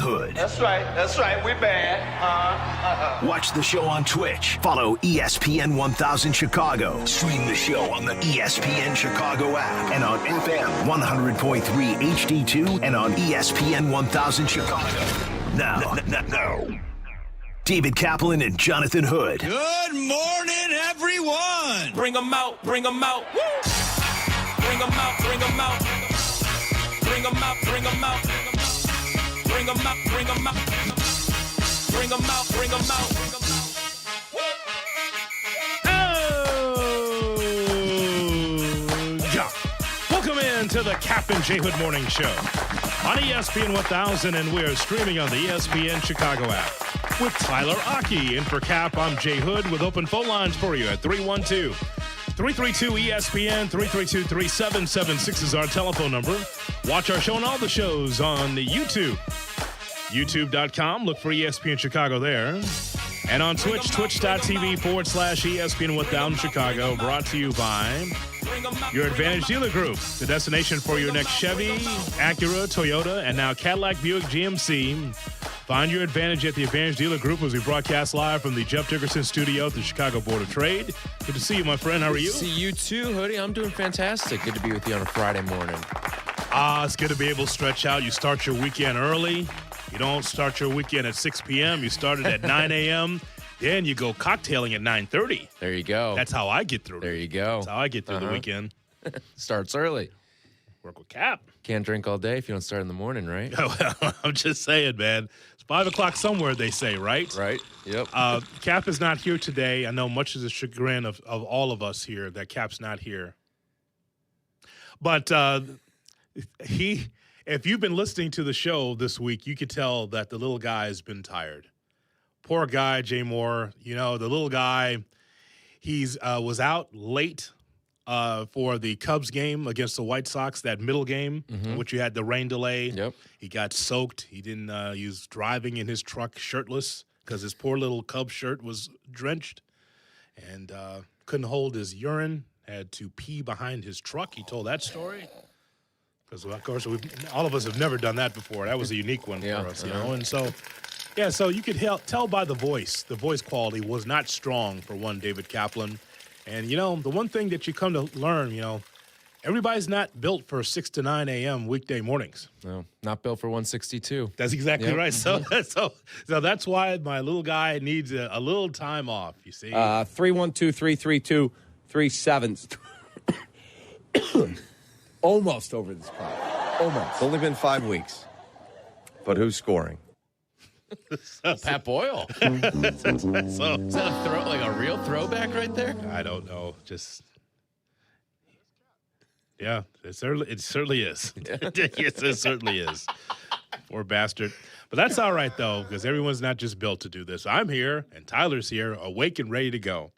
Hood. That's right, we bad. Watch the show on Twitch. Follow ESPN 1000 Chicago. Stream the show on the ESPN Chicago app and on FM 100.3 HD2 and on ESPN 1000 Chicago. Now, David Kaplan and Jonathan Hood. Good morning, everyone. Bring them out, bring them out. Woo! Bring them out, bring them out. Bring them out, bring them out. Bring them out, bring them out. Bring them out, bring them out. Oh, yeah. Welcome in to the Kap J Hood Morning Show on ESPN 1000, and we are streaming on the ESPN Chicago app with Tyler Aki. And for Kap, I'm J Hood with open phone lines for you at 312-332-ESPN, 332-3776 is our telephone number. Watch our show and all the shows on YouTube. YouTube.com. Look for ESPN Chicago there. And on Twitch, twitch.tv/ESPN 1000 Chicago. Brought to you by your Advantage Dealer Group, the destination for your next Chevy, Acura, Toyota, and now Cadillac, Buick, GMC. Find your Advantage at the Advantage Dealer Group as we broadcast live from the Jeff Dickerson Studio at the Chicago Board of Trade. Good to see you, my friend. How are you? See you too, Hoodie. I'm doing fantastic. Good to be with you on a Friday morning. It's good to be able to stretch out. You start your weekend early. You don't start your weekend at 6 p.m. You start it at 9 a.m. Then you go cocktailing at 9:30. There you go. That's how I get through. There you go. That's how I get through the weekend. Starts early. Work with Kap. Can't drink all day if you don't start in the morning, right? Well, I'm just saying, man. It's 5 o'clock somewhere, they say, right? Right. Yep. Kap is not here today. I know much of the chagrin of all of us here that Kap's not here. But if you've been listening to the show this week, you could tell that the little guy has been tired. Poor guy, Jay Moore. You know, the little guy, he's was out late for the Cubs game against the White Sox, that middle game, which you had the rain delay. Yep. He got soaked. He didn't. He was driving in his truck shirtless because his poor little Cub shirt was drenched, and couldn't hold his urine. Had to pee behind his truck. He told that story. Because, of course, all of us have never done that before. That was a unique one for us, you know. And so, yeah, so you could tell by the voice quality was not strong for one, David Kaplan. And, you know, the one thing that you come to learn, you know, everybody's not built for 6 to 9 a.m. weekday mornings. No, not built for 162. That's exactly right. So that's why my little guy needs a little time off, you see. 312-332-37. Almost over this problem. Almost. It's only been 5 weeks. But who's scoring? Pat Boyle. Is that a real throwback right there? I don't know. Just, yeah, it certainly is. Yes, it certainly is. Poor bastard. But that's all right, though, because everyone's not just built to do this. I'm here, and Tyler's here, awake and ready to go.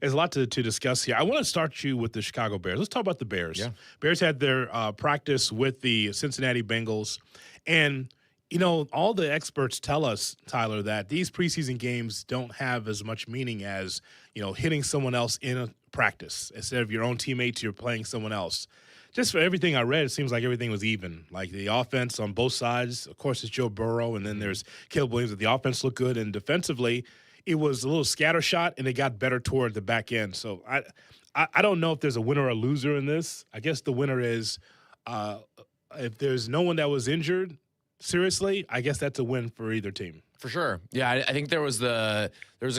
There's a lot to discuss here. I want to start you with the Chicago Bears. Let's talk about the Bears. Yeah. Bears had their practice with the Cincinnati Bengals. And, you know, all the experts tell us, Tyler, that these preseason games don't have as much meaning as, you know, hitting someone else in a practice. Instead of your own teammates, you're playing someone else. Just for everything I read, it seems like everything was even. Like the offense on both sides, of course, it's Joe Burrow, and then there's Caleb Williams. The offense looked good, and defensively, it was a little scattershot, and it got better toward the back end. So I don't know if there's a winner or a loser in this. I guess the winner is if there's no one that was injured, seriously, I guess that's a win for either team. For sure. Yeah, I think there was a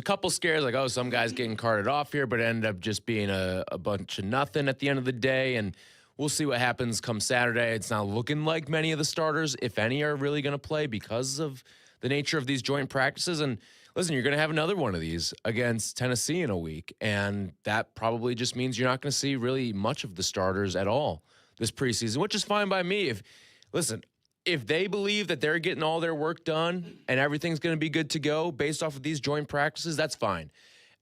couple scares, like, oh, some guys getting carted off here, but it ended up just being a bunch of nothing at the end of the day, and we'll see what happens come Saturday. It's not looking like many of the starters, if any, are really going to play because of the nature of these joint practices. And listen, you're going to have another one of these against Tennessee in a week, and that probably just means you're not going to see really much of the starters at all this preseason, which is fine by me. If they believe that they're getting all their work done and everything's going to be good to go based off of these joint practices, that's fine.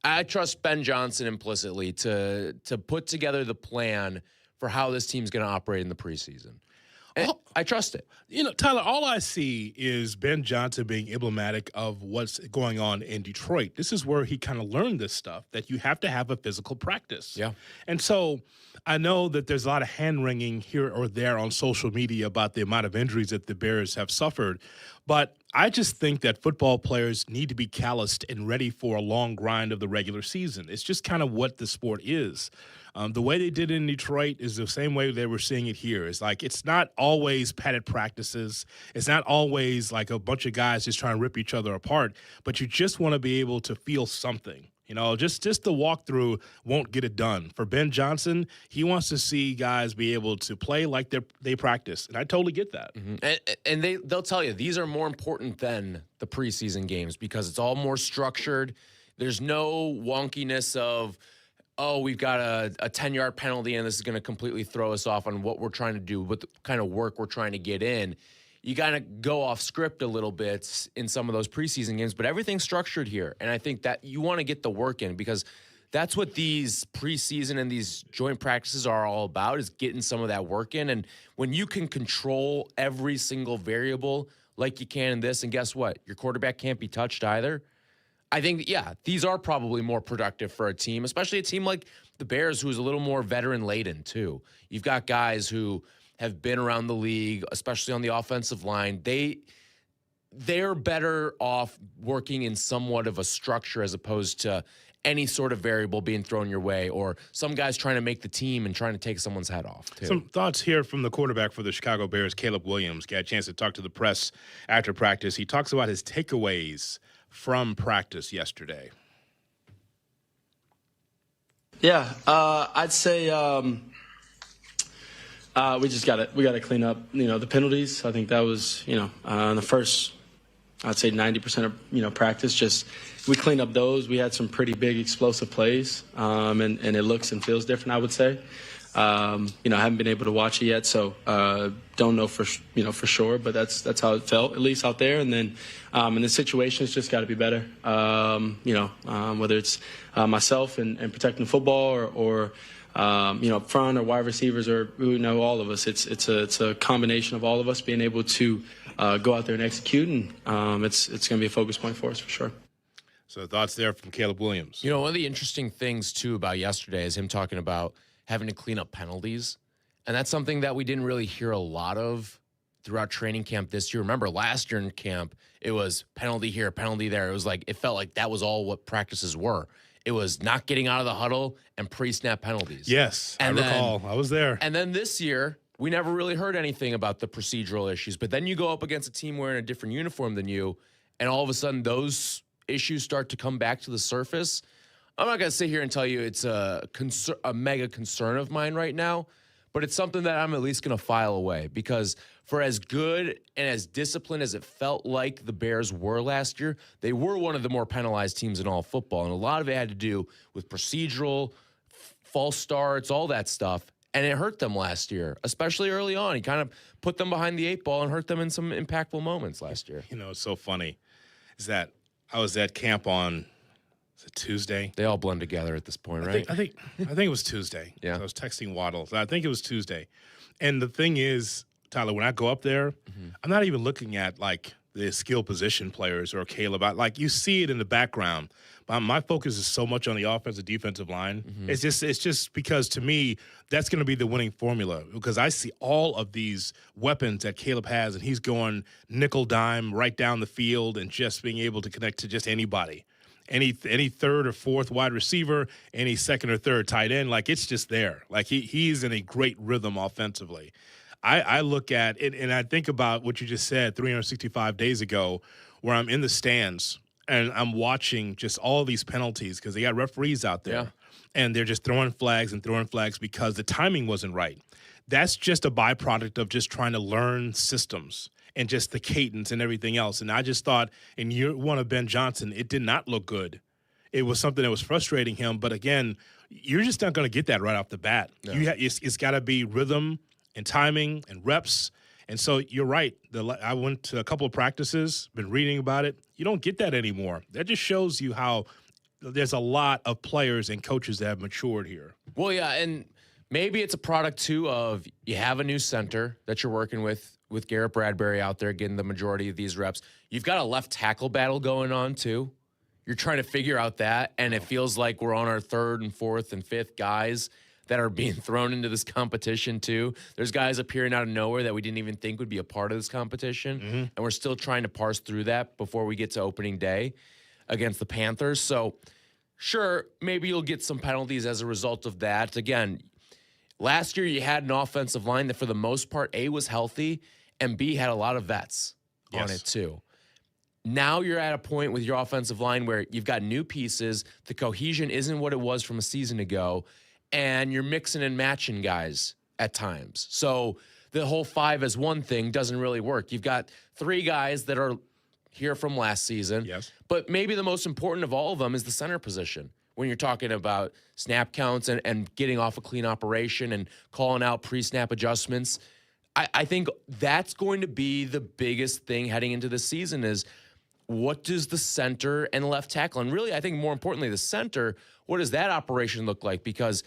I trust Ben Johnson implicitly to put together the plan for how this team's going to operate in the preseason. And I trust it. You know, Tyler, all I see is Ben Johnson being emblematic of what's going on in Detroit. This is where he kind of learned this stuff, that you have to have a physical practice. Yeah. And so I know that there's a lot of hand-wringing here or there on social media about the amount of injuries that the Bears have suffered. But I just think that football players need to be calloused and ready for a long grind of the regular season. It's just kind of what the sport is. The way they did it in Detroit is the same way they were seeing it here. It's like it's not always padded practices. It's not always like a bunch of guys just trying to rip each other apart, but you just want to be able to feel something. You know, just the walkthrough won't get it done. For Ben Johnson, he wants to see guys be able to play like they practice, and I totally get that. And they'll tell you these are more important than the preseason games because it's all more structured. There's no wonkiness of, oh, we've got a 10-yard penalty and this is going to completely throw us off on what we're trying to do, what the kind of work we're trying to get in. You got to go off script a little bit in some of those preseason games, but everything's structured here. And I think that you want to get the work in because that's what these preseason and these joint practices are all about, is getting some of that work in. And when you can control every single variable like you can in this, and guess what? Your quarterback can't be touched either. I think, yeah, these are probably more productive for a team, especially a team like the Bears, who's a little more veteran-laden, too. You've got guys who have been around the league, especially on the offensive line. They're better off working in somewhat of a structure as opposed to any sort of variable being thrown your way or some guys trying to make the team and trying to take someone's head off, too. Some thoughts here from the quarterback for the Chicago Bears, Caleb Williams. Got a chance to talk to the press after practice. He talks about his takeaways from practice yesterday. Yeah, I'd say we got to clean up, the penalties. I think that was, in the first, I'd say 90% of, practice. Just we cleaned up those. We had some pretty big explosive plays, and it looks and feels different, I would say. I haven't been able to watch it yet, so don't know for sure. But that's how it felt, at least out there. And then in the situation, it's just got to be better. Whether it's myself and protecting the football or up front or wide receivers or all of us. It's a combination of all of us being able to go out there and execute, and it's going to be a focus point for us for sure. So thoughts there from Caleb Williams. One of the interesting things too about yesterday is him talking about having to clean up penalties, and that's something that we didn't really hear a lot of throughout training camp this year. Remember last year in camp, it was penalty here, penalty there. It was like it felt like that was all what practices were. It was not getting out of the huddle and pre-snap penalties. Yes, I recall. I was there. And then this year, we never really heard anything about the procedural issues. But then you go up against a team wearing a different uniform than you, and all of a sudden those issues start to come back to the surface. I'm not going to sit here and tell you it's a mega concern of mine right now, but it's something that I'm at least going to file away because for as good and as disciplined as it felt like the Bears were last year, they were one of the more penalized teams in all football. And a lot of it had to do with procedural, false starts, all that stuff. And it hurt them last year, especially early on. He kind of put them behind the 8 ball and hurt them in some impactful moments last year. It's so funny is that I was at camp on Tuesday. They all blend together at this point, right? I think it was Tuesday. Yeah. I was texting Waddle. So I think it was Tuesday. And the thing is, Tyler, when I go up there, I'm not even looking at like the skill position players or Caleb. You see it in the background. But my focus is so much on the offensive defensive line. It's just because to me that's going to be the winning formula because I see all of these weapons that Caleb has, and he's going nickel dime right down the field and just being able to connect to just anybody. Any third or fourth wide receiver, any second or third tight end, it's just there. He's in a great rhythm offensively. I look at it and I think about what you just said 365 days ago where I'm in the stands and I'm watching just all these penalties because they got referees out there and they're just throwing flags because the timing wasn't right. That's just a byproduct of just trying to learn systems and just the cadence and everything else. And I just thought in year one of Ben Johnson, it did not look good. It was something that was frustrating him. But again, you're just not going to get that right off the bat. No. It's got to be rhythm and timing and reps. And so you're right. I went to a couple of practices, been reading about it. You don't get that anymore. That just shows you how there's a lot of players and coaches that have matured here. Well, yeah, and maybe it's a product, too, of you have a new center that you're working with Garrett Bradbury out there getting the majority of these reps. You've got a left tackle battle going on, too. You're trying to figure out that, and it feels like we're on our third and fourth and fifth guys that are being thrown into this competition too. There's guys appearing out of nowhere that we didn't even think would be a part of this competition, and we're still trying to parse through that before we get to opening day against the Panthers. So sure, maybe you'll get some penalties as a result of that. Again, last year you had an offensive line that for the most part, A, was healthy, and B, had a lot of vets on it too. Now you're at a point with your offensive line where you've got new pieces. The cohesion isn't what it was from a season ago, and you're mixing and matching guys at times. So the whole 5-as-1 thing doesn't really work. You've got 3 guys that are here from last season, but maybe the most important of all of them is the center position. When you're talking about snap counts and getting off a clean operation and calling out pre-snap adjustments, I think that's going to be the biggest thing heading into this season is what does the center and left tackle, and really I think more importantly the center, what does that operation look like? Because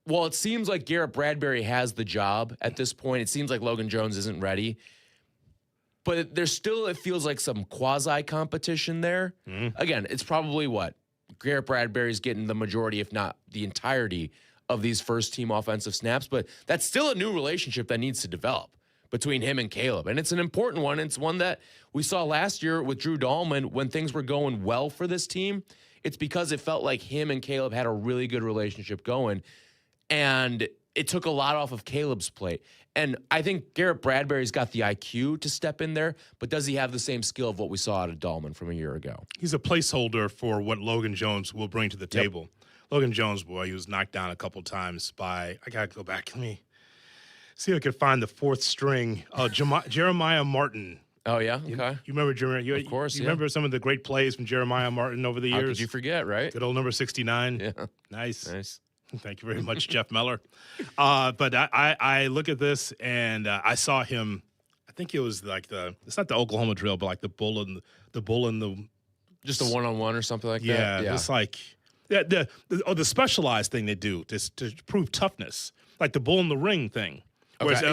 while it seems like Garrett Bradbury has the job at this point, it seems like Logan Jones isn't ready. But there's still, it feels like some quasi-competition there. Again, it's probably what? Garrett Bradbury's getting the majority, if not the entirety, of these first-team offensive snaps. But that's still a new relationship that needs to develop between him and Caleb. And it's an important one. It's one that we saw last year with Drew Dahlman when things were going well for this team. It's because it felt like him and Caleb had a really good relationship going. And it took a lot off of Caleb's plate. And I think Garrett Bradbury's got the IQ to step in there, but does he have the same skill of what we saw out of Dahlman from a year ago? He's a placeholder for what Logan Jones will bring to the table. Logan Jones, boy, he was knocked down a couple times by, I got to go back. Let me see if I can find the 4th string. Jeremiah Martin. Oh, yeah? Okay. You remember Jeremiah? Of course, You remember some of the great plays from Jeremiah Martin over the years? How could you forget, right? Good old number 69. Yeah. Nice. Thank you very much, Jeff Meller. But I look at this, and I saw him, I think it was like it's not the Oklahoma drill, but like the bull and the just a one-on-one or something like that. Yeah, it's like the specialized thing they do to prove toughness, like the bull in the ring thing. Whereas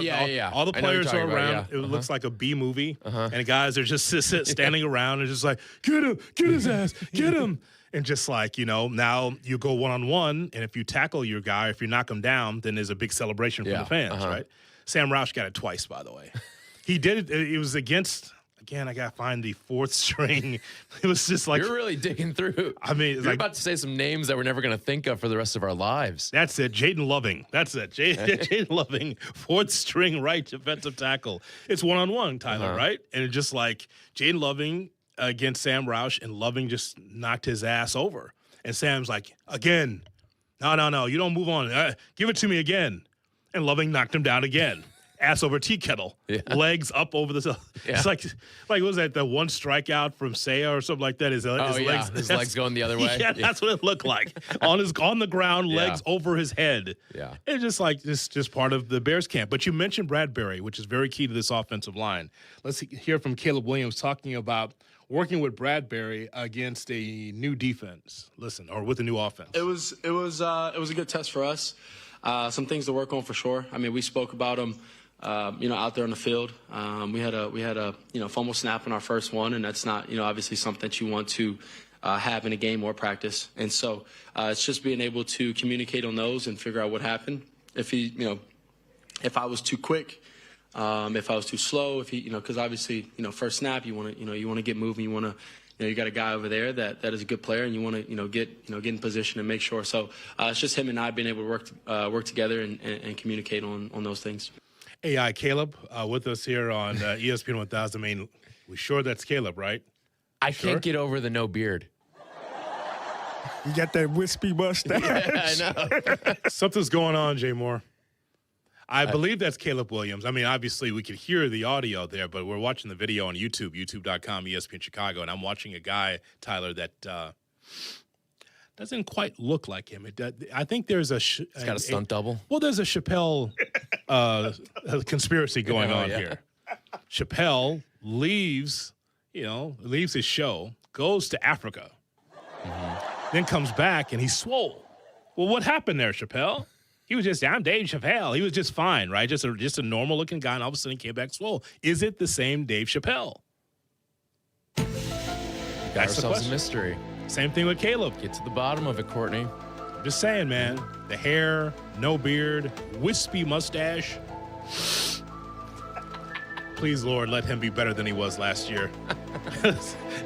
all the players are around. It looks like a B movie, and the guys are just standing around and just like, get him, get his ass, get him. And just like, now you go one-on-one, and if you tackle your guy, if you knock him down, then there's a big celebration from the fans, right? Sam Roush got it twice, by the way. He did it. It was against, again, I got to find the 4th string. It was just like. You're really digging through. I mean, you're about to say some names that we're never going to think of for the rest of our lives. That's it. Jaden Loving. That's it. Jaden Loving, 4th string right defensive tackle. It's one-on-one, Tyler, right? And it's just like Jaden Loving against Sam Roush, and Loving just knocked his ass over. And Sam's like, again, no, you don't move on. Give it to me again. And Loving knocked him down again. Ass over tea kettle. Legs up over the. It's like what was that? The one strikeout from Saya or something like that. His legs going the other way. Yeah, that's what it looked like. on the ground, legs over his head. Yeah, it's just like just part of the Bears camp. But you mentioned Bradbury, which is very key to this offensive line. Let's hear from Caleb Williams talking about working with Bradbury against a new defense. Or with a new offense. It was a good test for us. Some things to work on for sure. I mean, we spoke about them, out there on the field. We had a fumble snap in our first one, and that's not obviously something that you want to have in a game or practice. And so it's just being able to communicate on those and figure out what happened. If I was too quick. If I was too slow, because obviously, first snap, you want to get moving, you got a guy over there that is a good player, and you want to get in position and make sure. So it's just him and I being able to work together and communicate on those things. Hey, Caleb, with us here on ESPN 1000. I mean, we sure that's Caleb, right? I can't get over the no beard. You got that wispy mustache. Yeah, I know. Something's going on, Jay Moore. I believe that's Caleb Williams. I mean, obviously, we could hear the audio there, but we're watching the video on YouTube, youtube.com, ESPN Chicago, and I'm watching a guy, Tyler, that doesn't quite look like him. I think there's He's got a stunt double. Well, there's a Chappelle conspiracy going on here. Chappelle leaves his show, goes to Africa, then comes back, and he's swole. Well, what happened there, Chappelle? He was I'm Dave Chappelle. He was just fine, right? Just a normal-looking guy, and all of a sudden he came back swole. Is it the same Dave Chappelle? That's the question. A mystery. Same thing with Caleb. Get to the bottom of it, Courtney. Just saying, man. The hair, no beard, wispy mustache. Please, Lord, let him be better than he was last year.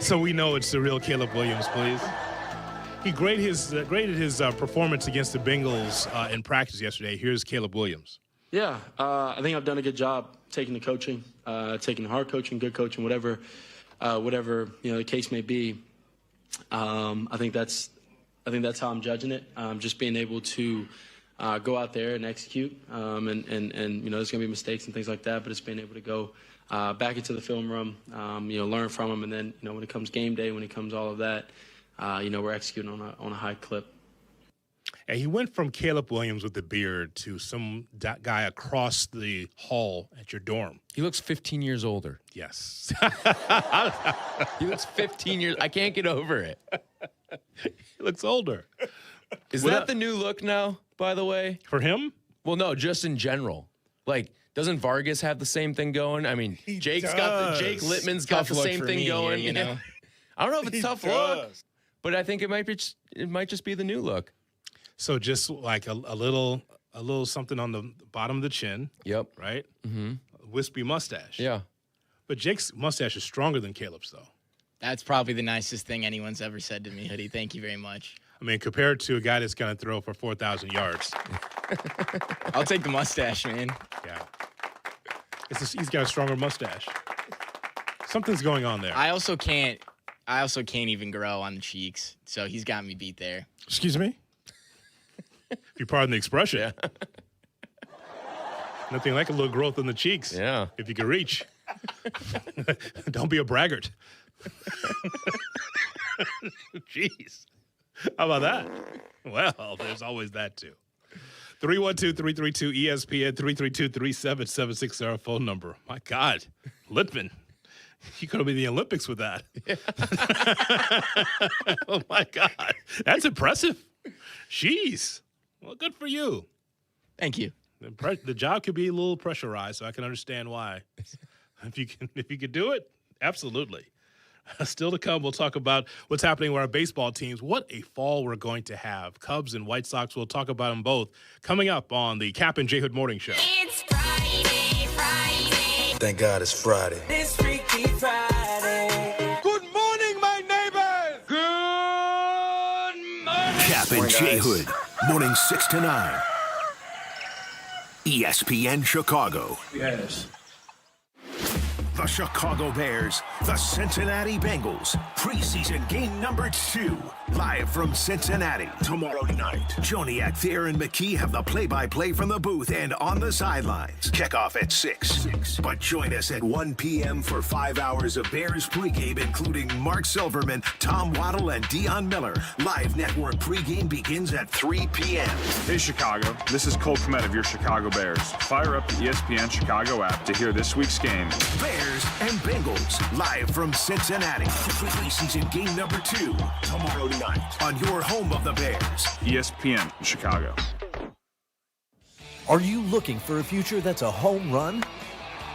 So we know it's the real Caleb Williams, please. He graded his performance against the Bengals in practice yesterday. Here's Caleb Williams. Yeah, I think I've done a good job taking the coaching, taking hard coaching, good coaching, whatever the case may be. I think that's how I'm judging it. Just being able to go out there and execute, and there's gonna be mistakes and things like that, but it's being able to go back into the film room, learn from them, and then when it comes game day, when it comes all of that, we're executing on a high clip. And he went from Caleb Williams with the beard to some guy across the hall at your dorm. He looks 15 years older. Yes. He looks 15 years. I can't get over it. He looks older. Is that the new look now, by the way? For him? Well, no, just in general. Like, doesn't Vargas have the same thing going? I mean, Jake Littman's got the same thing going. Here, you know? I don't know if it's tough look, but I think it might just be the new look. So just like a little something on the bottom of the chin. Yep. Right? Mm-hmm. Wispy mustache. Yeah. But Jake's mustache is stronger than Caleb's, though. That's probably the nicest thing anyone's ever said to me, Hoodie. Thank you very much. I mean, compared to a guy that's going to throw for 4,000 yards. I'll take the mustache, man. Yeah. He's got a stronger mustache. Something's going on there. I also can't even grow on the cheeks, so he's got me beat there. Excuse me? If you pardon the expression. Yeah. Nothing like a little growth in the cheeks. Yeah. If you can reach. Don't be a braggart. Jeez. How about that? Well, there's always that, too. 312-332-ESPN, 332-3776, our phone number. My God. Littman. You could have been in the Olympics with that. Yeah. Oh, my God. That's impressive. Jeez. Well, good for you. Thank you. The job could be a little pressurized, so I can understand why. If you can do it, absolutely. Still to come, we'll talk about what's happening with our baseball teams. What a fall we're going to have. Cubs and White Sox, we'll talk about them both coming up on the Kap and J Hood Morning Show. It's Friday. Thank God it's Friday. This Freaky Friday. Good morning, my neighbors. Good morning. Kap and J Hood, morning 6 to 9. ESPN Chicago. Yes. The Chicago Bears, the Cincinnati Bengals, preseason game number 2, live from Cincinnati. Tomorrow night, Joniak, Thayer, and McKee have the play-by-play from the booth and on the sidelines. Kickoff at 6. But join us at 1 p.m. for 5 hours of Bears pregame, including Mark Silverman, Tom Waddle, and Dion Miller. Live network pregame begins at 3 p.m. Hey, Chicago. This is Cole Kmet of your Chicago Bears. Fire up the ESPN Chicago app to hear this week's game. Bears and Bengals, live from Cincinnati. Preseason game number 2, tomorrow night on your home of the Bears. ESPN Chicago. Are you looking for a future that's a home run?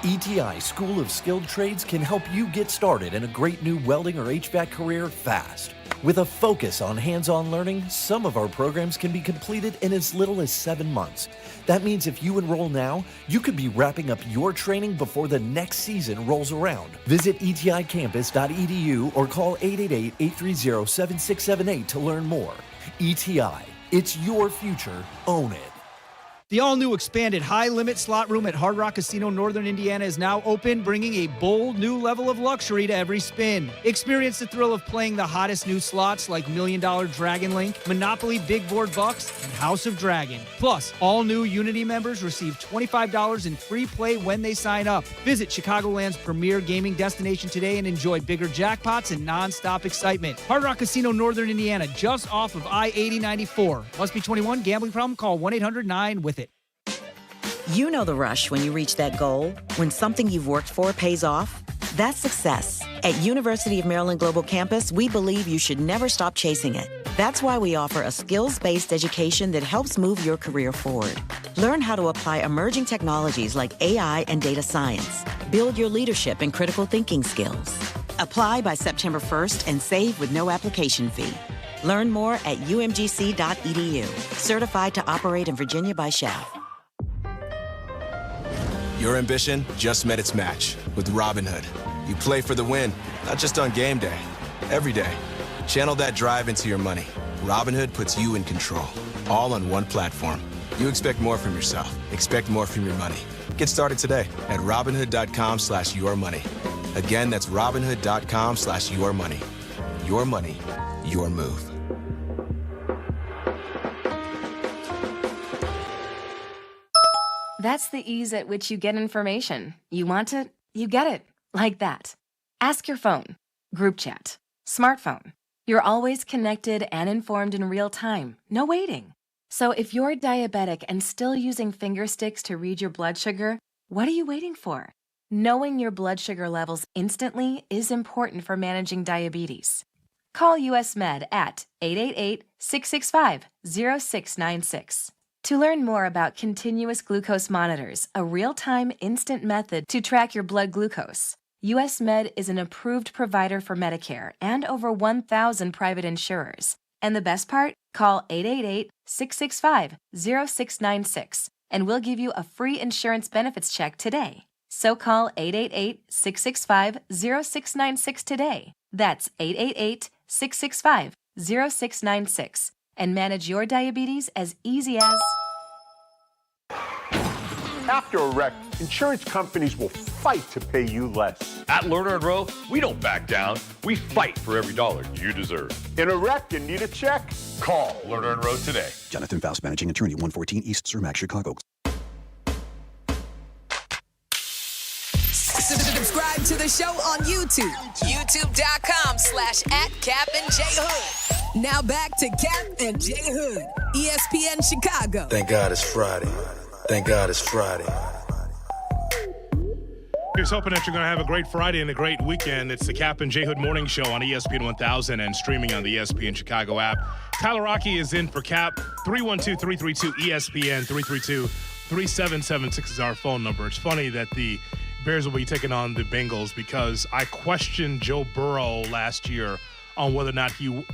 ETI School of Skilled Trades can help you get started in a great new welding or HVAC career fast. With a focus on hands-on learning, some of our programs can be completed in as little as 7 months. That means if you enroll now, you could be wrapping up your training before the next season rolls around. Visit eticampus.edu or call 888-830-7678 to learn more. ETI, it's your future. Own it. The all-new expanded high-limit slot room at Hard Rock Casino Northern Indiana is now open, bringing a bold new level of luxury to every spin. Experience the thrill of playing the hottest new slots like $1 Million Dragon Link, Monopoly Big Board Bucks, and House of Dragon. Plus, all new Unity members receive $25 in free play when they sign up. Visit Chicagoland's premier gaming destination today and enjoy bigger jackpots and non-stop excitement. Hard Rock Casino Northern Indiana, just off of I-8094. Must be 21. Gambling problem? Call 1-800-9-WITH-IT. You know the rush when you reach that goal, when something you've worked for pays off. That's success. At University of Maryland Global Campus, we believe you should never stop chasing it. That's why we offer a skills-based education that helps move your career forward. Learn how to apply emerging technologies like AI and data science. Build your leadership and critical thinking skills. Apply by September 1st and save with no application fee. Learn more at umgc.edu. Certified to operate in Virginia by Shell. Your ambition just met its match with Robinhood. You play for the win, not just on game day, every day. Channel that drive into your money. Robinhood puts you in control, all on one platform. You expect more from yourself. Expect more from your money. Get started today at Robinhood.com/yourmoney. Again, that's Robinhood.com/yourmoney. Your money, your move. That's the ease at which you get information. You want it, you get it. Like that. Ask your phone. Group chat. Smartphone. You're always connected and informed in real time. No waiting. So if you're diabetic and still using finger sticks to read your blood sugar, what are you waiting for? Knowing your blood sugar levels instantly is important for managing diabetes. Call US Med at 888-665-0696. To learn more about continuous glucose monitors, a real-time instant method to track your blood glucose, US Med is an approved provider for Medicare and over 1,000 private insurers. And the best part? Call 888-665-0696 and we'll give you a free insurance benefits check today. So call 888-665-0696 today. That's 888-665-0696 and manage your diabetes as easy as... After a wreck, insurance companies will fight to pay you less. At Lerner & Rowe, we don't back down. We fight for every dollar you deserve. In a wreck, you need a check? Call Lerner & Rowe today. Jonathan Faust, Managing Attorney, 114 East Cermak, Chicago. Subscribe to the show on YouTube. YouTube.com/@Kap and J Hood. Now back to Kap and J Hood. ESPN Chicago. Thank God it's Friday. Thank God it's Friday. Here's hoping that you're going to have a great Friday and a great weekend. It's the Kap and J Hood Morning Show on ESPN 1000 and streaming on the ESPN Chicago app. Tyler Rocky is in for Kap. 312-332-ESPN, 332-3776 is our phone number. It's funny that the Bears will be taking on the Bengals because I questioned Joe Burrow last year on whether or not he,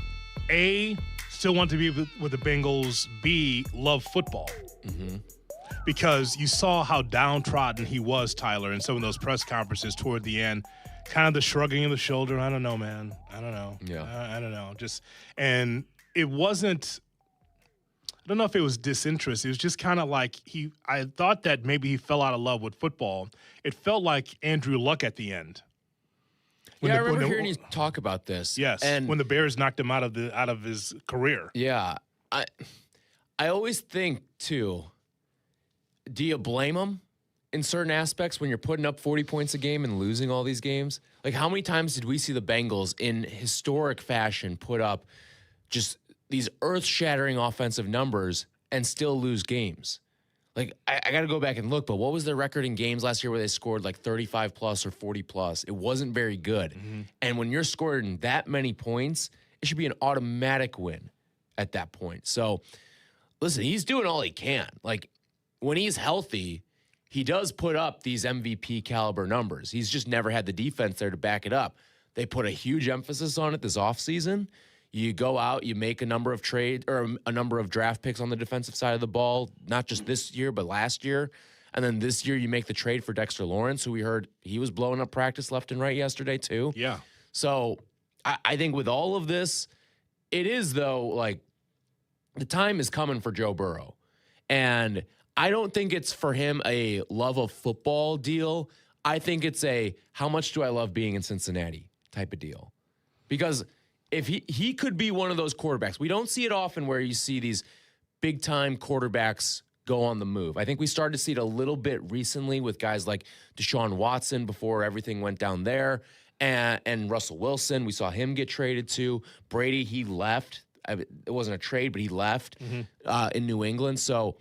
A, still want to be with the Bengals, B, love football. Mm-hmm. Because you saw how downtrodden he was, Tyler, in some of those press conferences toward the end. Kind of the shrugging of the shoulder. I don't know, man. I don't know. Yeah. I don't know. And it wasn't, I don't know if it was disinterest. It was just kind of like I thought that maybe he fell out of love with football. It felt like Andrew Luck at the end. I remember hearing you talk about this. Yes, and when the Bears knocked him out of his career. Yeah. I always think, too, do you blame him in certain aspects when you're putting up 40 points a game and losing all these games? Like, how many times did we see the Bengals in historic fashion put up just these earth-shattering offensive numbers and still lose games? Like, I got to go back and look, but what was their record in games last year where they scored like 35-plus or 40-plus? It wasn't very good. Mm-hmm. And when you're scoring that many points, it should be an automatic win at that point. So, listen, he's doing all he can. Like, when he's healthy, he does put up these MVP caliber numbers. He's just never had the defense there to back it up. They put a huge emphasis on it this offseason. You go out, you make a number of a number of draft picks on the defensive side of the ball, not just this year, but last year. And then this year you make the trade for Dexter Lawrence, who we heard he was blowing up practice left and right yesterday too. Yeah. So I think with all of this, it is, though, like, the time is coming for Joe Burrow. And I don't think it's for him a love of football deal. I think it's a how much do I love being in Cincinnati type of deal. Because if he could be one of those quarterbacks. We don't see it often where you see these big-time quarterbacks go on the move. I think we started to see it a little bit recently with guys like Deshaun Watson before everything went down there, and Russell Wilson. We saw him get traded to. Brady, he left. It wasn't a trade, but he left in New England. So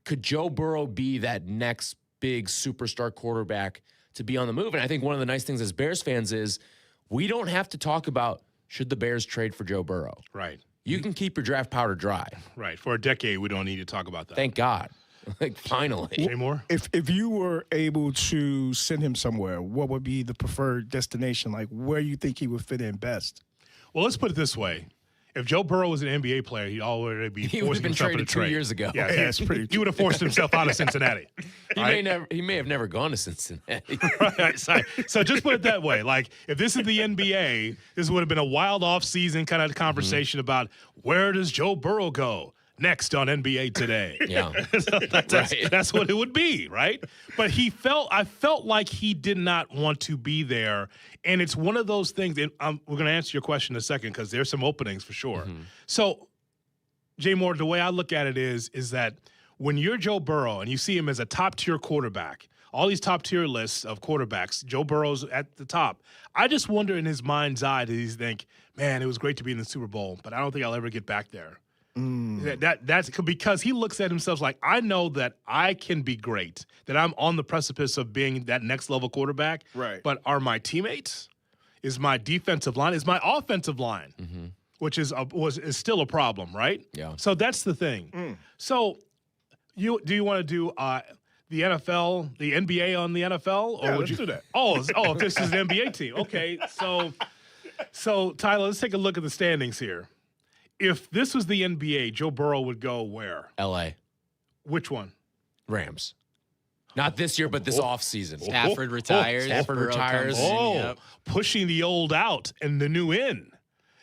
could Joe Burrow be that next big superstar quarterback to be on the move? And I think one of the nice things as Bears fans is we don't have to talk about should the Bears trade for Joe Burrow. Right. You can keep your draft powder dry. Right. For a decade, we don't need to talk about that. Thank God. Like, finally. Jay Moore? If you were able to send him somewhere, what would be the preferred destination? Like, where you think he would fit in best? Well, let's put it this way. If Joe Burrow was an NBA player, he'd already be He would have been traded 2 years ago. Yeah, it's pretty. he would have forced himself out of Cincinnati. He may have never gone to Cincinnati. Right. So just put it that way. Like, if this is the NBA, this would have been a wild off-season kind of conversation about where does Joe Burrow go next on NBA Today. Yeah. So that's what it would be, right? But I felt like he did not want to be there. And it's one of those things, and we're going to answer your question in a second because there's some openings for sure. Mm-hmm. So, Jay Moore, the way I look at it is that when you're Joe Burrow and you see him as a top-tier quarterback, all these top-tier lists of quarterbacks, Joe Burrow's at the top. I just wonder in his mind's eye, does he think, man, it was great to be in the Super Bowl, but I don't think I'll ever get back there. That's because he looks at himself like, I know that I can be great, that I'm on the precipice of being that next level quarterback. Right. But are my teammates? Is my defensive line? Is my offensive line? Mm-hmm. Which is still a problem, right? Yeah. So that's the thing. So do you want to do the NFL, the NBA on the NFL, or would you do that? Oh, if this is an NBA team, okay. So Tyler, let's take a look at the standings here. If this was the NBA, Joe Burrow would go where? L.A. Which one? Rams. Not this year, but this offseason. Stafford retires. Stafford Burrow retires. comes in, yep. Pushing the old out and the new in.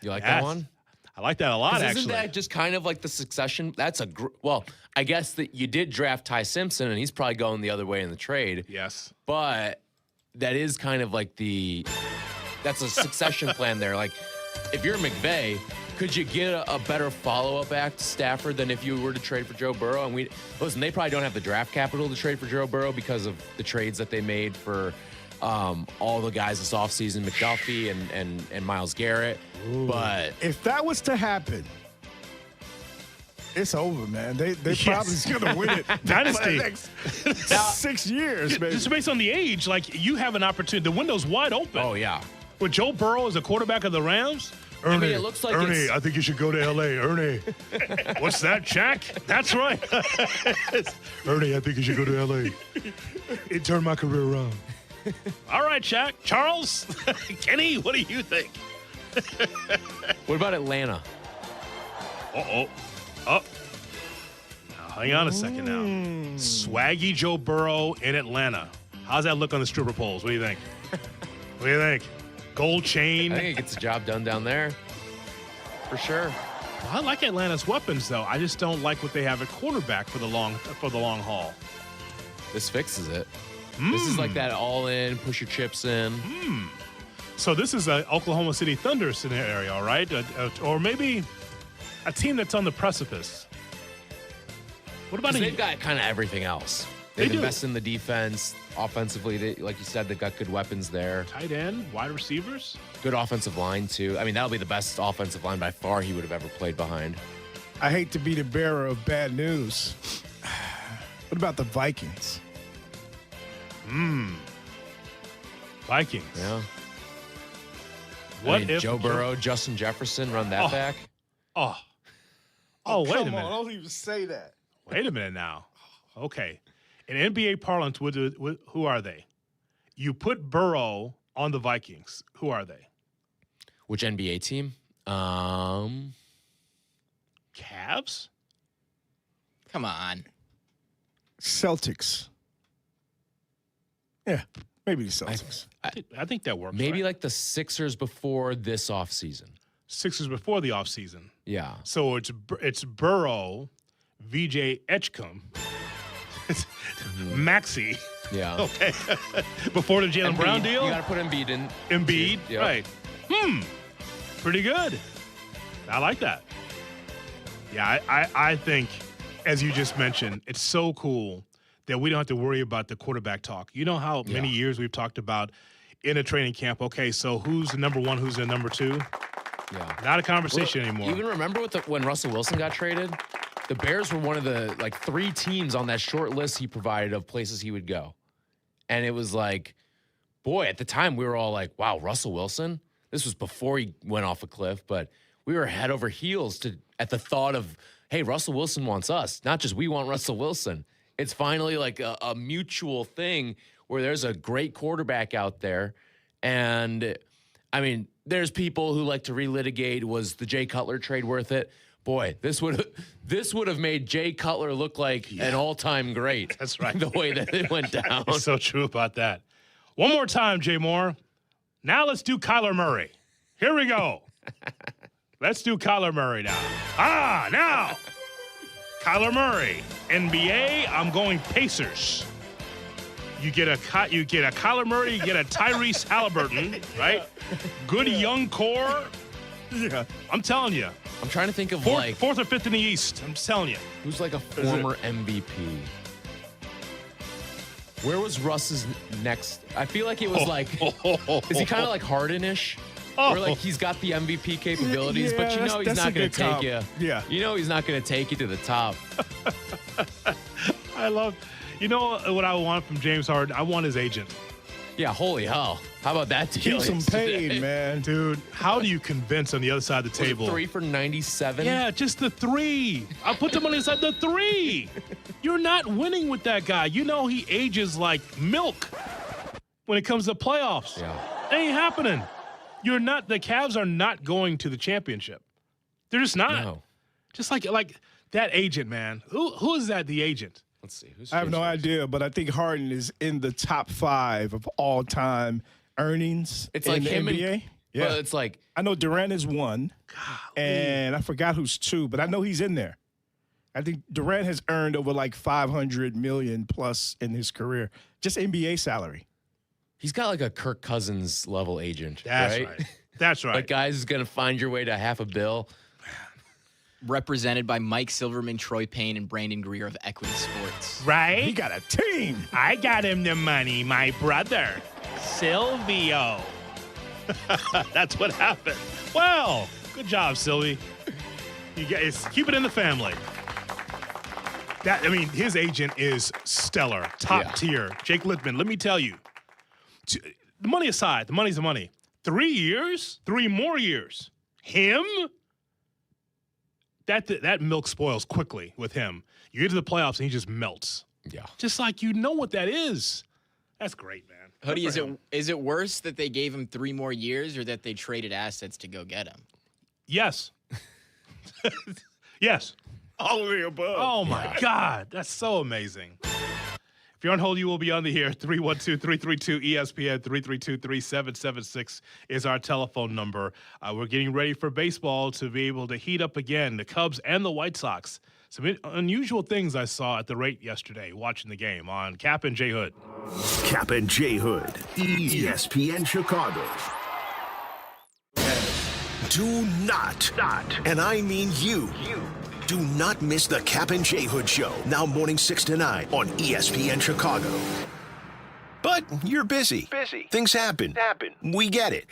You like that one? I like that a lot, 'Cause actually. Isn't that just kind of like the succession? That's well, I guess that you did draft Ty Simpson, and he's probably going the other way in the trade. Yes. But that is kind of like that's a succession plan there. Like, if you're McVay, could you get a better follow-up act to Stafford than if you were to trade for Joe Burrow? And listen, they probably don't have the draft capital to trade for Joe Burrow because of the trades that they made for all the guys this offseason, McDuffie and Myles Garrett. Ooh. But if that was to happen, it's over, man. They probably going to win it. Dynasty. For the next 6 years, man. Just based on the age, like, you have an opportunity. The window's wide open. Oh, yeah. With Joe Burrow as a quarterback of the Rams, Ernie, it looks like Ernie, I think you should go to L.A. Ernie, what's that, Jack? That's right. Ernie, I think you should go to L.A. It turned my career around. All right, Jack. Charles, Kenny, what do you think? What about Atlanta? Uh-oh. Now, hang on a second now. Swaggy Joe Burrow in Atlanta. How's that look on the stripper poles? What do you think? What do you think? Gold chain. I think it gets the job done down there. For sure. Well, I like Atlanta's weapons, though. I just don't like what they have at quarterback for the long haul. This fixes it. This is like that all-in, push your chips in. So this is a Oklahoma City Thunder scenario, right? Or maybe a team that's on the precipice. What about they've got kind of everything else. They've invested in the defense. Offensively, like you said, they've got good weapons there. Tight end, wide receivers. Good offensive line, too. I mean, that'll be the best offensive line by far he would have ever played behind. I hate to be the bearer of bad news. What about the Vikings? Vikings. Yeah. What if Joe Burrow, Justin Jefferson run that back? Oh, wait a minute. Don't even say that. Wait a minute now. Okay. In NBA parlance, who are they? You put Burrow on the Vikings. Who are they? Which NBA team? Cavs? Come on. Celtics. Yeah, maybe the Celtics. I think that works. Maybe like the Sixers before this offseason. Sixers before the offseason. Yeah. So it's Burrow, VJ Etchcom, Maxey. Yeah. Okay. Before the Jalen Brown deal? You got to put Embiid in. Embiid, Yep. right. Pretty good. I like that. Yeah, I think, as you just mentioned, it's so cool that we don't have to worry about the quarterback talk. You know how many years we've talked about in a training camp, okay, so who's the number one, who's the number two? Yeah. Not a conversation anymore. Even remember when Russell Wilson got traded? The Bears were one of the 3 teams on that short list he provided of places he would go. And it was like, boy, at the time we were all like, wow, Russell Wilson? This was before he went off a cliff, but we were head over heels at the thought of, hey, Russell Wilson wants us. Not just we want Russell Wilson. It's finally like a mutual thing where there's a great quarterback out there. And I mean, there's people who like to relitigate, was the Jay Cutler trade worth it? Boy, this would have made Jay Cutler look like an all-time great. That's right. The way that it went down. It's so true about that. One more time, Jay Moore. Now let's do Kyler Murray. Here we go. Let's do Kyler Murray now. Now. Kyler Murray, NBA, I'm going Pacers. You get a Kyler Murray, you get a Tyrese Halliburton, right? Good young core. Yeah. I'm telling you. I'm trying to think of fourth or fifth in the East. I'm just telling you. Who's like a former MVP? Where was Russ's next? I feel like it was is he kind of like Harden-ish? Where like he's got the MVP capabilities, but you know he's not going to take you. Yeah. You know he's not going to take you to the top. I love. You know what I want from James Harden? I want his agent. Yeah, holy hell. How about that deal? Keep some paid, man. Dude, how do you convince on the other side of the table? 3 for 97? Yeah, just the 3. I'll put the money aside the 3. You're not winning with that guy. You know he ages like milk when it comes to playoffs. Yeah. It ain't happening. The Cavs are not going to the championship. They're just not. No. Just like that agent, man. Who is that, the agent? Let's see. I have no idea, but I think Harden is in the top 5 of all-time earnings It's in like the him NBA. Yeah. Well, it's like I know Durant is 1, and I forgot who's 2, but I know he's in there. I think Durant has earned over like $500 million plus in his career, just NBA salary. he's got like a Kirk Cousins level agent. That's right. That's right. Like guys is gonna find your way to $500 million. Represented by Mike Silverman, Troy Payne, and Brandon Greer of Equity Sports. Right? He got a team. I got him the money, my brother, Silvio. That's what happened. Well, good job, Silvy. You guys keep it in the family. His agent is stellar, top tier. Jake Littman, let me tell you, the money aside, the money's the money. 3 years, 3 more years. Him? That milk spoils quickly with him. You get to the playoffs and he just melts. Yeah. Just like you know what that is. That's great, man. Hoodie, is it worse that they gave him 3 more years or that they traded assets to go get him? Yes. Yes. All of the above. Oh, my God. That's so amazing. If you're on hold, you will be on the air. 312-332-ESPN, 332-3776 is our telephone number. We're getting ready for baseball to be able to heat up again. The Cubs and the White Sox. Some unusual things I saw at the rate yesterday watching the game on Kap and J Hood. Kap and J Hood, ESPN Chicago. Do not, and I mean you. Do not miss the Kap and J Hood Show, now morning 6 to 9 on ESPN Chicago. But you're busy. Things happen. We get it.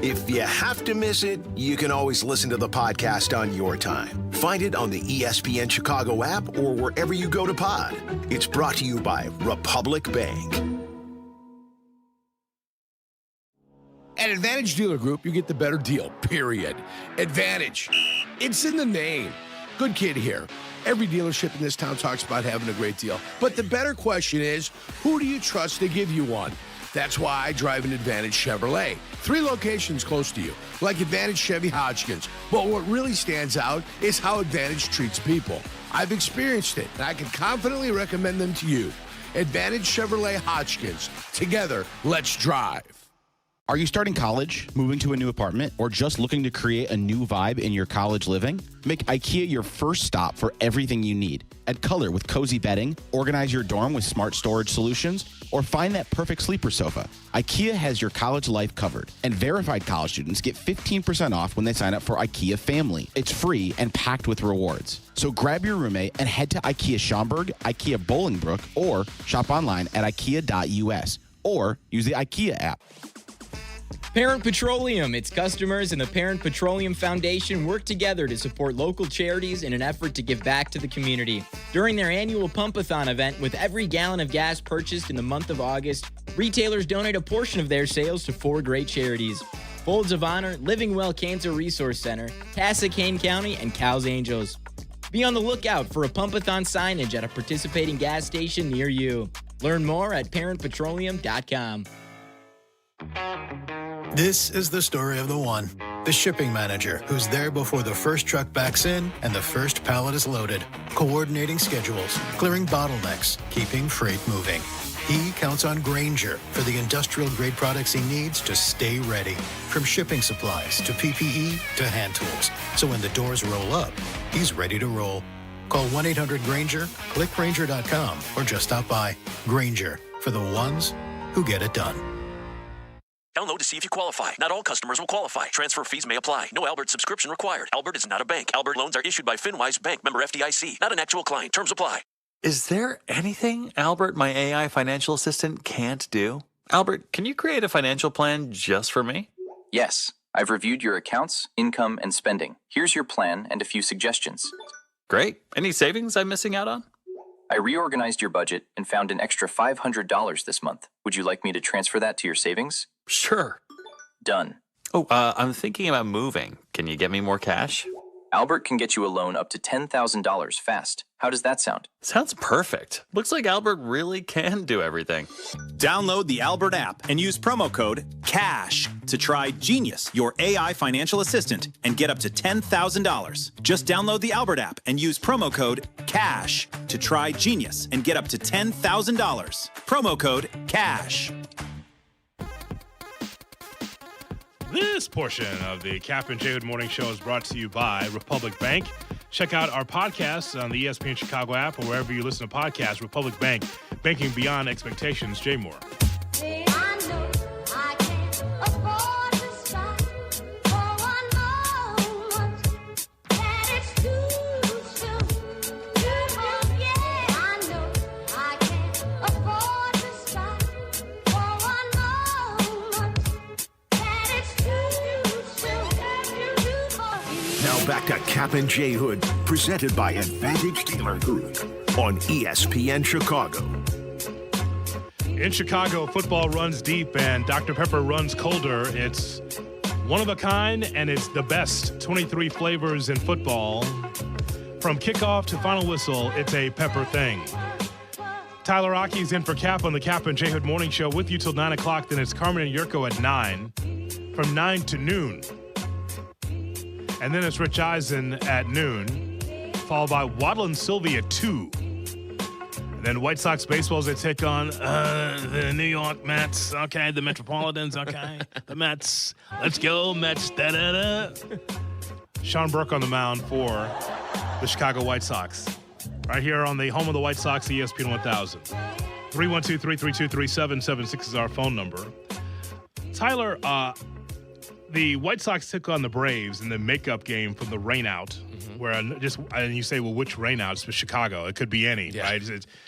If you have to miss it, you can always listen to the podcast on your time. Find it on the ESPN Chicago app or wherever you go to pod. It's brought to you by Republic Bank. At Advantage Dealer Group, you get the better deal, period. Advantage. It's in the name. Good kid here. Every dealership in this town talks about having a great deal. But the better question is, who do you trust to give you one? That's why I drive an Advantage Chevrolet. 3 locations close to you, like Advantage Chevy Hodgkins. But what really stands out is how Advantage treats people. I've experienced it, and I can confidently recommend them to you. Advantage Chevrolet Hodgkins. Together, let's drive. Are you starting college, moving to a new apartment, or just looking to create a new vibe in your college living? Make IKEA your first stop for everything you need. Add color with cozy bedding, organize your dorm with smart storage solutions, or find that perfect sleeper sofa. IKEA has your college life covered, and verified college students get 15% off when they sign up for IKEA Family. It's free and packed with rewards. So grab your roommate and head to IKEA Schaumburg, IKEA Bolingbrook, or shop online at ikea.us, or use the IKEA app. Parent Petroleum, its customers, and the Parent Petroleum Foundation work together to support local charities in an effort to give back to the community. During their annual Pump-a-thon event, with every gallon of gas purchased in the month of August, retailers donate a portion of their sales to 4 great charities: Folds of Honor, Living Well Cancer Resource Center, Cassia-Kane County, and Cal's Angels. Be on the lookout for a Pump-a-thon signage at a participating gas station near you. Learn more at parentpetroleum.com. This is the story of the one. The shipping manager who's there before the first truck backs in and the first pallet is loaded, coordinating schedules, clearing bottlenecks, keeping freight moving. He counts on Grainger for the industrial-grade products he needs to stay ready, from shipping supplies to PPE to hand tools. So when the doors roll up, he's ready to roll. Call 1-800-GRAINGER, click Grainger.com, or just stop by. Grainger, for the ones who get it done. Download to see if you qualify. Not all customers will qualify. Transfer fees may apply. No Albert subscription required. Albert is not a bank. Albert loans are issued by FinWise Bank, member FDIC. Not an actual client. Terms apply. Is there anything Albert, my AI financial assistant, can't do? Albert, can you create a financial plan just for me? Yes. I've reviewed your accounts, income, and spending. Here's your plan and a few suggestions. Great. Any savings I'm missing out on? I reorganized your budget and found an extra $500 this month. Would you like me to transfer that to your savings? Sure. Done. Oh, I'm thinking about moving. Can you get me more cash? Albert can get you a loan up to $10,000 fast. How does that sound? Sounds perfect. Looks like Albert really can do everything. Download the Albert app and use promo code CASH to try Genius, your AI financial assistant, and get up to $10,000. Just download the Albert app and use promo code CASH to try Genius and get up to $10,000. Promo code CASH. This portion of the Kap J Hood Morning Show is brought to you by Republic Bank. Check out our podcasts on the ESPN Chicago app or wherever you listen to podcasts. Republic Bank, banking beyond expectations. Jay Moore. Now back to Kap and J Hood, presented by Advantage Dealer Group on ESPN Chicago. In Chicago, football runs deep and Dr. Pepper runs colder. It's one of a kind, and it's the best 23 flavors in football. From kickoff to final whistle, it's a Pepper thing. Tyler Aki's in for Kap on the Kap and J Hood Morning Show with you till 9 o'clock. Then it's Carmen Jurko at 9, from 9 to noon. And then it's Rich Eisen at noon, followed by Waddle Silvy at 2. And then White Sox baseball as they take on the New York Mets. Okay, the Metropolitans. Okay, the Mets. Let's go, Mets. Da-da-da. Sean Burke on the mound for the Chicago White Sox. Right here on the home of the White Sox, ESPN 1000. 312-332-3776 is our phone number. Tyler, the White Sox took on the Braves in the makeup game from the rainout, where and you say, well, which rainout? It's for Chicago. It could be any, right?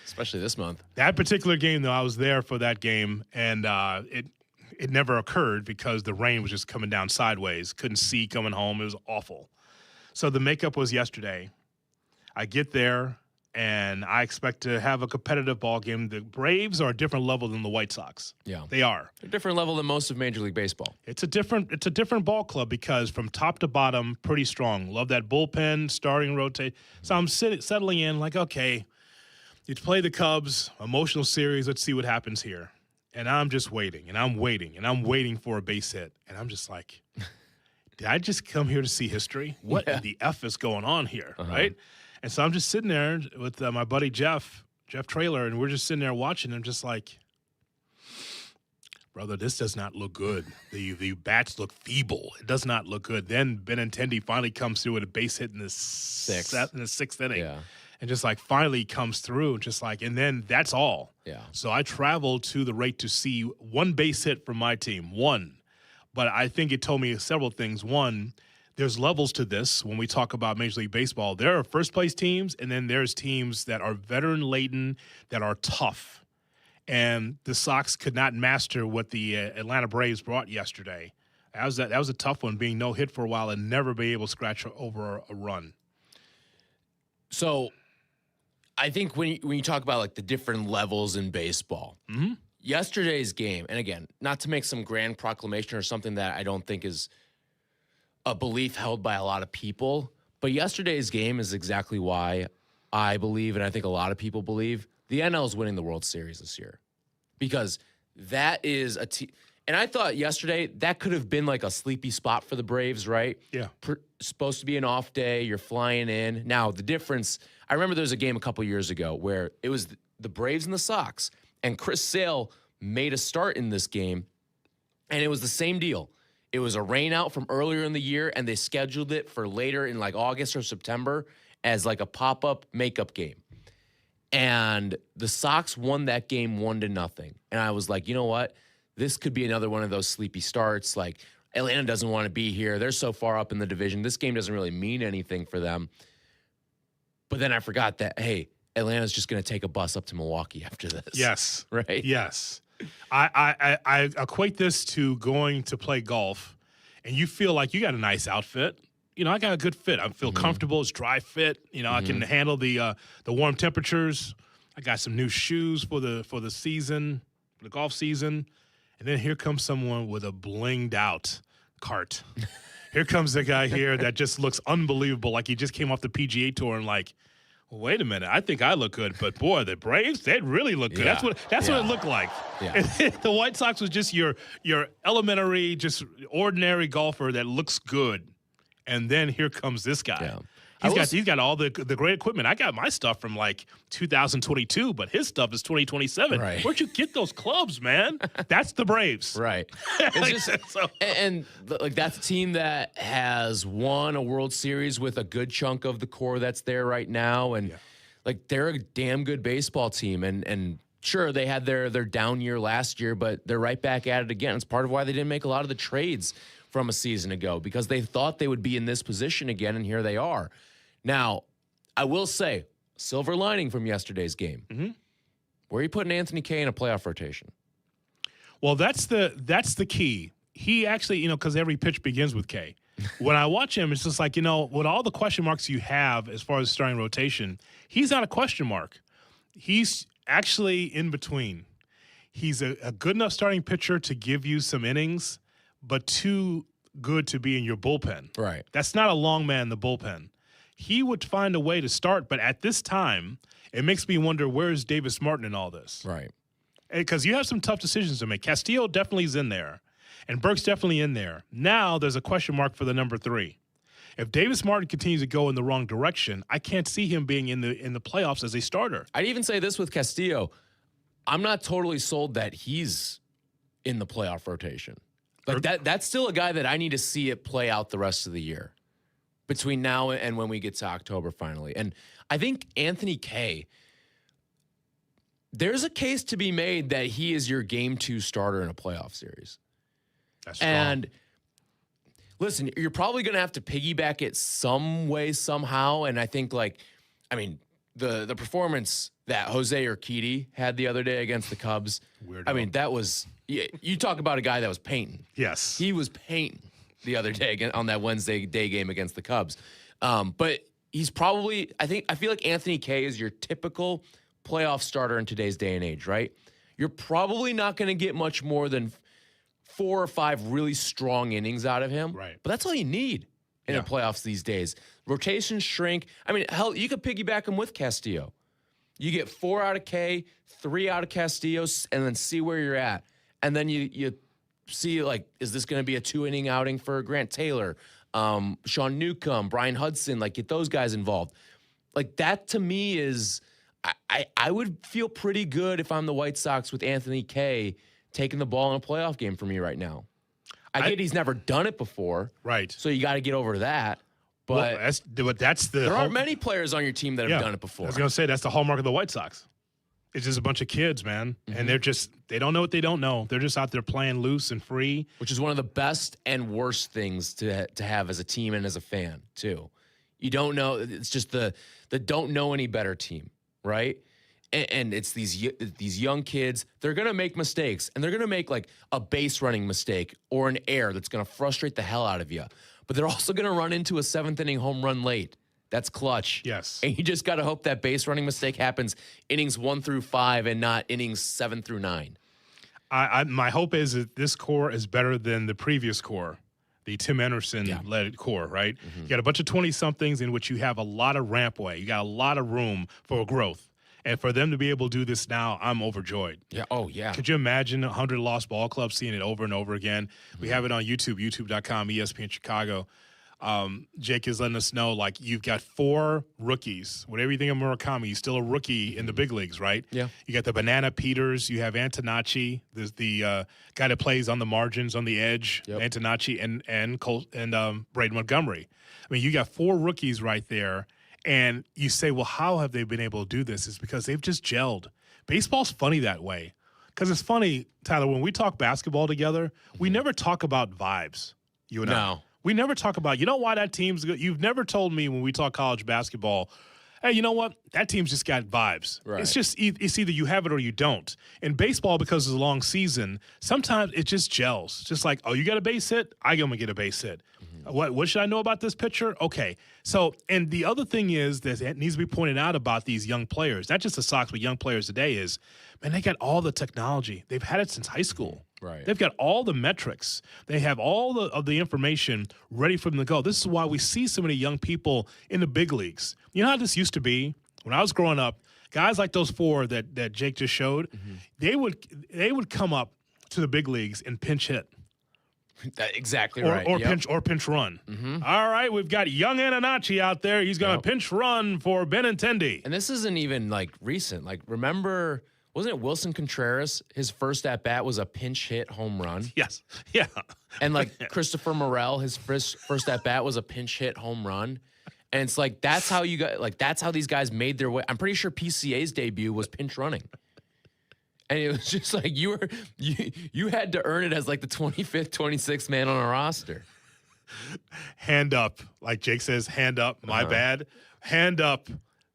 Especially this month. That particular game, though, I was there for that game, and it never occurred because the rain was just coming down sideways. Couldn't see coming home. It was awful. So the makeup was yesterday. I get there, and I expect to have a competitive ball game. The Braves are a different level than the White Sox. Yeah, they are. They're a different level than most of Major League Baseball. It's a different ball club because from top to bottom, pretty strong. Love that bullpen, starting, rotate. So I'm settling in like, okay, you play the Cubs, emotional series. Let's see what happens here. And I'm just waiting, and I'm waiting for a base hit. And I'm just like, did I just come here to see history? What in the F is going on here, right? And so I'm just sitting there with my buddy Jeff Trailer, and we're just sitting there watching. I'm just like, brother, this does not look good. The bats look feeble. It does not look good. Then Benintendi finally comes through with a base hit in the sixth inning. Yeah. And just like finally comes through, just like, and then that's all. Yeah. So I traveled to the rate to see one base hit from my team, one. But I think it told me several things. One, there's levels to this when we talk about Major League Baseball. There are first-place teams, and then there's teams that are veteran-laden, that are tough. And the Sox could not master what the Atlanta Braves brought yesterday. That was a tough one, being no hit for a while and never be able to scratch over a run. So I think when you talk about like the different levels in baseball, yesterday's game, and again, not to make some grand proclamation or something that I don't think is a belief held by a lot of people, but yesterday's game is exactly why I believe, and I think a lot of people believe, the NL is winning the World Series this year. Because that is And I thought yesterday that could have been like a sleepy spot for the Braves, right? Yeah. Supposed to be an off day. You're flying in. Now, the difference, I remember there was a game a couple years ago where it was the Braves and the Sox, and Chris Sale made a start in this game, and it was the same deal. It was a rain out from earlier in the year, and they scheduled it for later in like August or September as like a pop-up makeup game. And the Sox won that game 1-0. And I was like, you know what? This could be another one of those sleepy starts. Like, Atlanta doesn't want to be here. They're so far up in the division. This game doesn't really mean anything for them. But then I forgot that, hey, Atlanta's just going to take a bus up to Milwaukee after this. Yes. Right? Yes. I equate this to going to play golf, and you feel like you got a nice outfit. You know, I got a good fit. I feel comfortable. It's dry fit. You know, I can handle the warm temperatures. I got some new shoes for the season, for the golf season. And then here comes someone with a blinged out cart. Here comes the guy here that just looks unbelievable, like he just came off the PGA Tour and like, well, wait a minute, I think I look good, but boy, the Braves, they really look good. Yeah. That's what it looked like. Yeah. And the White Sox was just your elementary, just ordinary golfer that looks good. And then here comes this guy. Yeah. He's got all the great equipment. I got my stuff from like 2022, but his stuff is 2027. Right. Where'd you get those clubs, man? That's the Braves. Right. It's just, and like that's a team that has won a World Series with a good chunk of the core that's there right now. And like they're a damn good baseball team. And sure, they had their down year last year, but they're right back at it again. It's part of why they didn't make a lot of the trades from a season ago, because they thought they would be in this position again, and here they are. Now, I will say, silver lining from yesterday's game. Mm-hmm. Where are you putting Anthony Kay in a playoff rotation? Well, that's the key. He actually, because every pitch begins with K. When I watch him, it's just like, with all the question marks you have as far as starting rotation, he's not a question mark. He's actually in between. He's a good enough starting pitcher to give you some innings, but too good to be in your bullpen. Right. That's not a long man in the bullpen. He would find a way to start, but at this time, it makes me wonder, where is Davis Martin in all this? Right. Because you have some tough decisions to make. Castillo definitely is in there, and Burke's definitely in there. Now there's a question mark for the number 3. If Davis Martin continues to go in the wrong direction, I can't see him being in the playoffs as a starter. I'd even say this with Castillo. I'm not totally sold that he's in the playoff rotation. Like that's still a guy that I need to see it play out the rest of the year, between now and when we get to October finally. And I think Anthony Kay, there's a case to be made that he is your game 2 starter in a playoff series. That's strong. And listen, you're probably going to have to piggyback it some way, somehow. And I think the performance that Jose Urquidy had the other day against the Cubs, that was, you talk about a guy that was painting. Yes. He was painting the other day on that Wednesday day game against the Cubs. But he's probably, I feel like Anthony Kay is your typical playoff starter in today's day and age, right? You're probably not going to get much more than 4 or 5 really strong innings out of him. Right. But that's all you need in the playoffs these days. Rotations shrink. I mean, hell, you could piggyback him with Castillo. You get 4 out of Kay, 3 out of Castillo, and then see where you're at. And then you see, like, is this going to be a 2-inning outing for Grant Taylor, Sean Newcomb, Brian Hudson? Like, get those guys involved. Like, that to me is, I would feel pretty good if I'm the White Sox with Anthony Kay taking the ball in a playoff game for me right now. I get he's never done it before. Right. So you got to get over that. But that's there aren't many players on your team that have done it before. I was going to say, that's the hallmark of the White Sox. It's just a bunch of kids, man. Mm-hmm. And they don't know what they don't know. They're just out there playing loose and free. Which is one of the best and worst things to have as a team and as a fan, too. You don't know. It's just the don't know any better team, right? And it's these young kids. They're going to make mistakes, and they're going to make like a base running mistake or an error that's going to frustrate the hell out of you. But they're also going to run into a 7th-inning home run late. That's clutch. Yes. And you just got to hope that base running mistake happens innings 1 through 5 and not innings 7 through 9. My hope is that this core is better than the previous core, the Tim Anderson-led core, right? Mm-hmm. You got a bunch of 20-somethings in which you have a lot of rampway. You got a lot of room for growth. And for them to be able to do this now, I'm overjoyed. Yeah. Oh, yeah. Could you imagine 100 lost ball clubs seeing it over and over again? We have it on YouTube, youtube.com, ESPN Chicago. Jake is letting us know, like, you've got 4 rookies. Whatever you think of Murakami, he's still a rookie in the big leagues, right? Yeah. You got the Banana Peters. You have Antonacci. There's the guy that plays on the margins, on the edge, Antonacci, and Braden Montgomery. I mean, you got 4 rookies right there, and you say, well, how have they been able to do this? It's because they've just gelled. Baseball's funny that way. Because it's funny, Tyler, when we talk basketball together, we never talk about vibes, you and I. We never talk about, you know why that team's good? You've never told me when we talk college basketball, hey, you know what? That team's just got vibes. Right. It's just it's either you have it or you don't. In baseball, because it's a long season, sometimes it just gels. It's just like, oh, you got a base hit? I'm going to get a base hit. What should I know about this pitcher? Okay. So, and the other thing is that it needs to be pointed out about these young players, not just the Sox, but young players today is, man, they got all the technology. They've had it since high school. Right. They've got all the metrics. They have all of the information ready for them to go. This is why we see so many young people in the big leagues. You know how this used to be? When I was growing up, guys like those 4 that Jake just showed, they would come up to the big leagues and pinch hit. Exactly or, right. Or pinch run. All right, we've got young Antonacci out there. He's going to pinch run for Benintendi. And this isn't even like recent. Like, remember, wasn't it Wilson Contreras? His first at bat was a pinch hit home run. Yes. Yeah. And like Christopher Morel, his first at bat was a pinch hit home run. And it's like that's how that's how these guys made their way. I'm pretty sure PCA's debut was pinch running. And it was just like you had to earn it as like the 25th, 26th man on a roster. Hand up. Like Jake says, hand up. My bad. Hand up,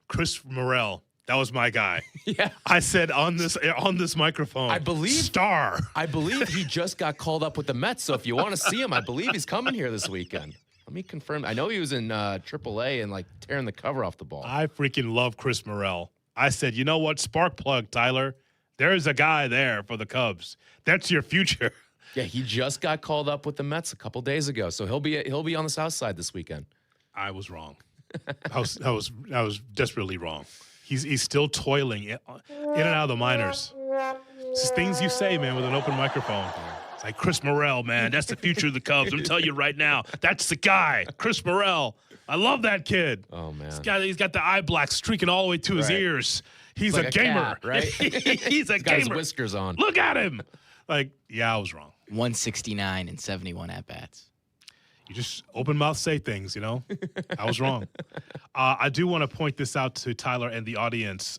Chris Morel. That was my guy. Yeah. I said on this microphone, I believe star. I believe he just got called up with the Mets. So if you want to see him, I believe he's coming here this weekend. Let me confirm. I know he was in AAA and like tearing the cover off the ball. I freaking love Chris Morel. I said, you know what? Spark plug, Tyler. There's a guy there for the Cubs. That's your future. Yeah, he just got called up with the Mets a couple days ago, so he'll be on the South Side this weekend. I was wrong. I was desperately wrong. He's still toiling in and out of the minors. It's just things you say, man, with an open microphone. It's like Chris Morel, man. That's the future of the Cubs. I'm telling you right now, that's the guy, Chris Morel. I love that kid. Oh man, he's got the eye black streaking all the way to his ears. He's like a gamer, cat, right? He's a He's got his gamer. whiskers on. Look at him. Like, yeah, I was wrong. 169 and 71 at bats. You just open mouth say things, you know? I was wrong. I do want to point this out to Tyler and the audience,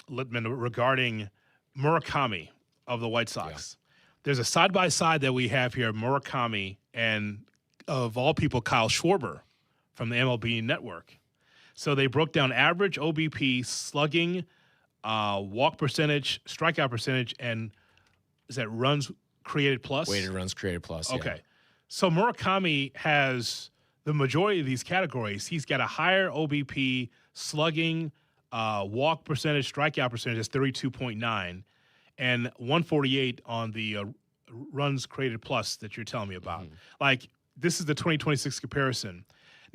Littman, regarding Murakami of the White Sox. Yeah. There's a side-by-side that we have here, Murakami and, of all people, Kyle Schwarber from the MLB Network. So they broke down average OBP, slugging, walk percentage, strikeout percentage, and is that runs created plus? Weighted runs created plus, yeah. Okay. So Murakami has the majority of these categories. He's got a higher OBP, slugging, walk percentage, strikeout percentage is 32.9, and 148 on the runs created plus that you're telling me about. Like, this is the 2026 comparison.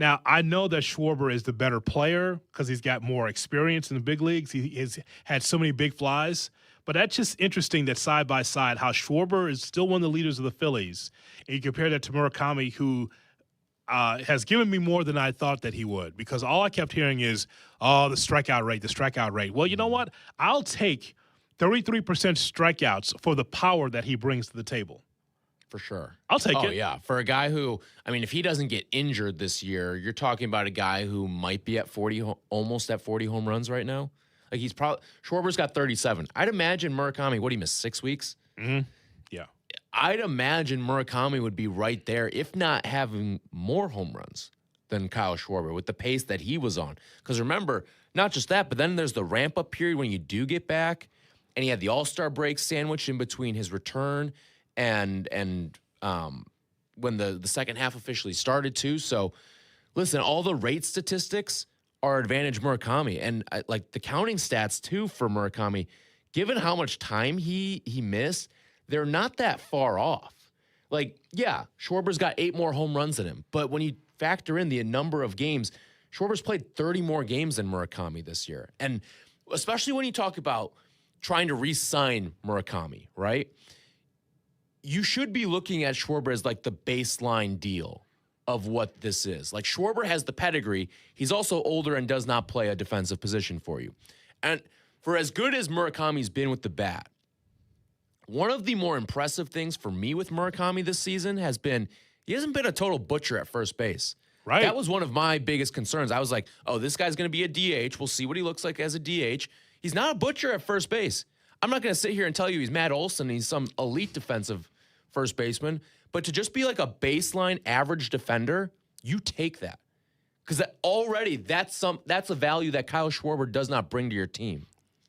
Now, I know that Schwarber is the better player because he's got more experience in the big leagues. He has had so many big flies. But that's just interesting that side by side, how Schwarber is still one of the leaders of the Phillies. And you compare that to Murakami, who has given me more than I thought that he would, because all I kept hearing is, oh, the strikeout rate. Well, you know what? I'll take 33% strikeouts for the power that he brings to the table. For sure. I'll take it. Oh, yeah. For a guy who, I mean, if he doesn't get injured this year, you're talking about a guy who might be at 40, almost at 40 home runs right now. Like, he's probably, Schwarber's got 37. I'd imagine Murakami, what, he missed 6 weeks? Mm-hmm. Yeah. I'd imagine Murakami would be right there, if not having more home runs than Kyle Schwarber with the pace that he was on. Because remember, not just that, but then there's the ramp-up period when you do get back, and he had the All-Star break sandwich in between his return and when the second half officially started too. So, listen, all the rate statistics are advantage Murakami, and like the counting stats too for Murakami. Given how much time he missed, they're not that far off. Like, yeah, Schwarber's got 8 more home runs than him, but when you factor in the number of games, Schwarber's played 30 more games than Murakami this year. And especially when you talk about trying to re-sign Murakami, right? You should be looking at Schwarber as like the baseline deal of what this is. Like, Schwarber has the pedigree. He's also older and does not play a defensive position for you. And for as good as Murakami's been with the bat, one of the more impressive things for me with Murakami this season has been he hasn't been a total butcher at first base. Right. That was one of my biggest concerns. I was like, oh, this guy's going to be a DH. We'll see what he looks like as a DH. He's not a butcher at first base. I'm not going to sit here and tell you he's Matt Olson. He's some elite defensive first baseman. But to just be like a baseline average defender, you take that. Because already that's a value that Kyle Schwarber does not bring to your team.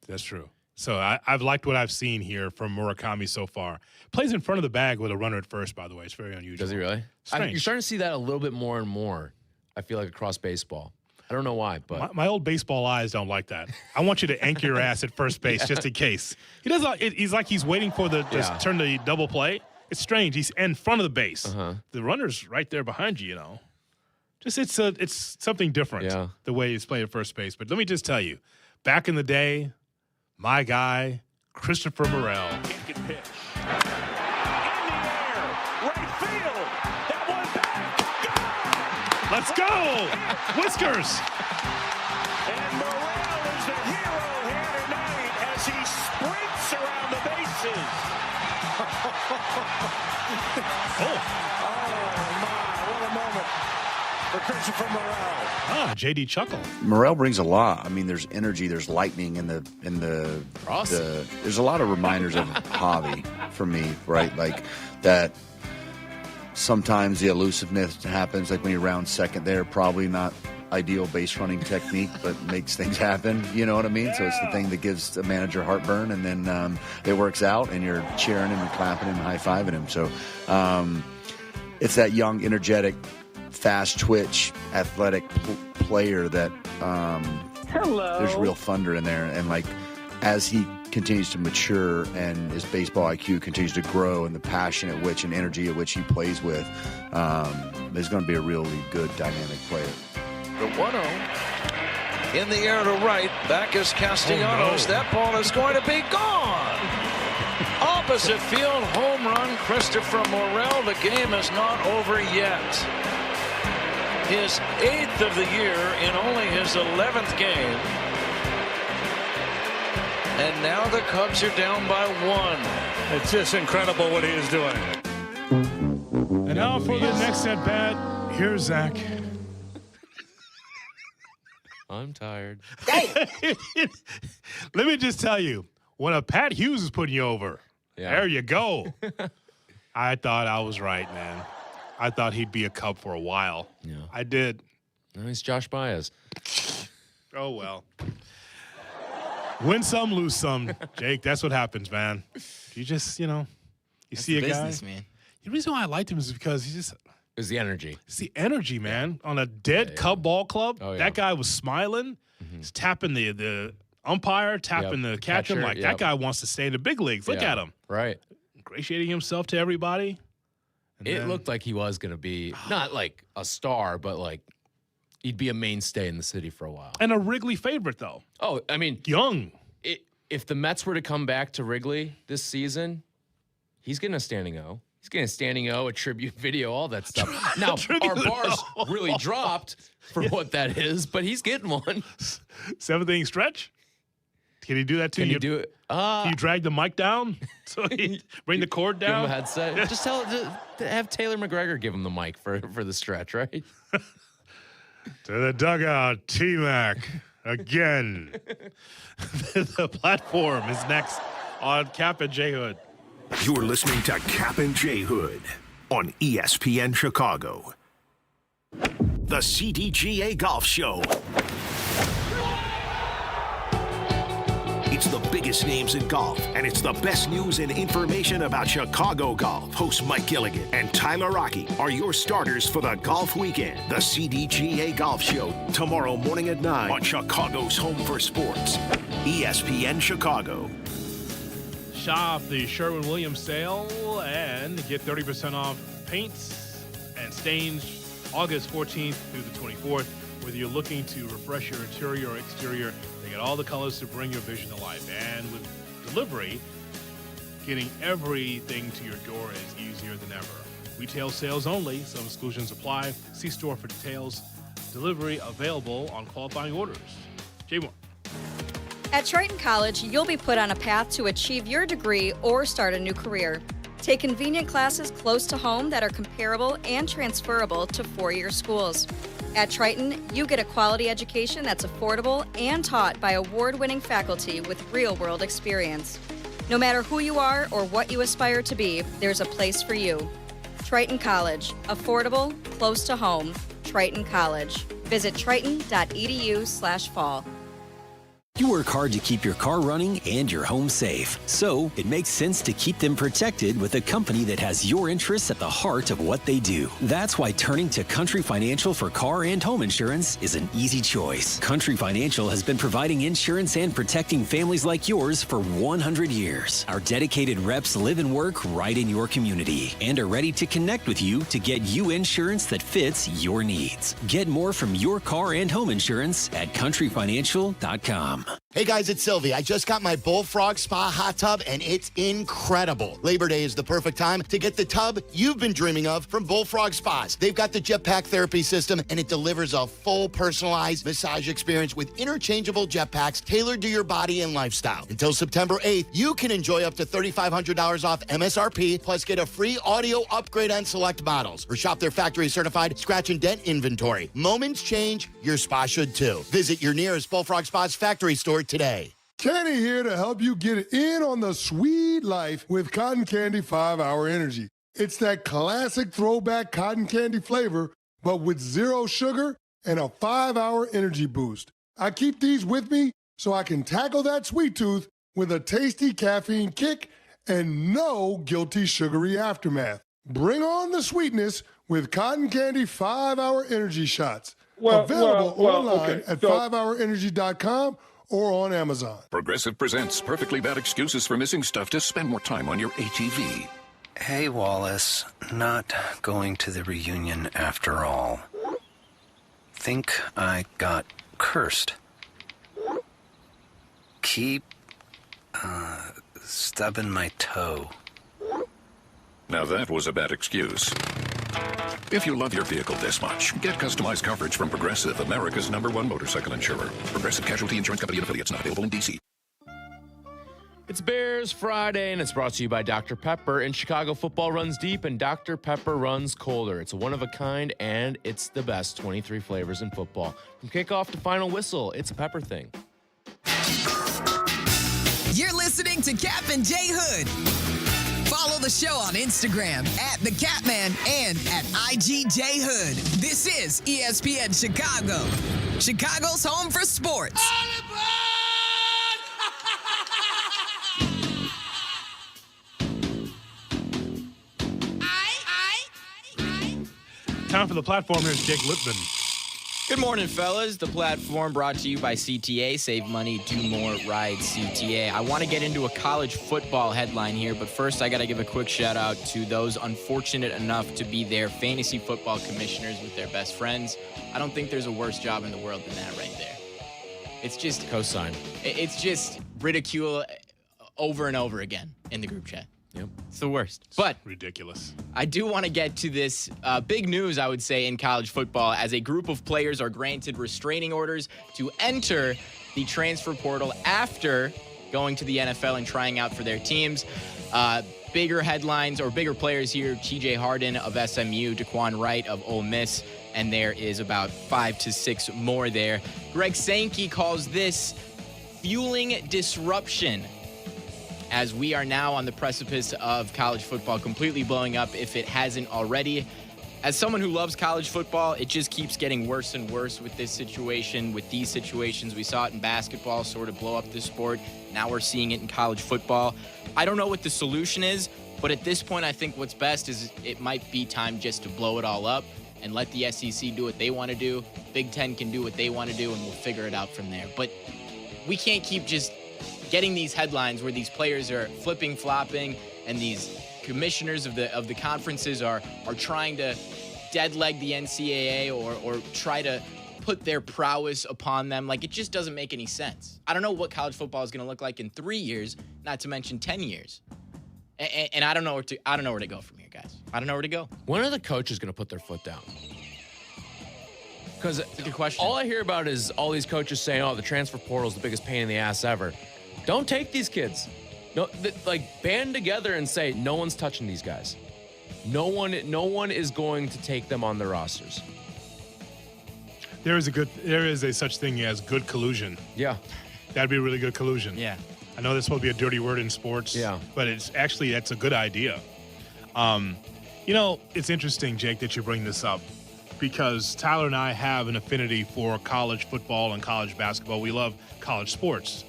That's true. So I've liked what I've seen here from Murakami so far. Plays in front of the bag with a runner at first, by the way. It's very unusual. Does he really? You're starting to see that a little bit more and more, I feel like, across baseball. I don't know why, but my old baseball eyes don't like that. I want you to anchor your ass at first base just in case. He does. He's like he's waiting for the turn the double play. It's strange. He's in front of the base. The runner's right there behind you. Just it's something different. The way he's playing at first base. But let me just tell you, back in the day, my guy Christopher Morel. Pitch. In the air, right field. That one back. Let's go, Whiskers. And Morel is the hero here tonight as he sprints around the bases. Oh my! What a moment for Christopher Morel. JD chuckle. Morel brings a lot. I mean, there's energy, there's lightning in the there's a lot of reminders of Javi for me, right? Like that. Sometimes the elusiveness happens, like when you're around second there, probably not ideal base running technique, but makes things happen. You know what I mean? Yeah. So it's the thing that gives a manager heartburn, and then it works out, and you're cheering him and clapping him and high-fiving him. So it's that young, energetic, fast twitch, athletic player that there's real thunder in there. And like as he continues to mature and his baseball IQ continues to grow and the passion at which and energy at which he plays with, is going to be a really good dynamic player. The 1-0 in the air to right. Back is Castellanos. Oh, no. That ball is going to be gone. Opposite field, home run, Christopher Morel. The game is not over yet. His 8th of the year in only his 11th game. And now the Cubs are down by 1. It's just incredible what he is doing. And now for the next at bat, here's Zach. I'm tired. Let me just tell you, when a Pat Hughes is putting you over, there you go. I thought I was right, man. I thought he'd be a Cub for a while. Yeah. I did. Nice Josh Baez. Oh, well. Win some, lose some. Jake, that's what happens, man. You just, you see a business, guy. Man. The reason why I liked him is because he just... It's the energy. It's the energy, man. On a dead Cub ball club, that guy was smiling. He's tapping the umpire, tapping the catcher. Like, that guy wants to stay in the big leagues. Look at him. Right. Ingratiating himself to everybody. It looked like he was going to be, not like a star, but like he'd be a mainstay in the city for a while. And a Wrigley favorite, though. Oh, I mean. Young. If the Mets were to come back to Wrigley this season, he's getting a standing O. He's getting a standing O, a tribute video, all that stuff. Now, our bar's really dropped for what that is, but he's getting one. 7th-inning stretch? Can he do that too? Can you do it? Can you drag the mic down? So he bring the cord down? Give him a headset. Just have Taylor McGregor give him the mic for the stretch, right? To the dugout, T-Mac again. The platform is next on Kap J Hood. You're listening to Kap J Hood on ESPN Chicago. The CDGA Golf Show. It's the biggest names in golf, and it's the best news and information about Chicago golf. Hosts Mike Gilligan and Tyler Rocky are your starters for the golf weekend. The CDGA Golf Show, tomorrow morning at 9 on Chicago's home for sports, ESPN Chicago. Shop the Sherwin-Williams sale and get 30% off paints and stains August 14th through the 24th. Whether you're looking to refresh your interior or exterior, they got all the colors to bring your vision to life. And with delivery, getting everything to your door is easier than ever. Retail sales only. Some exclusions apply. See store for details. Delivery available on qualifying orders. Jay Moore. At Triton College, you'll be put on a path to achieve your degree or start a new career. Take convenient classes close to home that are comparable and transferable to four-year schools. At Triton, you get a quality education that's affordable and taught by award-winning faculty with real-world experience. No matter who you are or what you aspire to be, there's a place for you. Triton College. Affordable, close to home. Triton College. Visit triton.edu/fall. You work hard to keep your car running and your home safe. So it makes sense to keep them protected with a company that has your interests at the heart of what they do. That's why turning to Country Financial for car and home insurance is an easy choice. Country Financial has been providing insurance and protecting families like yours for 100 years. Our dedicated reps live and work right in your community and are ready to connect with you to get you insurance that fits your needs. Get more from your car and home insurance at countryfinancial.com. Hey guys, it's Silvy. I just got my Bullfrog Spa hot tub and it's incredible. Labor Day is the perfect time to get the tub you've been dreaming of from Bullfrog Spas. They've got the jetpack therapy system and it delivers a full personalized massage experience with interchangeable jetpacks tailored to your body and lifestyle. Until September 8th, you can enjoy up to $3,500 off MSRP plus get a free audio upgrade on select models or shop their factory certified scratch and dent inventory. Moments change, your spa should too. Visit your nearest Bullfrog Spas factory store today. Kenny here to help you get in on the sweet life with Cotton Candy 5-Hour Energy. It's that classic throwback cotton candy flavor, but with 0 sugar and a 5-hour energy boost. I keep these with me so I can tackle that sweet tooth with a tasty caffeine kick and no guilty sugary aftermath. Bring on the sweetness with Cotton Candy 5-Hour Energy Shots. Available online at 5hourenergy.com or on Amazon. Progressive presents Perfectly Bad Excuses for Missing Stuff to spend more time on your ATV. Hey, Wallace. Not going to the reunion after all. Think I got cursed. Keep, stubbing my toe. Now that was a bad excuse. If you love your vehicle this much, get customized coverage from Progressive, America's #1 motorcycle insurer. Progressive Casualty Insurance Company and affiliates, not available in D.C. It's Bears Friday, and it's brought to you by Dr. Pepper. And Chicago football runs deep, and Dr. Pepper runs colder. It's a one-of-a-kind, and it's the best 23 flavors in football. From kickoff to final whistle, it's a pepper thing. You're listening to Kap and J Hood. Follow the show on Instagram at The Catman and at IGJ Hood. This is ESPN Chicago, Chicago's home for sports. Time for the platform. Here's Jake Lippman. Good morning, fellas. The platform brought to you by CTA. Save money, do more, ride CTA. I want to get into a college football headline here, but first I got to give a quick shout out to those unfortunate enough to be their fantasy football commissioners with their best friends. I don't think there's a worse job in the world than that right there. It's just cosign. It's just ridicule over and over again in the group chat. Yep. It's the worst. But ridiculous. I do want to get to this big news, I would say, in college football, as a group of players are granted restraining orders to enter the transfer portal after going to the NFL and trying out for their teams. Bigger headlines or bigger players here: TJ Harden of SMU, Daquan Wright of Ole Miss, and there is about 5 to 6 more there. Greg Sankey calls this fueling disruption, as we are now on the precipice of college football completely blowing up, if it hasn't already. As someone who loves college football, it just keeps getting worse and worse with this situation, with these situations. We saw it in basketball sort of blow up the sport. Now we're seeing it in college football. I don't know what the solution is, but at this point, I think what's best is it might be time just to blow it all up and let the SEC do what they want to do. Big Ten can do what they want to do, and we'll figure it out from there. But we can't keep just getting these headlines where these players are flipping, flopping, and these commissioners of the conferences are trying to dead leg the NCAA or try to put their prowess upon them. Like, it just doesn't make any sense. I don't know what college football is going to look like in 3 years, not to mention 10 years. And I don't know where to go from here, guys. I don't know where to go. When are the coaches going to put their foot down? Because it's a good question. All I hear about is all these coaches saying, "Oh, the transfer portal is the biggest pain in the ass ever." Don't take these kids. No, band together and say no one's touching these guys. No one is going to take them on their rosters. There is a such thing as good collusion. Yeah, that'd be a really good collusion. Yeah, I know that's supposed to be a dirty word in sports. Yeah, but that's a good idea. It's interesting, Jake, that you bring this up, because Tyler and I have an affinity for college football and college basketball. We love college sports.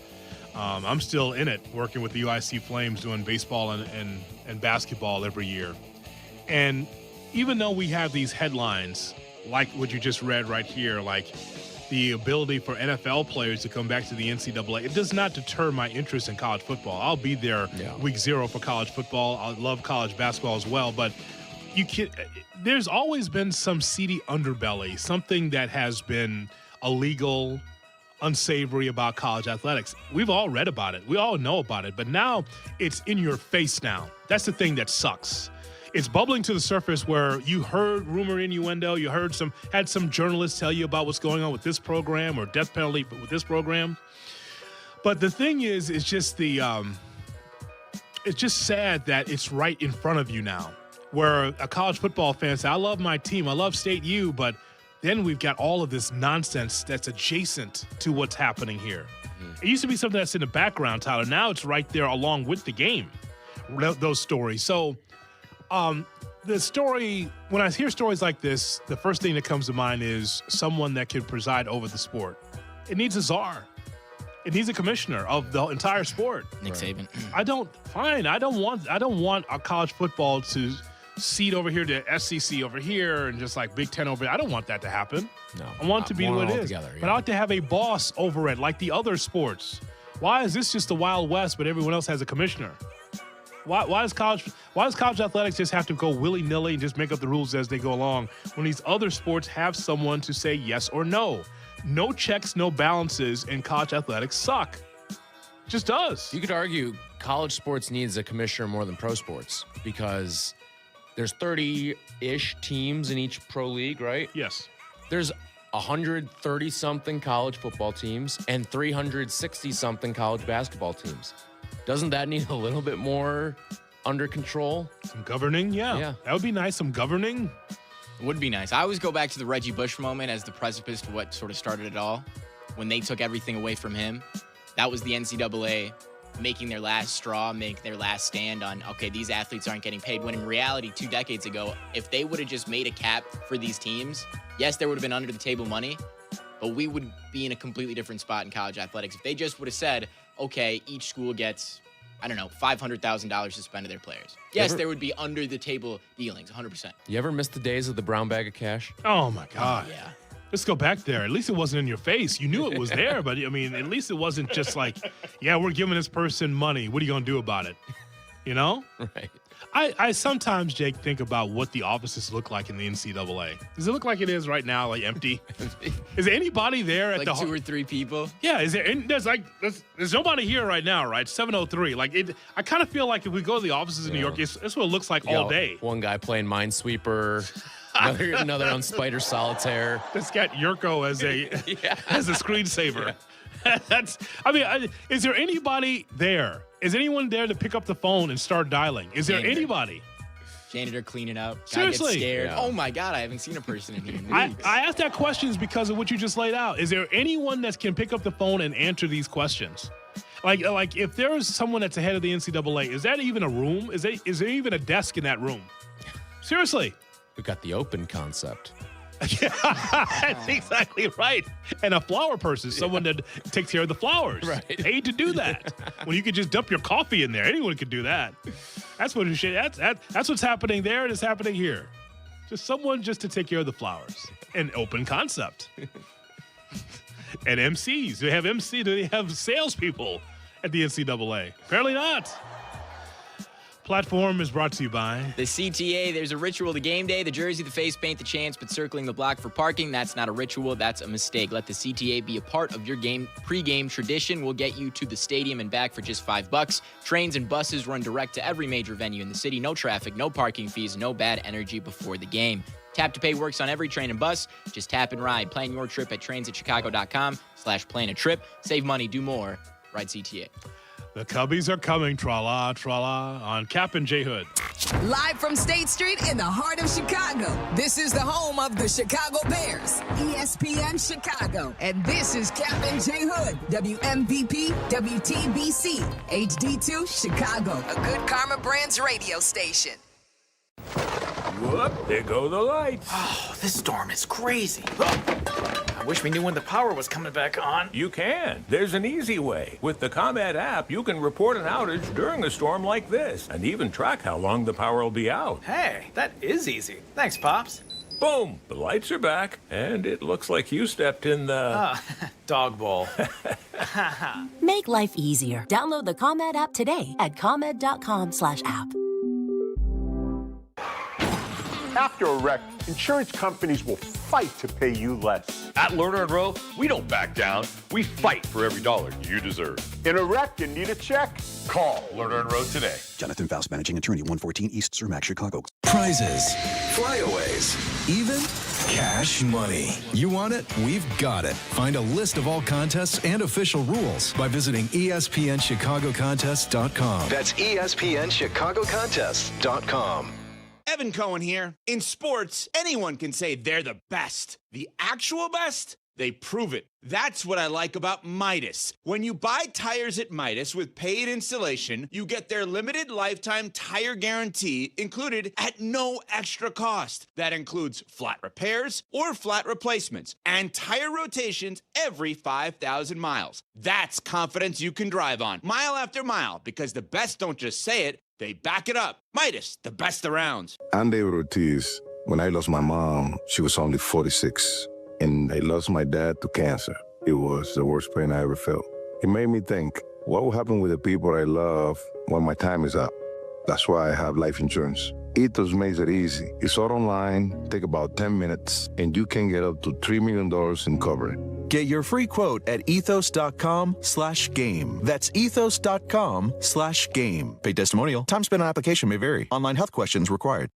I'm still in it, working with the UIC Flames, doing baseball and basketball every year. And even though we have these headlines, like what you just read right here, like the ability for NFL players to come back to the NCAA, it does not deter my interest in college football. I'll be there week 0 for college football. I love college basketball as well, but there's always been some seedy underbelly, something that has been illegal, unsavory about college athletics. We've all read about it. We all know about it, but now it's in your face now. That's the thing that sucks. It's bubbling to the surface where you heard rumor, innuendo, you had some journalists tell you about what's going on with this program or death penalty with this program. But the thing is, it's just sad that it's right in front of you now, where a college football fan says, I love my team, I love State U, but then we've got all of this nonsense that's adjacent to what's happening here. It used to be something that's in the background, Tyler. Now it's right there along with the game, those stories. So the story, when I hear stories like this, the first thing that comes to mind is someone that can preside over the sport. It needs a czar. It needs a commissioner of the entire sport. Nick Saban. I don't want our college football to seat over here to SEC over here and just like Big Ten over here. I don't want that to happen. No, I want it to be what it is. But I like to have a boss over it, like the other sports. Why is this just the Wild West, but everyone else has a commissioner? Why does college athletics just have to go willy-nilly and just make up the rules as they go along when these other sports have someone to say yes or no? No checks, no balances, and college athletics suck. It just does. You could argue college sports needs a commissioner more than pro sports because there's 30-ish teams in each pro league, right? Yes. There's 130-something college football teams and 360-something college basketball teams. Doesn't that need a little bit more under control? Some governing, yeah. That would be nice, some governing. Would be nice. I always go back to the Reggie Bush moment as the precipice to what sort of started it all. When they took everything away from him, that was the NCAA making their last straw, making their last stand on, okay, these athletes aren't getting paid. When in reality, 2 decades ago, if they would have just made a cap for these teams, yes, there would have been under the table money, but we would be in a completely different spot in college athletics. If they just would have said, okay, each school gets, I don't know, $500,000 to spend to their players. Yes, there would be under the table dealings, 100%. You ever miss the days of the brown bag of cash? Oh my God. Yeah. Let's go back there. At least it wasn't in your face. You knew it was there, but I mean, at least it wasn't just like, yeah, we're giving this person money. What are you going to do about it? You know? Right. I sometimes, Jake, think about what the offices look like in the NCAA. Does it look like it is right now, like empty? Is there anybody there at like the 2 or 3 people? Yeah, there's nobody here right now, right? 7:03. Like I kind of feel like if we go to the offices in New York, that's what it looks like all day. One guy playing Minesweeper, another on Spider Solitaire. This got Jurko as a screensaver. Yeah. Is there anybody there? Is anyone there to pick up the phone and start dialing? Is there anybody? Janitor cleaning up. Guy Seriously. gets scared. Yeah. Oh my God, I haven't seen a person in here in weeks. I asked that question because of what you just laid out. Is there anyone that can pick up the phone and answer these questions? Like if there is someone that's ahead of the NCAA, is that even a room? Is there even a desk in that room? Seriously. We got the open concept. Yeah, that's exactly right. And a flower person, someone that takes care of the flowers. Right. Paid to do that. When you could just dump your coffee in there. Anyone could do that. That's what that's what's happening there and it's happening here. Just someone just to take care of the flowers. An open concept. And MCs. Do they have salespeople at the NCAA? Apparently not. platform is brought to you by the CTA. There's a ritual to game day. The jersey, the face paint, the chants, but circling the block for parking. That's not a ritual. That's a mistake. Let the CTA be a part of your pre-game tradition. We'll get you to the stadium and back for just $5. Trains and buses run direct to every major venue in the city. No traffic, no parking fees, no bad energy before the game. Tap to Pay works on every train and bus. Just tap and ride. Plan your trip at transatchicago.com/plan-a-trip. Save money, do more. Ride CTA. The Cubbies are coming, tra-la, tra-la, on Kap and J Hood. Live from State Street in the heart of Chicago. This is the home of the Chicago Bears, ESPN Chicago. And this is Kap and J Hood, WMVP, WTBC, HD2 Chicago, a good Karma Brands radio station. Whoop, there go the lights. Oh, this storm is crazy. I wish we knew when the power was coming back on. You can. There's an easy way. With the ComEd app, you can report an outage during a storm like this and even track how long the power will be out. Hey, that is easy. Thanks, Pops. Boom! The lights are back, and it looks like you stepped in the... dog bowl. Make life easier. Download the ComEd app today at ComEd.com/app. After a wreck, insurance companies will fight to pay you less. At Lerner & Rowe, we don't back down. We fight for every dollar you deserve. In a wreck, you need a check? Call Lerner & Rowe today. Jonathan Faust, Managing Attorney, 114 East Cermak, Chicago. Prizes, flyaways, even cash money. You want it? We've got it. Find a list of all contests and official rules by visiting ESPNChicagoContests.com. That's ESPNChicagoContests.com. Evan Cohen here. In sports, anyone can say they're the best. The actual best? They prove it. That's what I like about Midas. When you buy tires at Midas with paid installation, you get their limited lifetime tire guarantee included at no extra cost. That includes flat repairs or flat replacements and tire rotations every 5,000 miles. That's confidence you can drive on, mile after mile, because the best don't just say it, they back it up. Midas, the best around. I'm David Ortiz. When I lost my mom, she was only 46. And I lost my dad to cancer. It was the worst pain I ever felt. It made me think, what will happen with the people I love when my time is up? That's why I have life insurance. Ethos makes it easy. It's all online, take about 10 minutes, and you can get up to $3 million in coverage. Get your free quote at ethos.com/game. That's ethos.com/game. Paid testimonial. Time spent on application may vary. Online health questions required.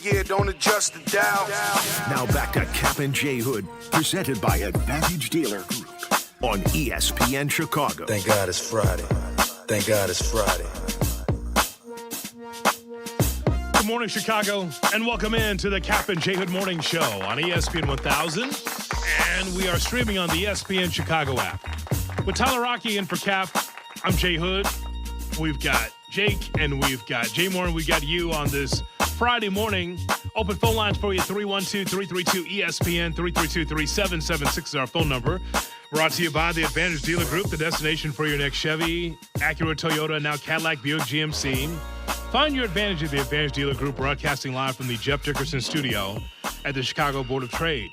Yeah, don't adjust the dial. Now back to Kap and J Hood, presented by Advantage Dealer Group on ESPN Chicago. Thank God it's Friday. Thank God it's Friday. Good morning, Chicago, and welcome in to the Kap and J Hood Morning Show on ESPN 1000, and we are streaming on the ESPN Chicago app. With Tyler Rocky in for Kap, I'm J Hood. We've got Jake, and we've got Jay Moore, and we've got you on this Friday morning. Open phone lines for you, 312-332-ESPN, 332-3776 is our phone number. Brought to you by the Advantage Dealer Group, the destination for your next Chevy, Acura, Toyota, and now Cadillac, Buick, GMC. Find your Advantage at the Advantage Dealer Group, broadcasting live from the Jeff Dickerson Studio at the Chicago Board of Trade.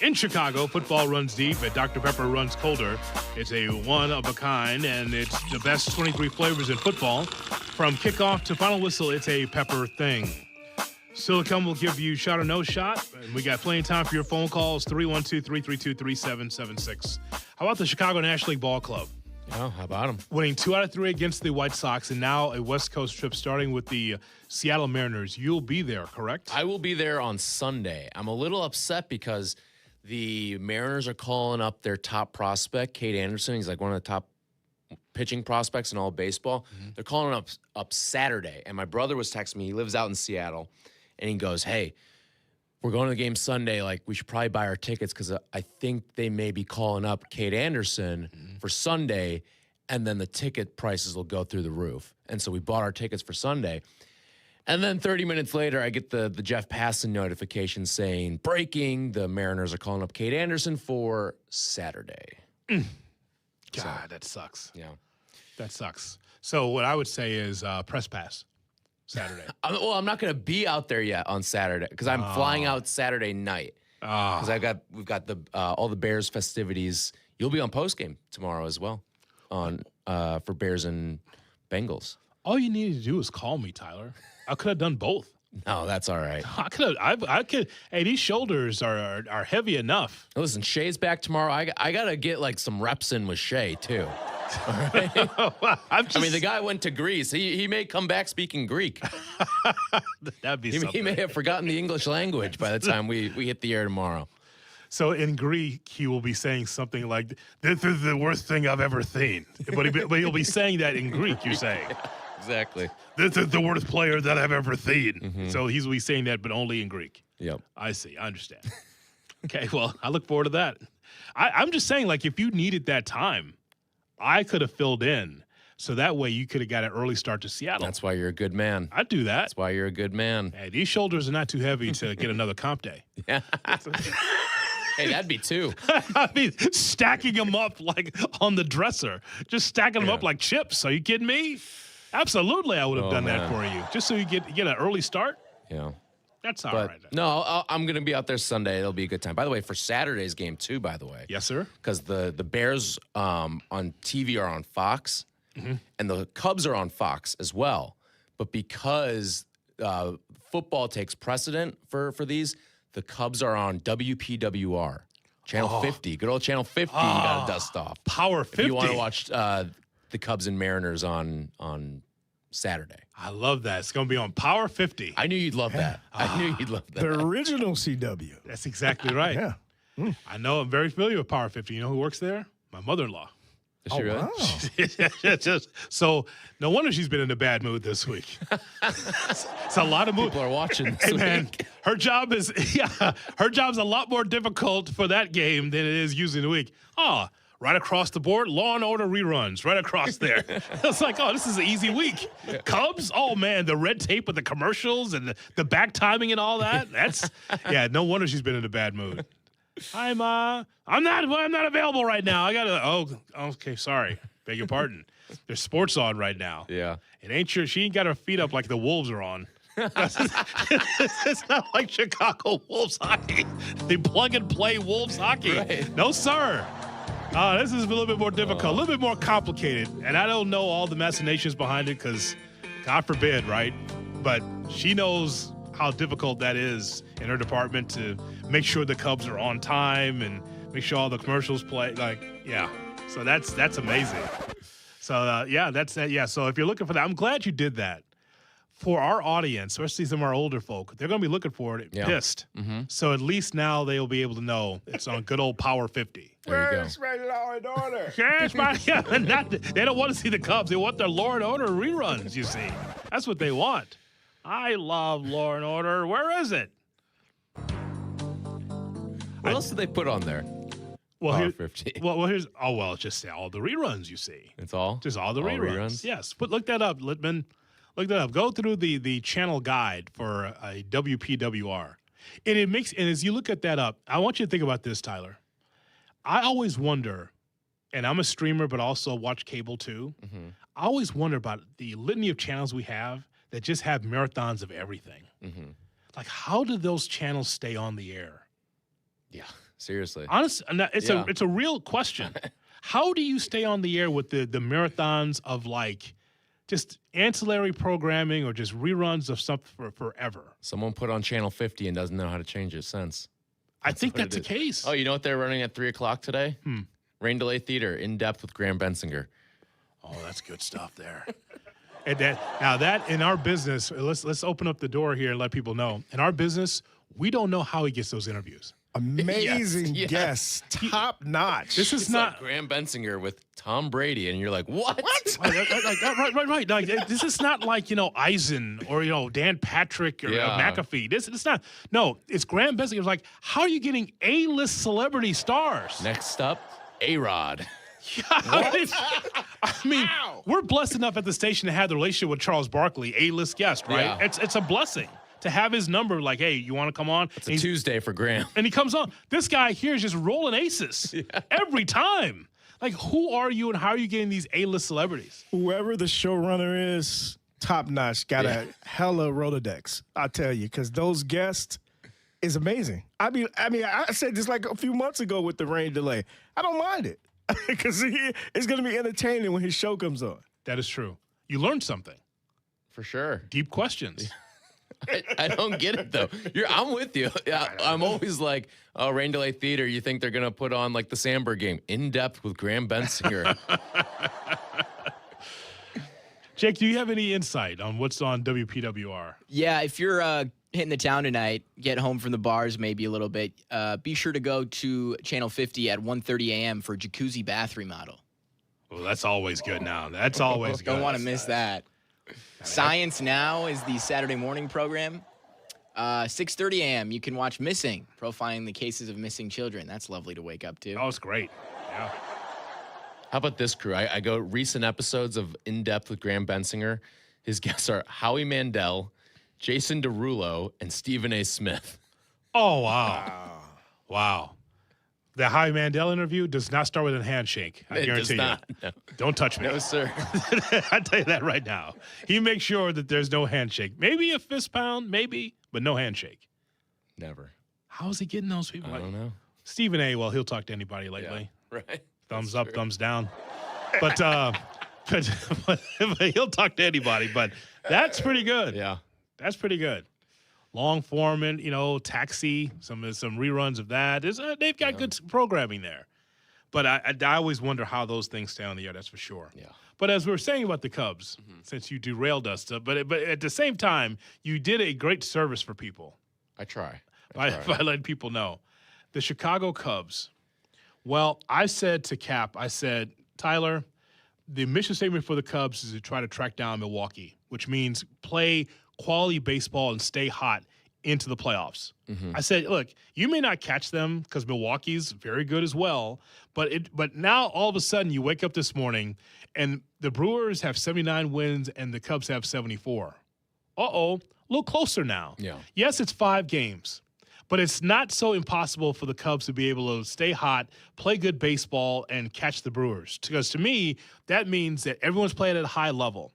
In Chicago, football runs deep, and Dr. Pepper runs colder. It's a one-of-a-kind, and it's the best 23 flavors in football. From kickoff to final whistle, it's a Pepper thing. Still to come, we'll give you shot or no shot. And we got plenty of time for your phone calls, 312-332-3776. How about the Chicago National League Ball Club? Oh, how about them? Winning 2 out of 3 against the White Sox, and now a West Coast trip starting with the Seattle Mariners. You'll be there, correct? I will be there on Sunday. I'm a little upset because the Mariners are calling up their top prospect, Cade Anderson. He's like one of the top pitching prospects in all of baseball. Mm-hmm. They're calling up Saturday, and my brother was texting me. He lives out in Seattle, and he goes, hey, we're going to the game Sunday. Like, we should probably buy our tickets because I think they may be calling up Cade Anderson for Sunday, and then the ticket prices will go through the roof. And so we bought our tickets for Sunday. And then 30 minutes later, I get the Jeff Passan notification saying, breaking, the Mariners are calling up Cade Anderson for Saturday. God, that sucks. Yeah. That sucks. So what I would say is press pass. Saturday? I'm not going to be out there yet on Saturday because I'm flying out Saturday night. Because we've got the all the Bears festivities. You'll be on postgame tomorrow as well for Bears and Bengals. All you needed to do was call me, Tyler. I could have done both. No, that's all right. I could. Hey, these shoulders are heavy enough. Listen, Shay's back tomorrow. I gotta get like some reps in with Shay too. All right? I mean, the guy went to Greece. He may come back speaking Greek. That'd be something. He may have forgotten the English language by the time we hit the air tomorrow. So in Greek, he will be saying something like, "This is the worst thing I've ever seen." But he'll be saying that in Greek. You're saying. Exactly. This is the worst player that I've ever seen. Mm-hmm. So he's saying that, but only in Greek. Yep. I see. I understand. Okay, well, I look forward to that. I'm just saying, like, if you needed that time, I could have filled in. So that way you could have got an early start to Seattle. That's why you're a good man. I'd do that. That's why you're a good man. Hey, these shoulders are not too heavy to get another comp day. Yeah. Hey, that'd be two. I mean, stacking them up like on the dresser. Just stacking them up like chips. Are you kidding me? Absolutely, I would have done that for you. Just so you get an early start. Yeah. That's all right. No, I'm going to be out there Sunday. It'll be a good time. By the way, for Saturday's game, too, by the way. Yes, sir. Because the Bears on TV are on Fox, and the Cubs are on Fox as well. But because football takes precedent for these, the Cubs are on WPWR, Channel 50. Good old Channel 50 you got to dust off. Power 50. If you want to watch the Cubs and Mariners on Saturday. I love that. It's going to be on Power 50. I knew you'd love that. I knew you'd love that. The original CW. That's exactly right. Yeah. I know. I'm very familiar with Power 50. You know who works there? My mother-in-law. Is she really? Wow. So no wonder she's been in a bad mood this week. It's a lot of mood. People are watching this week. Her job is a lot more difficult for that game than it is usually in the week. Right across the board, Law and Order reruns right across there. It's like, this is an easy week. Cubs, man, the red tape with the commercials and the back timing and all that. That's no wonder she's been in a bad mood. I'm not available right now. I gotta. Okay, sorry. Beg your pardon. There's sports on right now. Yeah, she ain't got her feet up like the Wolves are on. It's not like Chicago Wolves hockey. They plug and play Wolves hockey. Right. No, sir. This is a little bit more difficult, a little bit more complicated. And I don't know all the machinations behind it because, God forbid, right? But she knows how difficult that is in her department to make sure the Cubs are on time and make sure all the commercials play. So that's amazing. So, that's that. Yeah, so if you're looking for that, I'm glad you did that. For our audience, especially some of our older folk, they're going to be looking for it pissed. Mm-hmm. So at least now they'll be able to know it's on good old Power 50. Where's my Law and Order? They don't want to see the Cubs. They want their Law and Order reruns, you see. That's what they want. I love Law and Order. Where is it? What else did they put on there? Power 50. Here's it's just all the reruns, you see. It's all? Just all the reruns. Yes. Look that up, Littman. Look that up. Go through the channel guide for a WPWR. And as you look at that up, I want you to think about this, Tyler. I always wonder, and I'm a streamer, but also watch cable too. Mm-hmm. I always wonder about the litany of channels we have that just have marathons of everything. Mm-hmm. Like, how do those channels stay on the air? Yeah, seriously. Honestly, it's a real question. How do you stay on the air with the marathons of like just ancillary programming or just reruns of something for forever? Someone put on Channel 50 and doesn't know how to change it since. I think that's the case. Oh, you know what they're running at 3 o'clock today? Rain Delay Theater, In Depth with Graham Bensinger. Oh, that's good stuff there. And that in our business, let's open up the door here and let people know. In our business, we don't know how he gets those interviews. Amazing guest, top notch. This is not like Graham Bensinger with Tom Brady, and you're like, what? Right. Like, this is not like Eisen or Dan Patrick or McAfee. It's not. No, it's Graham Bensinger. It's like, how are you getting A-list celebrity stars? Next up, A-Rod. I mean, we're blessed enough at the station to have the relationship with Charles Barkley, A-list guest, right? Yeah. It's a blessing to have his number. Like, hey, you want to come on? It's a Tuesday for Graham, and he comes on. This guy here is just rolling aces every time. Like, who are you and how are you getting these A-list celebrities? Whoever the showrunner is, top notch. Got a hella Rolodex, I tell you, because those guests is amazing. I mean, I said this like a few months ago with the rain delay. I don't mind it because it's going to be entertaining when his show comes on. That is true. You learned something. For sure. Deep questions. I don't get it, though. I'm with you. I'm always like, oh, rain delay theater, you think they're going to put on like the Sandberg game, in depth with Graham Bensinger. Jake, do you have any insight on what's on WPWR? Yeah, if you're hitting the town tonight, get home from the bars maybe a little bit, be sure to go to Channel 50 at 1:30 a.m. for Jacuzzi bath remodel. Well, that's always good now. That's always good. Don't want to miss that. Science Now is the Saturday morning program. 6:30 a.m. you can watch Missing, profiling the cases of missing children. That's lovely to wake up to. Oh, it's great. Yeah. How about this crew? I go recent episodes of In Depth with Graham Bensinger. His guests are Howie Mandel, Jason Derulo, and Stephen A. Smith. Oh, wow. Wow. The Howie Mandel interview does not start with a handshake. I guarantee you. Not. No. Don't touch me. No, sir. I tell you that right now. He makes sure that there's no handshake. Maybe a fist pound, maybe, but no handshake. Never. How is he getting those people? I don't know. Stephen A., well, he'll talk to anybody lately. Yeah, right. Thumbs up, thumbs down. But he'll talk to anybody. But that's pretty good. Yeah. That's pretty good. Long form and, Taxi, some reruns of that. They've got good programming there. But I always wonder how those things stay on the air, that's for sure. Yeah. But as we were saying about the Cubs, since you derailed us, but at the same time, you did a great service for people. I try. By letting people know. The Chicago Cubs. Well, I said to Kap, Tyler, the mission statement for the Cubs is to try to track down Milwaukee, which means play quality baseball and stay hot into the playoffs. I said, look, you may not catch them because Milwaukee's very good as well, but now all of a sudden you wake up this morning and the Brewers have 79 wins and the Cubs have 74. A little closer now. Yeah. Yes, it's 5 games, but it's not so impossible for the Cubs to be able to stay hot, play good baseball, and catch the Brewers. Because to me, that means that everyone's playing at a high level.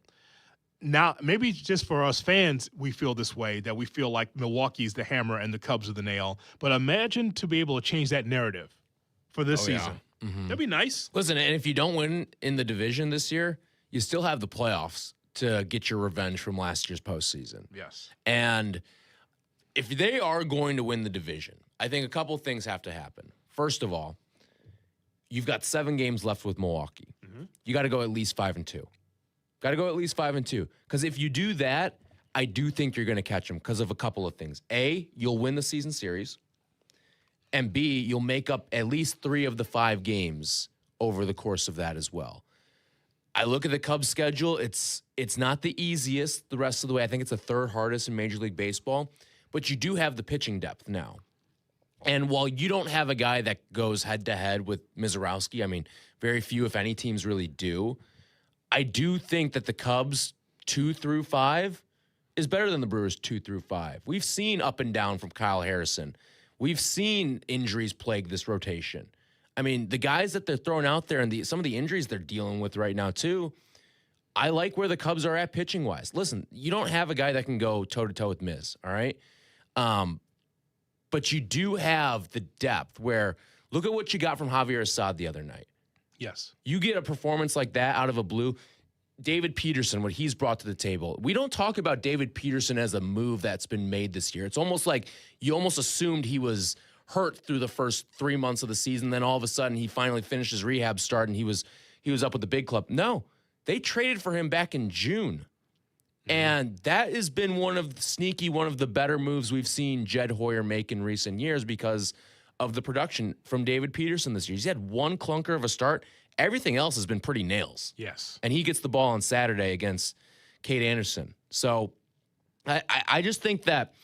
Now, maybe just for us fans, we feel this way, that we feel like Milwaukee's the hammer and the Cubs are the nail. But imagine to be able to change that narrative for this season. Yeah. That'd be nice. Listen, and if you don't win in the division this year, you still have the playoffs to get your revenge from last year's postseason. Yes. And if they are going to win the division, I think a couple of things have to happen. First of all, you've got 7 games left with Milwaukee. You got to go at least 5-2. Got to go at least 5-2. Because if you do that, I do think you're going to catch them because of a couple of things. A, you'll win the season series. And B, you'll make up at least 3 of the 5 games over the course of that as well. I look at the Cubs' schedule. It's not the easiest the rest of the way. I think it's the 3rd hardest in Major League Baseball. But you do have the pitching depth now. And while you don't have a guy that goes head-to-head with Mizorowski, I mean, very few, if any, teams really do, I do think that the Cubs 2-5 is better than the Brewers 2-5. We've seen up and down from Kyle Harrison. We've seen injuries plague this rotation. I mean, the guys that they're throwing out there and some of the injuries they're dealing with right now, too, I like where the Cubs are at pitching-wise. Listen, you don't have a guy that can go toe-to-toe with Miz, all right? But you do have the depth where, look at what you got from Javier Assad the other night. Yes. You get a performance like that out of a blue. David Peterson, what he's brought to the table. We don't talk about David Peterson as a move that's been made this year. It's almost like you almost assumed he was hurt through the first 3 months of the season. Then all of a sudden he finally finished his rehab start and he was up with the big club. No, they traded for him back in June. And that has been one of the better moves we've seen Jed Hoyer make in recent years because of the production from David Peterson this year. He's had 1 clunker of a start. Everything else has been pretty nails. Yes. And he gets the ball on Saturday against Kate Anderson. So I just think that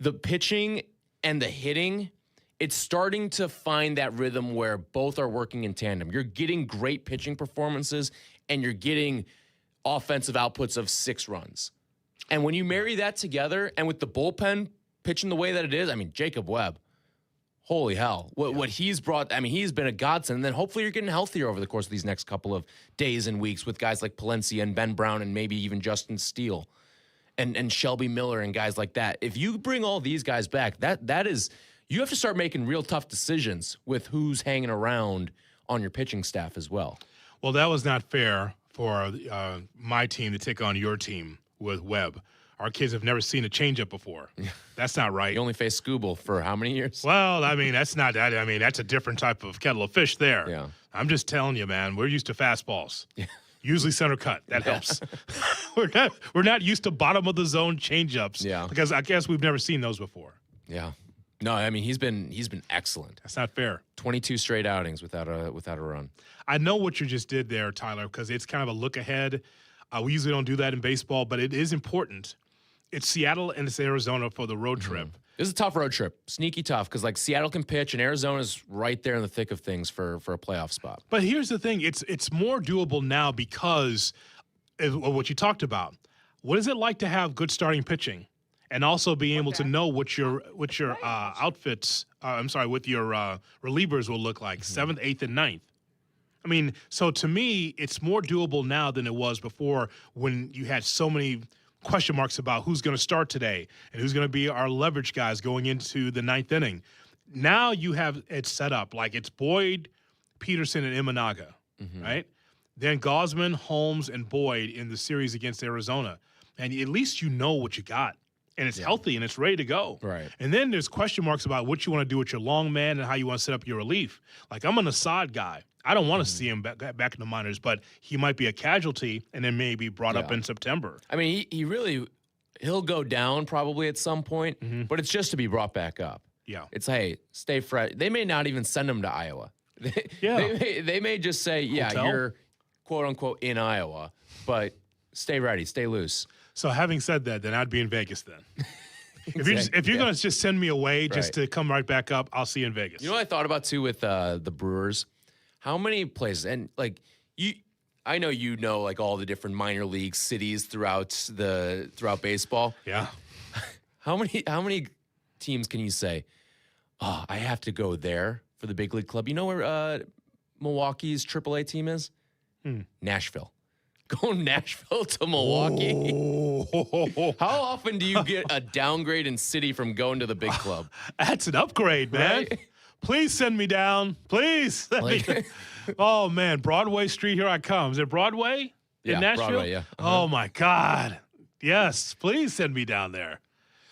the pitching and the hitting, it's starting to find that rhythm where both are working in tandem. You're getting great pitching performances and you're getting offensive outputs of 6 runs. And when you marry that together and with the bullpen pitching the way that it is, I mean, Jacob Webb, Holy hell. What he's brought, I mean, he's been a godsend. And then hopefully you're getting healthier over the course of these next couple of days and weeks with guys like Palencia and Ben Brown and maybe even Justin Steele and Shelby Miller and guys like that. If you bring all these guys back, that is, you have to start making real tough decisions with who's hanging around on your pitching staff as well. Well, that was not fair for my team to take on your team with Webb. Our kids have never seen a changeup before. That's not right. You only faced Scooble for how many years? Well, I mean, that's not that. I mean, that's a different type of kettle of fish there. Yeah. I'm just telling you, man, we're used to fastballs. Yeah. Usually center cut. That helps. We're not used to bottom of the zone changeups. Yeah. Because I guess we've never seen those before. Yeah. No, I mean, he's been excellent. That's not fair. 22 straight outings without a run. I know what you just did there, Tyler, because it's kind of a look ahead. We usually don't do that in baseball, but it is important. It's Seattle and it's Arizona for the road trip. This is a tough road trip. Sneaky tough because, like, Seattle can pitch and Arizona's right there in the thick of things for a playoff spot. But here's the thing. It's more doable now because of what you talked about. What is it like to have good starting pitching and also being able to know what your outfits, with your relievers will look like, 7th, 8th, and 9th? I mean, so to me, it's more doable now than it was before when you had so many question marks about who's going to start today and who's going to be our leverage guys going into the 9th inning. Now you have it set up like it's Boyd, Peterson, and Imanaga, right? Then Gausman, Holmes, and Boyd in the series against Arizona. And at least you know what you got. And it's healthy and it's ready to go. Right. And then there's question marks about what you want to do with your long man and how you want to set up your relief. Like, I'm an Assad guy. I don't want to see him back in the minors, but he might be a casualty and then maybe brought up in September. I mean, he'll go down probably at some point, but it's just to be brought back up. Yeah. It's, hey, stay fresh. They may not even send him to Iowa. They may just say, Hotel? you're quote unquote in Iowa, but stay ready, stay loose. So having said that, then I'd be in Vegas then. If you're going to just send me away just to come right back up, I'll see you in Vegas. You know what I thought about too with the Brewers? How many places, and like I know you know like all the different minor league cities throughout baseball. Yeah. How many teams can you say, oh, I have to go there for the big league club? You know where Milwaukee's AAA team is? Nashville. Go Nashville to Milwaukee. How often do you get a downgrade in city from going to the big club? That's an upgrade, man. Right? Please send me down. Please. Oh, man. Broadway Street, here I come. Is it Broadway in Nashville? Broadway, yeah. Oh, my God. Yes. Please send me down there.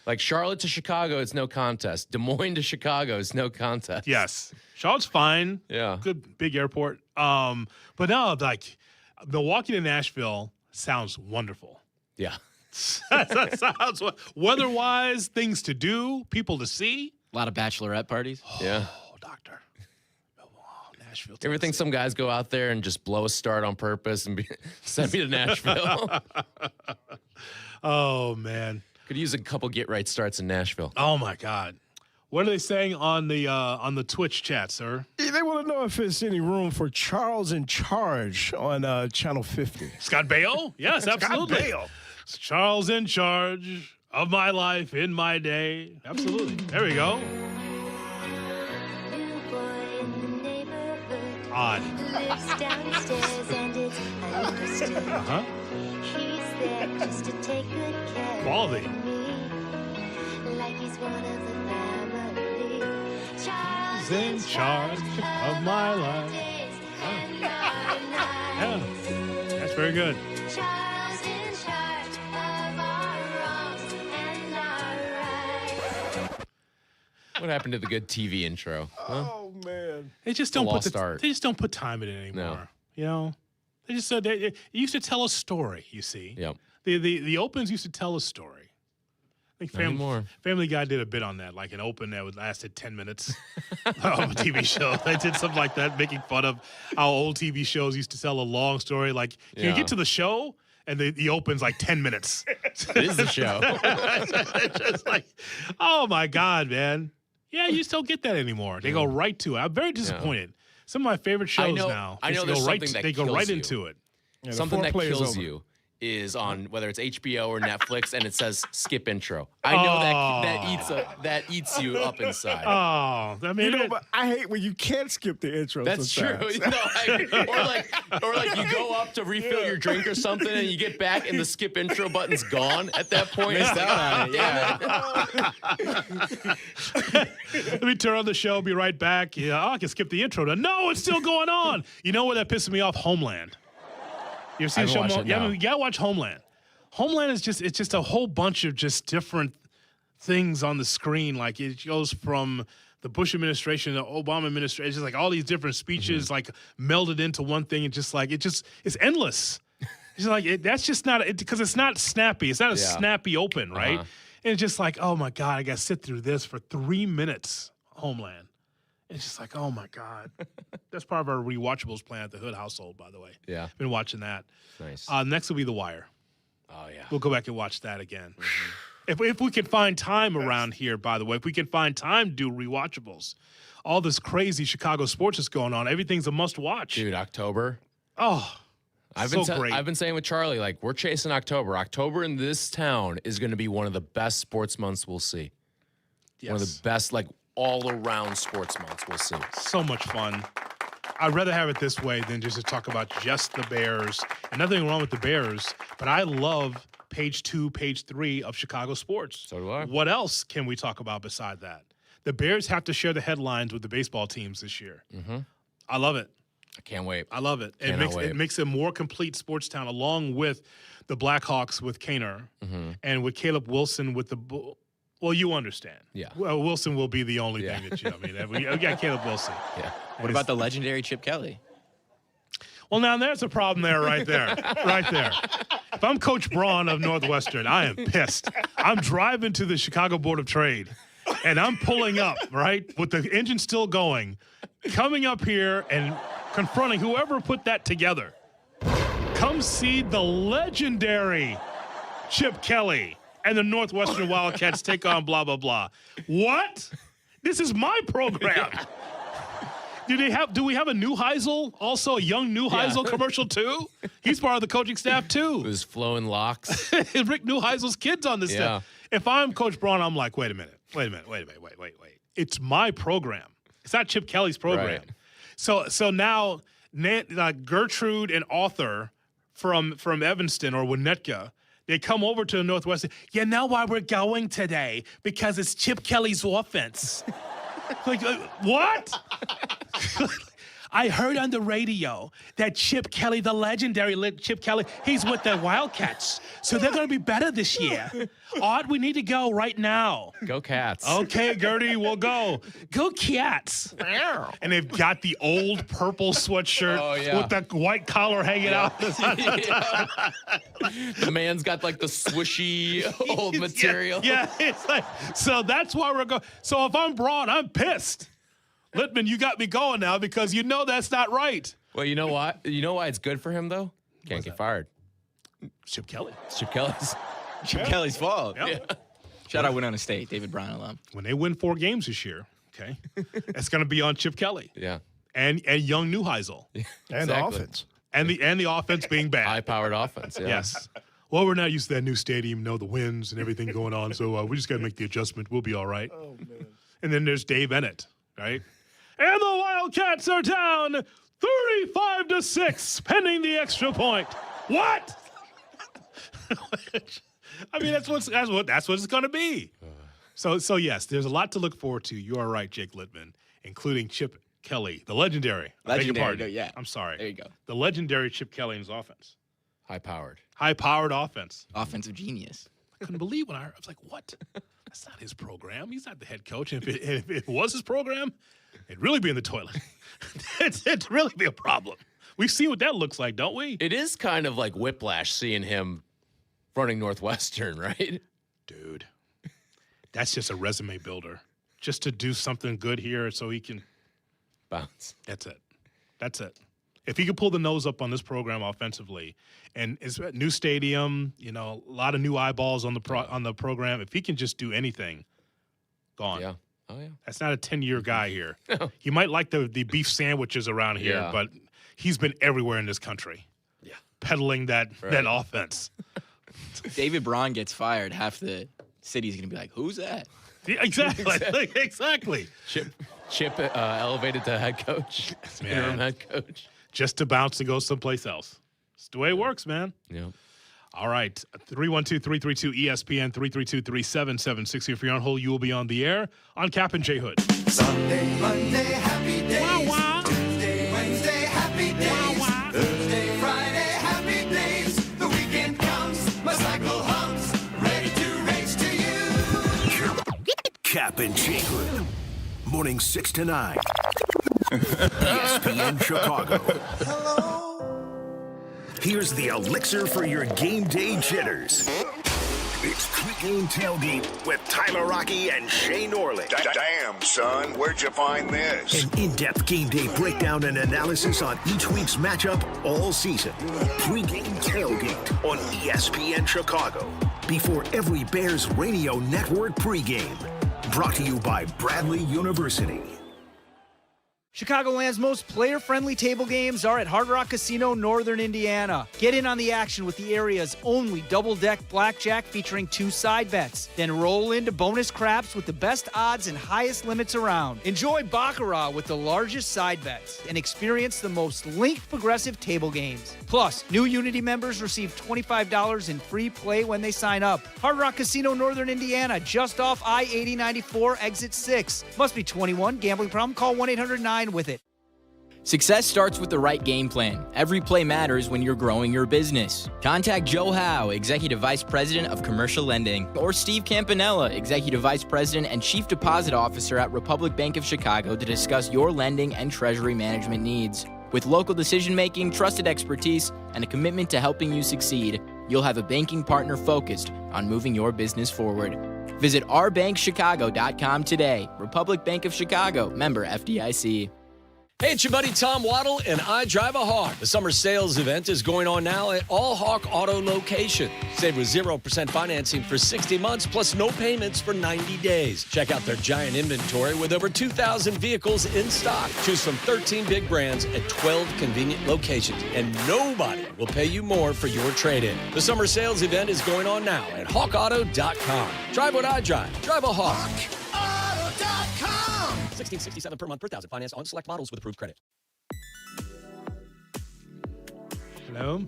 Like Charlotte to Chicago, it's no contest. Des Moines to Chicago, it's no contest. Yes. Charlotte's fine. Yeah. Good big airport. But no, like Milwaukee to Nashville sounds wonderful. Yeah. That sounds weather-wise, things to do, people to see. A lot of bachelorette parties. Yeah. Oh, doctor. Nashville. Ever think some guys go out there and just blow a start on purpose and send me to Nashville? Oh, man. Could use a couple get-right starts in Nashville. Oh, my God. What are they saying on the Twitch chat, sir? They want to know if there's any room for Charles in Charge on Channel 50. Scott Baio? Yes, absolutely. Scott Baio. Charles in Charge of my life in my day. Absolutely. There we go. Odd. Uh-huh. Quality. Charles in charge of my life. Yeah. That's very good. Charles in charge of our wrongs and our rights. What happened to the good TV intro? Huh? Oh man, they just don't put time in it anymore. No. You know, they just said they used to tell a story. You see, yep. The opens used to tell a story. I think Family Guy did a bit on that, like an open that lasted 10 minutes of a TV show. They did something like that, making fun of how old TV shows used to tell a long story. Like, you get to the show, and the open's like 10 minutes. It is the show. It's just like, oh, my God, man. Yeah, you just don't get that anymore. They go right to it. I'm very disappointed. Some of my favorite shows now. I know there's something that they go kills right you. into it. Yeah, something that kills you is on whether it's HBO or Netflix, and it says skip intro. I know that eats you up inside. Oh, I mean, but I hate when you can't skip the intro. That's sometimes. true. Or like you go up to refill your drink or something, and you get back, and the skip intro button's gone at that point. Missed out on it. Yeah. Let me turn on the show. Be right back. Yeah, I can skip the intro. No, it's still going on. You know what that pisses me off? Homeland. You ever seen the show? You gotta watch Homeland. Homeland is just a whole bunch of just different things on the screen. Like it goes from the Bush administration to the Obama administration. It's just like all these different speeches like melded into one thing. And it's endless. It's like that's just not because it's not snappy. It's not a snappy open, right? And it's just like, oh my God, I gotta sit through this for 3 minutes. Homeland. It's just like, oh my God. That's part of our rewatchables plan at the Hood household, by the way. Yeah. Been watching that. Nice. Next will be The Wire. Oh, yeah. We'll go back and watch that again. If we can find time around here, by the way, if we can find time to do rewatchables, all this crazy Chicago sports is going on. Everything's a must watch. Dude, October. Oh, great. I've been saying with Charlie, like, we're chasing October. October in this town is going to be one of the best sports months we'll see. Yes. One of the best, like, all-around sports months we'll see. So much fun. I'd rather have it this way than just to talk about just the Bears. And nothing wrong with the Bears, but I love page 2, page 3 of Chicago sports. So do I. What else can we talk about beside that? The Bears have to share the headlines with the baseball teams this year. Mm-hmm. I love it. I can't wait. I love it. It makes a more complete sports town, along with the Blackhawks with Kaner and with Caleb Wilson with the Well, you understand. Yeah. Well, Wilson will be the only thing that we got Caleb Wilson. Yeah. What about the legendary Chip Kelly? Well, now there's a problem there, right there. Right there. If I'm Coach Braun of Northwestern, I am pissed. I'm driving to the Chicago Board of Trade, and I'm pulling up, right, with the engine still going, coming up here and confronting whoever put that together. Come see the legendary Chip Kelly and the Northwestern Wildcats take on blah, blah, blah. What? This is my program. Do we have a Neuheisel, also a young Neuheisel commercial too? He's part of the coaching staff too. With his flowing locks. Rick Neuheisel's kids on this stuff. If I'm Coach Braun, I'm like, wait a minute. It's my program. It's not Chip Kelly's program. Right. So now Gertrude and Arthur from Evanston or Winnetka, they come over to the Northwestern. You know why we're going today? Because it's Chip Kelly's offense. What? I heard on the radio that Chip Kelly, the legendary Chip Kelly, he's with the Wildcats. So they're going to be better this year. Art, we need to go right now. Go Cats. Okay, Gertie, we'll go. Go Cats. And they've got the old purple sweatshirt with the white collar hanging out. The man's got like the swishy old material. Yeah, it's like, so that's why we're going. So if I'm Braun, I'm pissed. Littman, you got me going now because you know that's not right. Well, you know why? You know why it's good for him though? Can't get fired. Chip Kelly. It's Chip Kelly's. Chip Kelly's fault. Yeah. Shout out Winona State, David Brown alum. When they win 4 games this year, okay, it's going to be on Chip Kelly. Yeah. And young Neuheisel. And the offense. And the offense being bad. High-powered offense. Yeah. Yes. Well, we're not used to that new stadium, the winds and everything going on, so we just got to make the adjustment. We'll be all right. Oh, man. And then there's Dave Ennett, right? And the Wildcats are down 35-6, pending the extra point. What? I mean, that's what it's going to be. So yes, there's a lot to look forward to. You are right, Jake Littman, including Chip Kelly, the legendary. Yeah. I'm sorry. There you go. The legendary Chip Kelly and his offense. High-powered offense. Offensive genius. I couldn't believe when I was like, what? That's not his program. He's not the head coach. And if it was his program, it'd really be in the toilet. It'd really be a problem. We see what that looks like, don't we? It is kind of like whiplash seeing him running Northwestern, right? Dude, that's just a resume builder. Just to do something good here so he can bounce. That's it. If he could pull the nose up on this program offensively, and it's a new stadium, a lot of new eyeballs on the program. If he can just do anything, gone. Yeah. Oh yeah. That's not a 10-year guy here. He might like the beef sandwiches around here, but he's been everywhere in this country. Yeah. peddling that offense. David Braun gets fired, half the city's going to be like, who's that? Yeah, exactly. Exactly. Chip elevated to head coach, interim head coach. Just to bounce and go someplace else. It's the way it works, man. Yeah. All right. 312-332-ESPN, 332-3776. If you're on hold, you will be on the air on Kap and J Hood. Sunday, Monday, happy days. Wow, wow. Tuesday, Wednesday, happy days. Wow, wow. Thursday, Friday, happy days. The weekend comes, my cycle hums, ready to race to you. Kap and J Hood. Morning 6 to 9. ESPN Chicago. Hello. Here's the elixir for your game day jitters. It's pregame tailgate with Tyler Rocky and Shay Norland. Damn, son, where'd you find this? An in-depth game day breakdown and analysis on each week's matchup all season. Pregame tailgate on ESPN Chicago. Before every Bears radio network pregame. Brought to you by Bradley University. Chicagoland's most player-friendly table games are at Hard Rock Casino, Northern Indiana. Get in on the action with the area's only double-deck blackjack featuring 2 side bets. Then roll into bonus craps with the best odds and highest limits around. Enjoy Baccarat with the largest side bets and experience the most linked progressive table games. Plus, new Unity members receive $25 in free play when they sign up. Hard Rock Casino, Northern Indiana, just off I-8094, exit 6. Must be 21. Gambling problem? Call 1-800-9 with it. Success starts with the right game plan. Every play matters when you're growing your business. Contact Joe Howe, Executive Vice President of Commercial Lending, or Steve Campanella, Executive Vice President and Chief Deposit Officer at Republic Bank of Chicago to discuss your lending and treasury management needs. With local decision-making, trusted expertise, and a commitment to helping you succeed, you'll have a banking partner focused on moving your business forward. Visit ourbankchicago.com today. Republic Bank of Chicago, member FDIC. Hey, it's your buddy Tom Waddle, and I drive a Hawk. The summer sales event is going on now at all Hawk Auto locations. Save with 0% financing for 60 months, plus no payments for 90 days. Check out their giant inventory with over 2,000 vehicles in stock. Choose from 13 big brands at 12 convenient locations, and nobody will pay you more for your trade-in. The summer sales event is going on now at hawkauto.com. Drive what I drive. Drive a Hawk. Auto.com. $16.67 per month per thousand. Finance on select models with approved credit. Hello.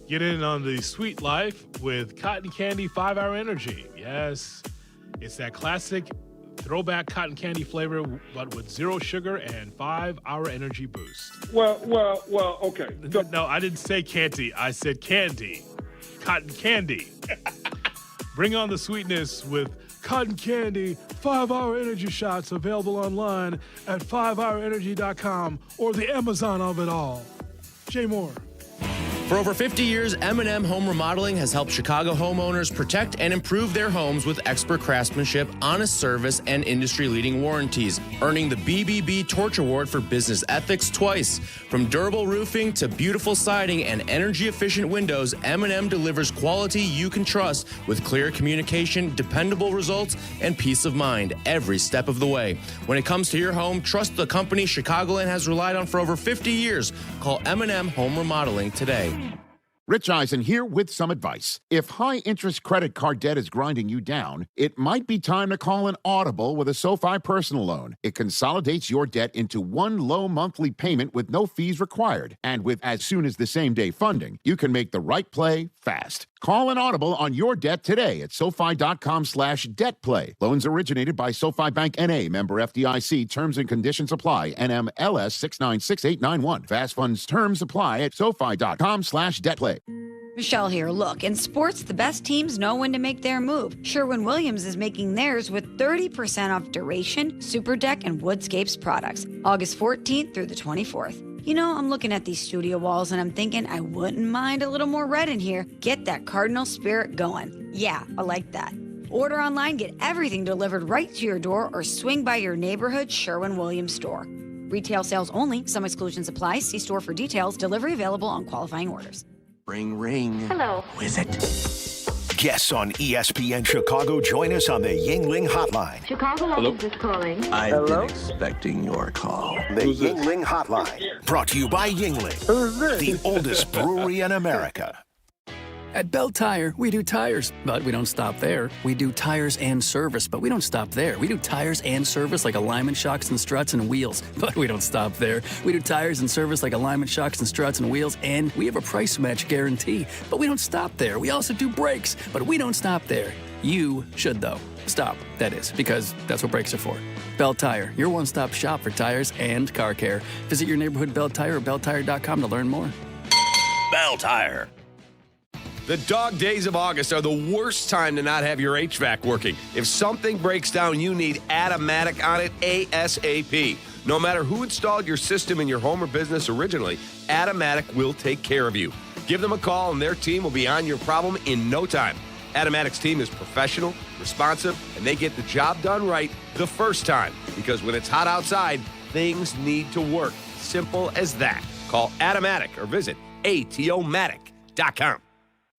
Get in on the sweet life with Cotton Candy 5-Hour Energy. Yes, it's that classic throwback cotton candy flavor, but with 0 sugar and 5-hour energy boost. Well, okay. No, I didn't say candy. I said candy. Cotton candy. Bring on the sweetness with Cotton Candy 5-Hour Energy Shots, available online at 5hourenergy.com or the Amazon of it all. Jay Moore. For over 50 years, M&M Home Remodeling has helped Chicago homeowners protect and improve their homes with expert craftsmanship, honest service, and industry-leading warranties, earning the BBB Torch Award for business ethics twice. From durable roofing to beautiful siding and energy-efficient windows, M&M delivers quality you can trust with clear communication, dependable results, and peace of mind every step of the way. When it comes to your home, trust the company Chicagoland has relied on for over 50 years. Call M&M Home Remodeling today. Rich Eisen here with some advice. If high-interest credit card debt is grinding you down, it might be time to call an audible with a SoFi personal loan. It consolidates your debt into one low monthly payment with no fees required. And with as soon as the same-day funding, you can make the right play fast. Call an audible on your debt today at SoFi.com/debtplay. Loans originated by SoFi Bank N.A., member FDIC. Terms and conditions apply. NMLS 696891. Fast funds terms apply at SoFi.com/debtplay. Michelle here. Look, in sports, the best teams know when to make their move. Sherwin-Williams is making theirs with 30% off Duration, Super Deck, and Woodscapes products. August 14th through the 24th. You know, I'm looking at these studio walls and I'm thinking I wouldn't mind a little more red in here. Get that Cardinal spirit going. Yeah, I like that. Order online, get everything delivered right to your door, or swing by your neighborhood Sherwin-Williams store. Retail sales only. Some exclusions apply. See store for details. Delivery available on qualifying orders. Ring, ring. Hello. Who is it? Guests on ESPN Chicago join us on the Yingling Hotline. Chicago office is calling. I've been expecting your call. The Yingling Hotline. Brought to you by Yingling, the oldest brewery in America. At Bell Tire, we do tires, but we don't stop there. We do tires and service, but we don't stop there. We do tires and service like alignment shocks and struts and wheels, but we don't stop there. We do tires and service like alignment shocks and struts and wheels, and we have a price match guarantee, but we don't stop there. We also do brakes, but we don't stop there. You should, though. Stop, that is, because that's what brakes are for. Bell Tire, your one-stop shop for tires and car care. Visit your neighborhood Bell Tire or belltire.com to learn more. Bell Tire. The dog days of August are the worst time to not have your HVAC working. If something breaks down, you need Automatic on it ASAP. No matter who installed your system in your home or business originally, Automatic will take care of you. Give them a call and their team will be on your problem in no time. Automatic's team is professional, responsive, and they get the job done right the first time. Because when it's hot outside, things need to work. Simple as that. Call Automatic or visit atomatic.com.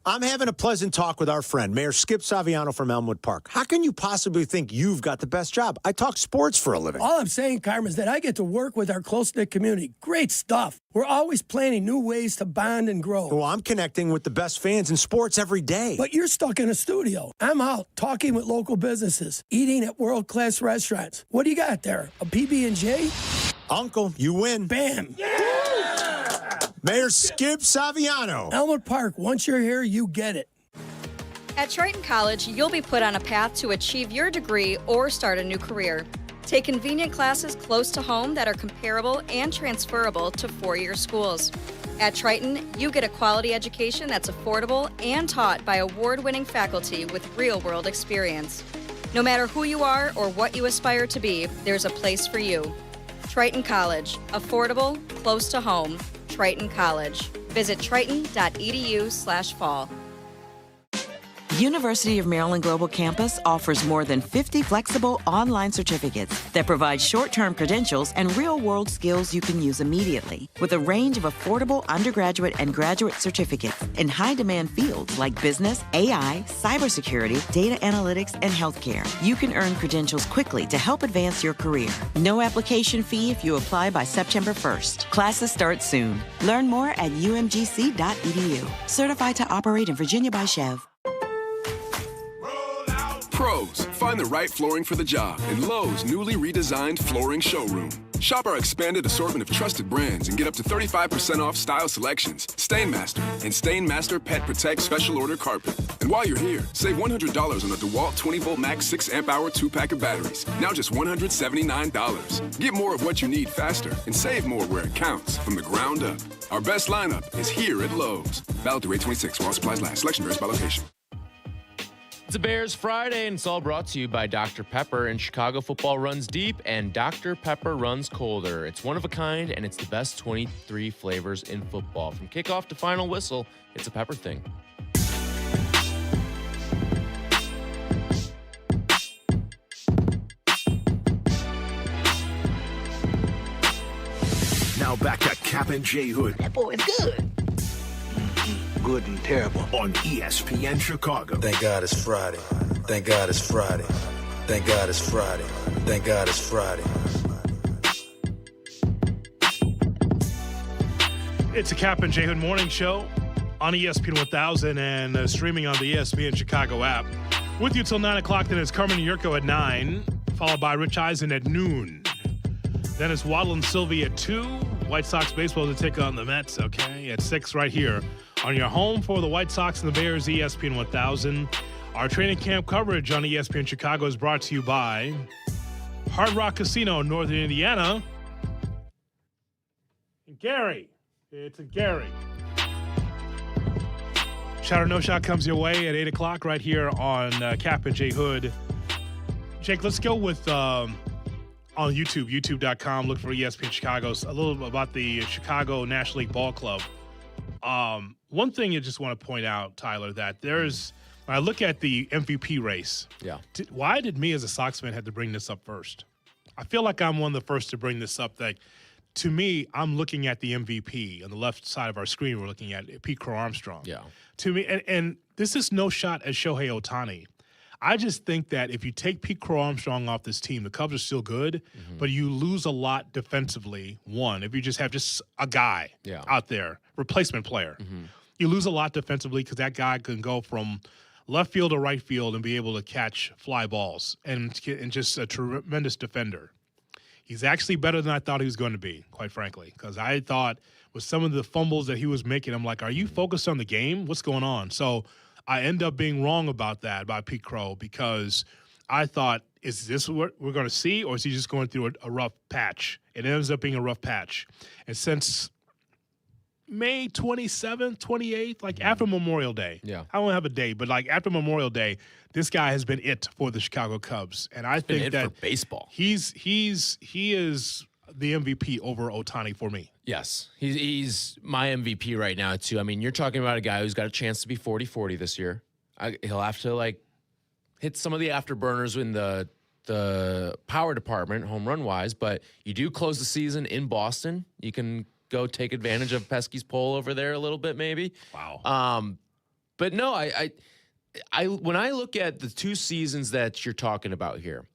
I'm having a pleasant talk with our friend, Mayor Skip Saviano from Elmwood Park. How can you possibly think you've got the best job? I talk sports for a living. All I'm saying, Carmen, is that I get to work with our close-knit community. Great stuff. We're always planning new ways to bond and grow. Well, I'm connecting with the best fans in sports every day. But you're stuck in a studio. I'm out talking with local businesses, eating at world-class restaurants. What do you got there? A PB&J? Uncle, you win. Bam. Mayor Skip Saviano. Elmwood Park, once you're here, you get it. At Triton College, you'll be put on a path to achieve your degree or start a new career. Take convenient classes close to home that are comparable and transferable to four-year schools. At Triton, you get a quality education that's affordable and taught by award-winning faculty with real-world experience. No matter who you are or what you aspire to be, there's a place for you. Triton College. Affordable, close to home. Triton College. Visit triton.edu/fall. University of Maryland Global Campus offers more than 50 flexible online certificates that provide short-term credentials and real-world skills you can use immediately. With a range of affordable undergraduate and graduate certificates in high-demand fields like business, AI, cybersecurity, data analytics, and healthcare, you can earn credentials quickly to help advance your career. No application fee if you apply by September 1st. Classes start soon. Learn more at umgc.edu. Certified to operate in Virginia by Chev. Pros, find the right flooring for the job in Lowe's newly redesigned flooring showroom. Shop our expanded assortment of trusted brands and get up to 35% off style selections, Stainmaster, and Stainmaster Pet Protect Special Order Carpet. And while you're here, save $100 on a DeWalt 20-volt max 6-amp-hour 2-pack of batteries. Now just $179. Get more of what you need faster and save more where it counts from the ground up. Our best lineup is here at Lowe's. Valid through 8/26 while supplies last. Selection varies by location. It's a Bears Friday, and it's all brought to you by Dr. Pepper. And Chicago football runs deep, and Dr. Pepper runs colder. It's one of a kind, and it's the best 23 flavors in football. From kickoff to final whistle, it's a Pepper thing. Now back to Kap and J Hood. That boy is good. Good and terrible. On ESPN Chicago. Thank God it's Friday. Thank God it's Friday. Thank God it's Friday. Thank God it's Friday. It's a Kap and J Hood morning show on ESPN 1000 and streaming on the ESPN Chicago app. With you till 9 o'clock, then it's Carmen Jurko at 9, followed by Rich Eisen at noon. Then it's Waddle Silvy at 2. White Sox baseball to take on the Mets, okay, at 6 right here on your home for the White Sox and the Bears, ESPN 1000. Our training camp coverage on ESPN Chicago is brought to you by Hard Rock Casino in Northern Indiana. And Gary. It's a Gary. Shot or No Shot comes your way at 8 o'clock right here on Kap and J Hood. Jake, let's go with on YouTube, youtube.com. Look for ESPN Chicago. A little about the Chicago National League Ball Club. One thing I just want to point out, Tyler, that there's when I look at the MVP race. Yeah. Why did me as a Sox fan have to bring this up first? I feel like I'm one of the first to bring this up. That to me, I'm looking at the MVP on the left side of our screen. We're looking at Pete Crow Armstrong. Yeah. To me, and this is no shot at Shohei Ohtani. I just think that if you take Pete Crow Armstrong off this team, the Cubs are still good, but you lose a lot defensively. One, if you just have a guy out there, replacement player, you lose a lot defensively because that guy can go from left field to right field and be able to catch fly balls and just a tremendous defender. He's actually better than I thought he was going to be, quite frankly, because I thought with some of the fumbles that he was making, I'm like, are you focused on the game? What's going on? So I end up being wrong about that, about Pete Crow, because I thought, is this what we're going to see, or is he just going through a rough patch? It ends up being a rough patch. And since May 27th, 28th, like after Memorial Day, I don't have a date, but like after Memorial Day, this guy has been it for the Chicago Cubs. And I think that for baseball. He is the MVP over Ohtani for me. Yes, he's my MVP right now, too. I mean, you're talking about a guy who's got a chance to be 40-40 this year. He'll have to, like, hit some of the afterburners in the power department, home run-wise, but you do close the season in Boston. You can go take advantage of Pesky's pull over there a little bit, maybe. Wow. But no, I when I look at the two seasons that you're talking about here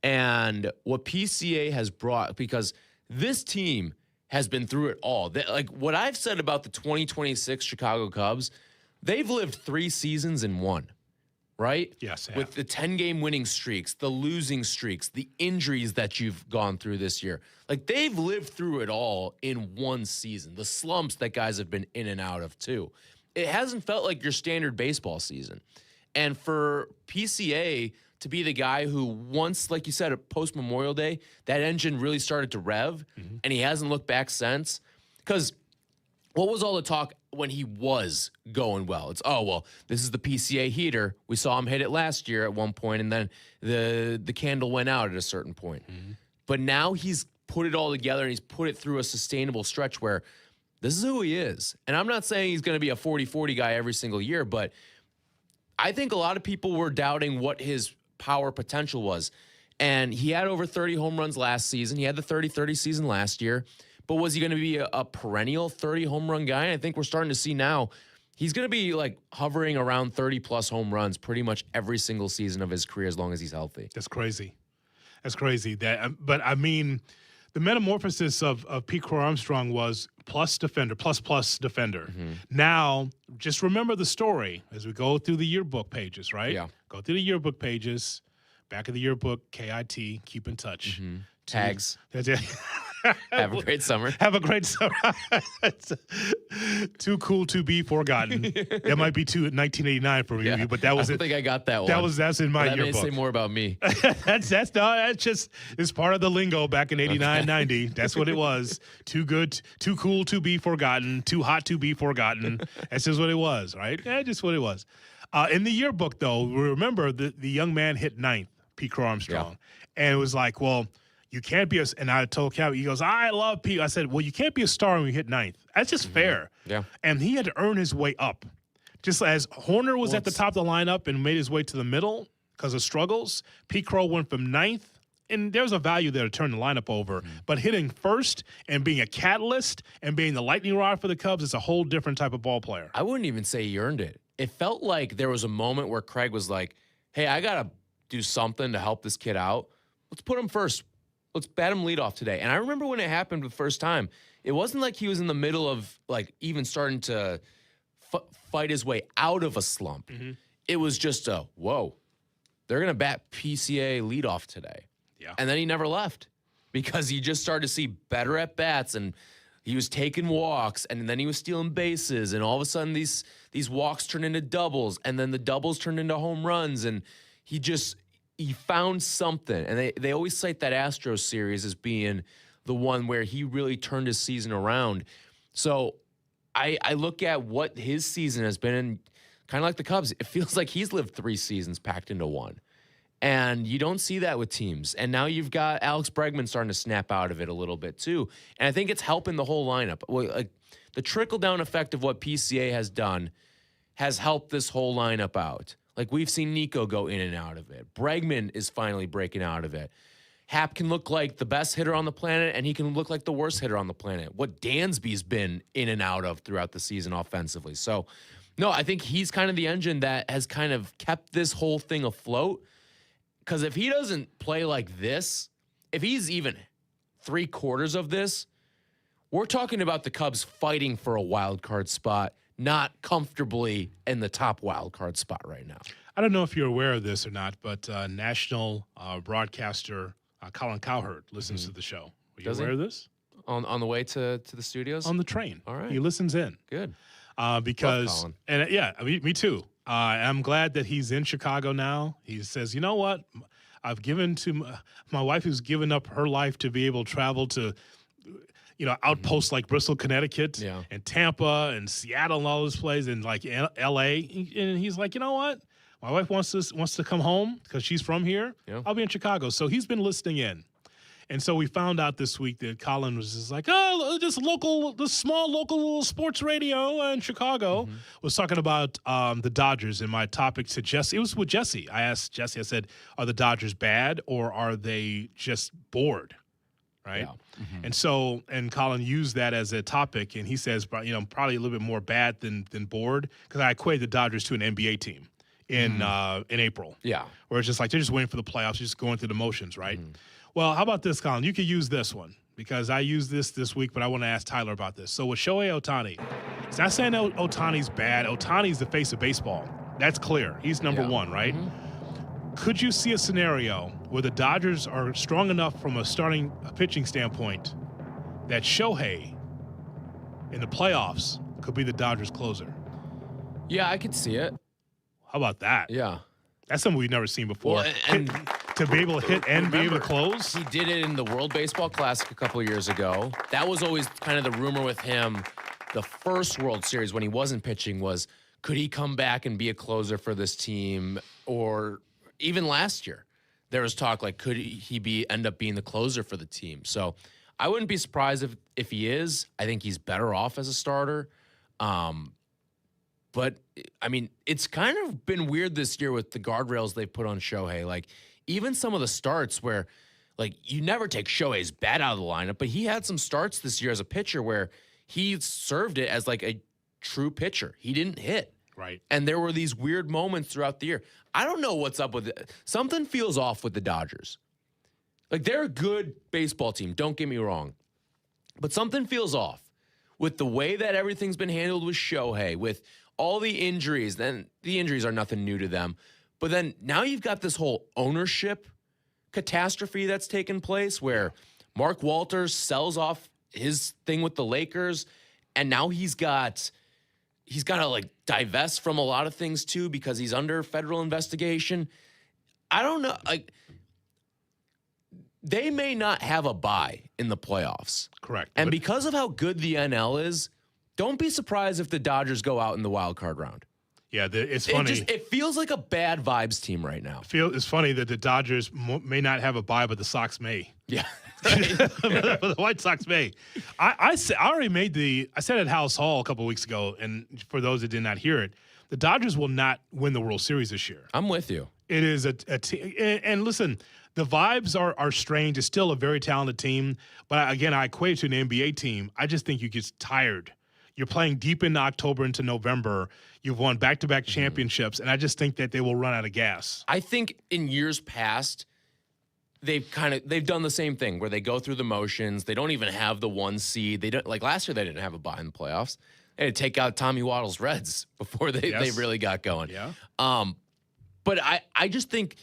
and what PCA has brought, because this team has been through it all. Like what I've said about the 2026 Chicago Cubs, they've lived 3 seasons in one, right? Yes. With the 10-game winning streaks, the losing streaks, the injuries that you've gone through this year. Like they've lived through it all in one season. The slumps that guys have been in and out of too. It hasn't felt like your standard baseball season. And for PCA to be the guy who once, like you said, post-Memorial Day, that engine really started to rev, and he hasn't looked back since. Because what was all the talk when he was going well? It's, oh, well, this is the PCA heater. We saw him hit it last year at one point, and then the candle went out at a certain point. But now he's put it all together, and he's put it through a sustainable stretch where this is who he is. And I'm not saying he's going to be a 40-40 guy every single year, but I think a lot of people were doubting what his power potential was. And he had over 30 home runs last season. He had the 30-30 season last year. But was he going to be a perennial 30 home run guy? And I think we're starting to see now he's going to be like hovering around 30-plus home runs pretty much every single season of his career as long as he's healthy. That's crazy. That's crazy. But I mean, the metamorphosis of Pete Crow Armstrong was plus defender, plus defender. Now, just remember the story as we go through the yearbook pages, right? Yeah. Go through the yearbook pages, back of the yearbook, KIT, keep in touch. Tags. That's it. Have a great summer. Have a great summer. Too cool to be forgotten. That might be 1989 for you, but that was I it. don't think I got that one. That's in my that yearbook. may say more about me. that's just it's part of the lingo back in 89, 90. That's what it was. Too good, too cool to be forgotten, too hot to be forgotten. That's just what it was, right? Yeah, just what it was. In the yearbook, though, remember the young man hit 9th, Pete Crow Armstrong, and it was like, well, you can't be and I told Kap, he goes, I love Pete. I said, well, you can't be a star when you hit 9th. That's just fair. Yeah. And he had to earn his way up. Just as Horner was at the top of the lineup and made his way to the middle because of struggles, Pete Crow went from 9th, and there's a value there to turn the lineup over. But hitting first and being a catalyst and being the lightning rod for the Cubs is a whole different type of ball player. I wouldn't even say he earned it. It felt like there was a moment where Craig was like, hey, I got to do something to help this kid out. Let's put him first. Let's bat him leadoff today. And I remember when it happened the first time, it wasn't like he was in the middle of like even starting to fight his way out of a slump. It was just a, whoa, they're going to bat PCA leadoff today. Yeah. And then he never left because he just started to see better at bats and he was taking walks and then he was stealing bases. And all of a sudden these walks turned into doubles and then the doubles turned into home runs. And he found something. And they always cite that Astros series as being the one where he really turned his season around. So I look at what his season has been, and kind of like the Cubs, it feels like he's lived 3 seasons packed into one. And you don't see that with teams. And now you've got Alex Bregman starting to snap out of it a little bit too. And I think it's helping the whole lineup. Like the trickle-down effect of what PCA has done has helped this whole lineup out. Like we've seen Nico go in and out of it. Bregman is finally breaking out of it. Hap can look like the best hitter on the planet, and he can look like the worst hitter on the planet. What Dansby's been in and out of throughout the season offensively. So, no, I think he's kind of the engine that has kind of kept this whole thing afloat. Because if he doesn't play like this, if he's even 3/4 of this, we're talking about the Cubs fighting for a wild card spot, not comfortably in the top wild card spot right now. I don't know if you're aware of this or not, but national broadcaster Colin Cowherd listens to the show. Are you Does he? aware of this? On the way to the studios? On the train. All right. He listens in. Good. Because, Colin. and yeah, me too. I'm glad that he's in Chicago now. He says, you know what? I've given to my wife who's given up her life to be able to travel to, outposts like Bristol, Connecticut, and Tampa and Seattle and all those places, and like L.A. And he's like, you know what? My wife wants to come home because she's from here. Yeah. I'll be in Chicago. So he's been listening in. And so we found out this week that Colin was just like, this small local sports radio in Chicago was talking about the Dodgers. And my topic to Jesse, it was with Jesse. I asked Jesse, I said, are the Dodgers bad or are they just bored? Right. Yeah. And so, and Colin used that as a topic, and he says, probably a little bit more bad than bored, because I equate the Dodgers to an NBA team in April. Yeah. Where it's just like they're just waiting for the playoffs, just going through the motions, right? Well, how about this, Colin? You could use this one because I used this week, but I want to ask Tyler about this. So with Shohei Ohtani, it's not saying Ohtani's bad. Ohtani's the face of baseball. That's clear. He's number one, right? Could you see a scenario where the Dodgers are strong enough from a pitching standpoint that Shohei in the playoffs could be the Dodgers closer? Yeah, I could see it. How about that? Yeah. That's something we've never seen before. Well, and to be able to hit and be able to close. He did it in the World Baseball Classic a couple of years ago. That was always kind of the rumor with him. The first World Series when he wasn't pitching was, could he come back and be a closer for this team? Or even last year, there was talk like, could he end up being the closer for the team? So I wouldn't be surprised if he is. I think he's better off as a starter. But, I mean, it's kind of been weird this year with the guardrails they've put on Shohei. Like, even some of the starts where, like, you never take Shohei's bat out of the lineup, but he had some starts this year as a pitcher where he served it as, like, a true pitcher. He didn't hit. Right. And there were these weird moments throughout the year. I don't know what's up with it. Something feels off with the Dodgers. Like, they're a good baseball team, don't get me wrong. But something feels off with the way that everything's been handled with Shohei, with all the injuries. Then the injuries are nothing new to them. But then now you've got this whole ownership catastrophe that's taken place where Mark Walters sells off his thing with the Lakers, and now he's got to like divest from a lot of things too because he's under federal investigation. I don't know. Like, they may not have a bye in the playoffs. Correct. And because of how good the NL is, don't be surprised if the Dodgers go out in the wild card round. Yeah, it's funny. It feels like a bad vibes team right now. It's funny that the Dodgers may not have a bye, but the Sox may. Yeah. The White Sox may. I already I said at House Hall a couple weeks ago, and for those that did not hear it, the Dodgers will not win the World Series this year. I'm with you. It is a team. And listen, the vibes are strange. It's still a very talented team. But again, I equate it to an NBA team. I just think you get tired. You're playing deep into October into November. You've won back-to-back championships, and I just think that they will run out of gas. I think in years past, they've done the same thing where they go through the motions. They don't even have the 1 seed. They don't, like last year, they didn't have a bye in the playoffs. They had to take out Tommy Waddle's Reds before they really got going. Yeah. But I just think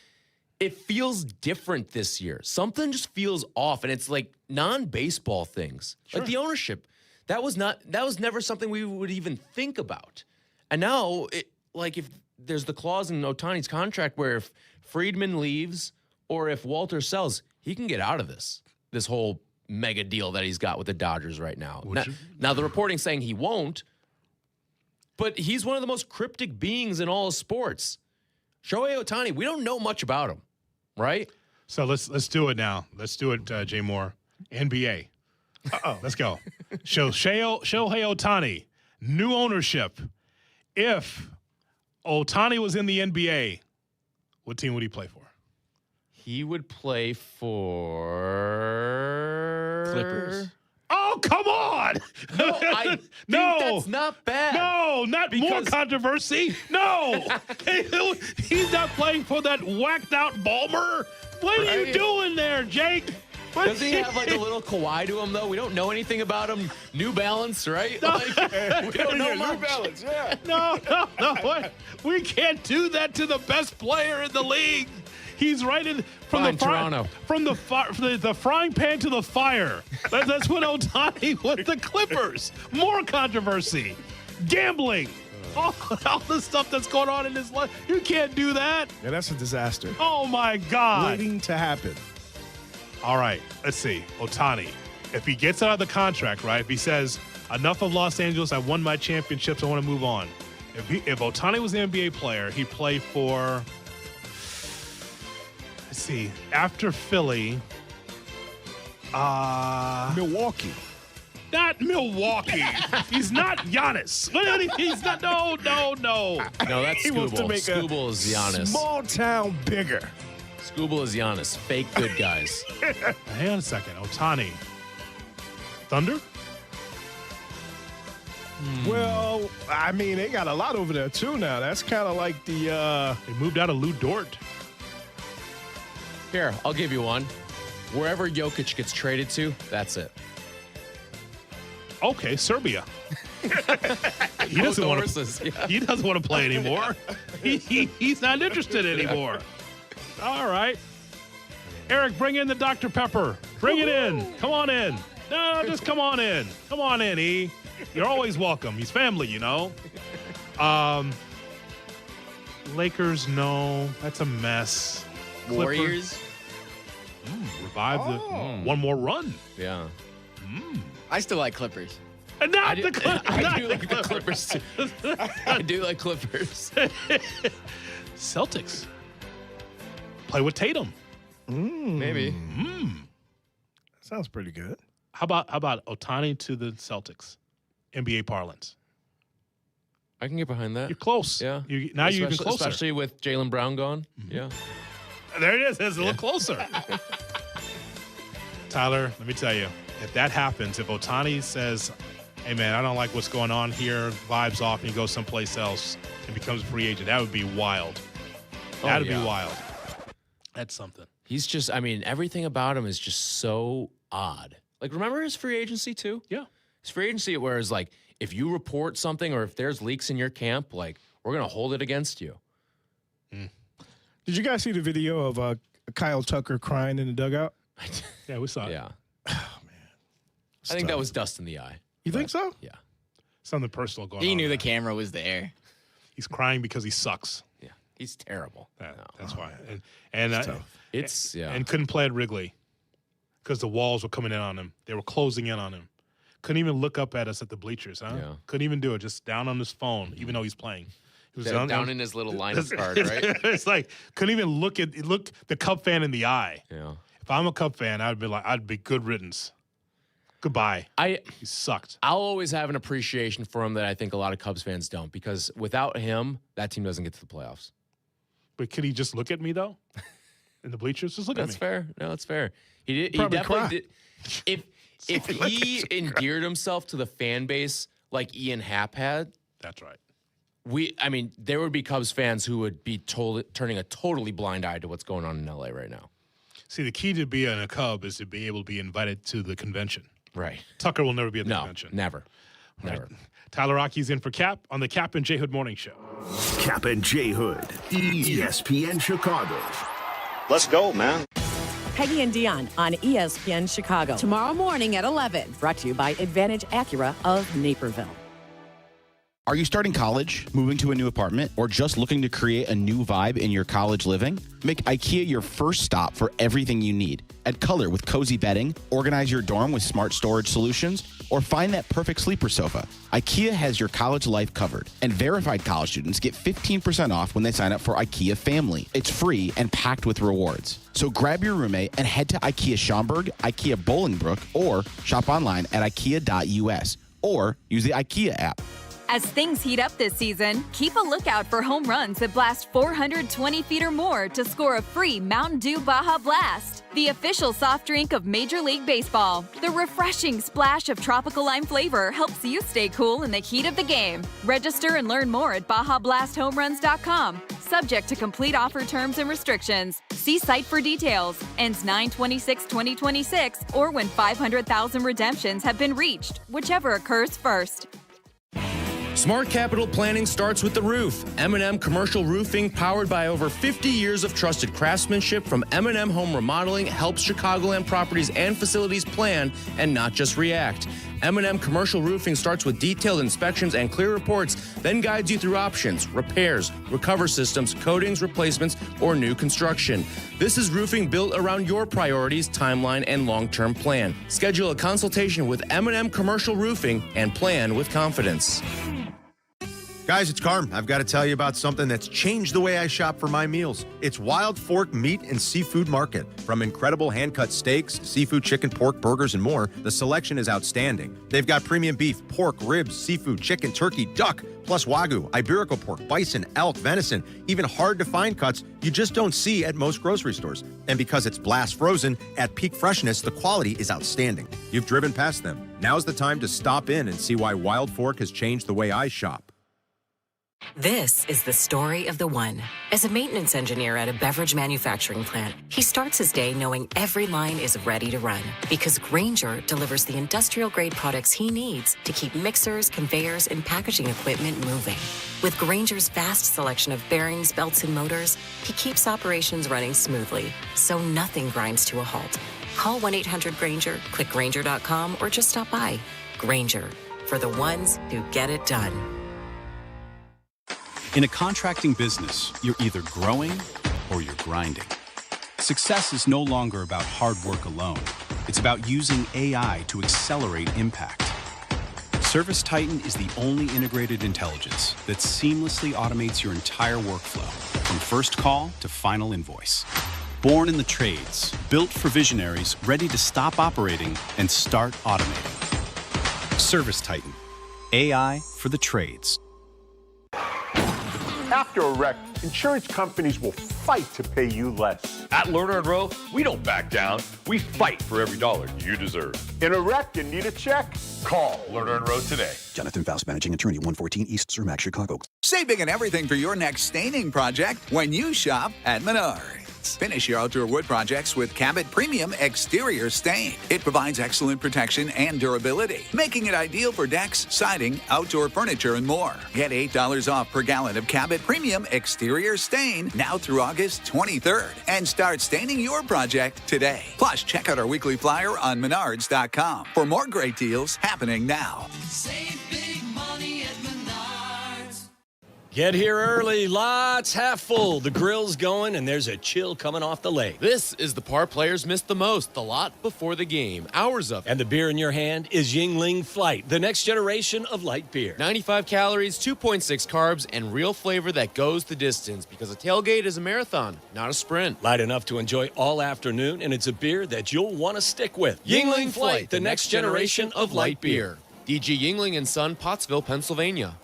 it feels different this year. Something just feels off, and it's like non-baseball things, like the ownership. That was never something we would even think about. And now, if there's the clause in Ohtani's contract where if Friedman leaves or if Walter sells, he can get out of this whole mega deal that he's got with the Dodgers right now. Now the reporting's saying he won't, but he's one of the most cryptic beings in all of sports. Shohei Ohtani, we don't know much about him, right? So let's do it now. Let's do it, Jay Moore. NBA. Let's go. Shohei Ohtani, new ownership. If Ohtani was in the NBA, what team would he play for? He would play for Clippers. Oh, come on! No, I think that's not bad. No, not more controversy. No, he's not playing for that whacked out Ballmer. What are you doing there, Jake? Doesn't he have like a little Kawhi to him though? We don't know anything about him. New Balance, right? No. Like, we don't know much. New Balance, yeah. No. We can't do that to the best player in the league. He's right in from Fine, the Toronto. from the frying pan to the fire. That's what Ohtani with the Clippers. More controversy, gambling, all the stuff that's going on in his life. You can't do that. Yeah, that's a disaster. Oh my God! Waiting to happen. All right, let's see. Ohtani, if he gets out of the contract, right? If he says enough of Los Angeles, I won my championships, I want to move on. If Ohtani was an NBA player, he'd play for. Let's see. After Philly, Milwaukee. Not Milwaukee. He's not Giannis. He's not. No. No, that's He wants to Scooble. make a Scooble is Giannis. Small town bigger. Scooble is Giannis. Fake good guys. Hang on a second. Ohtani. Thunder? Well, I mean, they got a lot over there too now. That's kind of like the. They moved out of Lou Dort. Here, I'll give you one. Wherever Jokic gets traded to, that's it. Okay, Serbia. He doesn't want to. Yeah. He doesn't want to play anymore. He's not interested anymore. All right, Eric, bring in the Dr. Pepper. Bring it in. Come on in. No, just come on in. Come on in, E. You're always welcome. He's family, you know. Lakers, no, that's a mess. Warriors. Revive the one more run. Yeah. I still like Clippers. And not I do, the Clippers. I do like the Clippers too. I do like Clippers. Celtics. Play with Tatum. Maybe. Sounds pretty good. How about Ohtani to the Celtics? NBA parlance. I can get behind that. You're close. Yeah. Now you're even closer. Especially with Jaylen Brown gone. Yeah. There it is. It's a little closer. Tyler, let me tell you, if that happens, if Ohtani says, hey, man, I don't like what's going on here, vibes off, and he goes someplace else and becomes a free agent, that would be wild. That'd be wild. That's something. He's just, I mean, everything about him is just so odd. Like, remember his free agency too? Yeah. His free agency, where it's like, if you report something or if there's leaks in your camp, like, we're going to hold it against you. Did you guys see the video of Kyle Tucker crying in the dugout? Yeah, we saw it. Yeah. I think that was dust in the eye. You think so? Yeah. Something personal going on. He knew there. the camera was there. He's crying because he sucks. Yeah. He's terrible. That's why. And It's and couldn't play at Wrigley because the walls were coming in on him. They were closing in on him. Couldn't even look up at us at the bleachers, huh? Yeah. Couldn't even do it. Just down on his phone, even though he's playing. He was down in his little lineup card, right? It's like couldn't even look the Cub fan in the eye. Yeah. If I'm a Cub fan, I'd be good riddance. Goodbye. He sucked. I'll always have an appreciation for him that I think a lot of Cubs fans don't, because without him, that team doesn't get to the playoffs. But could he just look at me though? In the bleachers, just look at me. That's fair. No, that's fair. He Probably definitely cry. did. If he endeared himself to the fan base like Ian Happ had, that's right. There would be Cubs fans who would be turning a totally blind eye to what's going on in LA right now. See, the key to being a Cub is to be able to be invited to the convention. Right. Tucker will never be at the convention. Never. Right. Tyler Rocky's in for Kap on the Kap and J Hood Morning Show. Kap and J Hood, ESPN Chicago. Let's go, man. Peggy and Dion on ESPN Chicago. Tomorrow morning at 11. Brought to you by Advantage Acura of Naperville. Are you starting college, moving to a new apartment, or just looking to create a new vibe in your college living? Make IKEA your first stop for everything you need. Add color with cozy bedding, organize your dorm with smart storage solutions, or find that perfect sleeper sofa. IKEA has your college life covered, and verified college students get 15% off when they sign up for IKEA Family. It's free and packed with rewards. So grab your roommate and head to IKEA Schaumburg, IKEA Bolingbrook, or shop online at ikea.us, or use the IKEA app. As things heat up this season, keep a lookout for home runs that blast 420 feet or more to score a free Mountain Dew Baja Blast, the official soft drink of Major League Baseball. The refreshing splash of tropical lime flavor helps you stay cool in the heat of the game. Register and learn more at BajaBlastHomeRuns.com. Subject to complete offer terms and restrictions. See site for details. Ends 9/26/2026 or when 500,000 redemptions have been reached, whichever occurs first. Smart capital planning starts with the roof. M&M Commercial Roofing, powered by over 50 years of trusted craftsmanship from M&M Home Remodeling, helps Chicagoland properties and facilities plan and not just react. M&M Commercial Roofing starts with detailed inspections and clear reports, then guides you through options, repairs, recover systems, coatings, replacements, or new construction. This is roofing built around your priorities, timeline, and long-term plan. Schedule a consultation with M&M Commercial Roofing and plan with confidence. Guys, it's Carm. I've got to tell you about something that's changed the way I shop for my meals. It's Wild Fork Meat and Seafood Market. From incredible hand-cut steaks, seafood, chicken, pork, burgers, and more, the selection is outstanding. They've got premium beef, pork, ribs, seafood, chicken, turkey, duck, plus Wagyu, Iberico pork, bison, elk, venison, even hard-to-find cuts you just don't see at most grocery stores. And because it's blast frozen, at peak freshness, the quality is outstanding. You've driven past them. Now's the time to stop in and see why Wild Fork has changed the way I shop. This is the story of the one. As a maintenance engineer at a beverage manufacturing plant, he starts his day knowing every line is ready to run because Grainger delivers the industrial-grade products he needs to keep mixers, conveyors, and packaging equipment moving. With Grainger's vast selection of bearings, belts, and motors, he keeps operations running smoothly, so nothing grinds to a halt. Call 1-800-GRAINGER, click Grainger.com, or just stop by. Grainger, for the ones who get it done. In a contracting business, you're either growing or you're grinding. Success is no longer about hard work alone. It's about using AI to accelerate impact. Service Titan is the only integrated intelligence that seamlessly automates your entire workflow, from first call to final invoice. Born in the trades, built for visionaries ready to stop operating and start automating. Service Titan, AI for the trades. After a wreck, insurance companies will fight to pay you less. At Lerner & Rowe, we don't back down. We fight for every dollar you deserve. In a wreck and need a check? Call Lerner & Rowe today. Jonathan Faust, Managing Attorney, 114 East Cermak, Chicago. Save big on everything for your next staining project when you shop at Menards. Finish your outdoor wood projects with Cabot Premium Exterior Stain. It provides excellent protection and durability, making it ideal for decks, siding, outdoor furniture, and more. Get $8 off per gallon of Cabot Premium Exterior Stain now through August 23rd and start staining your project today. Plus, check out our weekly flyer on Menards.com for more great deals happening now. Save big money at Menards. Get here early, lots half full. The grill's going, and there's a chill coming off the lake. This is the part players miss the most, the lot before the game. Hours of it. And the beer in your hand is Yingling Flight, the next generation of light beer. 95 calories, 2.6 carbs, and real flavor that goes the distance because a tailgate is a marathon, not a sprint. Light enough to enjoy all afternoon, and it's a beer that you'll want to stick with. Yingling Flight, the next generation of light beer. DG Yingling and Son, Pottsville, Pennsylvania.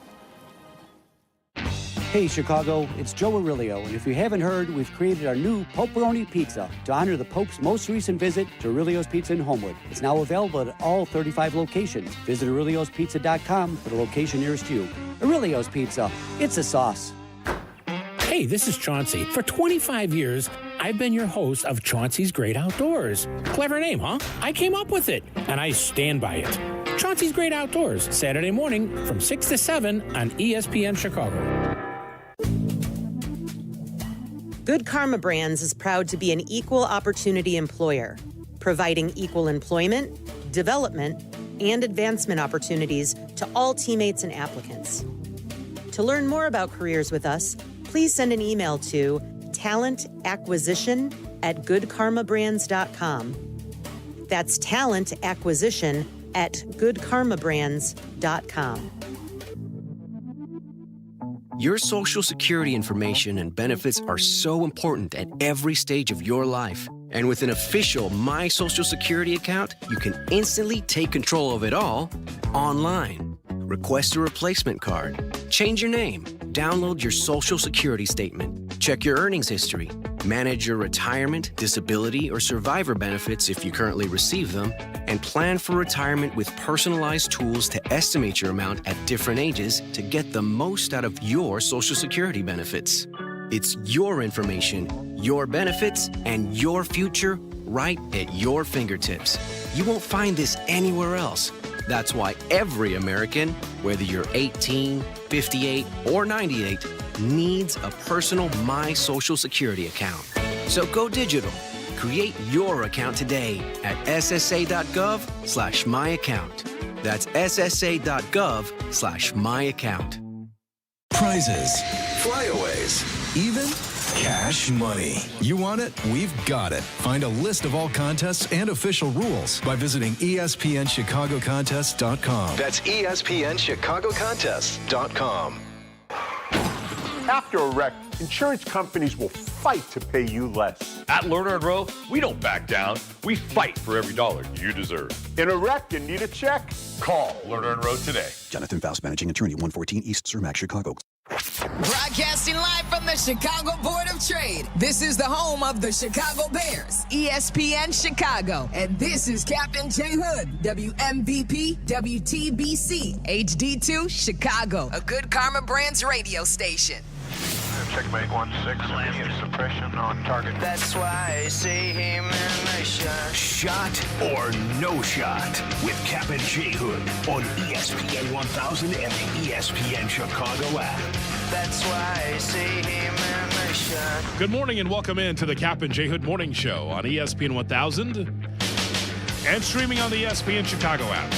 Hey Chicago, it's Joe Aurelio, and if you haven't heard, we've created our new Poperoni Pizza to honor the Pope's most recent visit to Aurelio's Pizza in Homewood. It's now available at all 35 locations. Visit Aurelio'sPizza.com for the location nearest you. Aurelio's Pizza, it's a sauce. Hey, this is Chauncey. For 25 years, I've been your host of Chauncey's Great Outdoors. Clever name, huh? I came up with it, and I stand by it. Chauncey's Great Outdoors, Saturday morning from 6 to 7 on ESPN Chicago. Good Karma Brands is proud to be an equal opportunity employer, providing equal employment, development, and advancement opportunities to all teammates and applicants. To learn more about careers with us, please send an email to talentacquisition@goodkarmabrands.com. That's talentacquisition@goodkarmabrands.com. Your Social Security information and benefits are so important at every stage of your life. And with an official My Social Security account, you can instantly take control of it all online. request a replacement card, change your name, download your Social Security statement, check your earnings history, manage your retirement, disability, or survivor benefits if you currently receive them, and plan for retirement with personalized tools to estimate your amount at different ages to get the most out of your Social Security benefits. It's your information, your benefits, and your future right at your fingertips. You won't find this anywhere else. That's why every American, whether you're 18, 58, or 98, needs a personal My Social Security account. So go digital. Create your account today at ssa.gov/myaccount. That's ssa.gov/myaccount. Prizes, flyaways, even cash money. You want it? We've got it. Find a list of all contests and official rules by visiting ESPNChicagoContests.com. That's ESPNChicagoContests.com. After a wreck, insurance companies will fight to pay you less. At Lerner & Rowe, we don't back down. We fight for every dollar you deserve. In a wreck and need a check? Call Lerner & Rowe today. Jonathan Faust, Managing Attorney, 114 East Cermak, Chicago. Broadcasting live from the Chicago Board of Trade. This is the home of the Chicago Bears, ESPN Chicago. And this is Kap J Hood, WMVP, WTBC, HD2, Chicago, a good Karma Brands radio station. Checkmate 1-6, immediate suppression on target. That's why I see him in the shot. Shot or no shot with Kap J Hood on ESPN 1000 and the ESPN Chicago app. That's why I see him in the shot. Good morning and welcome into the Kap J Hood Morning Show on ESPN 1000 and streaming on the ESPN Chicago app.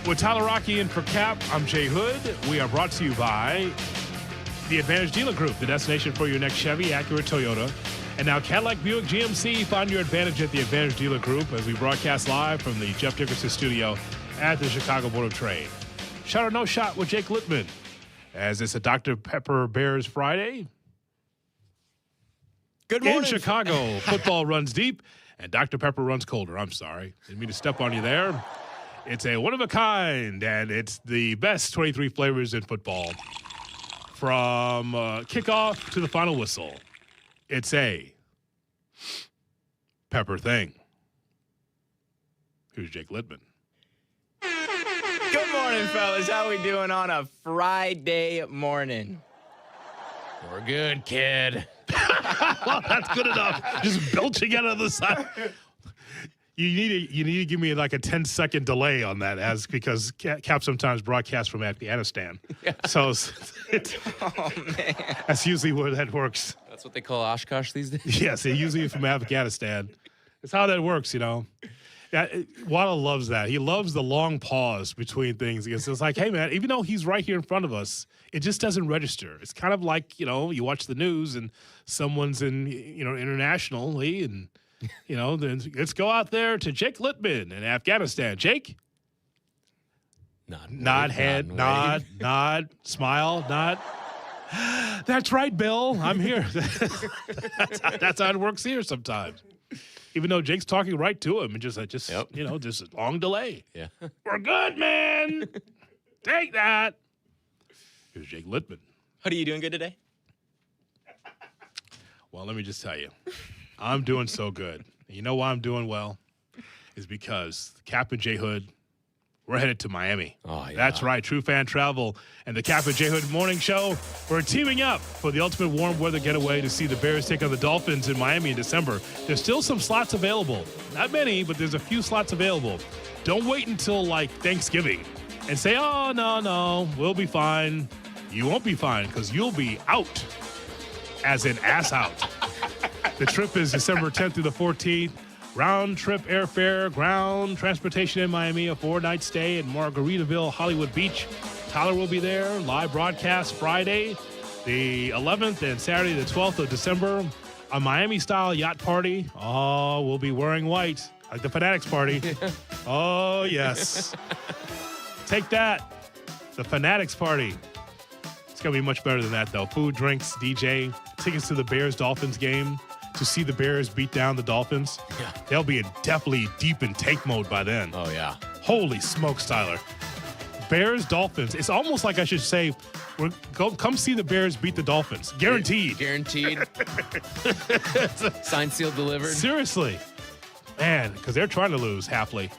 With Tyler Rocky in for Kap, I'm Jay Hood. We are brought to you by the Advantage Dealer Group, the destination for your next Chevy, Acura, Toyota, and now Cadillac, Buick, GMC. Find your advantage at the Advantage Dealer Group as we broadcast live from the Jeff Dickerson Studio at the Chicago Board of Trade. Shot or no shot with Jake Littman, as it's a Dr. Pepper Bears Friday. Good morning. In Chicago, football runs deep and Dr. Pepper runs colder. I'm sorry. Didn't mean to step on you there. It's a one-of-a-kind, and it's the best 23 flavors in football. From kickoff to the final whistle, it's a Pepper thing. Who's Jake Littman? Good morning, fellas. How we doing on a Friday morning? We're good, kid. Well, that's good enough. Just belching out of the side. You need to give me like a 10-second delay on that, because Kap sometimes broadcasts from Afghanistan. Yeah. So Oh, man. That's usually where that works. That's what they call Oshkosh these days? Yes, they usually from Afghanistan. That's how that works, you know. Waddle loves that. He loves the long pause between things. Because it's like, hey, man, even though he's right here in front of us, it just doesn't register. It's kind of like, you know, you watch the news and someone's in, you know, internationally and, you know, then let's go out there to Jake Littman in Afghanistan. Jake? Nod head, nod, smile, nod. That's right, Bill. I'm here. that's how it works here sometimes. Even though Jake's talking right to him, and just you know, just a long delay. Yeah. We're good, man. Take that. Here's Jake Littman. What are you doing good today? Well, let me just tell you, I'm doing so good. And you know why I'm doing well? Is because Kap J Hood, we're headed to Miami. Oh, yeah. That's right. True Fan Travel and the Kap J Hood Morning Show. We're teaming up for the ultimate warm weather getaway to see the Bears take on the Dolphins in Miami in December. There's still some slots available. Not many, but there's a few slots available. Don't wait until, like, Thanksgiving and say, oh, no, we'll be fine. You won't be fine because you'll be out, as in ass out. The trip is December 10th through the 14th. Round trip airfare, ground transportation in Miami, a 4-night stay in Margaritaville, Hollywood Beach. Tyler will be there. Live broadcast Friday, the 11th, and Saturday, the 12th of December. A Miami-style yacht party. Oh, we'll be wearing white, like the Fanatics party. Oh, yes. Take that. The Fanatics party. It's going to be much better than that, though. Food, drinks, DJ, tickets to the Bears-Dolphins game. To see the Bears beat down the Dolphins. Yeah. They'll be definitely deep in tank mode by then. Oh, yeah. Holy smokes, Tyler. Bears, Dolphins. It's almost like I should say, come see the Bears beat the Dolphins. Guaranteed. Guaranteed. Signed, sealed, delivered. Seriously. Man, because they're trying to lose happily.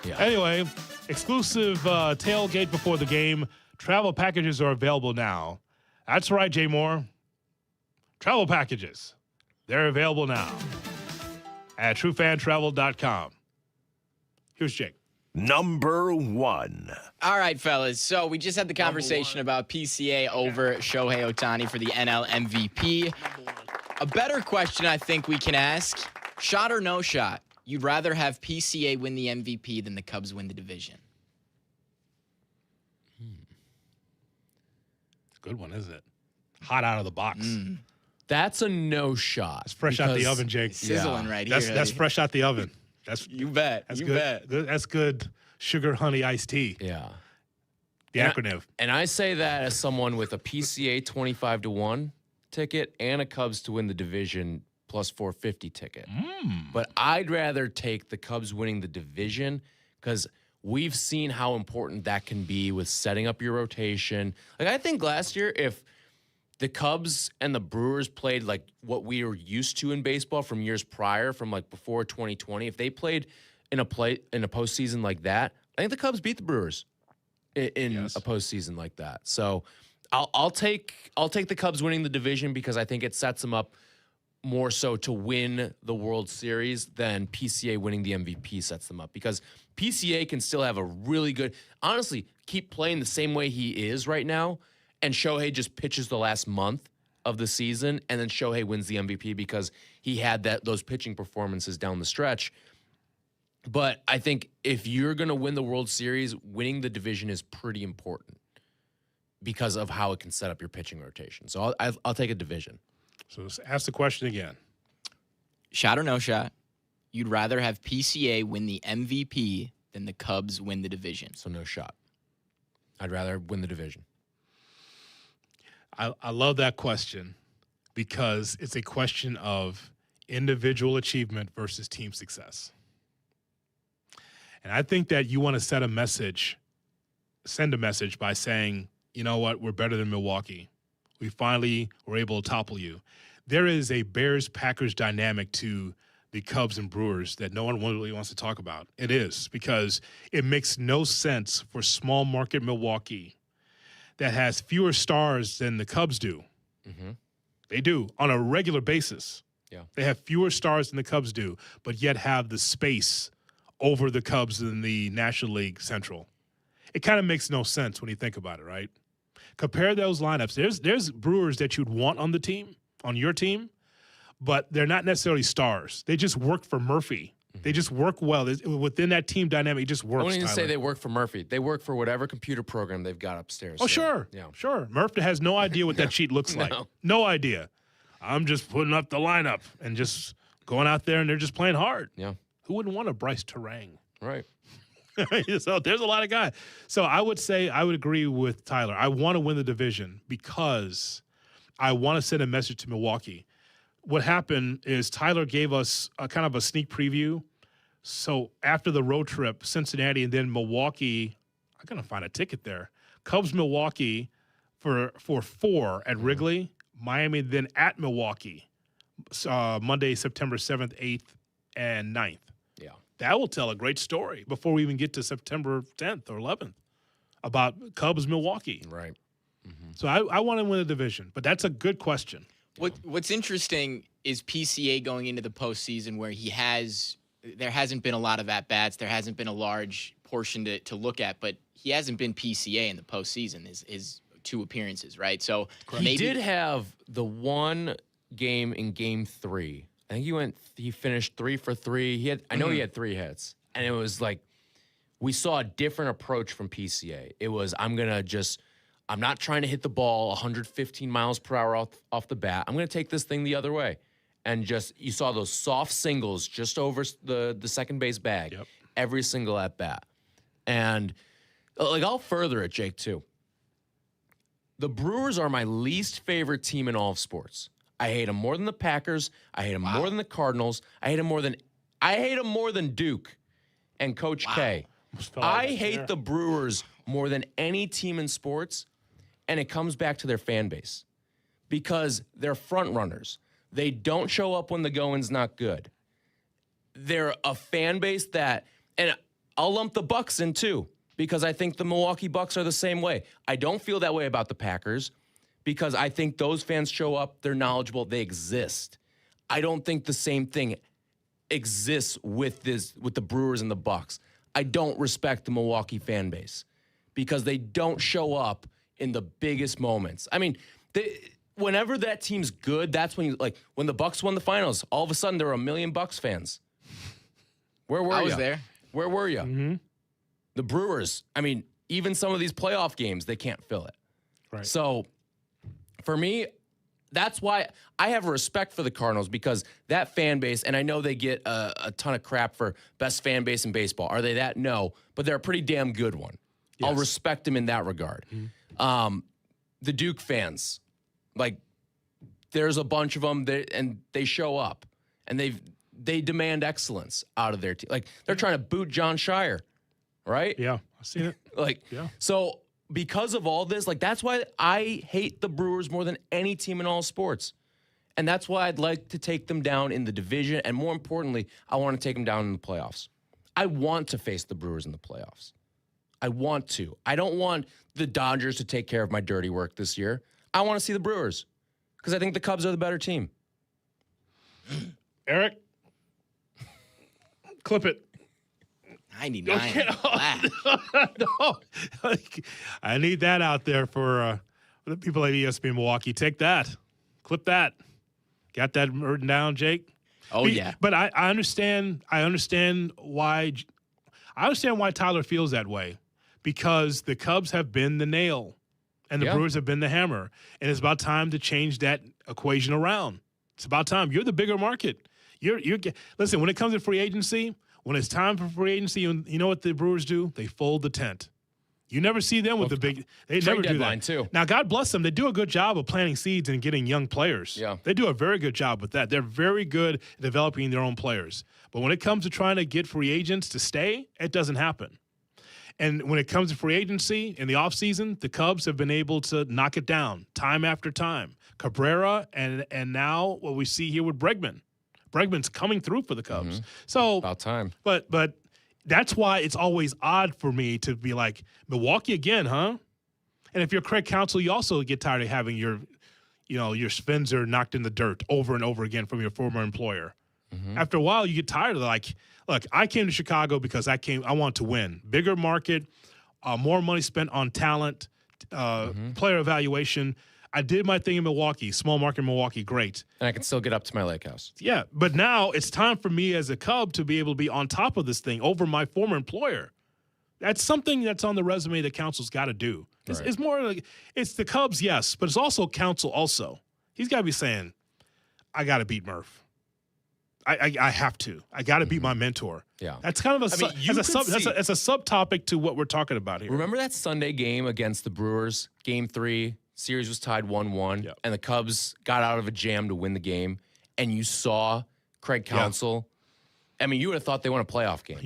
Yeah. Anyway, exclusive tailgate before the game. Travel packages are available now. That's right, Jay Moore. Travel packages. They're available now at truefantravel.com. Here's Jake. Number 1. All right, fellas. So we just had the conversation about PCA over Shohei Ohtani for the NL MVP. A better question I think we can ask, shot or no shot, you'd rather have PCA win the MVP than the Cubs win the division? Good one, isn't it? Hot out of the box. That's a no shot. It's fresh out the oven, Jake. Sizzling right here. That's fresh out the oven. You bet. That's you good. bet. That's good sugar honey iced tea. Yeah. The acronym. And I say that as someone with a PCA 25-1 ticket and a Cubs to win the division plus 450 ticket. But I'd rather take the Cubs winning the division because we've seen how important that can be with setting up your rotation. Like, I think last year, if the Cubs and the Brewers played like what we were used to in baseball from years prior, from like before 2020, if they played in a postseason like that, I think the Cubs beat the Brewers in a postseason like that. So I'll take the Cubs winning the division because I think it sets them up more so to win the World Series than PCA winning the MVP sets them up, because PCA can still have a really good, honestly, keep playing the same way he is right now, and Shohei just pitches the last month of the season, and then Shohei wins the MVP because he had those pitching performances down the stretch. But I think if you're going to win the World Series, winning the division is pretty important because of how it can set up your pitching rotation. So I'll take a division. So let's ask the question again. Shot or no shot, you'd rather have PCA win the MVP than the Cubs win the division? So no shot. I'd rather win the division. I love that question because it's a question of individual achievement versus team success. And I think that you want to send a message by saying, you know what, we're better than Milwaukee. We finally were able to topple you. There is a Bears-Packers dynamic to the Cubs and Brewers that no one really wants to talk about. It is, because it makes no sense for small market Milwaukee that has fewer stars than the Cubs do. Mm-hmm. They do on a regular basis. Yeah. They have fewer stars than the Cubs do, but yet have the space over the Cubs in the National League Central. It kind of makes no sense when you think about it, right? Compare those lineups. There's Brewers that you'd want on the team, on your team, but they're not necessarily stars. They just work for Murphy. They just work well. Within that team dynamic, it just works. I wouldn't even Tyler. say they work for Murphy. They work for whatever computer program they've got upstairs. Oh, sure. Yeah. Sure. Murphy has no idea what that sheet looks like. No idea. I'm just putting up the lineup and just going out there, and they're just playing hard. Yeah. Who wouldn't want a Bryce Terang? Right. So there's a lot of guys. So I would say I would agree with Tyler. I want to win the division because I want to send a message to Milwaukee. What happened is Tyler gave us a kind of a sneak preview. So after the road trip, Cincinnati and then Milwaukee, I'm going to find a ticket there. Cubs, Milwaukee for 4 at Wrigley. Miami then at Milwaukee, Monday, September 7th, 8th, and 9th. Yeah. That will tell a great story before we even get to September 10th or 11th about Cubs, Milwaukee. Right. Mm-hmm. So I want to win the division, but that's a good question. What's interesting is PCA going into the postseason where there hasn't been a lot of at-bats. There hasn't been a large portion to look at, but he hasn't been PCA in the postseason, his 2 appearances, right? So He did have the one game in Game 3. I think he finished 3 for 3. I know he had 3 hits. And it was like, we saw a different approach from PCA. It was, I'm not trying to hit the ball 115 miles per hour off the bat. I'm going to take this thing the other way. And you saw those soft singles just over the second base bag. Yep. Every single at bat. And like, I'll further it, Jake, too. The Brewers are my least favorite team in all of sports. I hate them more than the Packers. I hate them more than the Cardinals. I hate them more than Duke and Coach K. I hate the Brewers more than any team in sports, and it comes back to their fan base because they're front runners. They don't show up when the going's not good. They're a fan base that, and I'll lump the Bucks in too, because I think the Milwaukee Bucks are the same way. I don't feel that way about the Packers because I think those fans show up, they're knowledgeable, they exist. I don't think the same thing exists with the Brewers and the Bucks. I don't respect the Milwaukee fan base because they don't show up in the biggest moments. I mean, whenever that team's good, that's when when the Bucks won the finals, all of a sudden there were 1 million Bucks fans. Where were you? I was there. Where were you? Mm-hmm. The Brewers, I mean, even some of these playoff games, they can't fill it. Right. So, for me, that's why I have a respect for the Cardinals because that fan base, and I know they get a ton of crap for best fan base in baseball. Are they that? No, but they're a pretty damn good one. Yes. I'll respect them in that regard. Mm-hmm. The Duke fans, there's a bunch of them, and they show up, and they demand excellence out of their team. They're trying to boot John Shire, right? Yeah, I've seen it. So because of all this, that's why I hate the Brewers more than any team in all sports. And that's why I'd like to take them down in the division. And more importantly, I want to take them down in the playoffs. I want to face the Brewers in the playoffs. I want to. I don't want the Dodgers to take care of my dirty work this year. I want to see the Brewers because I think the Cubs are the better team. Eric? Clip it. 99. No. I need that out there for the people at ESPN Milwaukee. Take that. Clip that. Got that written down, Jake? Oh, yeah. But I understand why Tyler feels that way because the Cubs have been the nail and the Brewers have been the hammer. And it's about time to change that equation around. It's about time. You're the bigger market. Listen, when it comes to free agency, when it's time for free agency, you know what the Brewers do? They fold the tent. You never see them with the big. They never do that. Too. Now, God bless them. They do a good job of planting seeds and getting young players. Yeah. They do a very good job with that. They're very good at developing their own players. But when it comes to trying to get free agents to stay, it doesn't happen. And when it comes to free agency in the offseason, the Cubs have been able to knock it down time after time. Cabrera and now what we see here with Bregman. Bregman's coming through for the Cubs. Mm-hmm. So about time. But that's why it's always odd for me to be like, Milwaukee again, huh? And if you're Craig Counsell, you also get tired of having your Spencer knocked in the dirt over and over again from your former employer. Mm-hmm. After a while, you get tired of look, I came to Chicago because I want to win. Bigger market, more money spent on talent, player evaluation. I did my thing in Milwaukee, small market Milwaukee, great. And I can still get up to my lake house. Yeah, but now it's time for me as a Cub to be able to be on top of this thing over my former employer. That's something that's on the resume that Counsell's got to do. It's more like it's the Cubs, yes, but it's also Counsell also. He's got to be saying, I got to beat Murph. I have to. I got to beat my mentor. Yeah. That's kind of that's a subtopic to what we're talking about here. Remember that Sunday game against the Brewers, Game 3? Series was tied 1-1, and the Cubs got out of a jam to win the game, and you saw Craig Counsell. Yeah. I mean, you would have thought they won a playoff game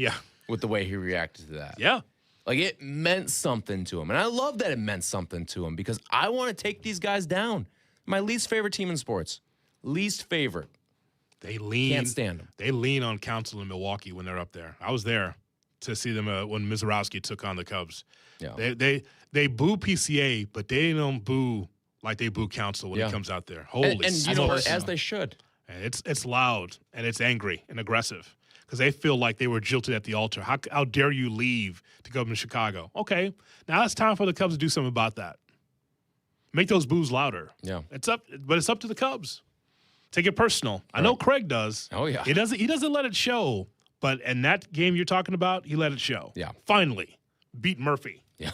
with the way he reacted to that. Yeah. It meant something to him, and I love that it meant something to him because I want to take these guys down. My least favorite team in sports. Least favorite. Can't stand them. They lean on Counsell in Milwaukee when they're up there. I was there to see them when Mizorowski took on the Cubs. Yeah. They boo PCA, but they don't boo like they boo Counsell when he comes out there. Holy and you know what? As they should. And it's loud and it's angry and aggressive because they feel like they were jilted at the altar. How dare you leave to go to Chicago? Okay, now it's time for the Cubs to do something about that. Make those boos louder. Yeah, it's up to the Cubs. Take it personal. I know Craig does. Oh yeah, he doesn't let it show. But in that game you're talking about, he let it show. Yeah, finally beat Murphy. Yeah.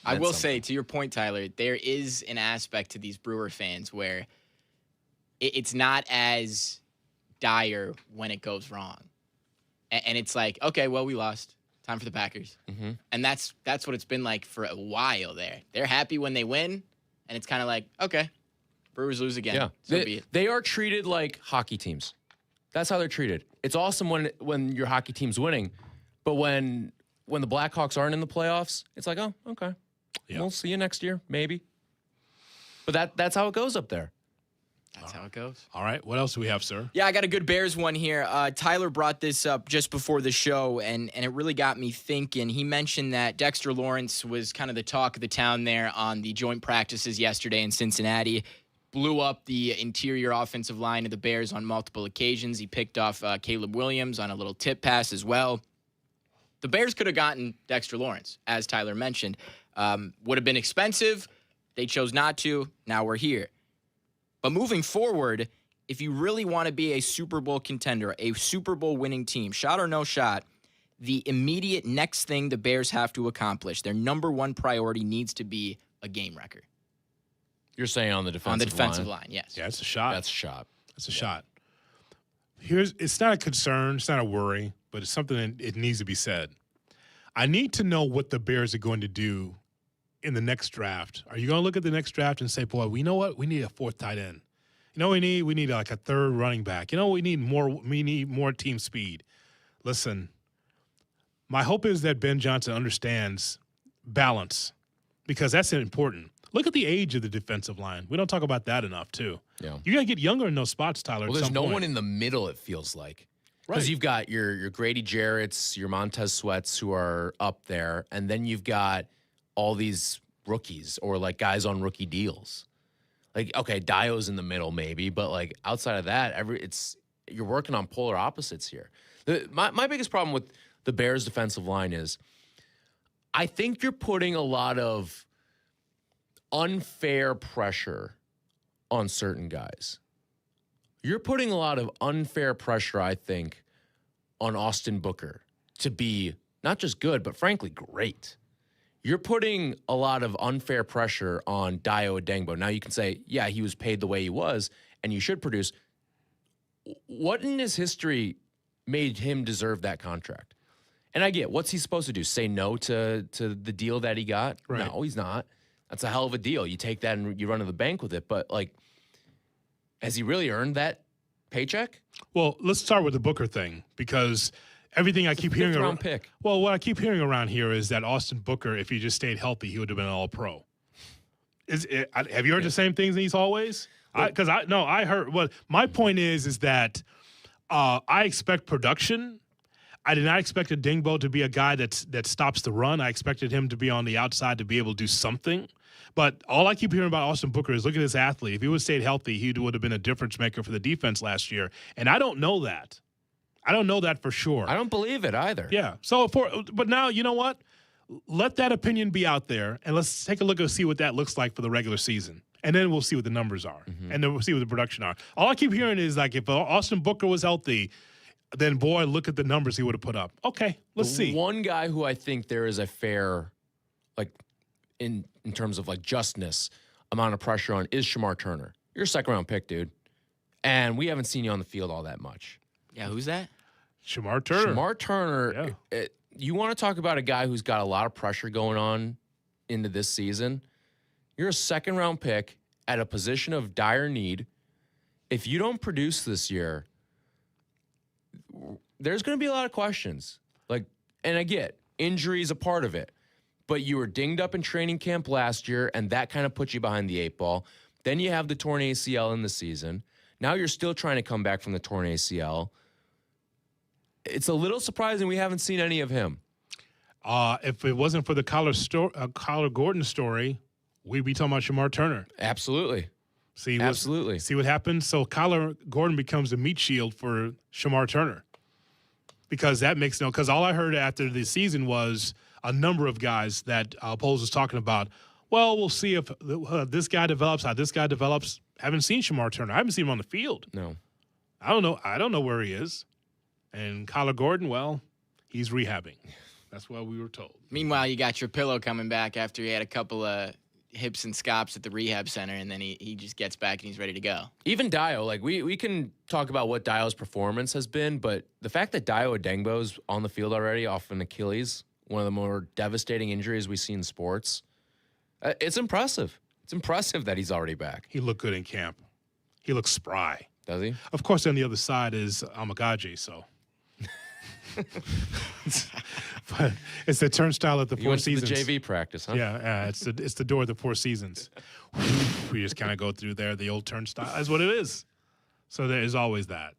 I will say, to your point, Tyler, there is an aspect to these Brewer fans where it's not as dire when it goes wrong. And it's like, okay, well, we lost. Time for the Packers. Mm-hmm. And that's what it's been like for a while there. They're happy when they win, and it's kind of like, okay, Brewers lose again. Yeah. So be it. They are treated like hockey teams. That's how they're treated. It's awesome when your hockey team's winning, but when when the Blackhawks aren't in the playoffs, it's like, oh, okay. Yeah. We'll see you next year, maybe. But that's how it goes up there. That's how it goes. All right. What else do we have, sir? Yeah, I got a good Bears one here. Tyler brought this up just before the show, and it really got me thinking. He mentioned that Dexter Lawrence was kind of the talk of the town there on the joint practices yesterday in Cincinnati. Blew up the interior offensive line of the Bears on multiple occasions. He picked off Caleb Williams on a little tip pass as well. The Bears could have gotten Dexter Lawrence, as Tyler mentioned. Would have been expensive. They chose not to. Now we're here. But moving forward, if you really want to be a Super Bowl contender, a Super Bowl winning team, shot or no shot, the immediate next thing the Bears have to accomplish, their number one priority needs to be a game record. You're saying on the defensive line? On the defensive line, yes. Yeah, it's a shot. That's a shot. It's a shot. It's not a concern, it's not a worry, but it's something that it needs to be said. I need to know what the Bears are going to do in the next draft. Are you going to look at the next draft and say, boy, we know what? We need a fourth tight end. You know what we need like a third running back. You know, we need more team speed. Listen, my hope is that Ben Johnson understands balance because that's important. Look at the age of the defensive line. We don't talk about that enough, too. Yeah. You got to get younger in those spots, Tyler. Well, there's no one in the middle, it feels like. Because you've got your Grady Jarrett's, your Montez Sweats who are up there, and then you've got all these rookies or like guys on rookie deals. Like, okay, Dio's in the middle maybe, but like outside of that, you're working on polar opposites here. My biggest problem with the Bears defensive line is I think you're putting a lot of unfair pressure on certain guys. You're putting a lot of unfair pressure, I think, on Austin Booker to be not just good, but frankly, great. You're putting a lot of unfair pressure on Dio Adengbo. Now you can say, yeah, he was paid the way he was, and you should produce. What in his history made him deserve that contract? And I get, what's he supposed to do? Say no to the deal that he got? Right. No, he's not. That's a hell of a deal. You take that and you run to the bank with it. But, like, has he really earned that paycheck? Well, let's start with the Booker thing because everything I keep hearing around. Pick. Well, what I keep hearing around here is that Austin Booker, if he just stayed healthy, he would have been an All-Pro. Have you heard the same things in these hallways? I heard. Well, my point is that I expect production. I did not expect Adengbo to be a guy that stops the run. I expected him to be on the outside to be able to do something. But all I keep hearing about Austin Booker is look at this athlete. If he would have stayed healthy, he would have been a difference maker for the defense last year. And I don't know that. I don't know that for sure. I don't believe it either. Yeah. But now, you know what? Let that opinion be out there, and let's take a look and see what that looks like for the regular season. And then we'll see what the numbers are, and then we'll see what the production are. All I keep hearing is, like, if Austin Booker was healthy, then, boy, look at the numbers he would have put up. Okay, let's see. One guy who I think there is a fair, like, in terms of, like, justness amount of pressure on is Shamar Turner. You're a second-round pick, dude. And we haven't seen you on the field all that much. Yeah, who's that? Shamar Turner. Shamar Turner. Yeah. You want to talk about a guy who's got a lot of pressure going on into this season? You're a second-round pick at a position of dire need. If you don't produce this year, there's going to be a lot of questions. Like, and I get injury is a part of it, but you were dinged up in training camp last year, and that kind of put you behind the eight ball. Then you have the torn ACL in the season. Now you're still trying to come back from the torn ACL. It's a little surprising we haven't seen any of him. If it wasn't for the Kyler Gordon story, we'd be talking about Shamar Turner. Absolutely. See what happens? So Kyler Gordon becomes the meat shield for Shamar Turner. Because that makes because all I heard after the season was a number of guys that Poles was talking about. Well, we'll see if this guy develops, how this guy develops. Haven't seen Shamar Turner. I haven't seen him on the field. No. I don't know. I don't know where he is. And Kyler Gordon, well, he's rehabbing. That's what we were told. Meanwhile, you got your pillow coming back after he had a couple of hips and scops at the rehab center, and then he just gets back and he's ready to go. Even Dio, like we can talk about what Dio's performance has been, but the fact that Dio Adengbo's on the field already off an Achilles, one of the more devastating injuries we see in sports, it's impressive. It's impressive that he's already back. He looked good in camp. He looks spry. Does he? Of course, on the other side is Amagaji, so. But it's the turnstile at the You Four went to Seasons. the JV practice, huh? Yeah, it's the door at the Four Seasons. We just kind of go through there, the old turnstile. That's what it is. So there is always that.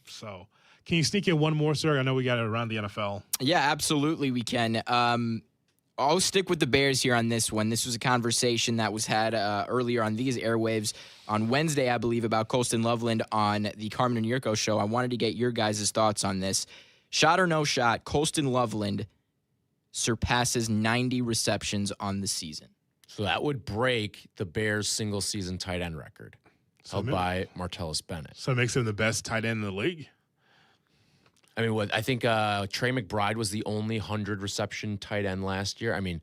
So can you sneak in one more, sir? I know we got it around the NFL. Yeah, absolutely we can. I'll stick with the Bears here on this one. This was a conversation that was had earlier on these airwaves on Wednesday, I believe, about Colston Loveland on the Carmen Jurko show. I wanted to get your guys' thoughts on this. Shot or no shot, Colston Loveland surpasses 90 receptions on the season. So that would break the Bears' single-season tight end record held by Martellus Bennett. So it makes him the best tight end in the league? I mean, I think Trey McBride was the only 100-reception tight end last year. I mean,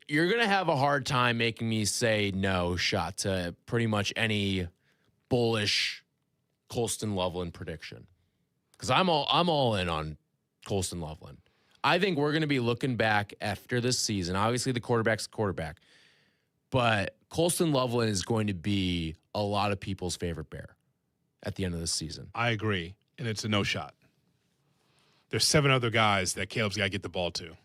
you're going to have a hard time making me say no shot to pretty much any bullish Colston Loveland prediction. Because I'm all in on Colston Loveland. I think we're going to be looking back after this season. Obviously, the quarterback's the quarterback. But Colston Loveland is going to be a lot of people's favorite Bear at the end of the season. I agree, and it's a no shot. There's 7 other guys that Caleb's got to get the ball to.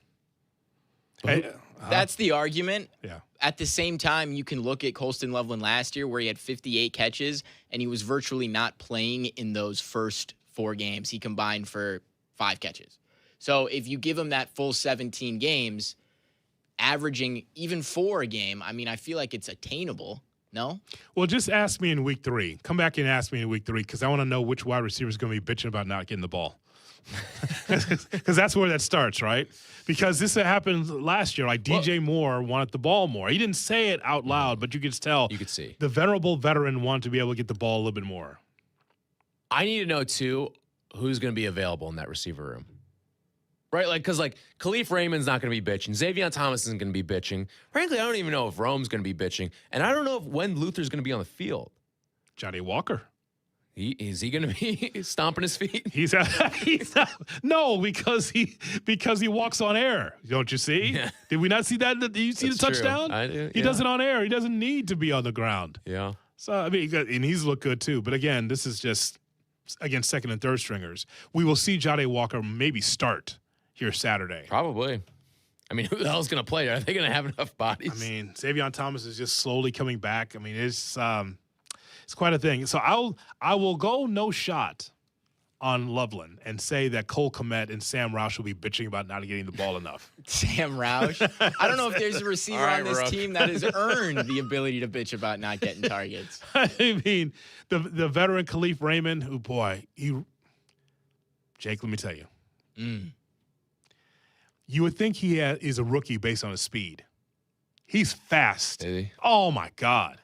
That's the argument. Yeah. At the same time, you can look at Colston Loveland last year where he had 58 catches, and he was virtually not playing in those first 4 games. He combined for 5 catches. So if you give him that full 17 games, averaging even 4 a game, I mean, I feel like it's attainable. No? Well, just ask me in week 3. Come back and ask me in week 3 because I want to know which wide receiver is going to be bitching about not getting the ball. Because that's where that starts, right? Because this happened last year. Like DJ Moore wanted the ball more. He didn't say it out loud, but you could tell. You could see. The venerable veteran wanted to be able to get the ball a little bit more. I need to know, too, who's going to be available in that receiver room. Right? Because Khalif Raymond's not going to be bitching. Xavier Thomas isn't going to be bitching. Frankly, I don't even know if Rome's going to be bitching. And I don't know when Luther's going to be on the field. Johnny Walker. Is he going to be stomping his feet? He's no, because he walks on air. Don't you see? Yeah. Did we not see that? Did you see the touchdown? True. I do. He does it on air. He doesn't need to be on the ground. Yeah. So I mean, and he's looked good too. But again, this is just against second and third stringers. We will see Johnny Walker maybe start here Saturday. Probably. I mean, who the hell's going to play? Are they going to have enough bodies? I mean, Xavier Thomas is just slowly coming back. I mean, it's quite a thing. So I will go no shot on Loveland and say that Cole Kmet and Sam Roush will be bitching about not getting the ball enough. Sam Roush? I don't know if there's a receiver on this team that has earned the ability to bitch about not getting targets. I mean, the veteran Khalif Raymond, who, boy, Jake, let me tell you. You would think he is a rookie based on his speed. He's fast. Oh, my God.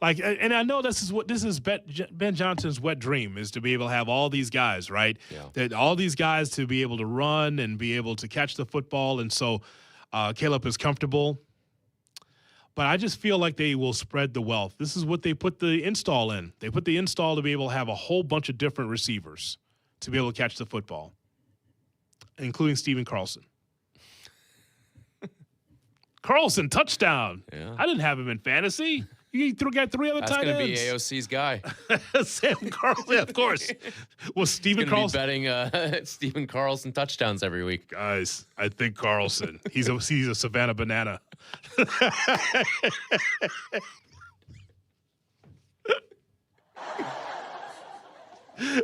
And I know this is Ben Johnson's wet dream is to be able to have all these guys, right? Yeah. That all these guys to be able to run and be able to catch the football, and so Caleb is comfortable. But I just feel like they will spread the wealth. This is what they put the install in. They put the install to be able to have a whole bunch of different receivers to be able to catch the football, including Steven Carlson. Carlson, touchdown. Yeah. I didn't have him in fantasy. You got 3 other tight ends. That's going to be AOC's guy. Sam Carlson, of course. Well, Steven Carlson. Be betting Steven Carlson touchdowns every week. Guys, I think Carlson. He's a Savannah banana.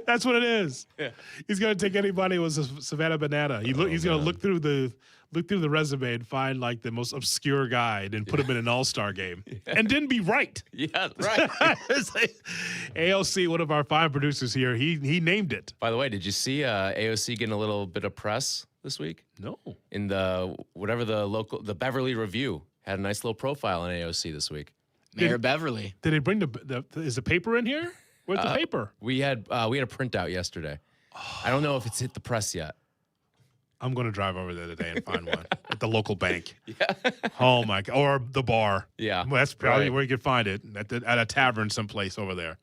That's what it is. Yeah. He's going to take anybody who was a Savannah banana. He's going to look through the resume and find like the most obscure guy and then put him in an all-star game and then be right. Yeah, right. AOC, one of our fine producers here, he named it. By the way, did you see AOC getting a little bit of press this week? No. In the Beverly Review had a nice little profile on AOC this week. Mayor Beverly. Did they bring is the paper in here? Where's the paper? We had a printout yesterday. I don't know if it's hit the press yet. I'm going to drive over there today and find one at the local bank. Yeah. Oh, my God. Or the bar. Yeah. Well, that's probably where you could find it, at a tavern someplace over there.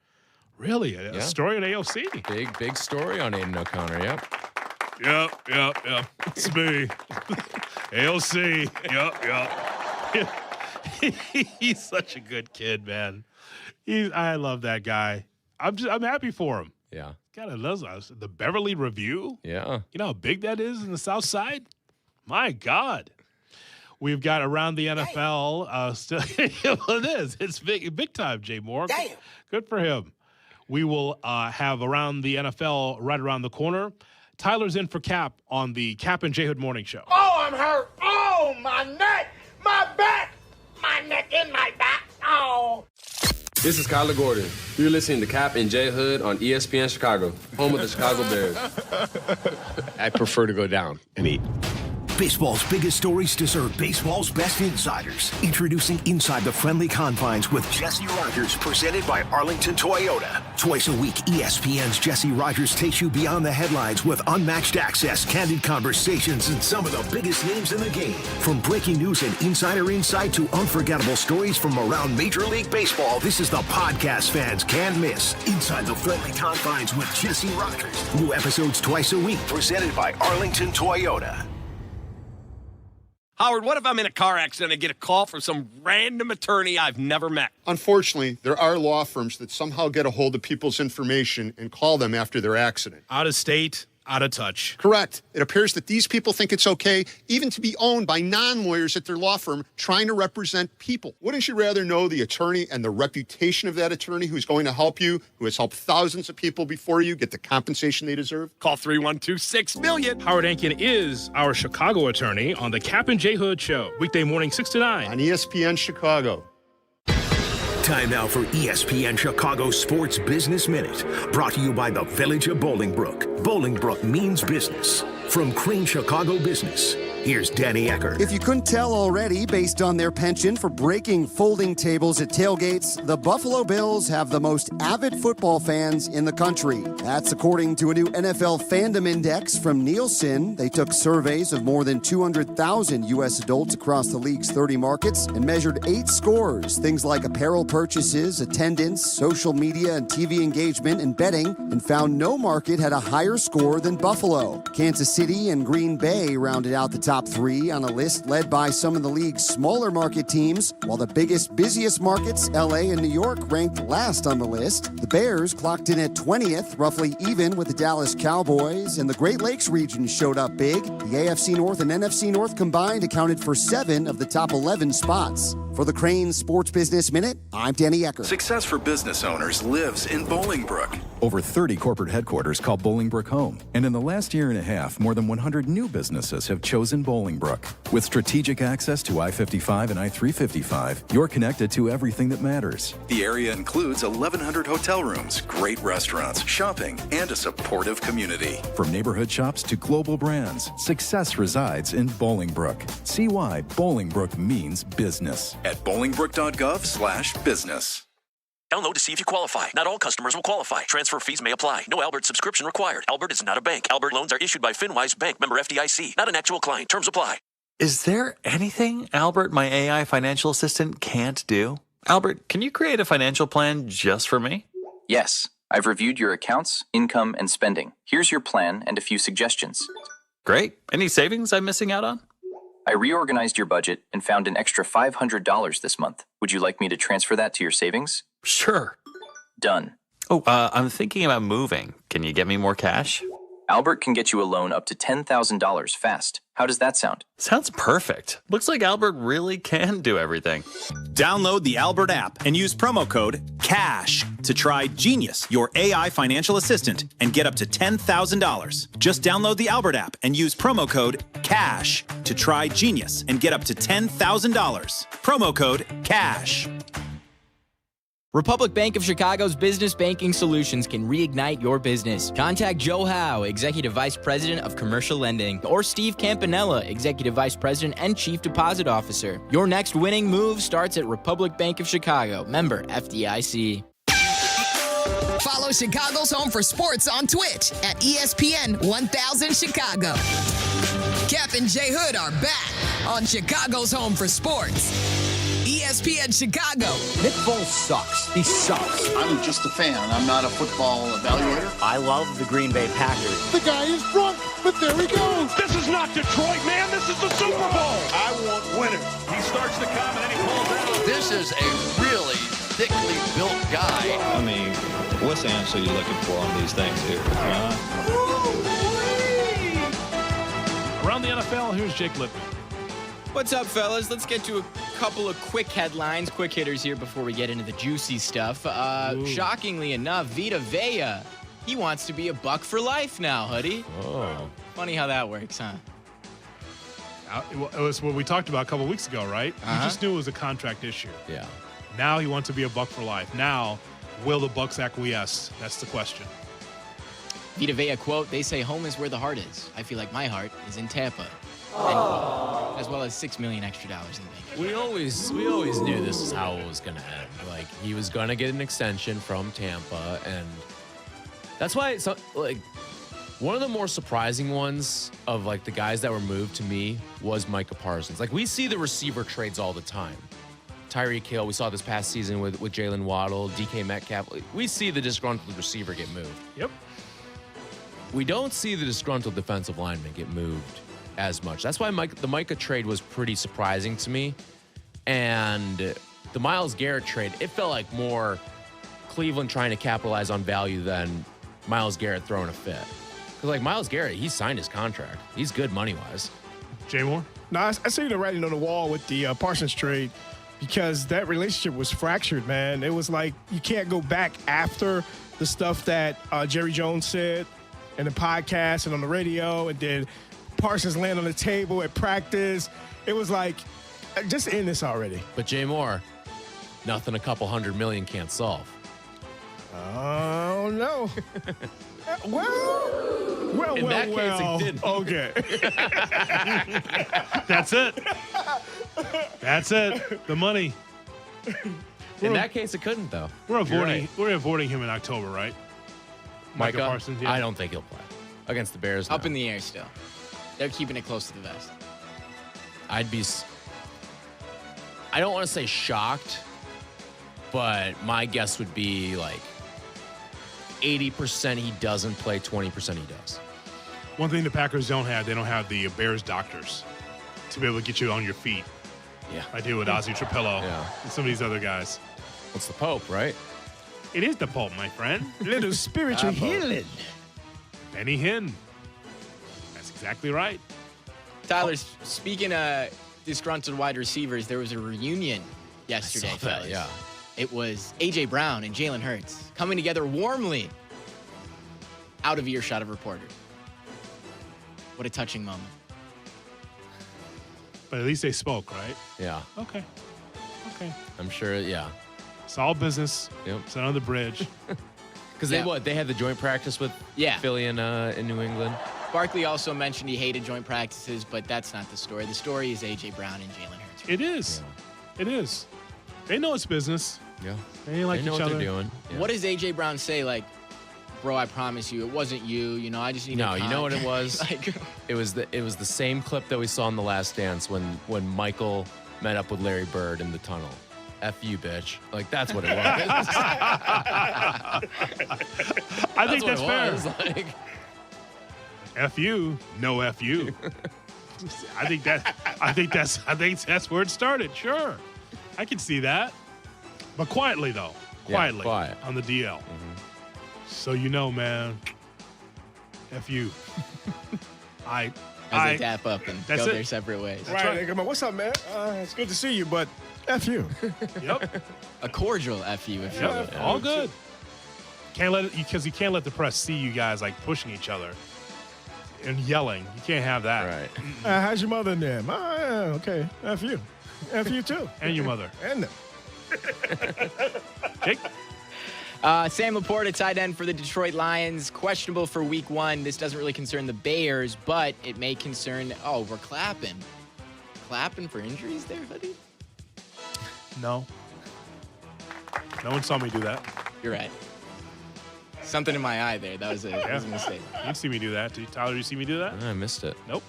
Really? A story on AOC? Big story on Aiden O'Connor, yep. Yep. It's me. AOC. Yep. He's such a good kid, man. I love that guy. I'm happy for him. Yeah. God, I love us. The Beverly Review. Yeah. You know how big that is in the South Side? My God. We've got Around the NFL. Still, it is. It's big time, Jay Moore. Damn. Good for him. We will have Around the NFL right around the corner. Tyler's in for Kap on the Kap and J Hood Morning Show. Oh, I'm hurt. Oh, my neck, my back, my neck and my back. Oh. This is Kyler Gordon. You're listening to Kap and J Hood on ESPN Chicago, home of the Chicago Bears. I prefer to go down and eat. Baseball's biggest stories deserve baseball's best insiders. Introducing Inside the Friendly Confines with Jesse Rogers, presented by Arlington Toyota. Twice a week, ESPN's Jesse Rogers takes you beyond the headlines with unmatched access, candid conversations, and some of the biggest names in the game. From breaking news and insider insight to unforgettable stories from around Major League Baseball, this is the podcast fans can't miss. Inside the Friendly Confines with Jesse Rogers. New episodes twice a week, presented by Arlington Toyota. Howard, what if I'm in a car accident and I get a call from some random attorney I've never met? Unfortunately, there are law firms that somehow get a hold of people's information and call them after their accident. Out of state, out of touch. Correct. It appears that these people think it's okay even to be owned by non-lawyers at their law firm trying to represent people. Wouldn't you rather know the attorney and the reputation of that attorney who's going to help you, who has helped thousands of people before you get the compensation they deserve? Call 312-6-MILLION. Howard Ankin is our Chicago attorney on the Kap and J Hood Show. Weekday morning 6 to 9. On ESPN Chicago. Time now for ESPN Chicago Sports Business Minute, brought to you by the Village of Bolingbrook. Bolingbrook means business. From Crane Chicago Business, here's Danny Eckert. If you couldn't tell already, based on their penchant for breaking folding tables at tailgates, the Buffalo Bills have the most avid football fans in the country. That's according to a new NFL Fandom Index from Nielsen. They took surveys of more than 200,000 U.S. adults across the league's 30 markets and measured 8 scores, things like apparel purchases, attendance, social media and TV engagement, and betting, and found no market had a higher score than Buffalo. Kansas City and Green Bay rounded out the top 3 on a list led by some of the league's smaller market teams, while the biggest, busiest markets, LA and New York, ranked last on the list. The Bears clocked in at 20th, roughly even with the Dallas Cowboys, and the Great Lakes region showed up big. The AFC North and NFC North combined accounted for 7 of the top 11 spots. For the Crane Sports Business Minute, I'm Danny Eckert. Success for business owners lives in Bolingbrook. Over 30 corporate headquarters call Bolingbrook home. And in the last year and a half, more than 100 new businesses have chosen Bolingbrook. With strategic access to I-55 and I-355, you're connected to everything that matters. The area includes 1,100 hotel rooms, great restaurants, shopping, and a supportive community. From neighborhood shops to global brands, success resides in Bolingbrook. See why Bolingbrook means business at bolingbrook.gov/business. Download to see if you qualify. Not all customers will qualify. Transfer fees may apply. No Albert subscription required. Albert is not a bank. Albert loans are issued by FinWise Bank, member FDIC. Not an actual client. Terms apply. Is there anything Albert, my AI financial assistant, can't do? Albert, can you create a financial plan just for me? Yes. I've reviewed your accounts, income, and spending. Here's your plan and a few suggestions. Great. Any savings I'm missing out on? I reorganized your budget and found an extra $500 this month. Would you like me to transfer that to your savings? Sure. Done. Oh, I'm thinking about moving. Can you get me more cash? Albert can get you a loan up to $10,000 fast. How does that sound? Sounds perfect. Looks like Albert really can do everything. Download the Albert app and use promo code CASH to try Genius, your AI financial assistant, and get up to $10,000. Just download the Albert app and use promo code CASH to try Genius and get up to $10,000. Promo code CASH. Republic Bank of Chicago's business banking solutions can reignite your business. Contact Joe Howe, Executive Vice President of Commercial Lending, or Steve Campanella, Executive Vice President and Chief Deposit Officer. Your next winning move starts at Republic Bank of Chicago, member FDIC. Follow Chicago's Home for Sports on Twitch at ESPN 1000 Chicago. Kap and J Hood are back on Chicago's Home for Sports. ESPN Chicago. Nick Foles sucks. He sucks. I'm just a fan. I'm not a football evaluator. I love the Green Bay Packers. The guy is drunk, but there he goes. This is not Detroit, man. This is the Super Bowl. I want winners. He starts to come and then he pulls out. This is a really thickly built guy. I mean, what's the answer you're looking for on these things here? Around the NFL, here's Jake Lippman. What's up, fellas? Let's get to a couple of quick headlines, quick hitters here before we get into the juicy stuff. Shockingly enough, Vita Vea, he wants to be a Buck for life now, Hoodie. Oh. Funny how that works, huh? It was what we talked about a couple weeks ago, right? You just knew it was a contract issue. Yeah. Now he wants to be a Buck for life. Now, will the Bucks acquiesce? That's the question. Vita Vea quote, "They say home is where the heart is. I feel like my heart is in Tampa." As well as $6 million extra in the bank. We always knew this is how it was going to end. Like, he was going to get an extension from Tampa, and that's why it's like one of the more surprising ones of like the guys that were moved to me was Micah Parsons. Like, we see the receiver trades all the time. Tyreek Hill, we saw this past season with Jalen Waddle, DK Metcalf. We see the disgruntled receiver get moved. Yep. We don't see the disgruntled defensive lineman get moved as much. That's why the Micah trade was pretty surprising to me. And the Myles Garrett trade, it felt like more Cleveland trying to capitalize on value than Myles Garrett throwing a fit. Because, like, Myles Garrett, he signed his contract. He's good money-wise. Jay Moore? No, I see the writing on the wall with the Parsons trade because that relationship was fractured, man. It was like you can't go back after the stuff that Jerry Jones said in the podcast and on the radio, and then Parsons land on the table at practice. It was like, just end this already. But Jay Moore, nothing a couple $100 million can't solve. Oh, no. Well, in that case, it didn't. Okay. That's it. That's it. The money. In that case, it couldn't, though. We're avoiding him in October, right? Micah Parsons, yeah. I don't think he'll play against the Bears. Up in the air still. They're keeping it close to the vest. I don't want to say shocked, but my guess would be like 80% he doesn't play, 20% he does. One thing the Packers don't have, they don't have the Bears doctors to be able to get you on your feet. Yeah. I deal with Ozzie Trapello and some of these other guys. What's the Pope, right? It is the Pope, my friend. Little spiritual healing. Benny Hinn. That's exactly right. Tyler, speaking of disgruntled wide receivers, there was a reunion yesterday, fellas. Yeah. It was A.J. Brown and Jalen Hurts coming together warmly out of earshot of reporters. What a touching moment. But at least they spoke, right? Yeah. Okay. I'm sure, yeah. It's all business. Yep. It's under the bridge. Because they had the joint practice with Philly in New England. Barkley also mentioned he hated joint practices, but that's not the story. The story is A.J. Brown and Jalen Hurts. It is. Yeah. It is. They know it's business. Yeah. They like know each what other. they're doing. Yeah. What does A.J. Brown say? Like, bro, I promise you, it wasn't you. You know, I just need No, you know what it was? Like, it was the same clip that we saw in The Last Dance when Michael met up with Larry Bird in the tunnel. F you, bitch. Like, that's what it was. I think that's fair. Like, F you, no F you. I think that's where it started. Sure, I can see that, but quietly though, quiet on the DL. Mm-hmm. So you know, man, F you. As they tap up and go their separate ways. Right. They come, what's up, man? It's good to see you, but F you. Yep. A cordial F you, if you will. All good. Can't let it, because you can't let the press see you guys like pushing each other and yelling. You can't have that. Right. How's your mother and them? Yeah, okay. F you. F you too. And your mother. And them. Jake? Sam Laporta, tight end for the Detroit Lions, questionable for week 1. This doesn't really concern the Bears, but it may concern... Oh, we're clapping. Clapping for injuries there, Hoodie? No. No one saw me do that. You're right. Something in my eye there. That was a mistake. You didn't see me do that. Tyler, did you see me do that? I missed it. Nope.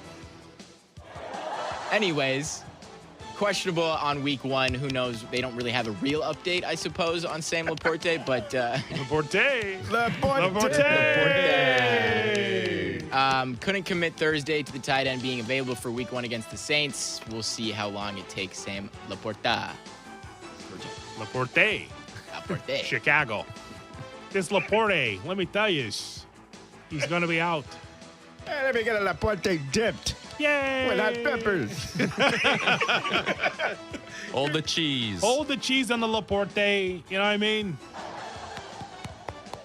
Anyways, questionable on week 1. Who knows? They don't really have a real update, I suppose, on Sam Laporte, but... Laporte! Couldn't commit Thursday to the tight end being available for week 1 against the Saints. We'll see how long it takes Sam Laporta. Laporte. Laporte. Chicago. This Laporte, let me tell you, he's going to be out. Hey, let me get a Laporte dipped. Yay! With hot peppers. Hold the cheese. Hold the cheese on the Laporte. You know what I mean?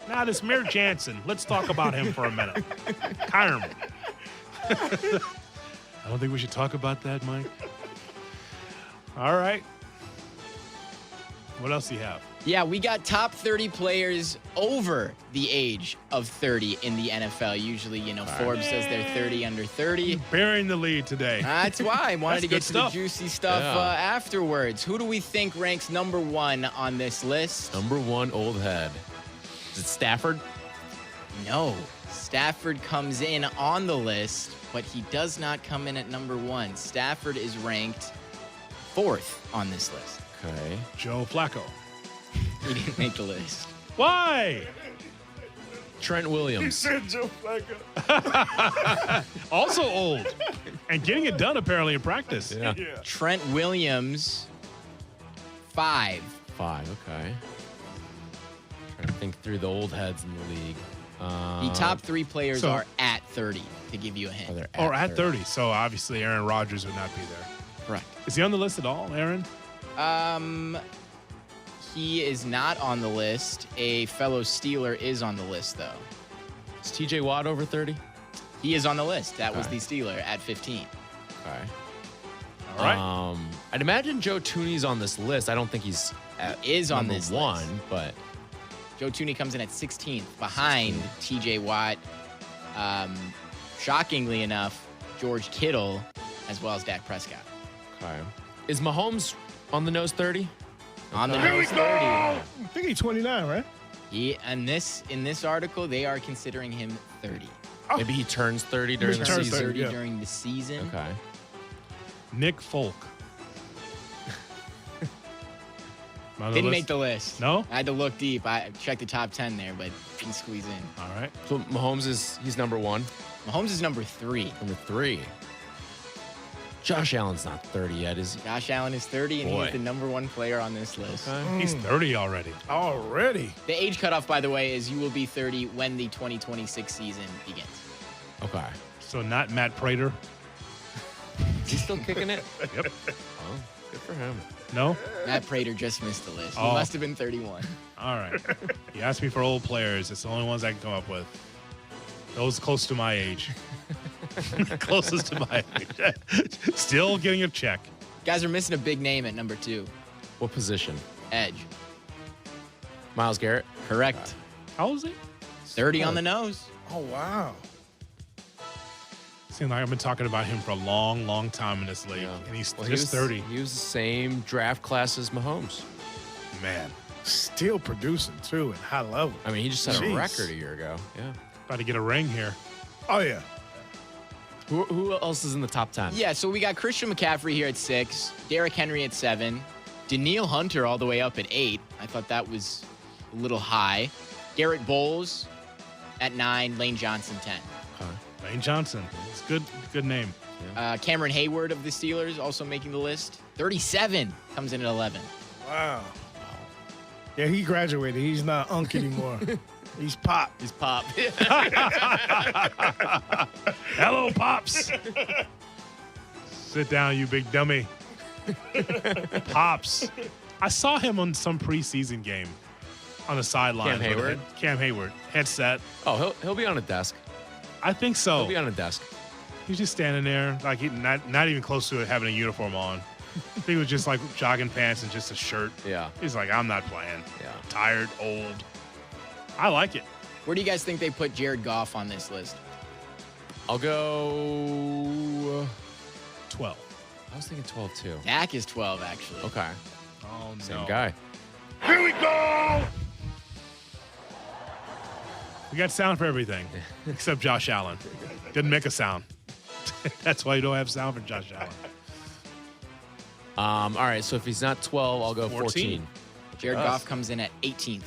Now, this Mir Jansen. Let's talk about him for a minute. Carmen. I don't think we should talk about that, Mike. All right. What else do you have? Yeah, we got top 30 players over the age of 30 in the NFL. Usually, Forbes says they're 30 under 30. Bearing the lead today. That's why I wanted to get to stuff. the juicy stuff afterwards. Who do we think ranks number 1 on this list? Number 1, old head. Is it Stafford? No. Stafford comes in on the list, but he does not come in at number 1. Stafford is ranked 4th on this list. Okay. Joe Flacco. He didn't make the list. Why? Trent Williams. said Joe Flacco. Also old. And getting it done, apparently, in practice. Yeah. Trent Williams, 5. 5, okay. Trying to think through the old heads in the league. The top 3 players are at 30, to give you a hint. Or at 30. So, obviously, Aaron Rodgers would not be there. Correct. Is he on the list at all, Aaron? He is not on the list. A fellow Steeler is on the list, though. Is TJ Watt over 30? He is on the list. That was the Steeler at 15. Okay. All right. I'd imagine Joe Tooney's on this list. I don't think he's on this one, list. but Joe Tooney comes in at 16th, behind TJ Watt. Shockingly enough, George Kittle, as well as Dak Prescott. Okay. Is Mahomes on the nose 30? On the nose 30. I think he's 29, right? In this article, they are considering him 30. Maybe he turns 30 during the season. 30 during the season. Okay. Nick Folk. Didn't make the list. No? I had to look deep. I checked the top 10 there, but didn't squeeze in. All right. So Mahomes he's number 1. Mahomes is number 3. Number 3. Josh Allen's not 30 yet, is he? Josh Allen is 30, and Boy. he's the number 1 player on this list. He's 30 already. Already? The age cutoff, by the way, is you will be 30 when the 2026 season begins. Okay. So not Matt Prater? Is he still kicking it? Yep. Oh, good for him. No? Matt Prater just missed the list. He Oh. must have been 31. All right. You asked me for old players. It's the only ones I can come up with. Those close to my age. Closest to my age. Still getting a check. Guys are missing a big name at number 2. What position? Edge. Myles Garrett? Correct. How old is he? 30 on the nose. Oh, wow. Seems like I've been talking about him for a long, long time in this league. Yeah. And he's Well, just 30. He was the same draft class as Mahomes. Man. Still producing, too, at high level. I mean, he just had Jeez. a record a year ago. Yeah. About to get a ring here. Oh, yeah. Who else is in the top 10? Yeah, so we got Christian McCaffrey here at 6, Derrick Henry at 7, Daniil Hunter all the way up at 8. I thought that was a little high. Garrett Bowles at 9, Lane Johnson 10. Lane Johnson. It's good name. Cameron Hayward of the Steelers also making the list. 37 comes in at 11. Wow. Yeah, he graduated. He's not Unk anymore. He's Pop. He's Pop. Hello, Pops. Sit down, you big dummy. Pops. I saw him on some preseason game on the sideline. Cam Hayward? Cam Hayward. Headset. Oh, he'll be on a desk. I think so. He'll be on a desk. He's just standing there, like not even close to it, having a uniform on. I think it was just like jogging pants and just a shirt. Yeah. He's like, I'm not playing. Yeah. Tired, old. I like it. Where do you guys think they put Jared Goff on this list? I'll go 12. I was thinking 12 too. Dak is 12, actually. Okay. Oh, no. Same guy. Here we go! We got sound for everything except Josh Allen. Didn't make a sound. That's why you don't have sound for Josh Allen. All right, so if he's not 12, I'll go 14. Jared Goff comes in at 18th.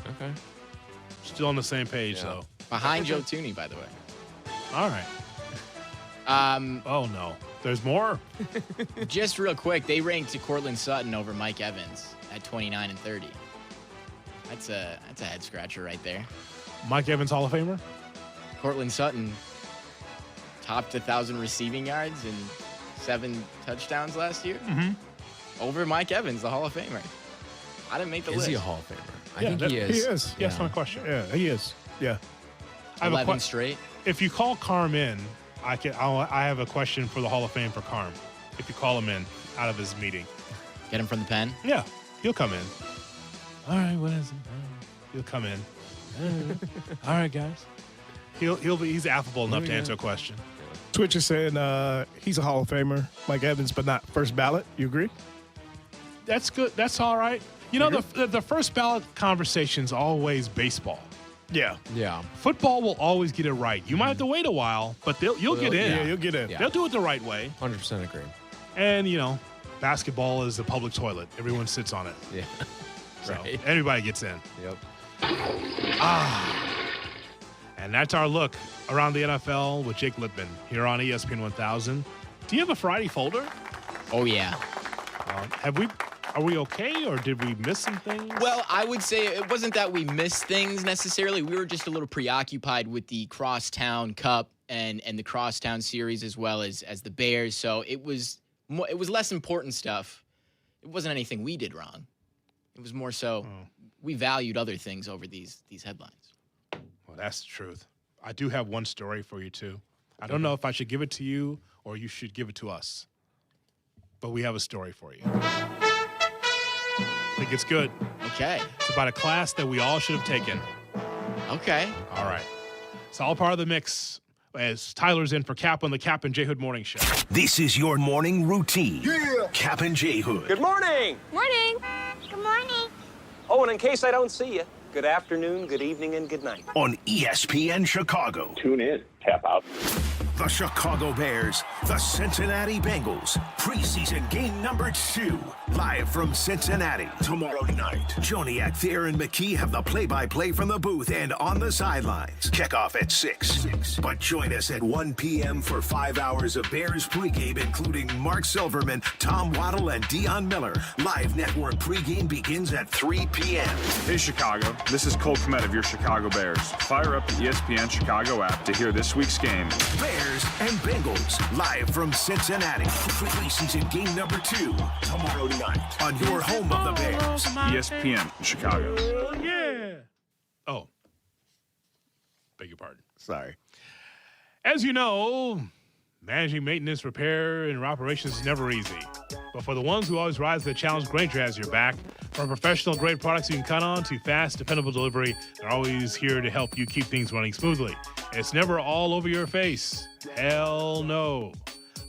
Okay. Still on the same page, though. Behind Joe Tooney, by the way. All right. Oh, no. There's more? Just real quick, they ranked Cortland Sutton over Mike Evans at 29 and 30. That's a head scratcher right there. Mike Evans, Hall of Famer? Cortland Sutton topped 1,000 receiving yards and 7 touchdowns last year. Mm-hmm. Over Mike Evans, the Hall of Famer. I didn't make the list. Is he a Hall of Famer? I Yeah, think he is. He is. Yeah, that's my question. Yeah, he is. Yeah. I have 11 straight. If you call Carm in, I have a question for the Hall of Fame for Carm. If you call him in out of his meeting. Get him from the pen? Yeah, he'll come in. All right, what is it? He'll come in. All right, guys. He's affable enough to answer a question. Twitch is saying he's a Hall of Famer, Mike Evans, but not first ballot. You agree? That's good. That's all right. You know, the first ballot conversation's always baseball. Yeah. Yeah. Football will always get it right. You might have to wait a while, but you'll get in. Yeah, you'll get in. They'll do it the right way. 100% agree. And, basketball is a public toilet. Everyone sits on it. Yeah. So Right. everybody gets in. Yep. And that's our look around the NFL with Jake Lippman here on ESPN 1000. Do you have a Friday folder? Oh, yeah. Are we okay, or did we miss some things? Well, I would say it wasn't that we missed things necessarily. We were just a little preoccupied with the Crosstown Cup and the Crosstown Series as well as the Bears. So it was less important stuff. It wasn't anything we did wrong. It was more so we valued other things over these headlines. Well, that's the truth. I do have one story for you, too. I don't know if I should give it to you or you should give it to us. But we have a story for you. I think it's good. Okay. It's about a class that we all should have taken. Okay. All right. It's all part of the mix as Tyler's in for Kap on the Kap and J Hood Morning Show. This is your morning routine. Yeah. Kap and J Hood. Good morning. Morning. Good morning. Oh, and in case I don't see you, good afternoon, good evening, and good night. On ESPN Chicago. Tune in. Tap out. The Chicago Bears, the Cincinnati Bengals, preseason game number 2, live from Cincinnati tomorrow night. Joniak, Thayer, and McKee have the play-by-play from the booth and on the sidelines. Kickoff at 6. But join us at 1 p.m. for 5 hours of Bears pregame, including Mark Silverman, Tom Waddle, and Dion Miller. Live network pregame begins at 3 p.m. Hey, Chicago. This is Cole Kmet of your Chicago Bears. Fire up the ESPN Chicago app to hear this week's game. Bears and Bengals, live from Cincinnati. Preseason game number 2, tomorrow night on your home of the Bears. ESPN Chicago. Yeah. Oh. Beg your pardon. Sorry. As you know, managing maintenance, repair, and operations is never easy. But for the ones who always rise to the challenge, Grainger has your back. From professional-grade products you can count on to fast, dependable delivery, they're always here to help you keep things running smoothly. It's never all over your face. Hell no.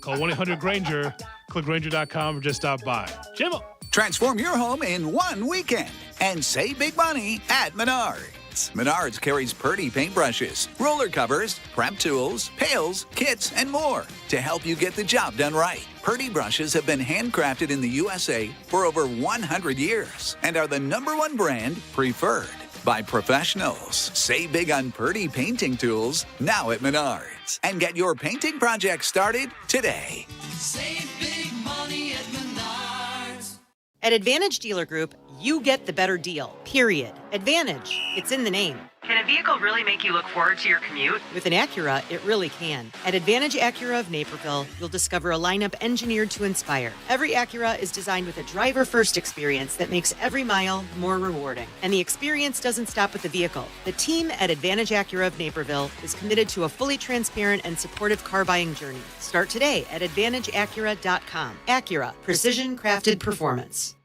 Call 1-800-GRAINGER, click Grainger.com, or just stop by. Jim. Transform your home in one weekend and save big money at Menards. Menards carries Purdy paintbrushes, roller covers, prep tools, pails, kits, and more to help you get the job done right. Purdy brushes have been handcrafted in the USA for over 100 years and are the #1 brand preferred by professionals. Save big on Purdy painting tools now at Menards and get your painting project started today. Save big money at Menards. At Advantage Dealer Group, you get the better deal, period. Advantage, it's in the name. Can a vehicle really make you look forward to your commute? With an Acura, it really can. At Advantage Acura of Naperville, you'll discover a lineup engineered to inspire. Every Acura is designed with a driver-first experience that makes every mile more rewarding. And the experience doesn't stop with the vehicle. The team at Advantage Acura of Naperville is committed to a fully transparent and supportive car buying journey. Start today at AdvantageAcura.com. Acura, precision-crafted performance.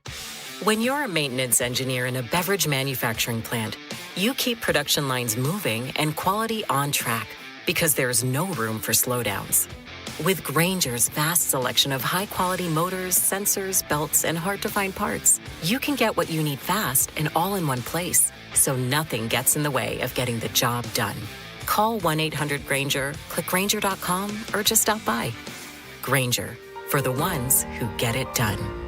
When you're a maintenance engineer in a beverage manufacturing plant, you keep production lines moving and quality on track because there's no room for slowdowns. With Grainger's vast selection of high-quality motors, sensors, belts, and hard-to-find parts, you can get what you need fast and all in one place, so nothing gets in the way of getting the job done. Call 1-800-GRAINGER, click Grainger.com, or just stop by. Grainger, for the ones who get it done.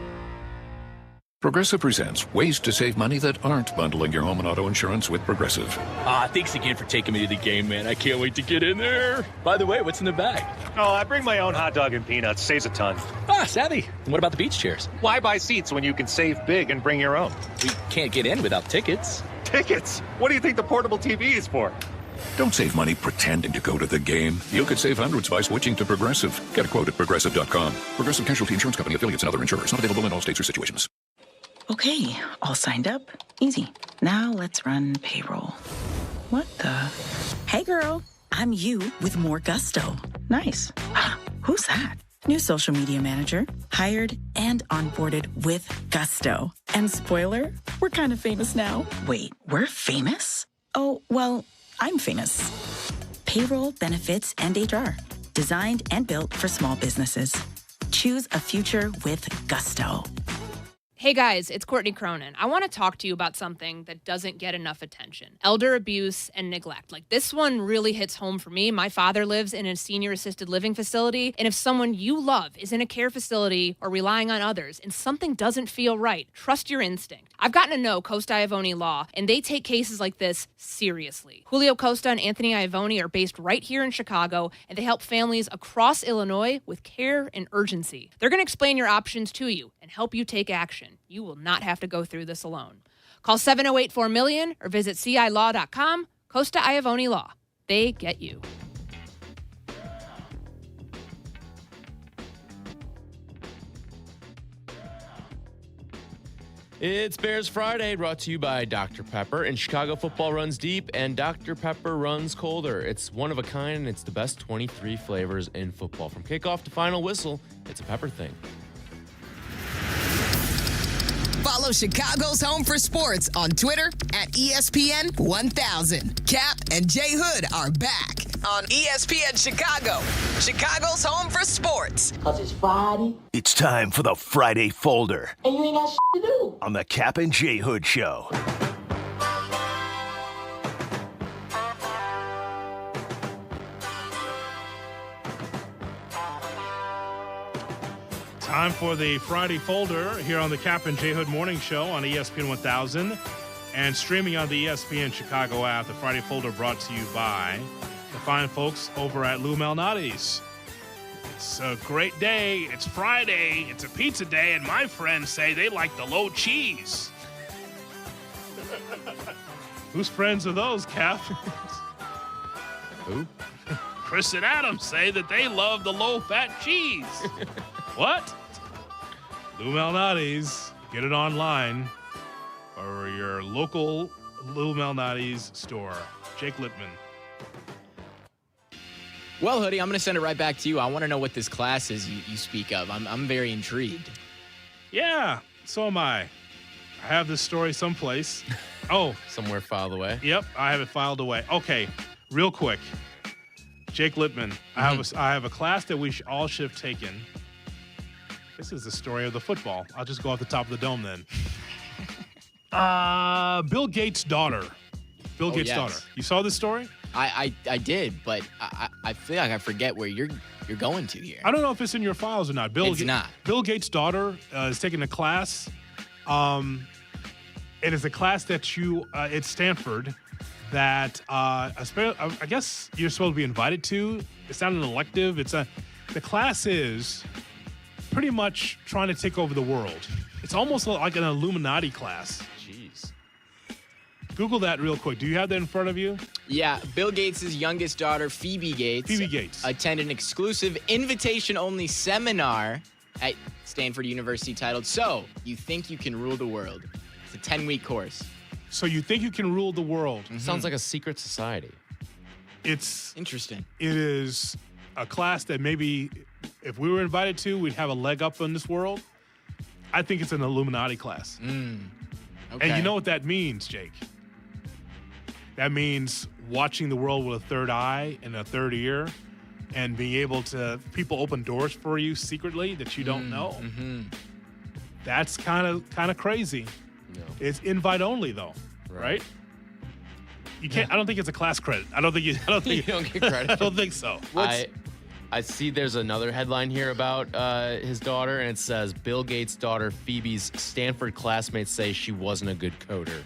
Progressive presents ways to save money that aren't bundling your home and auto insurance with Progressive. Thanks again for taking me to the game, man. I can't wait to get in there. By the way, what's in the bag? Oh, I bring my own hot dog and peanuts. Saves a ton. Savvy. And what about the beach chairs? Why buy seats when you can save big and bring your own? We can't get in without tickets. Tickets. What do you think the portable TV is for? Don't save money pretending to go to the game. You could save hundreds by switching to Progressive. Get a quote at Progressive.com. Progressive Casualty Insurance Company, affiliates, and other insurers. Not available in all states or situations. Okay, all signed up. Easy. Now let's run payroll. What the? Hey girl, I'm you with more gusto. Nice. Who's that? New social media manager. Hired and onboarded with gusto. And spoiler, we're kind of famous now. Wait, we're famous? Oh, well, I'm famous. Payroll, benefits, and HR. Designed and built for small businesses. Choose a future with gusto. Hey guys, it's Courtney Cronin. I want to talk to you about something that doesn't get enough attention. Elder abuse and neglect. Like, this one really hits home for me. My father lives in a senior assisted living facility, and if someone you love is in a care facility or relying on others and something doesn't feel right, trust your instinct. I've gotten to know Costa Iavone Law, and they take cases like this seriously. Julio Costa and Anthony Iavone are based right here in Chicago, and they help families across Illinois with care and urgency. They're going to explain your options to you and help you take action. You will not have to go through this alone. Call 708-4MILLION or visit cilaw.com. Costa Iavone Law. They get you. It's Bears Friday, brought to you by Dr. Pepper. And Chicago football runs deep, and Dr. Pepper runs colder. It's one of a kind, and it's the best 23 flavors in football. From kickoff to final whistle, it's a pepper thing. Follow Chicago's Home for Sports on Twitter at ESPN 1000. Kap and J Hood are back on ESPN Chicago, Chicago's Home for Sports. Because it's Friday. It's time for the Friday Folder. And you ain't got shit to do. On the Kap and J Hood Show. Time for the Friday Folder here on the Kap and J Hood Morning Show on ESPN 1000 and streaming on the ESPN Chicago app. The Friday Folder brought to you by the fine folks over at Lou Malnati's. It's a great day. It's Friday. It's a pizza day, and my friends say they like the low cheese. Whose friends are those, Kap? Who? Chris and Adam say that they love the low-fat cheese. What? Lou Malnati's. Get it online or your local Lou Malnati's store. Jake Littman. Well, Hoodie, I'm going to send it right back to you. I want to know what this class is you speak of. I'm very intrigued. Yeah, so am I. I have this story someplace. Oh. Somewhere filed away? Yep, I have it filed away. Okay, real quick. Jake Littman, I have a class that we all should have taken. This is the story of the football. I'll just go off the top of the dome then. Bill Gates' daughter. Bill Gates' daughter. You saw this story? I did, but I feel like I forget where you're going to here. I don't know if it's in your files or not. It's not. Bill Gates' daughter is taking a class. It is a class that it's Stanford that I guess you're supposed to be invited to. It's not an elective. The class is pretty much trying to take over the world. It's almost like an Illuminati class. Jeez. Google that real quick. Do you have that in front of you? Yeah. Bill Gates' youngest daughter, Phoebe Gates, attend an exclusive invitation-only seminar at Stanford University titled So You Think You Can Rule the World. It's a 10-week course. So you think you can rule the world. Mm-hmm. Sounds like a secret society. It's interesting. It is a class that maybe if we were invited to, we'd have a leg up in this world. I think it's an Illuminati class. Okay. And you know what that means, Jake? That means watching the world with a third eye and a third ear and being able to, people open doors for you secretly that you don't know. Mm-hmm. That's kind of crazy. No. It's invite only though, right? You can't. I don't think it's a class credit. I don't think you don't get credit. I don't think so. I see there's another headline here about his daughter, and it says Bill Gates' daughter Phoebe's Stanford classmates say she wasn't a good coder.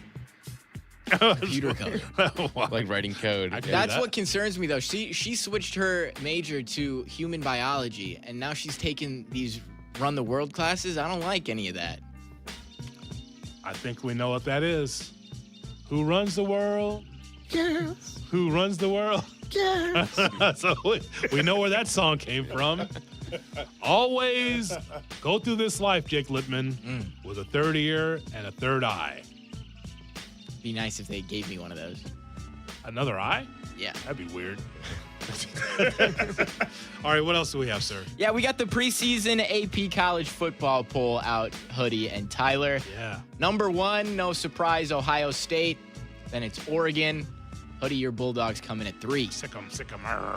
Computer code. Like writing code. That's what concerns me, though. She switched her major to human biology, and now she's taking these run the world classes. I don't like any of that. I think we know what that is. Who runs the world? Yes. Who runs the world? Yes. So we know where that song came from. Always go through this life, Jake Littman, with a third ear and a third eye. Be nice if they gave me one of those. Another eye? Yeah. That'd be weird. All right, what else do we have, sir? Yeah, we got the preseason AP college football poll out, Hoodie and Tyler. Yeah. Number 1, no surprise, Ohio State. Then it's Oregon. Hoodie, your Bulldogs coming at 3. Sick 'em.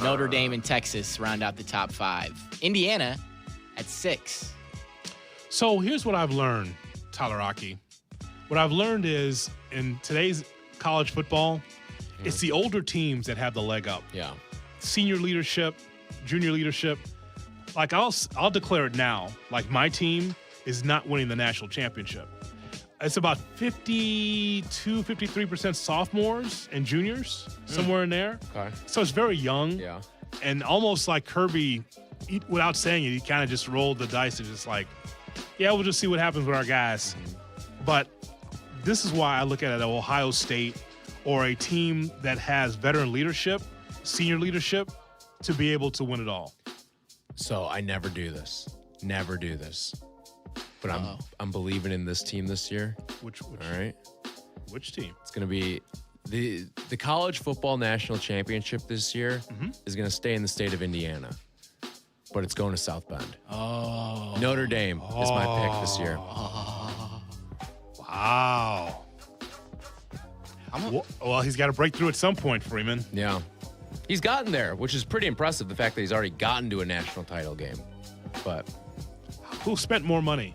Notre Dame and Texas round out the top 5. Indiana at 6. So here's what I've learned, Tyler Rocky. What I've learned is in today's college football, it's the older teams that have the leg up. Yeah. Senior leadership, junior leadership. Like I'll declare it now. Like my team is not winning the national championship. It's about 53% sophomores and juniors, somewhere in there. Okay. So it's very young. Yeah. And almost like Kirby, without saying it, he kind of just rolled the dice and just like, yeah, we'll just see what happens with our guys. But this is why I look at it at Ohio State or a team that has veteran leadership, senior leadership, to be able to win it all. So I never do this. Never do this. But I'm believing in this team this year. Which all right. Which team? It's going to be the college football national championship this year is going to stay in the state of Indiana. But it's going to South Bend. Oh. Notre Dame is my pick this year. Wow. Well, he's got to break through at some point, Freeman. Yeah. He's gotten there, which is pretty impressive, the fact that he's already gotten to a national title game. But who spent more money?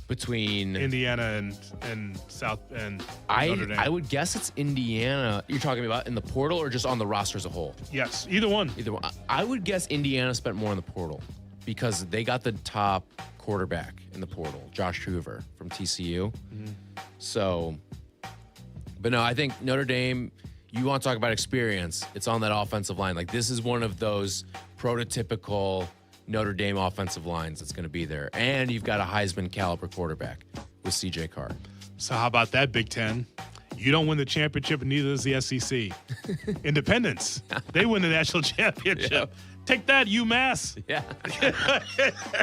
Between Indiana and South and Notre Dame. I would guess it's Indiana. You're talking about in the portal or just on the roster as a whole? Yes, either one. Either one. I would guess Indiana spent more in the portal because they got the top quarterback in the portal, Josh Hoover from TCU. So, but no, I think Notre Dame, you want to talk about experience, it's on that offensive line. Like this is one of those prototypical Notre Dame offensive lines that's going to be there. And you've got a Heisman caliber quarterback with CJ Carr. So how about that, Big Ten? You don't win the championship, and neither does the SEC. Independents, they win the national championship. Yeah. Take that, UMass. Yeah.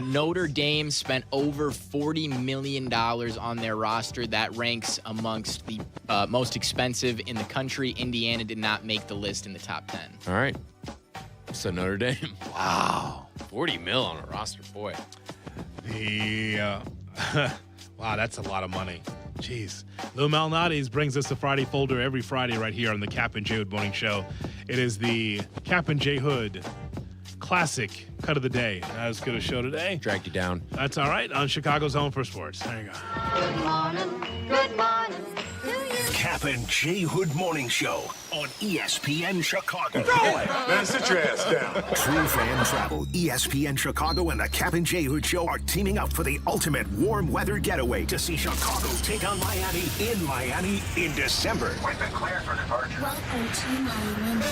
Notre Dame spent over $40 million on their roster. That ranks amongst the most expensive in the country. Indiana did not make the list in the top 10. All right. So Notre Dame. Wow. 40 mil on a roster, boy. Wow, that's a lot of money. Jeez. Lou Malnati's brings us the Friday folder every Friday right here on the Kap and J Hood Morning Show. It is the Kap and J Hood Classic Cut of the Day. Not as good a show today. Dragged you down. That's all right on Chicago's Home for Sports. There you go. Good morning. Good morning. Kap and J Hood Morning Show on ESPN Chicago. Go it! Man, sit your ass down. True Fan Travel, ESPN Chicago, and the Kap and J Hood Show are teaming up for the ultimate warm weather getaway to see Chicago take on Miami in December. We've been cleared for departure. Welcome to Miami.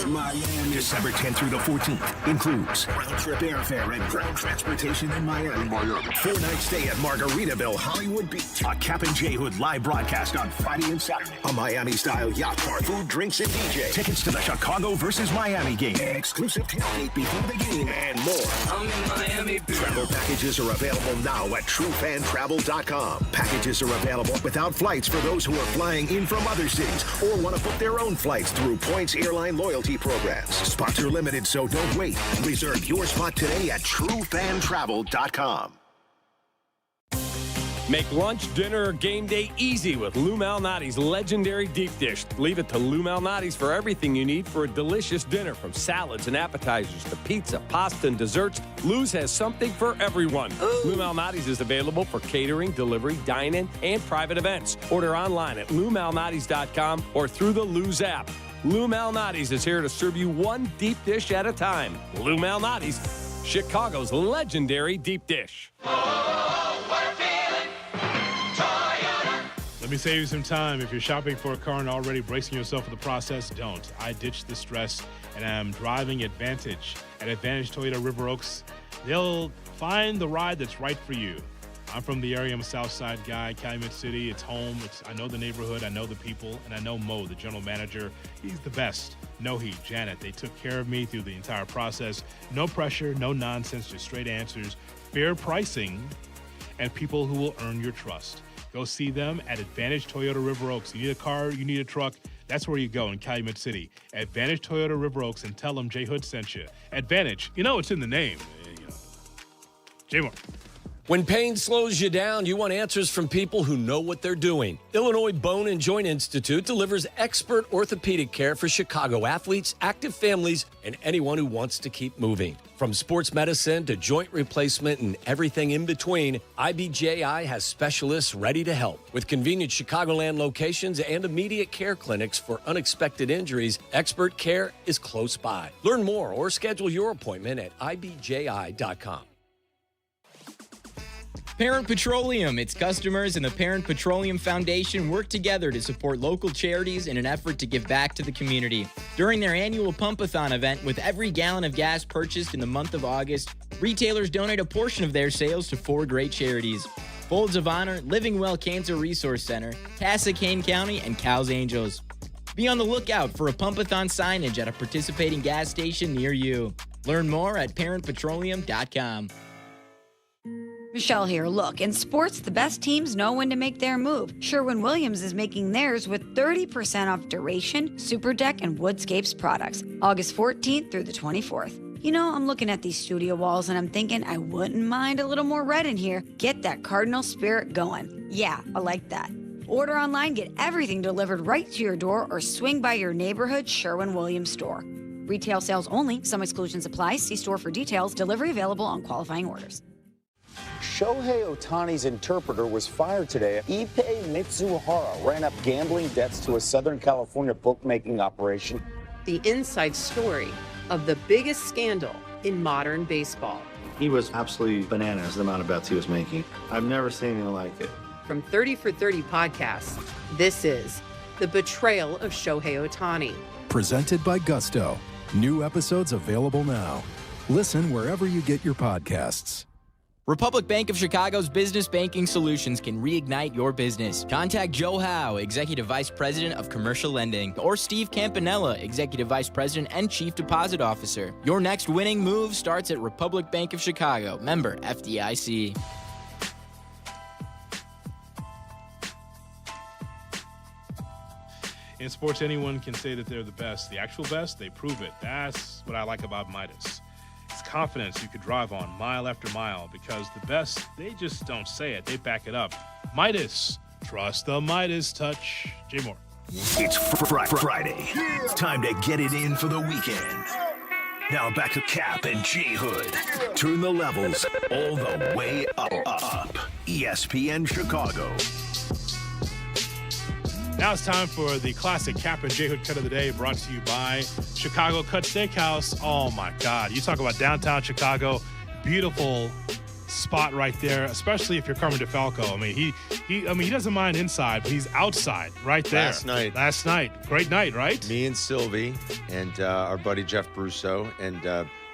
Miami. December 10th through the 14th includes round-trip airfare and ground transportation in Miami. 4-night stay at Margaritaville, Hollywood Beach. A Kap and J Hood live broadcast on Friday and Saturday. A Miami-style yacht park, food, drinks, and DJ. Tickets to the Chicago versus Miami game. Exclusive tailgate before the game and more. I'm in Miami. Travel packages are available now at TrueFanTravel.com. Packages are available without flights for those who are flying in from other cities or want to book their own flights through Points Airline loyalty programs. Spots are limited, so don't wait. Reserve your spot today at TrueFanTravel.com. Make lunch, dinner, or game day easy with Lou Malnati's legendary deep dish. Leave it to Lou Malnati's for everything you need for a delicious dinner, from salads and appetizers to pizza, pasta, and desserts. Lou's has something for everyone. Lou Malnati's is available for catering, delivery, dine-in, and private events. Order online at LouMalnati's.com or through the Lou's app. Lou Malnati's is here to serve you one deep dish at a time. Lou Malnati's, Chicago's legendary deep dish. Let me save you some time. If you're shopping for a car and already bracing yourself for the process, don't. I ditched the stress and I'm driving Advantage. At Advantage Toyota River Oaks, they'll find the ride that's right for you. I'm from the area. I'm a South Side guy, Calumet City. It's home. I know the neighborhood. I know the people. And I know Mo, the general manager. He's the best. Nohe, Janet, they took care of me through the entire process. No pressure, no nonsense, just straight answers, fair pricing, and people who will earn your trust. Go see them at Advantage Toyota River Oaks. You need a car, you need a truck, that's where you go in Calumet City. Advantage Toyota River Oaks, and tell them J Hood sent you. Advantage, it's in the name. J Moore. When pain slows you down, you want answers from people who know what they're doing. Illinois Bone and Joint Institute delivers expert orthopedic care for Chicago athletes, active families, and anyone who wants to keep moving. From sports medicine to joint replacement and everything in between, IBJI has specialists ready to help. With convenient Chicagoland locations and immediate care clinics for unexpected injuries, expert care is close by. Learn more or schedule your appointment at IBJI.com. Parent Petroleum, its customers, and the Parent Petroleum Foundation work together to support local charities in an effort to give back to the community. During their annual Pump-a-thon event, with every gallon of gas purchased in the month of August, retailers donate a portion of their sales to 4 great charities: Folds of Honor, Living Well Cancer Resource Center, Cassia-Kane County, and Cal's Angels. Be on the lookout for a Pump-a-thon signage at a participating gas station near you. Learn more at parentpetroleum.com. Michelle here. Look, in sports, the best teams know when to make their move. Sherwin-Williams is making theirs with 30% off Duration, Super Deck, and Woodscapes products. August 14th through the 24th. I'm looking at these studio walls and I'm thinking I wouldn't mind a little more red in here. Get that Cardinal spirit going. Yeah, I like that. Order online, get everything delivered right to your door, or swing by your neighborhood Sherwin-Williams store. Retail sales only. Some exclusions apply. See store for details. Delivery available on qualifying orders. Shohei Ohtani's interpreter was fired today. Ippei Mitsuhara ran up gambling debts to a Southern California bookmaking operation. The inside story of the biggest scandal in modern baseball. He was absolutely bananas, the amount of bets he was making. I've never seen anything like it. From 30 for 30 podcasts, this is The Betrayal of Shohei Ohtani. Presented by Gusto. New episodes available now. Listen wherever you get your podcasts. Republic Bank of Chicago's business banking solutions can reignite your business. Contact Joe Howe, Executive Vice President of Commercial Lending, or Steve Campanella, Executive Vice President and Chief Deposit Officer. Your next winning move starts at Republic Bank of Chicago, member FDIC. In sports, anyone can say that they're the best. The actual best, they prove it. That's what I like about Midas. It's confidence you could drive on mile after mile, because the best, they just don't say it. They back it up. Midas. Trust the Midas touch. J Moore. It's Friday. It's time to get it in for the weekend. Now back to Kap and J Hood. Turn the levels all the way up. ESPN Chicago. Now it's time for the classic Kap and J Hood cut of the day, brought to you by Chicago Cut Steakhouse. Oh my God. You talk about downtown Chicago. Beautiful spot right there, especially if you're Carmen DeFalco. He doesn't mind inside, but he's outside right there. Last night. Great night, right? Me and Silvy and our buddy Jeff Brusso and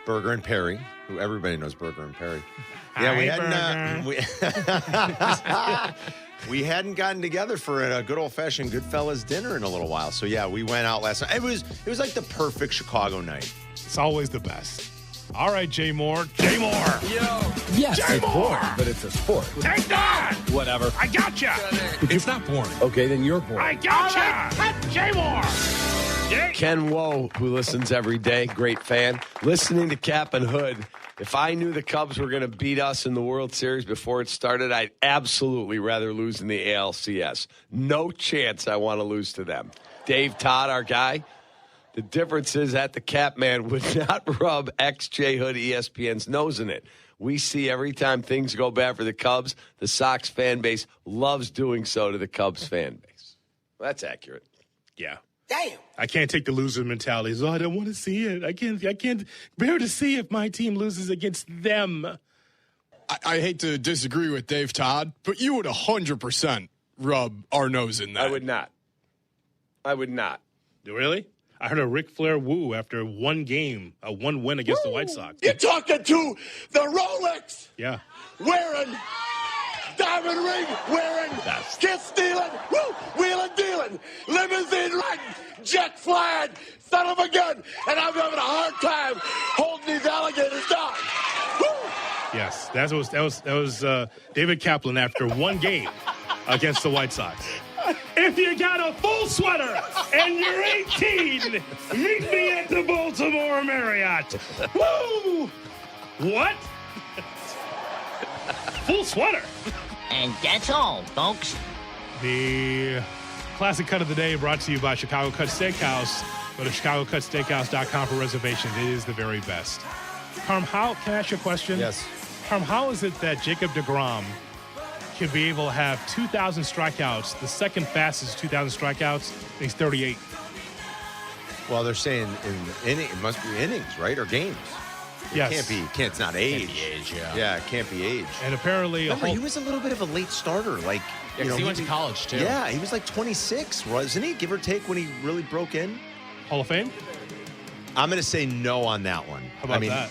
Burger and Perry, who everybody knows Burger and Perry. Yeah, we hadn't gotten together for a good old-fashioned Goodfellas dinner in a little while. So, yeah, we went out last night. It was like the perfect Chicago night. It's always the best. All right, J Moore. J Moore. Yo. Yes, J it's boring, but it's a sport. Take that. Whatever. I gotcha. It's not boring. Okay, then you're boring. I gotcha. Cut J Moore. Ken Woe, who listens every day, great fan. Listening to Kap and Hood. If I knew the Cubs were going to beat us in the World Series before it started, I'd absolutely rather lose in the ALCS. No chance I want to lose to them. Dave Todd, our guy, the difference is that the Kap man would not rub XJ Hood ESPN's nose in it. We see every time things go bad for the Cubs, the Sox fan base loves doing so to the Cubs fan base. Well, that's accurate. Yeah. Damn. I can't take the loser mentality. I don't want to see it. I can't bear to see if my team loses against them. I hate to disagree with Dave Todd, but you would 100% rub our nose in that. I would not. Really? I heard a Ric Flair woo after one win against the White Sox. You're talking to the Rolex. Yeah. Wearing diamond ring wearing, kiss stealing, woo, wheeling dealing, limousine riding, jet flying, son of a gun, and I'm having a hard time holding these alligators down. Woo! Yes, that was David Kaplan after one game against the White Sox. If you got a full sweater and you're 18, meet me at the Baltimore Marriott. Woo! What? Full sweater. And that's all, folks. The classic cut of the day brought to you by Chicago Cut Steakhouse. Go to ChicagoCutSteakhouse.com for reservations. It is the very best. Carm, can I ask you a question? Yes. Carm, how is it that Jacob deGrom can be able to have 2,000 strikeouts, the second fastest 2,000 strikeouts, and he's 38? Well, they're saying it must be innings, right, or games. Yes. It's not age. Can't be age, Yeah, it can't be age. And apparently, he was a little bit of a late starter. Like, Yeah, 'cause he went to college, too. Yeah, he was like 26, wasn't he? Give or take when he really broke in. Hall of Fame? I'm going to say no on that one. How about that?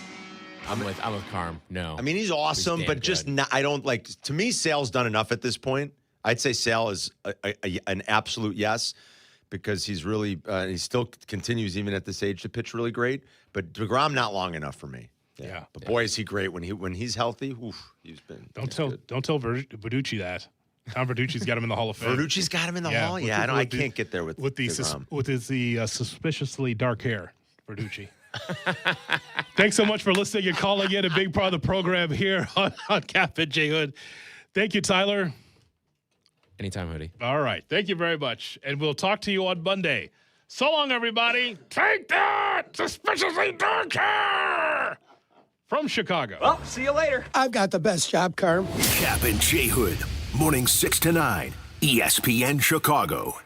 I'm with Carm. No. I mean, he's awesome, He's but damn just good. not, I don't like, to me, Sale's done enough at this point. I'd say Sale is an absolute yes, because he's really, he still continues even at this age to pitch really great, but DeGrom not long enough for me. Yeah. But boy, is he great when he's healthy. Oof, he's been. Don't tell Verducci that. Tom Verducci's got him in the Hall of Fame. Verducci's got him in the Hall. Yeah, I can't get there with the DeGrom. Suspiciously dark hair, Verducci. Thanks so much for listening and calling in. A big part of the program here on Kap J Hood. Thank you, Tyler. Anytime, Hoodie. All right. Thank you very much. And we'll talk to you on Monday. So long, everybody. Take that, suspiciously dark hair from Chicago. Well, see you later. I've got the best job, Carm. Kap and J Hood, morning 6 to 9, ESPN Chicago.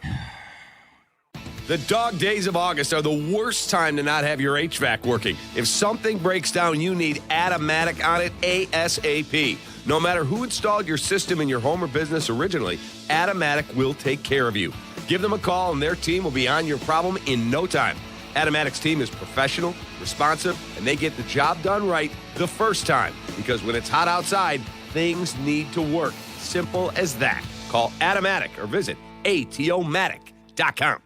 The dog days of August are the worst time to not have your HVAC working. If something breaks down, you need Automatic on it ASAP. No matter who installed your system in your home or business originally, Automatic will take care of you. Give them a call and their team will be on your problem in no time. Automatic's team is professional, responsive, and they get the job done right the first time. Because when it's hot outside, things need to work. Simple as that. Call Automatic or visit atomatic.com.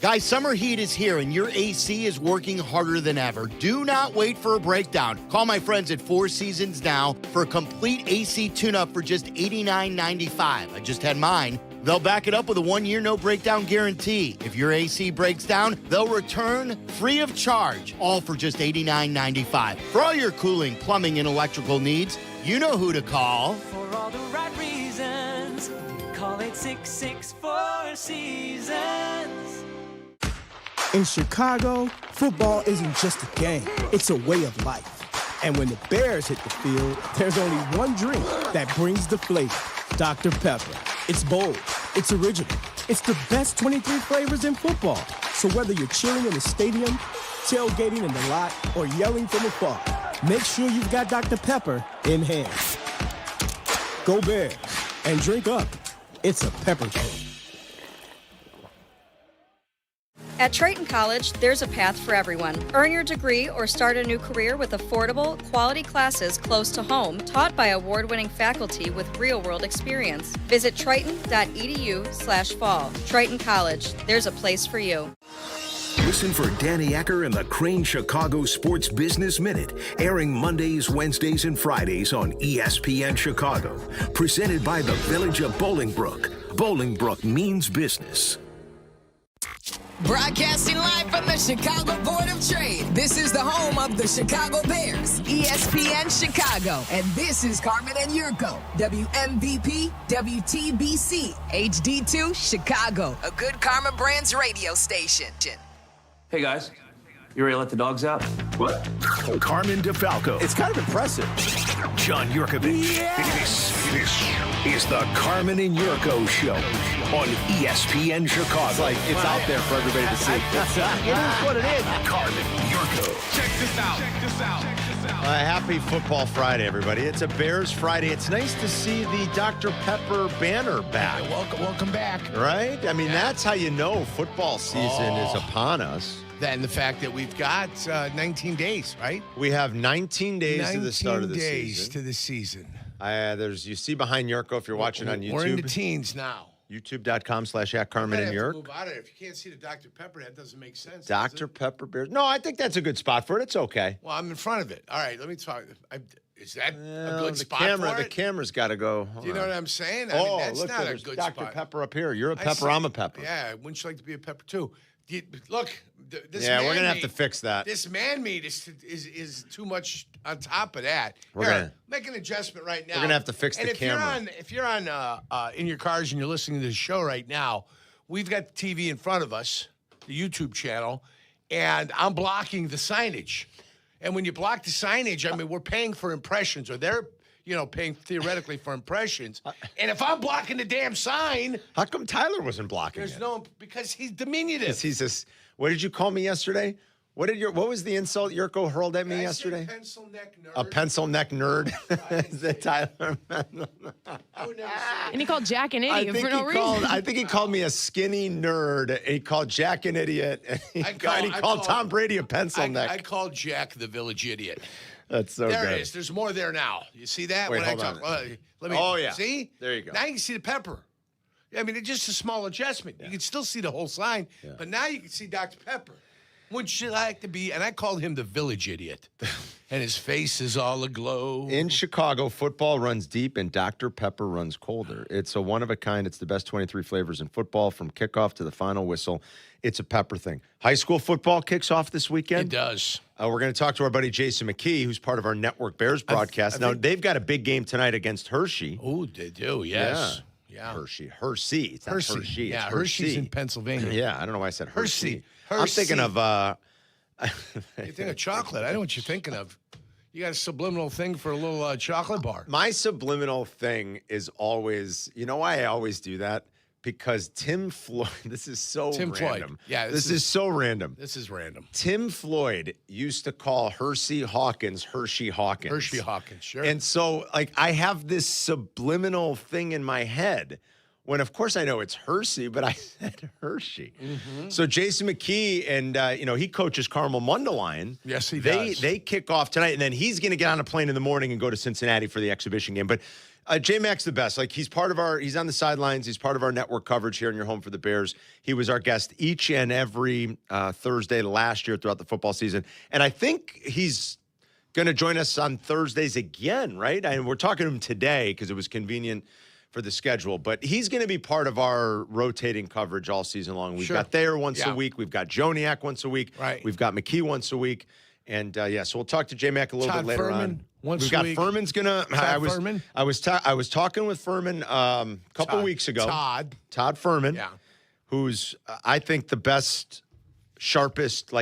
Guys, summer heat is here and your AC is working harder than ever. Do not wait for a breakdown. Call my friends at Four Seasons now for a complete AC tune-up for just $89.95. I just had mine. They'll back it up with a 1-year no-breakdown guarantee. If your AC breaks down, they'll return free of charge, all for just $89.95. For all your cooling, plumbing, and electrical needs, you know who to call. For all the right reasons, call 866-4 Seasons. In Chicago, football isn't just a game. It's a way of life. And when the Bears hit the field, there's only one drink that brings the flavor. Dr. Pepper. It's bold. It's original. It's the best 23 flavors in football. So whether you're chilling in the stadium, tailgating in the lot, or yelling from afar, make sure you've got Dr. Pepper in hand. Go Bears. And drink up. It's a pepper drink. At Triton College, there's a path for everyone. Earn your degree or start a new career with affordable, quality classes close to home, taught by award-winning faculty with real-world experience. Visit triton.edu/fall. Triton College, there's a place for you. Listen for Danny Acker and the Crane Chicago Sports Business Minute, airing Mondays, Wednesdays, and Fridays on ESPN Chicago. Presented by the Village of Bolingbrook. Bolingbrook means business. Broadcasting live from the Chicago Board of Trade. This is the home of the Chicago Bears, ESPN Chicago. And this is Carmen and Jurko, WMVP, WTBC, HD2, Chicago, a good Karma Brands radio station. Hey, guys. You ready to let the dogs out? What? Carmen DeFalco. It's kind of impressive. John Yurkovich. This is the Carmen and Jurko Show on ESPN Chicago. It's out there for everybody to see. It is what it is. Carmen Jurko. Check this out. Happy Football Friday, everybody. It's a Bears Friday. It's nice to see the Dr. Pepper banner back. Welcome back. Right? I mean, that's how you know football season is upon us. And the fact that we've got 19 days, right? We have 19 days to the start of the 19 days season. to the season. You see behind Jurko if you're watching on YouTube. We're in the teens now. YouTube.com/@Carmen and Move out of it. If you can't see the Dr. Pepper, that doesn't make sense. Dr. Pepper Bears. No, I think that's a good spot for it. It's okay. Well, I'm in front of it. All right, let me talk. Is that a good the spot camera, for it? The camera's got to go. Do you know what I'm saying? I Oh, mean, that's look, not a there's good Dr. spot. Pepper up here. You're a pepper, I'm a pepper. Yeah, wouldn't you like to be a pepper too? Look, this Yeah, man we're going to have meat- to fix that. This man meat is too much on top of that. We're Here, gonna- make an adjustment right now. We're gonna have to fix the camera. If you're on in your cars and you're listening to the show right now, we've got the TV in front of us, the YouTube channel, and I'm blocking the signage. And when you block the signage, I mean, we're paying for impressions, or they're paying theoretically for impressions. And if I'm blocking the damn sign, how come Tyler wasn't blocking there's it? because he's diminutive. He's this. What did you call me yesterday? What was the insult Jurko hurled at me yesterday? Pencil neck nerd. A pencil neck nerd. Is that Tyler? And he called Jack an idiot for no reason. I think he called me a skinny nerd. He called Jack an idiot. And he called Tom Brady a pencil neck. I called Jack the village idiot. That's so there good. it is. There's more there now. You see that? Wait, when hold I talk, on. Let me. Oh, yeah. See? There you go. Now you can see the pepper. I mean, it's just a small adjustment. You can still see the whole sign, but now you can see Dr. Pepper. Would you like to be? And I called him the village idiot. And his face is all aglow. In Chicago, football runs deep and Dr. Pepper runs colder. It's a one-of-a-kind. It's the best 23 flavors in football from kickoff to the final whistle. It's a pepper thing. High school football kicks off this weekend. It does. We're going to talk to our buddy Jason McKee, who's part of our Network Bears broadcast. Now, they've got a big game tonight against Hershey. Oh, they do, yes. Yeah. Hershey. It's not Hershey. Hershey. Yeah, It's Hershey's Hershey. in Pennsylvania. Yeah, I don't know why I said Hershey. Hershey. I'm thinking of... You think of chocolate. I know what you're thinking of. You got a subliminal thing for a little chocolate bar. My subliminal thing is always... You know why I always do that? Because Tim Floyd... This is so Tim Floyd. random. Yeah, this is so random. This is random. Tim Floyd used to call Hershey Hawkins Hershey Hawkins. Hershey Hawkins, sure. And so, I have this subliminal thing in my head when, of course, I know it's Hershey, but I said Hershey. Mm-hmm. So Jason McKee and, he coaches Carmel Mundelein. Yes, he does. They kick off tonight, and then he's going to get on a plane in the morning and go to Cincinnati for the exhibition game. But J-Mac's the best. He's on the sidelines. He's part of our network coverage here in your home for the Bears. He was our guest each and every Thursday last year throughout the football season. And I think he's going to join us on Thursdays again, right? And we're talking to him today because it was convenient for the schedule. But he's going to be part of our rotating coverage all season long. We've got Thayer once a week. We've got Joniak once a week. Right. We've got McKee once a week. And, so we'll talk to J-Mac a little Todd bit later Furman on. once We've a got week. Furman's gonna. Furman? I was talking with Furman a couple weeks ago. Todd Furman, who's I think the best, sharpest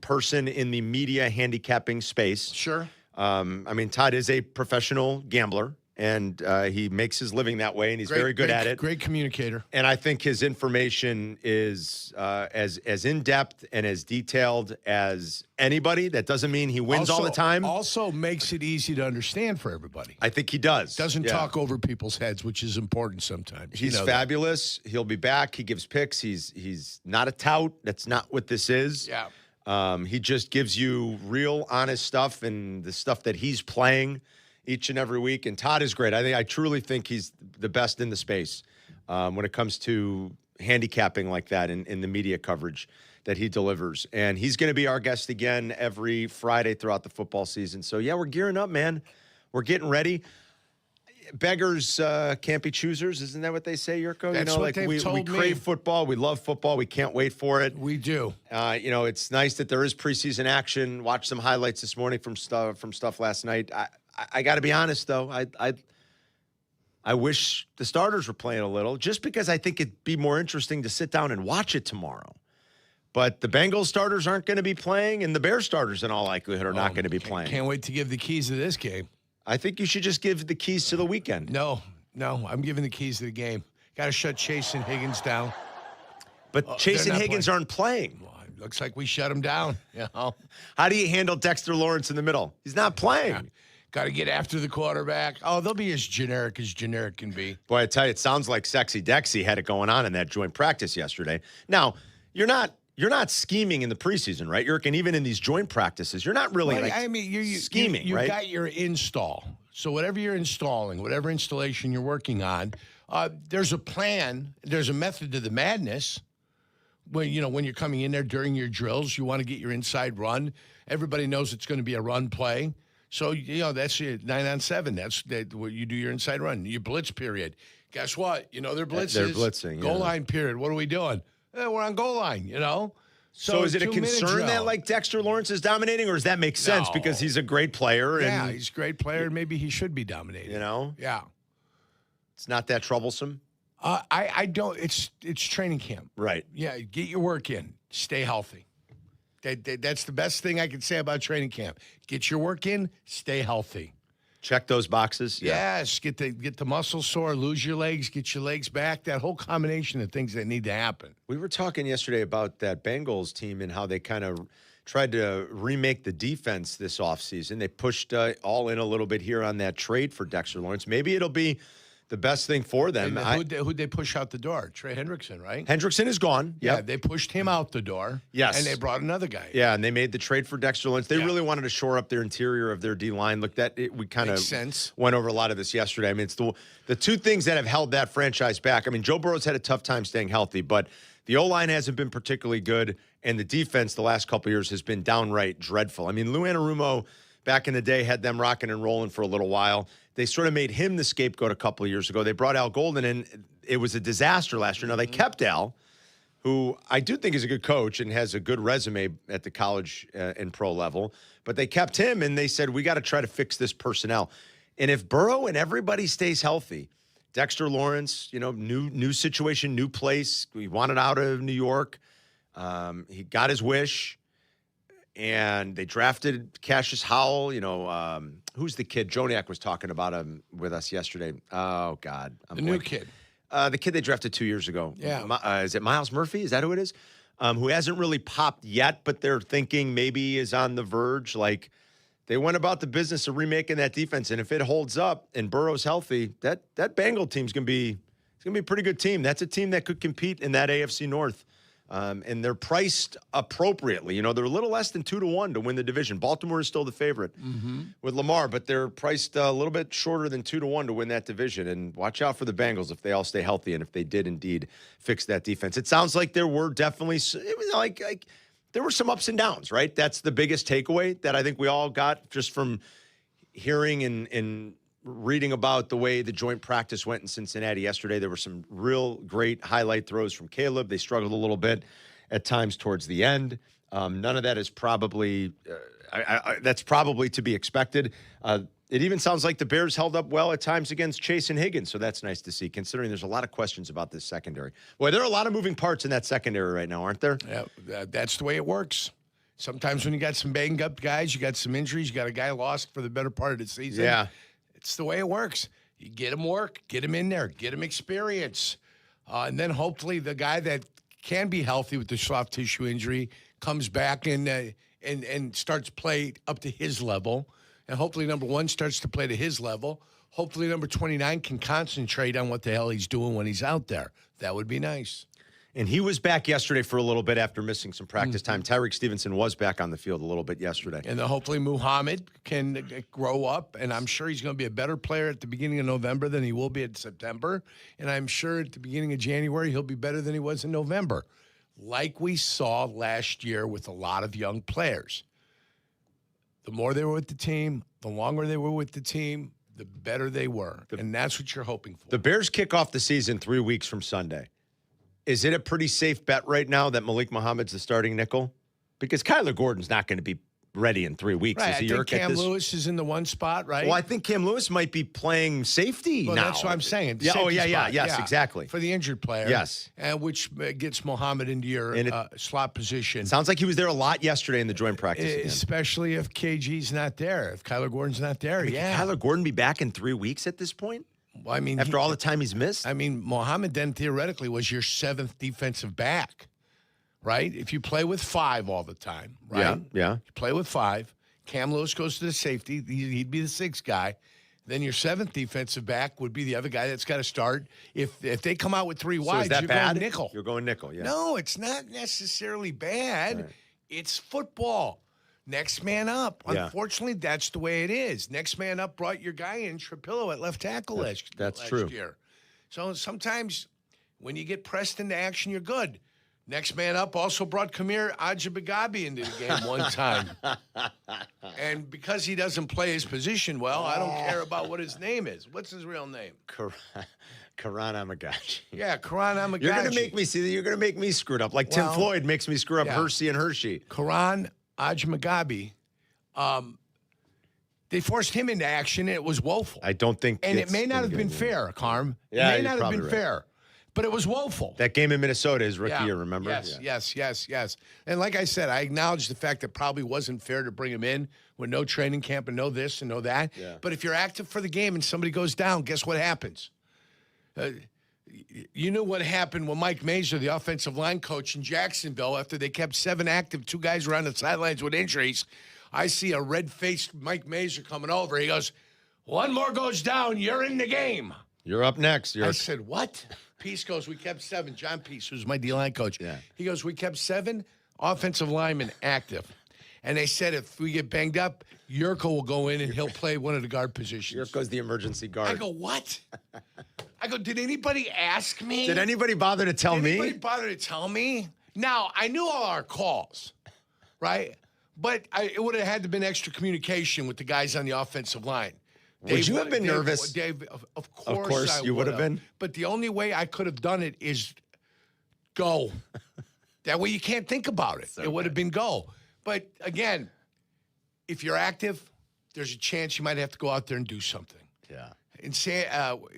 person in the media handicapping space. Sure. Todd is a professional gambler, and he makes his living that way, and he's very good at it. Great communicator. And I think his information is as in depth and as detailed as anybody. That doesn't mean he wins all the time. Also makes it easy to understand for everybody. I think he does. Doesn't talk over people's heads, which is important sometimes. He's fabulous. He'll be back. He gives picks. He's not a tout. That's not what this is. Yeah. He just gives you real, honest stuff and the stuff that he's playing each and every week. And Todd is great. I truly think he's the best in the space when it comes to handicapping like that in the media coverage that he delivers. And he's going to be our guest again every Friday throughout the football season. So, yeah, we're gearing up, man. We're getting ready. Beggars can't be choosers. Isn't that what they say, Jurko? That's what they've told we crave me. Football. We love football. We can't wait for it. We do. It's nice that there is preseason action. Watched some highlights this morning from stuff last night. I got to be honest, though. I wish the starters were playing a little, just because I think it'd be more interesting to sit down and watch it tomorrow. But the Bengals starters aren't going to be playing, and the Bears starters, in all likelihood, are not going to be playing. Can't wait to give the keys to this game. I think you should just give the keys to the weekend. No, I'm giving the keys to the game. Got to shut Chase and Higgins down. But Chase and Higgins aren't playing. Well, looks like we shut them down. How do you handle Dexter Lawrence in the middle? He's not playing. Yeah. Got to get after the quarterback. Oh, they'll be as generic can be. Boy, I tell you, it sounds like Sexy Dexy had it going on in that joint practice yesterday. Now, you're not scheming in the preseason, right, Jurk? And even in these joint practices, you're not really scheming, you've right? got your install. So whatever you're installing, whatever installation you're working on, there's a plan. There's a method to the madness. When you're coming in there during your drills, you want to get your inside run. Everybody knows it's going to be a run play. So, that's your 9-on-7. That's where you do your inside run. Your blitz period. Guess what? They're blitzes. They're blitzing. Goal line period. What are we doing? We're on goal line, So is it a concern that like Dexter Lawrence is dominating, or does that make sense because he's a great player? Yeah, he's a great player, and maybe he should be dominating. Yeah. It's not that troublesome. I don't. It's training camp. Right. Yeah, get your work in. Stay healthy. That's the best thing I can say about training camp. Get your work in. Stay healthy. Check those boxes. Yes. Get the muscles sore. Lose your legs. Get your legs back. That whole combination of things that need to happen. We were talking yesterday about that Bengals team and how they kind of tried to remake the defense this offseason. They pushed all in a little bit here on that trade for Dexter Lawrence. Maybe it'll be the best thing for them. Who'd they push out the door? Trey Hendrickson, right? Hendrickson is gone. Yeah, they pushed him out the door. Yes. And they brought another guy. Yeah, and they made the trade for Dexter Lawrence. They really wanted to shore up their interior of their D-line. Look, we kind of went over a lot of this yesterday. I mean, it's the two things that have held that franchise back. I mean, Joe Burrow's had a tough time staying healthy, but the O-line hasn't been particularly good, and the defense the last couple of years has been downright dreadful. I mean, Lou Anarumo back in the day had them rocking and rolling for a little while. They sort of made him the scapegoat a couple of years ago. They brought Al Golden in. It was a disaster last year. Now, they kept Al, who I do think is a good coach and has a good resume at the college and pro level. But they kept him, and they said, we got to try to fix this personnel. And if Burrow and everybody stays healthy, Dexter Lawrence, new situation, new place. He wanted out of New York. He got his wish. And they drafted Cassius Howell. Who's the kid? Joniak was talking about him with us yesterday. Oh, God. The new kid. The kid they drafted 2 years ago. Yeah. Is it Miles Murphy? Is that who it is? Who hasn't really popped yet, but they're thinking maybe is on the verge. Like, they went about the business of remaking that defense. And if it holds up and Burrow's healthy, that Bengal team's going to be a pretty good team. That's a team that could compete in that AFC North. And they're priced appropriately. They're a little less than 2-1 to win the division. Baltimore is still the favorite with Lamar, but they're priced a little bit shorter than 2-1 to win that division. And watch out for the Bengals if they all stay healthy and if they did indeed fix that defense. It sounds like there were definitely it was like there were some ups and downs, right? That's the biggest takeaway that I think we all got just from hearing and reading about the way the joint practice went in Cincinnati yesterday. There were some real great highlight throws from Caleb. They struggled a little bit at times towards the end. None of that is probably that's probably to be expected. It even sounds like the Bears held up well at times against Chase and Higgins, so that's nice to see, considering there's a lot of questions about this secondary. Boy, there are a lot of moving parts in that secondary right now, aren't there? Yeah, that's the way it works. Sometimes when you got some banged up guys, you got some injuries, you got a guy lost for the better part of the season. Yeah. It's the way it works. You get him work, get him in there, get him experience. And then hopefully the guy that can be healthy with the soft tissue injury comes back and starts play up to his level. And hopefully number 1 starts to play to his level. Hopefully number 29 can concentrate on what the hell he's doing when he's out there. That would be nice. And he was back yesterday for a little bit after missing some practice time. Tyreek Stevenson was back on the field a little bit yesterday. And then hopefully Muhammad can grow up, and I'm sure he's going to be a better player at the beginning of November than he will be in September. And I'm sure at the beginning of January he'll be better than he was in November, like we saw last year with a lot of young players. The more they were with the team, the longer they were with the team, the better they were. And that's what you're hoping for. The Bears kick off the season 3 weeks from Sunday. Is it a pretty safe bet right now that Malik Muhammad's the starting nickel? Because Kyler Gordon's not going to be ready in 3 weeks. Right, Is he I think Cam Lewis is in the one spot, right? Well, I think Cam Lewis might be playing safety now. That's what I'm saying. Yeah, Spot, yes, exactly. For the injured player. Yes. Which gets Muhammad into your slot position. Sounds like he was there a lot yesterday in the joint practice. Especially if KG's not there, if Kyler Gordon's not there. Can Kyler Gordon be back in 3 weeks at this point? Well, I mean, after all the time he's missed? I mean, Muhammad then theoretically was your 7th defensive back, right? If you play with 5 all the time, right? Yeah. You play with 5. Cam Lewis goes to the safety. He'd be the 6th guy. Then your 7th defensive back would be the other guy that's got to start. If they come out with 3 wides, you're going nickel. You're going nickel, yeah. No, it's not necessarily bad. Right. It's football. Next man up. Yeah. Unfortunately, that's the way it is. Next man up brought your guy in, Trapillo, at left tackle last true. year. So sometimes when you get pressed into action, you're good. Next man up also brought Kamir Ajibagabi into the game one time. And because he doesn't play his position well, I don't care about what his name is. What's his real name? Karan Amagachi. Yeah, Karan Amagachi. You're going to make me see. You're going to make me screwed up, like Tim Floyd makes me screw up Hershey and Hershey. Karan Ajimagabi. They forced him into action, and it was woeful. I don't think, and it may not have been fair, Carm. Yeah, it may not have been right. fair, but it was woeful. That game in Minnesota, his rookie year, remember? Yes. And like I said, I acknowledge the fact that probably wasn't fair to bring him in with no training camp and no this and no that. Yeah. But if you're active for the game and somebody goes down, guess what happens? You knew what happened when Mike Mazur, the offensive line coach in Jacksonville, after they kept 7 active, 2 guys were on the sidelines with injuries. I see a red-faced Mike Mazur coming over. He goes, 1 more goes down, you're in the game. You're up next. I said, what? Peace goes, we kept 7. John Peace, who's my D-line coach. Yeah. He goes, we kept 7 offensive linemen active. And they said if we get banged up, Jurko will go in and he'll play one of the guard positions. Jurko's the emergency guard. I go, what? I go, did anybody ask me? Did anybody bother to tell me? Did anybody bother to tell me? Now, I knew all our calls, right? But it would have had to have been extra communication with the guys on the offensive line. Would you have been nervous? Dave, of course you would have been. But the only way I could have done it is go. That way you can't think about it. It would have been go. But again, if you're active, there's a chance you might have to go out there and do something. Yeah.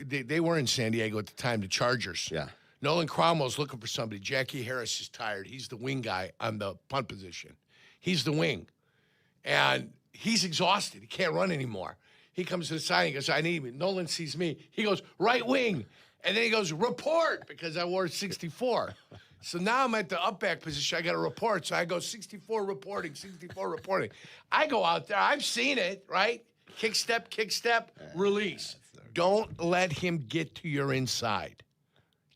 They were in San Diego at the time, the Chargers. Yeah. Nolan Cromwell's looking for somebody. Jackie Harris is tired. He's the wing guy on the punt position. He's the wing. And he's exhausted. He can't run anymore. He comes to the side and he goes, I need him. Nolan sees me. He goes, right wing. And then he goes, report, because I wore 64. So now I'm at the up back position. I got to report. So I go 64 reporting, 64 reporting. I go out there. I've seen it, right? Kick step, release. Don't let him get to your inside.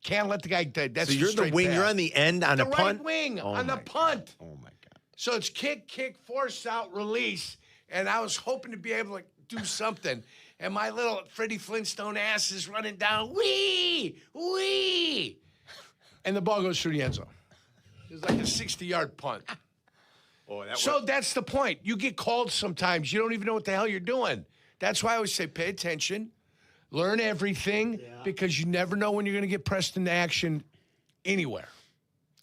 Can't let the guy. That's so you're the wing. pass. You're on the end on the a punt. Right wing on the punt. Oh my God! So it's kick, force out, release, and I was hoping to be able to do something. And my little Freddie Flintstone ass is running down. Wee, and the ball goes through the end zone. It's like a 60-yard punt. That's the point. You get called sometimes. You don't even know what the hell you're doing. That's why I always say pay attention, learn everything, because you never know when you're going to get pressed into action anywhere.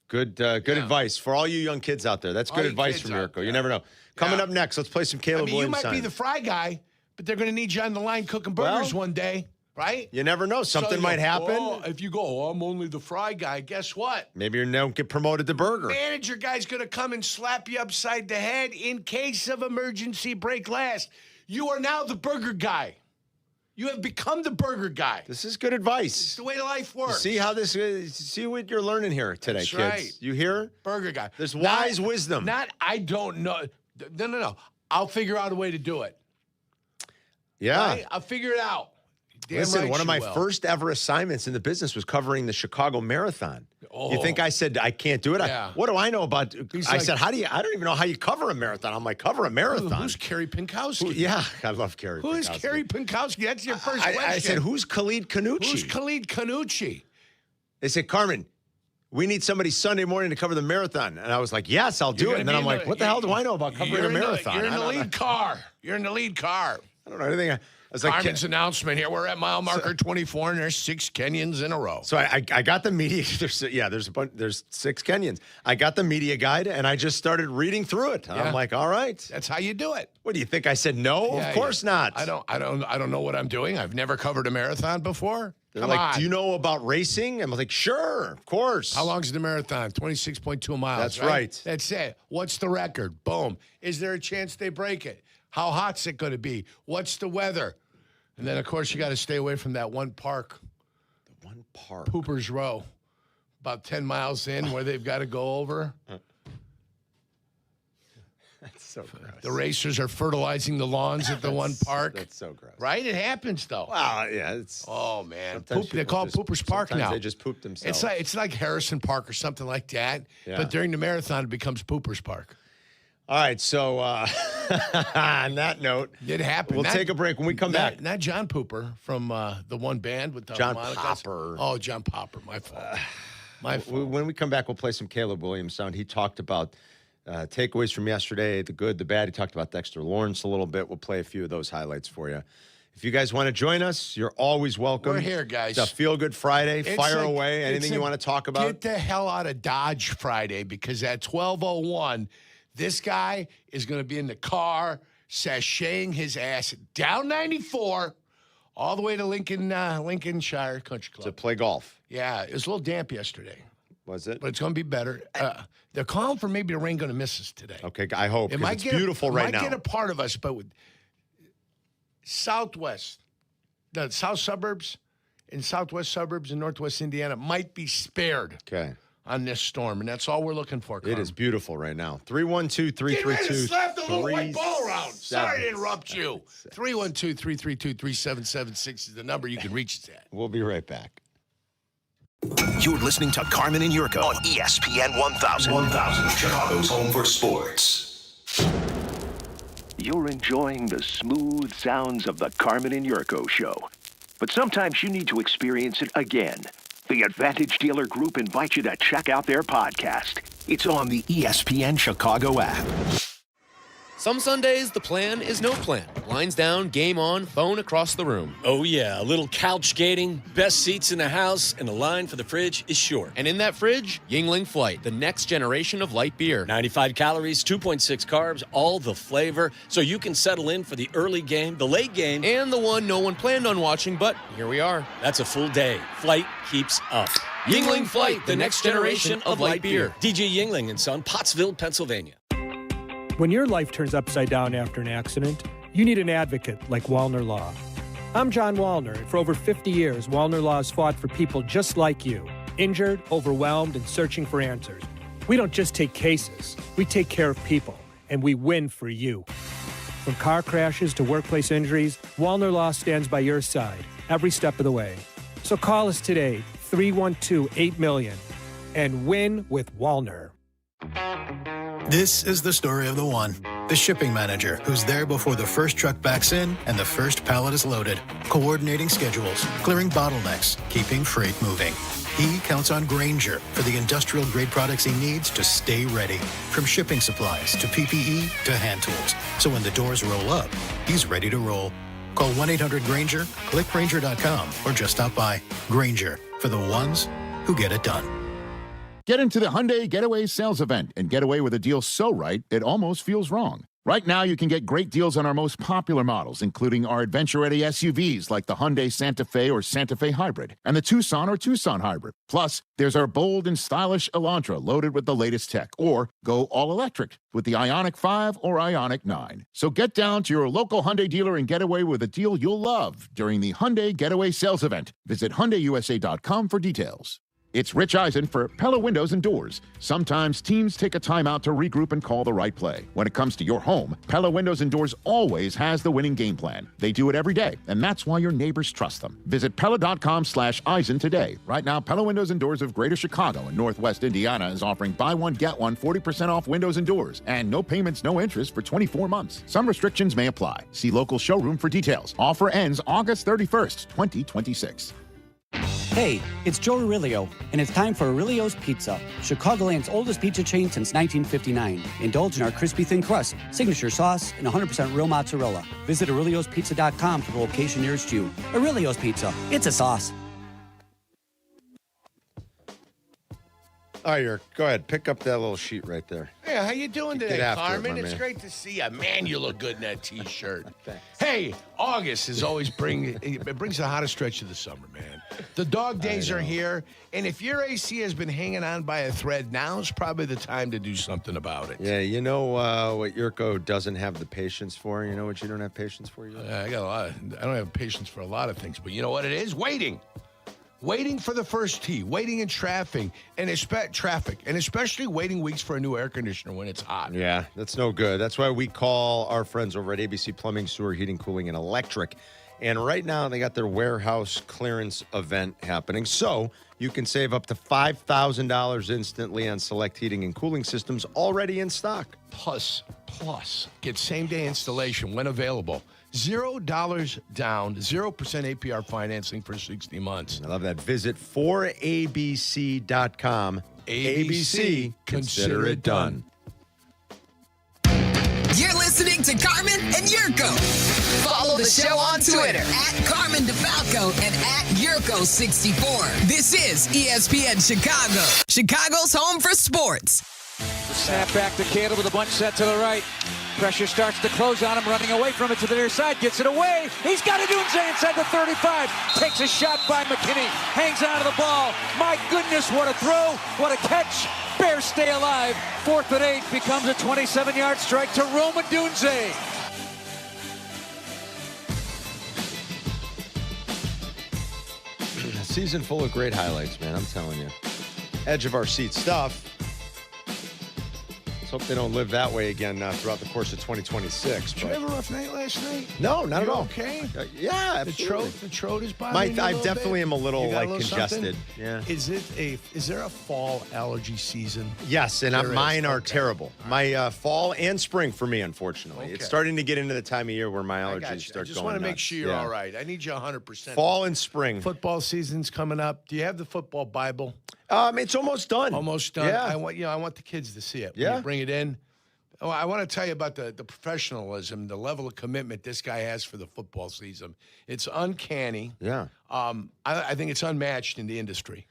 Good advice for all you young kids out there. That's good advice from Jurko. You never know. Coming up next, let's play some Caleb Williams. You might be the fry guy, but they're going to need you on the line cooking burgers one day, right? You never know. Something might happen. Oh, if you go, I'm only the fry guy, guess what? Maybe you don't get promoted to burger. Manager guy's going to come and slap you upside the head in case of emergency break last. You are now the burger guy. You have become the burger guy. This is good advice. It's the way life works. See how this is. See what you're learning here today, That's kids. Right. You hear? Burger guy. There's wise wisdom. I don't know. No. I'll figure out a way to do it. Yeah. Right? I'll figure it out. Damn Listen, right one of my will. first ever assignments in the business was covering the Chicago Marathon. Oh. You think I said I can't do it? Yeah. What do I know about? I like, said, I don't even know how you cover a marathon. I'm like, cover a marathon. Who's Kerry Pinkowski? Yeah, I love Kerry. Who is Kerry Pinkowski? That's your first question. I said, who's Khalid Kanucci? Who's Khalid Kanucci? They said, Carmen, we need somebody Sunday morning to cover the marathon. And I was like, yes, I'll do it. And then I'm like, what the hell do I know about covering a marathon? You're in the lead car. You're in the lead car. I don't know anything. I was like, Carmen's announcement here. We're at mile marker 24, and there's 6 Kenyans in a row. So I got the media. There's 6 Kenyans. I got the media guide, and I just started reading through it. I'm like, all right. That's how you do it. What do you think? I said no. Yeah, of course not. I don't know what I'm doing. I've never covered a marathon before. They're Come like, on. do you know about racing? I'm like, sure, of course. How long is the marathon? 26.2 miles. That's right. That's it. What's the record? Boom. Is there a chance they break it? How hot's it going to be? What's the weather? And then, of course, you got to stay away from that one park. The one park. Pooper's Row. About 10 miles in where they've got to go over. That's so gross. The racers are fertilizing the lawns at the one park. That's so gross. Right? It happens, though. Well, yeah. It's. Oh, man. Sometimes They call it Pooper's Park sometimes now. They just poop themselves. It's like Harrison Park or something like that. Yeah. But during the marathon, it becomes Pooper's Park. All right, so on that note, it happened. We'll take a break. When we come back, not John Pooper from the one band with the John harmonicas. Popper. Oh, John Popper, my fault. My fault. When we come back, we'll play some Caleb Williams sound. He talked about takeaways from yesterday, the good, the bad. He talked about Dexter Lawrence a little bit. We'll play a few of those highlights for you. If you guys want to join us, you're always welcome. We're here, guys. It's a Feel Good Friday. It's Fire away. Anything you want to talk about? Get the hell out of Dodge Friday, because at 12:01, this guy is going to be in the car sashaying his ass down 94 all the way to Lincolnshire Country Club. To play golf. Yeah, it was a little damp yesterday. Was it? But it's going to be better. They're calling for maybe the rain going to miss us today. Okay, I hope. It might it's beautiful right now. It might get a part of us, but with Southwest, the south suburbs and southwest suburbs in northwest Indiana might be spared on this storm, and that's all we're looking for, Carmen. It is beautiful right now. 312-332. Slap the little white ball around. Sorry to interrupt you. 312-332-3776 is the number you can reach us at. We'll be right back. You're listening to Carmen and Jurko on ESPN 1000. 1000, Chicago's home for sports. You're enjoying the smooth sounds of the Carmen and Jurko Show. But sometimes you need to experience it again. The Advantage Dealer Group invites you to check out their podcast. It's on the ESPN Chicago app. Some Sundays, the plan is no plan. Blinds down, game on, phone across the room. Oh, yeah, a little couch skating, best seats in the house, and the line for the fridge is short. And in that fridge, Yingling Flight, the next generation of light beer. 95 calories, 2.6 carbs, all the flavor, so you can settle in for the early game, the late game, and the one no one planned on watching, but here we are. That's a full day. Flight keeps up. Yingling Flight, the next generation of light beer. DJ Yingling and Son, Pottsville, Pennsylvania. When your life turns upside down after an accident, you need an advocate like Wallner Law. I'm John Wallner, and for over 50 years, Wallner Law has fought for people just like you, injured, overwhelmed, and searching for answers. We don't just take cases, we take care of people, and we win for you. From car crashes to workplace injuries, Wallner Law stands by your side every step of the way. So call us today, 312-8-MILLION, and win with Wallner. This is the story of the one, the shipping manager, who's there before the first truck backs in and the first pallet is loaded, coordinating schedules, clearing bottlenecks, keeping freight moving. He counts on Grainger for the industrial-grade products he needs to stay ready, from shipping supplies to PPE to hand tools. So when the doors roll up, he's ready to roll. Call 1-800-GRAINGER, click Grainger.com, or just stop by. Grainger, for the ones who get it done. Get into the Hyundai Getaway Sales Event and get away with a deal so right, it almost feels wrong. Right now, you can get great deals on our most popular models, including our adventure-ready SUVs like the Hyundai Santa Fe or Santa Fe Hybrid and the Tucson or Tucson Hybrid. Plus, there's our bold and stylish Elantra loaded with the latest tech, or go all-electric with the Ioniq 5 or Ioniq 9. So get down to your local Hyundai dealer and get away with a deal you'll love during the Hyundai Getaway Sales Event. Visit HyundaiUSA.com for details. It's Rich Eisen for Pella Windows and Doors. Sometimes teams take a timeout to regroup and call the right play. When it comes to your home, Pella Windows and Doors always has the winning game plan. They do it every day, and that's why your neighbors trust them. Visit Pella.com/Eisen today. Right now, Pella Windows and Doors of Greater Chicago and Northwest Indiana is offering buy one, get one 40% off windows and doors, and no payments, no interest for 24 months. Some restrictions may apply. See local showroom for details. Offer ends August 31st, 2026. Hey, it's Joe Aurelio, and it's time for Aurelio's Pizza, Chicagoland's oldest pizza chain since 1959. Indulge in our crispy thin crust, signature sauce, and 100% real mozzarella. Visit Aurelio'sPizza.com for the location nearest you. Aurelio's Pizza, it's a sauce. All right, Yerk, go ahead. Pick up that little sheet right there. Hey, how you doing today, after it, Carmen? my It's man. great to see you. Man, you look good in that T-shirt. Hey, August is always it brings the hottest stretch of the summer, man. The dog days are here, and if your AC has been hanging on by a thread, now's probably the time to do something about it. Yeah, you know what Yurko doesn't have the patience for? You know what you don't have patience for? I don't have patience for a lot of things, but you know what it is? Waiting. Waiting for the first tee, waiting in traffic, and especially waiting weeks for a new air conditioner when it's hot. Yeah, that's no good. That's why we call our friends over at ABC Plumbing, Sewer, Heating, Cooling, and Electric And right now, they got their warehouse clearance event happening. So you can save up to $5,000 instantly on select heating and cooling systems already in stock. Plus, get same-day installation when available. $0 down, 0% APR financing for 60 months. I love that. Visit 4abc.com. ABC, consider it done. You're listening to Carmen and Jurko. Follow the show on Twitter at Carmen DeFalco and at Jurko64. This is ESPN Chicago, Chicago's home for sports. The snap back to Caleb with a bunch set to the right. Pressure starts to close on him, running away from it to the near side, gets it away. He's got it inside the 35. Takes a shot by McKinney, hangs on to the ball. My goodness, what a throw, what a catch. Bears stay alive. 4th and 8 becomes a 27-yard strike to Roma Dunze. A season full of great highlights, man, I'm telling you. Edge of our seat stuff. Let's hope they don't live that way again throughout the course of 2026. Did you have a rough night last night? No, not at all. Okay? Yeah, absolutely. The throat is bothering you a I little definitely bit? am a little You got like congested. something? Yeah. Is there a fall allergy season? Yes, and There is. mine are Okay. terrible. My fall and spring for me, unfortunately. Okay. It's starting to get into the time of year where my I allergies got you. start I just going want to make nuts. sure you're Yeah. all right. I need you 100%. Fall and spring. Football season's coming up. Do you have the football Bible? It's almost done. Almost done. Yeah. I want the kids to see it. When Yeah. you bring it in. Oh, I want to tell you about the professionalism, the level of commitment this guy has for the football season. It's uncanny. Yeah. I think it's unmatched in the industry.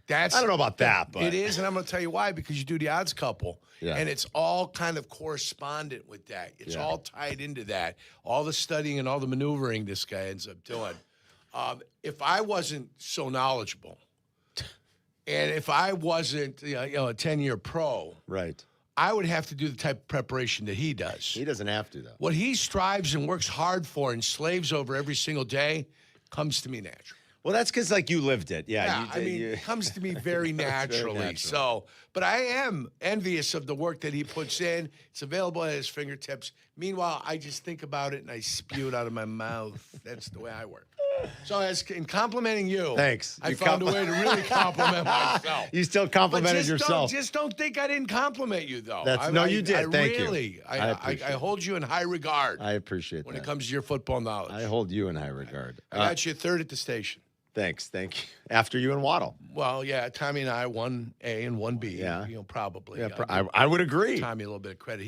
I don't know about that, but it is, and I'm going to tell you why. Because you do the odds couple, Yeah. and it's all kind of correspondent with that. It's Yeah. all tied into that. All the studying and all the maneuvering this guy ends up doing. If I wasn't so knowledgeable, and if I wasn't a 10-year pro, right, I would have to do the type of preparation that he does. He doesn't have to, though. What he strives and works hard for and slaves over every single day comes to me natural. Well, that's because, like, you lived it. Yeah. It comes to me very naturally. natural. So, but I am envious of the work that he puts in. It's available at his fingertips. Meanwhile, I just think about it and I spew it out of my mouth. That's the way I work. So, as in complimenting you, Thanks. I You found a way to really compliment myself. You still complimented But yourself. Just don't think I didn't compliment you, though. You did. Thank you. Really, I appreciate I hold you in high regard. I appreciate when that. it comes to your football knowledge. I hold you in high regard. I got you third at the station. Thanks. Thank you. After you and Waddle. Well, yeah, Tommy and I, 1A and 1B. Yeah. Probably. Yeah, I would agree. Tommy a little bit of credit.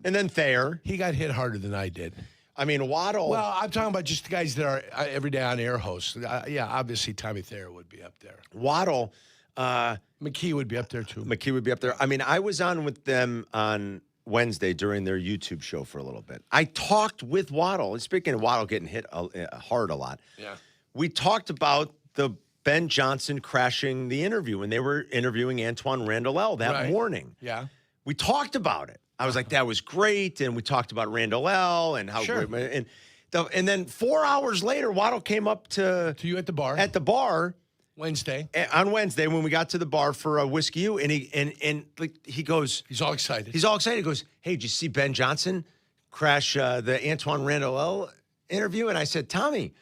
And then Thayer. He got hit harder than I did. I mean, Waddle. Well, I'm talking about just the guys that are everyday on air hosts. Yeah, obviously Tommy Thayer would be up there. Waddle. McKee would be up there too. McKee would be up there. I mean, I was on with them on Wednesday during their YouTube show for a little bit. I talked with Waddle. And speaking of Waddle getting hit hard a lot. Yeah. We talked about the Ben Johnson crashing the interview when they were interviewing Antoine Randall that morning. Yeah. We talked about it. I was like, that was great. And we talked about Randall and how Sure. great. And then 4 hours later, Waddle came up to you at the bar. At the bar. Wednesday. On Wednesday when we got to the bar for a Whiskey U. And he goes. He's all excited. He goes, hey, did you see Ben Johnson crash the Antoine Randall interview? And I said, Tommy,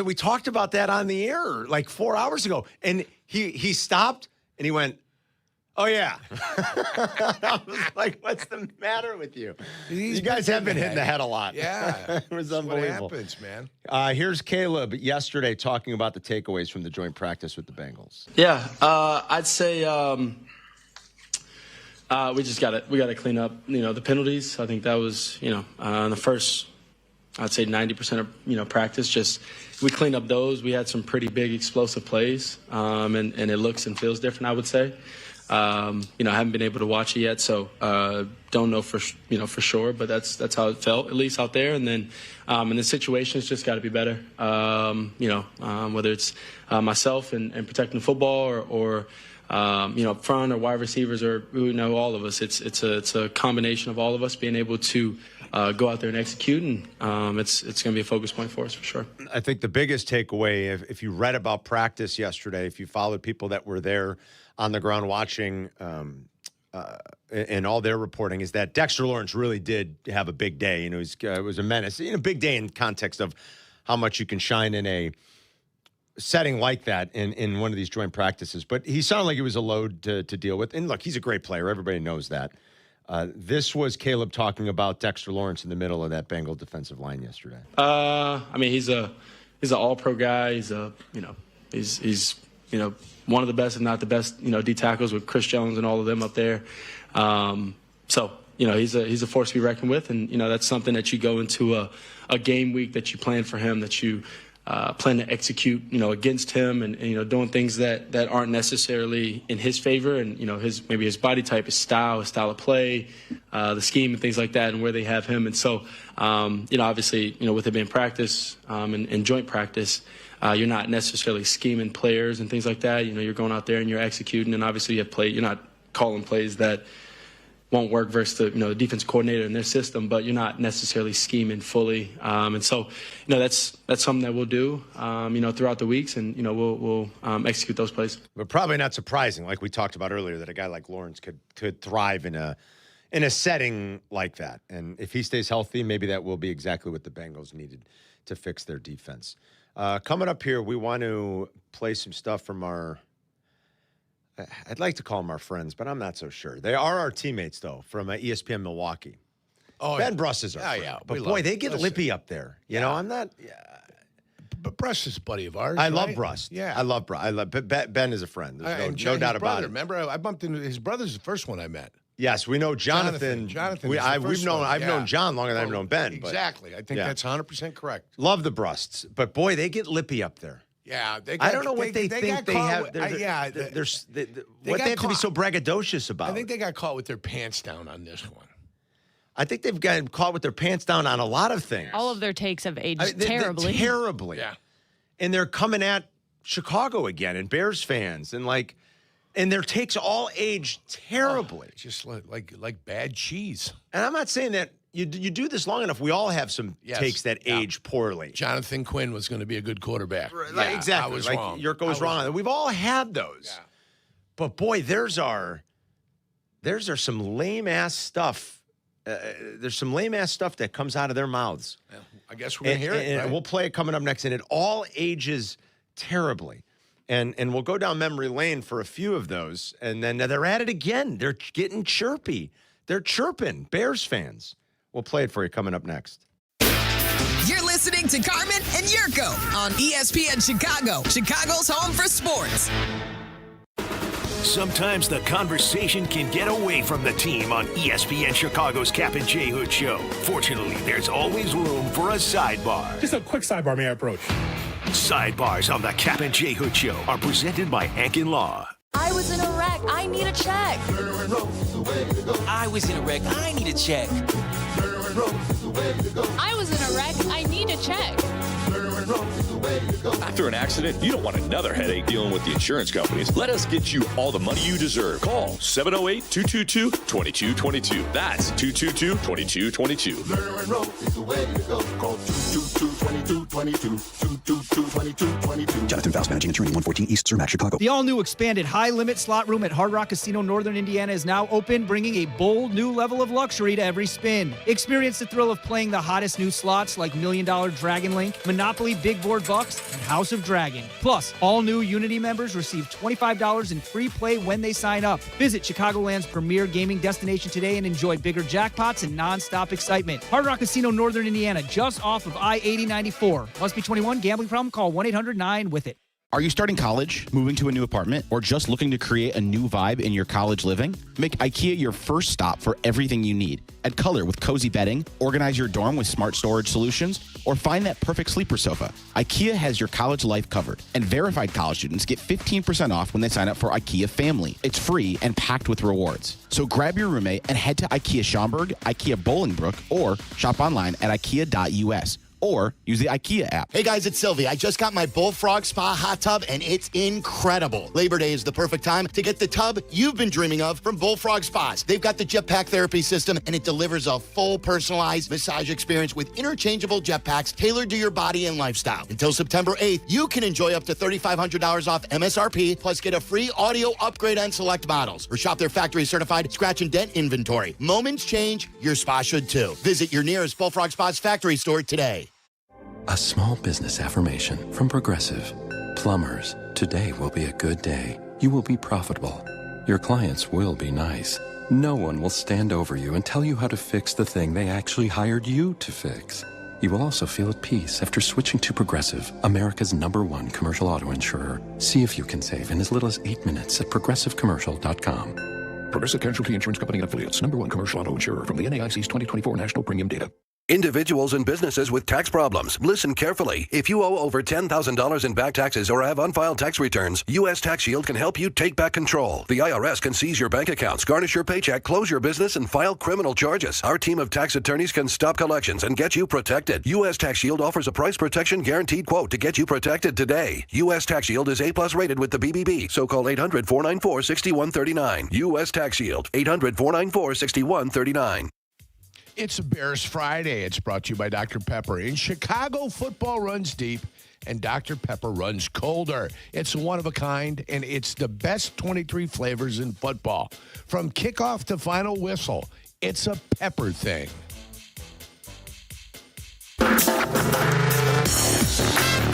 we talked about that on the air like 4 hours ago. And he stopped and he went, oh, yeah. I was like, what's the matter with you? You guys have been hitting the head a lot. Yeah. It was That's unbelievable. what happens, man. Here's Caleb yesterday talking about the takeaways from the joint practice with the Bengals. Yeah, I'd say we just got to clean up, the penalties. I think that was, in the first, I'd say 90% of, practice, just we cleaned up those. We had some pretty big explosive plays, and it looks and feels different, I would say. I haven't been able to watch it yet, so don't know for sure, but that's how it felt, at least out there. And then in the situations, just got to be better. Whether it's myself and protecting the football or up front or wide receivers or all of us. It's a combination of all of us being able to go out there and execute, and it's going to be a focus point for us for sure. I think the biggest takeaway, if you read about practice yesterday, if you followed people that were there on the ground watching and all their reporting, is that Dexter Lawrence really did have a big day. It was a menace. Big day in context of how much you can shine in a setting like that in one of these joint practices. But he sounded like it was a load to deal with. And look, he's a great player. Everybody knows that. This was Caleb talking about Dexter Lawrence in the middle of that Bengal defensive line yesterday. I mean, he's an all-pro guy. He's one of the best, if not the best, D tackles with Chris Jones and all of them up there. So he's a force to be reckoned with, and that's something that you go into a game week that you plan for him, that you plan to execute, against him, and doing things that aren't necessarily in his favor, and maybe his body type, his style of play, the scheme, and things like that, and where they have him. And so, obviously, with it being practice and joint practice, you're not necessarily scheming players and things like that. You're going out there and you're executing, and obviously you're not calling plays that won't work versus the defense coordinator in their system, but you're not necessarily scheming fully. And so, that's something that we'll do, throughout the weeks, and, we'll execute those plays. But probably not surprising, like we talked about earlier, that a guy like Lawrence could thrive in a setting like that. And if he stays healthy, maybe that will be exactly what the Bengals needed to fix their defense. Coming up here, we want to play some stuff from I'd like to call them our friends, but I'm not so sure. They are our teammates, though, from ESPN Milwaukee. Oh, Ben Bruss is our friend. Yeah. But, boy, they get lippy up there. You know, I'm not... But Bruss is a buddy of ours. I love Bruss. Yeah. I love Bruss. Ben is a friend. There's no doubt about it. Remember, I bumped into his brother's the first one I met. Yes, we know Jonathan. I've known John longer than I've known Ben. Exactly. I think that's 100% correct. Love the Brusts. But, boy, they get lippy up there. Yeah, I don't know what they think they have. What they have to be so braggadocious about. I think they got caught with their pants down on this one. I think they've gotten caught with their pants down on a lot of things. All of their takes have aged terribly. Terribly. Yeah. And they're coming at Chicago again and Bears fans and their takes all age terribly. Just like bad cheese. And I'm not saying that you do this long enough, we all have some takes that age poorly. Jonathan Quinn was going to be a good quarterback. Exactly. I was wrong. Yurko was wrong. We've all had those. Yeah. But boy, there's some lame ass stuff. There's some lame ass stuff that comes out of their mouths. Yeah, I guess we're going to hear it. And right? we'll play it coming up next, and it all ages terribly. And we'll go down memory lane for a few of those, and then they're at it again. They're getting chirpy. They're chirping, Bears fans. We'll play it for you coming up next. You're listening to Carmen and Jurko on ESPN Chicago, Chicago's home for sports. Sometimes the conversation can get away from the team on ESPN Chicago's Kap J Hood show. Fortunately, there's always room for a sidebar. Just a quick sidebar, may I approach? Sidebars on the Kap J Hood show are presented by Hankin Law. I was in a wreck. I need a check. I was in a wreck. I need a check. I was in a wreck. I need a check. After an accident, you don't want another headache dealing with the insurance companies. Let us get you all the money you deserve. Call 708-222-2222. That's 222-2222. Call 222-2222. Jonathan Faust, managing attorney, 114 East Cermak, Chicago. The all-new expanded high-limit slot room at Hard Rock Casino Northern Indiana is now open, bringing a bold new level of luxury to every spin. Experience the thrill of playing the hottest new slots like $1 Million Dragon Link, Monopoly Big Board Bucks, and House of Dragon. Plus, all new Unity members receive $25 in free play when they sign up. Visit Chicagoland's premier gaming destination today and enjoy bigger jackpots and non-stop excitement. Hard Rock Casino Northern Indiana, just off of I-8094. Must be 21. Gambling problem? Call 1-800-9-WITH-IT. Are you starting college, moving to a new apartment, or just looking to create a new vibe in your college living? Make IKEA your first stop for everything you need. Add color with cozy bedding, organize your dorm with smart storage solutions, or find that perfect sleeper sofa. IKEA has your college life covered, and verified college students get 15% off when they sign up for IKEA Family. It's free and packed with rewards. So grab your roommate and head to IKEA Schaumburg, IKEA Bolingbrook, or shop online at ikea.us. Or use the IKEA app. Hey guys, it's Sylvie. I just got my Bullfrog Spa hot tub and it's incredible. Labor Day is the perfect time to get the tub you've been dreaming of from Bullfrog Spas. They've got the jetpack therapy system and it delivers a full personalized massage experience with interchangeable jetpacks tailored to your body and lifestyle. Until September 8th, you can enjoy up to $3,500 off MSRP, plus get a free audio upgrade on select models. Or shop their factory certified scratch and dent inventory. Moments change, your spa should too. Visit your nearest Bullfrog Spas factory store today. A small business affirmation from Progressive. Plumbers, today will be a good day. You will be profitable. Your clients will be nice. No one will stand over you and tell you how to fix the thing they actually hired you to fix. You will also feel at peace after switching to Progressive, America's #1 commercial auto insurer. See if you can save in as little as 8 minutes at progressivecommercial.com. Progressive Casualty Insurance Company and Affiliates, #1 commercial auto insurer from the NAIC's 2024 National Premium Data. Individuals and businesses with tax problems, listen carefully. If you owe over $10,000 in back taxes or have unfiled tax returns, U.S. Tax Shield can help you take back control. The IRS can seize your bank accounts, garnish your paycheck, close your business, and file criminal charges. Our team of tax attorneys can stop collections and get you protected. U.S. Tax Shield offers a price protection guaranteed quote to get you protected today. U.S. Tax Shield is A+ rated with the BBB, so call 800-494-6139. U.S. Tax Shield, 800-494-6139. It's Bears Friday. It's brought to you by Dr. Pepper. In Chicago, football runs deep, and Dr. Pepper runs colder. It's one of a kind, and it's the best 23 flavors in football. From kickoff to final whistle, it's a pepper thing.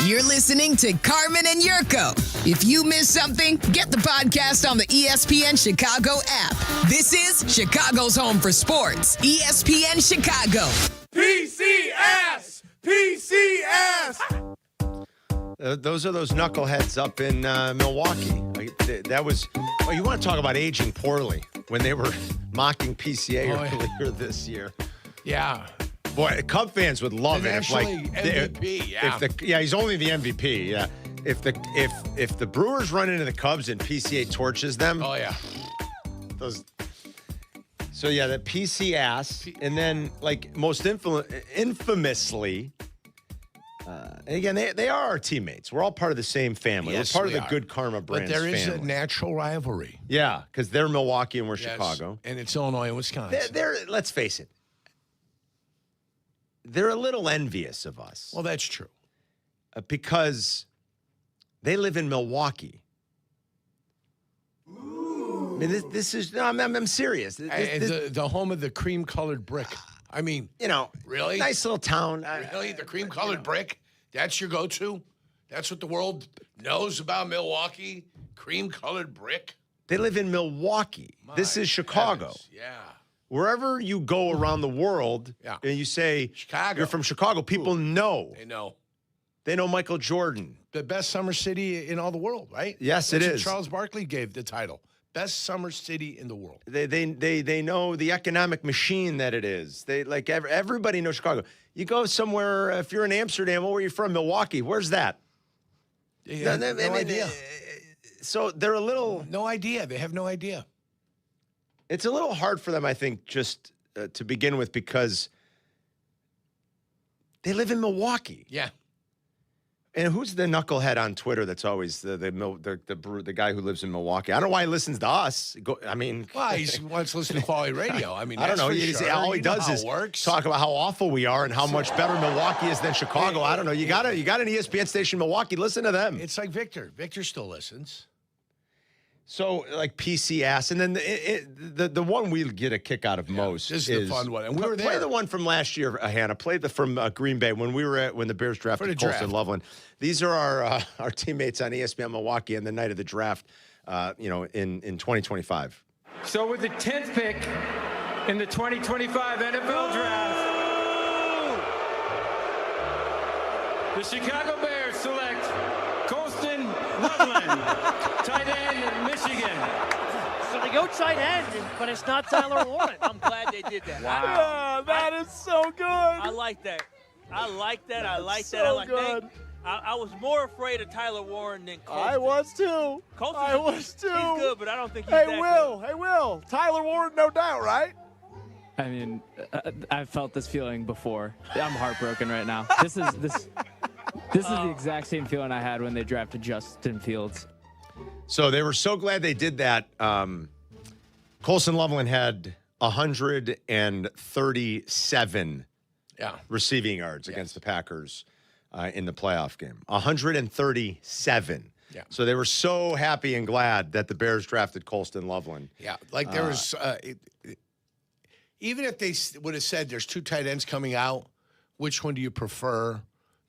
You're listening to Carmen and Jurko. If you missed something, get the podcast on the ESPN Chicago app. This is Chicago's home for sports. ESPN Chicago. PCS! PCS! Those are those knuckleheads up in Milwaukee. That was, you want to talk about aging poorly when they were mocking PCA earlier this year. Yeah. Boy, Cub fans would love it if, like, MVP, he's only the MVP. Yeah, if the Brewers run into the Cubs and PCA torches them. Oh yeah, those. So yeah, the PC ass, and then like most infamously, and again they are our teammates. We're all part of the same family. Yes, we're part of we the are. Good Karma Brands But there is family. a natural rivalry. Yeah, because they're Milwaukee and we're Yes, Chicago, and it's Illinois and Wisconsin. They're let's face it. They're a little envious of us. Well, that's true. Because they live in Milwaukee. I mean, this is, no, I'm serious. The home of the cream-colored brick. I mean, really? Nice little town. Really? The cream-colored brick? That's your go-to? That's what the world knows about Milwaukee? Cream-colored brick? They live in Milwaukee. This is Chicago. Heavens. Yeah. Wherever you go around the world, and you say Chicago. You're from Chicago, people know. They know. They know Michael Jordan. The best summer city in all the world, right? Yes, That's it what is. Charles Barkley gave the title. Best summer city in the world. They know the economic machine that it is. They like everybody knows Chicago. You go somewhere, if you're in Amsterdam, where are you from? Milwaukee. Where's that? No idea. So they're a little... No idea. They have no idea. It's a little hard for them, I think, just to begin with, because they live in Milwaukee. Yeah. And who's the knucklehead on Twitter that's always the guy who lives in Milwaukee? I don't know why he listens to us. Well, he wants to listen to quality radio. I mean, I don't know. All he does is talk about how awful we are and how much better Milwaukee is than Chicago. I don't know. You got an ESPN station in Milwaukee. Listen to them. It's like Victor. Victor still listens. So, like PC ass, and then the one we get a kick out of most this is the fun one, and we were there. Play the one from last year, Hannah. Play the from Green Bay when the Bears drafted Colston Loveland. These are our teammates on ESPN Milwaukee on the night of the draft, in 2025. So with the 10th pick in the 2025 NFL Draft, the Chicago Bears select Colston Loveland, tight end, Michigan. So they go tight end, but it's not Tyler Warren. I'm glad they did that. Wow. That is so good. I like that. I like that. Good. I was more afraid of Tyler Warren than Colston. I was too. Colston, He's good, but I don't think he's that good. Hey, Will. Tyler Warren, no doubt, right? I mean, I've felt this feeling before. I'm heartbroken right now. This is the exact same feeling I had when they drafted Justin Fields. So they were so glad they did that. Colston Loveland had 137 receiving yards against the Packers in the playoff game. 137. Yeah. So they were so happy and glad that the Bears drafted Colston Loveland. Yeah, like there was even if they would have said there's two tight ends coming out, which one do you prefer?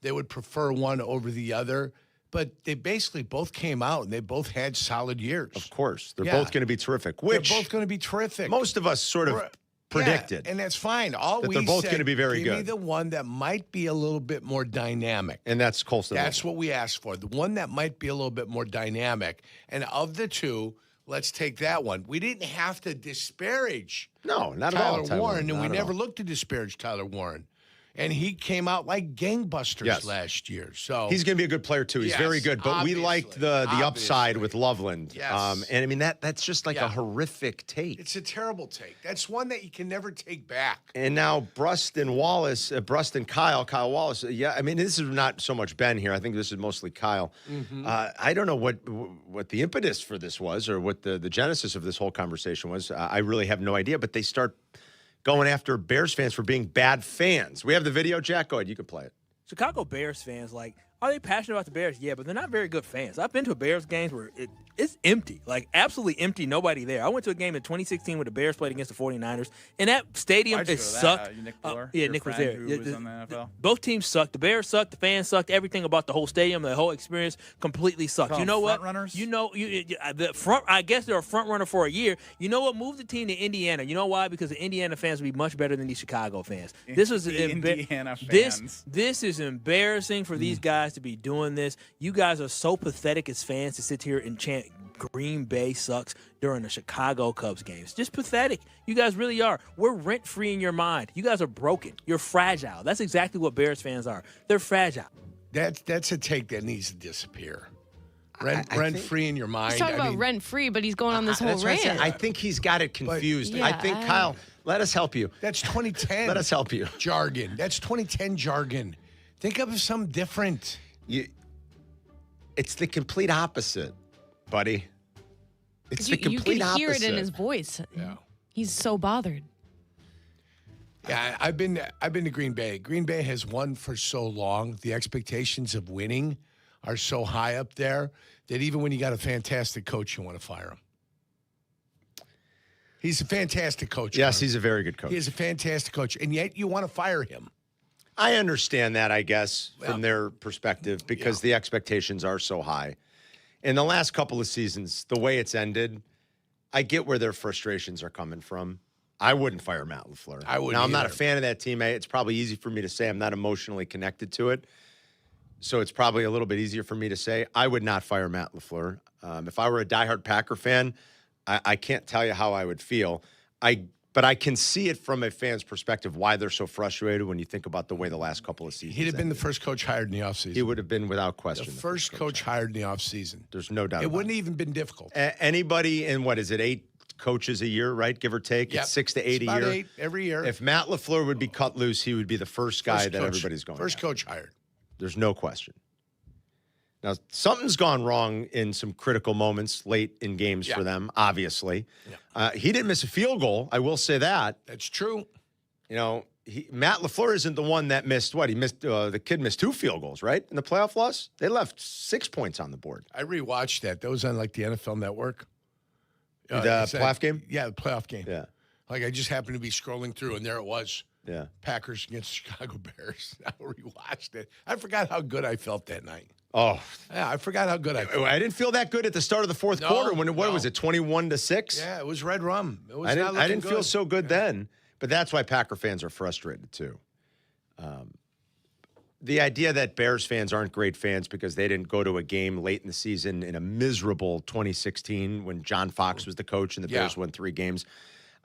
they would prefer one over the other. But they basically both came out, and they both had solid years. Of course. They're both going to be terrific. They're both going to be terrific. Most of us sort of predicted. Yeah, and that's fine. All that we they're both said, going to be very give good. me the one that might be a little bit more dynamic. And that's Colston. That's what we asked for. The one that might be a little bit more dynamic. And of the two, let's take that one. We didn't have to disparage not at all, Tyler Warren, and not we at never all. looked to disparage Tyler Warren. And he came out like gangbusters last year. So he's going to be a good player too. He's very good. But we liked the upside with Loveland. Yes. And I mean that's just like a horrific take. It's a terrible take. That's one that you can never take back. And now Brust and Kyle Wallace. Yeah, I mean this is not so much Ben here. I think this is mostly Kyle. Mm-hmm. I don't know what the impetus for this was or what the genesis of this whole conversation was. I really have no idea. But they start going after Bears fans for being bad fans. We have the video, Jack. Go ahead. You can play it. Chicago Bears fans, are they passionate about the Bears? Yeah, but they're not very good fans. I've been to Bears games where it's empty, absolutely empty, nobody there. I went to a game in 2016 where the Bears played against the 49ers, and that stadium sucked. Nick Fuller, Nick was there. Who was on the NFL? Both teams sucked. The Bears sucked. The fans sucked. Everything about the whole stadium, the whole experience, completely sucked. You know what? Runners? The front. I guess they're a front runner for a year. You know what? Move the team to Indiana. You know why? Because the Indiana fans would be much better than these Chicago fans. This was Indiana fans. This is embarrassing for these guys to be doing this. You guys are so pathetic as fans to sit here and chant Green Bay sucks during the Chicago Cubs games. Just pathetic. You guys really are. We're rent-free in your mind. You guys are broken. You're fragile. That's exactly what Bears fans are. They're fragile. That's a take that needs to disappear. Rent-free in your mind. He's talking about rent-free, but he's going on this whole rant. I think he's got it confused. But, I think, Kyle, let us help you. That's 2010. Let us help you. Jargon. That's 2010 jargon. Think of something different. It's the complete opposite, buddy. It's the complete opposite. You can hear it in his voice. Yeah. He's so bothered. Yeah, I've been to Green Bay. Green Bay has won for so long. The expectations of winning are so high up there that even when you got a fantastic coach, you want to fire him. He's a fantastic coach. Yes, Carmen. he's a very good coach. He is a fantastic coach, and yet you want to fire him. I understand that, I guess, from their perspective, because the expectations are so high. In the last couple of seasons, the way it's ended, I get where their frustrations are coming from. I wouldn't fire Matt LaFleur. I wouldn't. Now, I'm not a either. fan of that team. It's probably easy for me to say. I'm not emotionally connected to it. So it's probably a little bit easier for me to say. I would not fire Matt LaFleur. If I were a diehard Packer fan, I can't tell you how I would feel. But I can see it from a fan's perspective why they're so frustrated when you think about the way the last couple of seasons He'd have been ended. the first coach hired in the offseason. He would have been without question. The first coach hired in the offseason. There's no doubt. It wouldn't have even been difficult. Anybody in, 8 coaches a year, right? Give or take? Yep. It's 6 to 8 It's a about year. 8 every year. If Matt LaFleur would be cut loose, he would be the first guy that everybody's going First at. coach hired. There's no question. Now, something's gone wrong in some critical moments late in games for them, obviously. Yeah. He didn't miss a field goal. I will say that. That's true. You know, Matt LaFleur isn't the one that missed what? He missed, the kid missed 2 field goals, right? In the playoff loss? They left 6 points on the board. I rewatched that. That was on the NFL Network. The playoff game? Yeah, the playoff game. Yeah. I just happened to be scrolling through, and there it was. Yeah. Packers against Chicago Bears. I rewatched it. I forgot how good I felt that night. Oh. Yeah, I forgot how good I felt. I didn't feel that good at the start of the fourth quarter when what was it, 21-6? Yeah, it was red rum. It was I didn't feel so good then, but that's why Packer fans are frustrated too. The idea that Bears fans aren't great fans because they didn't go to a game late in the season in a miserable 2016 when John Fox was the coach and the Bears won 3 games.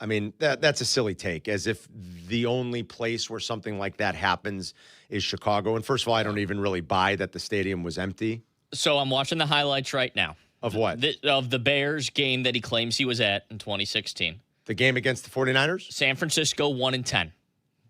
I mean, that's a silly take, as if the only place where something like that happens is Chicago. And first of all, I don't even really buy that the stadium was empty. So I'm watching the highlights right now. Of what? Of the Bears game that he claims he was at in 2016. The game against the 49ers? San Francisco 1-10.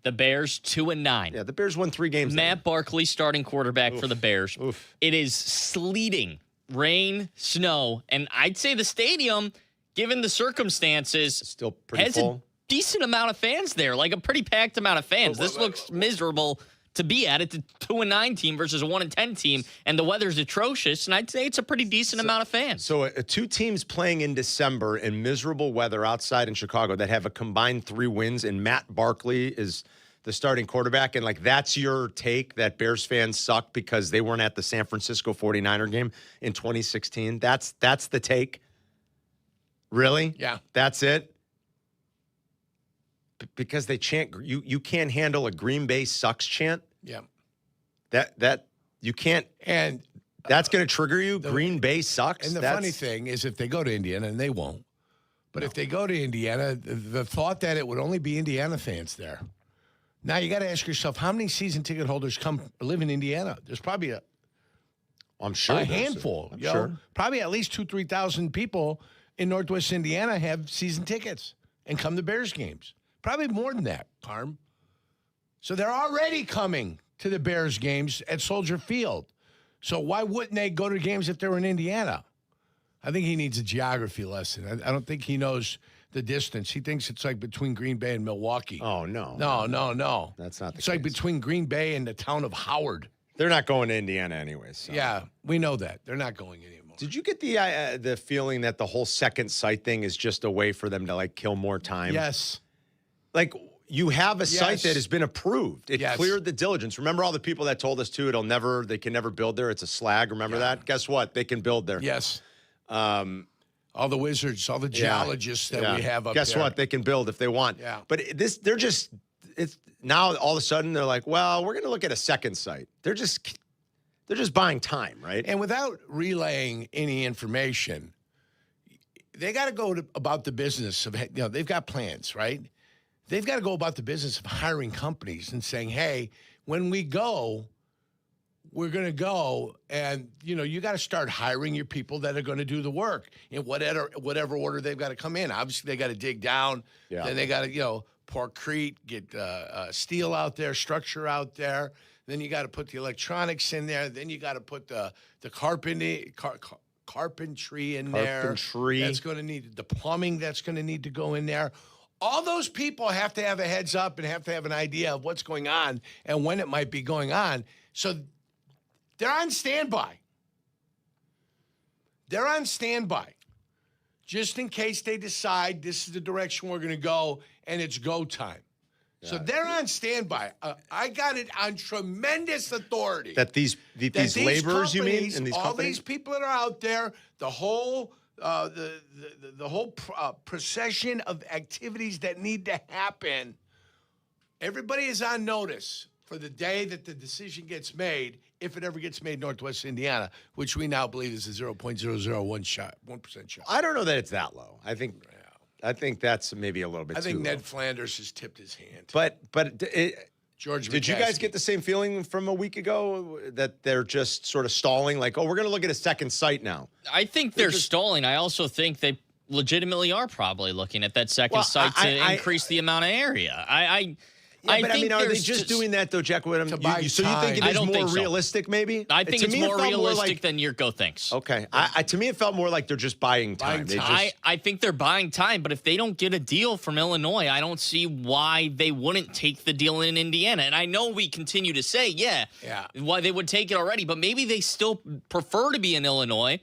The Bears 2-9. Yeah, the Bears won 3 games. Matt Barkley starting quarterback for the Bears. It is sleeting, rain, snow, and I'd say the stadium, given the circumstances, still pretty has full. A decent amount of fans there, like a pretty packed amount of fans. This looks miserable to be at. It's a 2-9 team versus a 1-10 team, and the weather's atrocious, and I'd say it's a pretty decent amount of fans. So 2 teams playing in December in miserable weather outside in Chicago that have a combined 3 wins, and Matt Barkley is the starting quarterback, and like that's your take that Bears fans suck because they weren't at the San Francisco 49er game in 2016. That's the take. Really? Yeah. That's it? Because they chant you can't handle a Green Bay sucks chant? Yeah. That you can't, and that's going to trigger you. Green Bay sucks. And the funny thing is, if they go to Indiana, and they won't, but if they go to Indiana, the thought that it would only be Indiana fans there. Now you got to ask yourself, how many season ticket holders live in Indiana? There's probably a handful. I'm sure. Probably at least 2,000-3,000 people in Northwest Indiana have season tickets and come to Bears games. Probably more than that, Carm. So they're already coming to the Bears games at Soldier Field. So why wouldn't they go to games if they were in Indiana? I think he needs a geography lesson. I don't think he knows the distance. He thinks it's like between Green Bay and Milwaukee. Oh, no. No. That's not the It's like between Green Bay and the town of Howard. They're not going to Indiana anyways. So. Yeah, we know that. They're not going anymore. Did you get the feeling that the whole second site thing is just a way for them to like kill more time? Yes. Like you have a site that has been approved. It Yes. cleared the diligence. Remember all the people that told us too, they can never build there. It's a slag. Remember that? Guess what? They can build there. Yes. All the wizards, all the geologists that we have up there. Guess what? They can build if they want. Yeah. But it's now all of a sudden they're like, well, we're going to look at a second site. They're just buying time, right? And without relaying any information, they got to go about the business of, they've got plans, right? They've got to go about the business of hiring companies and saying, hey, when we go, we're going to go and, you got to start hiring your people that are going to do the work in whatever order they've got to come in. Obviously, they got to dig down. Yeah. Then they got to, pour crete, get steel out there, structure out there. Then you got to put the electronics in there. Then you got to put the carpentry in there. Carpentry. That's going to need the plumbing that's going to need to go in there. All those people have to have a heads up and have to have an idea of what's going on and when it might be going on. So they're on standby. They're on standby just in case they decide this is the direction we're going to go and it's go time. Yeah. So they're on standby. I got it on tremendous authority. That these laborers, you mean, in these all companies? these people that are out there, the whole the whole procession of activities that need to happen, everybody is on notice for the day that the decision gets made, if it ever gets made in Northwest Indiana, which we now believe is a 0.001 shot, 1% shot. I don't know that it's that low. I think that's maybe a little bit too I think Ned low. Flanders has tipped his hand. But George did you guys get the same feeling from a week ago that they're just sort of stalling? Like, we're going to look at a second site now. I think they're stalling. I also think they legitimately are probably looking at that second site to increase the amount of area. Are they just doing that though, Jack? So you think it is more realistic, maybe? I think it's more realistic than Jurko thinks. Okay. To me, it felt more like they're just buying time. I think they're buying time, but if they don't get a deal from Illinois, I don't see why they wouldn't take the deal in Indiana. And I know we continue to say, why they would take it already, but maybe they still prefer to be in Illinois.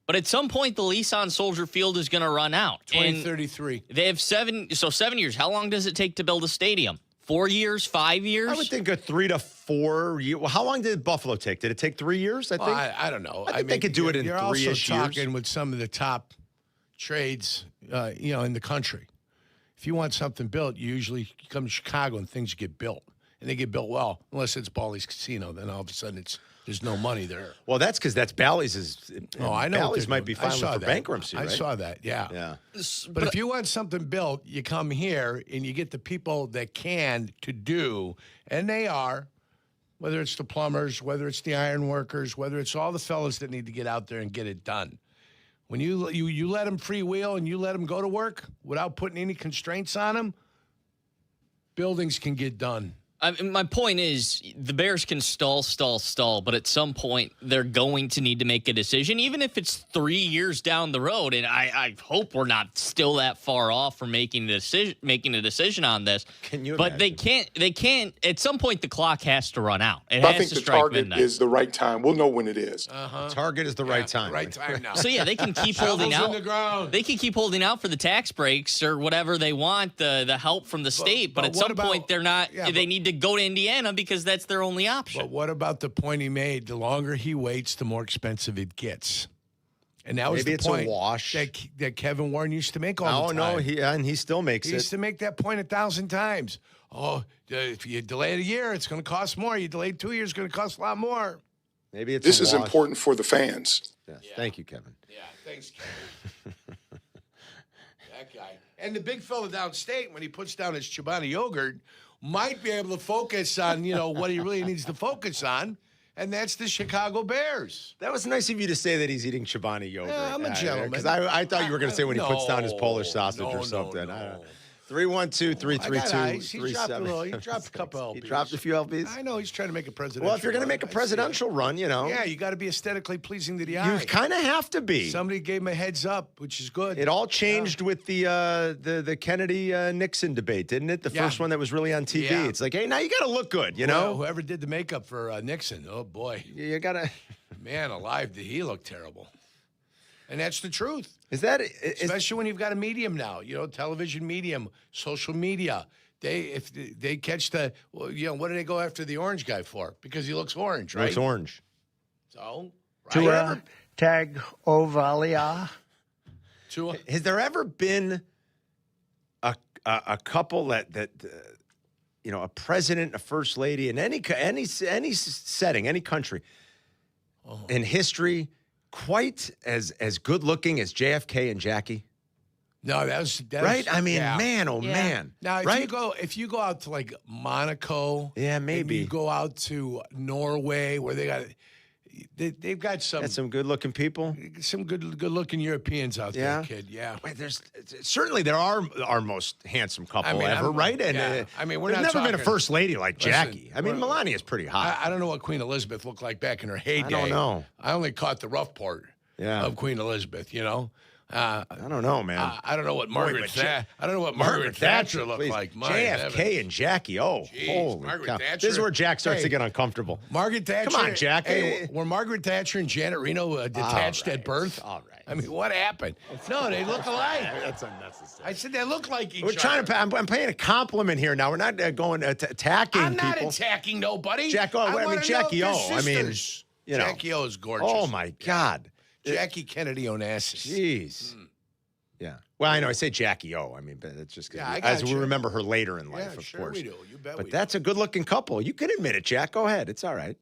But at some point, the lease on Soldier Field is going to run out. 2033. They have 7 years. How long does it take to build a stadium? 4 years, 5 years? I would think a 3 to 4 years. Well, how long did Buffalo take? Did it take 3 years? I think. I don't know. I think they could do it in 3-ish years. You're also talking with some of the top trades, in the country. If you want something built, you usually come to Chicago and things get built, and they get built well. Unless it's Bally's Casino, then all of a sudden there's no money there. Well, that's because that's Bally's. I know. Bally's might be filing for bankruptcy, right? I saw that, yeah. But if you want something built, you come here and you get the people that can to do, and they are, whether it's the plumbers, whether it's the iron workers, whether it's all the fellas that need to get out there and get it done. When you let them freewheel and you let them go to work without putting any constraints on them, buildings can get done. My point is the Bears can stall, but at some point they're going to need to make a decision, even if it's 3 years down the road. And I hope we're not still that far off from making a decision on this. Can you? But imagine? they can't. At some point, the clock has to run out. I think the target is the right time. We'll know when it is. Target is the right time. Right time now. So yeah, they can keep holding out. In the ground. They can keep holding out for the tax breaks or whatever they want, the help from the state. But at some point, they're not. They need to go to Indiana because that's their only option. But what about the point he made? The longer he waits, the more expensive it gets. And that was Maybe the it's point a wash that Kevin Warren used to make all the time. and he still makes He used to make that point 1,000 times. Oh, if you delay it a year, it's going to cost more. You delay 2 years, it's going to cost a lot more. Maybe it's this is important for the fans. Yes. Yeah. Thank you, Kevin. Yeah, thanks, Kevin. That guy. And the big fella downstate, when he puts down his Chobani yogurt, might be able to focus on, what he really needs to focus on, and that's the Chicago Bears. That was nice of you to say that he's eating Chobani yogurt. Yeah, I'm a gentleman. Because I thought you were going to say when he puts down his Polish sausage or something. No. 312-332-3776. He dropped a couple LBs. He dropped a few LBs? I know. He's trying to make a presidential Well, if you're going to make a presidential run, Yeah, you got to be aesthetically pleasing to the eye. You kind of have to be. Somebody gave him a heads up, which is good. It all changed with the Kennedy-Nixon debate, didn't it? The first one that was really on TV. Yeah. It's like, hey, now you got to look good, you know? Well, whoever did the makeup for Nixon, oh, boy. You got to... Man alive, did he look terrible. And that's the truth. Especially when you've got a medium now, television medium, social media. If they catch what do they go after the orange guy for? Because he looks orange, right? He looks orange. So, right? Tag Ovalia. Has there ever been a couple that a president, a first lady in any setting, any country in history quite as good looking as JFK and Jackie? No, that was right. I mean, man, oh man. Now, if you go out to like Monaco, maybe you go out to Norway where they've got some good looking people, some good looking Europeans out there, kid. Yeah, wait, certainly there are our most handsome couple ever, right? And we're there's not never been a first lady like Jackie. Melania's pretty hot. I don't know what Queen Elizabeth looked like back in her heyday. I don't know. I only caught the rough part of Queen Elizabeth. I don't know, man. I don't know what Margaret Thatcher looked like. JFK and Jackie. Oh, jeez, holy Margaret cow. Thatcher. This is where Jack starts to get uncomfortable. Margaret Thatcher. Come on, Jack. Hey, were Margaret Thatcher and Janet Reno detached at birth? All right. I mean, what happened? No, they look alike. That's unnecessary. I said they look like each other. We're trying to. I'm paying a compliment here. Now we're not going attacking. I'm not people. attacking nobody. Jackie O. I mean, Jackie O is gorgeous. Oh my God. Jackie Kennedy Onassis. Jeez. Yeah. Well, I know I say Jackie O. I mean, but it's just as we remember her later in life, of course. We do. You bet. But that's a good-looking couple. You can admit it, Jack. Go ahead. It's all right.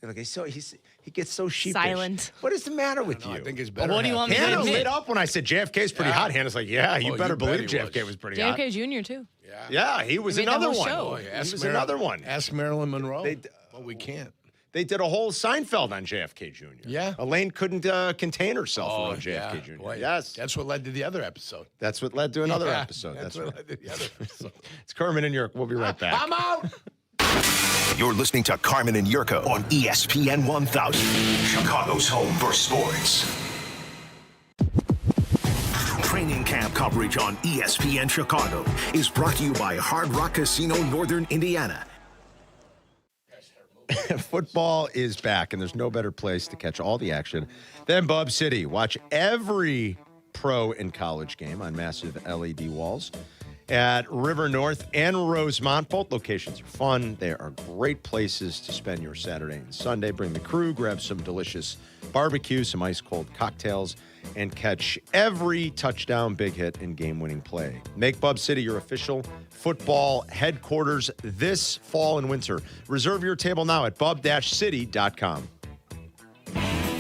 Okay, so he gets so sheepish. Silent. What is the matter with you? I think it's better. What do you want me to Hannah admit? lit up when I said JFK's pretty hot. Hannah's like, yeah, you better believe JFK was pretty hot. JFK Jr. too. Yeah, he was another one. Oh, He was another one. Ask Marilyn Monroe. Well, we can't. They did a whole Seinfeld on JFK Jr. Yeah. Elaine couldn't contain herself around JFK Jr. Boy, yes. That's what led to the other episode. That's what led to another episode. That's what led to the other episode. It's Carmen and Jurko. We'll be right back. I'm out. You're listening to Carmen and Jurko on ESPN 1000, Chicago's home for sports. Training camp coverage on ESPN Chicago is brought to you by Hard Rock Casino, Northern Indiana. Football is back, and there's no better place to catch all the action than Bub City. Watch every pro and college game on massive LED walls at River North and Rosemont. Both locations are fun. They are great places to spend your Saturday and Sunday. Bring the crew, grab some delicious barbecue, some ice-cold cocktails, and catch every touchdown, big hit, and game-winning play. Make Bub City your official football headquarters this fall and winter. Reserve your table now at bub-city.com.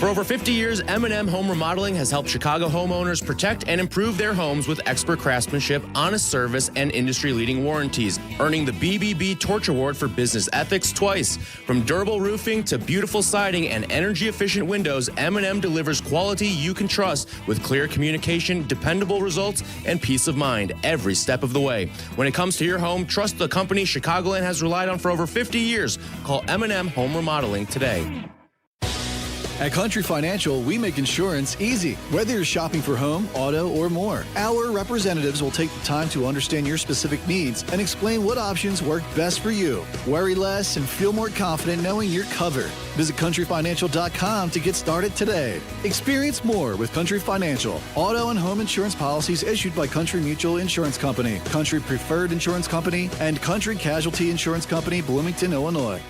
For over 50 years, M&M Home Remodeling has helped Chicago homeowners protect and improve their homes with expert craftsmanship, honest service, and industry-leading warranties, earning the BBB Torch Award for business ethics twice. From durable roofing to beautiful siding and energy-efficient windows, M&M delivers quality you can trust with clear communication, dependable results, and peace of mind every step of the way. When it comes to your home, trust the company Chicagoland has relied on for over 50 years. Call M&M Home Remodeling today. At Country Financial, we make insurance easy. Whether you're shopping for home, auto, or more, our representatives will take the time to understand your specific needs and explain what options work best for you. Worry less and feel more confident knowing you're covered. Visit countryfinancial.com to get started today. Experience more with Country Financial. Auto and home insurance policies issued by Country Mutual Insurance Company, Country Preferred Insurance Company, and Country Casualty Insurance Company, Bloomington, Illinois.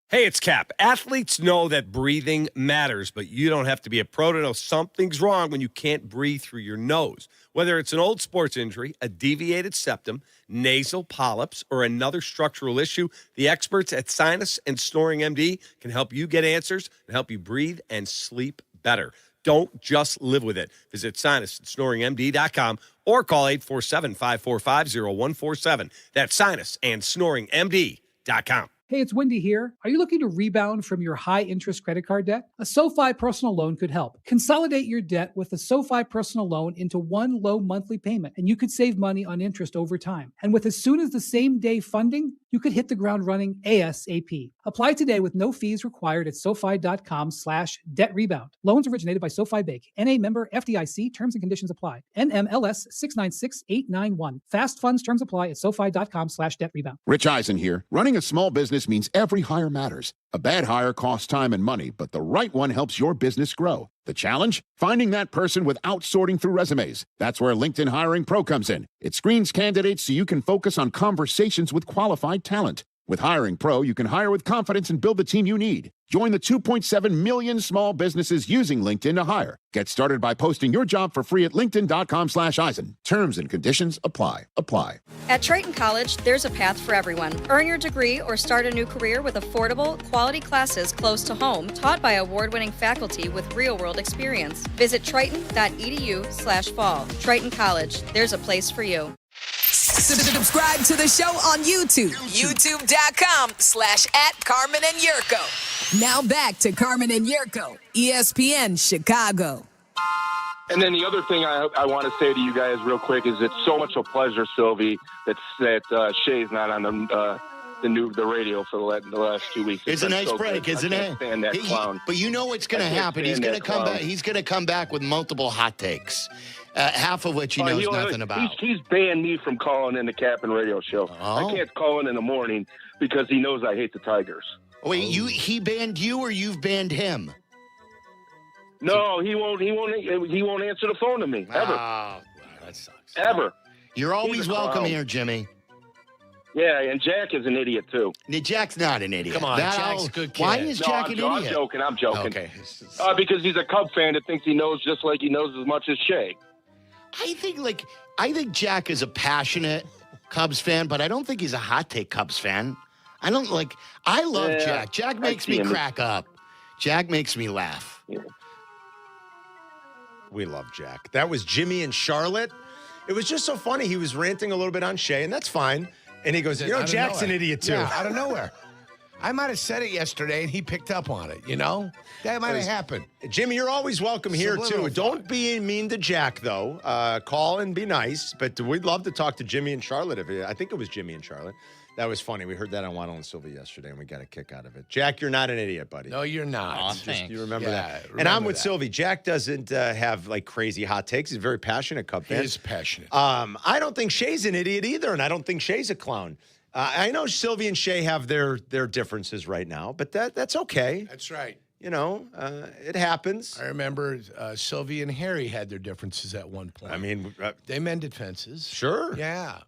Hey, it's Kap. Athletes know that breathing matters, but you don't have to be a pro to know something's wrong when you can't breathe through your nose. Whether it's an old sports injury, a deviated septum, nasal polyps, or another structural issue, the experts at Sinus and Snoring MD can help you get answers and help you breathe and sleep better. Don't just live with it. Visit sinusandsnoringmd.com or call 847-545-0147. That's sinusandsnoringmd.com. Hey, it's Wendy here. Are you looking to rebound from your high-interest credit card debt? A SoFi personal loan could help. Consolidate your debt with a SoFi personal loan into one low monthly payment, and you could save money on interest over time. And with as soon as the same day funding, you could hit the ground running ASAP. Apply today with no fees required at SoFi.com/debt rebound. Loans originated by SoFi Bank. NA member FDIC. Terms and conditions apply. NMLS 696891. Fast funds terms apply at SoFi.com/debt rebound. Rich Eisen here. Running a small business means every hire matters. A bad hire costs time and money, but the right one helps your business grow. The challenge? Finding that person without sorting through resumes. That's where LinkedIn Hiring Pro comes in. It screens candidates so you can focus on conversations with qualified talent. With Hiring Pro, you can hire with confidence and build the team you need. Join the 2.7 million small businesses using LinkedIn to hire. Get started by posting your job for free at linkedin.com/Eisen. Terms and conditions apply. At Triton College, there's a path for everyone. Earn your degree or start a new career with affordable, quality classes close to home, taught by award-winning faculty with real-world experience. Visit triton.edu/fall. Triton College, there's a place for you. Subscribe to the show on YouTube. YouTube.com/@Carmen and Jurko. Now back to Carmen and Jurko, ESPN Chicago. And then the other thing I want to say to you guys real quick is it's so much a pleasure, Silvy, that Shay's not on the radio for the last 2 weeks. It's a nice break, isn't it? Stand that clown. But you know what's going to happen. He's going to come back. He's going to come back with multiple hot takes, half of which he knows nothing about. He's banned me from calling in the Kap and Radio Show. Oh. I can't call in the morning because he knows I hate the Tigers. Wait, he banned you or you've banned him? No, he won't answer the phone to me ever. Oh, that sucks. Ever. You're always welcome here, Jimmy. Yeah, and Jack is an idiot too. Jack's not an idiot. Come on, Jack's a good kid. Why is Jack an idiot? I'm joking. Okay. Because he's a Cub fan that thinks he knows just like he knows as much as Shay. I think Jack is a passionate Cubs fan, but I don't think he's a hot take Cubs fan. I love Jack. Jack makes me crack up. Jack makes me laugh. Yeah. We love Jack. That was Jimmy and Charlotte. It was just so funny. He was ranting a little bit on Shay, and that's fine. And he goes, Jack's an idiot too. Yeah, out of nowhere. I might have said it yesterday, and he picked up on it, That might have happened. Jimmy, you're always welcome here, too. Don't be mean to Jack, though. Call and be nice. But we'd love to talk to Jimmy and Charlotte. I think it was Jimmy and Charlotte. That was funny. We heard that on Waddle Silvy yesterday, and we got a kick out of it. Jack, you're not an idiot, buddy. No, you're not. You remember that. And I'm with Silvy. Jack doesn't have, crazy hot takes. He's a very passionate Cub fan. He is passionate. I don't think Shay's an idiot either, and I don't think Shay's a clown. I know Silvy and Shay have their differences right now, but that's okay. That's right. It happens. I remember Sylvie and Harry had their differences at one point. I mean, they mended fences. Sure. Yeah.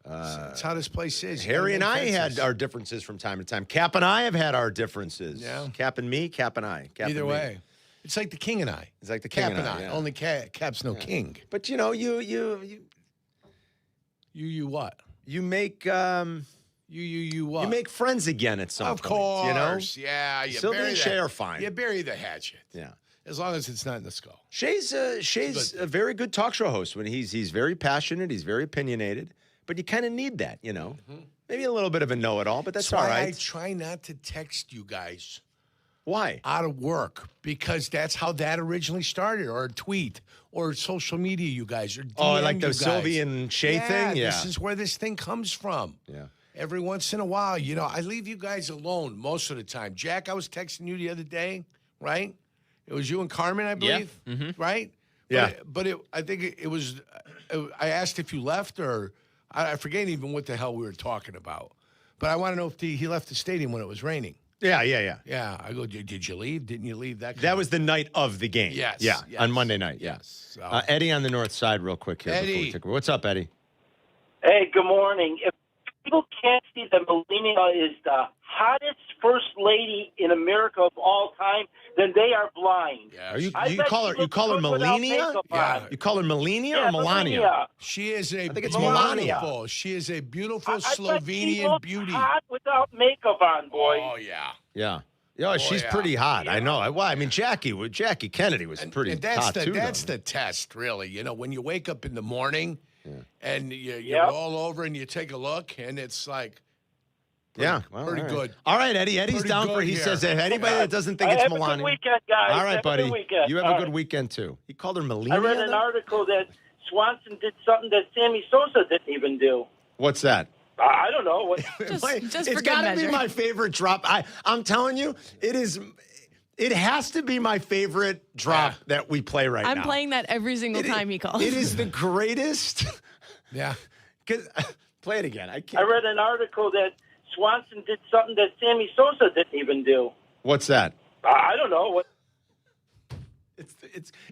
That's how this place is. Harry and I had our differences from time to time. Kap and I have had our differences. Yeah. Kap and me, Kap and I. Either way. It's like the king and I. It's like the king Kap and I. Yeah. Only Kap's no king. But, You what? You make You what? You make friends again at some Of point. course. You know? Yeah. You Sylvie bury and Shay are fine. You bury the hatchet. Yeah. As long as it's not in the skull. Shay's a very good talk show host. When he's very passionate, he's very opinionated, but you kind of need that, you know. Maybe a little bit of a know-it-all, but that's all why right. I try not to text you guys. Why? Out of work, because that's how that originally started, or a tweet, or social media. You guys, or DM like the you guys. Sylvie and Shay thing. Yeah, this is where this thing comes from. Yeah. Every once in a while, I leave you guys alone most of the time. Jack, I was texting you the other day, right? It was you and Carmen, I believe, right? Yeah. But I think it was. I asked if you left, or I forget even what the hell we were talking about. But I want to know if he left the stadium when it was raining. Yeah. Yeah, I go, did you leave? Didn't you leave? That was the night of the game. Yes. Yeah, yes. on Monday night. Yes. Yeah. So. Eddie on the north side real quick here. Eddie. Before we take, what's up, Eddie? Hey, good morning. If people can't see that Melania is the hottest first lady in America of all time, then they are blind. Are you call her Melania? Yeah. You call her Melania or Melania? Melania. She is a I think it's beautiful. Melania. She is a beautiful I bet she Slovenian looks beauty. hot without makeup on, boy. Oh yeah. Yeah. Yeah, she's pretty hot. I know. Well, I mean, Jackie Kennedy was pretty And that's hot too. That's though. the test, really. When you wake up in the morning and you roll over and you take a look, and it's like, pretty all right. good. All right, Eddie. Eddie's Pretty down for. good He here. says if anybody that doesn't think it's Have Melania. a good weekend, guys. All right, Have buddy. A good weekend. You have All a good right. weekend too. He called her Melania. I read an though? article that Swanson did something that Sammy Sosa didn't even do. What's that? I don't know. What, Just It's for got good to be measure. my favorite drop. I'm telling you, it is. It has to be my favorite drop that we play right now. I'm playing that every single time he calls. It is the greatest. Yeah. Play it again. I I can't. read an article that Swanson did something that Sammy Sosa didn't even do. What's that? I don't know. What?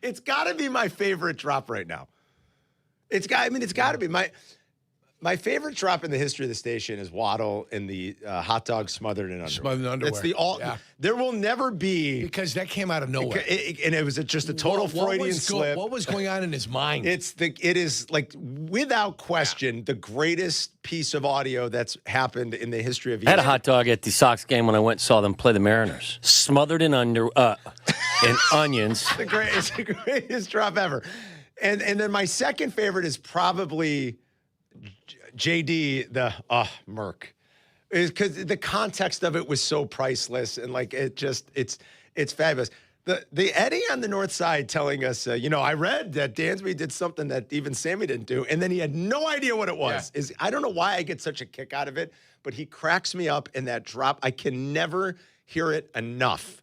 It's got to be my favorite drop right now. It's got to be my favorite drop in the history of the station is Waddle in the hot dog smothered in underwear. Smothered in underwear. That's the all. Yeah. There will never be Because that came out of nowhere. and it was just a total Freudian slip. What was going on in his mind? It is like without question the greatest piece of audio that's happened in the history of. I had a hot dog at the Sox game when I went and saw them play the Mariners, smothered in in onions. It's the greatest drop ever. And then my second favorite is probably JD, the Merc. Is because the context of it was so priceless and like it's fabulous. The Eddie on the north side telling us, I read that Dansby did something that even Sammy didn't do, and then he had no idea what it was. I don't know why I get such a kick out of it, but he cracks me up in that drop. I can never hear it enough.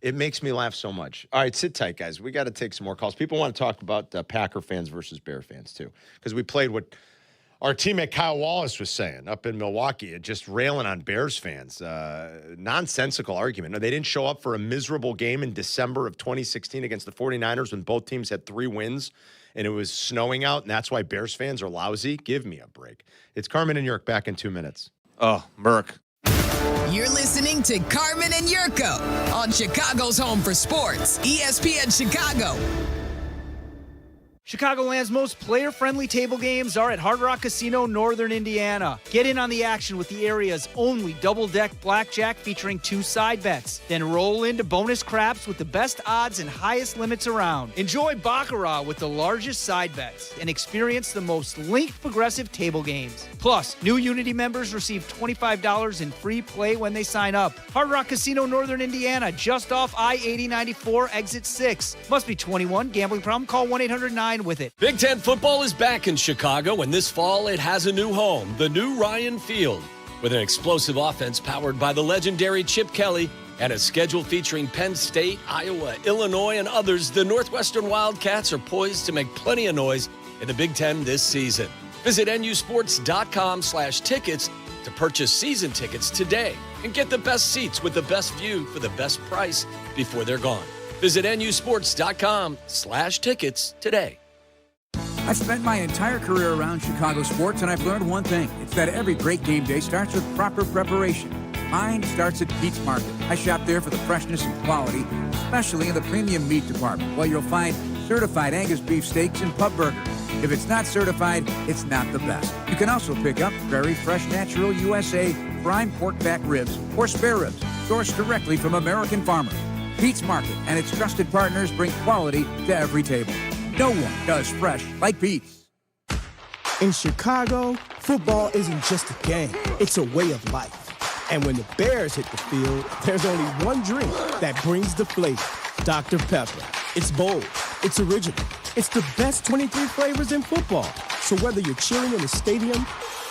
It makes me laugh so much. All right, sit tight, guys. We got to take some more calls. People want to talk about Packer fans versus Bear fans, too, because we played what our teammate Kyle Wallace was saying up in Milwaukee, just railing on Bears fans. Nonsensical argument. No, they didn't show up for a miserable game in December of 2016 against the 49ers when both teams had 3 wins, and it was snowing out, and that's why Bears fans are lousy. Give me a break. It's Carmen and Jurko back in 2 minutes. Oh, Merc. You're listening to Carmen and Jurko on Chicago's home for sports, ESPN Chicago. Chicagoland's most player-friendly table games are at Hard Rock Casino, Northern Indiana. Get in on the action with the area's only double-deck blackjack featuring 2 side bets. Then roll into bonus craps with the best odds and highest limits around. Enjoy Baccarat with the largest side bets and experience the most linked progressive table games. Plus, new Unity members receive $25 in free play when they sign up. Hard Rock Casino, Northern Indiana, just off I-8094, exit 6. Must be 21. Gambling problem? Call 1-800-9 with it. Big Ten football is back in Chicago, and this fall it has a new home, the new Ryan Field. With an explosive offense powered by the legendary Chip Kelly and a schedule featuring Penn State, Iowa, Illinois, and others, the Northwestern Wildcats are poised to make plenty of noise in the Big Ten this season. Visit nusports.com/tickets to purchase season tickets today and get the best seats with the best view for the best price before they're gone. Visit nusports.com/tickets today. I've spent my entire career around Chicago sports, and I've learned one thing. It's that every great game day starts with proper preparation. Mine starts at Pete's Market. I shop there for the freshness and quality, especially in the premium meat department, where you'll find certified Angus beef steaks and pub burgers. If it's not certified, it's not the best. You can also pick up very fresh Natural USA prime pork back ribs or spare ribs sourced directly from American farmers. Pete's Market and its trusted partners bring quality to every table. No one does fresh like Pete's. In Chicago, football isn't just a game, it's a way of life. And when the Bears hit the field, there's only one drink that brings the flavor, Dr. Pepper. It's bold, it's original, it's the best 23 flavors in football. So whether you're cheering in the stadium,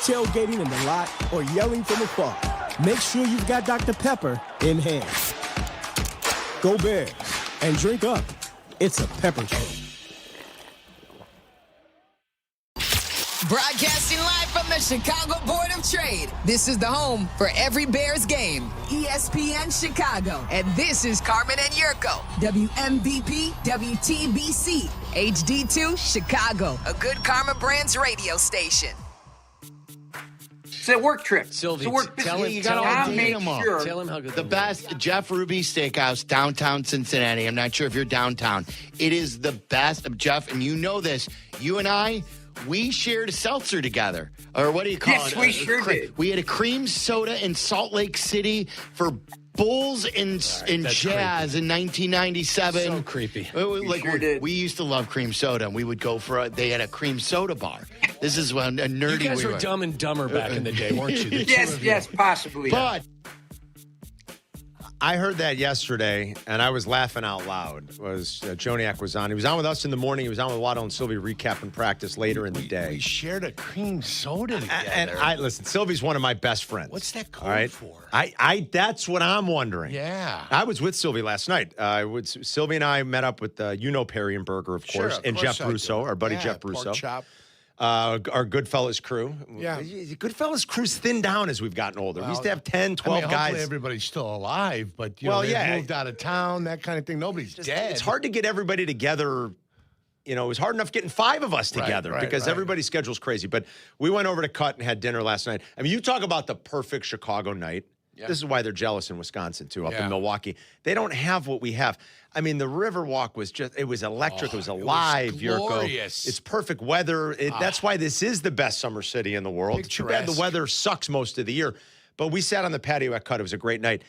tailgating in the lot, or yelling from afar, make sure you've got Dr. Pepper in hand. Go Bears, and drink up. It's a pepper drink. Broadcasting live from the Chicago Board of Trade. This is the home for every Bears game. ESPN Chicago. And this is Carmen and Jurko. WMVP, WTBC, HD2, Chicago. A good Karma Brands radio station. It's a work trip. Sylvie, It's a work tell business. him- You tell gotta him- make sure. Tell him how good the best Jeff Ruby Steakhouse, downtown Cincinnati. I'm not sure if you're downtown. It is the best of Jeff, and you know this. You and I, we shared a seltzer together. Or what do you call it? Yes, we sure did. We had a cream soda in Salt Lake City for Bulls and Jazz in 1997. So creepy. We used to love cream soda, and we would go for they had a cream soda bar. This is when a nerdy You guys we were Dumb and Dumber back in the day, weren't you? The two Yes, of you. yes, possibly. But I heard that yesterday, and I was laughing out loud. Joniak was on. He was on with us in the morning. He was on with Waddle and Silvy recapping practice later in the day. We shared a cream soda together. And I listen, Sylvie's one of my best friends. What's that code all right? for? I that's what I'm wondering. Yeah. I was with Sylvie last night. Sylvie and I met up with Perry and Berger, of course, Sure, and of course Jeff I Russo, do. our buddy Yeah, Jeff pork Russo. chop. Our Goodfellas crew. Yeah. Goodfellas crew's thinned down as we've gotten older. We used to have 10, 12 hopefully guys. everybody's still alive, but Well, they've yeah. moved out of town, that kind of thing. Nobody's dead. It's hard to get everybody together. It was hard enough getting 5 of us together because everybody's schedule's crazy. But we went over to Cut and had dinner last night. I mean, you talk about the perfect Chicago night. Yeah. This is why they're jealous in Wisconsin, too, up Yeah. in Milwaukee. They don't have what we have. I mean, the Riverwalk was it was electric. It was alive, Jurko. glorious. It's perfect weather. That's why this is the best summer city in the world. Too bad the Picturesque. weather sucks most of the year. But we sat on the patio at Cut. It was a great night.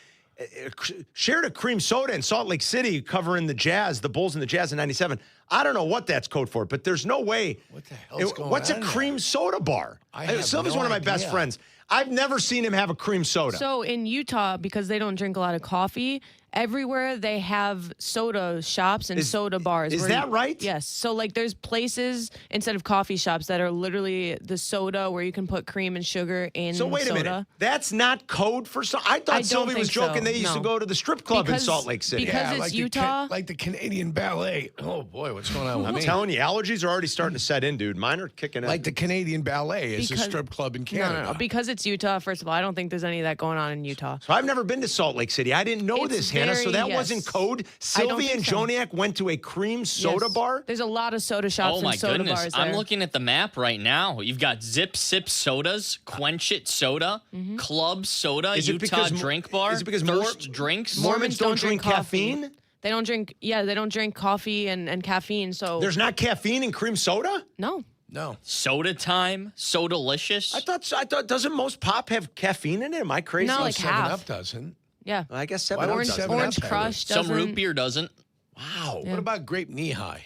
Shared a cream soda in Salt Lake City covering the Bulls and the Jazz in 97. I don't know what that's code for, but there's no way. What the hell's going What's on a cream soda bar? Sylvie's one of my best friends. I've never seen him have a cream soda. So in Utah, because they don't drink a lot of coffee, everywhere they have soda shops and soda bars. Is that right? Yes. So like there's places instead of coffee shops that are literally the soda where you can put cream and sugar in So wait soda. a minute. That's not code for soda? I thought I don't Sylvie was think so, joking. They used to no. go to the strip club in Because- Salt Lake City. because it's like Utah. like the Canadian ballet. Oh, boy, what's going on with I'm me? telling you, allergies are already starting to set in, dude. Mine are kicking in. Like the Canadian ballet is a Because- strip club in No, Canada. no, no. Because it's Utah, first of all, I don't think there's any of that going on in Utah. So I've never been to Salt Lake City. I didn't know It's this, Hannah. So very- that yes. wasn't code. I don't Sylvie think and so. Joniak went to a cream soda Yes. bar. There's a lot of soda shops Oh my and soda goodness! bars I'm there. looking at the map right now. You've got Zip Sip sodas, Quench It soda, Club soda, Is it Utah because- drink bar, is it because Thirst drinks. Mormons don't drink coffee. caffeine? They don't drink. Yeah, they don't drink coffee and caffeine. So There's not caffeine in cream soda? no. No. Soda time, Sodalicious. I thought doesn't most pop have caffeine in it? Am I crazy? No, like 7 half. Up doesn't. Yeah. Well, I guess Why 7 don't Orange, Seven Orange Up have it? Crush Some doesn't. root beer doesn't. Wow. What about grape knee high?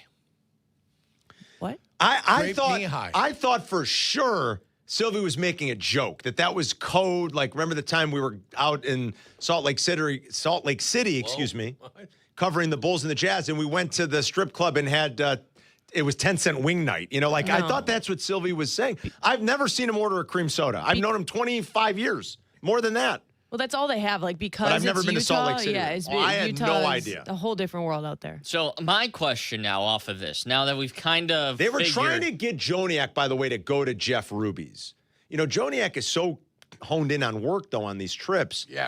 What? I Grape thought knee-high. I thought for sure Sylvie was making a joke that was code. Like, remember the time we were out in Salt Lake City, covering the Bulls and the Jazz, and we went to the strip club and had it was 10-cent wing night. I No. thought that's what Sylvie was saying. I've never seen him order a cream soda. I've known him 25 years, more than that. Well, that's all they have. Like because But I've never it's been to Utah, Salt Lake City. Yeah, it's I had Utah no is idea. A whole different world out there. So my question now off of this, now that we've kind of They were figured, trying to get Joniak, by the way, to go to Jeff Ruby's. Joniak is so honed in on work, though, on these trips. Yeah.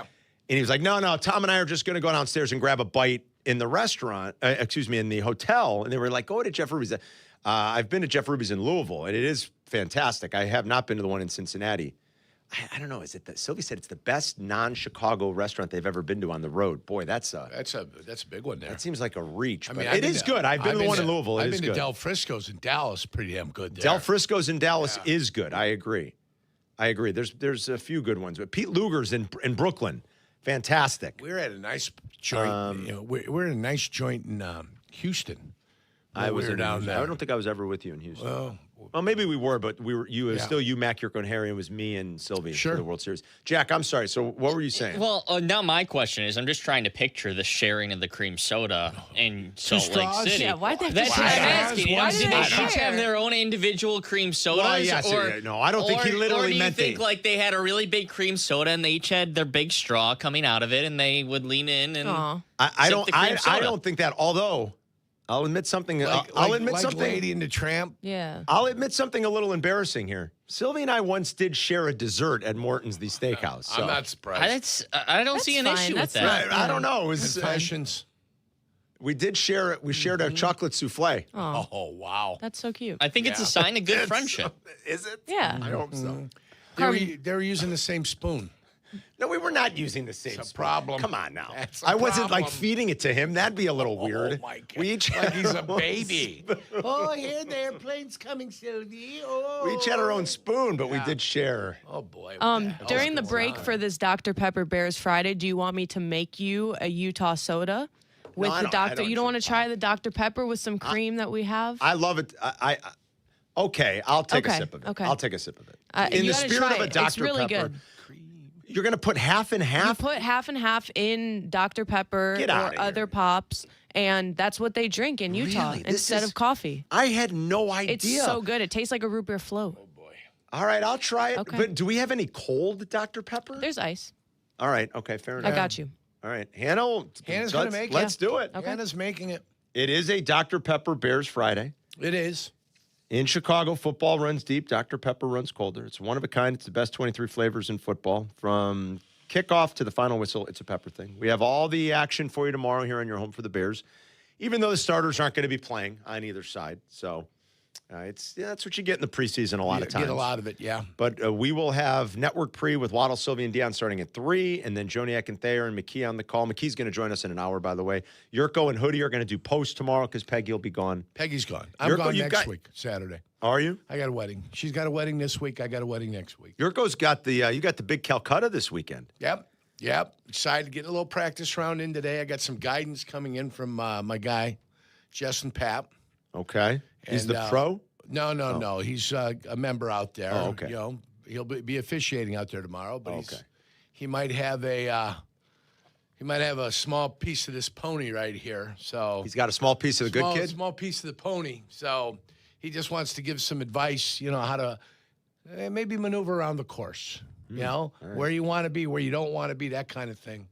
And he was like, no, Tom and I are just going to go downstairs and grab a bite in the restaurant, in the hotel. And they were like, go to Jeff Ruby's. I've been to Jeff Ruby's in Louisville, and it is fantastic. I have not been to the one in Cincinnati. I don't know. Is it that Sylvie said it's the best non-Chicago restaurant they've ever been to on the road? Boy, that's a big one there. That seems like a reach. I But mean, it is good. I've been to the one in Louisville. I've It is been to good. Del Frisco's in Dallas. Pretty damn good there. Del Frisco's in Dallas is good. I agree. There's a few good ones. But Pete Luger's in Brooklyn. Fantastic. We're at a nice joint. We're in a nice joint in Houston. I was down there. I don't think I was ever with you in Houston. Well, maybe we were, but we were. You it was still you, Mac, Jurko, and Harry. It was me and Sylvie for the World Series. Jack, I'm sorry. So what were you saying? Well, now my question is, I'm just trying to picture the sharing of the cream soda in Salt Lake City. Yeah, why'd they That's what I'm asking. Why Did did they they each share? have their own individual cream sodas? Well, yes, or, no, I don't think he literally or do you meant think they- like they had a really big cream soda and they each had their big straw coming out of it and they would lean in and I sip don't. the cream I soda? don't think that. Although, I'll admit something. I'll admit like something. Lady and the Tramp. Yeah. I'll admit something a little embarrassing here. Sylvie and I once did share a dessert at Morton's the Steakhouse. So. I'm not surprised. I don't see an fine. issue with That's that. I don't know. It was, Confessions. we did share it. We shared a chocolate souffle. Oh, Oh, wow. that's so cute. I think it's a sign of good friendship. Is it? Yeah. I hope so. They were using the same spoon. No, we were not using the same It's a spoon. problem. Come on now. That's a I wasn't like problem. feeding it to him. That'd be a little weird. Oh, my God. We each Like had he's our a own baby. spoon. Oh, here the airplane's coming, Sylvie. Oh. We each had our own spoon, but we did share. Oh, boy. During the break for this Dr. Pepper Bears Friday, do you want me to make you a Utah soda with I the don't- I Dr. don't You don't want to try the Dr. Pepper with some cream that we have? I love it. Okay, I'll take a Okay, sip of it. okay. I'll take a sip of it. You In the gotta spirit try of a it. Dr. It's really Pepper, good. you're going to put half and You half? put half and half in Dr. Pepper Get outta or here. other pops, and that's what they drink in Utah Really? This instead is- of coffee. I had no idea. It's so good. It tastes like a root beer float. All right, I'll try it. Okay. But do we have any cold Dr. Pepper? There's ice. All right, okay, fair enough. I got you. All right, Hannah, Hannah's going to let's- make it. Let's do it. Okay. Hannah's making it. It is a Dr. Pepper Bears Friday. It is. In Chicago, football runs deep. Dr. Pepper runs colder. It's one of a kind. It's the best 23 flavors in football. From kickoff to the final whistle, it's a Pepper thing. We have all the action for you tomorrow here on your home for the Bears, even though the starters aren't going to be playing on either side. So that's what you get in the preseason a lot of times. Get a lot of it, yeah. But we will have Network Pre with Waddle, Silvy, and Dion starting at 3, and then Joniak and Thayer and McKee on the call. McKee's going to join us in an hour, by the way. Yurko and Hoodie are going to do post tomorrow because Peggy will be gone. Peggy's gone. I'm Yurko, gone you've next got- week, Saturday. Are you? I got a wedding. She's got a wedding this week. I got a wedding next week. Yurko's got the you got the big Calcutta this weekend. Yep. Excited to get a little practice round in today. I got some guidance coming in from my guy, Justin Pap. Okay. He's And, the pro? No. He's a member out there. Oh, okay. You know, he'll be officiating out there tomorrow, but Okay. he might have a small piece of this pony right here. So He's got a small piece of the good kid? Small piece of the pony. So he just wants to give some advice, you know, how to maybe maneuver around the course. You know, where you want to be, where you don't want to be, that kind of thing.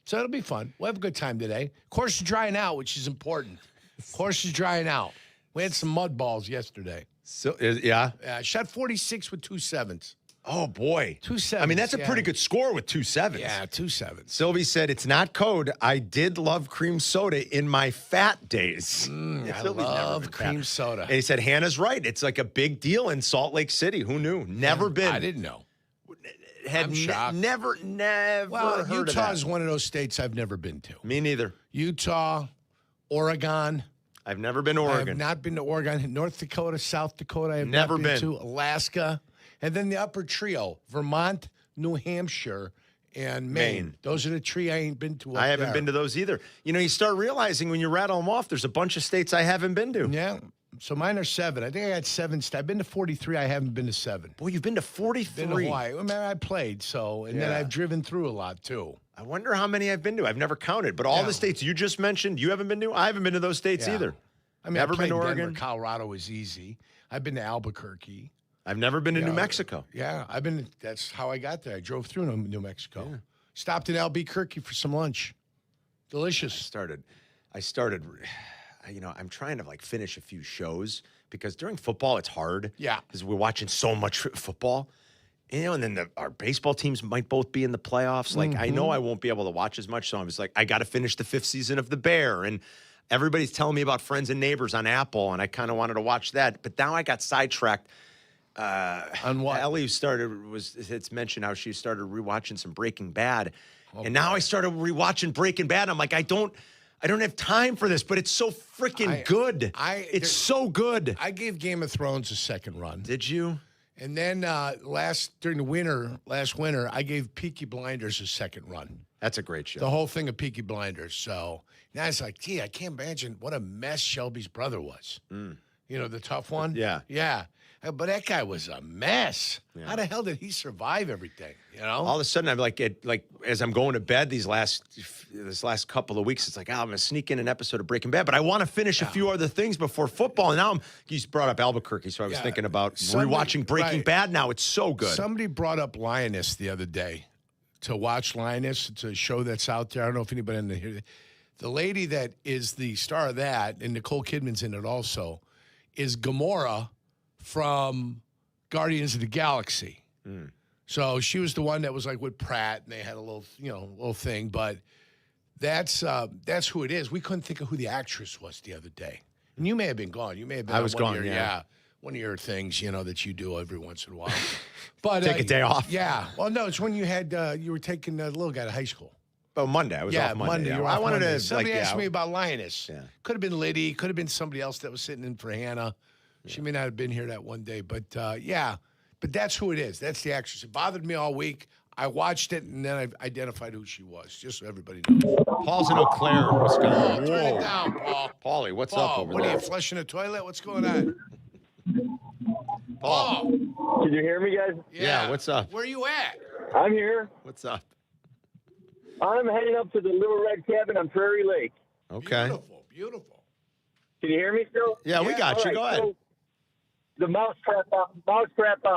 So it'll be fun. We'll have a good time today. Course is drying out, which is important. Course is drying out. We had some mud balls yesterday. So yeah. I shot 46 with 2 sevens. Oh boy. 2 sevens. I mean, that's a yeah. pretty good score with 2 sevens. Yeah, 2 sevens. Sylvie said it's not code. I did love cream soda in my fat days. I Sylvie's never love been cream fat. soda. And he said Hannah's right. It's like a big deal in Salt Lake City. Who knew? Never been. I didn't know. Had I'm shocked. never Well, heard Utah of is that. one of those states I've never been to. Me neither. Utah, Oregon. I've never been to I Oregon. have not been to Oregon. North Dakota, South Dakota. I have Never not been been. to Alaska, and then the upper trio: Vermont, New Hampshire, and Maine. Those are the three I ain't been to. I haven't been to those either. You know, you start realizing when you rattle them off, there's a bunch of states I haven't been to. Yeah. So mine are 7. I think I got 7. I've been to 43. I haven't been to 7. Boy, you've been to 43. Been to Hawaii. I mean, I played, and then Yeah. I've driven through a lot too. I wonder how many I've been to. I've never counted. But all the states you just mentioned, you haven't been to? I haven't been to those states Yeah. either. I mean, never I played been to Denver, Oregon. Colorado was easy. I've been to Albuquerque. I've never been to Yeah. New Mexico. Yeah, that's how I got there. I drove through New Mexico. Stopped in Albuquerque for some lunch. Delicious. I started, you know, I'm trying to like finish a few shows because during football it's hard. Yeah. Because we're watching so much football. You know, and then our baseball teams might both be in the playoffs. Like, I know I won't be able to watch as much. So I was like, I got to finish the 5th season of The Bear. And everybody's telling me about Friends and Neighbors on Apple. And I kind of wanted to watch that. But now I got sidetracked. On what? Ellie it's mentioned how she started rewatching some Breaking Bad. And now I started rewatching Breaking Bad. I'm like, I don't have time for this, but it's so freaking good. It's so good. I gave Game of Thrones a second run. Did you? And then during the last winter, I gave Peaky Blinders a second run. That's a great show. The whole thing of Peaky Blinders. So now it's like, gee, I can't imagine what a mess Shelby's brother was. You know, the tough one? Yeah. Yeah. But that guy was a mess. Yeah. How the hell did he survive everything? You know? All of a sudden, I'm like as I'm going to bed this last couple of weeks, it's like, I'm going to sneak in an episode of Breaking Bad, but I want to finish a few other things before football. And now he's brought up Albuquerque, so I was thinking about rewatching Breaking Bad now. It's so good. Somebody brought up Lioness the other day. To watch Lioness, it's a show that's out there. I don't know if anybody in here. The lady that is the star of that, and Nicole Kidman's in it also, is Gamora from Guardians of the Galaxy. So she was the one that was like with Pratt, and they had a little thing. But that's who it is. We couldn't think of who the actress was the other day. And you may have been gone. You may have been. I was gone. One of your things, that you do every once in a while. But take a day off. Yeah. Well, no, it's when you were taking the little guy to high school. Oh, Monday. I was off Monday. You were I off wanted Monday. to. Somebody asked me about Lioness. Yeah. Could have been Liddy. Could have been somebody else that was sitting in for Hannah. She may not have been here that one day. But, But that's who it is. That's the actress. It bothered me all week. I watched it, and then I identified who she was, just so everybody knows. Paul's in Eau Claire, Wisconsin. Turn it down, Paul. Paulie, what's up over there? What are you, flushing a toilet? What's going on? Paul. Can you hear me, guys? Yeah, what's up? Where are you at? I'm here. What's up? I'm heading up to the Little Red Cabin on Prairie Lake. Okay. Beautiful. Can you hear me still? Yeah, we got you. Right, Go ahead. So the Mousetrap Bar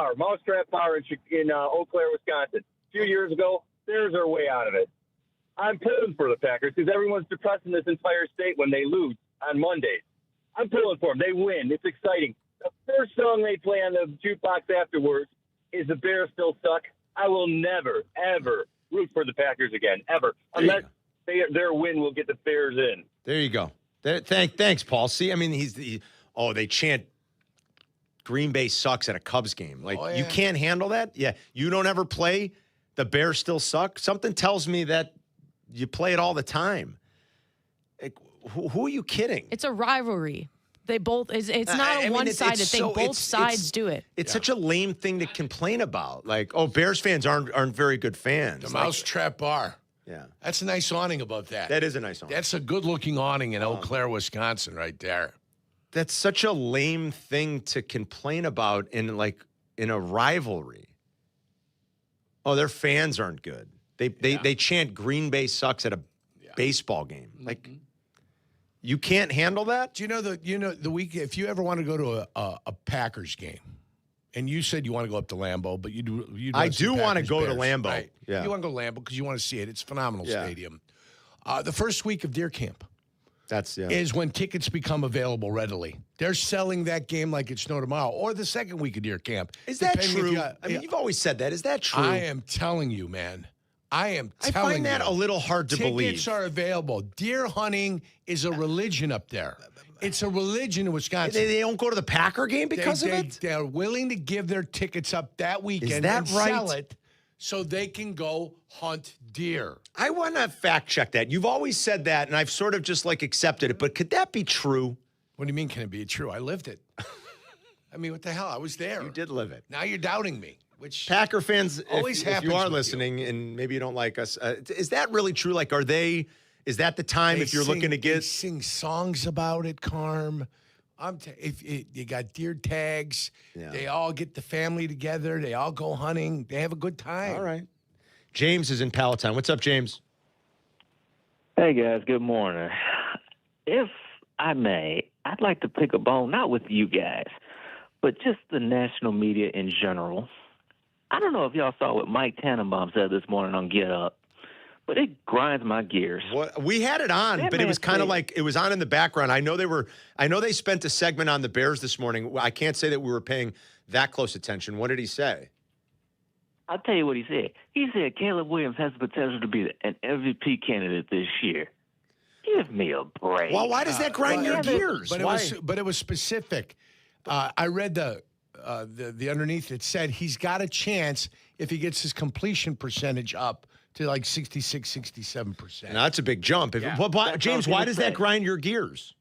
in Eau Claire, Wisconsin. A few years ago, Bears are way out of it. I'm pulling for the Packers because everyone's depressed in this entire state when they lose on Mondays. I'm pulling for them. They win. It's exciting. The first song they play on the jukebox afterwards is "The Bears Still Suck." I will never, ever root for the Packers again, ever, unless their win will get the Bears in. There you go. Thanks, Paul. See, I mean, they chant Green Bay sucks at a Cubs game. Like, you can't handle that? Yeah, you don't ever play the Bears still suck? Something tells me that you play it all the time. Like, who are you kidding? It's a rivalry. They both. It's not a one-sided thing. Both sides do it. It's such a lame thing to complain about. Like, Bears fans aren't very good fans. The Mousetrap Bar. Yeah. That's a nice awning above that. That is a nice awning. That's a good-looking awning in Eau Claire, Wisconsin, right there. That's such a lame thing to complain about in a rivalry. Oh, their fans aren't good. They chant Green Bay sucks at a baseball game. Like, you can't handle that? Do you know the week? If you ever want to go to a Packers game, and you said you want to go up to Lambeau, but I do want to go to Lambeau. Right? Yeah, you want to go to Lambeau because you want to see it. It's a phenomenal stadium. The first week of Deer Camp. Is when tickets become available readily. They're selling that game like it's no tomorrow, or the second week of Deer Camp. Is that true? You've always said that. Is that true? I am telling you, man. I find that a little hard to believe. Tickets are available. Deer hunting is a religion up there. It's a religion in Wisconsin. They don't go to the Packer game because of it? They're willing to give their tickets up that weekend and sell it so they can go hunt deer. I want to fact check that. You've always said that, and I've sort of just accepted it, but could that be true? What do you mean, can it be true? I lived it. I mean, what the hell? I was there. You did live it. Now you're doubting me. Which Packer fans, always if you are with listening and maybe you don't like us, is that really true? Like, is that the time if you're looking to get? They sing songs about it, Carm. If you got deer tags, they all get the family together. They all go hunting. They have a good time. All right. James is in Palatine. What's up, James? Hey, guys. Good morning. If I may, I'd like to pick a bone, not with you guys, but just the national media in general. I don't know if y'all saw what Mike Tannenbaum said this morning on Get Up, but it grinds my gears. We had it on, but it was kind of like it was on in the background. I know they spent a segment on the Bears this morning. I can't say that we were paying that close attention. What did he say? I'll tell you what he said. He said Caleb Williams has the potential to be an MVP candidate this year. Give me a break. Well, why does that grind your gears? But it was specific. I read the the underneath it said he's got a chance if he gets his completion percentage up to like 66, 67%. Now, that's a big jump. James, why does that grind your gears?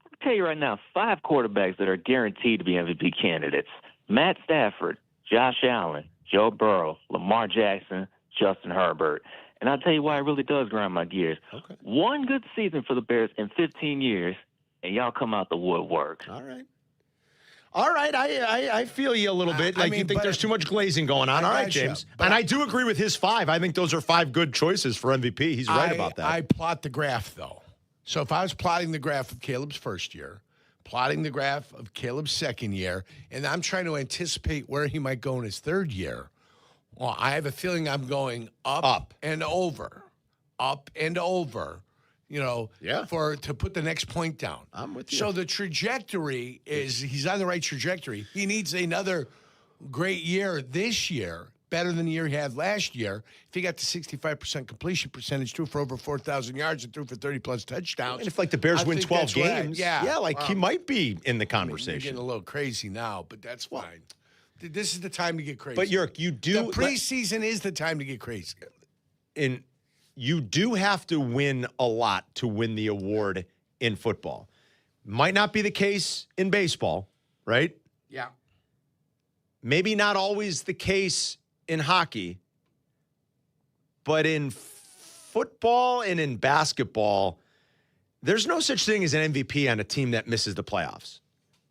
I'll tell you right now, 5 quarterbacks that are guaranteed to be MVP candidates. Matt Stafford, Josh Allen, Joe Burrow, Lamar Jackson, Justin Herbert. And I'll tell you why it really does grind my gears. Okay. One good season for the Bears in 15 years, and y'all come out the woodwork. All right, I feel you a little bit. You think there's too much glazing going on. All right, James. And I do agree with his 5. I think those are 5 good choices for MVP. He's right about that. I plot the graph, though. So if I was plotting the graph of Caleb's first year, plotting the graph of Caleb's second year, and I'm trying to anticipate where he might go in his third year, well, I have a feeling I'm going up and over, to put the next point down. I'm with you. So the trajectory is he's on the right trajectory. He needs another great year this year, better than the year he had last year. If he got to 65% completion percentage, threw for over 4,000 yards and threw for 30-plus touchdowns. And if, the Bears win 12 games, right. he might be in the You're conversation. getting a little crazy now, but that's fine. This is the time to get crazy. But you do. The preseason is the time to get crazy. And you do have to win a lot to win the award in football. Might not be the case in baseball, right? Yeah. Maybe not always the case in hockey, but in football and in basketball, there's no such thing as an MVP on a team that misses the playoffs.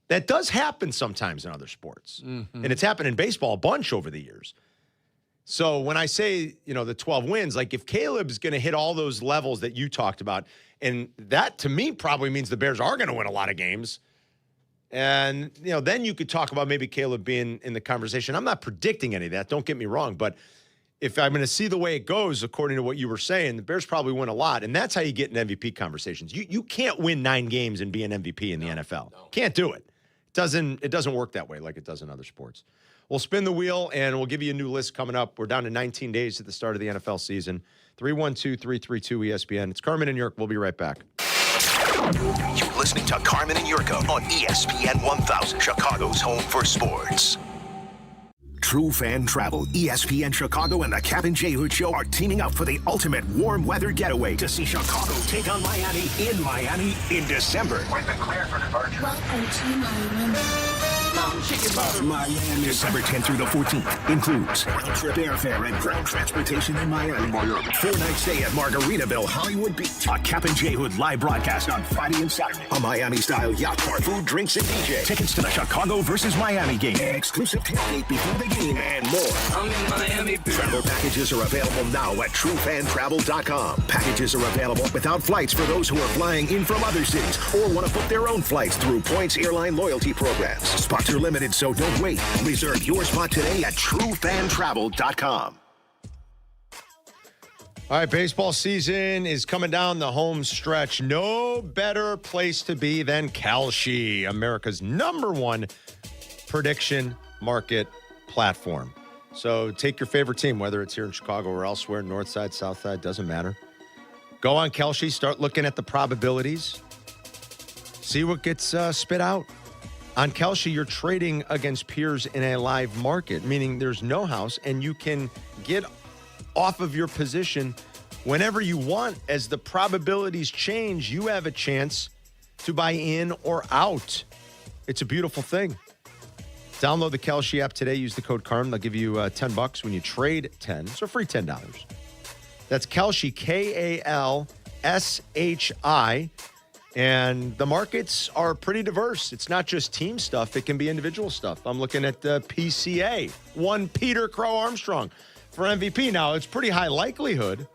That does happen sometimes in other sports. Mm-hmm. And it's happened in baseball a bunch over the years. So when I say, the 12 wins, like if Caleb's going to hit all those levels that you talked about, and that to me probably means the Bears are going to win a lot of games. And, then you could talk about maybe Caleb being in the conversation. I'm not predicting any of that. Don't get me wrong. But if I'm going to see the way it goes, according to what you were saying, the Bears probably win a lot. And that's how you get in MVP conversations. You can't win 9 games and be an MVP in the NFL. Can't do it. It doesn't work that way like it does in other sports. We'll spin the wheel, and we'll give you a new list coming up. We're down to 19 days at the start of the NFL season. 312-332-ESPN. It's Carmen and Jurko. We'll be right back. You're listening to Carmen and Jurko on ESPN 1000, Chicago's home for sports. True Fan Travel, ESPN Chicago, and the Kap J Hood Show are teaming up for the ultimate warm weather getaway to see Chicago take on Miami in December. With the clear for departure. Welcome to Miami. Miami. December 10th through the 14th includes round-trip airfare and ground transportation in Miami. 4-night stay at Margaritaville, Hollywood Beach. A Kap J Hood live broadcast on Friday and Saturday. A Miami-style yacht park, food, drinks, and DJ. Tickets to the Chicago versus Miami game. An exclusive tailgate before the game and more. I'm in Miami. Travel packages are available now at TrueFanTravel.com. Packages are available without flights for those who are flying in from other cities or want to book their own flights through Points Airline loyalty programs. Spots are limited, so don't wait. Reserve your spot today at TrueFanTravel.com. All right, baseball season is coming down the home stretch. No better place to be than Kalshi, America's #1 prediction market platform. So take your favorite team, whether it's here in Chicago or elsewhere, north side, south side, doesn't matter. Go on Kalshi, start looking at the probabilities, see what gets spit out. On Kalshi, you're trading against peers in a live market, meaning there's no house, and you can get off of your position whenever you want. As the probabilities change, you have a chance to buy in or out. It's a beautiful thing. Download the Kalshi app today. Use the code CARM. They'll give you $10 when you trade 10. So free $10. That's Kalshi, Kalshi. And the markets are pretty diverse. It's not just team stuff. It can be individual stuff. I'm looking at the PCA. One Peter Crow Armstrong for MVP. Now, it's pretty high likelihood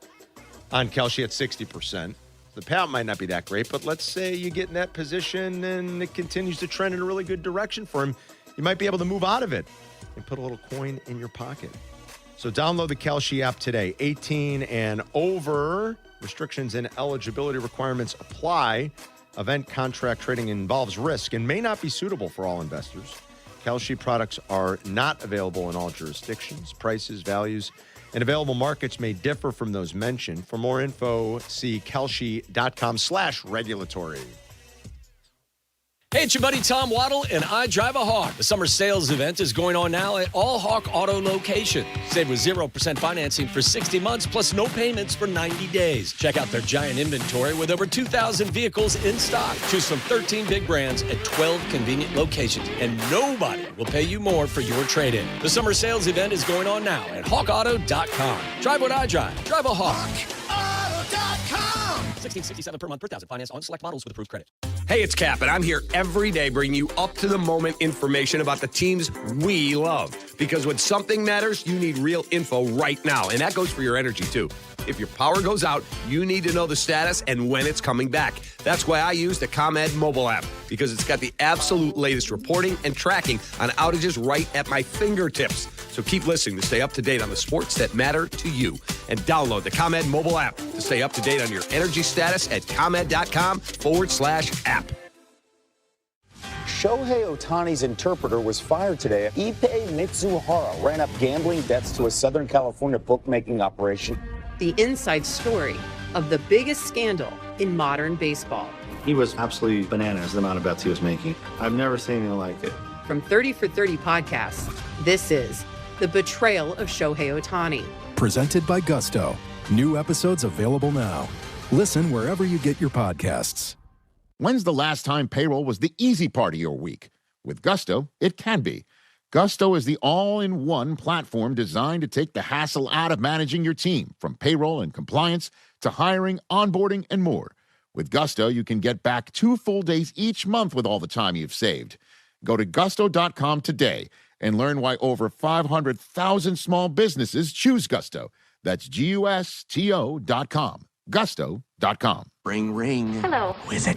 on Kalshi at 60%. The payout might not be that great, but let's say you get in that position and it continues to trend in a really good direction for him. You might be able to move out of it and put a little coin in your pocket. So download the Kalshi app today. 18 and over. Restrictions and eligibility requirements apply. Event contract trading involves risk and may not be suitable for all investors. Kalshi products are not available in all jurisdictions. Prices, values, and available markets may differ from those mentioned. For more info, see Kalshi.com/regulatory. Hey, it's your buddy Tom Waddle, and I drive a Hawk. The summer sales event is going on now at all Hawk Auto locations. Save with 0% financing for 60 months, plus no payments for 90 days. Check out their giant inventory with over 2,000 vehicles in stock. Choose from 13 big brands at 12 convenient locations, and nobody will pay you more for your trade-in. The summer sales event is going on now at hawkauto.com. Drive what I drive. Drive a Hawk. HawkAuto.com. $16.67 per month per thousand. Finance on select models with approved credit. Hey, it's Kap, and I'm here every day bringing you up-to-the-moment information about the teams we love. Because when something matters, you need real info right now, and that goes for your energy, too. If your power goes out, you need to know the status and when it's coming back. That's why I use the ComEd mobile app, because it's got the absolute latest reporting and tracking on outages right at my fingertips. So keep listening to stay up to date on the sports that matter to you. And download the ComEd mobile app to stay up to date on your energy status at ComEd.com/app. Shohei Ohtani's interpreter was fired today. Ippei Mitsuhara ran up gambling debts to a Southern California bookmaking operation. The inside story of the biggest scandal in modern baseball. He was absolutely bananas, the amount of bets he was making. I've never seen anything like it. From 30 for 30 podcasts, this is The Betrayal of Shohei Ohtani. Presented by Gusto. New episodes available now. Listen wherever you get your podcasts. When's the last time payroll was the easy part of your week? With Gusto, it can be. Gusto is the all-in-one platform designed to take the hassle out of managing your team, from payroll and compliance to hiring, onboarding, and more. With Gusto, you can get back 2 full days each month with all the time you've saved. Go to gusto.com today and learn why over 500,000 small businesses choose Gusto. That's GUSTO.com. Gusto.com. Ring, ring. Hello. Who is it?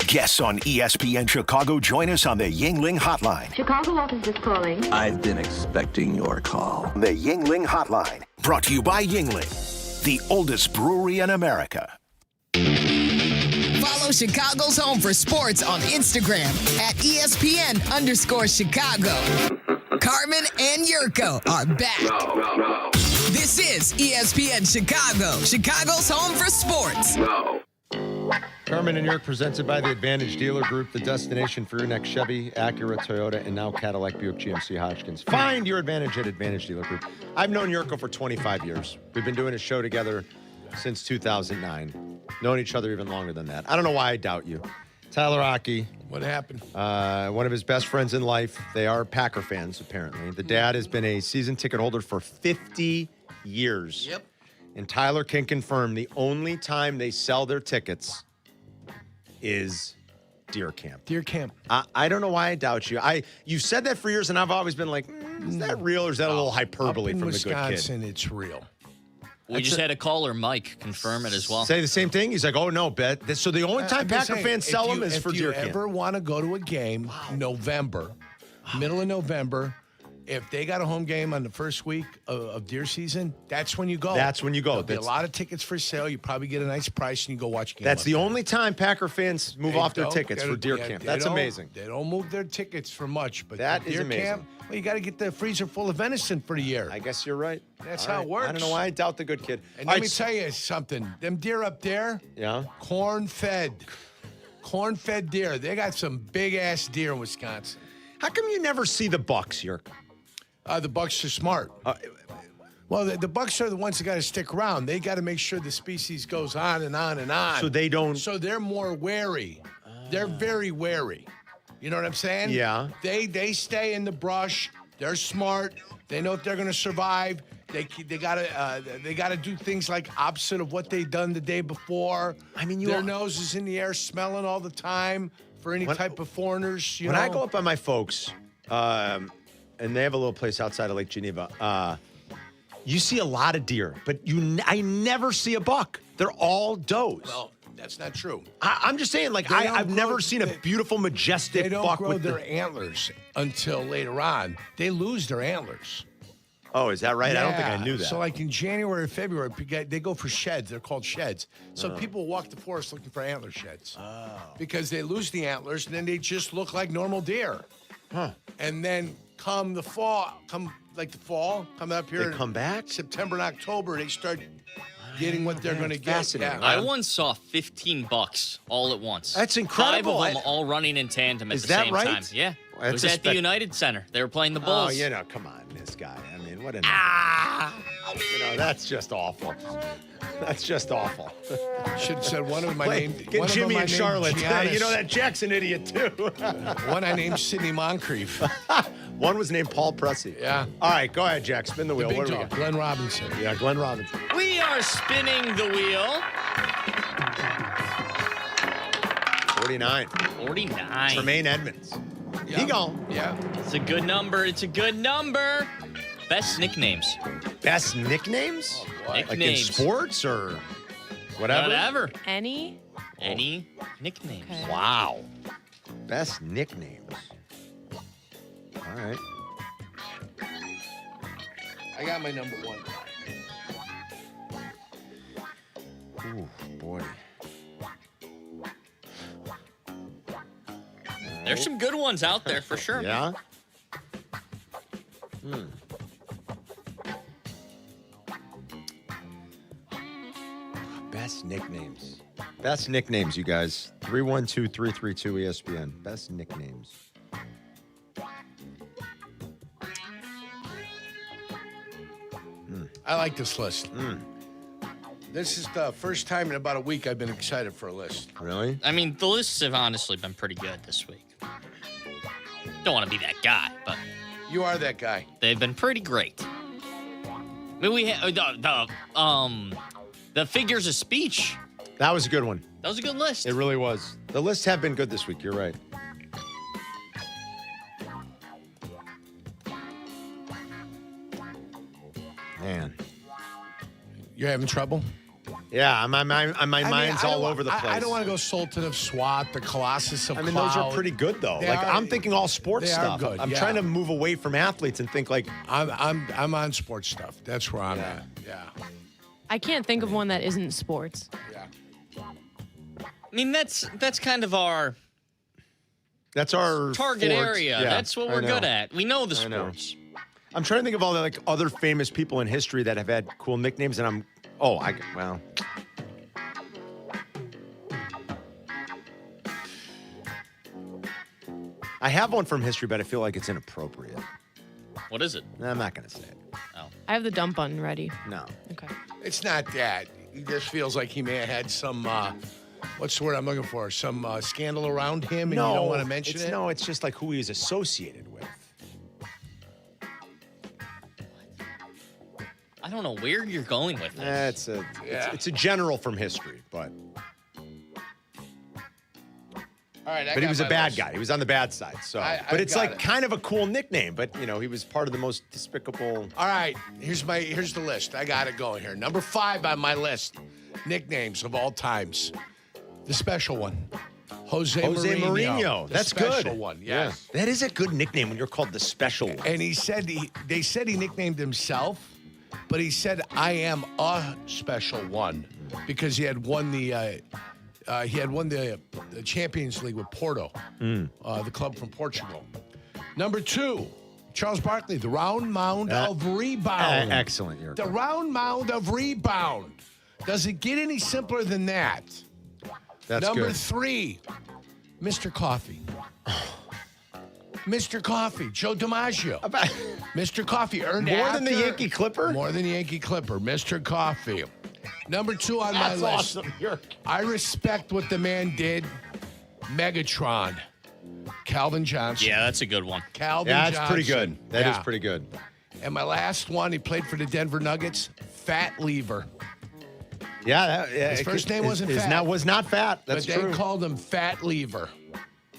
Guests on ESPN Chicago join us on the Yingling Hotline. Chicago office is calling. I've been expecting your call. The Yingling Hotline, brought to you by Yingling, the oldest brewery in America. Follow Chicago's Home for Sports on Instagram at ESPN_Chicago. Carmen and Jurko are back. This is ESPN Chicago, Chicago's Home for Sports. Carmen and Jurko presented by the Advantage Dealer Group, the destination for your next Chevy, Acura, Toyota, and now Cadillac, Buick, GMC, Hodgkins. Find your advantage at Advantage Dealer Group. I've known Jurko for 25 years. We've been doing a show together since 2009. Known each other even longer than that. I don't know why I doubt you. Tyler Rocky. What happened? One of his best friends in life. They are Packer fans, apparently. The dad has been a season ticket holder for 50 years. Yep. And Tyler can confirm the only time they sell their tickets is Deer Camp. Deer Camp. I don't know why I doubt you. You've said that for years, and I've always been like, is that real or is that a little hyperbole from the good kid? Up in Wisconsin, it's real. We just had a caller, Mike, confirm it as well. Say the same thing? He's like, oh, no, bet. So the only time Packer fans sell them is for Deer Camp. If you ever want to go to a game, November, middle of November, if they got a home game on the first week of deer season, that's when you go. That's when you go. There'll be a lot of tickets for sale. You probably get a nice price, and you go watch a game. That's the only time Packer fans move off their tickets for Deer Camp. That's amazing. They don't move their tickets for much, but that is Deer amazing. Camp, well, you got to get the freezer full of venison for the year. I guess you're right. That's All how right. it works. I don't know why I doubt the good kid. And let me tell you something. Them deer up there, corn-fed deer. They got some big-ass deer in Wisconsin. How come you never see the bucks, Jurk? The bucks are smart. Well, the bucks are the ones that got to stick around. They got to make sure the species goes on and on and on. So they don't. So they're more wary. They're very wary. You know what I'm saying? Yeah. They stay in the brush. They're smart. They know if they're going to survive. They gotta do things like opposite of what they done the day before. I mean, their nose is in the air, smelling all the time for any type of foreigners. When I go up on my folks, and they have a little place outside of Lake Geneva, you see a lot of deer, but I never see a buck. They're all does. Well, that's not true. I'm just saying, like, I've never seen a beautiful, majestic They don't buck grow with their antlers until later on. They lose their antlers. Oh, is that right? I don't think I knew that. So, like in January, February, they go for sheds. They're called sheds. So people walk the forest looking for antler sheds. Because they lose the antlers, and then they just look like normal deer. And then come the fall, come up here. They come back? September and October, they start getting what they're going to get. Fascinating. Yeah. I once saw $15 all at once. That's incredible. 5 of them all running in tandem at Is the that same right? time. Yeah. Well, It was that's at the United Center. They were playing the Bulls. Oh, come on, this guy. I mean, what an... that's just awful. That's just awful. Should have said one of them I named. Get one of Jimmy them I and named Charlotte. Giannis. You know that Jackson idiot, too. One I named Sidney Moncrief. One was named Paul Pressey. Yeah. All right, go ahead, Jack. Spin the wheel. Big What do we dog, got? Glenn Robinson. Yeah, Glenn Robinson. We are spinning the wheel. 49. 49. Tremaine Edmonds. Yeah. He gone. Yeah. It's a good number. It's a good number. Best nicknames. Best nicknames? Oh, boy. Like in Nicknames. sports or whatever? Whatever. Any? Any nicknames. Okay. Wow. Best nicknames. All right. I got my number one. Ooh, boy. There's some good ones out there for sure. Yeah? Best nicknames. Best nicknames, you guys. 312-332 ESPN. Best nicknames. I like this list. This is the first time in about a week I've been excited for a list. Really? I mean, the lists have honestly been pretty good this week. Don't want to be that guy, but You are that guy. they've been pretty great. I mean, we had the figures of speech. That was a good one. That was a good list. It really was. The lists have been good this week. You're right. Man. You're having trouble? Yeah, my mind's all over the place. I don't want to go Sultan of Swat, the Colossus of I mean, Cloud. those are pretty good though. They Like are- I'm thinking all sports they are stuff. good, I'm yeah. trying to move away from athletes and think like I'm on sports stuff. That's where I'm at. Yeah. I can't think of one that isn't sports. I mean, that's kind of our that's our target forte. area. Yeah, That's what I we're know. good at. We know the I know. sports. I'm trying to think of all the like other famous people in history that have had cool nicknames, and well. I have one from history, but I feel like it's inappropriate. What is it? I'm not going to say it. I have the dump button ready. No. Okay. It's not that. He just feels like he may have had some, what's the word I'm looking for? Some scandal around him, and you don't want to mention it? No, it's just like who he's associated with. I don't know where you're going with this. It's a general from history, but All right, he was a bad guy. He was on the bad side. So, but it's got like it. kind of a cool nickname. But he was part of the most despicable. All right, here's the list. I got it going here. Number 5 on my list, nicknames of all times. The special one, Jose Mourinho. That's the special good. one, yes. Yeah. That is a good nickname when you're called the special one. And they said he nicknamed himself, but he said I am a special one because he had won the Champions League with Porto, the club from Portugal. Number 2, Charles Barkley, the round mound of rebound. Excellent, Jurko. The round mound of rebound. Does it get any simpler than that? That's Number good. 3, Mr. Coffee. Mr. Coffee, Joe DiMaggio. Mr. Coffee earned More than the after- Yankee Clipper? More than the Yankee Clipper, Mr. Coffee. Number 2 on my That's list. awesome. Jurko. I respect what the man did. Megatron, Calvin Johnson. Yeah, that's a good one. Calvin Yeah, that's Johnson. pretty good. That is Yeah. pretty good. And my last one, he played for the Denver Nuggets. Fat Lever. Yeah, His first name wasn't Fat. was not fat. That's but true. they called him Fat Lever.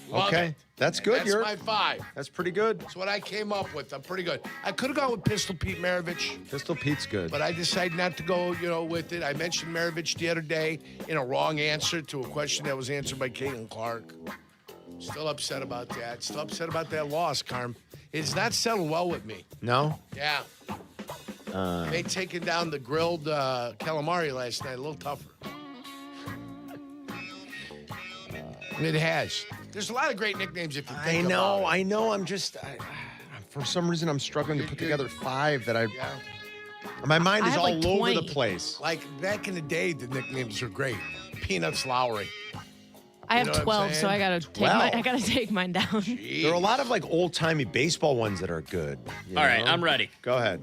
Love Okay. it. That's good, That's Jurko. my 5. That's pretty good. That's what I came up with. I'm pretty good. I could have gone with Pistol Pete Maravich, Pistol Pete's good. but I decided not to go, with it. I mentioned Maravich the other day in a wrong answer to a question that was answered by Caitlin Clark. Still upset about that. Still upset about that loss, Carm. It's not settled well with me. No? Yeah. They taking down the grilled calamari last night a little tougher. It has. There's a lot of great nicknames if you think about it. I know. I'm just, for some reason, I'm struggling to put together 5 that I. Yeah. My mind is have all like over 20. the place. Like back in the day, the nicknames were great. Peanuts Lowry. I have You know what I'm 12, so saying? I gotta take mine down. There are a lot of like old-timey baseball ones that are good. All right, I'm ready. Go ahead.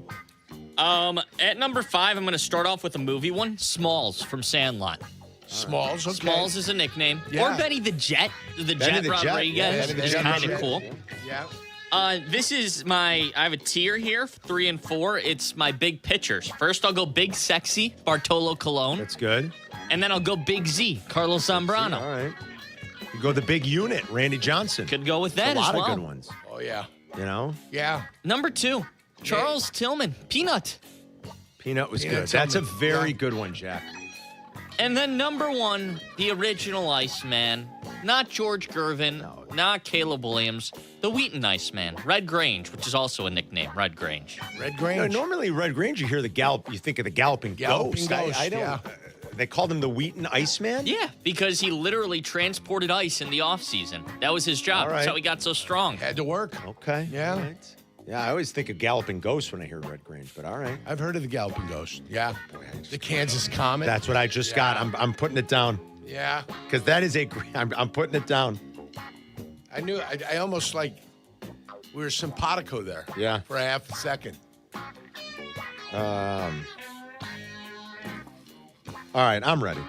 At number 5, I'm going to start off with a movie one. Smalls from Sandlot. Smalls, okay. Smalls is a nickname. Yeah. Or Benny the Jet. The Benny Jet the Jet. Rodriguez. Yeah, Benny the is Jet kind of Rodriguez. cool. Yeah. This is I have a tier here, 3 and 4. It's my big pitchers. First, I'll go Big Sexy, Bartolo Colon. That's good. And then I'll go Big Z, Carlos Zambrano. All right. You go the big unit, Randy Johnson. Could go with that a lot as well. of good ones. Oh, yeah. You know? Yeah. Number 2, Charles Tillman, Peanut. Peanut was Peanut good. That's a Tillman. very Yeah. good one, Jack. And then number 1, the original Iceman. Not George Gervin, not Caleb Williams. The Wheaton Iceman, Red Grange, which is also a nickname, Red Grange. Red Grange. Normally, Red Grange, you hear the you think of the Galloping Ghost. I don't. yeah. They called him the Wheaton Iceman? Yeah, because he literally transported ice in the offseason. That was his job. All right. That's how he got so strong. Had to work. Okay. Yeah. All right. Yeah, I always think of Galloping Ghost when I hear Red Grange, but all right. I've heard of the Galloping Ghost. Yeah. The Kansas Comet. That's what I just got. I'm putting it down. Yeah. Because that is I'm putting it down. I knew. I almost like we were simpatico there. Yeah. For a half a second. All right, I'm ready.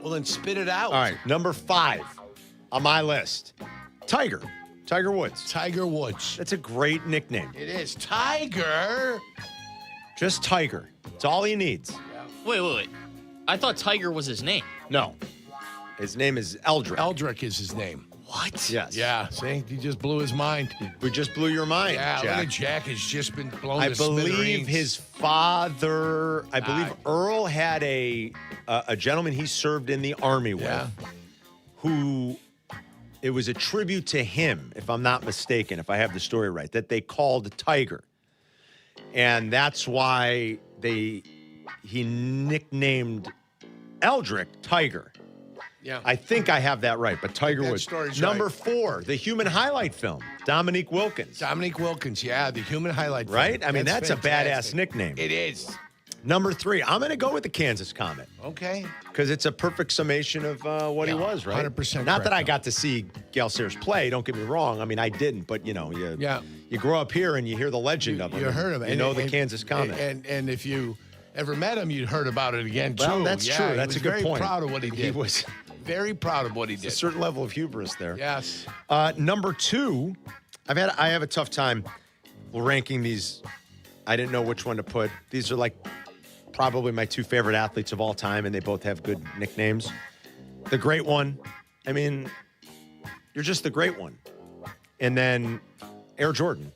Well, then spit it out. All right, number 5 on my list. Tiger Woods. Tiger Woods. That's a great nickname. It is. Tiger. Just Tiger. It's all he needs. Wait. I thought Tiger was his name. No. His name is Eldrick. Eldrick is his name. What? Yes. Yeah. See, he just blew his mind. We just blew your mind, Yeah. Jack. Look at Jack has just been blown. I to believe smithereens. his father. I believe Earl had a gentleman he served in the army with, who it was a tribute to him, if I'm not mistaken, if I have the story right, that they called Tiger, and that's why he nicknamed Eldrick Tiger. Yeah. I think I have that right, but Tiger Woods. story's Number right. 4, the human highlight film, Dominique Wilkins. Dominique Wilkins. Yeah, the human highlight. Right? film. I mean, that's a fantastic. badass nickname. It is. Number 3, I'm going to go with the Kansas Comet Okay. because it's a perfect summation of what he was, right? 100% Not that correct. I got to see Gale Sayers play, don't get me wrong. I mean, I didn't, but, you grow up here and you hear the legend of him. You heard of it. You know the Kansas Comet. And if you ever met him, you'd heard about it again, too. Well, that's true. He That's was a good very point. proud of what he did. He was very proud of what he a did. certain level of hubris there. Yes. Number 2, I have a tough time ranking these. I didn't know which one to put. These are like probably my 2 favorite athletes of all time, and they both have good nicknames. The great one, I mean, you're just the great one. And then Air Jordan.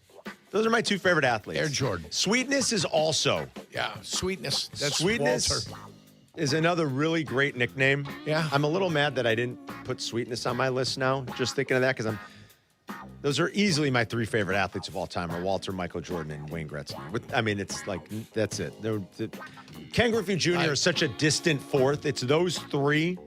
Those are my 2 favorite athletes. Air Jordan. Sweetness is also. Yeah, Sweetness. That's Sweetness Walter. is another really great nickname. Yeah. I'm a little mad that I didn't put Sweetness on my list now, just thinking of that, because those are easily my 3 favorite athletes of all time are Walter, Michael Jordan, and Wayne Gretzky. I mean, it's like, that's it. Ken Griffey Jr. is such a distant 4th. It's those 3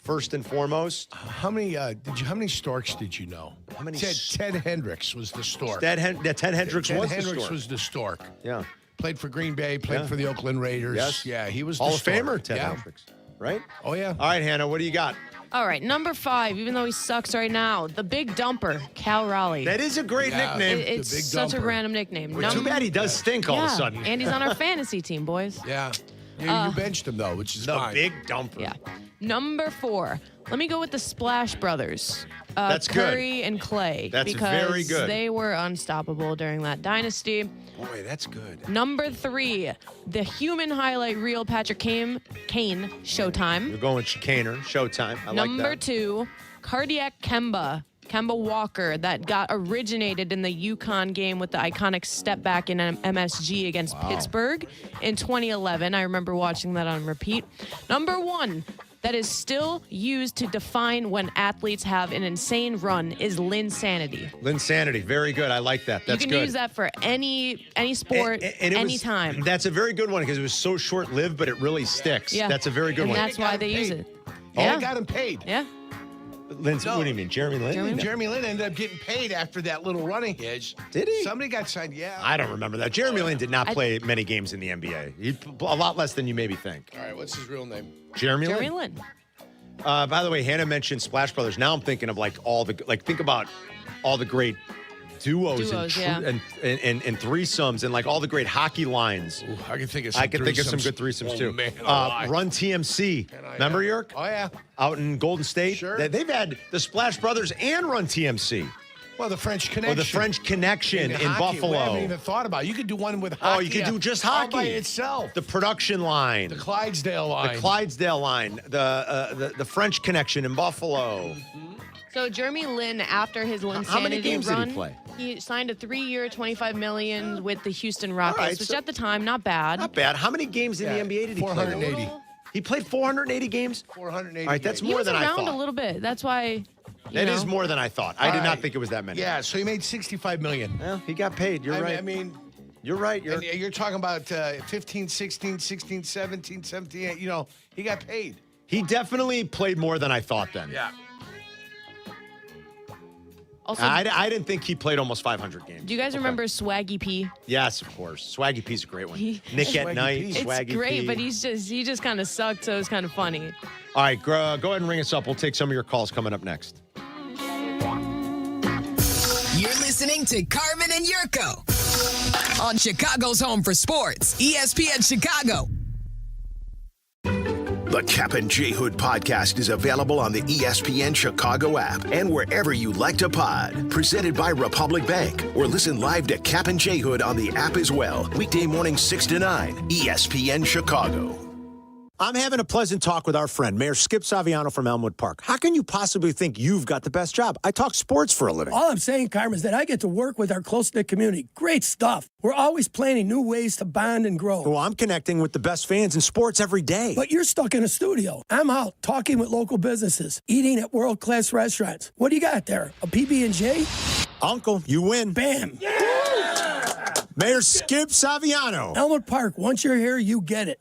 first and foremost. How many storks did you know? How many? Ted Hendricks was the stork. Ted Hendricks Ted was Hendricks the stork. was the stork. Yeah. Played for Green Bay, played Yeah. for the Oakland Raiders. Yes. Yeah, he was Hall the of stork. Famer, Ted Yeah. Hendricks. Right? Oh, yeah. All right, Hannah, what do you got? All right, number 5, even though he sucks right now, the Big Dumper, Cal Raleigh. That is a great nickname. It's The Big such a Dumper. random nickname. Too bad he does stink all of a sudden. And he's on our fantasy team, boys. Yeah. You benched him, though, which is The fine. Big Dumper. Yeah. Number 4, let me go with the Splash Brothers. That's good. Curry and Clay. That's because very good. They were unstoppable during that dynasty. Boy, that's good. Number 3, the human highlight reel Patrick Kane, Showtime. You're going Chicaner, Showtime. I like Number that. 2, Cardiac Kemba Walker, that got originated in the Yukon game with the iconic step back in MSG against Pittsburgh in 2011. I remember watching that on repeat. Number 1, that is still used to define when athletes have an insane run, is Linsanity. Linsanity, very good. I like that. That's you can good. use that for any sport, And it was- anytime. That's a very good one because it was so short-lived, but it really sticks. Yeah. That's a very good And one. that's why they use paid. it. Oh, Yeah. they got him paid. Yeah. Lindsay, what do you mean? Jeremy Lin? Jeremy Lin ended up getting paid after that little running hitch. Did he? Somebody got signed, yeah. I don't remember that. Jeremy Lin did not play many games in the NBA. A lot less than you maybe think. All right, what's his real name? Jeremy Lin. By the way, Hannah mentioned Splash Brothers. Now I'm thinking of think about all the great duos and threesomes and like all the great hockey lines. Ooh, I can think of some good threesomes too. Man, Run TMC. Remember, Yerk? Oh, yeah. Out in Golden State. Sure. They've had the Splash Brothers and Run TMC. Well, the French Connection. Or the French Connection in hockey, Buffalo. I haven't even thought about it. You could do one with hockey. Oh, you could do just hockey. All by itself. The production line. The Clydesdale line. The French Connection in Buffalo. So Jeremy Lin, after his Linsanity How many games run, did he play? He signed a 3-year, $25 million with the Houston Rockets, right, which so- at the time, not bad. Not bad. How many games in the NBA did he play? 480. He played 480 games? 480. All right, that's He more was than I around thought. a little bit. That's why. That is more than I thought. I did not think it was that many. Yeah, so he made $65 million. Well, he got paid. You're right. I mean, you're right. You're talking about 15, 16, 16, 17, 17. You know, he got paid. He definitely played more than I thought then. Yeah. Also, I didn't think he played almost 500 games. do you guys remember Swaggy P? Yes, of course. Swaggy P's a great one. Nick at Night, It's Swaggy great, P. but he just kind of sucked, so it's kind of funny. All right, go ahead and ring us up. We'll take some of your calls coming up next. You're listening to Carmen and Jurko on Chicago's Home for Sports, ESPN Chicago. The Kap and J Hood podcast is available on the ESPN Chicago app and wherever you like to pod. Presented by Republic Bank. Or listen live to Kap and J Hood on the app as well. Weekday mornings 6 to 9, ESPN Chicago. I'm having a pleasant talk with our friend, Mayor Skip Saviano from Elmwood Park. How can you possibly think you've got the best job? I talk sports for a living. All I'm saying, Carmen, is that I get to work with our close-knit community. Great stuff. We're always planning new ways to bond and grow. Well, I'm connecting with the best fans in sports every day. But you're stuck in a studio. I'm out talking with local businesses, eating at world-class restaurants. What do you got there? A PB&J? Uncle, you win. Bam. Mayor Skip Saviano. Elmwood Park, once you're here, you get it.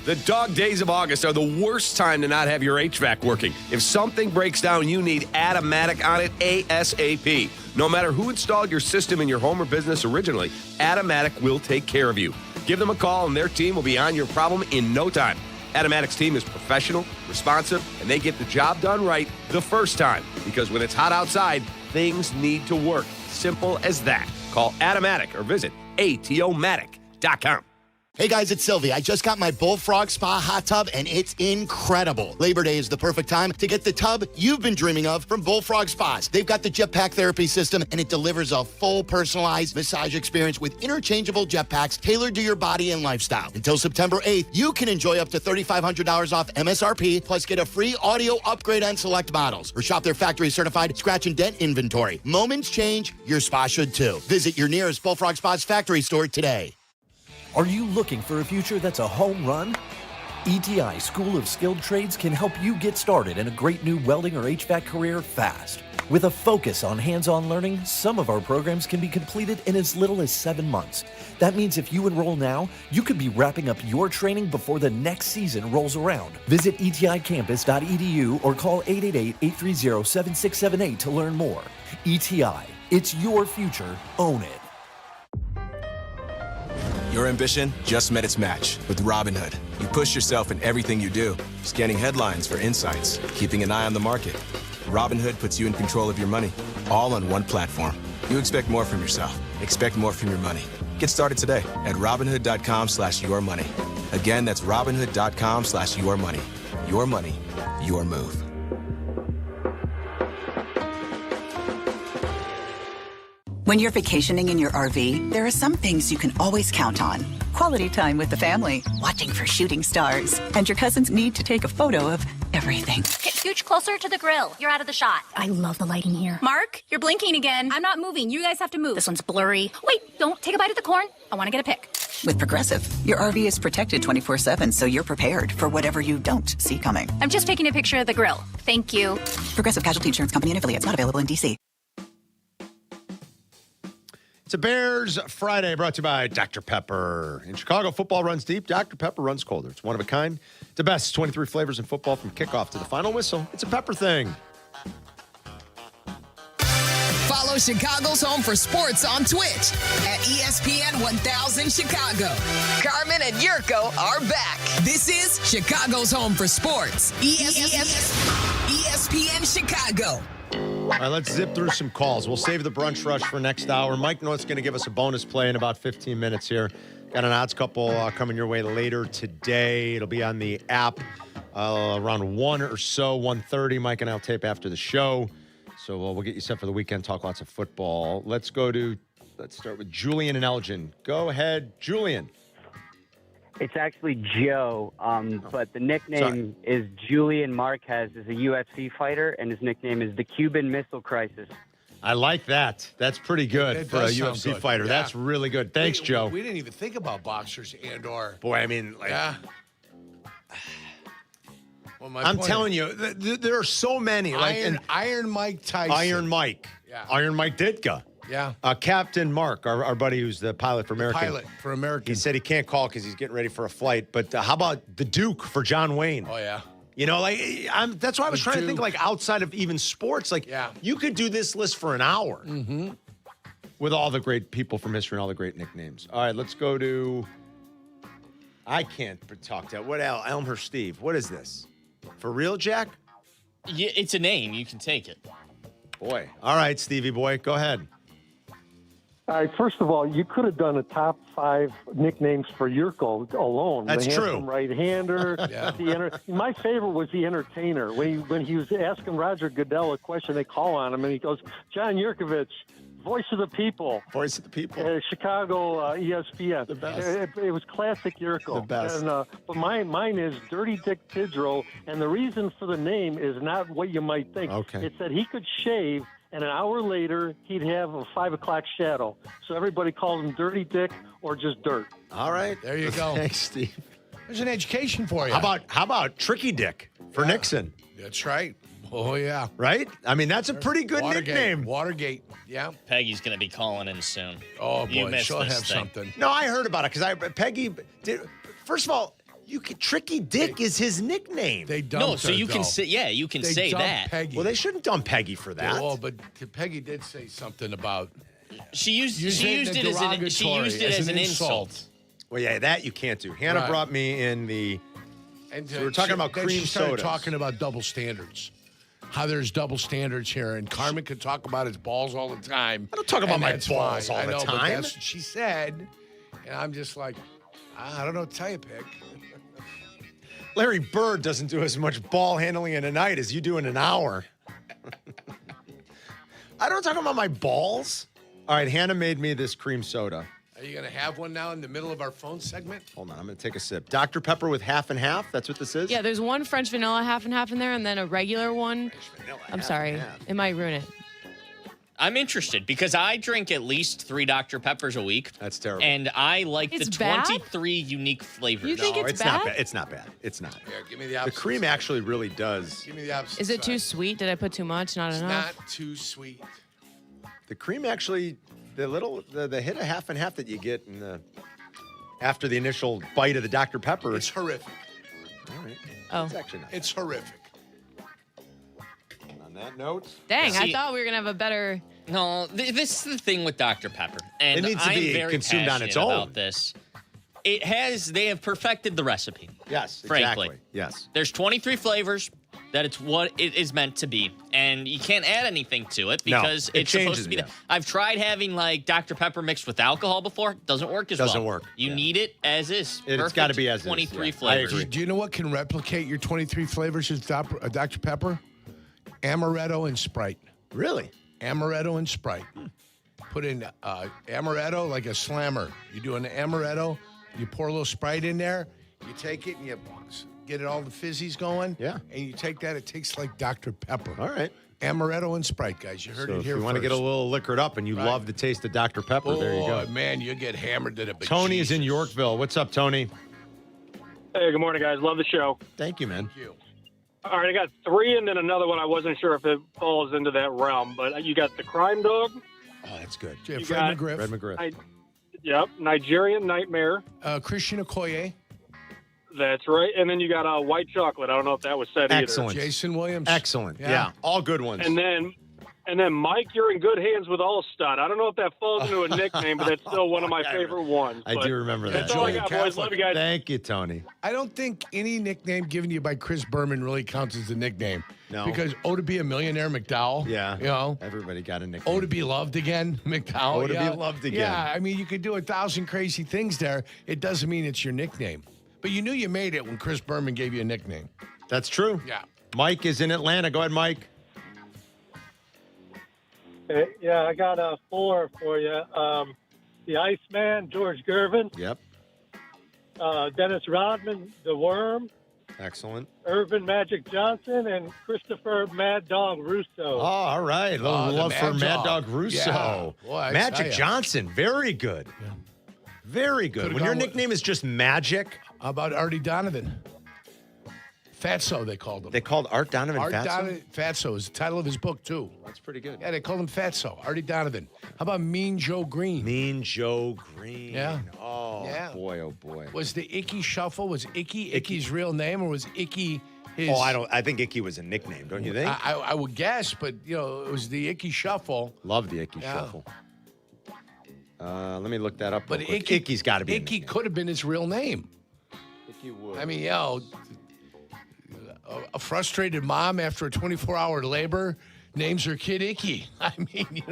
The dog days of August are the worst time to not have your HVAC working. If something breaks down, you need Automatic on it ASAP. No matter who installed your system in your home or business originally, Automatic will take care of you. Give them a call and their team will be on your problem in no time. Automatic's team is professional, responsive, and they get the job done right the first time. Because when it's hot outside, things need to work. Simple as that. Call Automatic or visit atomatic.com. Hey guys, it's Sylvie. I just got my Bullfrog Spa hot tub and it's incredible. Labor Day is the perfect time to get the tub you've been dreaming of from Bullfrog Spas. They've got the jetpack therapy system and it delivers a full personalized massage experience with interchangeable jetpacks tailored to your body and lifestyle. Until September 8th, you can enjoy up to $3,500 off MSRP plus get a free audio upgrade on select models or shop their factory certified scratch and dent inventory. Moments change, your spa should too. Visit your nearest Bullfrog Spas factory store today. Are you looking for a future that's a home run? ETI School of Skilled Trades can help you get started in a great new welding or HVAC career fast. With a focus on hands-on learning, some of our programs can be completed in as little as 7 months. That means if you enroll now, you could be wrapping up your training before the next season rolls around. Visit eticampus.edu or call 888-830-7678 to learn more. ETI, it's your future. Own it. Your ambition just met its match with Robinhood. You push yourself in everything you do, scanning headlines for insights, keeping an eye on the market. Robinhood puts you in control of your money, all on one platform. You expect more from yourself. Expect more from your money. Get started today at Robinhood.com/yourmoney. Again, that's Robinhood.com/yourmoney. Your money, your move. When you're vacationing in your RV, there are some things you can always count on. Quality time with the family, watching for shooting stars, and your cousin's need to take a photo of everything. Get scooch closer to the grill. You're out of the shot. I love the lighting here. Mark, you're blinking again. I'm not moving. You guys have to move. This one's blurry. Wait, don't take a bite of the corn. I want to get a pic. With Progressive, your RV is protected 24/7, so you're prepared for whatever you don't see coming. I'm just taking a picture of the grill. Thank you. Progressive Casualty Insurance Company and affiliates, not available in D.C. It's a Bears Friday brought to you by Dr. Pepper. In Chicago, football runs deep. Dr. Pepper runs colder. It's one of a kind. The best 23 flavors in football from kickoff to the final whistle. It's a pepper thing. Follow Chicago's Home for Sports on Twitch at ESPN 1000 Chicago. Carmen and Jurko are back. This is Chicago's Home for Sports. ESPN Chicago. All right, let's zip through some calls. We'll save the brunch rush for next hour. Mike North's going to give us a bonus play in about 15 minutes here. Got an odds couple coming your way later today. It'll be on the app around 1 or so, 1:30. Mike and I will tape after the show. So we'll get you set for the weekend, talk lots of football. Let's start with Julian and Elgin. Go ahead, Julian. It's actually Joe, but the nickname is Julian Marquez. Is a UFC fighter, and his nickname is the Cuban Missile Crisis. I like that. That's pretty good for a UFC fighter. Yeah. That's really good. Thanks, Joe. We didn't even think about boxers and/or. Boy, I mean, like, yeah. Well, I'm telling you, there are so many. Iron Mike Tyson. Iron Mike. Yeah. Iron Mike Ditka. Yeah. Captain Mark, our buddy who's the pilot for American. He said he can't call because he's getting ready for a flight. But how about the Duke for John Wayne? Oh, yeah. You know, that's why I was trying to think, like, outside of even sports. Like, you could do this list for an hour with all the great people from history and all the great nicknames. All right, let's go to, I can't talk to, what, Elmhurst Steve? What is this? For real, Jack? Yeah, it's a name. You can take it. Boy. All right, Stevie boy, go ahead. All right, first of all, you could have done a top 5 nicknames for Jurko alone. That's the true. Handsome right-hander. My favorite was the entertainer. When he was asking Roger Goodell a question, they call on him, and he goes, John Jurkovich, voice of the people. Voice of the people. Chicago ESPN. The best. It was classic Jurko. The best. And, but mine is Dirty Dick Tidrow, and the reason for the name is not what you might think. Okay. It's that he could shave, and an hour later, he'd have a 5 o'clock shadow. So everybody calls him Dirty Dick or just Dirt. All right. There you go. Thanks, Steve. There's an education for you. How about Tricky Dick for Nixon? That's right. Oh, yeah. Right? I mean, that's a pretty good Watergate. nickname. Watergate. Yeah. Peggy's going to be calling in soon. Oh, You boy. missed She'll this have thing. something. No, I heard about it because Peggy did. First of all, Tricky Dick is his nickname. They dumped No, so her, you can though. say, you can They say dumped that. Peggy. Well, they shouldn't dump Peggy for that. Well, but Peggy did say something about She used it as an insult. Well, yeah, that you can't do. Hannah Right. brought me in the. And So we're talking about then cream she started sodas. talking about double standards. How there's double standards here, and Carmen could talk about his balls all the time. I don't talk about and my that's balls fine. all I the know, time. But that's what she said, and I'm just like, I don't know what to tell you, Peg. Larry Bird doesn't do as much ball handling in a night as you do in an hour. I don't talk about my balls. All right, Hannah made me this cream soda. Are you going to have one now in the middle of our phone segment? Hold on, I'm going to take a sip. Dr. Pepper with half and half. That's what this is? Yeah, there's one French vanilla half and half in there, and then a regular one. I'm sorry, it might ruin it. I'm interested because I drink at least 3 Dr. Peppers a week. That's terrible. And I like It's the bad? 23 unique flavors. You think No, it's not bad? bad. It's not bad. It's not. Yeah, give me the The opposite. cream actually really does. Give me the opposite. Is it too side. sweet? Did I put too much? Not It's enough? not too sweet. The cream actually, the hit of half and half that you get in the after the initial bite of the Dr. Pepper. It's horrific. All right. Oh. It's actually not. It's horrific. And on that note, Dang, I See- thought we were gonna have a better. No, this is the thing with Dr. Pepper. And It needs to I'm be very consumed on its passionate own. about this. They have perfected the recipe. yes, Frankly. exactly. Yes. There's 23 flavors. That it's what it is meant to be. And you can't add anything to it No, because it it's supposed changes, to be yeah. that. I've tried having like Dr. Pepper mixed with alcohol before. Doesn't work as well. Doesn't work, You need it as is. It's gotta be as is, 23 yeah. I flavors. agree. Do you know what can replicate your 23 flavors of Dr. Pepper? Amaretto and Sprite. Really? Amaretto and Sprite. Put in amaretto like a slammer. You do an amaretto, you pour a little Sprite in there, you take it and you get it all the fizzies going. Yeah. And you take that, it tastes like Dr. Pepper. All right. Amaretto and Sprite, guys. You heard So it if here you want to get a first. little liquored up and you Right. love the taste of Dr. Pepper, there you go. Oh, man, you get hammered to the Tony is in Yorkville. What's up, Tony? Hey, good morning, guys. Love the show. Thank you, man. All right, I got 3 and then another one. I wasn't sure if it falls into that realm, but you got the Crime Dog. Oh, that's good. Yeah, You Fred got- McGriff. Fred McGriff. Yep, Nigerian Nightmare. Christian Okoye. That's right. And then you got White Chocolate. I don't know if that was said Excellent. Jason Williams. Excellent. Yeah. All good ones. either. And then And then, Mike, you're in good hands with Allstott. I don't know if that falls into a nickname, but that's still one of my favorite ones. I do remember that. That's all I got, boys. Love you guys. Thank you, Tony. I don't think any nickname given to you by Chris Berman really counts as a nickname. No. Because to be a millionaire, McDowell. Yeah. You know. Everybody got a nickname. To be loved again, McDowell. To be loved again. Yeah, I mean, you could do 1,000 crazy things there. It doesn't mean it's your nickname. But you knew you made it when Chris Berman gave you a nickname. That's true. Yeah. Mike is in Atlanta. Go ahead, Mike. Yeah, I got a 4 for you. The Iceman, George Gervin. Yep. Dennis Rodman, The Worm. Excellent. Irvin Magic Johnson and Christopher Mad Dog Russo. Oh, all right. A little love for Mad Dog Russo. Yeah. Boy, Magic Johnson. Very good. Yeah. Very good. Could've when your gone nickname is just Magic. How about Artie Donovan? Fatso, they called him. They called Art Donovan Art Fatso? Donovan Fatso is the title of his book, too. That's pretty good. Yeah, they called him Fatso. Artie Donovan. How about Mean Joe Green? Mean Joe Green. Yeah. Oh, Yeah. boy, oh, boy. Was the Icky Shuffle, was Icky's real name, or was Icky his... Oh, I think Icky was a nickname, don't you think? I would guess, but, it was the Icky Shuffle. Love the Icky Shuffle. Let me look that up. But Icky's got to be. Icky could have been his real name. Icky would. I mean, a frustrated mom after a 24-hour labor names her kid Icky. I mean,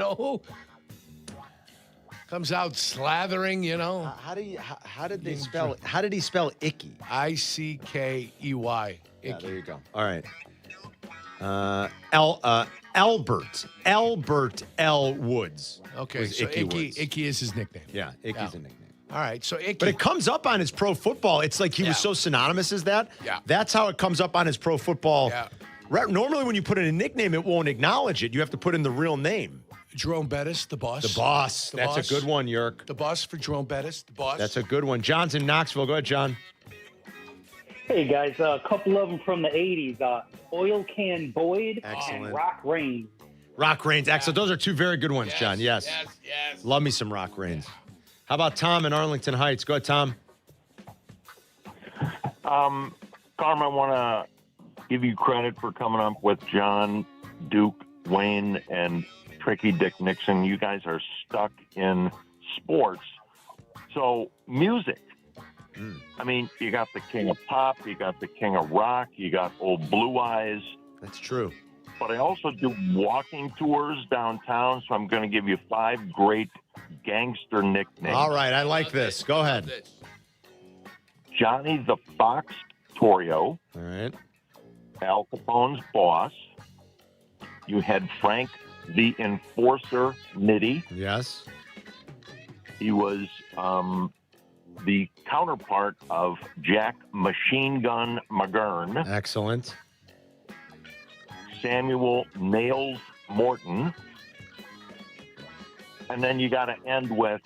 comes out slathering, How did they spell? How did he spell Icky? Ickey. Yeah, there you go. All right. Albert L. Woods. Okay, so Icky is his nickname. Yeah, Icky's a nickname. All right, so Icky. But it comes up on his pro football. It's like he was so synonymous as that. Yeah. That's how it comes up on his pro football. Yeah. Normally, when you put in a nickname, it won't acknowledge it. You have to put in the real name. Jerome Bettis, the boss. The boss. That's a good one, Yerk. The boss for Jerome Bettis, the boss. That's a good one. John's in Knoxville. Go ahead, John. Hey, guys. A couple of them from the 80s. Oil Can Boyd and Rock Rain. Rock Rains. Excellent. Those are two very good ones, John. Yes. Love me some Rock Rains. How about Tom in Arlington Heights? Go ahead, Tom. Carmen, I want to give you credit for coming up with John, Duke, Wayne, and Tricky Dick Nixon. You guys are stuck in sports. So, music. I mean, you got the king of pop, you got the king of rock, you got old Blue Eyes. That's true. But I also do walking tours downtown, so I'm going to give you 5 great gangster nicknames. All right, I like this. Go ahead. Johnny the Fox Torrio. All right. Al Capone's boss. You had Frank the Enforcer Nitty. Yes. He was the counterpart of Jack Machine Gun McGurn. Excellent. Samuel Nails Morton. And then you got to end with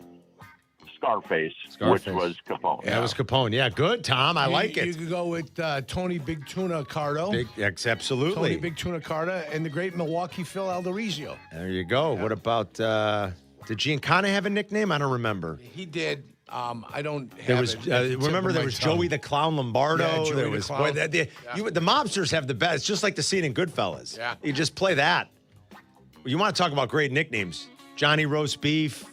Scarface, which was Capone. Yeah, it was Capone. Yeah, good, Tom. I like it. You could go with Tony Big Tuna Cardo. Absolutely. Tony Big Tuna Cardo and the great Milwaukee Phil Alderizio. There you go. What about, did Giancana have a nickname? I don't remember. He did. I don't have There was, it. remember there was Joey the Clown Lombardo. Yeah, Joey there the was, Clown. the mobsters have the best. It's just like the scene in Goodfellas. Yeah. You just play that. You want to talk about great nicknames. Johnny Roast Beef,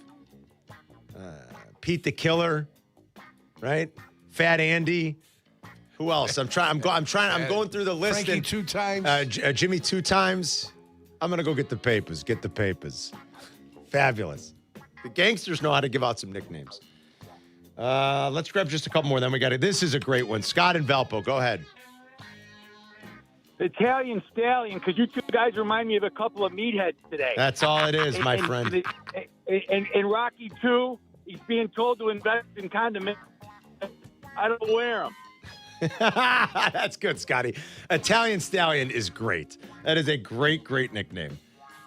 Pete the Killer, right? Fat Andy. Who else? I'm going through the list. Frankie 2 times. Jimmy 2 times. I'm going to go get the papers. Get the papers. Fabulous. The gangsters know how to give out some nicknames. Let's grab just a couple more, then we got it. This is a great one. Scott and Valpo, go ahead. Italian Stallion, because you two guys remind me of a couple of meatheads today. That's all it is, my friend. In Rocky 2, he's being told to invest in condiments. I don't wear them. That's good, Scotty. Italian Stallion is great. That is a great, great nickname.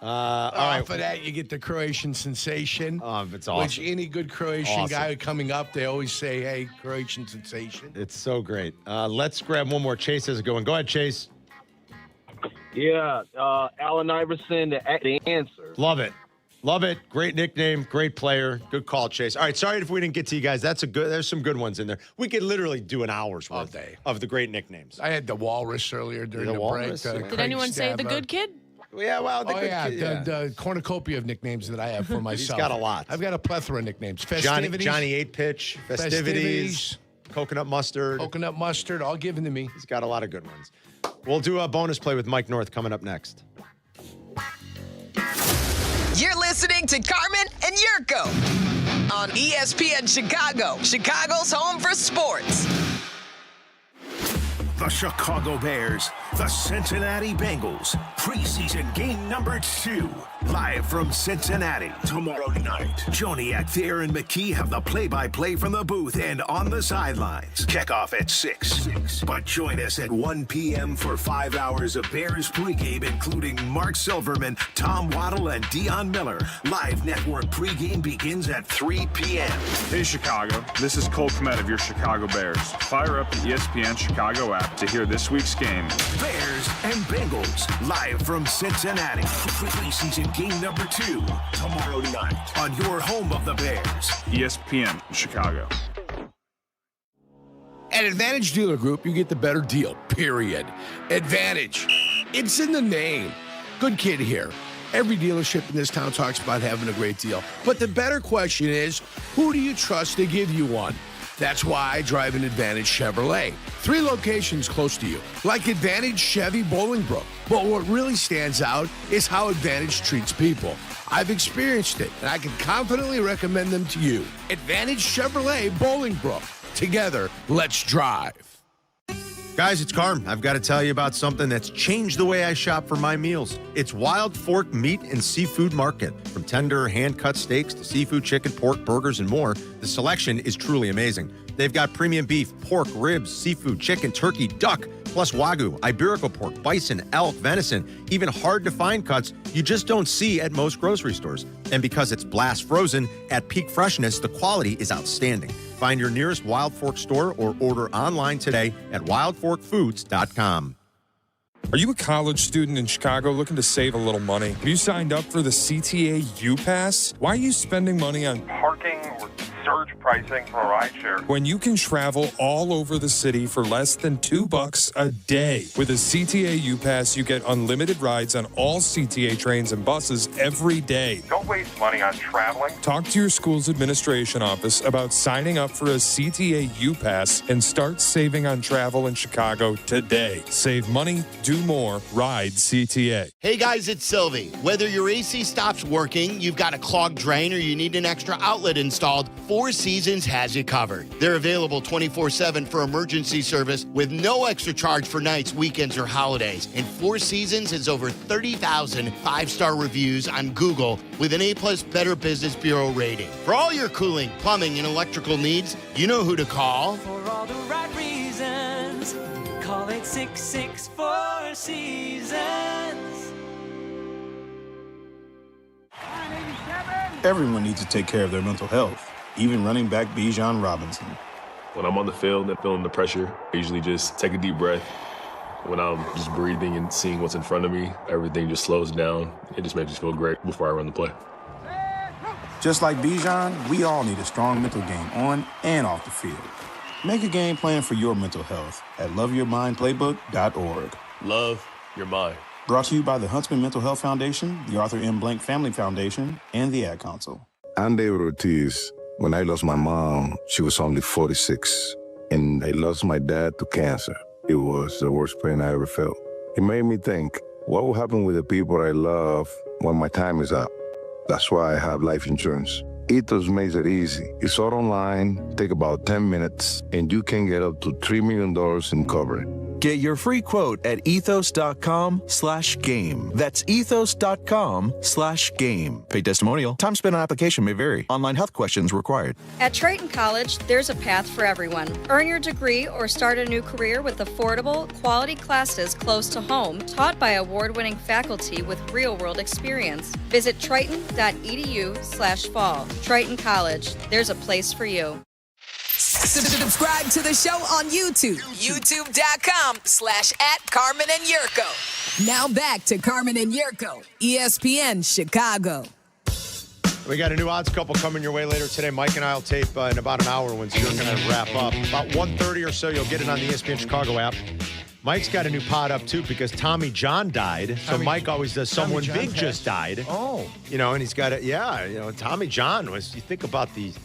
All right. For that, you get the Croatian sensation. It's awesome. Which any good Croatian guy coming up, they always say, hey, Croatian sensation. It's so great. Let's grab one more. Chase has a good one. Go ahead, Chase. Yeah, Allen Iverson, the answer. Love it. Love it. Great nickname. Great player. Good call, Chase. All right. Sorry if we didn't get to you guys. There's some good ones in there. We could literally do an hour's worth of the great nicknames. I had the Walrus earlier during the break. Did anyone say the good kid? Yeah, well, the cornucopia of nicknames that I have for myself. He's got a lot. I've got a plethora of nicknames. Festivities. Johnny 8-pitch, festivities, coconut mustard. Coconut mustard, all given to me. He's got a lot of good ones. We'll do a bonus play with Mike North coming up next. You're listening to Carmen and Jurko on ESPN Chicago, Chicago's home for sports. The Chicago Bears, the Cincinnati Bengals, preseason game number 2, live from Cincinnati. Tomorrow night, Joniak, Thayer, and McKee have the play-by-play from the booth and on the sidelines. Kickoff at 6. But join us at 1 p.m. for 5 hours of Bears pregame, including Mark Silverman, Tom Waddle, and Deion Miller. Live network pregame begins at 3 p.m. Hey, Chicago. This is Cole Kmet of your Chicago Bears. Fire up the ESPN Chicago app to hear this week's game. Bears and Bengals, live from Cincinnati. Preseason game number 2, tomorrow night on your home of the Bears. ESPN Chicago. At Advantage Dealer Group, you get the better deal, period. Advantage. It's in the name. Good kid here. Every dealership in this town talks about having a great deal. But the better question is, who do you trust to give you one? That's why I drive an Advantage Chevrolet. 3 locations close to you, like Advantage Chevy Bolingbrook. But what really stands out is how Advantage treats people. I've experienced it, and I can confidently recommend them to you. Advantage Chevrolet Bolingbrook. Together, let's drive. Guys, it's Carm. I've got to tell you about something that's changed the way I shop for my meals. It's Wild Fork Meat and Seafood Market. From tender, hand-cut steaks to seafood, chicken, pork, burgers, and more, the selection is truly amazing. They've got premium beef, pork, ribs, seafood, chicken, turkey, duck, plus Wagyu, Iberico pork, bison, elk, venison, even hard-to-find cuts you just don't see at most grocery stores. And because it's blast frozen at peak freshness, the quality is outstanding. Find your nearest Wild Fork store or order online today at wildforkfoods.com. Are you a college student in Chicago looking to save a little money? Have you signed up for the CTA U-Pass? Why are you spending money on parking or surge pricing for a rideshare when you can travel all over the city for less than $2 a day? With a CTA U-Pass, you get unlimited rides on all CTA trains and buses every day. Don't waste money on traveling. Talk to your school's administration office about signing up for a CTA U-Pass and start saving on travel in Chicago today. Save money, do more, ride CTA. Hey guys, it's Silvy. Whether your AC stops working, you've got a clogged drain, or you need an extra outlet installed, Four Seasons has you covered. They're available 24/7 for emergency service with no extra charge for nights, weekends, or holidays. And Four Seasons has over 30,000 five-star reviews on Google with an A+ Better Business Bureau rating. For all your cooling, plumbing, and electrical needs, you know who to call. For all the right reasons, call 866-4 Seasons. Everyone needs to take care of their mental health, even running back Bijan Robinson. When I'm on the field and feeling the pressure, I usually just take a deep breath. When I'm just breathing and seeing what's in front of me, everything just slows down. It just makes me feel great before I run the play. Just like Bijan, we all need a strong mental game on and off the field. Make a game plan for your mental health at loveyourmindplaybook.org. Love your mind. Brought to you by the Huntsman Mental Health Foundation, the Arthur M. Blank Family Foundation, and the Ad Council. I'm David Ortiz. When I lost my mom, she was only 46, and I lost my dad to cancer. It was the worst pain I ever felt. It made me think, what will happen with the people I love when my time is up? That's why I have life insurance. Ethos makes it easy. It's all online, take about 10 minutes, and you can get up to $3 million in coverage. Get your free quote at ethos.com/game. That's ethos.com/game. Paid testimonial. Time spent on application may vary. Online health questions required. At Triton College, there's a path for everyone. Earn your degree or start a new career with affordable, quality classes close to home, taught by award-winning faculty with real-world experience. Visit triton.edu/fall. Triton College. There's a place for you. Subscribe to the show on YouTube. YouTube.com/@Carmen and Jurko. Now back to Carmen and Jurko, ESPN Chicago. We got a new odds couple coming your way later today. Mike and I will tape in about an hour when you're going to wrap up. About 1:30 or so, you'll get it on the ESPN Chicago app. Mike's got a new pod up, too, because Tommy John died. So Mike always does someone big just died. Oh. And he's got Tommy John was, you think about these.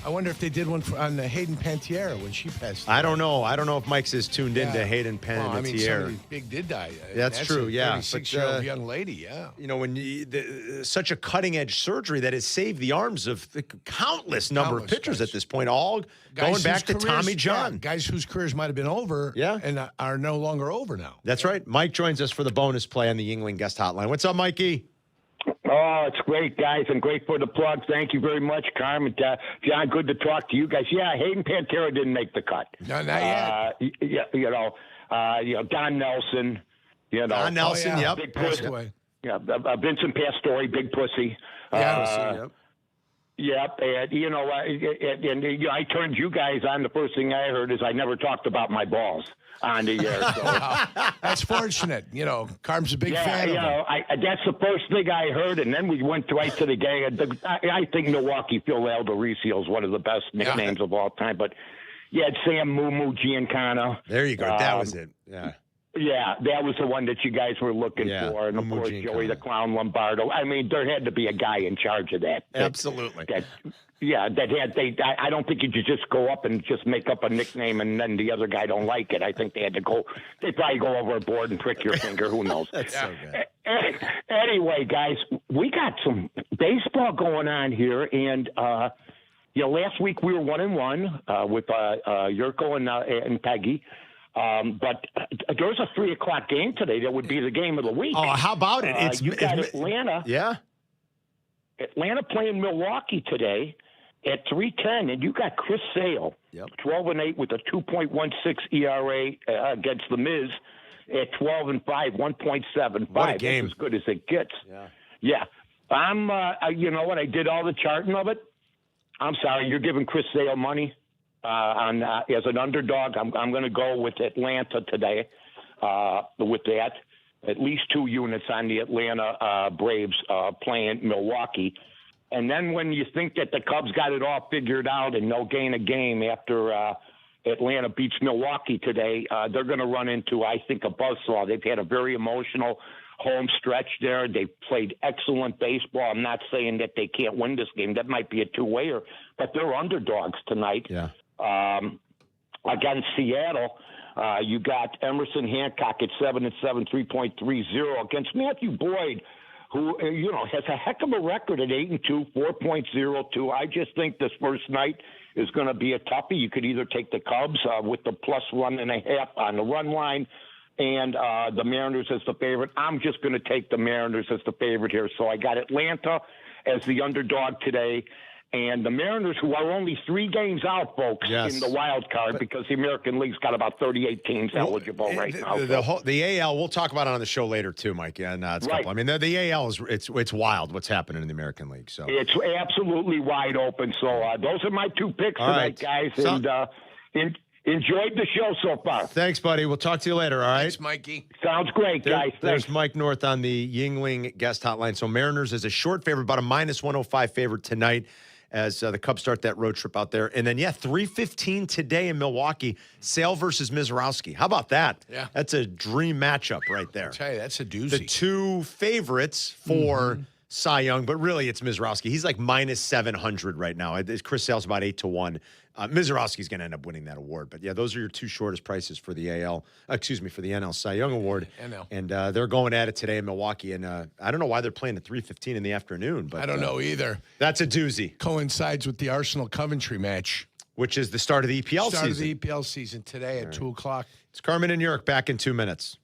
I wonder if they did one on Hayden Panettiere when she passed away. I don't know. I don't know if Mike's is tuned into Hayden Panettiere. Well, I mean, somebody big did die. That's true, yeah. 36-year-old young lady, yeah. When such a cutting-edge surgery that has saved the arms of the countless number of pitchers at this point, all going back to Tommy John. Guys whose careers might have been over and are no longer over now. That's right. Mike joins us for the bonus play on the Yuengling Guest Hotline. What's up, Mikey? Oh, it's great, guys, and great for the plug. Thank you very much, Carmen. John, good to talk to you guys. Yeah, Hayden Panettiere didn't make the cut. No, not yet. Don Nelson. Don Nelson, yep. Big pussy. Yeah, Vincent Pastore, big pussy. Yep. Yep, and I turned you guys on. The first thing I heard is I never talked about my balls on the air. So. That's fortunate. Carm's a big fan of them. That's the first thing I heard, and then we went right to the gang. I think Milwaukee Phil Albericio is one of the best nicknames of all time. But you had Sam Moo Giancana. There you go. That was it. Yeah. Yeah, that was the one that you guys were looking for. And, of course, Joey the Clown Lombardo. I mean, there had to be a guy in charge of that. Absolutely. I don't think you could just go up and just make up a nickname and then the other guy don't like it. I think they had to go. They'd probably go overboard and prick your finger. Who knows? That's so good. Anyway, guys, we got some baseball going on here. And, last week we were 1-1 with Jurko and Peggy. But there's a 3:00 game today that would be the game of the week. Oh, how about it? You got Atlanta. Yeah. Atlanta playing Milwaukee today at 3:10, and you got Chris Sale, 12-8 with a 2.16 ERA against the Miz at 12-5, 1.75. What a game. That's as good as it gets. Yeah. I'm. You know what? I did all the charting of it. I'm sorry, you're giving Chris Sale money. As an underdog, I'm going to go with Atlanta today with that. At least 2 units on the Atlanta Braves playing Milwaukee. And then when you think that the Cubs got it all figured out and they'll gain a game after Atlanta beats Milwaukee today, they're going to run into, I think, a buzzsaw. They've had a very emotional home stretch there. They've played excellent baseball. I'm not saying that they can't win this game. That might be a two-wayer, but they're underdogs tonight. Yeah. Against Seattle, you got Emerson Hancock at 7-7, 3.30 against Matthew Boyd, who has a heck of a record at 8-2, 4.02. I just think this first night is going to be a toughie. You could either take the Cubs with the plus 1.5 on the run line, and the Mariners as the favorite. I'm just going to take the Mariners as the favorite here. So I got Atlanta as the underdog today. And the Mariners, who are only 3 games out, folks, in the wild card, because the American League's got about 38 teams eligible right now. The AL, we'll talk about it on the show later too, Mike. And I mean, the AL is it's wild what's happening in the American League. So it's absolutely wide open. So those are my 2 picks tonight, guys. And enjoyed the show so far. Thanks, buddy. We'll talk to you later. All right. Thanks, Mikey. Sounds great, guys. There's Mike North on the Yuengling Guest Hotline. So Mariners is a short favorite, about a -105 favorite tonight, as the Cubs start that road trip out there. And then, 3:15 today in Milwaukee, Sale versus Mizrowski. How about that? Yeah. That's a dream matchup right there. I'll tell you, that's a doozy. The 2 favorites for Cy Young, but really it's Mizrowski. He's like -700 right now. Chris Sale's about 8-1. Mizrowski's going to end up winning that award. But, those are your 2 shortest prices for the for the NL Cy Young Award. NL. And they're going at it today in Milwaukee. And I don't know why they're playing at 3:15 in the afternoon. But I don't know either. That's a doozy. Coincides with the Arsenal-Coventry match. Which is the start of the EPL season. Start of the EPL season today at 2 o'clock. It's Carmen and Jurko back in 2 minutes.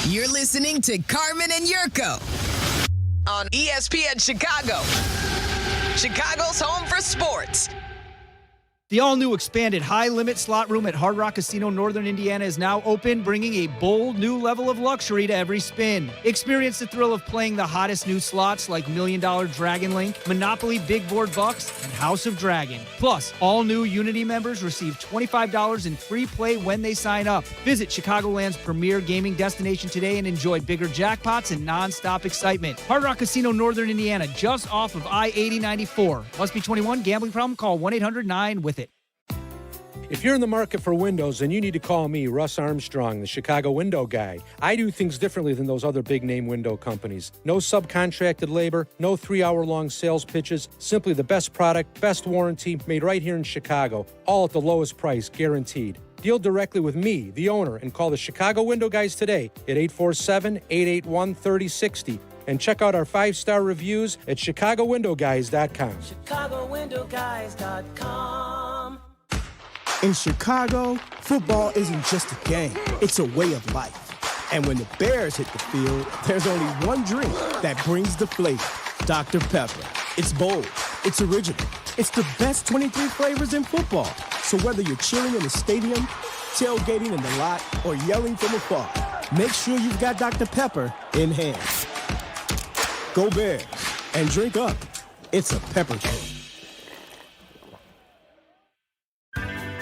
You're listening to Carmen and Jurko on ESPN Chicago. Chicago's home for sports. The all-new expanded high-limit slot room at Hard Rock Casino Northern Indiana is now open, bringing a bold new level of luxury to every spin. Experience the thrill of playing the hottest new slots like $1 Million Dragon Link, Monopoly Big Board Bucks, and House of Dragon. Plus, all new Unity members receive $25 in free play when they sign up. Visit Chicagoland's premier gaming destination today and enjoy bigger jackpots and non-stop excitement. Hard Rock Casino Northern Indiana, just off of I-8094. Must be 21. Gambling problem? Call 1-800-9-WITH-IT. If you're in the market for windows, then you need to call me, Russ Armstrong, the Chicago window guy. I do things differently than those other big-name window companies. No subcontracted labor, no 3-hour-long sales pitches, simply the best product, best warranty, made right here in Chicago, all at the lowest price, guaranteed. Deal directly with me, the owner, and call the Chicago window guys today at 847-881-3060. And check out our 5-star reviews at ChicagoWindowGuys.com. ChicagoWindowGuys.com. In Chicago, football isn't just a game, it's a way of life. And when the Bears hit the field, there's only one drink that brings the flavor, Dr. Pepper. It's bold, it's original, it's the best 23 flavors in football. So whether you're chilling in the stadium, tailgating in the lot, or yelling from afar, make sure you've got Dr. Pepper in hand. Go Bears, and drink up. It's a pepper drink.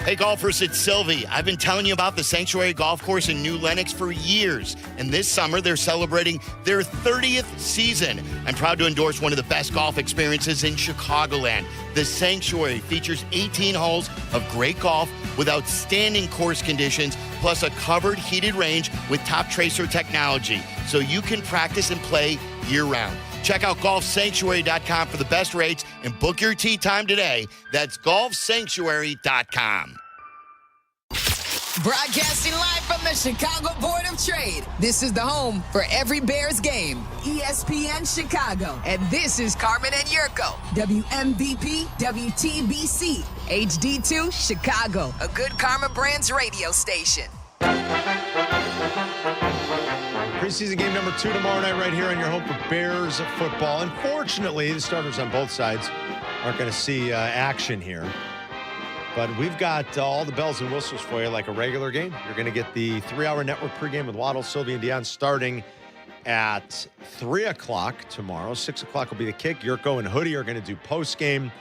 Hey golfers, it's Silvy. I've been telling you about the Sanctuary Golf Course in New Lenox for years, and this summer they're celebrating their 30th season. I'm proud to endorse one of the best golf experiences in Chicagoland. The Sanctuary features 18 holes of great golf with outstanding course conditions, plus a covered heated range with top tracer technology, so you can practice and play year-round. Check out golfsanctuary.com for the best rates and book your tee time today. That's golfsanctuary.com. Broadcasting live from the Chicago Board of Trade. This is the home for every Bears game. ESPN Chicago. And this is Carmen and Jurko. WMVP, WTBC, HD2, Chicago. A good Karma Brands radio station. Preseason game number 2 tomorrow night right here on your home for Bears football. Unfortunately, the starters on both sides aren't going to see action here. But we've got all the bells and whistles for you like a regular game. You're going to get the 3-hour network pregame with Waddle, Silvy, and Deion starting at 3 o'clock tomorrow. 6 o'clock will be the kick. Jurko and Hoodie are going to do postgame.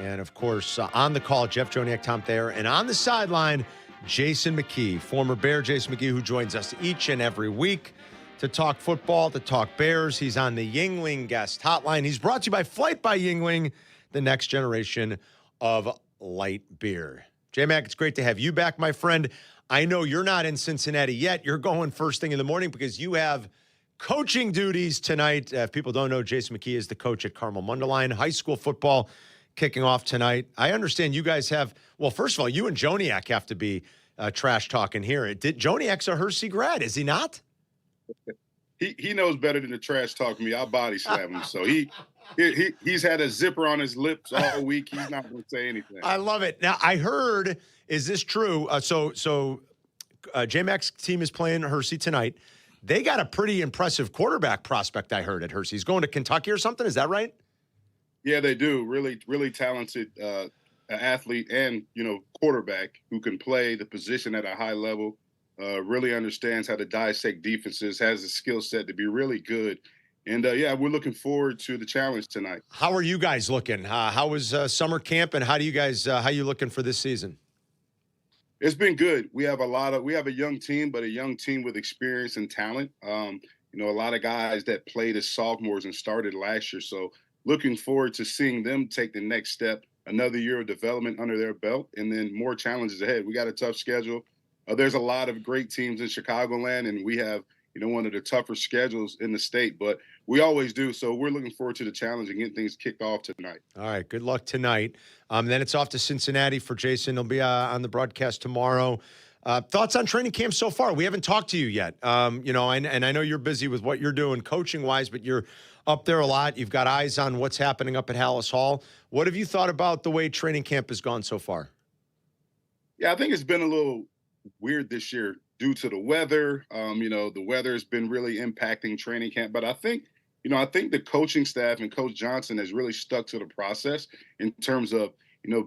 And, of course, on the call, Jeff Joniak, Tom Thayer. And on the sideline, Jason McKee, former Bear Jason McKee, who joins us each and every week to talk football, to talk Bears. He's on the Yuengling guest hotline. He's brought to you by Flight by Yuengling, the next generation of light beer. J-Mac, it's great to have you back, my friend. I know you're not in Cincinnati yet. You're going first thing in the morning because you have coaching duties tonight. If people don't know, Jason McKee is the coach at Carmel Mundelein. High school football kicking off tonight. I understand you guys have, well, first of all, you and Joniak have to be trash talking here. Joniak's a Hershey grad, is he not? He knows better than to trash talk me. I'll body slam him. So he's had a zipper on his lips all week. He's not going to say anything. I love it. Now, I heard, is this true? J-Mac's team is playing Hershey tonight. They got a pretty impressive quarterback prospect, I heard, at Hershey. He's going to Kentucky or something. Is that right? Yeah, they do. Really, really talented athlete and, quarterback who can play the position at a high level. Really understands how to dissect defenses, has the skill set to be really good. And, we're looking forward to the challenge tonight. How are you guys looking? How was summer camp, and how you looking for this season? It's been good. We have a young team, but a young team with experience and talent. A lot of guys that played as sophomores and started last year. So looking forward to seeing them take the next step, another year of development under their belt, and then more challenges ahead. We got a tough schedule. There's a lot of great teams in Chicagoland, and we have, one of the tougher schedules in the state, but we always do. So we're looking forward to the challenge and getting things kicked off tonight. All right. Good luck tonight. Then it's off to Cincinnati for Jason. He'll be on the broadcast tomorrow. Thoughts on training camp so far? We haven't talked to you yet. And I know you're busy with what you're doing coaching wise, but you're up there a lot. You've got eyes on what's happening up at Hallis Hall. What have you thought about the way training camp has gone so far? Yeah, I think it's been a little weird this year due to the weather. The weather has been really impacting training camp, but I think the coaching staff and Coach Johnson has really stuck to the process in terms of,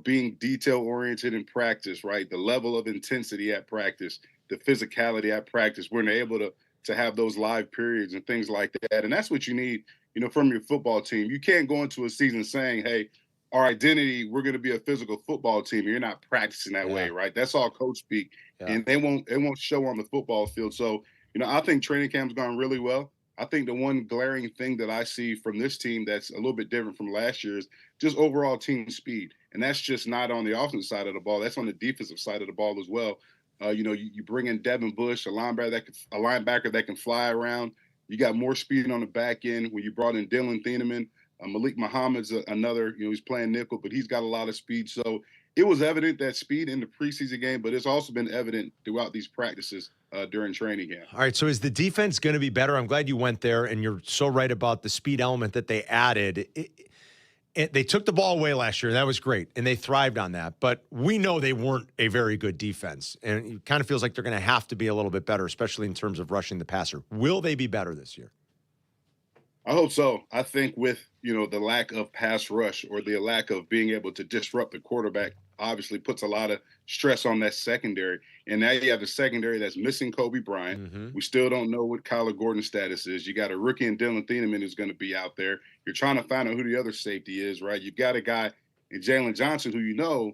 being detail oriented in practice, right? The level of intensity at practice, the physicality at practice. We're able to have those live periods and things like that. And that's what you need, from your football team. You can't go into a season saying, hey, our identity, we're going to be a physical football team. You're not practicing that way, right? That's all coach speak. Yeah. And it won't show on the football field. So, I think training camp's gone really well. I think the one glaring thing that I see from this team that's a little bit different from last year is just overall team speed. And that's just not on the offensive side of the ball. That's on the defensive side of the ball as well. You bring in Devin Bush, a linebacker that can fly around. You got more speed on the back end when you brought in Dylan Thieneman. Malik Muhammad's another, he's playing nickel, but he's got a lot of speed. So it was evident that speed in the preseason game, but it's also been evident throughout these practices during training camp. All right, so is the defense going to be better? I'm glad you went there, and you're so right about the speed element that they added. They took the ball away last year, and that was great, and they thrived on that. But we know they weren't a very good defense, and it kind of feels like they're going to have to be a little bit better, especially in terms of rushing the passer. Will they be better this year? I hope so. I think with, the lack of pass rush or the lack of being able to disrupt the quarterback obviously puts a lot of stress on that secondary. And now you have the secondary that's missing Kobe Bryant. Mm-hmm. We still don't know what Kyler Gordon's status is. You got a rookie in Dylan Thieneman who's going to be out there. You're trying to find out who the other safety is, right? You've got a guy in Jalen Johnson who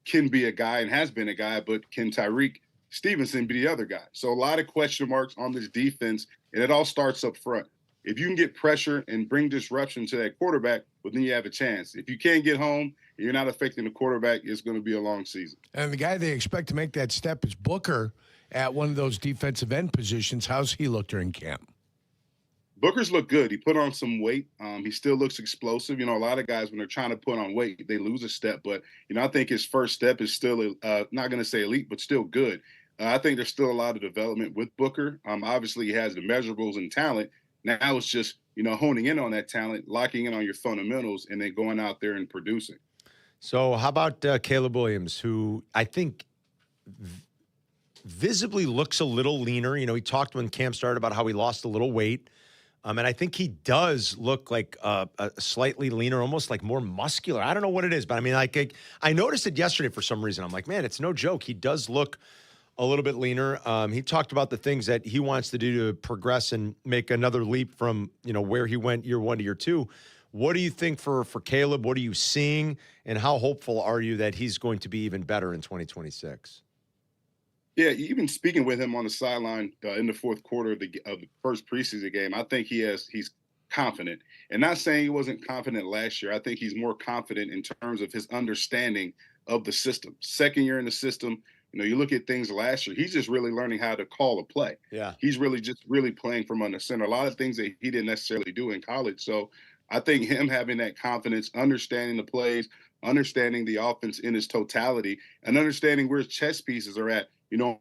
can be a guy and has been a guy, but can Tyreek Stevenson be the other guy? So a lot of question marks on this defense, and it all starts up front. If you can get pressure and bring disruption to that quarterback, well, then you have a chance. If you can't get home and you're not affecting the quarterback, it's going to be a long season. And the guy they expect to make that step is Booker at one of those defensive end positions. How's he look during camp? Booker's looked good. He put on some weight. He still looks explosive. A lot of guys, when they're trying to put on weight, they lose a step. But, I think his first step is still, not going to say elite, but still good. I think there's still a lot of development with Booker. Obviously, he has the measurables and talent. Now it's just, honing in on that talent, locking in on your fundamentals, and then going out there and producing. So how about Caleb Williams, who I think visibly looks a little leaner? He talked when camp started about how he lost a little weight. And I think he does look like a slightly leaner, almost like more muscular. I don't know what it is, but I noticed it yesterday for some reason. I'm like, man, it's no joke. He does look a little bit leaner. He talked about the things that he wants to do to progress and make another leap from, where he went year one to year two. What do you think for Caleb? What are you seeing? And how hopeful are you that he's going to be even better in 2026? Yeah, even speaking with him on the sideline in the fourth quarter of the first preseason game, I think he's confident. And not saying he wasn't confident last year. I think he's more confident in terms of his understanding of the system. Second year in the system, you look at things last year, he's just really learning how to call a play. Yeah. He's really playing from under center. A lot of things that he didn't necessarily do in college. So I think him having that confidence, understanding the plays, understanding the offense in its totality, and understanding where his chess pieces are at,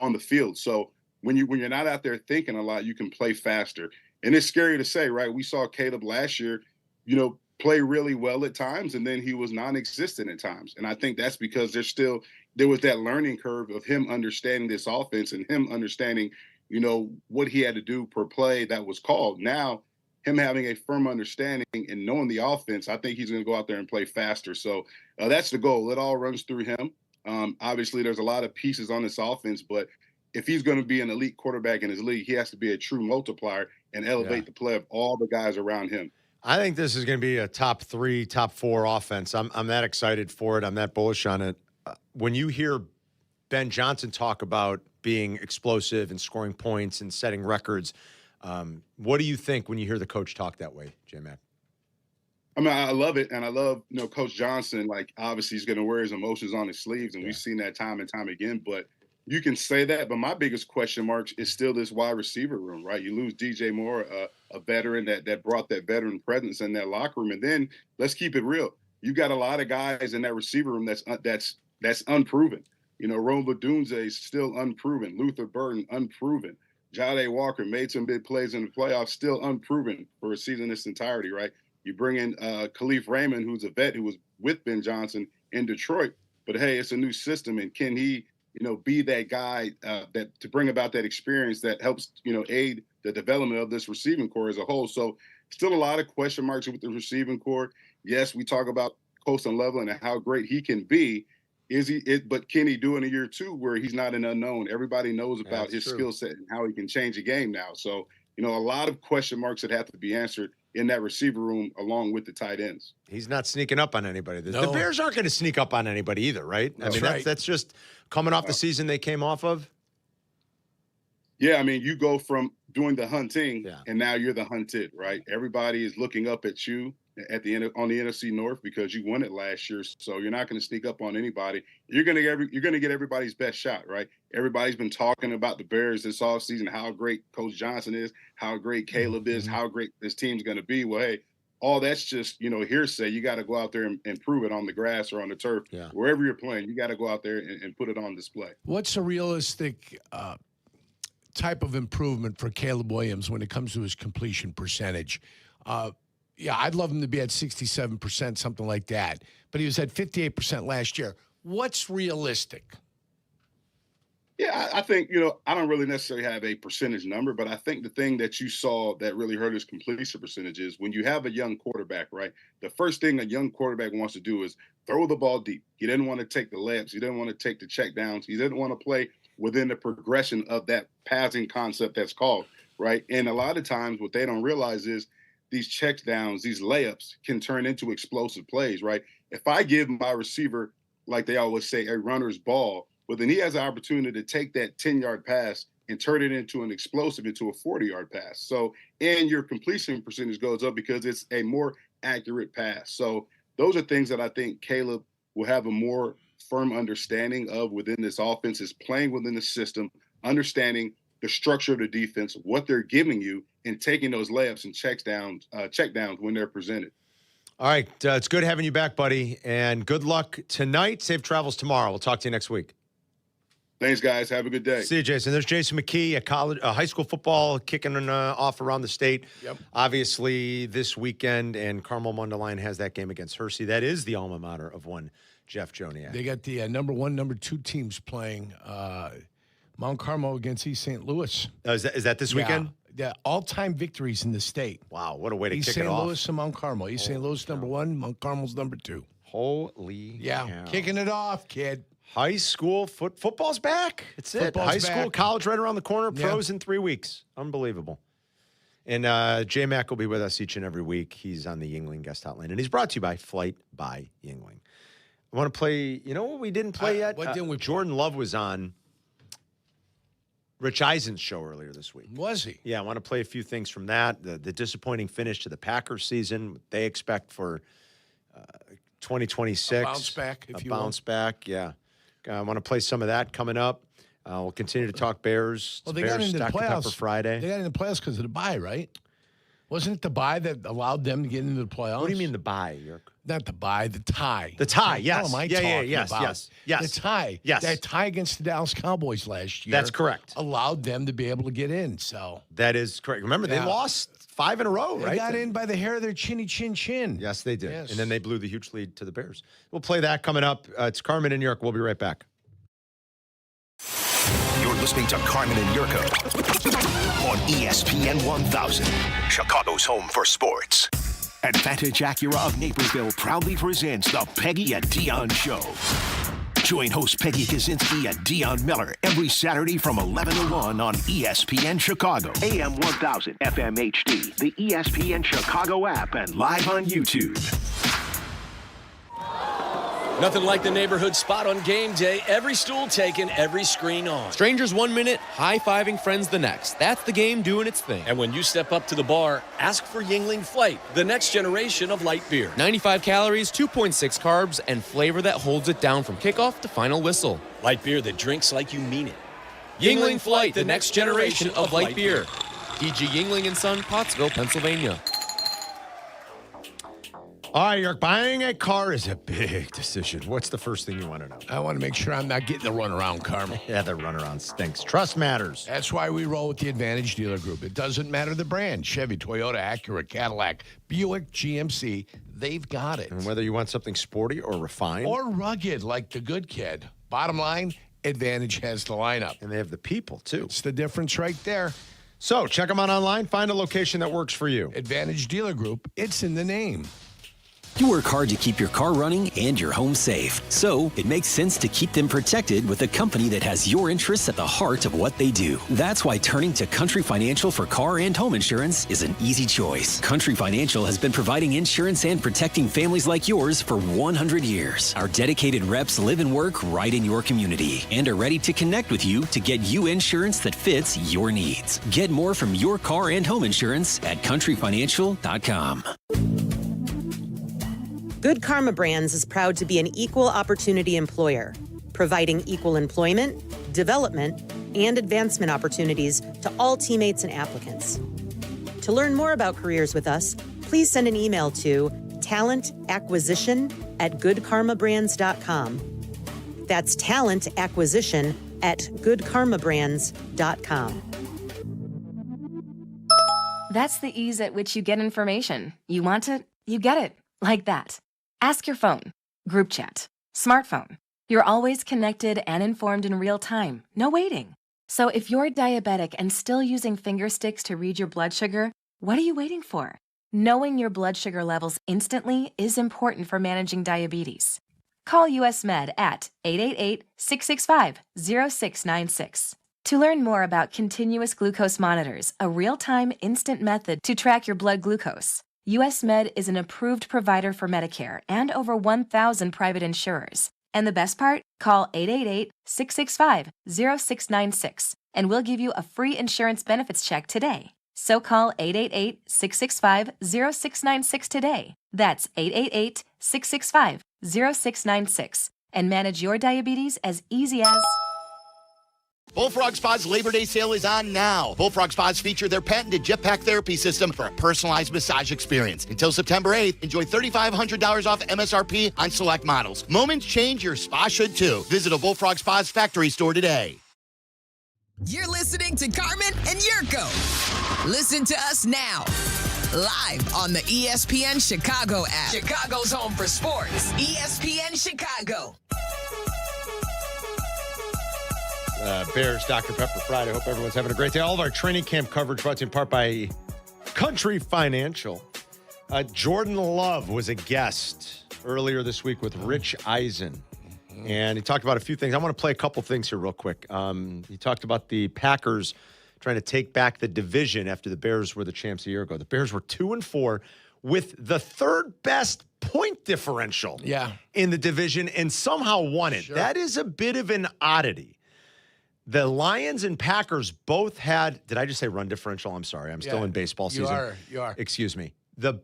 on the field. So when you're not out there thinking a lot, you can play faster. And it's scary to say, right? We saw Caleb last year, play really well at times, and then he was non-existent at times. And I think that's because there was that learning curve of him understanding this offense and him understanding, what he had to do per play that was called. Now, him having a firm understanding and knowing the offense, I think he's going to go out there and play faster. So that's the goal. It all runs through him. Obviously, there's a lot of pieces on this offense, but if he's going to be an elite quarterback in his league, he has to be a true multiplier and elevate the play of all the guys around him. I think this is going to be a top 3, top 4 offense. I'm that excited for it. I'm that bullish on it. When you hear Ben Johnson talk about being explosive and scoring points and setting records, what do you think when you hear the coach talk that way, J-Mac? I mean, I love it, and I love, Coach Johnson, obviously he's going to wear his emotions on his sleeves, and we've seen that time and time again, but you can say that, but my biggest question marks is still this wide receiver room, right? You lose DJ Moore, a veteran that brought that veteran presence in that locker room, and then let's keep it real. You got a lot of guys in that receiver room that's unproven. Rome Badunze is still unproven. Luther Burton, unproven. Jade Walker made some big plays in the playoffs, still unproven for a season in its entirety, right? You bring in Khalif Raymond, who's a vet who was with Ben Johnson in Detroit, but hey, it's a new system, and can he be that guy that to bring about that experience that helps, aid the development of this receiving core as a whole. So still a lot of question marks with the receiving core. Yes, we talk about Colston Loveland and how great he can be. But can he do in a year 2 where he's not an unknown? Everybody knows about his skill set and how he can change a game now. So, a lot of question marks that have to be answered in that receiver room along with the tight ends. He's not sneaking up on anybody. The Bears aren't going to sneak up on anybody either, right? That's right. That's just coming off the season they came off of. Yeah, I mean, you go from doing the hunting, and now you're the hunted, right? Everybody is looking up at you at the end on the NFC North because you won it last year. So you're not going to sneak up on anybody. You're going to get everybody's best shot, right? Everybody's been talking about the Bears this offseason, how great Coach Johnson is, how great Caleb is, how great this team's going to be. Well, hey, all that's just, hearsay. You got to go out there and prove it on the grass or on the turf. Wherever you're playing, you got to go out there and put it on display. What's a realistic type of improvement for Caleb Williams when it comes to his completion percentage? I'd love him to be at 67%, something like that. But he was at 58% last year. What's realistic? Yeah, I think, I don't really necessarily have a percentage number, but I think the thing that you saw that really hurt his completion percentage is when you have a young quarterback, right? The first thing a young quarterback wants to do is throw the ball deep. He didn't want to take the layups. He didn't want to take the check downs. He didn't want to play within the progression of that passing concept that's called, right? And a lot of times what they don't realize is these check downs, these layups can turn into explosive plays, right? If I give my receiver, like they always say, a runner's ball, well, then he has an opportunity to take that 10-yard pass and turn it into an explosive, into a 40-yard pass. So, and your completion percentage goes up because it's a more accurate pass. So those are things that I think Caleb will have a more firm understanding of within this offense, is playing within the system, understanding the structure of the defense, what they're giving you, and taking those layups and check downs when they're presented. All right. It's good having you back, buddy, and good luck tonight. Safe travels tomorrow. We'll talk to you next week. Thanks, guys. Have a good day. See you, Jason. There's Jason McKee, high school football kicking off around the state. Yep. Obviously, this weekend, and Carmel Mundelein has that game against Hershey. That is the alma mater of one Jeff Joniak. They got the number 1, number 2 teams playing Mount Carmel against East St. Louis. Is that this weekend? Yeah, all-time victories in the state. Wow, what a way to kick it off. East St. Louis and Mount Carmel. East St. Louis number 1, Mount Carmel's number 2. Holy cow. Kicking it off, kid. High school football's back. It's it. High school, college right around the corner. Pros in 3 weeks. Unbelievable. And J-Mac will be with us each and every week. He's on the Yingling guest hotline. And he's brought to you by Flight by Yingling. I want to play, you know what we didn't play yet? What didn't we play? Jordan Love was on Rich Eisen's show earlier this week. Was he? Yeah, I want to play a few things from that. The disappointing finish to the Packers season, what they expect for 2026. A bounce back, if you will. A bounce back, yeah. I want to play some of that coming up. We'll continue to talk Bears. Well, they Bears got into the Dr. Pepper playoffs Friday. They got into the playoffs because of the bye, right? Wasn't it the bye that allowed them to get into the playoffs? What do you mean the bye, Yerk? Not the bye, the tie. The tie, yes. What am I yes, talking about? yes. The tie. Yes. That tie against the Dallas Cowboys last year. That's correct. Allowed them to be able to get in, so. That is correct. Remember, they lost 5 in a row, right? They got in by the hair of their chinny chin. Yes, they did. Yes. And then they blew the huge lead to the Bears. We'll play that coming up. It's Carmen and Yerk. We'll be right back. You're listening to Carmen and Jurko on ESPN 1000, Chicago's home for sports. Advantage Acura of Naperville proudly presents the Peggy and Dion Show. Join host Peggy Kaczynski and Dion Miller every Saturday from 11 to 1 on ESPN Chicago, AM 1000, FM HD, the ESPN Chicago app, and live on YouTube. Nothing like the neighborhood spot on game day. Every stool taken, every screen on. Strangers 1 minute, high-fiving friends the next. That's the game doing its thing. And when you step up to the bar, ask for Yingling Flight, the next generation of light beer. 95 calories, 2.6 carbs, and flavor that holds it down from kickoff to final whistle. Light beer that drinks like you mean it. Yingling Flight, the next generation of light beer. DG Yingling & Son, Pottsville, Pennsylvania. All right, Yerk, buying a car is a big decision. What's the first thing you want to know? I want to make sure I'm not getting the runaround, Carmen. Yeah, the runaround stinks. Trust matters. That's why we roll with the Advantage Dealer Group. It doesn't matter the brand. Chevy, Toyota, Acura, Cadillac, Buick, GMC. They've got it. And whether you want something sporty or refined. Or rugged, like the good kid. Bottom line, Advantage has the lineup. And they have the people, too. It's the difference right there. So check them out online. Find a location that works for you. Advantage Dealer Group. It's in the name. You work hard to keep your car running and your home safe. So it makes sense to keep them protected with a company that has your interests at the heart of what they do. That's why turning to Country Financial for car and home insurance is an easy choice. Country Financial has been providing insurance and protecting families like yours for 100 years. Our dedicated reps live and work right in your community and are ready to connect with you to get you insurance that fits your needs. Get more from your car and home insurance at countryfinancial.com. Good Karma Brands is proud to be an equal opportunity employer, providing equal employment, development, and advancement opportunities to all teammates and applicants. To learn more about careers with us, please send an email to talentacquisition@goodkarmabrands.com. That's talentacquisition@goodkarmabrands.com. That's the ease at which you get information. You want it, you get it, like that. Ask your phone, group chat, smartphone. You're always connected and informed in real time, no waiting. So if you're diabetic and still using finger sticks to read your blood sugar, what are you waiting for? Knowing your blood sugar levels instantly is important for managing diabetes. Call US Med at 888-665-0696. To learn more about continuous glucose monitors, a real-time instant method to track your blood glucose. US Med is an approved provider for Medicare and over 1,000 private insurers. And the best part? Call 888-665-0696 and we'll give you a free insurance benefits check today. So call 888-665-0696 today. That's 888-665-0696 and manage your diabetes as easy as... Bullfrog Spa's Labor Day sale is on now. Bullfrog Spas feature their patented jetpack therapy system for a personalized massage experience. Until September 8th, enjoy $3,500 off MSRP on select models. Moments change, your spa should too. Visit a Bullfrog Spa's factory store today. You're listening to Carmen and Jurko. Listen to us now. Live on the ESPN Chicago app. Chicago's home for sports. ESPN Chicago. Bears Dr. Pepper Friday. I hope everyone's having a great day. All of our training camp coverage brought to you in part by Country Financial. Jordan Love was a guest earlier this week with Rich Eisen, and he talked about a few things. I want to play a couple things here real quick. He talked about the Packers trying to take back the division after the Bears were the champs a year ago. The Bears were 2-4 with the third best point differential in the division and somehow won it. Sure. That is a bit of an oddity. The Lions and Packers both had, did I just say run differential? I'm sorry. I'm still in baseball season. You are. Excuse me. The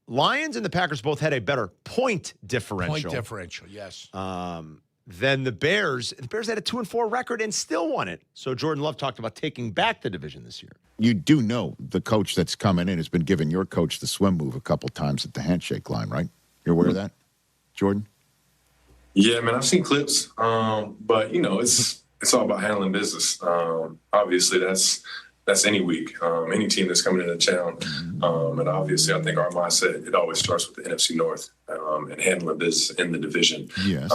Lions and the Packers both had a better point differential. Point differential, yes. Than the Bears. The Bears had a 2-4 record and still won it. So Jordan Love talked about taking back the division this year. You do know the coach that's coming in has been giving your coach the swim move a couple times at the handshake line, right? You're aware of that, Jordan? Yeah, man, I've seen clips, but it's all about handling business. Obviously, that's any week, any team that's coming into town, and obviously, I think our mindset it always starts with the NFC North and handling business in the division. Yes,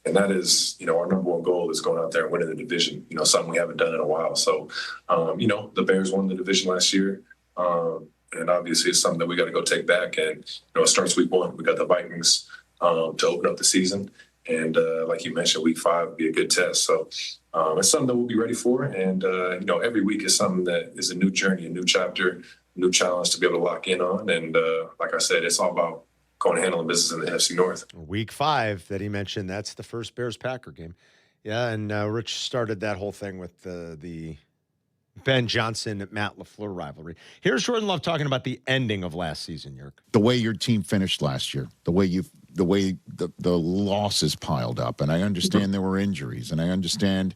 and that is our number one goal is going out there and winning the division. Something we haven't done in a while. So, the Bears won the division last year. And obviously, it's something that we got to go take back. And it starts week 1. We got the Vikings to open up the season. And like you mentioned, week 5 would be a good test. So it's something that we'll be ready for. And, every week is something that is a new journey, a new chapter, a new challenge to be able to lock in on. And like I said, it's all about going and handling business in the NFC North. Week 5 that he mentioned, that's the first Bears-Packer game. Yeah, and Rich started that whole thing with the Ben Johnson-Matt LaFleur rivalry. Here's Jordan Love talking about the ending of last season, Yerk. The way your team finished last year, the way the losses piled up, and I understand there were injuries, and I understand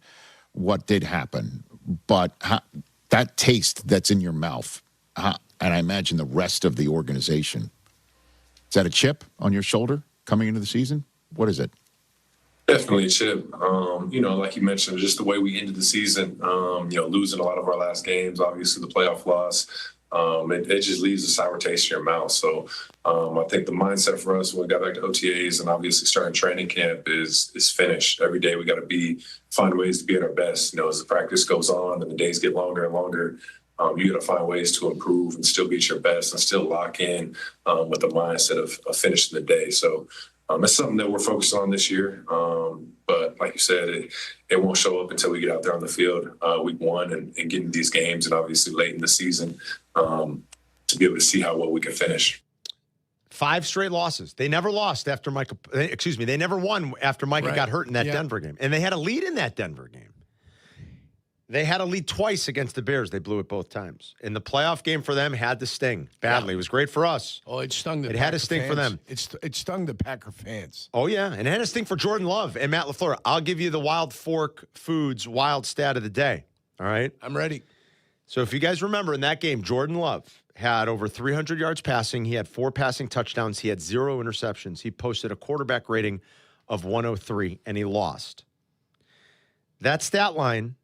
what did happen, but that taste that's in your mouth, and I imagine the rest of the organization, is that a chip on your shoulder coming into the season? What is it? Definitely a chip. Like you mentioned, just the way we ended the season, losing a lot of our last games, obviously the playoff loss, it just leaves a sour taste in your mouth. So I think the mindset for us when we got back to OTAs and obviously starting training camp is finished. Every day we got to find ways to be at our best. As the practice goes on and the days get longer and longer, You got to find ways to improve and still be at your best and still lock in with the mindset of finishing the day. So it's something that we're focused on this year. But like you said, it won't show up until we get out there on the field week one and get into these games and obviously late in the season to be able to see how well we can finish. 5 straight losses. They never lost after Micah. They never won after Micah got hurt in that Denver game. And they had a lead in that Denver game. They had a lead twice against the Bears. They blew it both times. And the playoff game for them had to sting badly. It was great for us. Oh, it stung the It had to sting for them. It stung the Packer fans. Oh, yeah. And it had to sting for Jordan Love and Matt LaFleur. I'll give you the Wild Fork Foods wild stat of the day. All right? I'm ready. So if you guys remember in that game, Jordan Love had over 300 yards passing. He had 4 passing touchdowns. He had 0 interceptions. He posted a quarterback rating of 103, and he lost. That stat line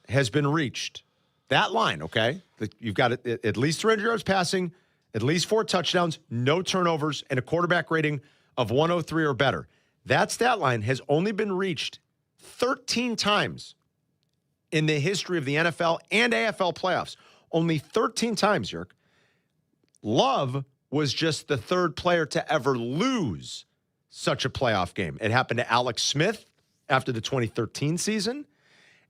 has been reached. That line, okay? You've got at least 300 yards passing, at least 4 touchdowns, no turnovers, and a quarterback rating of 103 or better. That stat line has only been reached 13 times in the history of the NFL and AFL playoffs. Only 13 times, Yerk. Love was just the 3rd player to ever lose such a playoff game. It happened to Alex Smith after the 2013 season.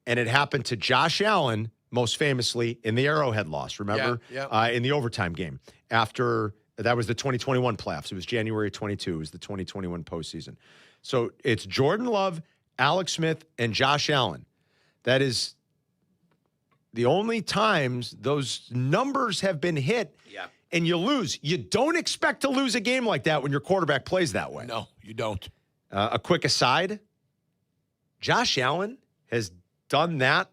And it happened to Josh Allen, most famously, in the Arrowhead loss, remember? Yeah. In the overtime game. After, that was the 2021 playoffs. It was January 22. It was the 2021 postseason. So it's Jordan Love, Alex Smith, and Josh Allen. That is the only times those numbers have been hit, and you lose. You don't expect to lose a game like that when your quarterback plays that way. No, you don't. A quick aside, Josh Allen has done that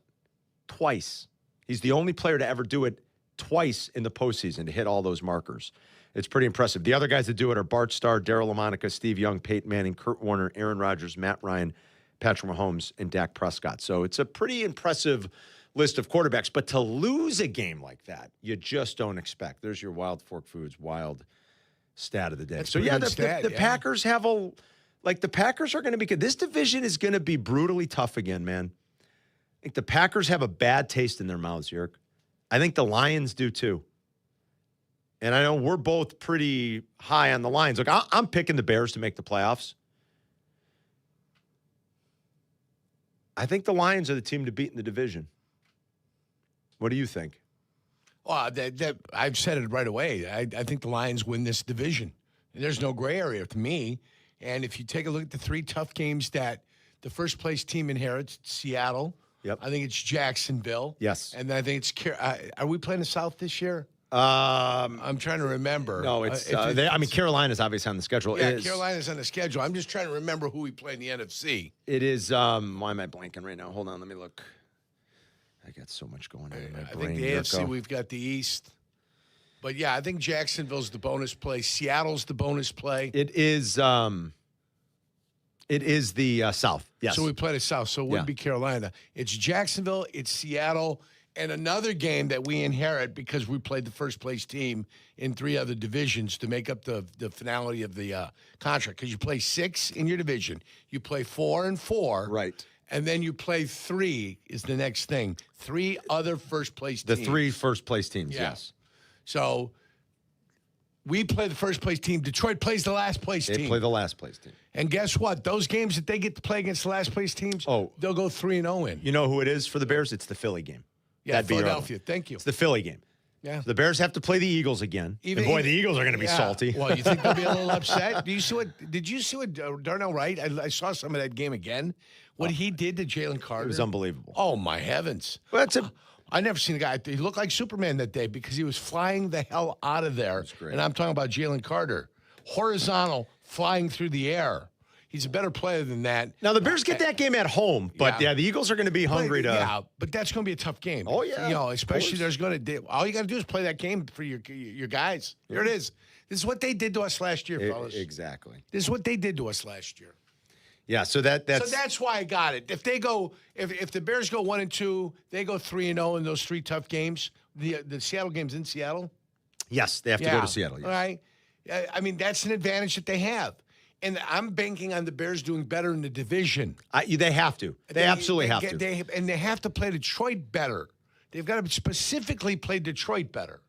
twice. He's the only player to ever do it twice in the postseason to hit all those markers. It's pretty impressive. The other guys that do it are Bart Starr, Darryl LaMonica, Steve Young, Peyton Manning, Kurt Warner, Aaron Rodgers, Matt Ryan, Patrick Mahomes, and Dak Prescott. So it's a pretty impressive list of quarterbacks. But to lose a game like that, you just don't expect. There's your Wild Fork Foods wild stat of the day. That's So, pretty the good stat, Packers have the Packers are going to be good. This division is going to be brutally tough again, man. I think the Packers have a bad taste in their mouths, Yerk. I think the Lions do too. And I know we're both pretty high on the Lions. Look, I'm picking the Bears to make the playoffs. I think the Lions are the team to beat in the division. What do you think? Well, I've said it right away. I think the Lions win this division. There's no gray area to me. And if you take a look at the 3 tough games that the first place team inherits, Seattle. Yep. I think it's Jacksonville. Yes. And I think it's are we playing the South this year? I'm trying to remember. No, Carolina's obviously on the schedule. Yeah, Carolina's on the schedule. I'm just trying to remember who we play in the NFC. It is, why am I blanking right now? Hold on, let me look. I got so much going on in my brain. I think the AFC, we've got the East. But, yeah, I think Jacksonville's the bonus play. Seattle's the bonus play. It is the South, yes. So we play the South, so it wouldn't be Carolina. It's Jacksonville, it's Seattle, and another game that we inherit because we played the first-place team in 3 other divisions to make up the finality of the contract. Because you play 6 in your division. You play 4 and 4. Right. And then you play 3 is the next thing. 3 other first-place teams. The 3 first-place teams, yes. So we play the first-place team. Detroit plays the last-place team. They play the last-place team. And guess what? Those games that they get to play against the last-place teams, they'll go 3-0 in. You know who it is for the Bears? It's the Philly game. Yeah, That'd Philadelphia. Thank you. It's the Philly game. Yeah. So the Bears have to play the Eagles again. The Eagles are going to be salty. Well, you think they'll be a little upset? Did you see what Darnell Wright? I saw some of that game again. What he did to Jalen Carter. It was unbelievable. Oh, my heavens. Well, I never seen a guy. He looked like Superman that day because he was flying the hell out of there. That's great. And I'm talking about Jalen Carter. Horizontal, flying through the air. He's a better player than that. Now, the Bears get that game at home, but the Eagles are going to be hungry to. Yeah, but that's going to be a tough game. Oh, yeah. Especially there's going to. All you got to do is play that game for your guys. Here it is. This is what they did to us last year, fellas. Exactly. This is what they did to us last year. Yeah, so that's why I got it. If they go, if the Bears go 1-2, they go 3-0 in those 3 tough games. The Seattle game's in Seattle. Yes, they have to go to Seattle. Yes. All right. I mean, that's an advantage that they have. And I'm banking on the Bears doing better in the division. They have to. They absolutely have to. And they have to play Detroit better. They've got to specifically play Detroit better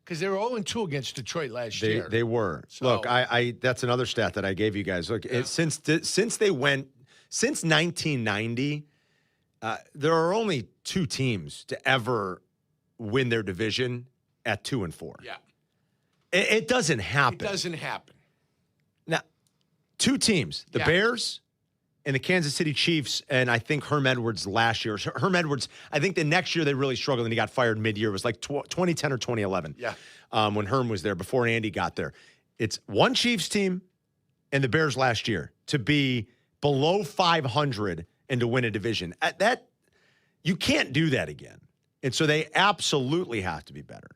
because they were 0-2 against Detroit last year. They were. So, look, I that's another stat that I gave you guys. Look, since 1990, there are only 2 teams to ever win their division at 2-4. Yeah. It doesn't happen. It doesn't happen. Now, 2 teams, the Bears and the Kansas City Chiefs, and I think Herm Edwards last year. Herm Edwards, I think the next year they really struggled and he got fired mid-year. It was like 2010 or 2011 when Herm was there, before Andy got there. It's one Chiefs team and the Bears last year to be below 500 and to win a division. That you can't do that again. And so they absolutely have to be better.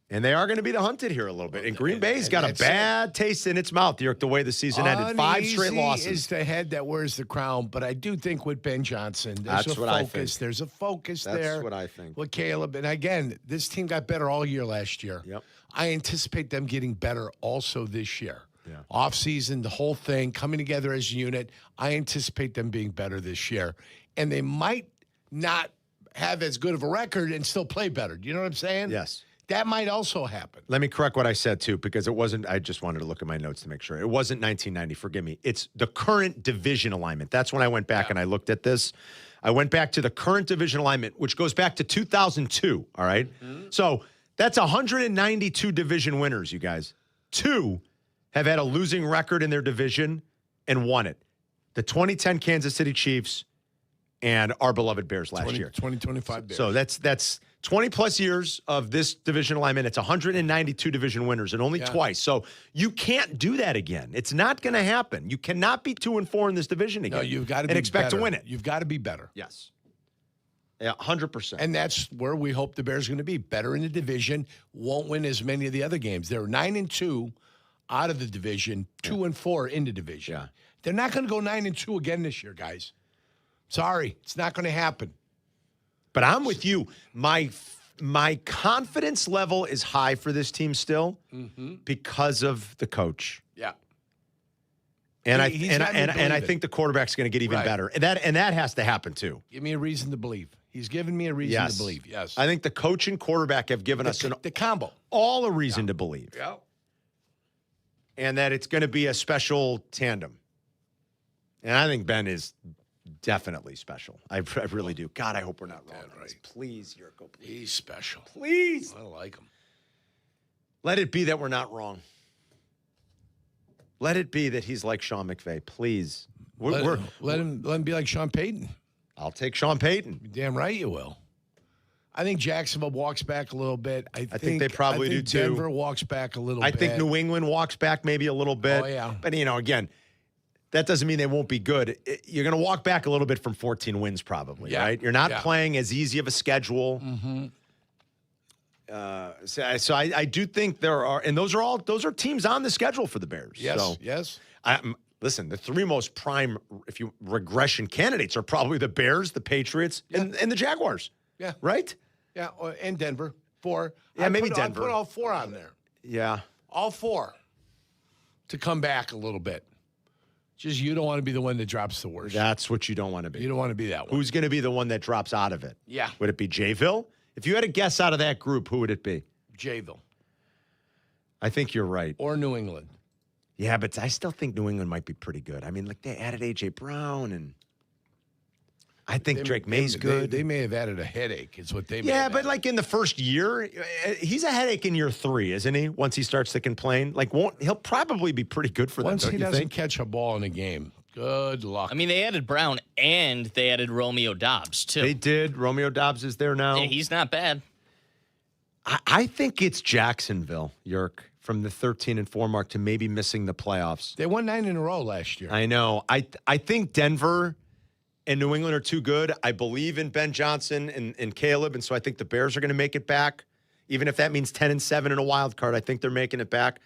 And they are going to be the hunted here a little bit. And Green Bay's got a bad taste in its mouth, Dirk, the way the season ended. 5 straight losses. Is the head that wears the crown, but I do think with Ben Johnson, there's a focus. There's a focus there. That's what I think. With Caleb. And again, this team got better all year last year. Yep. I anticipate them getting better also this year. Yeah. Off-season, the whole thing, coming together as a unit. I anticipate them being better this year. And they might not have as good of a record and still play better. Do you know what I'm saying? Yes. That might also happen. Let me correct what I said, too, because it wasn't, I just wanted to look at my notes to make sure. It wasn't 1990, forgive me. It's the current division alignment. That's when I went back and I looked at this. I went back to the current division alignment, which goes back to 2002, all right? Mm-hmm. So that's 192 division winners, you guys. 2 have had a losing record in their division and won it. The 2010 Kansas City Chiefs and our beloved Bears last year. 2025 Bears. So that's 20-plus years of this division alignment. It's 192 division winners and only twice. So you can't do that again. It's not going to happen. You cannot be 2-4 in this division again. No, you've got to be and expect better. to win it. You've got to be better. Yes. Yeah, 100%. And that's where we hope the Bears are going to be. Better in the division. Won't win as many of the other games. They're 9-2 out of the division, 2-4 in the division. Yeah. They're not going to go 9-2 again this year, guys. Sorry, it's not going to happen. But I'm with you. My confidence level is high for this team still because of the coach. Yeah. And I think the quarterback's going to get even better. And that has to happen too. Give me a reason to believe. He's given me a reason to believe. Yes. I think the coach and quarterback have given us the combo. All a reason to believe. Yeah. And that it's going to be a special tandem. And I think Ben is definitely special. I really do. God, I hope we're not wrong. Right. Please, Jurko, please. He's special. Please. I like him. Let it be that we're not wrong. Let it be that he's like Sean McVay. Please. Let him be like Sean Payton. I'll take Sean Payton. You're damn right you will. I think Jacksonville walks back a little bit. I think they probably do too. Denver walks back a little bit. I think New England walks back maybe a little bit. Oh, yeah. But, again, that doesn't mean they won't be good. You're going to walk back a little bit from 14 wins probably, right? You're not playing as easy of a schedule. Mm-hmm. So I do think there are, and those are teams on the schedule for the Bears. Yes, so, yes. Listen, the 3 most prime, regression candidates are probably the Bears, the Patriots, and the Jaguars. Yeah. Right? Yeah, and Denver. 4. Yeah, maybe Denver. I put all 4 on there. Yeah. All 4 to come back a little bit. Just you don't want to be the one that drops the worst. That's what you don't want to be. You don't want to be that one. Who's going to be the one that drops out of it? Yeah. Would it be Jayville? If you had a guess out of that group, who would it be? Jayville. I think you're right. Or New England. Yeah, but I still think New England might be pretty good. I mean, they added A.J. Brown, and I think Drake May's good. They may have added a headache, is what they may Yeah, have but added. in the first year, he's a headache in year 3, isn't he? Once he starts to complain. He'll probably be pretty good for them, Once he don't you doesn't think? catch a ball in a game, good luck. I mean, they added Brown and they added Romeo Dobbs, too. They did. Romeo Dobbs is there now. Yeah, he's not bad. I think it's Jacksonville, Yerk, from the 13-4 mark to maybe missing the playoffs. They won 9 in a row last year. I know. I think Denver and New England are too good. I believe in Ben Johnson and Caleb, and so I think the Bears are going to make it back. Even if that means 10-7 in a wild card, I think they're making it back.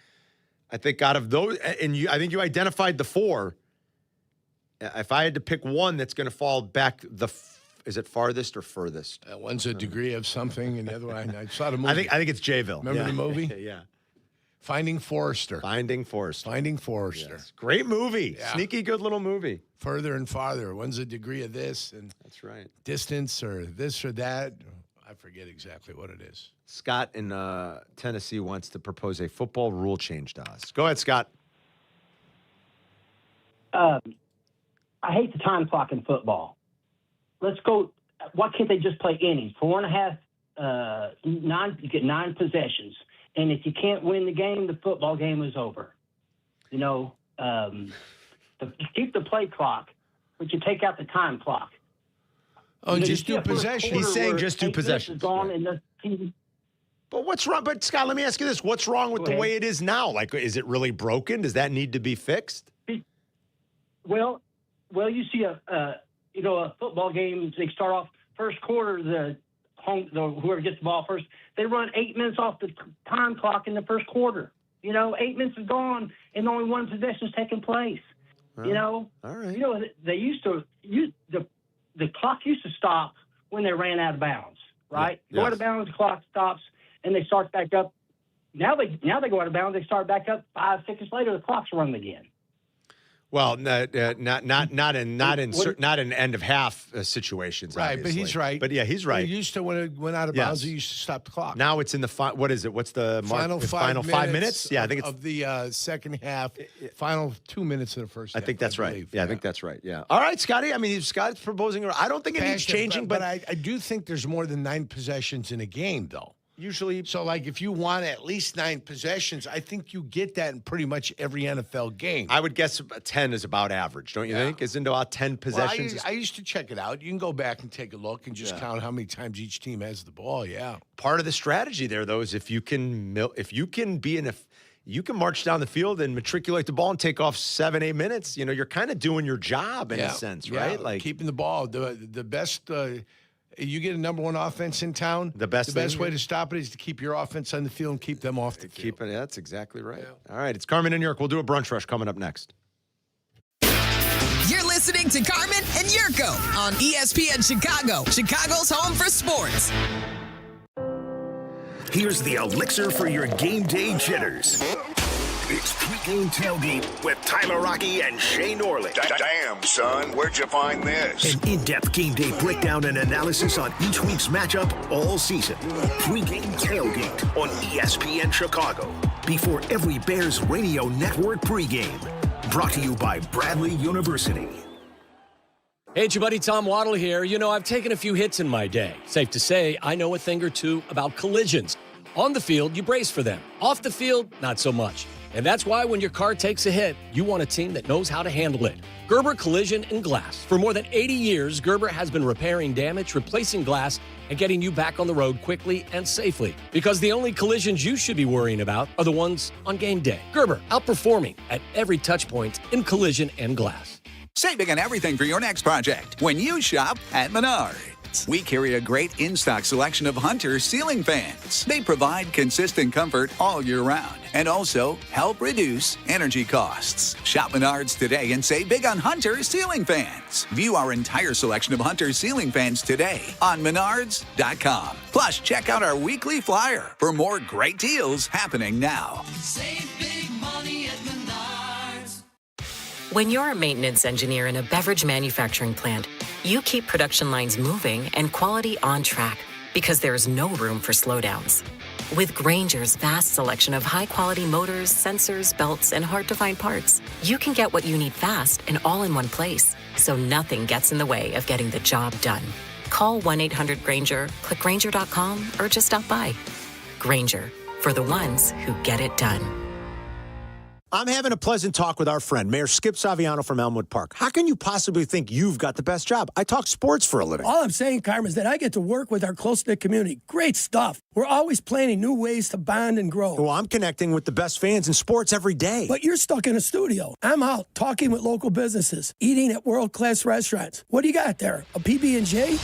I think out of those, and I think you identified the 4. If I had to pick one that's going to fall back, is it farthest or furthest? One's a degree of something, and the other one, I saw the movie. I think it's Jayville. Remember the movie? Yeah. Finding Forrester. Finding Forrester. Yes. Great movie. Yeah. Sneaky good little movie. Further and farther. One's a degree of this, and that's right. Distance or this or that. I forget exactly what it is. Scott in Tennessee wants to propose a football rule change to us. Go ahead, Scott. I hate the time clock in football. Let's go. Why can't they just play innings? 4.5, you get 9 possessions. And if you can't win the game, the football game is over. You know, keep the play clock, but you take out the time clock. Oh, you know, just do possession. He's saying just do possessions. But what's wrong? But Scott, let me ask you this: what's wrong with the way it is now? Like, is it really broken? Does that need to be fixed? Well, you see a football game. They start off first quarter. Whoever gets the ball first, they run 8 minutes off the time clock in the first quarter. 8 minutes is gone, and only one possession is taking place. All right. They used to use the clock used to stop when they ran out of bounds, right? Yeah. Go out of bounds, the clock stops, and they start back up. Now they go out of bounds, they start back up 5 seconds later, the clock's running again. Well, not in end of half situations, right? Obviously. But he's right. But yeah, he's right. It used to when it went out of bounds, it used to stop the clock. Now it's in the what is it? What's the final final 5 minutes? Yeah, I think it's of the second half. Final 2 minutes of the first half. I think that's right. Yeah, I think that's right. Yeah. All right, Scotty. I mean, Scott's proposing. I don't think it needs changing, but I do think there's more than 9 possessions in a game, though. Usually. So, like, if you want at least 9 possessions, I think you get that in pretty much every NFL game. I would guess 10 is about average, don't you think? Isn't about 10 possessions? Well, I used to check it out. You can go back and take a look and just count how many times each team has the ball. Yeah. Part of the strategy there, though, is you can march down the field and matriculate the ball and take off 7-8 minutes. You're kind of doing your job in a sense, right? Yeah, like keeping the ball. The best. You get a number one offense in town. The best way to stop it is to keep your offense on the field and keep them off the field. That's exactly right. Yeah. All right, it's Carmen in New York. We'll do a brunch rush coming up next. You're listening to Carmen and Jurko on ESPN Chicago, Chicago's home for sports. Here's the elixir for your game day jitters. It's pregame tailgate with Tyler Rocky and Shane Orley. Damn, son, where'd you find this? An in-depth game day breakdown and analysis on each week's matchup all season. Pregame tailgate on ESPN Chicago. Before every Bears radio network pregame. Brought to you by Bradley University. Hey, it's your buddy Tom Waddle here. I've taken a few hits in my day. Safe to say, I know a thing or two about collisions. On the field, you brace for them. Off the field, not so much. And that's why when your car takes a hit, you want a team that knows how to handle it. Gerber Collision and Glass. For more than 80 years, Gerber has been repairing damage, replacing glass, and getting you back on the road quickly and safely. Because the only collisions you should be worrying about are the ones on game day. Gerber, outperforming at every touch point in collision and glass. Saving on everything for your next project when you shop at Menards. We carry a great in-stock selection of Hunter ceiling fans. They provide consistent comfort all year round and also help reduce energy costs. Shop Menards today and save big on Hunter ceiling fans. View our entire selection of Hunter ceiling fans today on Menards.com. Plus, check out our weekly flyer for more great deals happening now. Save big money at Menards. When you're a maintenance engineer in a beverage manufacturing plant, you keep production lines moving and quality on track because there's no room for slowdowns. With Grainger's vast selection of high-quality motors, sensors, belts, and hard-to-find parts, you can get what you need fast and all in one place, so nothing gets in the way of getting the job done. Call 1-800-GRAINGER, click Grainger.com, or just stop by. Grainger, for the ones who get it done. I'm having a pleasant talk with our friend, Mayor Skip Saviano from Elmwood Park. How can you possibly think you've got the best job? I talk sports for a living. All I'm saying, Carmen, is that I get to work with our close-knit community. Great stuff. We're always planning new ways to bond and grow. Well, I'm connecting with the best fans in sports every day. But you're stuck in a studio. I'm out talking with local businesses, eating at world-class restaurants. What do you got there, a PB&J?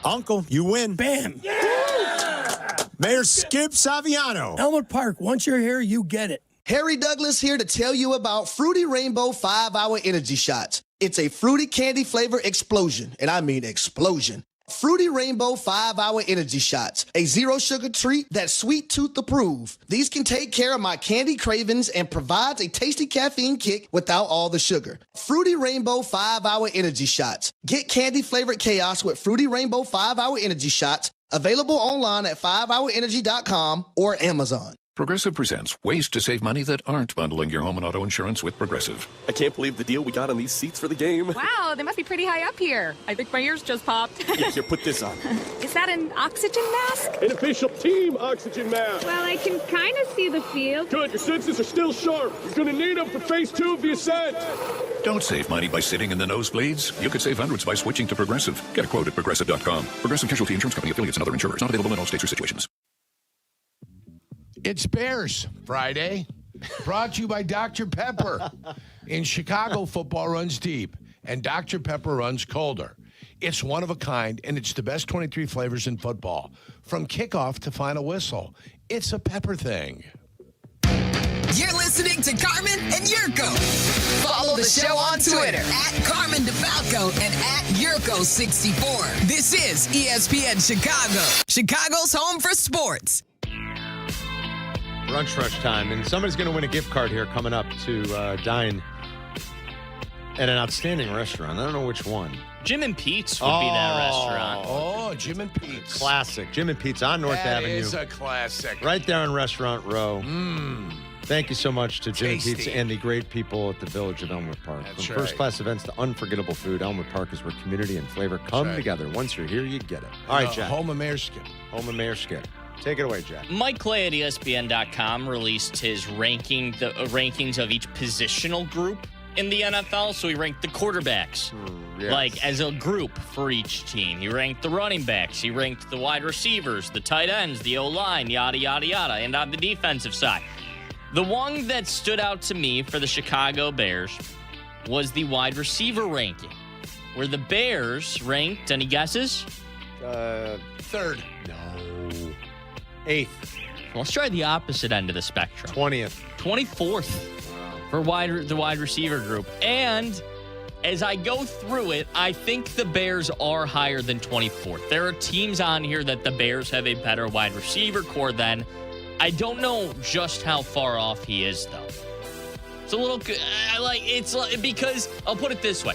Uncle, you win. Bam. Yeah! Mayor Skip Saviano. Elmwood Park, once you're here, you get it. Harry Douglas here to tell you about Fruity Rainbow 5-Hour Energy Shots. It's a fruity candy flavor explosion, and I mean explosion. Fruity Rainbow 5-Hour Energy Shots, a zero-sugar treat that's sweet tooth approved. These can take care of my candy cravings and provides a tasty caffeine kick without all the sugar. Fruity Rainbow 5-Hour Energy Shots. Get candy-flavored chaos with Fruity Rainbow 5-Hour Energy Shots Available online at 5hourenergy.com or Amazon. Progressive presents ways to save money that aren't bundling your home and auto insurance with Progressive. I can't believe the deal we got on these seats for the game. Wow, they must be pretty high up here. I think my ears just popped. Here, put this on. Is that an oxygen mask? An official team oxygen mask. Well, I can kind of see the field. Good, your senses are still sharp. You're going to need them for phase 2 of the ascent. Don't save money by sitting in the nosebleeds. You could save hundreds by switching to Progressive. Get a quote at Progressive.com. Progressive Casualty Insurance Company, affiliates, and other insurers. Not available in all states or situations. It's Bears Friday, brought to you by Dr. Pepper. In Chicago, football runs deep, and Dr. Pepper runs colder. It's one of a kind, and it's the best 23 flavors in football. From kickoff to final whistle, it's a pepper thing. You're listening to Carmen and Jurko. Follow the show on Twitter at Carmen DeFalco and at Jurko64. This is ESPN Chicago, Chicago's home for sports. Brunch rush time, and somebody's going to win a gift card here coming up to dine at an outstanding restaurant. I don't know which one. Jim and Pete's would be that restaurant. Oh, Jim and Pete's. Classic. Jim and Pete's on North Avenue. That is a classic. Right there on Restaurant Row. Thank you so much to Jim and Tasty. Pete's and the great people at the Village of Elmwood Park. That's From right. first-class events to unforgettable food, Elmwood Park is where community and flavor come together. Once you're here, you get it. All right, Jack. Home of Mayor Skip. Home of Mayor Skip. Take it away, Jack. Mike Clay at ESPN.com released his rankings of each positional group in the NFL. So he ranked the quarterbacks, Yes. like as a group for each team. He ranked the running backs. He ranked the wide receivers, the tight ends, the O-line, yada, yada, yada. And on the defensive side, the one that stood out to me for the Chicago Bears was the wide receiver ranking, where the Bears ranked, any guesses? Third. No. 8th. Let's try the opposite end of the spectrum. 20th. 24th for the wide receiver group. And as I go through it, I think the Bears are higher than 24th. There are teams on here that the Bears have a better wide receiver core than. I don't know just how far off he is, though. It's a little, because I'll put it this way.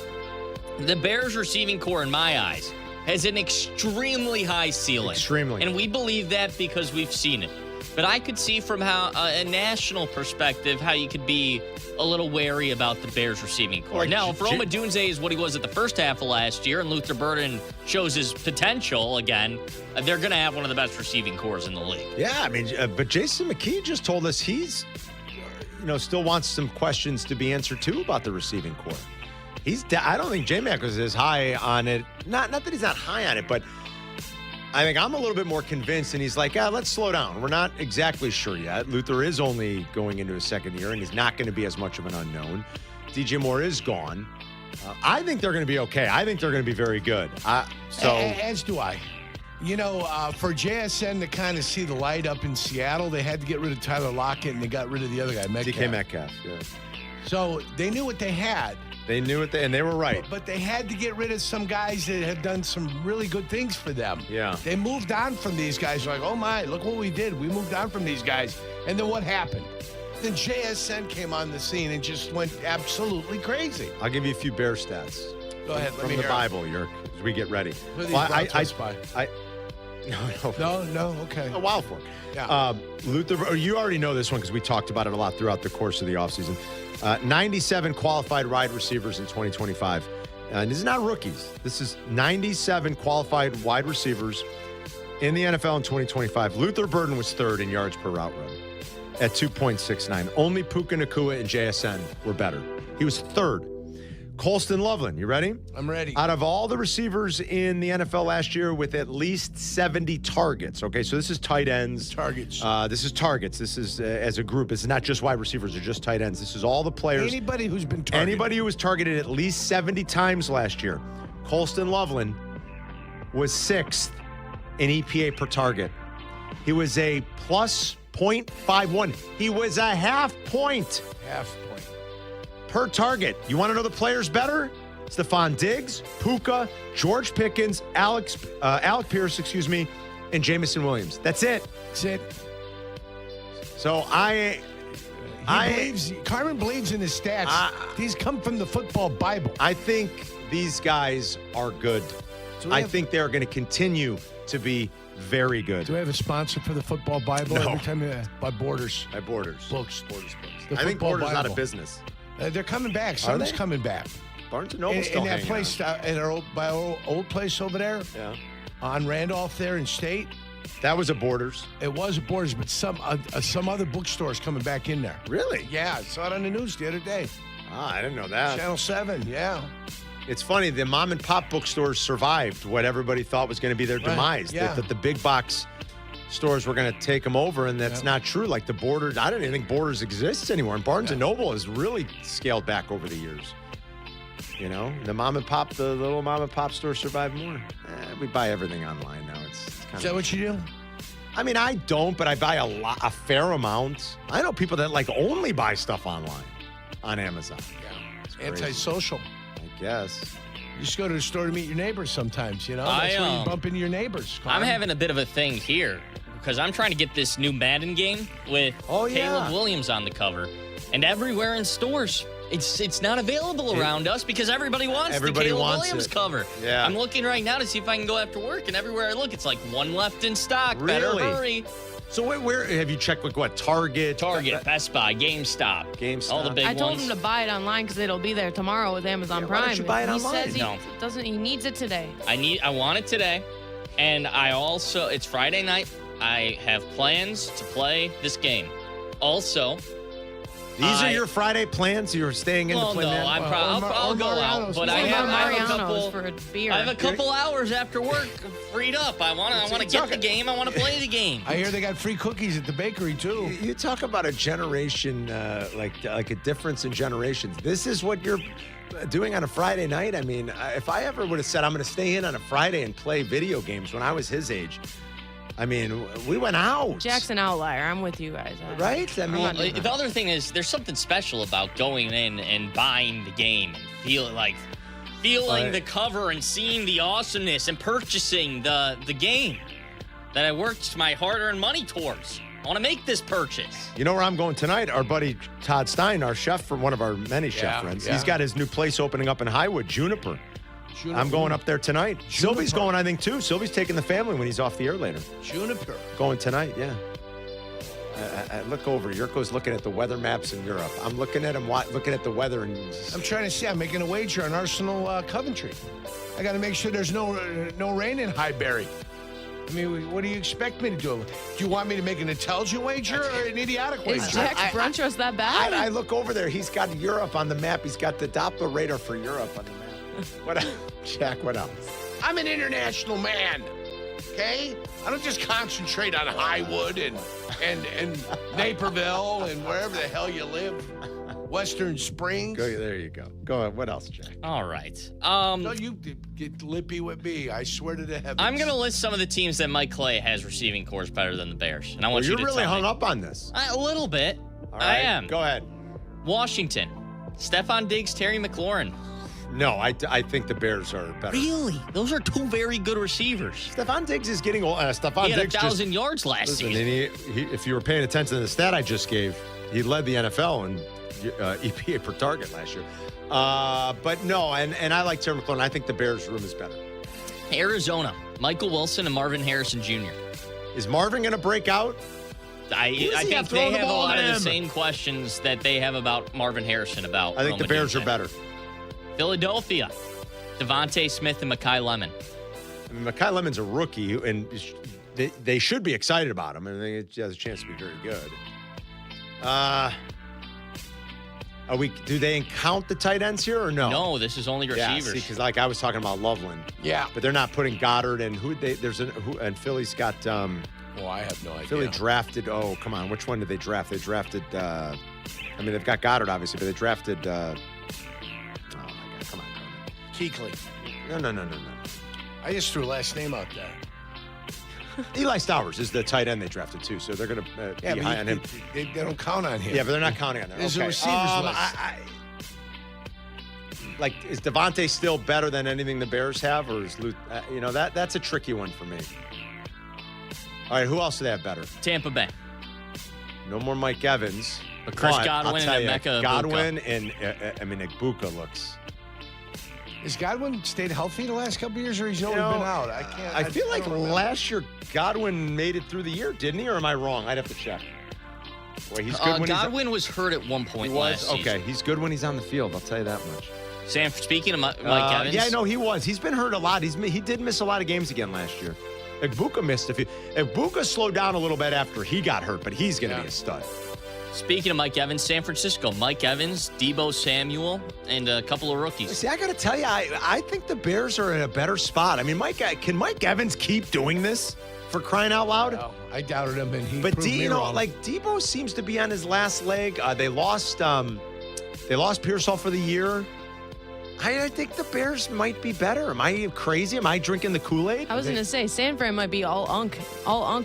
The Bears receiving core, in my eyes, has an extremely high ceiling. Extremely. And we believe that because we've seen it. But I could see from how a national perspective how you could be a little wary about the Bears receiving core. Like now, if Roma Dunze is what he was at the first half of last year and Luther Burden shows his potential again, they're going to have one of the best receiving cores in the league. Yeah, I mean, but Jason McKee just told us he's, still wants some questions to be answered, too, about the receiving core. I don't think J-Mac was as high on it. Not that he's not high on it, but I think I'm a little bit more convinced, and he's like, let's slow down. We're not exactly sure yet. Luther is only going into his second year, and he's not going to be as much of an unknown. DJ Moore is gone. I think they're going to be okay. I think they're going to be very good. As do I. For JSN to kind of see the light up in Seattle, they had to get rid of Tyler Lockett, and they got rid of the other guy, Metcalf. DK Metcalf, yeah. So they knew what they had. They knew it, and they were right. But they had to get rid of some guys that had done some really good things for them. Yeah. They moved on from these guys. Like, oh, my, look what we did. We moved on from these guys. And then what happened? Then JSN came on the scene and just went absolutely crazy. I'll give you a few Bear stats. Go ahead. From the Bible, Yerk, as we get ready. Who are these by? No, okay. A while for it. Yeah. Luther, you already know this one because we talked about it a lot throughout the course of the offseason. 97 qualified wide receivers in 2025. And this is not rookies. This is 97 qualified wide receivers in the NFL in 2025. Luther Burden was third in yards per route run at 2.69. Only Puka Nacua and JSN were better. He was third. Colston Loveland, you ready? I'm ready. Out of all the receivers in the NFL last year with at least 70 targets. Okay, so this is tight ends. Targets. This is targets. This is as a group. It's not just wide receivers. They're just tight ends. This is all the players. Anybody who's been targeted. Anybody who was targeted at least 70 times last year. Colston Loveland was 6th in EPA per target. He was a plus 0.51. He was a half point. Per target. You want to know the players better? Stephon Diggs, Puka, George Pickens, Alec Pierce, and Jamison Williams. That's it. That's it. So Carmen believes in his stats. These come from the football Bible. I think these guys are good. I think they're going to continue to be very good. Do we have a sponsor for the football Bible? No. Every time by Borders. By Borders. Books. I think football Borders out of Bible. business. They're coming back. Are Something's they? coming back. Barnes & Noble still in that hanging place, on. at our old place over there, on Randolph there in State. That was a Borders. It was a Borders, but some other bookstores coming back in there. Really? Yeah, I saw it on the news the other day. I didn't know that. Channel 7, yeah. It's funny, the mom and pop bookstores survived what everybody thought was going to be their demise. yeah. That the big box stores were going to take them over, and that's not true. Like the Borders, I don't even think Borders exists anymore. And Barnes & Noble has really scaled back over the years. You know, the little mom and pop store survived more. We buy everything online now. It's kind Is that what you do? I mean, I don't, but I buy a fair amount. I know people that like only buy stuff online on Amazon. Yeah, antisocial. I guess. You just go to the store to meet your neighbors sometimes, you know? That's where you bump into your neighbors. I'm having a bit of a thing here because I'm trying to get this new Madden game with Caleb Williams on the cover. And everywhere in stores, it's not available around us because everybody wants the Caleb Williams cover. Yeah. I'm looking right now to see if I can go after work, and everywhere I look, it's like one left in stock. Better Really? hurry. So where have you checked like what? Target, Best Buy, GameStop, all the big I told ones. him to buy it online because it'll be there tomorrow with Amazon Prime. why don't you buy it he online? says he No. doesn't. He needs it today. I want it today, and I also it's Friday night. I have plans to play this game. Also, These are your Friday plans? You're staying in to play Madden? I'll go out, but I have a couple. For a beer. I have a couple hours after work freed up. I want to get the game. I want to play the game. I hear they got free cookies at the bakery too. You talk about a generation, like a difference in generations. This is what you're doing on a Friday night. I mean, if I ever would have said I'm going to stay in on a Friday and play video games when I was his age, I mean, we went out. Jack's an outlier. I'm with you guys. Right? I mean, the other thing is there's something special about going in and buying the game and feeling the cover and seeing the awesomeness and purchasing the game that I worked my hard-earned money towards. I want to make this purchase. You know where I'm going tonight? Our buddy Todd Stein, our chef from one of our many chef friends. He's got his new place opening up in Highwood, Juniper. I'm going up there tonight. Sylvie's going, I think, too. Sylvie's taking the family when he's off the air later. Juniper. Going tonight, yeah. I look over. Yurko's looking at the weather maps in Europe. I'm looking at him, looking at the weather. And I'm trying to see. I'm making a wager on Arsenal Coventry. I got to make sure there's no rain in Highbury. I mean, what do you expect me to do? Do you want me to make an intelligent wager or an idiotic wager? Is Jack's brunch was that bad? I look over there. He's got Europe on the map. He's got the Doppler radar for Europe on the map. What, Jack? What else? I'm an international man. Okay, I don't just concentrate on Highwood and Naperville and wherever the hell you live. Western Springs. There you go. Go ahead. What else, Jack? All right. No, you get lippy with me. I swear to the heavens. I'm going to list some of the teams that Mike Clay has receiving cores better than the Bears. And I want you to You're really tell hung me. up on this. A little bit. All I right, am. Go ahead. Washington. Stephon Diggs, Terry McLaurin. No, I think the Bears are better. Really? Those are two very good receivers. Stephon Diggs is getting old. Stephon He had Diggs 1,000 yards last season. And he, if you were paying attention to the stat I just gave, he led the NFL in EPA per target last year. But no, and I like Terry McLaurin. I think the Bears' room is better. Arizona. Michael Wilson and Marvin Harrison Jr. Is Marvin going to break out? I think they have a lot of the same questions that they have about Marvin Harrison about. I think the Bears are better. Philadelphia, Devontae Smith and Mekhi Lemon. I mean, Mekhi Lemon's a rookie, and they should be excited about him. I think he has a chance to be very good. Do they count the tight ends here or no? No, this is only receivers. Yeah, because like I was talking about Loveland. Yeah, but they're not putting Goddard and and Philly's got. Well, I have no idea. Philly drafted. Oh, come on, which one did they draft? They drafted. They've got Goddard obviously, but they drafted. Come on. Keekly. No. I just threw a last name out there. Eli Stowers is the tight end they drafted too, so they're going to be high on him. They don't count on him. Yeah, but they're not counting on him. There's okay. a receivers list. Is Devontae still better than anything the Bears have, or is that's a tricky one for me. All right, who else do they have better? Tampa Bay. No more Mike Evans. But Chris Godwin and Emeka Godwin and Igbukah looks. Has Godwin stayed healthy the last couple of years, or he's always been out? I can't. I feel like don't remember. last year Godwin made it through the year, didn't he? Or am I wrong? I'd have to check. Boy, he's good when Godwin was hurt at one point last season. Okay, he's good when he's on the field. I'll tell you that much. Sam, speaking of Mike Evans. Yeah, no, he was. He's been hurt a lot. He did miss a lot of games again last year. Ibuka missed a few. Ibuka slowed down a little bit after he got hurt, but he's going to be a stud. Speaking of Mike Evans, San Francisco, Mike Evans, Deebo Samuel, and a couple of rookies. See, I got to tell you, I think the Bears are in a better spot. I mean, can Mike Evans keep doing this for crying out loud? No, I doubted him, and he But proved me wrong. like Deebo seems to be on his last leg. They lost Pearsall for the year. I think the Bears might be better. Am I crazy? Am I drinking the Kool-Aid? I was going to say, San Fran might be all unk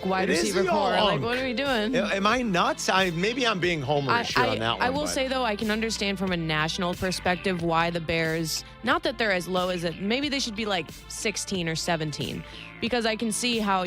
wide receiver core. Like, what are we doing? Am I nuts? Maybe I'm being homerish here on that one. I will say, though, I can understand from a national perspective why the Bears, not that they're as low as it, maybe they should be like 16 or 17, because I can see how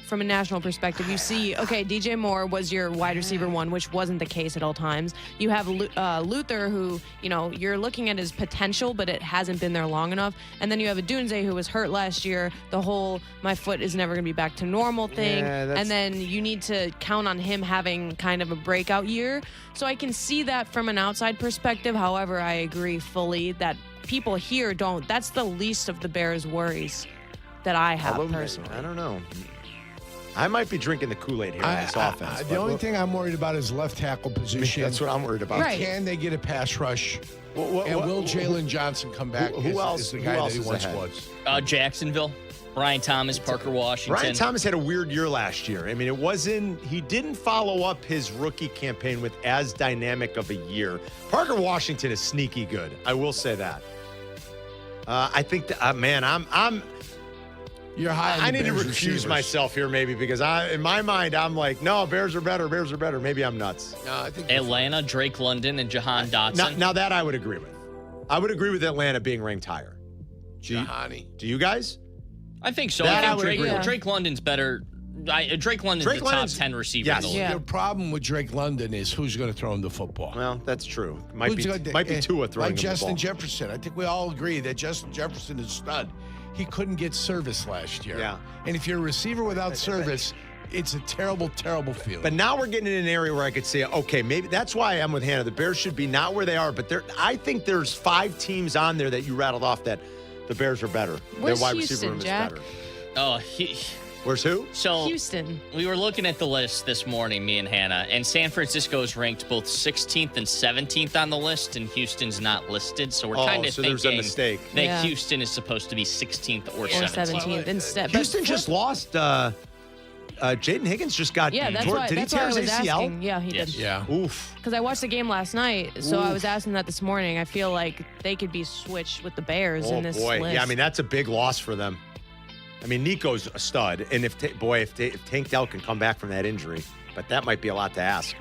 from a national perspective, you see, okay, DJ Moore was your wide receiver one, which wasn't the case at all times. You have Luther, who, you're looking at his potential, but it hasn't been there long enough. And then you have Adunze, who was hurt last year. The whole, my foot is never going to be back to normal thing. Yeah, and then you need to count on him having kind of a breakout year. So I can see that from an outside perspective. However, I agree fully that people here don't. That's the least of the Bears' worries that I have personally. I don't know. I might be drinking the Kool-Aid here on this offense. The only thing I'm worried about is left tackle position. That's what I'm worried about. Right. Can they get a pass rush? Will Jalen Johnson come back? Who else is the guy that he once ahead? was? Jacksonville. Brian Thomas, Parker Washington. Brian Thomas had a weird year last year. I mean, he didn't follow up his rookie campaign with as dynamic of a year. Parker Washington is sneaky good. I will say that. I think that, man, You're high. I need to recuse myself here, maybe, because in my mind, I'm like, no, Bears are better. Bears are better. Maybe I'm nuts. No, I think Atlanta, Drake London, and Jahan Dotson. Now that I would agree with. I would agree with Atlanta being ranked higher. Jahani. Do you guys? I think so. That I think Drake London's better. Drake London's the top 10 receiver. Yes. In the league. The problem with Drake London is who's going to throw him the football. Well, that's true. Might be Tua throwing him the Justin ball. Jefferson. I think we all agree that Justin Jefferson is a stud. He couldn't get service last year. Yeah. And if you're a receiver without service, it's a terrible, terrible feeling. But now we're getting in an area where I could say, okay, maybe that's why I'm with Hannah. The Bears should be not where they are, but I think there's 5 teams on there that you rattled off that the Bears are better. Where's Their wide Houston, receiver room is Jack? better. Oh, Where's who? So Houston. We were looking at the list this morning, me and Hannah, and San Francisco is ranked both 16th and 17th on the list, and Houston's not listed. So we're kind of so thinking there's a mistake. that Houston is supposed to be 16th or 17th. instead. Houston just lost. Jaden Higgins just got. Yeah, that's torn. why. Did That's he tear why I his was ACL? asking. Yeah, he did. Yeah. Oof. Because I watched the game last night, so I was asking that this morning. I feel like they could be switched with the Bears in this boy. list. Yeah, I mean that's a big loss for them. I mean Nico's a stud, and if Tank Dell can come back from that injury, but that might be a lot to ask.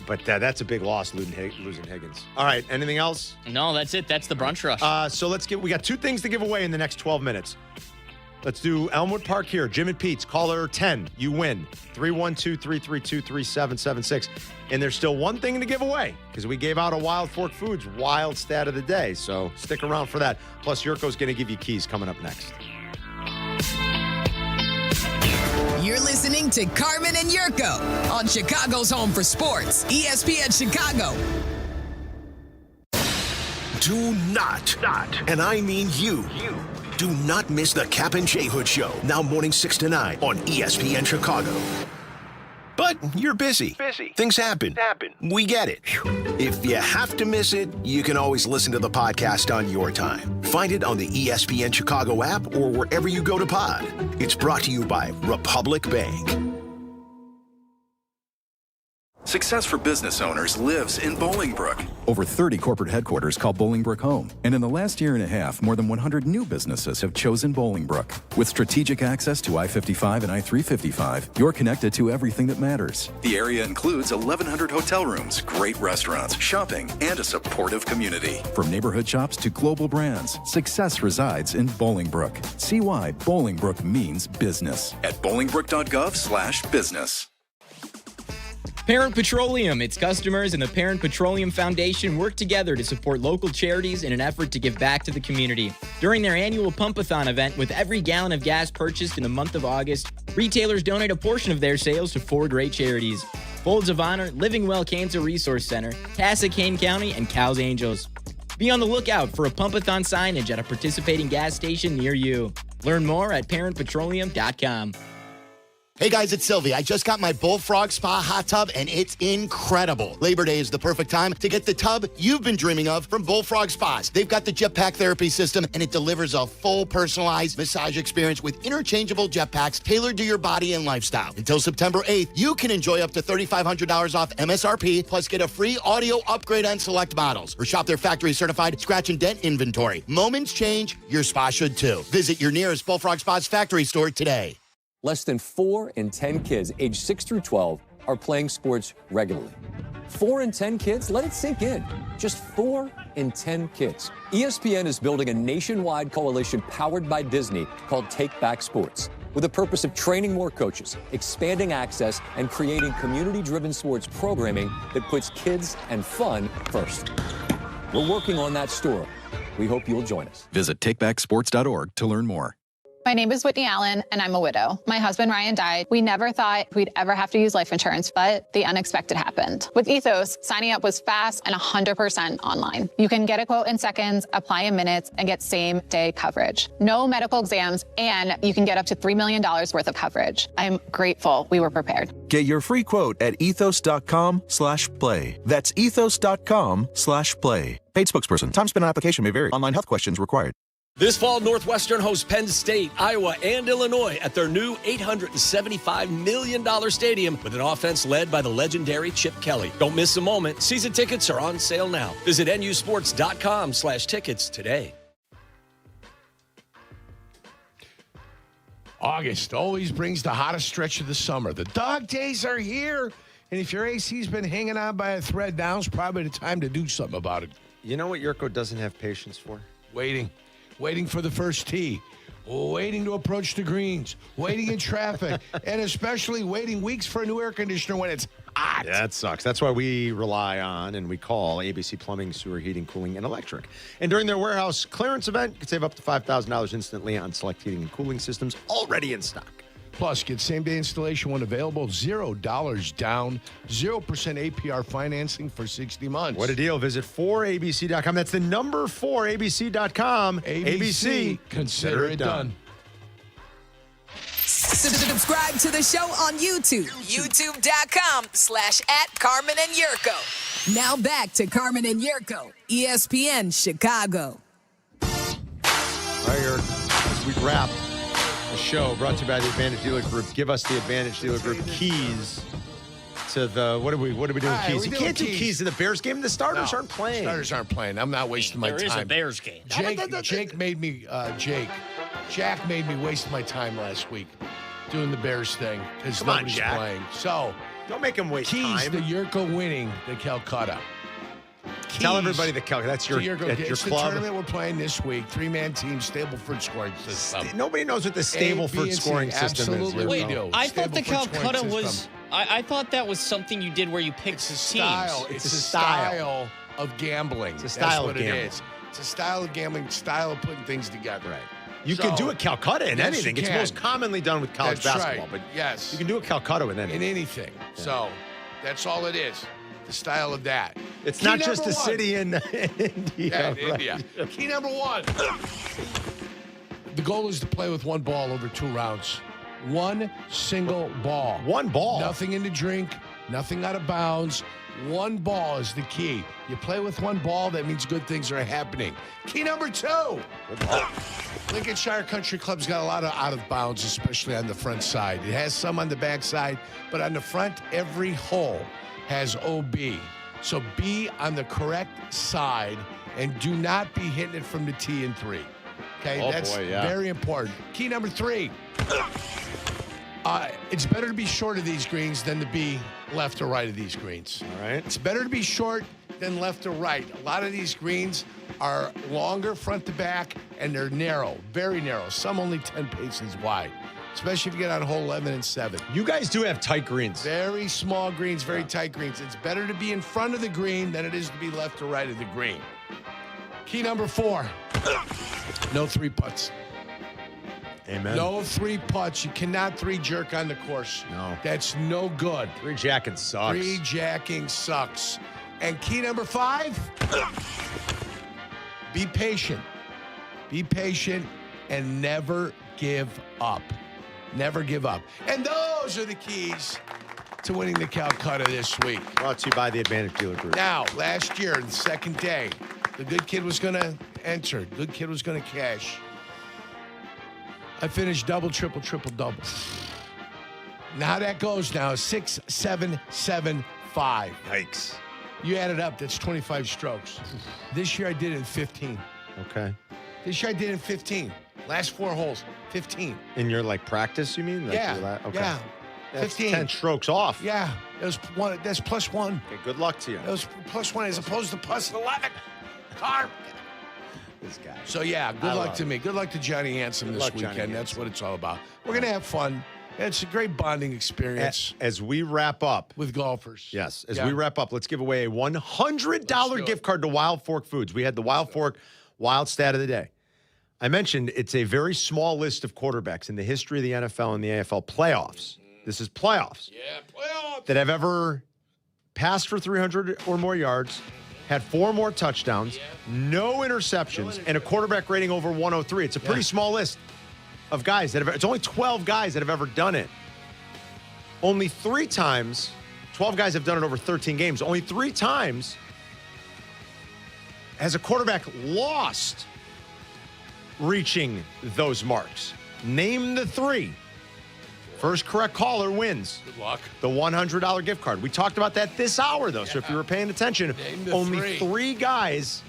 But that's a big loss, losing Higgins. All right, anything else? No, that's it. That's the brunch rush. So we got 2 things to give away in the next 12 minutes. Let's do Elmwood Park here. Jim and Pete's, caller 10, you win. 312-332-3776. And there's still one thing to give away because we gave out a Wild Fork Foods Wild Stat of the Day. So stick around for that. Plus, Yurko's going to give you keys coming up next. You're listening to Carmen and Jurko on Chicago's home for sports, ESPN Chicago. Do not, and I mean you, do not miss the Kap J Hood Show, now morning 6 to 9 on ESPN Chicago. But you're busy. Things happen. We get it. If you have to miss it, you can always listen to the podcast on your time. Find it on the ESPN Chicago app or wherever you go to pod. It's brought to you by Republic Bank. Success for business owners lives in Bolingbrook. Over 30 corporate headquarters call Bolingbrook home. And in the last year and a half, more than 100 new businesses have chosen Bolingbrook. With strategic access to I-55 and I-355, you're connected to everything that matters. The area includes 1,100 hotel rooms, great restaurants, shopping, and a supportive community. From neighborhood shops to global brands, success resides in Bolingbrook. See why Bolingbrook means business. At bolingbrook.gov/business. Parent Petroleum. Its customers and the Parent Petroleum Foundation work together to support local charities in an effort to give back to the community. During their annual Pump-a-thon event, with every gallon of gas purchased in the month of August, retailers donate a portion of their sales to 4 great charities: Folds of Honor, Living Well Cancer Resource Center, Tassa Kane County, and Cow's Angels. Be on the lookout for a Pump-a-thon signage at a participating gas station near you. Learn more at parentpetroleum.com. Hey guys, it's Sylvie. I just got my Bullfrog Spa hot tub and it's incredible. Labor Day is the perfect time to get the tub you've been dreaming of from Bullfrog Spas. They've got the jetpack therapy system and it delivers a full personalized massage experience with interchangeable jetpacks tailored to your body and lifestyle. Until September 8th, you can enjoy up to $3,500 off MSRP, plus get a free audio upgrade on select models, or shop their factory certified scratch and dent inventory. Moments change, your spa should too. Visit your nearest Bullfrog Spas factory store today. Less than 4 in 10 kids aged 6 through 12 are playing sports regularly. 4 in 10 kids? Let it sink in. Just 4 in 10 kids. ESPN is building a nationwide coalition powered by Disney called Take Back Sports, with the purpose of training more coaches, expanding access, and creating community-driven sports programming that puts kids and fun first. We're working on that story. We hope you'll join us. Visit takebacksports.org to learn more. My name is Whitney Allen, and I'm a widow. My husband, Ryan, died. We never thought we'd ever have to use life insurance, but the unexpected happened. With Ethos, signing up was fast and 100% online. You can get a quote in seconds, apply in minutes, and get same-day coverage. No medical exams, and you can get up to $3 million worth of coverage. I'm grateful we were prepared. Get your free quote at ethos.com/play. That's ethos.com/play. Paid spokesperson. Time spent on application may vary. Online health questions required. This fall, Northwestern hosts Penn State, Iowa, and Illinois at their new $875 million stadium with an offense led by the legendary Chip Kelly. Don't miss a moment. Season tickets are on sale now. Visit nusports.com/tickets today. August always brings the hottest stretch of the summer. The dog days are here. And if your AC's been hanging on by a thread, now's probably the time to do something about it. You know what Jurko doesn't have patience for? Waiting for the first tee, waiting to approach the greens, waiting in traffic, and especially waiting weeks for a new air conditioner when it's hot. Yeah, that sucks. That's why we rely on and we call ABC Plumbing, Sewer, Heating, Cooling, and Electric. And during their warehouse clearance event, you can save up to $5,000 instantly on select heating and cooling systems already in stock. Plus, get same-day installation when available, $0 down, 0% APR financing for 60 months. What a deal. Visit 4abc.com. That's the number 4abc.com. ABC, consider it done. Subscribe to the show on YouTube. YouTube.com/@Carmen and Jurko. Now back to Carmen and Jurko, ESPN Chicago. All right, Jurko, as we wrap the show, brought to you by the Advantage Dealer Group. Give us the Advantage Dealer Group keys to the what are we doing with keys? You can't do keys to the Bears game. The starters aren't playing. Starters aren't playing. I'm not wasting my time. There is a Bears game. Jack made me waste my time last week doing the Bears thing because nobody's playing. So don't make him waste keys time. Keys to Jurko winning the Calcutta. Tell everybody the Calcutta. That's your it's club. The tournament we're playing this week. 3-man team, Stableford scoring system. Nobody knows what the Stableford scoring system is. Absolutely, we do. I thought the Calcutta was. I thought that was something you did where you picked teams. It's a style of gambling. It's a style of gambling. It is. It's a style of gambling, style of putting things together. Right. You can do a Calcutta in anything. It's most commonly done with college basketball, right. but yes, you can do a Calcutta in anything. In anything. Yeah. So that's all it is. The style of that. It's Key not just a city in India. Yeah, India. Key number 1. The goal is to play with one ball over 2 rounds. One single ball. One ball. Nothing in the drink, nothing out of bounds. One ball is the key. You play with one ball, that means good things are happening. Key number 2. Lincolnshire Country Club's got a lot of out of bounds, especially on the front side. It has some on the back side, but on the front, every hole has OB. So be on the correct side and do not be hitting it from the tee in 3. Okay, that's very important. Key number 3. It's better to be short of these greens than to be left or right of these greens. All right. It's better to be short than left or right. A lot of these greens are longer front to back and they're narrow, very narrow. Some only 10 paces wide. especially if you get on hole 11 and 7. You guys do have tight greens. Very small greens, very tight greens. It's better to be in front of the green than it is to be left or right of the green. Key number 4, no 3 putts. Amen. No 3 putts. You cannot 3 jerk on the course. No. That's no good. 3 jacking sucks. 3 jacking sucks. And key number 5, be patient. Be patient and never give up. Never give up. And those are the keys to winning the Calcutta this week. Brought to you by the Advantage Dealer Group. Now, last year, the second day, the good kid was going to enter. The good kid was going to cash. I finished double, triple, double. Now how that goes now is 6, 7, 7, 5. Yikes. You add it up, that's 25 strokes. This year I did it in 15. Okay. This year I did it in 15. Last 4 holes, 15. In your practice, you mean? Yeah. Okay. Yeah. That's 15. 10 strokes off. Yeah. It was one. That's +1. Okay, good luck to you. That was +1 as opposed to +11. Carm. This guy. So yeah, good luck to me. Good luck to Johnny Handsome this weekend. That's what it's all about. We're gonna have fun. It's a great bonding experience. As we wrap up with golfers. Yes. As we wrap up, let's give away a $100 gift card to Wild Fork Foods. We had the Wild Fork Wild Stat of the Day. I mentioned it's a very small list of quarterbacks in the history of the NFL and the AFL playoffs. This is playoffs. Yeah, playoffs. That have ever passed for 300 or more yards, had 4 more touchdowns, no interceptions, and a quarterback rating over 103. It's a pretty small list of guys that have. It's only 12 guys that have ever done it. Only 3 times, 12 guys have done it over 13 games. Only 3 times has a quarterback lost reaching those marks. Name the 3. First correct caller wins. Good luck. The $100 gift card. We talked about that this hour, though. So if you were paying attention, only 3 guys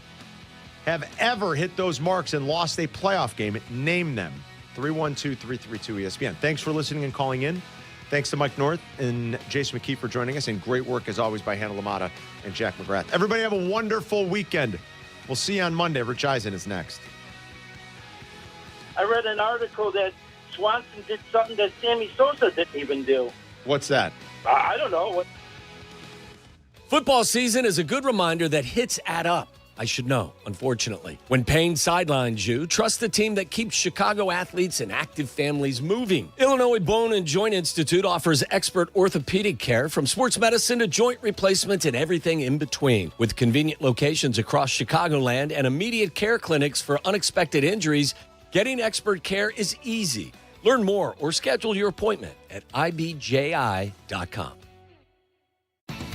have ever hit those marks and lost a playoff game. Name them. 312-332-ESPN. Thanks for listening and calling in. Thanks to Mike North and Jason McKee for joining us. And great work, as always, by Hannah LaMotta and Jack McGrath. Everybody have a wonderful weekend. We'll see you on Monday. Rich Eisen is next. I read an article that Swanson did something that Sammy Sosa didn't even do. What's that? I don't know. Football season is a good reminder that hits add up. I should know, unfortunately. When pain sidelines you, trust the team that keeps Chicago athletes and active families moving. Illinois Bone and Joint Institute offers expert orthopedic care from sports medicine to joint replacement and everything in between. With convenient locations across Chicagoland and immediate care clinics for unexpected injuries, getting expert care is easy. Learn more or schedule your appointment at ibji.com.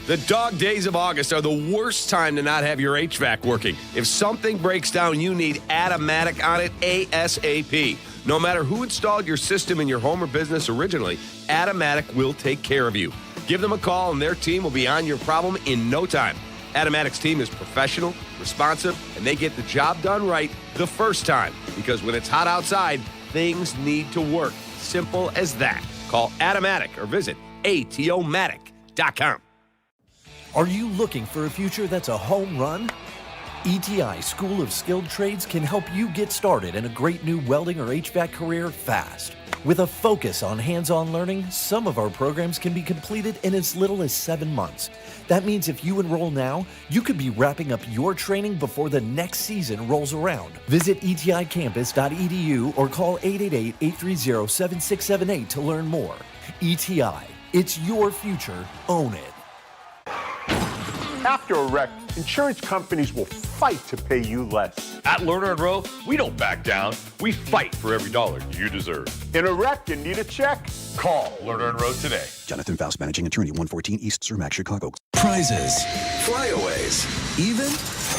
The dog days of August are the worst time to not have your HVAC working. If something breaks down, you need Automatic on it ASAP. No matter who installed your system in your home or business originally, Automatic will take care of you. Give them a call and their team will be on your problem in no time. Automatic's team is professional, responsive, and they get the job done right the first time. Because when it's hot outside, things need to work. Simple as that. Call Automatic or visit atomatic.com. Are you looking for a future that's a home run? ETI School of Skilled Trades can help you get started in a great new welding or HVAC career fast. With a focus on hands-on learning, some of our programs can be completed in as little as 7 months. That means if you enroll now, you could be wrapping up your training before the next season rolls around. Visit eticampus.edu or call 888-830-7678 to learn more. ETI, it's your future. Own it. After a wreck, insurance companies will fight to pay you less. At Lerner & Rowe, we don't back down. We fight for every dollar you deserve. In a wreck, you need a check? Call Lerner & Rowe today. Jonathan Faust, managing attorney, 114 East Cermak, Chicago. Prizes, flyaways, even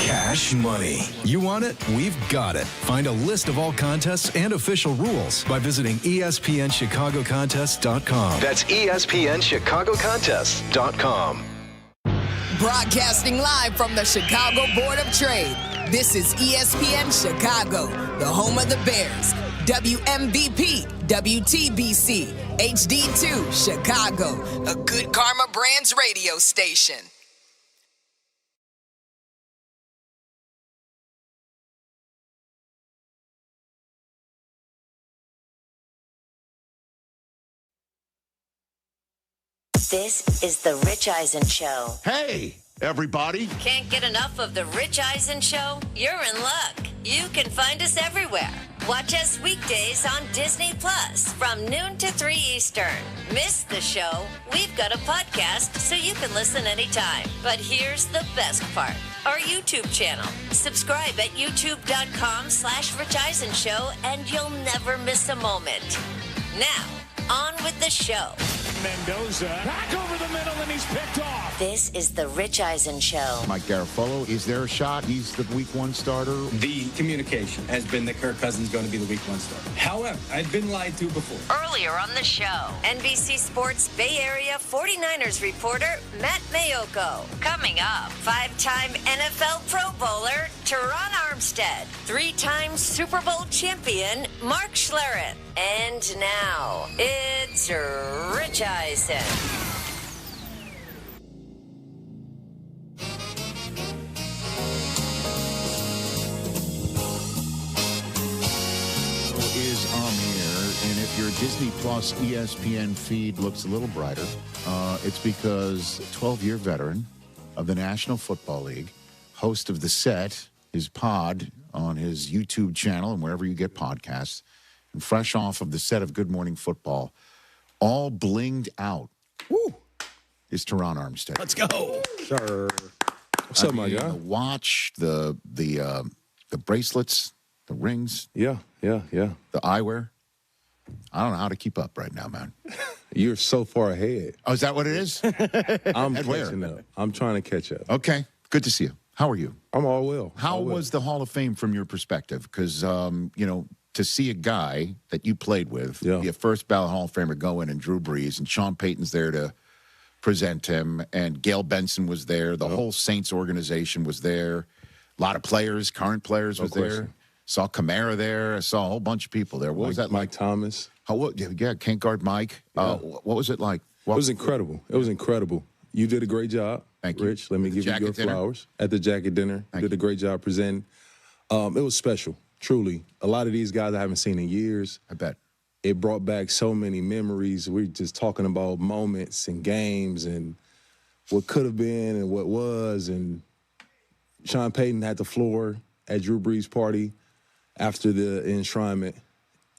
cash money. You want it? We've got it. Find a list of all contests and official rules by visiting ESPNChicagoContests.com. That's ESPNChicagoContests.com. Broadcasting live from the Chicago Board of Trade. This is ESPN Chicago, the home of the Bears. WMVP, WTBC, HD2, Chicago, a Good Karma Brands radio station. This is The Rich Eisen Show. Hey, everybody. Can't get enough of The Rich Eisen Show? You're in luck. You can find us everywhere. Watch us weekdays on Disney Plus from noon to 3 Eastern. Miss the show? We've got a podcast so you can listen anytime. But here's the best part. Our YouTube channel. Subscribe at youtube.com/Rich Eisen Show and you'll never miss a moment. Now, on with the show. Mendoza back over the middle and he's picked off. This is The Rich Eisen Show. Mike Garafolo, is there a shot he's the week 1 starter? The communication has been that Kirk Cousins is going to be the week 1 starter. However, I've been lied to before. Earlier on the show, NBC Sports Bay Area 49ers reporter Matt Mayoko. Coming up, 5-time NFL Pro Bowler Teron Armstead. 3-time Super Bowl champion Mark Schlereth. And now, it's Rich Eisen. Is on the air, and if your Disney Plus ESPN feed looks a little brighter, it's because 12-year veteran of the National Football League, host of The Set, his pod on his YouTube channel and wherever you get podcasts, and fresh off of the set of Good Morning Football, all blinged out. Woo! Is Teron Armstead. Let's go, sir. What's up, my guy? The watch, the bracelets, the rings. Yeah. The eyewear. I don't know how to keep up right now, man. You're so far ahead. Oh, is that what it is? I'm catching up. I'm trying to catch up. Okay. Good to see you. How are you? I'm all well. How was the Hall of Fame from your perspective? Because, to see a guy that you played with, be a first ballot Hall of Famer, go in, and Drew Brees, and Sean Payton's there to present him, and Gail Benson was there. The whole Saints organization was there. A lot of players, current players was there. Saw Kamara there. I saw a whole bunch of people there. What was that like? Mike Thomas. Can't guard Mike. What was it like? It was incredible. It was incredible. You did a great job. Thank you. Rich. Let me give you your flowers. At the jacket dinner. You did a great job presenting. It was special, truly. A lot of these guys I haven't seen in years. I bet. It brought back so many memories. We're just talking about moments and games and what could have been and what was. And Sean Payton had the floor at Drew Brees' party after the enshrinement,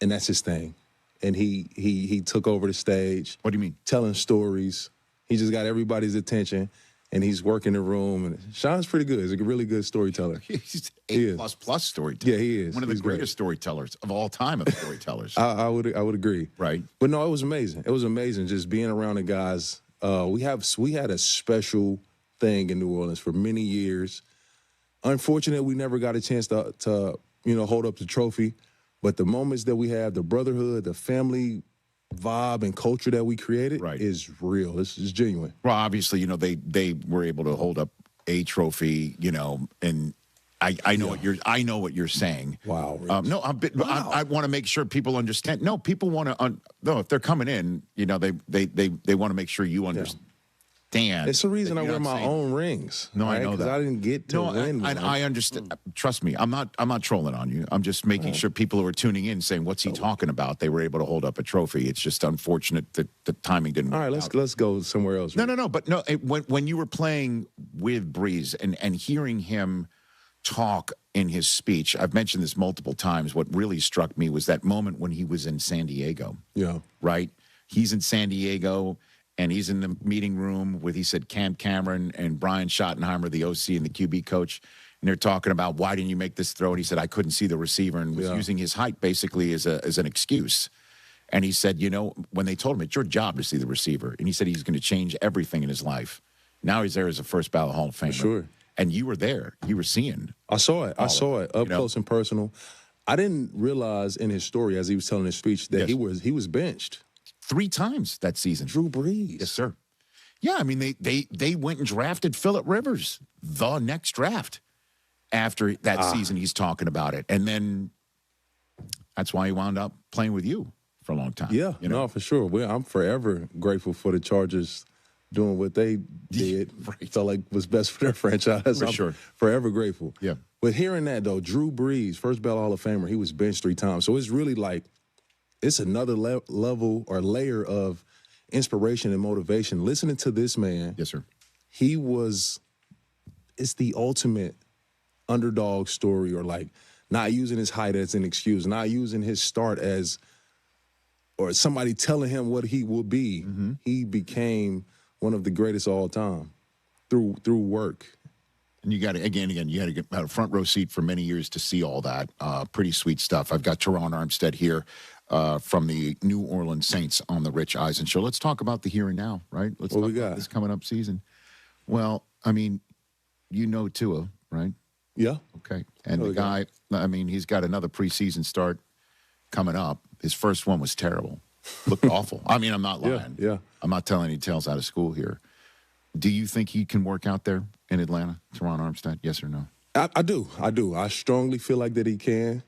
and that's his thing. And he took over the stage. What do you mean? Telling stories. He just got everybody's attention, and he's working the room. And Sean's pretty good. He's a really good storyteller. He's A++ storyteller. Yeah, he is. One of the greatest storytellers of all time of storytellers. I would agree. Right. But no, it was amazing. It was amazing just being around the guys. We had a special thing in New Orleans for many years. Unfortunately, we never got a chance to hold up the trophy. But the moments that we have, the brotherhood, the family vibe and culture that we created is real. It's genuine. Well, obviously, they were able to hold up a trophy, and I know what you're saying. Wow. I want to make sure people understand. No, people want to. If they're coming in, they want to make sure you understand. It's the reason I wear my own rings. No, I know that. I didn't get to win. And I understand. Trust me, I'm not trolling on you. I'm just making sure people who are tuning in saying, "What's he talking about?" They were able to hold up a trophy. It's just unfortunate that the timing didn't. All right, let's go somewhere else. No. But when you were playing with Brees and hearing him talk in his speech, I've mentioned this multiple times. What really struck me was that moment when he was in San Diego. Yeah. Right. He's in San Diego. And he's in the meeting room with, he said, Cam Cameron and Brian Schottenheimer, the OC and the QB coach. And they're talking about, why didn't you make this throw? And he said, I couldn't see the receiver, and was using his height basically as an excuse. And he said, when they told him, it's your job to see the receiver. And he said he's going to change everything in his life. Now he's there as a first ballot Hall of Famer. For sure. And you were there. You were seeing. I saw it. Up close and personal. I didn't realize in his story, as he was telling his speech, that he was benched. 3 times that season. Drew Brees. Yes, sir. Yeah, I mean, they went and drafted Phillip Rivers the next draft after that season. He's talking about it. And then that's why he wound up playing with you for a long time. Yeah, no, for sure. I'm forever grateful for the Chargers doing what they did. Felt like was best for their franchise. For sure. Forever grateful. Yeah. But hearing that, though, Drew Brees, first ballot Hall of Famer, he was benched 3 times. So it's really like, it's another level or layer of inspiration and motivation. Listening to this man. Yes, sir. It's the ultimate underdog story, or like not using his height as an excuse, not using his start as, or somebody telling him what he will be. Mm-hmm. He became one of the greatest of all time through work. And you got to, again, you had to get a front row seat for many years to see all that. Pretty sweet stuff. I've got Teron Armstead here from the New Orleans Saints on the Rich Eisen Show. Let's talk about the here and now, right? Let's talk about this coming up season. Well, I mean, you know Tua, right? Yeah. Okay. And the guy, I mean, he's got another preseason start coming up. His first one was terrible. Looked awful. I mean, I'm not lying. Yeah. I'm not telling any tales out of school here. Do you think he can work out there in Atlanta, Teron Armstead? Yes or no? I do. I strongly feel like that he can.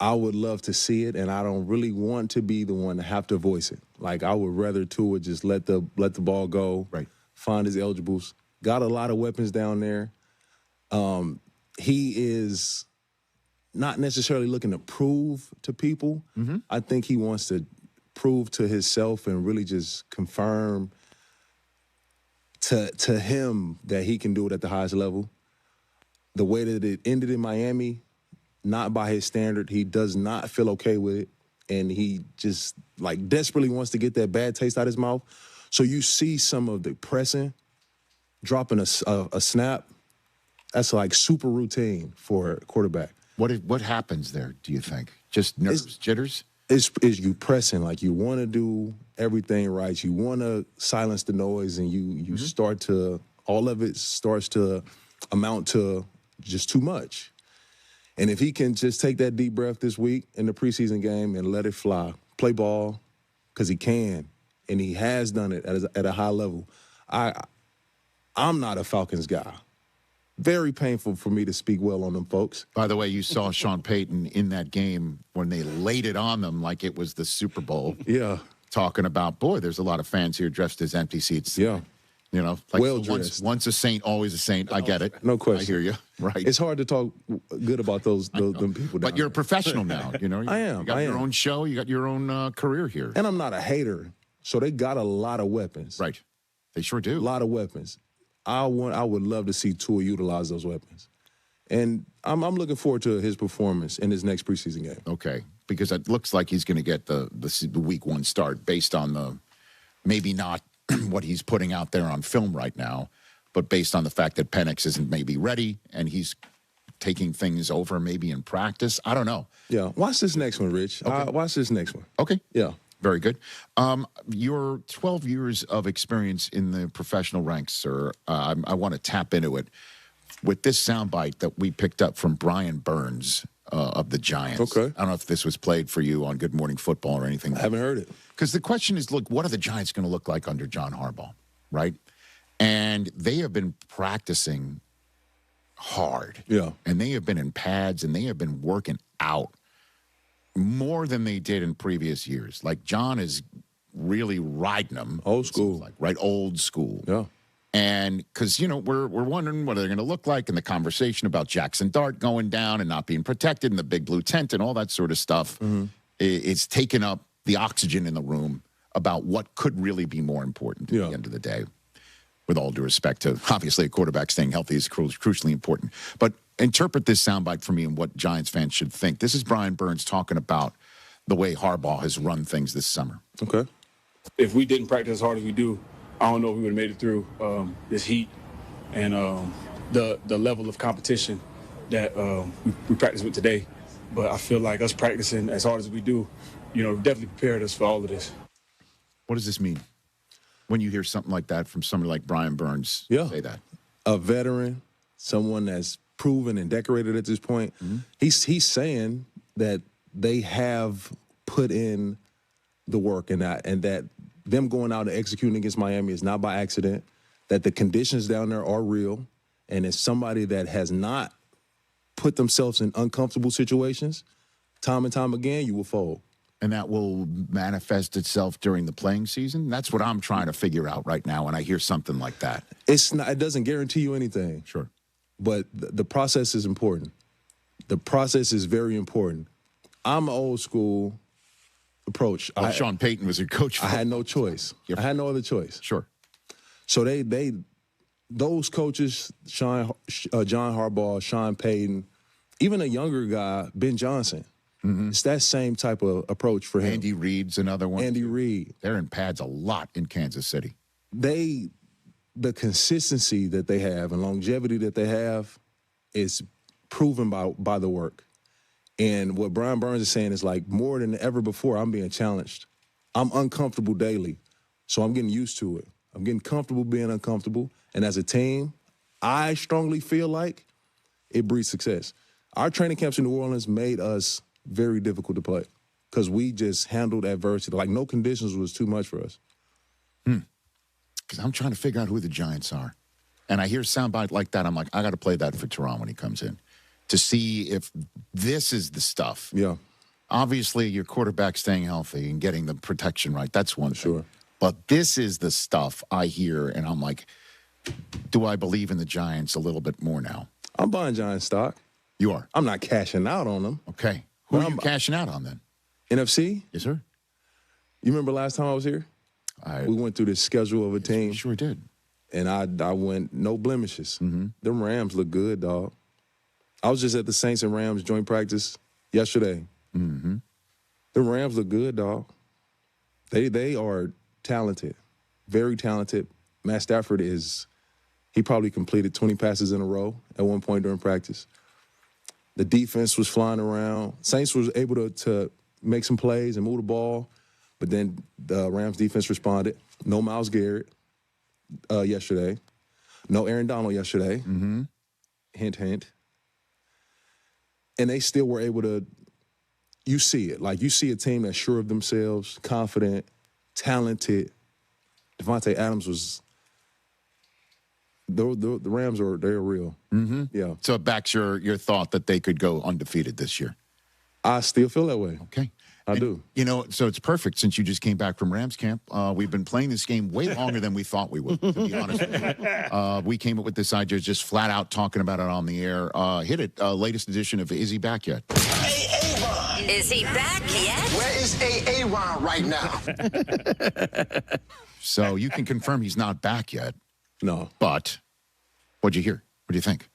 I would love to see it, and I don't really want to be the one to have to voice it. Like, I would rather Tua just let the ball go, right? Find his eligibles. Got a lot of weapons down there. He is not necessarily looking to prove to people. Mm-hmm. I think he wants to prove to himself and really just confirm to him that he can do it at the highest level. The way that it ended in Miami, not by his standard, he does not feel okay with it. And he just, like, desperately wants to get that bad taste out of his mouth. So you see some of the pressing, dropping a snap. That's, like, super routine for a quarterback. What happens there, do you think? Just nerves, jitters? Is you pressing, like, you want to do everything right. You want to silence the noise, and you start to, all of it starts to amount to just too much. And if he can just take that deep breath this week in the preseason game and let it fly, play ball, because he can, and he has done it at a high level. I'm not a Falcons guy. Very painful for me to speak well on them folks. By the way, you saw Sean Payton in that game when they laid it on them like it was the Super Bowl. Yeah. Talking about, boy, there's a lot of fans here dressed as empty seats. Yeah. You know, like well so dressed. Once a saint, always a saint. I get it. No question. I hear you. Right. It's hard to talk good about them people. But you're a professional now. You know, I am. You got your own show. You got your own career here. And I'm not a hater. So they got a lot of weapons. Right. They sure do. A lot of weapons. I would love to see Tua utilize those weapons. And I'm looking forward to his performance in his next preseason game. Okay. Because it looks like he's going to get the week one start based on the maybe not what he's putting out there on film right now, but based on the fact that Penix isn't maybe ready and he's taking things over maybe in practice. I don't know. Yeah. Watch this next one, Rich. Okay. Watch this next one. Okay. Yeah. Very good. Your 12 years of experience in the professional ranks, sir, I want to tap into it with this soundbite that we picked up from Brian Burns of the Giants. Okay. I don't know if this was played for you on Good Morning Football or anything. I haven't heard it. Because the question is, look, what are the Giants going to look like under John Harbaugh, right? And they have been practicing hard. Yeah. And they have been in pads, and they have been working out more than they did in previous years. Like, John is really riding them. Old school. Like, right? Old school. Yeah. And because, you know, we're wondering what they're going to look like, and the conversation about Jackson Dart going down and not being protected and the big blue tent and all that sort of stuff, it's taken up the oxygen in the room about what could really be more important at the end of the day. With all due respect to, obviously, a quarterback staying healthy is crucially important. But interpret this soundbite for me and what Giants fans should think. This is Brian Burns talking about the way Harbaugh has run things this summer. Okay. If we didn't practice as hard as we do, I don't know if we would have made it through this heat and the level of competition that we practiced with today. But I feel like us practicing as hard as we do, you know, definitely prepared us for all of this. What does this mean when you hear something like that from somebody like Brian Burns say that? A veteran, someone that's proven and decorated at this point, he's saying that they have put in the work and that them going out and executing against Miami is not by accident, that the conditions down there are real, and as somebody that has not put themselves in uncomfortable situations, time and time again, you will fold. And that will manifest itself during the playing season? That's what I'm trying to figure out right now when I hear something like that. It doesn't guarantee you anything. Sure. But the process is important. The process is very important. I'm old school. approach. Well, Sean Payton was your coach. I had no choice. I had no other choice. Sure. So those coaches, John Harbaugh, Sean Payton, even a younger guy, Ben Johnson. It's that same type of approach for him. Andy Reid's another one. Andy Reid. They're in pads a lot in Kansas City. The consistency that they have and longevity that they have is proven by the work. And what Brian Burns is saying is like more than ever before, I'm being challenged. I'm uncomfortable daily, so I'm getting used to it. I'm getting comfortable being uncomfortable. And as a team, I strongly feel like it breeds success. Our training camps in New Orleans made us very difficult to play because we just handled adversity. Like, no conditions was too much for us. Because I'm trying to figure out who the Giants are. And I hear a soundbite like that. I'm like, I got to play that for Teron when he comes in to see if this is the stuff. Yeah. Obviously, your quarterback staying healthy and getting the protection right, that's one thing. But this is the stuff I hear, and I'm like, do I believe in the Giants a little bit more now? I'm buying Giants stock. You are? I'm not cashing out on them. Okay. Who are you cashing out on then? NFC? Yes, sir. You remember last time I was here? We went through the schedule of a team. Sure did. And I went no blemishes. Them Rams look good, dog. I was just at the Saints and Rams joint practice yesterday. The Rams look good, dog. They are talented, very talented. Matt Stafford he probably completed 20 passes in a row at one point during practice. The defense was flying around. Saints was able to make some plays and move the ball, but then the Rams defense responded. No Myles Garrett yesterday. No Aaron Donald yesterday. Hint, hint. And they still were able to, you see it. Like, you see a team that's sure of themselves, confident, talented. Devontae Adams was, the Rams they're real. Yeah. So it backs your thought that they could go undefeated this year. I still feel that way. Okay. I do. You know, so it's perfect since you just came back from Rams camp. We've been playing this game way longer than we thought we would, to be honest with you. We came up with this idea just flat out talking about it on the air. Hit it. Latest edition of Is He Back Yet? Is he back yet? Where is Aaron right now? So you can confirm he's not back yet. No. But what'd you hear? What do you think?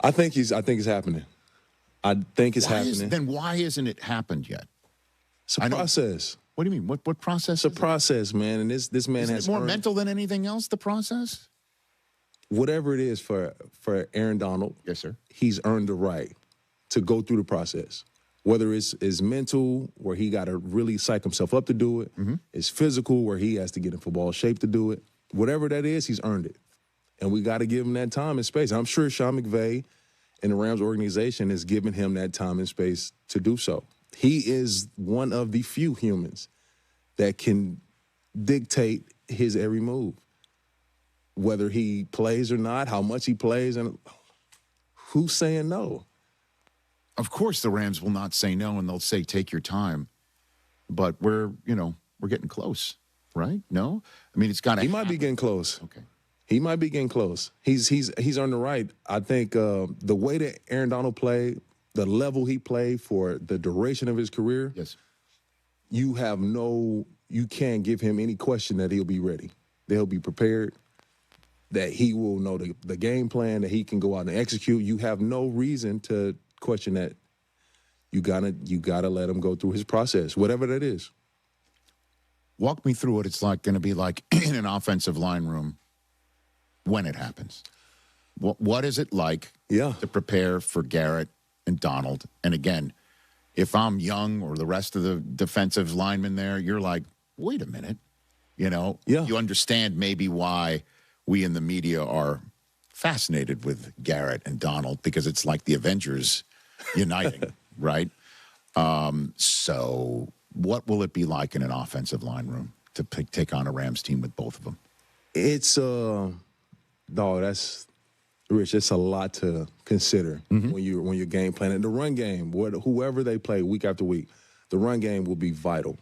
I think it's happening. I think it's happening. Then why isn't it happened yet? It's a process. What do you mean? What process? It's a process, man. And this man Isn't has it more earned, mental than anything else, the process? whatever it is for Aaron Donald. Yes, sir. He's earned the right to go through the process. Whether it's mental, where he got to really psych himself up to do it. It's physical, where he has to get in football shape to do it. Whatever that is, he's earned it. And we got to give him that time and space. I'm sure Sean McVay and the Rams organization is giving him that time and space to do so. He is one of the few humans that can dictate his every move. Whether he plays or not, how much he plays, and who's saying no? Of course the Rams will not say no, and they'll say, take your time. But we're getting close, right? No? I mean, it's got to He might be getting close. Okay. He might be getting close. He's earned the right. I think the way that Aaron Donald played, the level he played for the duration of his career, yes, you can't give him any question that he'll be ready, that he'll be prepared, that he will know the game plan, that he can go out and execute. You have no reason to question that. You gotta let him go through his process, whatever that is. Walk me through what it's going to be like in an offensive line room when it happens. What is it like to prepare for Garrett and Donald? And again, if I'm young or the rest of the defensive linemen there, you're like, wait a minute. You understand maybe why we in the media are fascinated with Garrett and Donald, because it's like the Avengers uniting, right? So what will it be like in an offensive line room to take on a Rams team with both of them? It's that's Rich. It's a lot to consider when you're game planning. The run game, whoever they play week after week, the run game will be vital,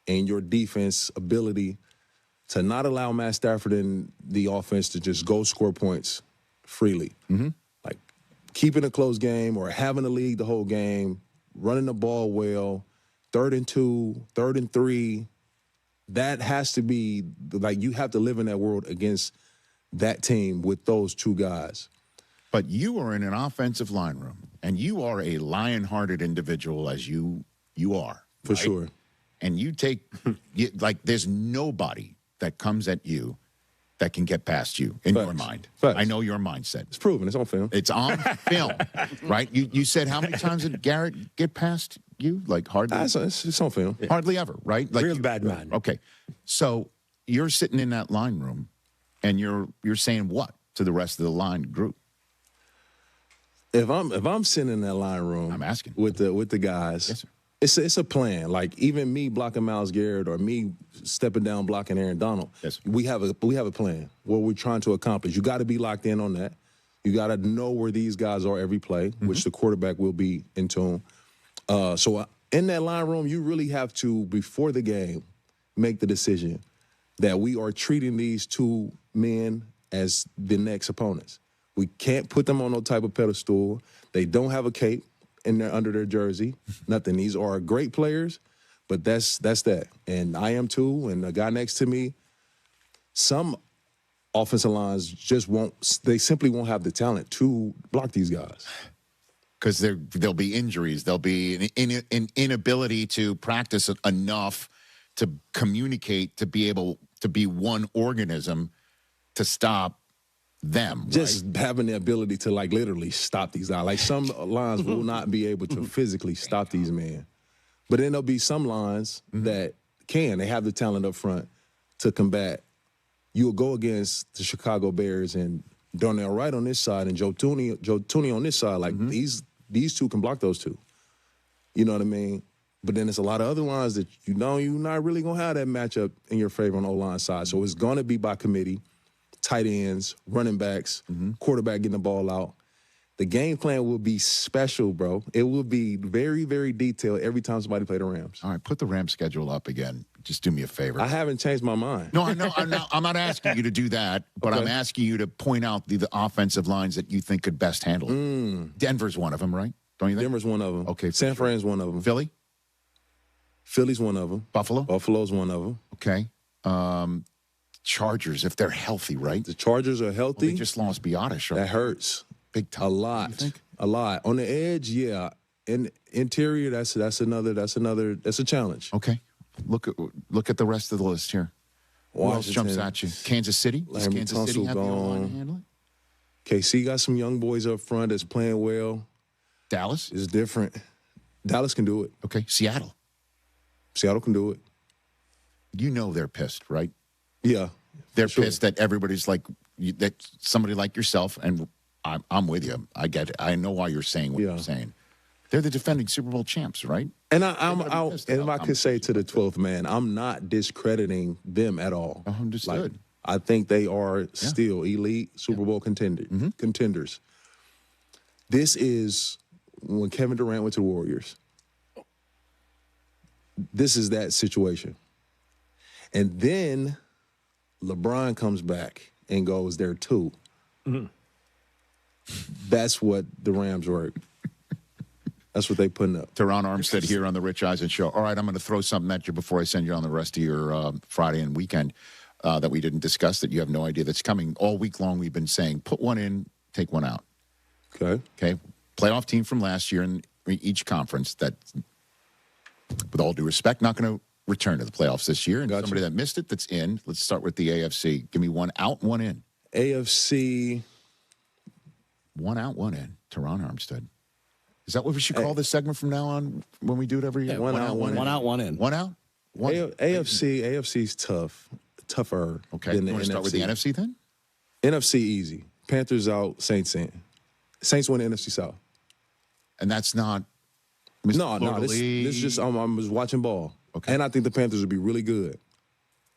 and your defense ability to not allow Matt Stafford and the offense to just go score points freely, like keeping a close game or having the lead the whole game, running the ball well, 3rd and 2, 3rd and 3, that has to be, like, you have to live in that world against that team with those two guys. But you are in an offensive line room, and you are a lion-hearted individual as you are. For sure. And you take, like, there's nobody that comes at you that can get past you in your mind. I know your mindset. It's proven. It's on film. It's on film, right? You said how many times did Garrett get past you? Like hardly? It's on film. Hardly ever, right? Like Real bad man. Okay. So you're sitting in that line room, and you're saying what to the rest of the line group? If I'm sitting in that line room, I'm asking with the guys. Yes, sir. It's a plan. Like, even me blocking Myles Garrett or me stepping down blocking Aaron Donald. Yes. We have a plan. What we're trying to accomplish. You got to be locked in on that. You got to know where these guys are every play, which the quarterback will be in tune. So in that line room, you really have to, before the game, make the decision that we are treating these two men as the next opponents. We can't put them on no type of pedestal. They don't have a cape under their jersey. Nothing. These are great players, but that's that. And I am too, and the guy next to me, some offensive lines they simply won't have the talent to block these guys. Because there'll be injuries. There'll be an inability to practice enough to communicate, to be able to be one organism to stop them. Just having the ability to, like, literally stop these guys. Like, some lines will not be able to physically stop these men. But then there'll be some lines that can. They have the talent up front to combat. You'll go against the Chicago Bears and Darnell Wright on this side and Joe Tooney on this side. Like, these two can block those two. You know what I mean? But then there's a lot of other lines that you're not really going to have that matchup in your favor on the O-line side. So it's going to be by committee. Tight ends, running backs, quarterback getting the ball out. The game plan will be special, bro. It will be very, very detailed every time somebody play the Rams. All right, put the Rams schedule up again. Just do me a favor. I haven't changed my mind. No, I know. I'm not asking you to do that, but Okay. I'm asking you to point out the offensive lines that you think could best handle it. Denver's one of them, right? Don't you think? Denver's one of them. Okay. San Fran's one of them. Philly? Philly's one of them. Buffalo? Buffalo's one of them. Okay. Chargers, if they're healthy, right? The Chargers are healthy. Well, they just lost Biotish. Right? That hurts. Big time. A lot. A lot. On the edge, yeah. In interior, that's a challenge. Okay. Look at the rest of the list here. Who else jumps Washington. at you? Kansas City? Does Larry Kansas City Tunsil have the line to gone. handle it? KC got some young boys up front that's playing well. Dallas? It's different. Dallas can do it. Okay. Seattle? Seattle can do it. You know they're pissed, right? Yeah. They're sure. pissed that everybody's like, that somebody like yourself, and I'm with you. I get it. I know why you're saying what you're saying. They're the defending Super Bowl champs, right? And if I could say to the 12th man, I'm not discrediting them at all. Understood. Like, I think they are still elite Super Bowl contenders. This is when Kevin Durant went to the Warriors. This is that situation. And then LeBron comes back and goes there too. That's what the Rams were. That's what they putting up. Teron Armstead here on the Rich Eisen Show. All right, I'm going to throw something at you before I send you on the rest of your Friday and weekend that we didn't discuss, that you have no idea that's coming. All week long we've been saying, put one in, take one out. Okay. Okay. Playoff team from last year in each conference that, with all due respect, not going to return to the playoffs this year. And somebody that missed it that's in. Let's start with the AFC. Give me one out, one in. AFC. One out, one in. Teron Armstead. Is that what we should call this segment from now on when we do it every year? Yeah, one out, one in. One out, one in. One out? One AFC's tougher. Okay. Than the You want to start with the NFC then? NFC easy. Panthers out, Saints in. Saints win the NFC South. And that's not. No. This is just I'm just watching ball. Okay. And I think the Panthers will be really good.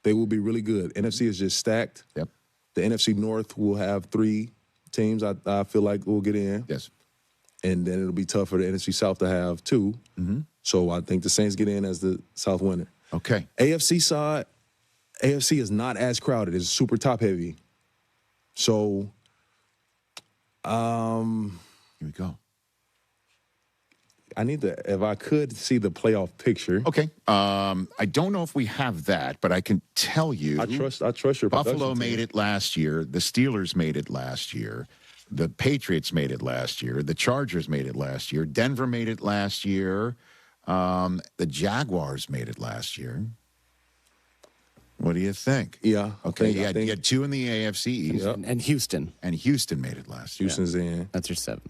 They will be really good. NFC is just stacked. Yep. The NFC North will have 3 teams I feel like will get in. Yes. And then it'll be tough for the NFC South to have 2. So I think the Saints get in as the South winner. Okay. AFC side, AFC is not as crowded. It's super top heavy. So, here we go. if I could see the playoff picture. Okay. I don't know if we have that, but I can tell you. I trust your Buffalo production made team. it last year. The Steelers made it last year. The Patriots made it last year. The Chargers made it last year. Denver made it last year. The Jaguars made it last year. What do you think? Yeah. Okay. You had 2 in the AFC East. Yep. And Houston. And Houston made it last year. Houston's in. That's your 7.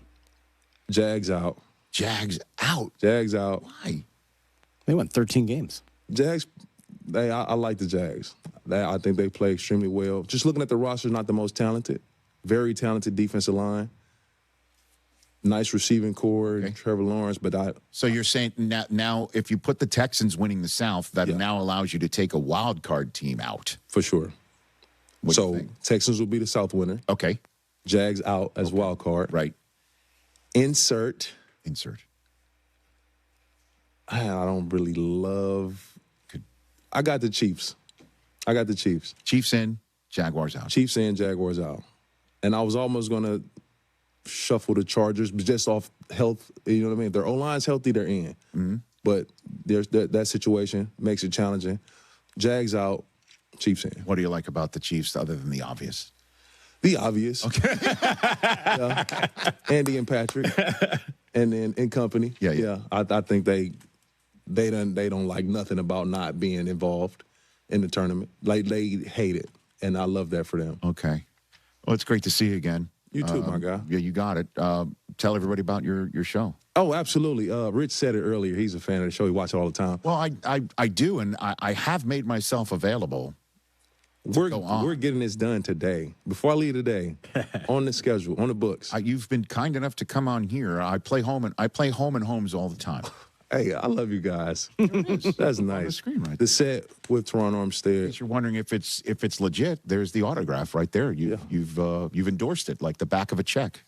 Jags out. Jags out. Jags out. Why? They won 13 games. Jags, I like the Jags. I think they play extremely well. Just looking at the roster, not the most talented. Very talented defensive line. Nice receiving core, Trevor Lawrence, but So you're saying now if you put the Texans winning the South, that now allows you to take a wild card team out. For sure. So Texans will be the South winner. Okay. Jags out as wild card. Right. Insert. I don't really love. I got the Chiefs. Chiefs in, Jaguars out. Chiefs in, Jaguars out. And I was almost going to shuffle the Chargers, but just off health, you know what I mean? If their O-line's healthy, they're in. Mm-hmm. But there's that situation makes it challenging. Jags out, Chiefs in. What do you like about the Chiefs other than the obvious? The obvious. Okay. Andy and Patrick. And then in company. Yeah. I think they don't like nothing about not being involved in the tournament. Like they hate it. And I love that for them. Okay. Well, it's great to see you again. You too, my guy. Yeah, you got it. Tell everybody about your show. Oh, absolutely. Rich said it earlier. He's a fan of the show. He watches it all the time. Well, I do, and I have made myself available. We're getting this done today. Before I leave today, on the schedule, on the books. You've been kind enough to come on here. I play home and homes all the time. Hey, I love you guys. That's nice. On the screen right the set with Teron Armstead. You're wondering if it's legit. There's the autograph right there. You've endorsed it like the back of a check.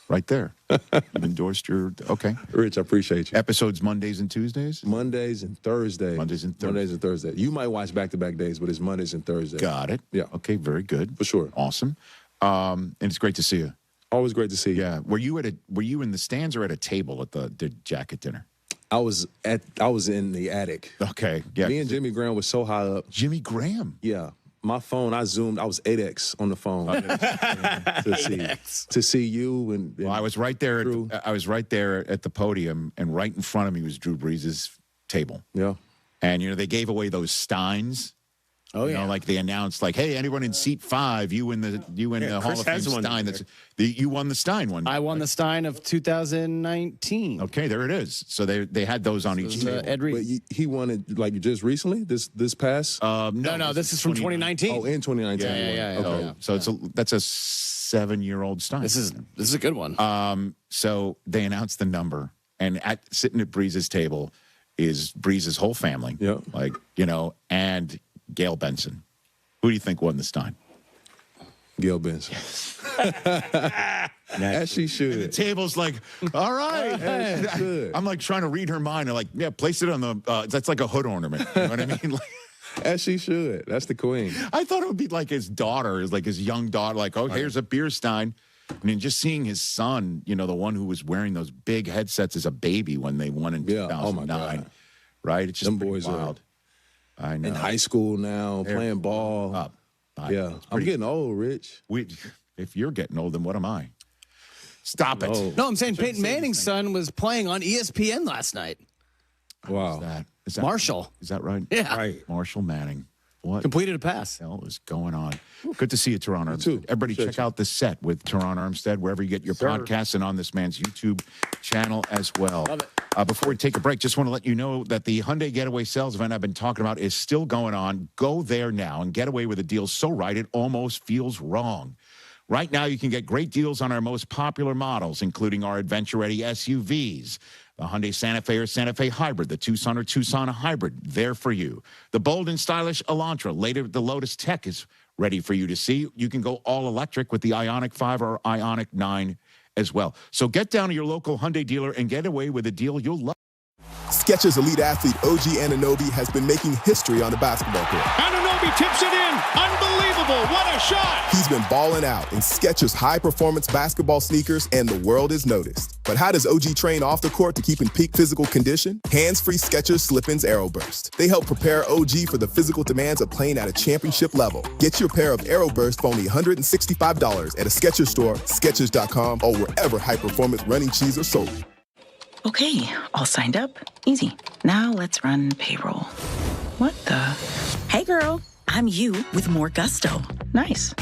Right there. You've endorsed your okay. Rich, I appreciate you. Episodes Mondays and Tuesdays? Mondays and Thursdays. Mondays and Thursdays. You might watch back-to-back days, but it's Mondays and Thursdays. Got it. Yeah. Okay, very good. For sure. Awesome. And it's great to see you. Always great to see you. Yeah. Were you in the stands or at a table at the jacket dinner? I was in the attic. Okay. Yeah. Me and Jimmy Graham was so high up. Jimmy Graham? Yeah. My phone, I zoomed. I was 8X on the phone to see you. And well, I was right there. I was right there at the podium, and right in front of me was Drew Brees' table. Yeah. And they gave away those Steins. Oh yeah. Like they announced, like, hey, anyone in seat 5, you in the Hall of Fame Stein. You won the Stein one. I won the Stein of 2019. Okay, there it is. So they had those on each table. But he won it like just recently. This past. No. This is from 2019. Oh, in 2019. Yeah. Okay. So that's a 7-year-old Stein. This is a good one. So they announced the number, and sitting at Breeze's table is Breeze's whole family. Yeah. And Gail Benson. Who do you think won the Stein? Gail Benson. As she should. And the table's like, all right. I'm like trying to read her mind. I'm like, yeah, place it on the, that's like a hood ornament. You know what I mean? As she should. That's the queen. I thought it would be like his daughter, like his young daughter, like, oh, here's a beer Stein. And then just seeing his son, the one who was wearing those big headsets as a baby when they won in 2009. Oh my God. Right? It's just them boys wild. I know. In high school now, playing ball. Yeah. I'm getting old, Rich. If you're getting old, then what am I? Stop it. No, I'm saying Peyton Manning's son was playing on ESPN last night. Wow. Is that Marshall. Is that right? Yeah. Right. Marshall Manning. What completed a pass? The hell is going on? Good to see you, Teron Armstead. Everybody check out The Set with Teron Armstead wherever you get your podcasts and on this man's YouTube channel as well. Love it. Before we take a break, just want to let you know that the Hyundai Getaway sales event I've been talking about is still going on. Go there now and get away with a deal so right it almost feels wrong. Right now, you can get great deals on our most popular models, including our adventure-ready SUVs, the Hyundai Santa Fe or Santa Fe Hybrid, the Tucson or Tucson Hybrid, there for you. The bold and stylish Elantra, later the Lotus Tech is ready for you to see. You can go all-electric with the Ioniq 5 or Ioniq 9 as well. So get down to your local Hyundai dealer and get away with a deal you'll love. Skechers elite athlete OG Anunoby has been making history on the basketball court. Anunoby He tips it in. Unbelievable. What a shot. He's been balling out in Skechers high-performance basketball sneakers, and the world is noticed. But how does OG train off the court to keep in peak physical condition? Hands-free Skechers Slip-ins Aeroburst. They help prepare OG for the physical demands of playing at a championship level. Get your pair of Aeroburst for only $165 at a Skechers store, Skechers.com, or wherever high-performance running shoes are sold. Okay, all signed up. Easy. Now let's run payroll. What the? Hey girl, I'm you with more gusto. Nice.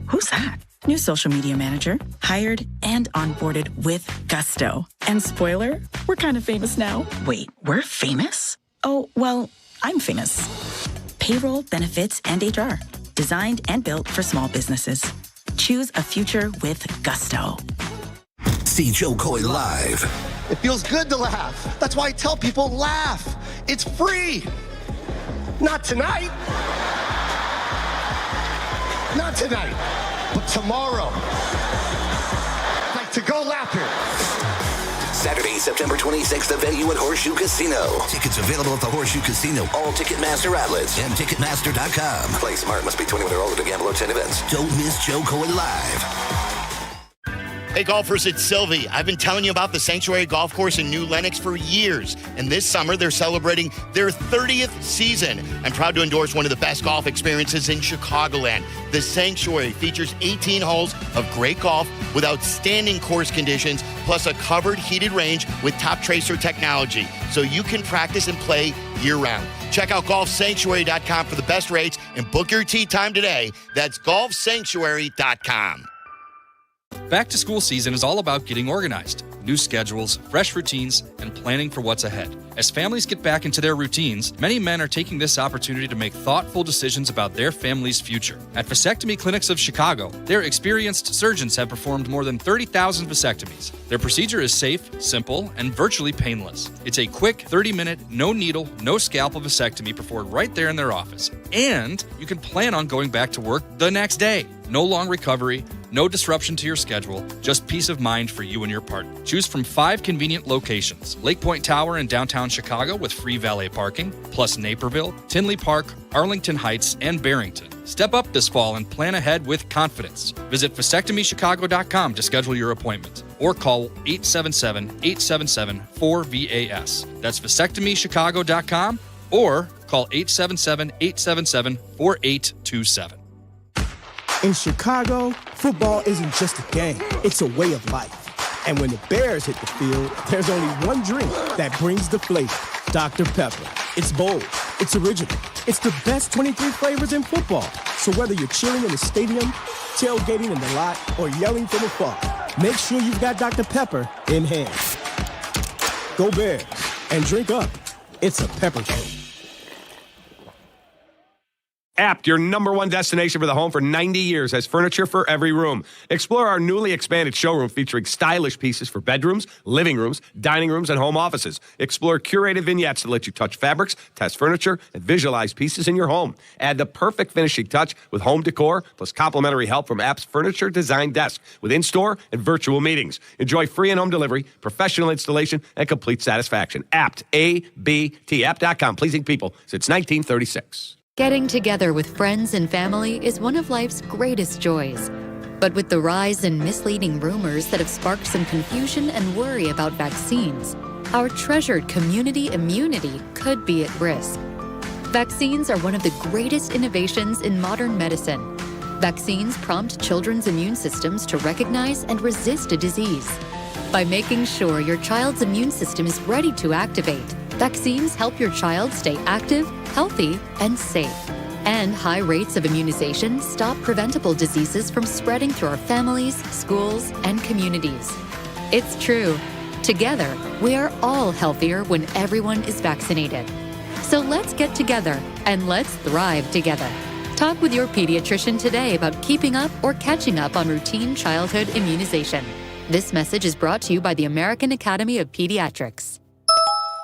Who's that? New social media manager, hired and onboarded with gusto. And spoiler, we're kind of famous now. Wait, we're famous? Oh, well, I'm famous. Payroll, benefits, and HR. Designed and built for small businesses. Choose a future with gusto. See Joe Coy live. It feels good to laugh. That's why I tell people laugh. It's free. Not tonight. Not tonight, but tomorrow. Like to go laughing. Saturday, September 26th, the venue at Horseshoe Casino. Tickets available at the Horseshoe Casino, all Ticketmaster outlets, and Ticketmaster.com. Play smart. Must be 21 or older to gamble or attend events. Don't miss Joe Coy live. Hey golfers, it's Silvy. I've been telling you about the Sanctuary Golf Course in New Lenox for years, and this summer they're celebrating their 30th season. I'm proud to endorse one of the best golf experiences in Chicagoland. The Sanctuary features 18 holes of great golf with outstanding course conditions, plus a covered heated range with top tracer technology, so you can practice and play year-round. Check out golfsanctuary.com for the best rates and book your tee time today. That's golfsanctuary.com. Back to school season is all about getting organized. New schedules, fresh routines, and planning for what's ahead. As families get back into their routines, many men are taking this opportunity to make thoughtful decisions about their family's future. At Vasectomy Clinics of Chicago, their experienced surgeons have performed more than 30,000 vasectomies. Their procedure is safe, simple, and virtually painless. It's a quick 30-minute, no needle, no scalpel vasectomy performed right there in their office. And you can plan on going back to work the next day. No long recovery, no disruption to your schedule, just peace of mind for you and your partner. Choose from 5 convenient locations: Lake Point Tower in downtown Chicago with free valet parking, plus Naperville, Tinley Park, Arlington Heights, and Barrington. Step up this fall and plan ahead with confidence. Visit vasectomychicago.com to schedule your appointment or call 877-877-4VAS. That's vasectomychicago.com or call 877-877-4827. In Chicago, football isn't just a game, it's a way of life. And when the Bears hit the field, there's only one drink that brings the flavor: Dr. Pepper. It's bold, it's original, it's the best 23 flavors in football. So whether you're chilling in the stadium, tailgating in the lot, or yelling from afar, make sure you've got Dr. Pepper in hand. Go Bears, and drink up. It's a pepper drink. Apt, your number one destination for the home for 90 years, has furniture for every room. Explore our newly expanded showroom featuring stylish pieces for bedrooms, living rooms, dining rooms, and home offices. Explore curated vignettes that let you touch fabrics, test furniture, and visualize pieces in your home. Add the perfect finishing touch with home decor, plus complimentary help from Apt's Furniture Design Desk with in-store and virtual meetings. Enjoy free and home delivery, professional installation, and complete satisfaction. Apt, A-B-T, apt.com, pleasing people since 1936. Getting together with friends and family is one of life's greatest joys. But with the rise in misleading rumors that have sparked some confusion and worry about vaccines, our treasured community immunity could be at risk. Vaccines are one of the greatest innovations in modern medicine. Vaccines prompt children's immune systems to recognize and resist a disease. By making sure your child's immune system is ready to activate, vaccines help your child stay active, healthy, and safe. And high rates of immunization stop preventable diseases from spreading through our families, schools, and communities. It's true. Together, we are all healthier when everyone is vaccinated. So let's get together and let's thrive together. Talk with your pediatrician today about keeping up or catching up on routine childhood immunization. This message is brought to you by the American Academy of Pediatrics.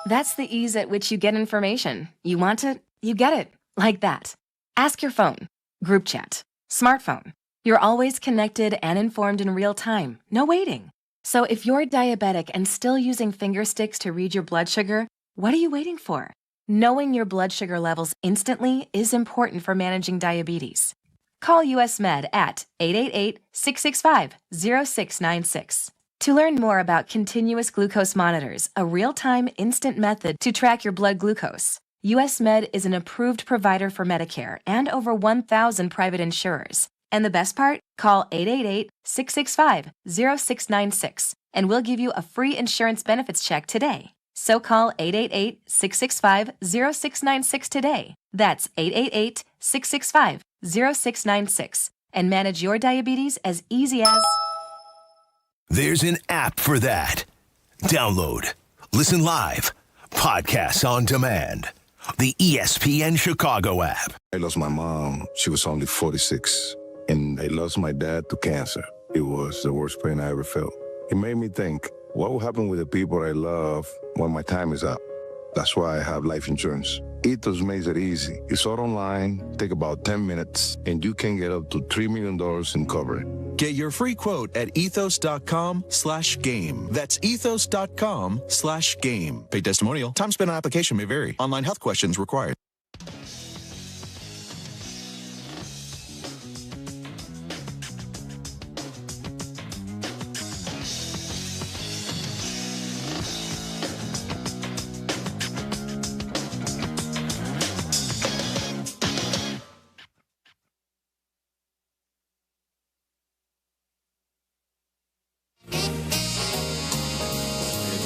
That's the ease at which you get information. You want it, you get it, like that. Ask your phone, group chat, smartphone. You're always connected and informed in real time, no waiting. So if you're diabetic and still using finger sticks to read your blood sugar, what are you waiting for? Knowing your blood sugar levels instantly is important for managing diabetes. Call US Med at 888-665-0696. To learn more about continuous glucose monitors, a real-time instant method to track your blood glucose, US Med is an approved provider for Medicare and over 1,000 private insurers. And the best part? Call 888-665-0696 and we'll give you a free insurance benefits check today. So call 888-665-0696 today. That's 888-665-0696 and manage your diabetes as easy as... There's an app for that. Download, listen live, podcasts on demand. The ESPN Chicago app. I lost my mom. She was only 46. And I lost my dad to cancer. It was the worst pain I ever felt. It made me think, what will happen with the people I love when my time is up? That's why I have life insurance. Ethos makes it easy. It's all online, take about 10 minutes, and you can get up to $3 million in coverage. Get your free quote at ethos.com/game. That's ethos.com/game. Paid testimonial. Time spent on application may vary. Online health questions required.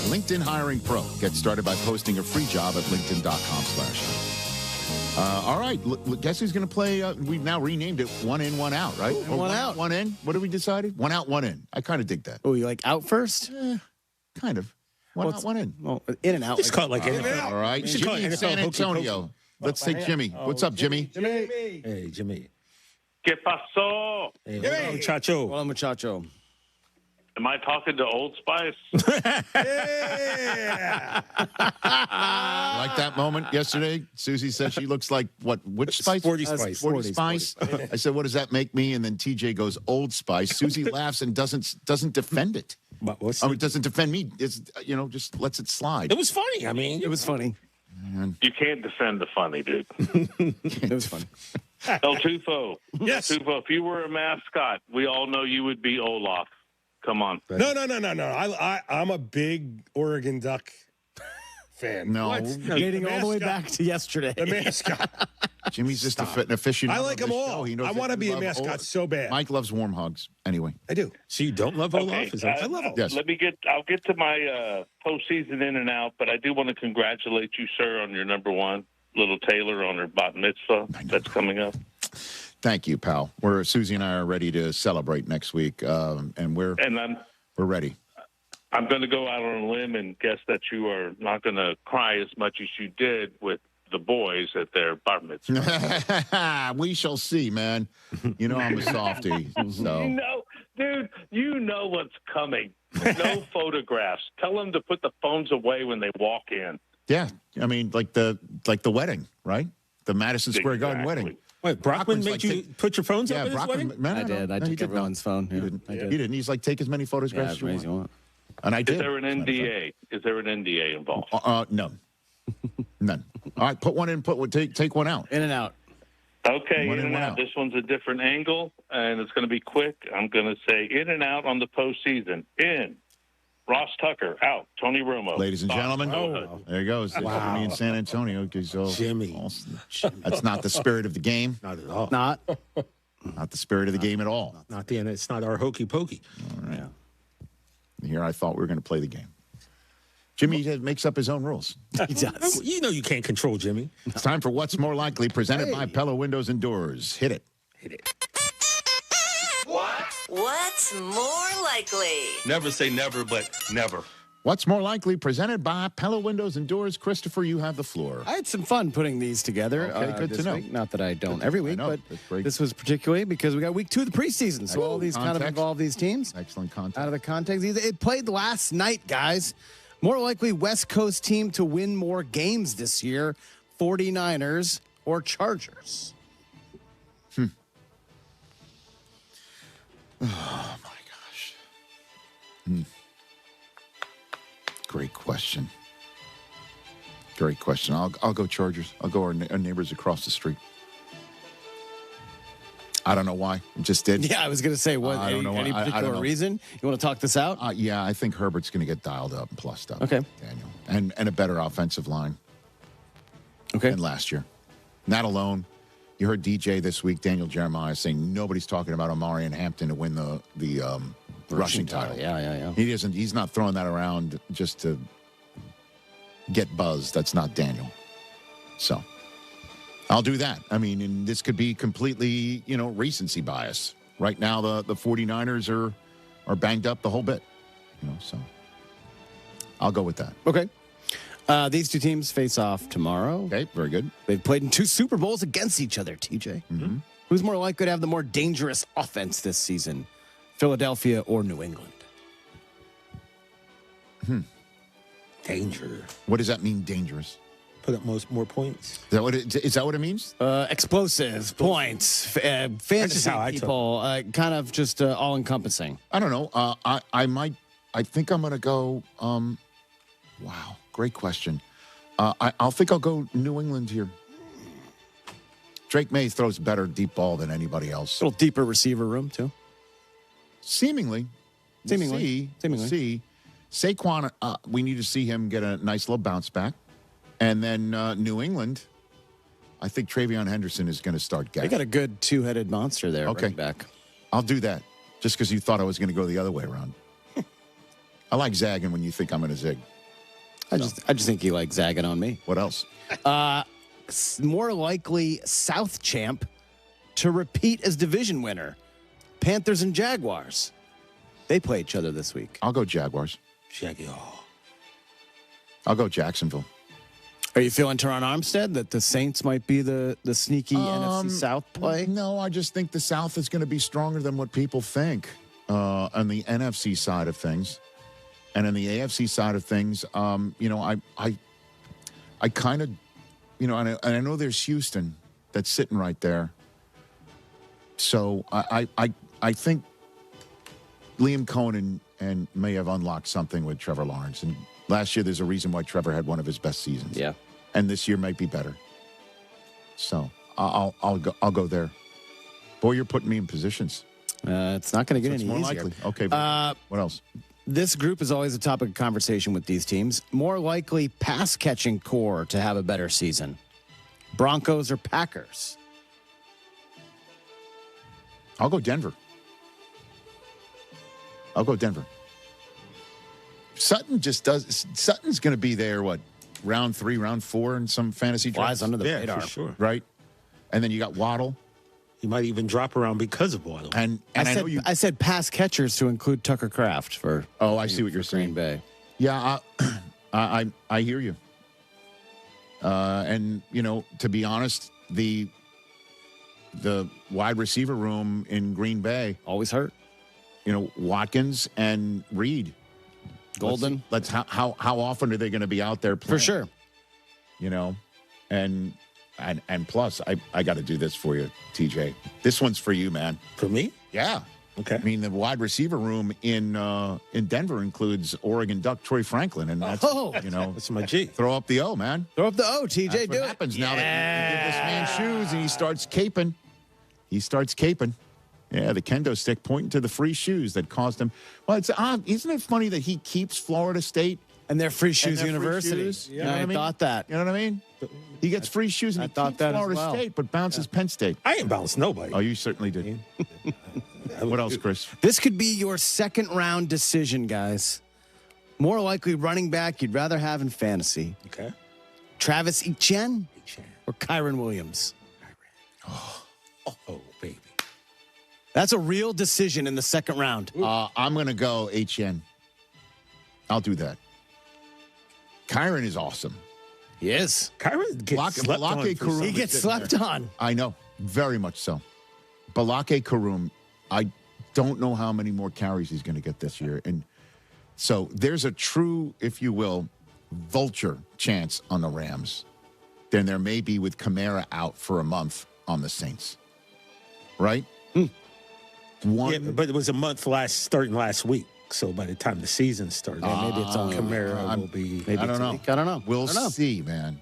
LinkedIn Hiring Pro. Get started by posting a free job at linkedin.com/. All right. Guess who's going to play? We've now renamed it One In, One Out, right? Ooh, one out. One in. What have we decided? One out, one in. I kind of dig that. Oh, you like out first? Kind of. One out, one in. Well, in and out. Just call it like in and out. All right. Jimmy in San Antonio. Let's take Jimmy. What's up, Jimmy? Hey, Jimmy. ¿Qué pasó? Hey, hola, muchacho. Hola, muchacho. Am I talking to Old Spice? Like that moment yesterday, Susie said she looks like what? Which spice? Sporty Spice. Sporty Spice. I said, what does that make me? And then TJ goes, Old Spice. Susie laughs and doesn't defend it. It doesn't defend me. It's, just lets it slide. It was funny. I mean, it was funny. Man. You can't defend the funny, dude. It was funny. El Tufo. Yes. Tufo, if you were a mascot, we all know you would be Olaf. Come on. No. I'm a big Oregon Duck fan. No. Dating all the way back to yesterday. The mascot. Jimmy's just an aficionado. I like them all. I want to be a mascot so bad. Mike loves warm hugs. Anyway. I do. So you don't love Olaf? I love him. Yes. I'll get to my postseason in and out, but I do want to congratulate you, sir, on your number one, little Taylor, on her bat mitzvah that's coming up. Thank you, pal. Susie and I are ready to celebrate next week, and we're ready. I'm going to go out on a limb and guess that you are not going to cry as much as you did with the boys at their bar mitzvah. We shall see, man. You know I'm a softie. So. Dude, you know what's coming. No photographs. Tell them to put the phones away when they walk in. Yeah, I mean, like the wedding, right? The Madison Square Garden wedding. Wait, Brockman made you put your phones up at his wedding? I did. I took everyone's phone. He didn't. He didn't. He's like, take as many photographs as you want. And I did. Is there an NDA? Is there an NDA involved? No. None. All right, put one in. Take one out. In and out. Okay, in and out. This one's a different angle, and it's going to be quick. I'm going to say in and out on the postseason. In. Ross Tucker, out. Tony Romo. Ladies and gentlemen, there he goes. Wow. Me in San Antonio. Jimmy. That's not the spirit of the game. Not at all. Not the spirit of the game at all. It's not our hokey pokey. All right. Yeah. Here I thought we were going to play the game. Jimmy makes up his own rules. He does. You know you can't control Jimmy. It's time for What's More Likely, presented by Pella Windows and Doors. Hit it. What's more likely? Never say never, but never. What's More Likely, presented by Pella Windows and Doors. Christopher, you have the floor. I had some fun putting these together. Okay, good to know. Week. Not that I don't every week, but this was particularly because we got week 2 of the preseason. So all these kind of involve these teams. Excellent context. Out of the context. It played last night, guys. More likely West Coast team to win more games this year, 49ers or Chargers? Oh, my gosh. Great question. Great question. I'll go Chargers. I'll go our neighbors across the street. I don't know why. Just did. Yeah, I was going to say, what? Any particular reason? You want to talk this out? Yeah, I think Herbert's going to get dialed up and plussed up. Okay. Daniel. And a better offensive line. Okay. Than last year. Not alone. You heard DJ this week, Daniel Jeremiah, saying nobody's talking about Omari and Hampton to win the rushing title. Yeah. He's not throwing that around just to get buzz. That's not Daniel. So I'll do that. I mean, and this could be completely, recency bias. Right now, the 49ers are banged up the whole bit. So I'll go with that. Okay. These two teams face off tomorrow. Okay, very good. They've played in 2 Super Bowls against each other, TJ. Mm-hmm. Who's more likely to have the more dangerous offense this season, Philadelphia or New England? Danger. What does that mean, dangerous? Put up more points. Is that what it means? Explosive points, fantasy people, kind of just all encompassing. I don't know. I think I'm going to go. Wow, great question. I'll think I'll go New England here. Drake May throws better deep ball than anybody else. A little deeper receiver room too. Seemingly. We'll see. Saquon, we need to see him get a nice little bounce back. And then New England, I think Travion Henderson is going to start getting. They got a good 2-headed monster there. Okay. Right back. I'll do that just because you thought I was going to go the other way around. I like zagging when you think I'm going to zig. I just think you like zagging on me. What else? More likely South champ to repeat as division winner. Panthers and Jaguars. They play each other this week. I'll go Jaguars. I'll go Jacksonville. Are you feeling Teron Armstead that the Saints might be the sneaky NFC South play? No, I just think the South is going to be stronger than what people think on the NFC side of things. And on the AFC side of things, I kind of, and I know there's Houston that's sitting right there. So I think Liam Cohen and may have unlocked something with Trevor Lawrence. And last year, there's a reason why Trevor had one of his best seasons. Yeah. And this year might be better. So I'll go there. Boy, you're putting me in positions. It's not going to get any more easier. Likely. Okay. What else? This group is always a topic of conversation with these teams. More likely pass-catching core to have a better season. Broncos or Packers? I'll go Denver. Sutton's going to be there, round 3, round 4 in some fantasy drafts? Flies under the radar. For sure. Right? And then you got Waddle. He might even drop around because of Waddle. And I said pass catchers to include Tucker Kraft for. Oh, I see what you're saying. Green Bay. Yeah, I hear you. And to be honest, the wide receiver room in Green Bay always hurt. Watkins and Reed, Golden. Let's how often are they going to be out there playing? For sure. And plus, I got to do this for you, TJ. This one's for you, man. For me? Yeah. Okay. I mean, the wide receiver room in Denver includes Oregon Duck Troy Franklin, and that's that's my G. Throw up the O, man. Throw up the O, TJ. That's do what happens now that you give this man shoes and he starts caping. Yeah, the kendo stick pointing to the free shoes that caused him. Well, it's odd. Isn't it funny that he keeps Florida State and their free shoes university? Yeah, I thought that. You know what I mean? He gets free shoes and he keeps Florida State, but bounces Penn State. I ain't bounced nobody. Oh, you certainly did. What else, Chris? This could be your second round decision, guys. More likely running back you'd rather have in fantasy. Okay. Travis Etienne or Kyron Williams? Oh, baby. That's a real decision in the second round. I'm going to go Etienne. I'll do that. Kyron is awesome. He is. Kyron gets slept on. He gets slept on. I know. Very much so. Balake Karum, I don't know how many more carries he's going to get this year. And so there's a true, if you will, vulture chance on the Rams than there may be with Kamara out for a month on the Saints. Right? Yeah, but it was a month starting last week. So by the time the season starts, maybe it's only Kamara will be. Maybe I don't know. I don't know. We'll I don't know. see, man.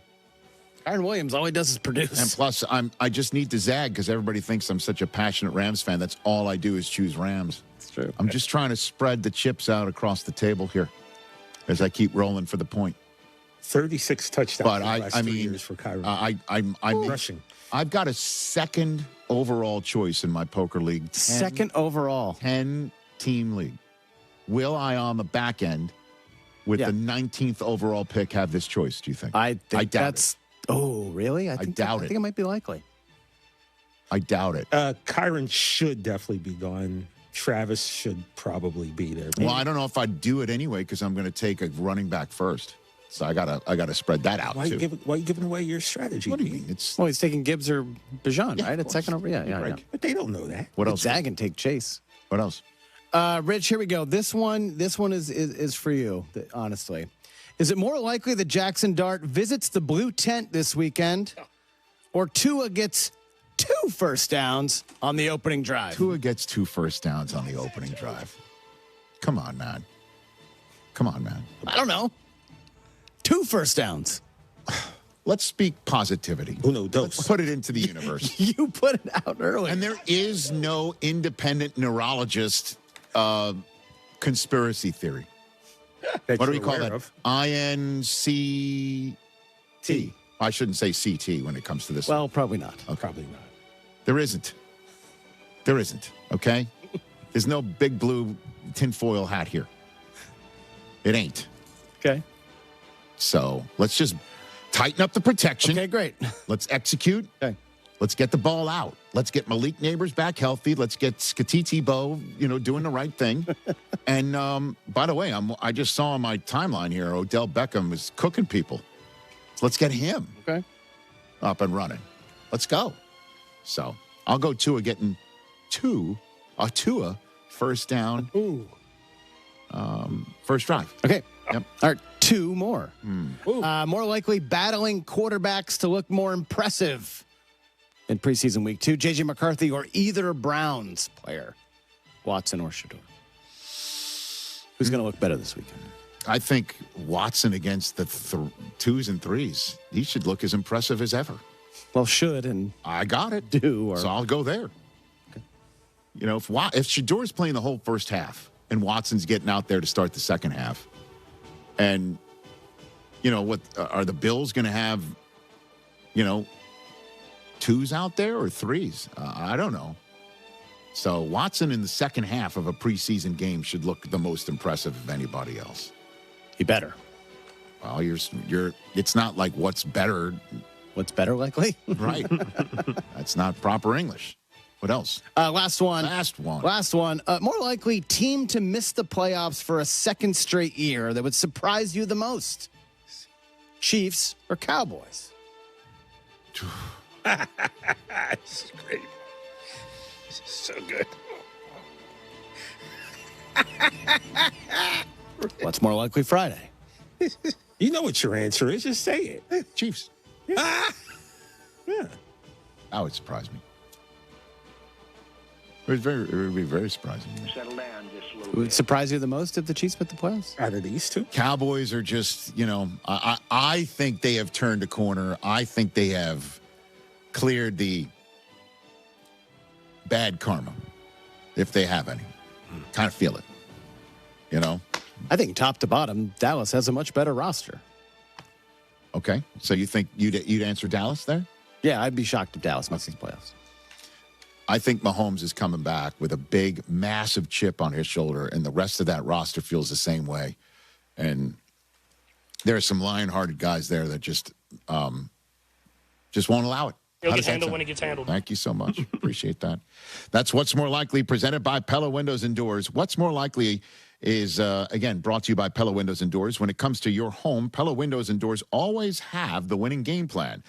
Kyron Williams, all he does is produce. And plus, I just need to zag because everybody thinks I'm such a passionate Rams fan. That's all I do is choose Rams. It's true. I'm just trying to spread the chips out across the table here as I keep rolling for the point. 36 touchdowns But in the last 3 years for Kyron. I'm rushing. I've got a second overall choice in my poker league. Second overall. 10-team league. Will I, on the back end, with the 19th overall pick, have this choice, do you think? I think doubt that's... Oh, really? I doubt it. I think it might be likely. I doubt it. Kyron should definitely be gone. Travis should probably be there. Well, I don't know if I'd do it anyway because I'm going to take a running back first. So I gotta spread that out, why too. Why are you giving away your strategy? What do you mean? Well, he's taking Gibbs or Bijan, right? It's second over. Yeah. Right. But they don't know that. What else? Zag and take Chase. What else? Rich, here we go. This one is for you, honestly. Is it more likely that Jackson Dart visits the blue tent this weekend or Tua gets 2 first downs on the opening drive? Tua gets 2 first downs on the opening drive. Come on, man. I don't know. 2 first downs. Let's speak positivity. Uno, dos. Let's put it into the universe. You put it out early. And there is no independent neurologist conspiracy theory. What do we call that? INCT. I shouldn't say CT when it comes to this. Well, probably not. Okay. Probably not. There isn't, okay? There's no big blue tinfoil hat here. It ain't. Okay. So let's just tighten up the protection. Okay, great. Let's execute. Okay. Let's get the ball out. Let's get Malik Neighbors back healthy. Let's get Skatiti Bo, doing the right thing. And by the way, I just saw on my timeline here, Odell Beckham is cooking people. So let's get him up and running. Let's go. So I'll go Tua getting Tua first down. Ooh. First drive. Okay. Yep. All right, 2 more. More likely battling quarterbacks to look more impressive in preseason week 2. J.J. McCarthy or either Browns player, Watson or Shador. Who's going to look better this weekend? I think Watson against the 2s and 3s. He should look as impressive as ever. Well, should and I got it. Do. So I'll go there. Okay. If Shador's playing the whole first half and Watson's getting out there to start the second half, and what are the Bills going to have? 2s out there or 3s? I don't know. So Watson in the second half of a preseason game should look the most impressive of anybody else. He better. Well, it's not like what's better. What's better likely? Right. That's not proper English. What else? Last one. More likely team to miss the playoffs for a second straight year that would surprise you the most. Chiefs or Cowboys? This is great. This is so good. What's more likely Friday? You know what your answer is. Just say it. Chiefs. Yeah. That would surprise me. It would be very surprising. Settle down just a little It would surprise you the most if the Chiefs put the playoffs? Out of these 2? Cowboys are just, I think they have turned a corner. I think they have cleared the bad karma, if they have any. Kind of feel it, I think top to bottom, Dallas has a much better roster. Okay, so you think you'd answer Dallas there? Yeah, I'd be shocked if Dallas misses the playoffs. I think Mahomes is coming back with a big, massive chip on his shoulder, and the rest of that roster feels the same way. And there are some lion-hearted guys there that just won't allow it. He'll get handled when it gets handled. Thank you so much. Appreciate that. That's What's More Likely, presented by Pella Windows and Doors. What's More Likely is, again, brought to you by Pella Windows and Doors. When it comes to your home, Pella Windows and Doors always have the winning game plan.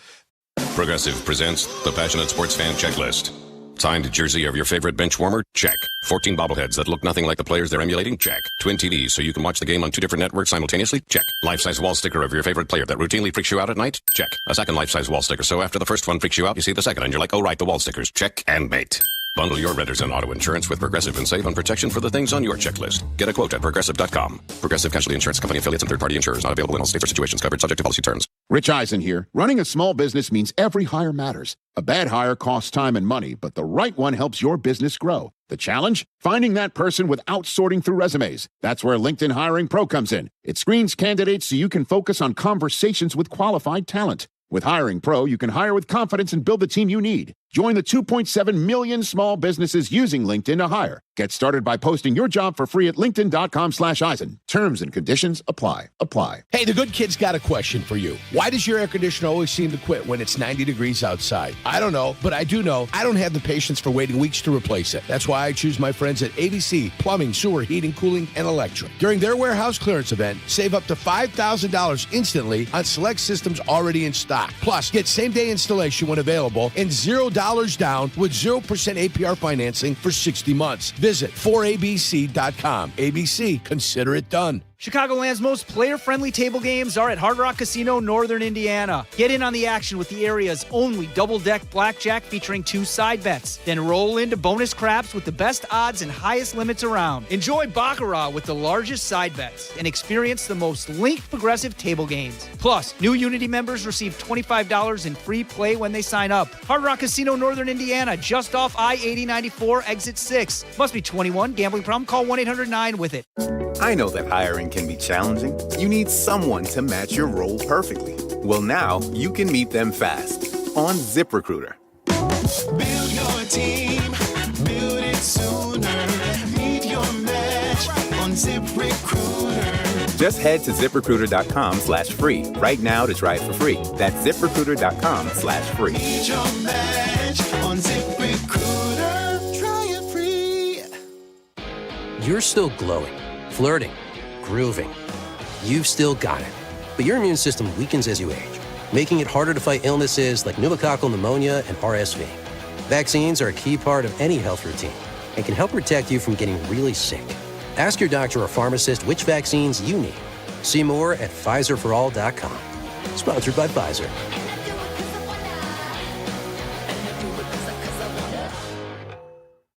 Progressive presents the Passionate Sports Fan Checklist. Signed jersey of your favorite bench warmer? Check. 14 bobbleheads that look nothing like the players they're emulating? Check. Twin TVs so you can watch the game on 2 different networks simultaneously? Check. Life-size wall sticker of your favorite player that routinely freaks you out at night? Check. A second life-size wall sticker so after the first one freaks you out, you see the second and you're like, oh right, the wall stickers. Check and mate. Bundle your renters and auto insurance with Progressive and save on protection for the things on your checklist. Get a quote at Progressive.com. Progressive Casualty Insurance Company affiliates and third-party insurers. Not available in all states or situations. Covered subject to policy terms. Rich Eisen here. Running a small business means every hire matters. A bad hire costs time and money, but the right one helps your business grow. The challenge? Finding that person without sorting through resumes. That's where LinkedIn Hiring Pro comes in. It screens candidates so you can focus on conversations with qualified talent. With Hiring Pro, you can hire with confidence and build the team you need. Join the 2.7 million small businesses using LinkedIn to hire. Get started by posting your job for free at linkedin.com/Eisen. Terms and conditions apply. Hey, the good kid's got a question for you. Why does your air conditioner always seem to quit when it's 90 degrees outside? I don't know, but I do know I don't have the patience for waiting weeks to replace it. That's why I choose my friends at ABC Plumbing, Sewer, Heating, Cooling, and Electric. During their warehouse clearance event, save up to $5,000 instantly on select systems already in stock. Plus, get same-day installation when available and $0 down with 0% APR financing for 60 months. Visit 4abc.com. ABC, consider it done. Chicagoland's most player-friendly table games are at Hard Rock Casino, Northern Indiana. Get in on the action with the area's only double-deck blackjack featuring 2 side bets. Then roll into bonus craps with the best odds and highest limits around. Enjoy Baccarat with the largest side bets and experience the most linked progressive table games. Plus, new Unity members receive $25 in free play when they sign up. Hard Rock Casino, Northern Indiana, just off I-8094, exit 6. Must be 21. Gambling problem? Call 1-800-9-WITH-IT. I know that hiring can be challenging. You need someone to match your role perfectly. Well, now you can meet them fast on ZipRecruiter. Build your team, build it sooner. Meet your match on ZipRecruiter. Just head to ZipRecruiter.com/free right now to try it for free. That's ZipRecruiter.com/free. Meet your match on ZipRecruiter. Try it free. You're still glowing, flirting, grooving. You've still got it. But your immune system weakens as you age, making it harder to fight illnesses like pneumococcal pneumonia and RSV. Vaccines are a key part of any health routine and can help protect you from getting really sick. Ask your doctor or pharmacist which vaccines you need. See more at PfizerForAll.com. Sponsored by Pfizer.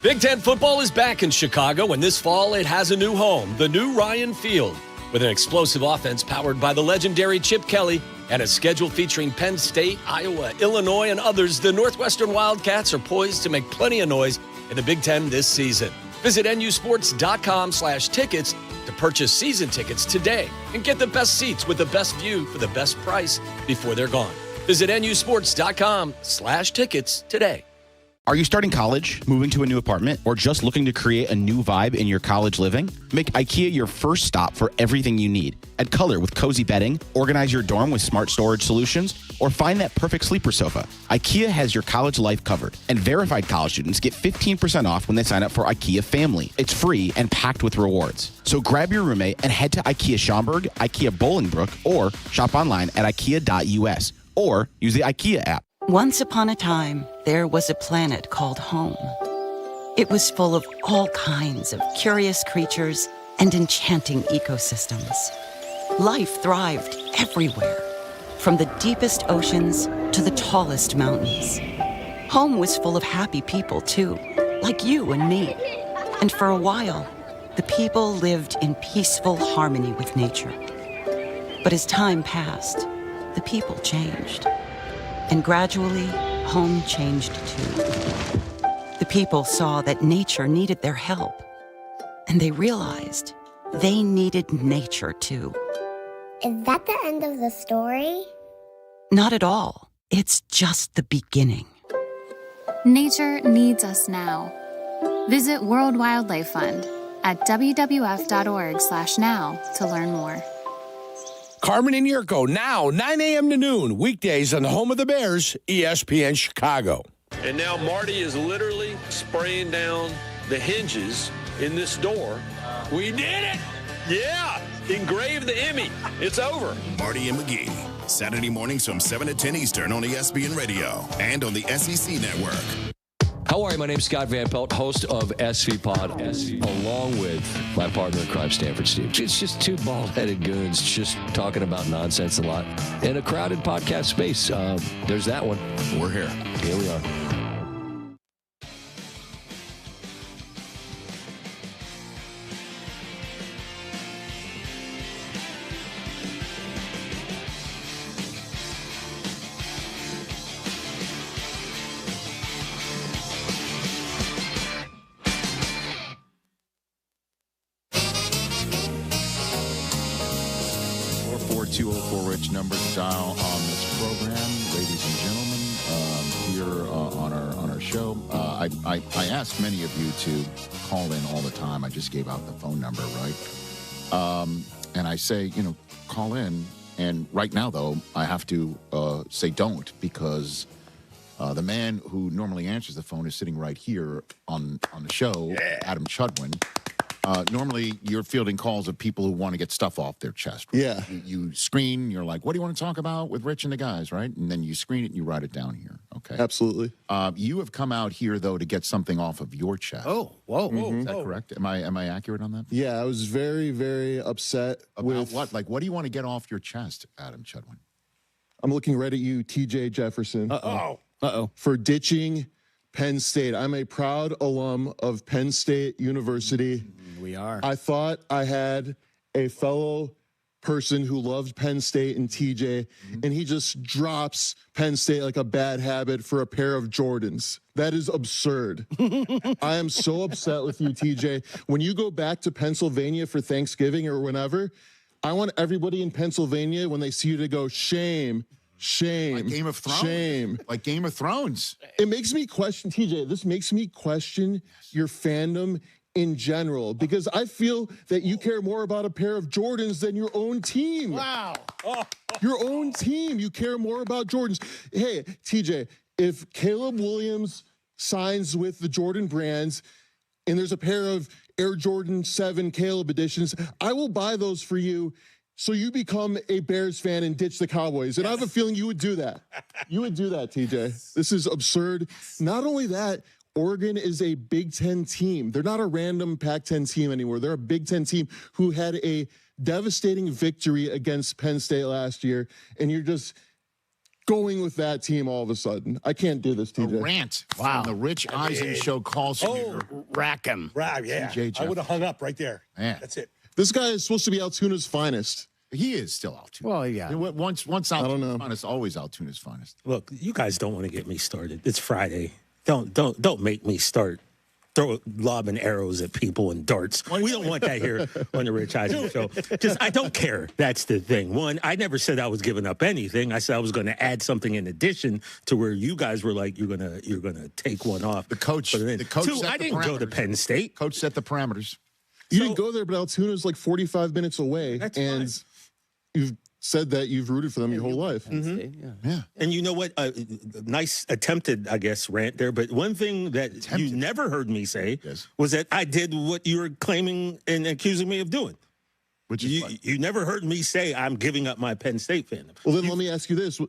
Big Ten football is back in Chicago, and this fall it has a new home, the new Ryan Field. With an explosive offense powered by the legendary Chip Kelly and a schedule featuring Penn State, Iowa, Illinois, and others, the Northwestern Wildcats are poised to make plenty of noise in the Big Ten this season. Visit nusports.com/tickets to purchase season tickets today and get the best seats with the best view for the best price before they're gone. Visit nusports.com/tickets today. Are you starting college, moving to a new apartment, or just looking to create a new vibe in your college living? Make IKEA your first stop for everything you need. Add color with cozy bedding, organize your dorm with smart storage solutions, or find that perfect sleeper sofa. IKEA has your college life covered, and verified college students get 15% off when they sign up for IKEA Family. It's free and packed with rewards. So grab your roommate and head to IKEA Schaumburg, IKEA Bolingbrook, or shop online at ikea.us, or use the IKEA app. Once upon a time, there was a planet called home. It was full of all kinds of curious creatures and enchanting ecosystems. Life thrived everywhere, from the deepest oceans to the tallest mountains. Home was full of happy people, too, like you and me. And for a while, the people lived in peaceful harmony with nature. But as time passed, the people changed. And gradually, home changed too. The people saw that nature needed their help, and they realized they needed nature too. Is that the end of the story? Not at all. It's just the beginning. Nature needs us now. Visit World Wildlife Fund at wwf.org/now to learn more. Carmen and Jurko, now 9 a.m. to noon, weekdays on the home of the Bears, ESPN Chicago. And now Marty is literally spraying down the hinges in this door. We did it! Yeah! Engrave the Emmy. It's over. Marty and McGee, Saturday mornings from 7 to 10 Eastern on ESPN Radio and on the SEC Network. How are you? My name's Scott Van Pelt, host of SV Pod, along with my partner in crime, Stanford Steve. It's just two bald-headed goons just talking about nonsense a lot in a crowded podcast space. There's that one. We're here. Here we are. 204-RICH number to dial on this program, ladies and gentlemen, here on our show. I ask many of you to call in all the time. I just gave out the phone number, right? And I say, call in. And right now, though, I have to say don't, because the man who normally answers the phone is sitting right here on the show, Adam Chudwin. Normally, you're fielding calls of people who want to get stuff off their chest. Right? Yeah. You screen, you're like, what do you want to talk about with Rich and the guys, right? And then you screen it and you write it down here. Okay. Absolutely. You have come out here, though, to get something off of your chest. Oh, whoa. Is that correct? Am I accurate on that? Yeah, I was very, very upset. About what? Like, what do you want to get off your chest, Adam Chudwin? I'm looking right at you, TJ Jefferson. Uh-oh. For ditching Penn State. I'm a proud alum of Penn State University. We are. I thought I had a fellow person who loved Penn State and TJ, and he just drops Penn State like a bad habit for a pair of Jordans. That is absurd. I am so upset with you, TJ. When you go back to Pennsylvania for Thanksgiving or whenever, I want everybody in Pennsylvania, when they see you, to go, shame. Shame. Like Game of Thrones. Shame. Like Game of Thrones. It makes me question, TJ, this makes me question your fandom in general, because I feel that you care more about a pair of Jordans than your own team. Wow. Your own team. You care more about Jordans. Hey, TJ, if Caleb Williams signs with the Jordan brands and there's a pair of Air Jordan 7 Caleb editions, I will buy those for you. So you become a Bears fan and ditch the Cowboys. And I have a feeling you would do that. You would do that, TJ. This is absurd. Not only that, Oregon is a Big Ten team. They're not a random Pac-10 team anymore. They're a Big Ten team who had a devastating victory against Penn State last year. And you're just going with that team all of a sudden. I can't do this, TJ. A rant from the Rich Eisen Show call center. Rack him. Yeah. I would have hung up right there. Man. That's it. This guy is supposed to be Altoona's finest. He is still Altoona. Well, yeah. Once Altoona's finest, always Altoona's finest. Look, you guys don't want to get me started. It's Friday. Don't make me start lobbing arrows at people and darts. We don't want that here on the Rich Eisen Show. I don't care. That's the thing. One, I never said I was giving up anything. I said I was going to add something in addition to where you guys were like, you're gonna take one off. The coach. Two, Set I didn't go to Penn State. Coach set the parameters. You didn't go there, but Altoona's like 45 minutes away. That's and fine. You've said that you've rooted for them your whole life. Yeah. And you know what? Nice attempted, I guess, rant there. But one thing that you never heard me say was that I did what you were claiming and accusing me of doing. Which is you never heard me say I'm giving up my Penn State fandom. Well, then let me ask you this: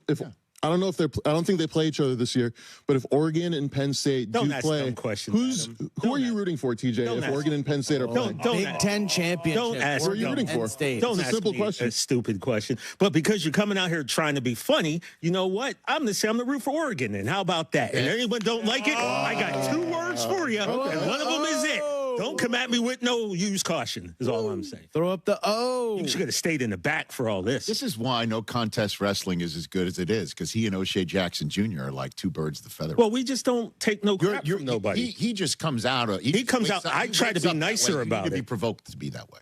I don't know if I don't think they play each other this year, but if Oregon and Penn State don't do ask play, dumb questions, who are you rooting for, TJ? If Oregon and Penn State are playing, Big Ten championship. Don't ask. Who are you rooting for? State. Don't it's a ask simple me question. a stupid question. But because you're coming out here trying to be funny, you know what? I'm the root for Oregon. And how about that? And anyone don't like it, I got 2 words for you. And one of them is it. Don't come at me with no use caution, is all I'm saying. Throw up the O. You should have stayed in the back for all this. This is why no contest wrestling is as good as it is, because he and O'Shea Jackson Jr. are like 2 birds of the feather. Well, we just don't take no crap from nobody. He just comes out. He comes out. I try to be nicer about it. You need to be provoked to be that way.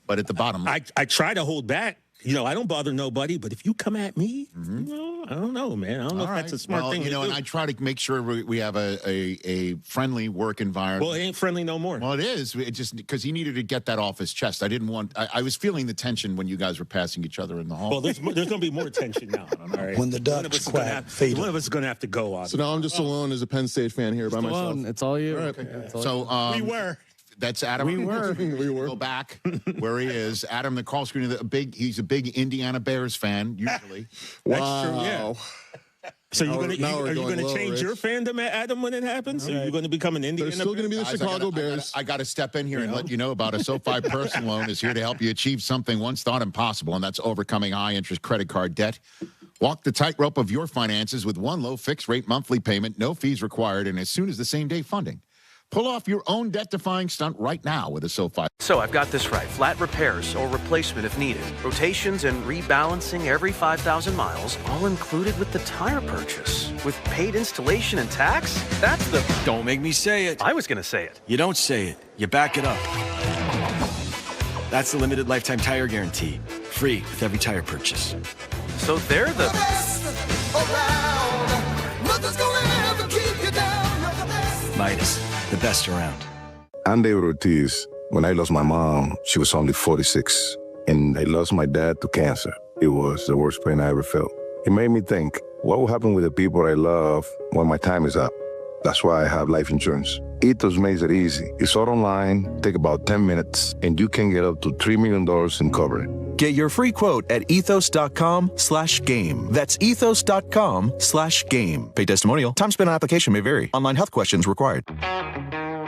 But at the bottom, I try to hold back. I don't bother nobody, but if you come at me, I don't know, man. I don't know if that's a smart thing to do. And I try to make sure we have a friendly work environment. Well, it ain't friendly no more. Well, it is. It just because he needed to get that off his chest. I was feeling the tension when you guys were passing each other in the hall. Well, there's going to be more tension now. All right? When the ducks quack, one of us is going to have to go on. So now I'm just alone as a Penn State fan here by myself. It's all you. All right. Okay. We were. That's Adam. We were. Go back where he is. Adam, the call screen. He's a big Indiana Bears fan. Usually, wow. That's true. Yeah. So are you going to change your fandom, Adam, when it happens? Are you going to become an Indiana? They're still going to be the Chicago Bears. I got to step in here and let you know about a SoFi personal loan is here to help you achieve something once thought impossible, and that's overcoming high-interest credit card debt. Walk the tightrope of your finances with one low fixed-rate monthly payment, no fees required, and as soon as the same-day funding. Pull off your own debt-defying stunt right now with a SoFi. So I've got this right. Flat repairs or replacement if needed. Rotations and rebalancing every 5,000 miles, all included with the tire purchase. With paid installation and tax? That's the... Don't make me say it. I was going to say it. You don't say it. You back it up. That's the limited lifetime tire guarantee. free with every tire purchase. So they're the best around. Nothing's gonna ever keep you down. You're the best. Midas, the best around. I'm David Ortiz. When I lost my mom, she was only 46. And I lost my dad to cancer. It was the worst pain I ever felt. It made me think, what will happen with the people I love when my time is up? That's why I have life insurance. Ethos makes it easy. It's all online, take about 10 minutes, and you can get up to $3 million in coverage. Get your free quote at ethos.com/game. That's ethos.com/game. Pay testimonial. Time spent on application may vary. Online health questions required.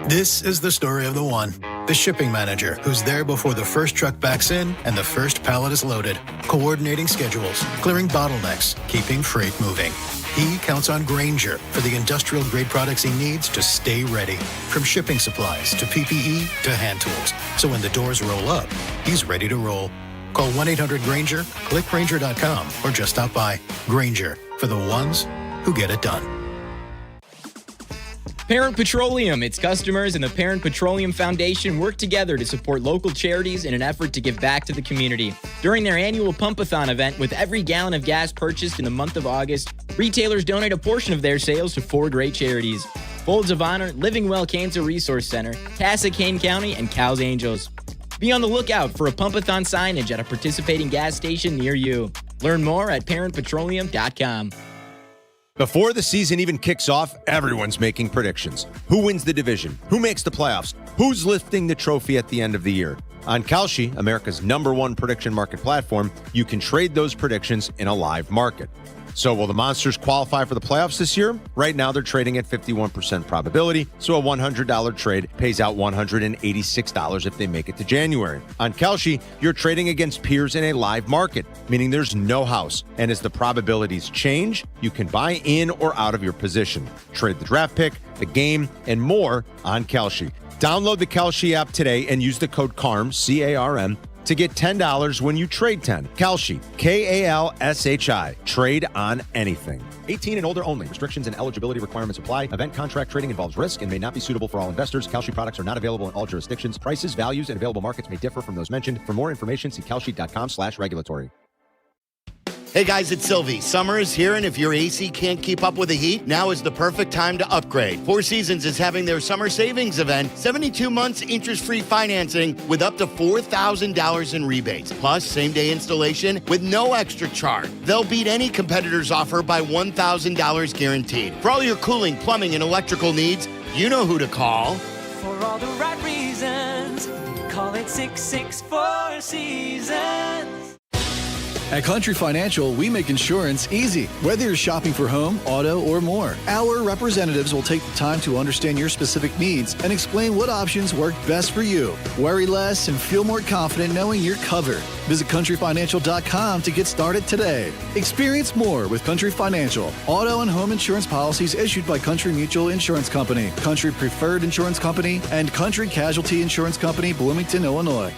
This is the story of the one. The shipping manager who's there before the first truck backs in and the first pallet is loaded, coordinating schedules, clearing bottlenecks, keeping freight moving. He counts on Grainger for the industrial-grade products he needs to stay ready. From shipping supplies to PPE to hand tools. So when the doors roll up, he's ready to roll. Call 1-800-GRAINGER, click Grainger.com, or just stop by. Grainger, for the ones who get it done. Parent Petroleum, its customers, and the Parent Petroleum Foundation work together to support local charities in an effort to give back to the community. During their annual Pump-a-thon event, with every gallon of gas purchased in the month of August, retailers donate a portion of their sales to 4 great charities: Folds of Honor, Living Well Cancer Resource Center, Casa-Kane County, and Cow's Angels. Be on the lookout for a Pump-a-thon signage at a participating gas station near you. Learn more at parentpetroleum.com. Before the season even kicks off, everyone's making predictions. Who wins the division? Who makes the playoffs? Who's lifting the trophy at the end of the year? On Kalshi, America's #1 prediction market platform, you can trade those predictions in a live market. So will the Monsters qualify for the playoffs this year? Right now, they're trading at 51% probability, so a $100 trade pays out $186 if they make it to January. On Kalshi, you're trading against peers in a live market, meaning there's no house. And as the probabilities change, you can buy in or out of your position. Trade the draft pick, the game, and more on Kalshi. Download the Kalshi app today and use the code CARM, C-A-R-M, to get $10 when you trade 10. Kalshi, K-A-L-S-H-I. Trade on anything. 18 and older only. Restrictions and eligibility requirements apply. Event contract trading involves risk and may not be suitable for all investors. Kalshi products are not available in all jurisdictions. Prices, values, and available markets may differ from those mentioned. For more information, see kalshi.com/regulatory. Hey guys, it's Silvy. Summer is here, and if your AC can't keep up with the heat, now is the perfect time to upgrade. Four Seasons is having their summer savings event, 72 months interest-free financing with up to $4,000 in rebates, plus same-day installation with no extra charge. They'll beat any competitor's offer by $1,000 guaranteed. For all your cooling, plumbing, and electrical needs, you know who to call. For all the right reasons, call it 664 Seasons. At Country Financial, we make insurance easy. Whether you're shopping for home, auto, or more, our representatives will take the time to understand your specific needs and explain what options work best for you. Worry less and feel more confident knowing you're covered. Visit countryfinancial.com to get started today. Experience more with Country Financial. Auto and home insurance policies issued by Country Mutual Insurance Company, Country Preferred Insurance Company, and Country Casualty Insurance Company, Bloomington, Illinois.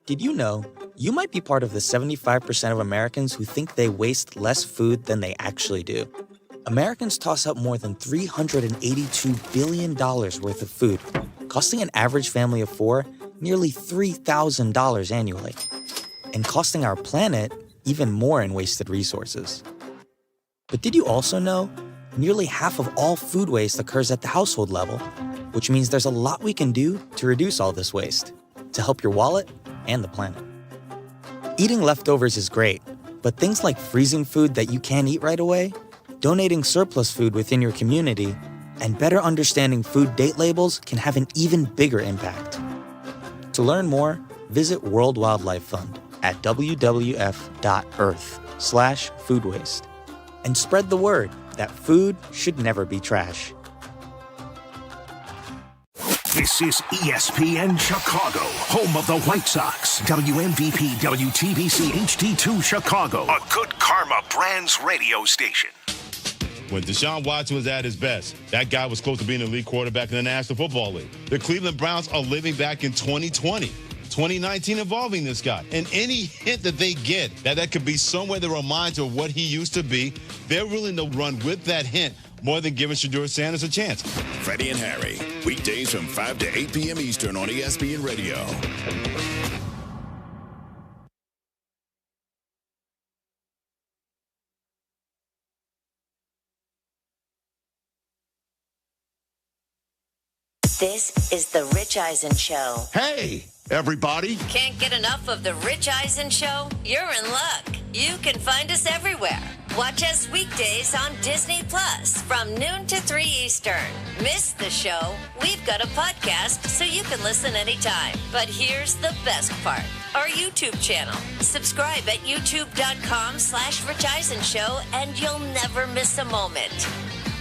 Did you know you might be part of the 75% of Americans who think they waste less food than they actually do? Americans toss out more than $382 billion worth of food, costing an average family of 4 nearly $3,000 annually, and costing our planet even more in wasted resources. But did you also know nearly half of all food waste occurs at the household level, which means there's a lot we can do to reduce all this waste, to help your wallet and the planet. Eating leftovers is great, but things like freezing food that you can't eat right away, donating surplus food within your community, and better understanding food date labels can have an even bigger impact. To learn more, visit World Wildlife Fund at wwf.earth/food waste and spread the word that food should never be trash. This is ESPN Chicago, home of the White Sox. WMVP WTBC HD2 Chicago, a Good Karma Brands radio station. When Deshaun Watson was at his best, that guy was close to being an elite quarterback in the National Football League. The Cleveland Browns are living back in 2020. 2019 involving this guy. And any hint that they get that could be somewhere that reminds of what he used to be, they're willing to run with that hint more than giving Shedeur Sanders a chance. Freddie and Harry, weekdays from 5 to 8 p.m. Eastern on ESPN Radio. This is The Rich Eisen Show. Hey, everybody. Can't get enough of The Rich Eisen Show? You're in luck. You can find us everywhere. Watch us weekdays on Disney Plus from noon to 3 Eastern. Miss the show? We've got a podcast so you can listen anytime. But here's the best part. Our YouTube channel. Subscribe at youtube.com/Rich Eisen Show and you'll never miss a moment.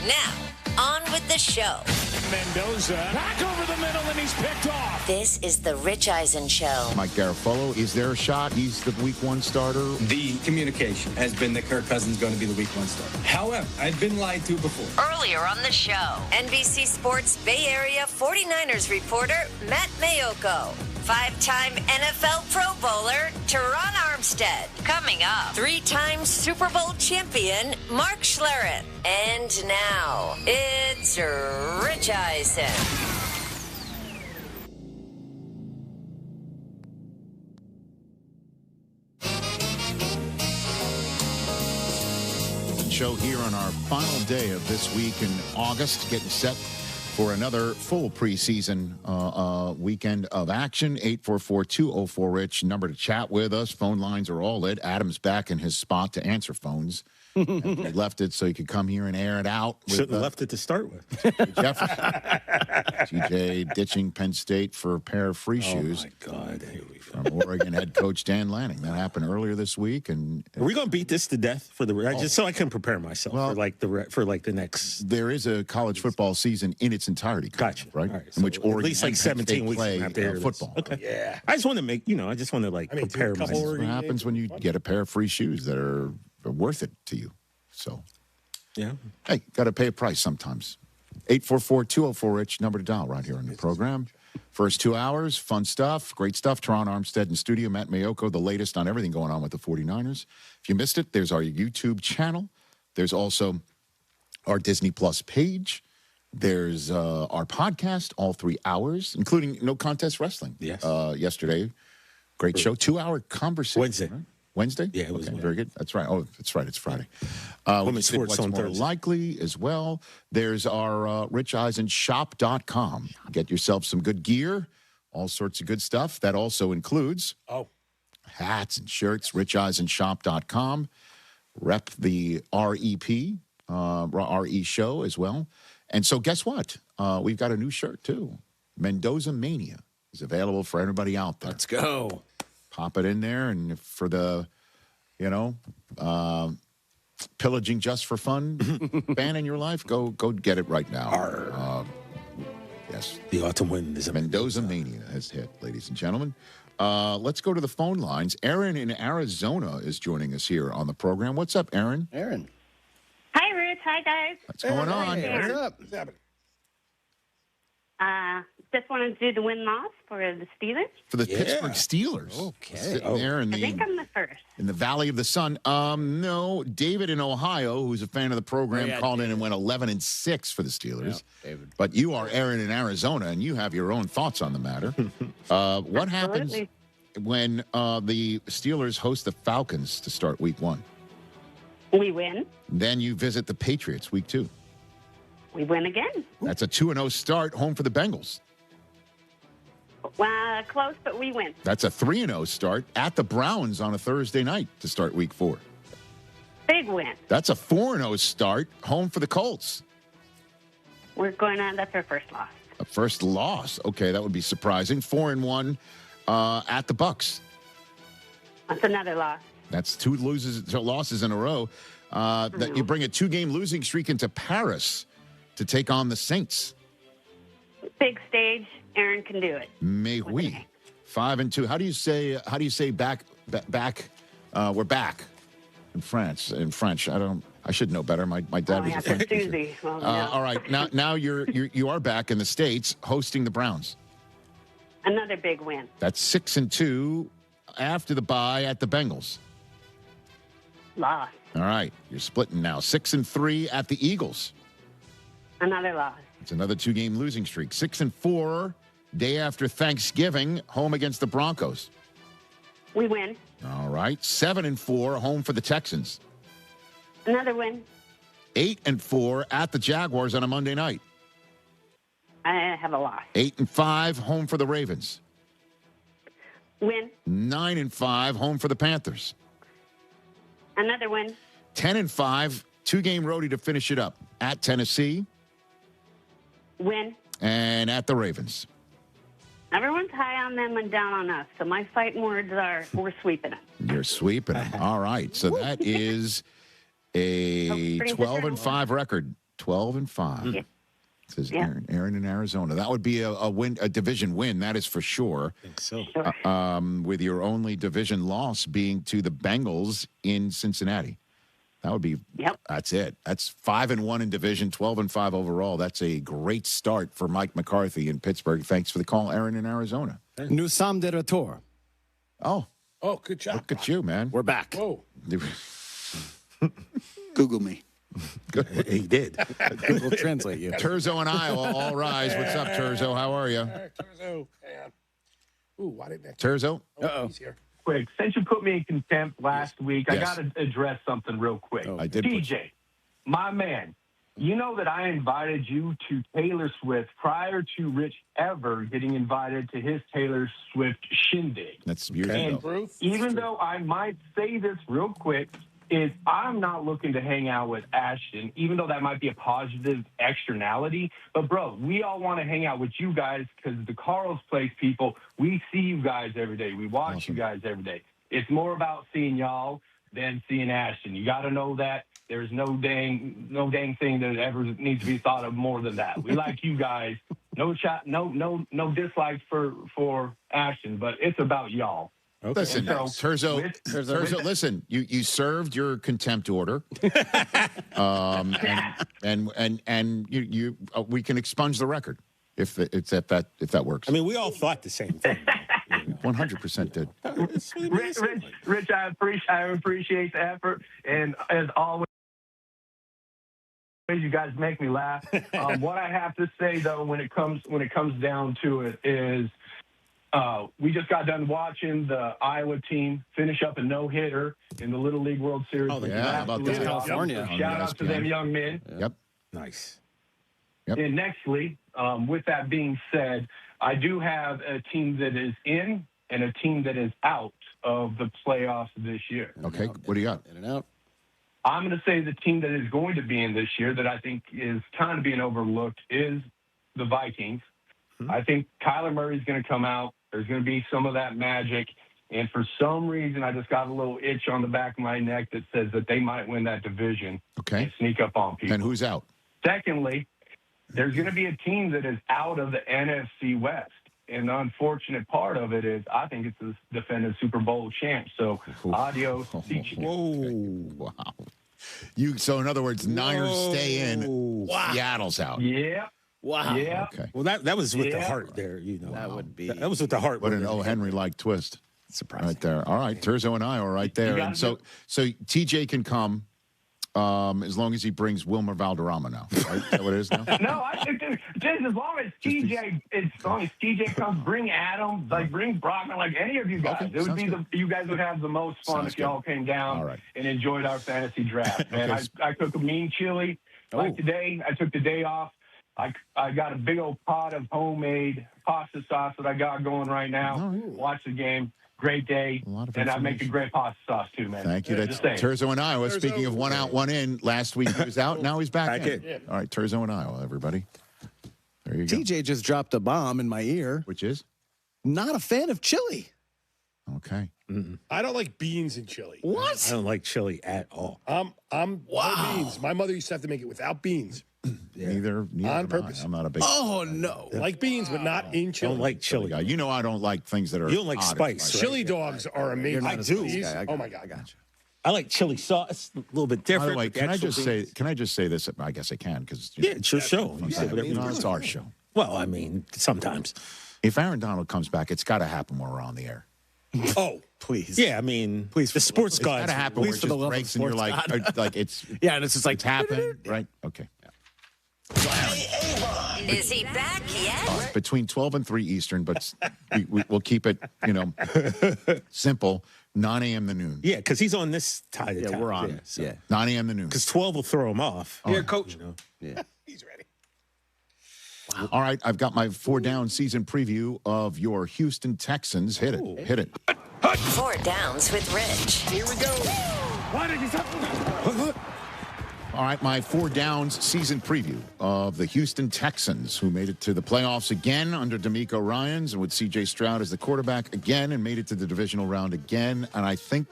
Now, on with the show. Mendoza back over the middle and he's picked off. This is The Rich Eisen Show. Mike Garafolo, is there a shot he's the week one starter? The communication has been that Kirk Cousins is going to be the week one starter. However, I've been lied to before. Earlier on the show, NBC Sports Bay Area 49ers reporter Matt Mayoko. 5-time NFL Pro Bowler Teron Armstead. Coming up, 3-time Super Bowl champion Mark Schlereth. And now, it's Rich Eisen. Show here on our final day of this week in August, getting set for another full preseason weekend of action. 844-204-RICH, number to chat with us. Phone lines are all lit. Adam's back in his spot to answer phones. He left it so he could come here and air it out. Shouldn't have left it to start with. Jeff, TJ ditching Penn State for a pair of free shoes. Oh, my God. Here we go. From Oregon head coach Dan Lanning. That happened earlier this week. And are we going to beat this to death for the just so I can prepare myself for the next? There is a college football season in its entirety. Gotcha. Right? Right. In which So Oregon at least like 17 weeks play have to hear football. This. Okay. Yeah. I just want to prepare myself. What happens when you get a pair of free shoes that are worth it to you? So, yeah. Hey, got to pay a price sometimes. 844-204-RICH, number to dial right here on the program. First 2 hours, fun stuff, great stuff. Teron Armstead in studio, Matt Mayoko, the latest on everything going on with the 49ers. If you missed it, there's our YouTube channel. There's also our Disney Plus page. There's our podcast, all 3 hours, including No Contest Wrestling. Yes. Yesterday, great show, 2-hour conversation. Wednesday. Right? Wednesday? Yeah, it was very good. That's right. Oh, that's right. It's Friday. Women's sports what's on more Thursday. likely as well. There's our RichEisenShop.com. Get yourself some good gear, all sorts of good stuff. That also includes hats and shirts, RichEisenShop.com. Rep the REP, RE show as well. And so guess what? We've got a new shirt, too. Mendoza Mania is available for everybody out there. Let's go. Pop it in there, and for the, pillaging just for fun fan in your life, go get it right now. Yes. The autumn wind is Mendoza Mania has hit, ladies and gentlemen. Let's go to the phone lines. Aaron in Arizona is joining us here on the program. What's up, Aaron? Aaron. Hi, Rich. Hi, guys. What's going on? Hey, what's up? What's happening? Just wanted to do the win-loss for the Steelers. For the Pittsburgh Steelers. Okay. Sitting there in I think I'm the first. the Valley of the Sun. No, David in Ohio, who's a fan of the program, called in and went 11-6 for the Steelers. Yeah, David. But you are Aaron in Arizona, and you have your own thoughts on the matter. What happens when the Steelers host the Falcons to start week 1? We win. Then you visit the Patriots week 2. We win again. That's a 2-0 start, home for the Bengals. Close, but we win. That's a 3-0 start at the Browns on a Thursday night to start week 4. Big win. That's a 4-0 start, home for the Colts. We're going on. That's our first loss. A first loss. Okay, that would be surprising. 4-1 at the Bucks. That's another loss. That's 2 losses in a row. That you bring a 2-game losing streak into Paris to take on the Saints. Big stage. Aaron can do it. May we. 5-2. How do you say back? We're back in France. In French, I should know better. My dad was a French teacher. Well, no. All right, now you are back in the States hosting the Browns. Another big win. That's 6-2 after the bye at the Bengals. Loss. All right, you're splitting now. 6-3 at the Eagles. Another loss. It's another 2-game losing streak. 6-4 day after Thanksgiving, home against the Broncos. We win. All right, 7-4 home for the Texans. Another win. 8-4 at the Jaguars on a Monday night. I have a loss. 8-5, home for the Ravens. Win. 9-5, home for the Panthers. Another win. 10-5, 2-game roadie to finish it up. At Tennessee. Win. And at the Ravens. Everyone's high on them and down on us. So my fighting words are, we're sweeping it. You're sweeping them. All right. So that is a 12-5 record. 12-5. Yeah. Says Aaron in Arizona. That would be a win, a division win. That is for sure. I think so. With your only division loss being to the Bengals in Cincinnati. That would be. Yep. That's it. That's 5-1 in division, 12-5 overall. That's a great start for Mike McCarthy in Pittsburgh. Thanks for the call, Aaron in Arizona. Nous sommes de retour. Oh, good job. Look at you, man. We're back. Whoa. Google me. He did. Google Translate you. Turzo and I all rise. What's up, Turzo? How are you? All right, Turzo. Hang on. Ooh, why didn't that? Turzo? Uh-oh. He's here. Quick, since you put me in contempt last week, Yes. I got to address something real quick. I did. TJ, my man, you know that I invited you to Taylor Swift prior to Rich ever getting invited to his Taylor Swift shindig. That's years And ago. even though I might say this real quick, is I'm not looking to hang out with Ashton, even though that might be a positive externality. But, bro, we all want to hang out with you guys because the Carl's Place people, we see you guys every day. We watch you guys every day. It's more about seeing y'all than seeing Ashton. You got to know that. There's no dang thing that ever needs to be thought of more than that. We like you guys. No dislikes for Ashton, but it's about y'all. Okay. Listen, Turzo, listen, you served your contempt order. And you we can expunge the record if that works. I mean, we all thought the same thing. 100% did. Rich, I appreciate the effort, and as always, you guys make me laugh. What I have to say though, when it comes down to it, is we just got done watching the Iowa team finish up a no-hitter in the Little League World Series. Oh, yeah, how about that? California. Shout out to them young men. Yep. Nice. Yep. And nextly, with that being said, I do have a team that is in and a team that is out of the playoffs this year. Okay, what do you got? In and out. I'm going to say the team that is going to be in this year that I think is kind of being overlooked is the Vikings. I think Kyler Murray's going to come out. There's going to be some of that magic. And for some reason, I just got a little itch on the back of my neck that says that they might win that division and sneak up on people. And who's out? Secondly, there's going to be a team that is out of the NFC West. And the unfortunate part of it is I think it's the defending Super Bowl champ. So, adios. Wow. So, in other words, Niners stay in. Wow. Seattle's out. Yeah. Wow. Yeah. Okay. Well, that was with the heart there, you know. That would be. That was with the heart. What an O. Henry-like twist. Surprising. Right there. All right. Turzo and I are right there. And so TJ can come as long as he brings Wilmer Valderrama now. Right? Is that what it is now? No, I think just as long as TJ comes, bring Adam, bring Brockman, any of you guys. Okay, It would be you guys would have the most fun if y'all came down and enjoyed our fantasy draft. Man, I cook a mean chili. Like today, I took the day off. I got a big old pot of homemade pasta sauce that I got going right now. Watch the game. Great day. And I make a great pasta sauce too, man. Thank you. That's Turzo and Iowa. Speaking of one out, one in, last week he was out. Now he's back in. in. All right, Turzo and Iowa, everybody. There you go. TJ just dropped a bomb in my ear. Which is? Not a fan of chili. Okay. I don't like beans in chili. What? I don't like chili at all. No beans. My mother used to have to make it without beans. Neither on purpose. I'm not a big. Oh no! Like beans, but not in chili. Don't like chili. Guy. You know I don't like things that are. You don't like odd spice. right? Chili dogs are amazing. I do. Oh my god! I got you. I like chili sauce, a little bit different. By the way, with the can I actual just beans. say? Can I just say this? I guess I can because It's your show. You say whatever you want. It's our show. Well, I mean, sometimes. If Aaron Donald comes back, it's got to happen when we're on the air. Oh, please. Yeah, I mean, please. The sports It's got gods. to happen. Please, Where it for the just love of breaks and you're sports like it's. Yeah, and it's just like It's happened, right? Okay. Is he back yet? Between 12 and 3 Eastern, but we'll keep it, simple. 9 a.m. to noon. Yeah, because he's on this tie to tie. we're on. Yeah, so. Yeah. 9 a.m. to noon. Because 12 will throw him off. Here, coach. Yeah. He's ready. All right, I've got my 4-down season preview of your Houston Texans. Hit it. Hit it. 4 Downs with Rich. Here we go. All right, my 4 Downs season preview of the Houston Texans, who made it to the playoffs again under DeMeco Ryans and with C.J. Stroud as the quarterback again and made it to the divisional round again. And I think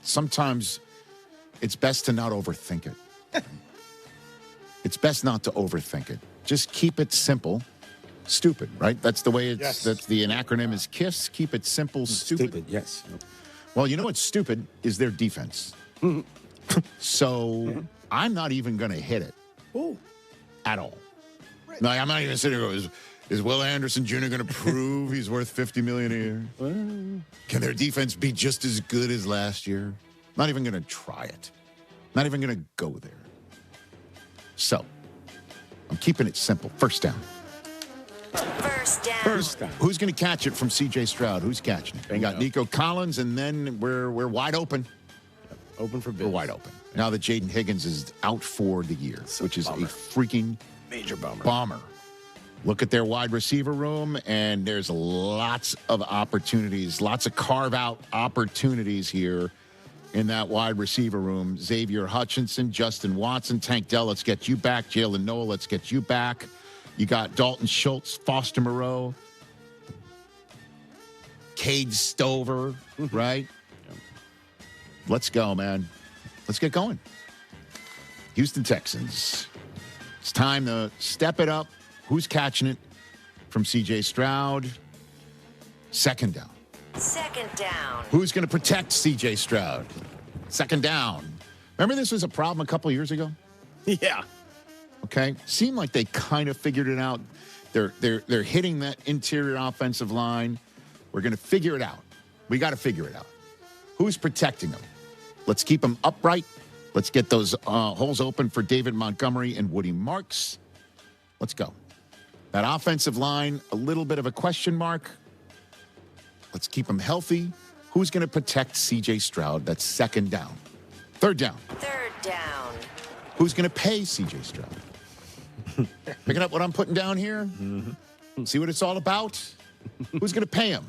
sometimes it's best to not overthink it. It's best not to overthink it. Just keep it simple. Stupid, right? That's the way it's, Yes. that's the acronym is KISS. Keep it simple, stupid. Yes. Well, you know what's stupid is their defense. So I'm not even going to hit it at all. No, I'm not even sitting there going, is Will Anderson Jr. going to prove he's worth $50 million a year? Can their defense be just as good as last year? Not even going to try it. Not even going to go there. So I'm keeping it simple. First down. First down. Who's going to catch it from C.J. Stroud? Who's catching it? We got Nico Collins, and then we're wide open. Open for business. We're wide open. Now that Jaden Higgins is out for the year, which is a freaking major bomber. Look at their wide receiver room, and there's lots of opportunities, lots of carve-out opportunities here in that wide receiver room. Xavier Hutchinson, Justin Watson, Tank Dell, let's get you back. Jalen Noel, let's get you back. You got Dalton Schultz, Foster Moreau, Cade Stover, right? Let's go, man. Let's get going. Houston Texans. It's time to step it up. Who's catching it from C.J. Stroud? Second down. Second down. Who's going to protect C.J. Stroud? Second down. Remember this was a problem a couple of years ago? Yeah. Okay. Seemed like they kind of figured it out. They're hitting that interior offensive line. We're going to figure it out. We got to figure it out. Who's protecting them? Let's keep them upright. Let's get those holes open for David Montgomery and Woody Marks. Let's go. That offensive line, a little bit of a question mark. Let's keep them healthy. Who's going to protect C.J. Stroud? That's second down. Third down. Third down. Who's going to pay C.J. Stroud? Picking up what I'm putting down here? Mm-hmm. See what it's all about? Who's going to pay him?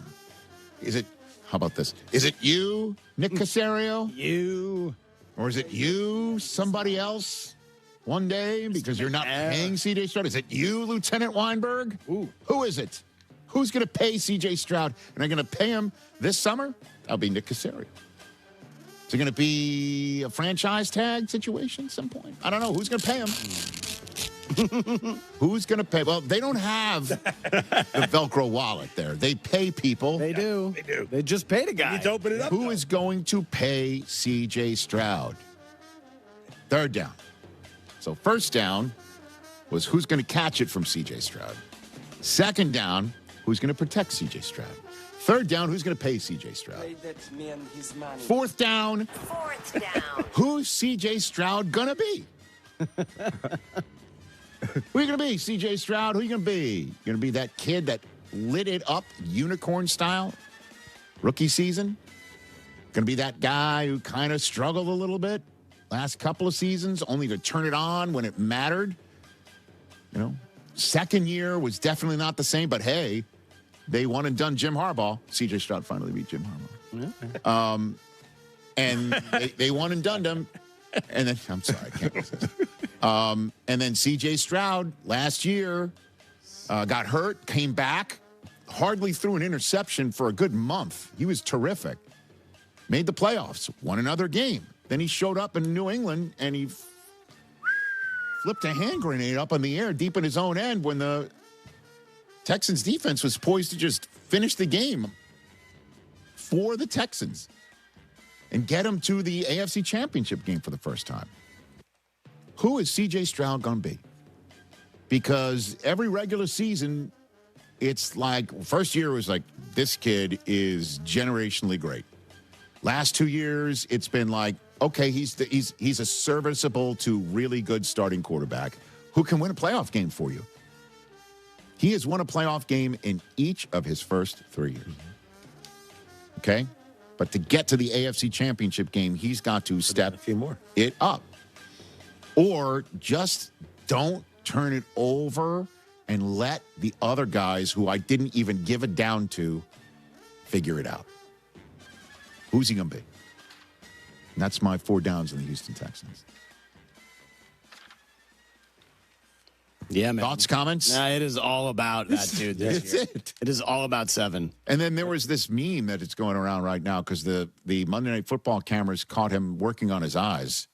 How about this? Is it you, Nick Caserio? You. Or is it you, somebody else, one day because you're not paying C.J. Stroud? Is it you, Lieutenant Weinberg? Ooh. Who is it? Who's going to pay C.J. Stroud? And are going to pay him this summer? That'll be Nick Caserio. Is it going to be a franchise tag situation at some point? I don't know. Who's going to pay him? Who's going to pay? Well, they don't have the Velcro wallet there. They pay people. They do. They just paid a guy. You need to open it up. Who is going to pay C.J. Stroud? Third down. So first down was who's going to catch it from C.J. Stroud. Second down, who's going to protect C.J. Stroud. Third down, who's going to pay C.J. Stroud. Fourth down, who's C.J. Stroud going to be? Who are you going to be, C.J. Stroud? Who are you going to be? You going to be that kid that lit it up unicorn style rookie season? Going to be that guy who kind of struggled a little bit last couple of seasons, only to turn it on when it mattered? You know, second year was definitely not the same, but hey, they won and done Jim Harbaugh. C.J. Stroud finally beat Jim Harbaugh. And they won and done them. And then, I'm sorry, I can't resist. And then C.J. Stroud last year got hurt, came back, hardly threw an interception for a good month. He was terrific. Made the playoffs, won another game. Then he showed up in New England and he flipped a hand grenade up in the air deep in his own end when the Texans defense was poised to just finish the game for the Texans and get them to the AFC Championship game for the first time. Who is C.J. Stroud going to be? Because every regular season, it's like, first year was like, this kid is generationally great. Last 2 years, it's been like, okay, he's a serviceable to really good starting quarterback who can win a playoff game for you. He has won a playoff game in each of his first 3 years. Okay? But to get to the AFC Championship game, he's got to step it up. Or just don't turn it over and let the other guys who I didn't even give a down to figure it out. Who's he going to be? And that's my 4 downs in the Houston Texans. Yeah, man. Thoughts, comments? Nah, it is all about that dude this year. It is all about 7. And then there was this meme that it's going around right now because the Monday Night Football cameras caught him working on his eyes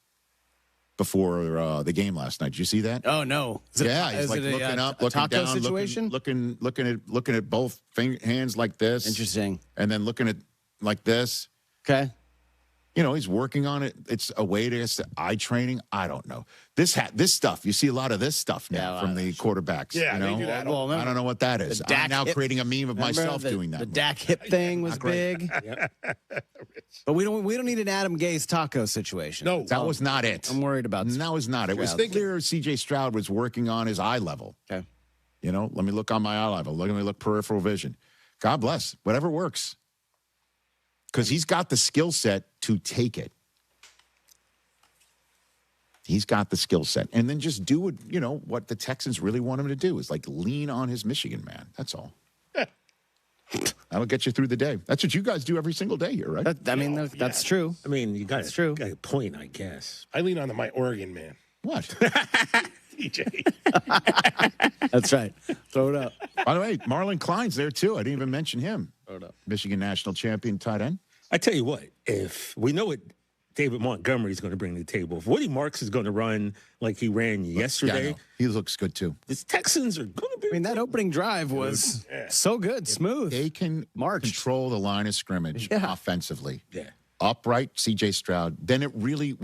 before the game last night. Did you see that? Oh, no. Yeah, he's like looking up, looking down, situation? looking at both hands like this. Interesting. And then looking at like this. Okay. You know, he's working on it. It's a way to get eye training. I don't know. This stuff, you see a lot of this stuff now from the quarterbacks. Yeah, you know? they do that. Well, I don't know what that is. I'm now creating a meme of myself doing that. The Dak hip thing was big. But we don't need an Adam Gase taco situation. No, that was not it. I'm worried about that. Was not. It was clear C.J. Stroud was working on his eye level. Okay. You know, let me look on my eye level. Let me look peripheral vision. God bless. Whatever works. Because he's got the skill set to take it. He's got the skill set. And then just do what the Texans really want him to do is like lean on his Michigan man. That's all. That'll get you through the day. That's what you guys do every single day here, right? That's true. I mean, you got true. Got a point, I guess. I lean on my Oregon man. What? DJ. That's right. Throw it up. By the way, Marlon Klein's there too. I didn't even mention him. Throw it up. Michigan national champion tight end. I tell you what, if we know what David Montgomery is going to bring to the table, if Woody Marks is going to run like he ran yesterday, he looks good too. The Texans are going to be. I mean, that opening drive was so good, smooth. They can control the line of scrimmage offensively. Yeah. Upright, C.J. Stroud. Then it really,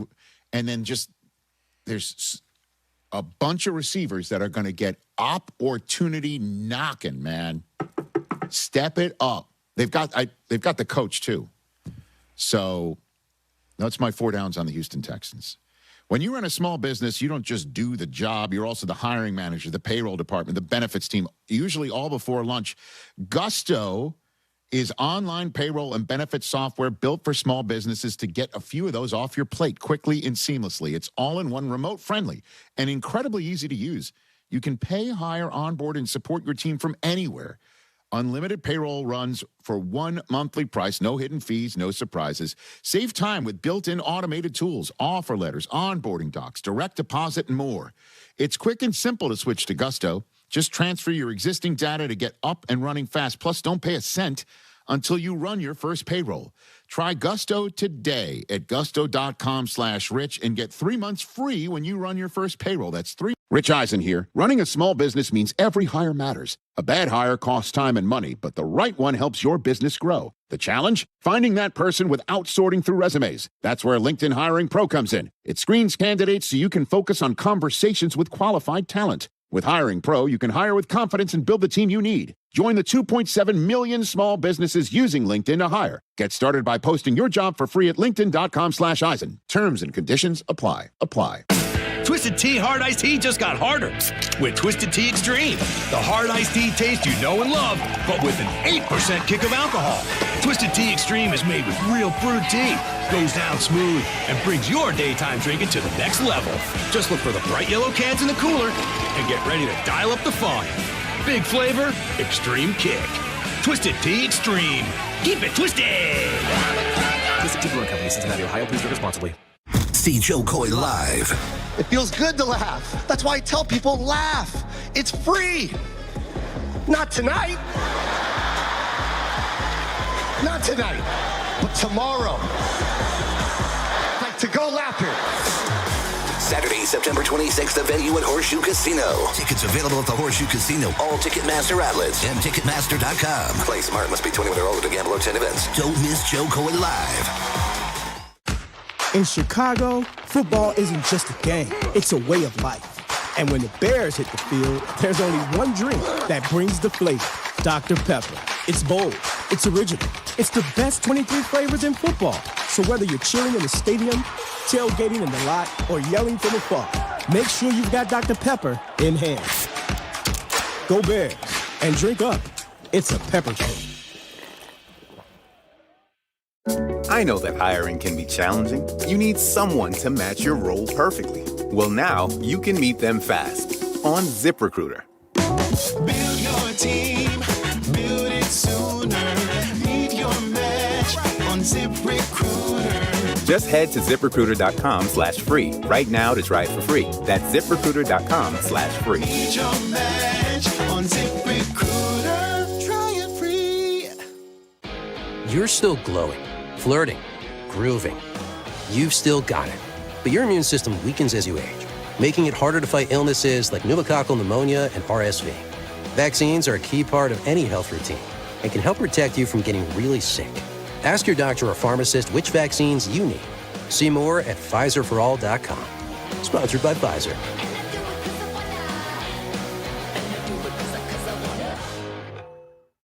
and then just there's a bunch of receivers that are going to get opportunity knocking, man. Step it up. They've got the coach too. So that's my 4 downs on the Houston Texans. When you run a small business, you don't just do the job. You're also the hiring manager, the payroll department, the benefits team, usually all before lunch. Gusto is online payroll and benefits software built for small businesses to get a few of those off your plate quickly and seamlessly. It's all-in-one, remote-friendly, and incredibly easy to use. You can pay, hire, onboard, and support your team from anywhere. Unlimited payroll runs for one monthly price, no hidden fees, no surprises. Save time with built-in automated tools, offer letters, onboarding docs, direct deposit, and more. It's quick and simple to switch to Gusto. Just transfer your existing data to get up and running fast. Plus, don't pay a cent until you run your first payroll. Try Gusto today at gusto.com/rich and get 3 months free when you run your first payroll. That's 3. Rich Eisen here. Running a small business means every hire matters. A bad hire costs time and money, but the right one helps your business grow. The challenge? Finding that person without sorting through resumes. That's where LinkedIn Hiring Pro comes in. It screens candidates so you can focus on conversations with qualified talent. With Hiring Pro, you can hire with confidence and build the team you need. Join the 2.7 million small businesses using LinkedIn to hire. Get started by posting your job for free at linkedin.com/Eisen. Terms and conditions apply. Twisted Tea Hard Iced Tea just got harder with Twisted Tea Extreme. The hard iced tea taste you know and love, but with an 8% kick of alcohol. Twisted Tea Extreme is made with real brewed tea, goes down smooth, and brings your daytime drinking to the next level. Just look for the bright yellow cans in the cooler and get ready to dial up the fun. Big flavor, extreme kick. Twisted Tea Extreme. Keep it twisted. Twisted Tea Brewing Company, Cincinnati, Ohio. Please drink responsibly. See Joe Coy live. It feels good to laugh. That's why I tell people laugh. It's free. Not tonight. Not tonight, but tomorrow. Like to go laughing. Saturday, September 26th, the venue at Horseshoe Casino. Tickets available at the Horseshoe Casino. All Ticketmaster outlets and Ticketmaster.com. Play smart. Must be 21 or older to gamble or attend events. Don't miss Joe Coy live. In Chicago, football isn't just a game, it's a way of life. And when the Bears hit the field, there's only one drink that brings the flavor, Dr. Pepper. It's bold, it's original, it's the best 23 flavors in football. So whether you're chilling in the stadium, tailgating in the lot, or yelling from afar, make sure you've got Dr. Pepper in hand. Go Bears, and drink up. It's a pepper drink. I know that hiring can be challenging. You need someone to match your role perfectly. Well, now you can meet them fast on ZipRecruiter. Build your team, build it sooner. Meet your match on ZipRecruiter. Just head to ZipRecruiter.com/free right now to try it for free. That's ZipRecruiter.com/free. Meet your match on ZipRecruiter. Try it free. You're still glowing, flirting, grooving. You've still got it. But your immune system weakens as you age, making it harder to fight illnesses like pneumococcal pneumonia and RSV. Vaccines are a key part of any health routine and can help protect you from getting really sick. Ask your doctor or pharmacist which vaccines you need. See more at PfizerForAll.com. Sponsored by Pfizer.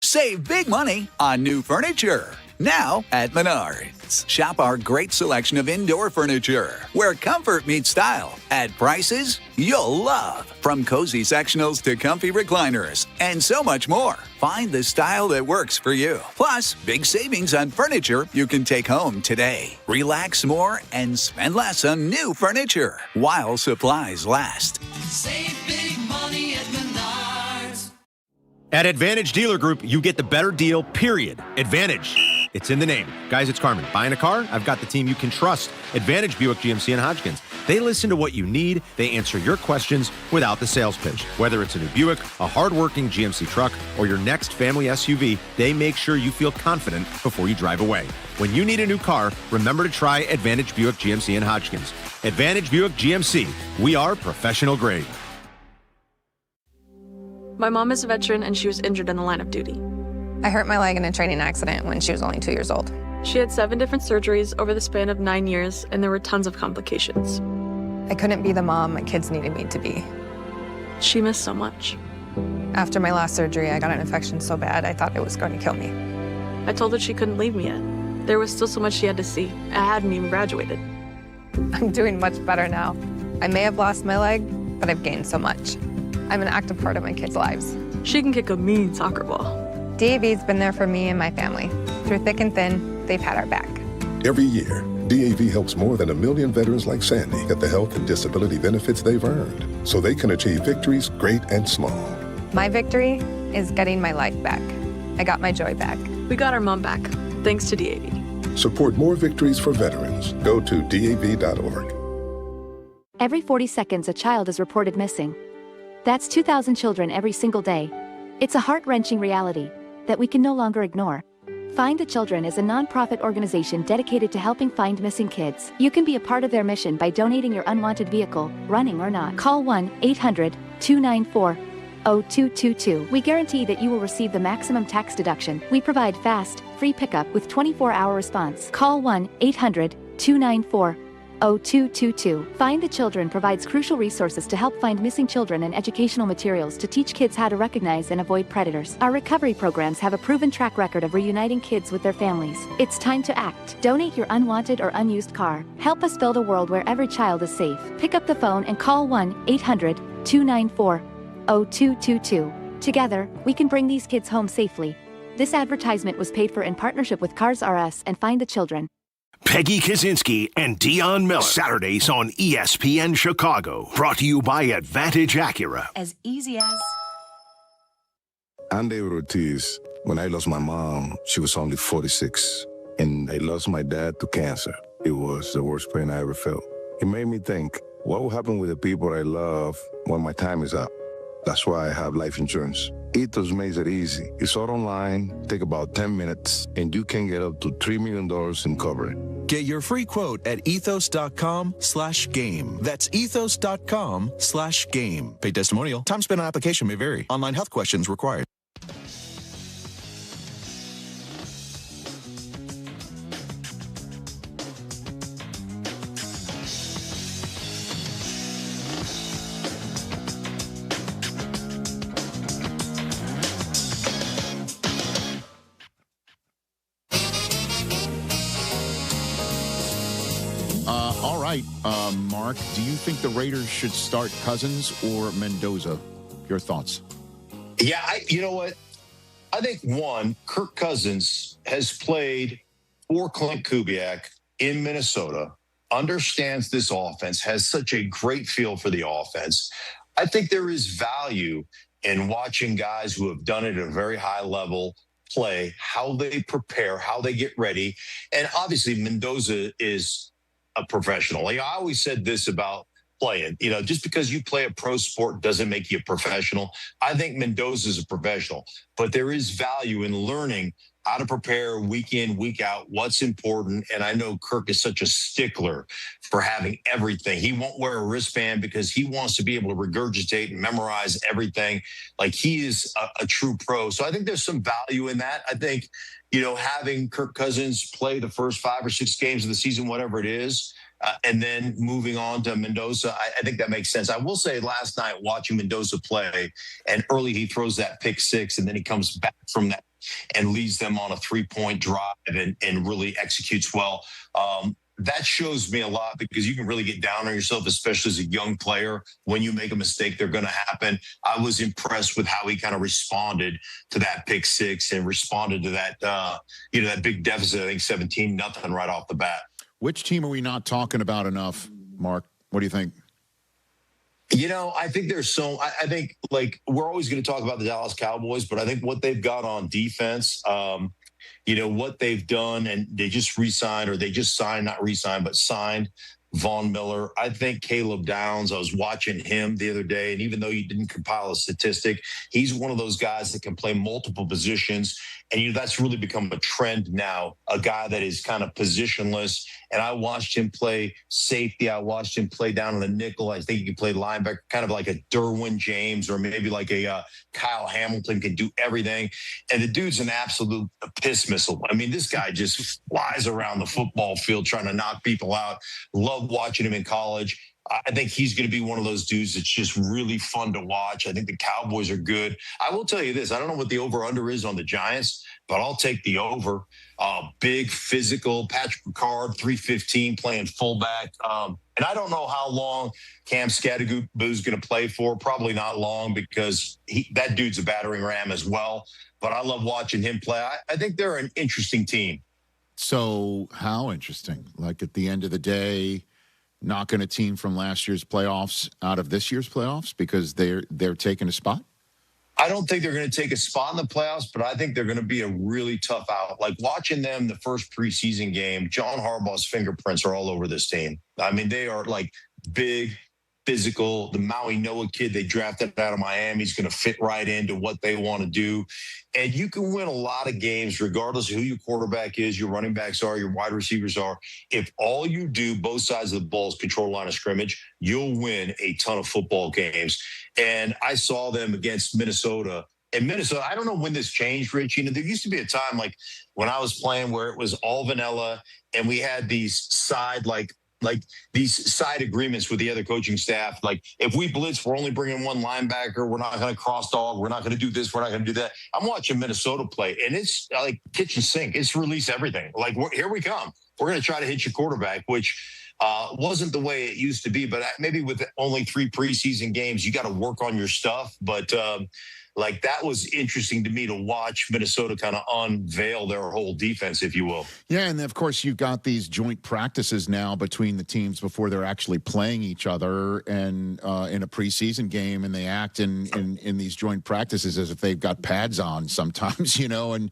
Save big money on new furniture. Now at Menards. Shop our great selection of indoor furniture, where comfort meets style, at prices you'll love. From cozy sectionals to comfy recliners, and so much more. Find the style that works for you. Plus, big savings on furniture you can take home today. Relax more and spend less on new furniture while supplies last. Save big money at Menards. At Advantage Dealer Group, you get the better deal, period. Advantage. It's in the name. Guys, it's Carmen. Buying a car? I've got the team you can trust. Advantage Buick GMC and Hodgkins. They listen to what you need. They answer your questions without the sales pitch. Whether it's a new Buick, a hardworking GMC truck, or your next family SUV, they make sure you feel confident before you drive away. When you need a new car, remember to try Advantage Buick GMC and Hodgkins. Advantage Buick GMC. We are professional grade. My mom is a veteran and she was injured in the line of duty. I hurt my leg in a training accident when she was only 2 years old. She had 7 different surgeries over the span of 9 years, and there were tons of complications. I couldn't be the mom my kids needed me to be. She missed so much. After my last surgery, I got an infection so bad I thought it was going to kill me. I told her she couldn't leave me yet. There was still so much she had to see. I hadn't even graduated. I'm doing much better now. I may have lost my leg, but I've gained so much. I'm an active part of my kids' lives. She can kick a mean soccer ball. DAV's been there for me and my family. Through thick and thin, they've had our back. Every year, DAV helps more than 1 million veterans like Sandy get the health and disability benefits they've earned so they can achieve victories great and small. My victory is getting my life back. I got my joy back. We got our mom back, thanks to DAV. Support more victories for veterans. Go to DAV.org. Every 40 seconds, a child is reported missing. That's 2,000 children every single day. It's a heart-wrenching reality that we can no longer ignore. Find the Children is a nonprofit organization dedicated to helping find missing kids. You can be a part of their mission by donating your unwanted vehicle, running or not. Call 1-800-294-0222. We guarantee that you will receive the maximum tax deduction. We provide fast, free pickup with 24-hour response. Call 1-800-294-0222. Find the Children provides crucial resources to help find missing children and educational materials to teach kids how to recognize and avoid predators. Our recovery programs have a proven track record of reuniting kids with their families. It's time to act. Donate your unwanted or unused car. Help us build a world where every child is safe. Pick up the phone and call 1-800-294-0222. Together, we can bring these kids home safely. This advertisement was paid for in partnership with Cars R Us and Find the Children. Peggy Kaczynski and Dion Miller. Saturdays on ESPN Chicago. Brought to you by Advantage Acura. As easy as... I'm David Ortiz. When I lost my mom, she was only 46. And I lost my dad to cancer. It was the worst pain I ever felt. It made me think, what will happen with the people I love when my time is up? That's why I have life insurance. Ethos makes it easy. It's all online, take about 10 minutes, and you can get up to $3 million in coverage. Get your free quote at ethos.com/game. That's ethos.com/game. Paid testimonial. Time spent on application may vary. Online health questions required. Mark, do you think the Raiders should start Cousins or Mendoza? Your thoughts? Yeah, you know what? I think, one, Kirk Cousins has played for Clint Kubiak in Minnesota, understands this offense, has such a great feel for the offense. I think there is value and watching guys who have done it at a very high level play, how they prepare, how they get ready. And obviously Mendoza is a professional. Like, I always said this about playing, just because you play a pro sport doesn't make you a professional. I think Mendoza is a professional, but there is value in learning how to prepare week in, week out, what's important. And I know Kirk is such a stickler for having everything. He won't wear a wristband because he wants to be able to regurgitate and memorize everything. Like, he is a true pro. So I think there's some value in that. I think, having Kirk Cousins play the first 5 or 6 games of the season, whatever it is, and then moving on to Mendoza, I think that makes sense. I will say last night watching Mendoza play, and early he throws that pick 6, and then he comes back from that and leads them on a 3-point drive and really executes well. That shows me a lot, because you can really get down on yourself, especially as a young player. When you make a mistake, they're going to happen. I was impressed with how he kind of responded to that pick 6 and responded to that, that big deficit, I think 17-0 right off the bat. Which team are we not talking about enough, Mark? What do you think? I think I think, like, we're always going to talk about the Dallas Cowboys, but I think what they've got on defense, what they've done, and they just signed Von Miller. I think Caleb Downs, I was watching him the other day, and even though you didn't compile a statistic, he's one of those guys that can play multiple positions. And that's really become a trend now, a guy that is kind of positionless. And I watched him play safety. I watched him play down on the nickel. I think he can play linebacker, kind of like a Derwin James, or maybe like a Kyle Hamilton, can do everything. And the dude's an absolute piss missile. I mean, this guy just flies around the football field trying to knock people out. Love watching him in college. I think he's going to be one of those dudes that's just really fun to watch. I think the Cowboys are good. I will tell you this. I don't know what the over-under is on the Giants, but I'll take the over. Big, physical, Patrick Ricard, 315, playing fullback. And I don't know how long Cam Scattergood's going to play for. Probably not long, because that dude's a battering ram as well. But I love watching him play. I think they're an interesting team. So how interesting? Like, at the end of the day, knocking a team from last year's playoffs out of this year's playoffs because they're taking a spot? I don't think they're going to take a spot in the playoffs, but I think they're going to be a really tough out. Like, watching them the first preseason game, John Harbaugh's fingerprints are all over this team. I mean, they are like big, physical. The Maui Noah kid they drafted out of Miami is going to fit right into what they want to do. And you can win a lot of games regardless of who your quarterback is, your running backs are, your wide receivers are. If all you do, both sides of the ball, is control line of scrimmage, you'll win a ton of football games. And I saw them against Minnesota. And Minnesota, I don't know when this changed, Rich. There used to be a time, like when I was playing, where it was all vanilla, and we had these these side agreements with the other coaching staff. Like, if we blitz, we're only bringing one linebacker. We're not going to cross dog. We're not going to do this. We're not going to do that. I'm watching Minnesota play, and it's like kitchen sink. It's release everything. Like, here we come. We're going to try to hit your quarterback, which wasn't the way it used to be. But maybe with only 3 preseason games, you got to work on your stuff. But that was interesting to me to watch Minnesota kind of unveil their whole defense, if you will. Yeah, and of course you've got these joint practices now between the teams before they're actually playing each other, and in a preseason game, and they act in these joint practices as if they've got pads on sometimes, and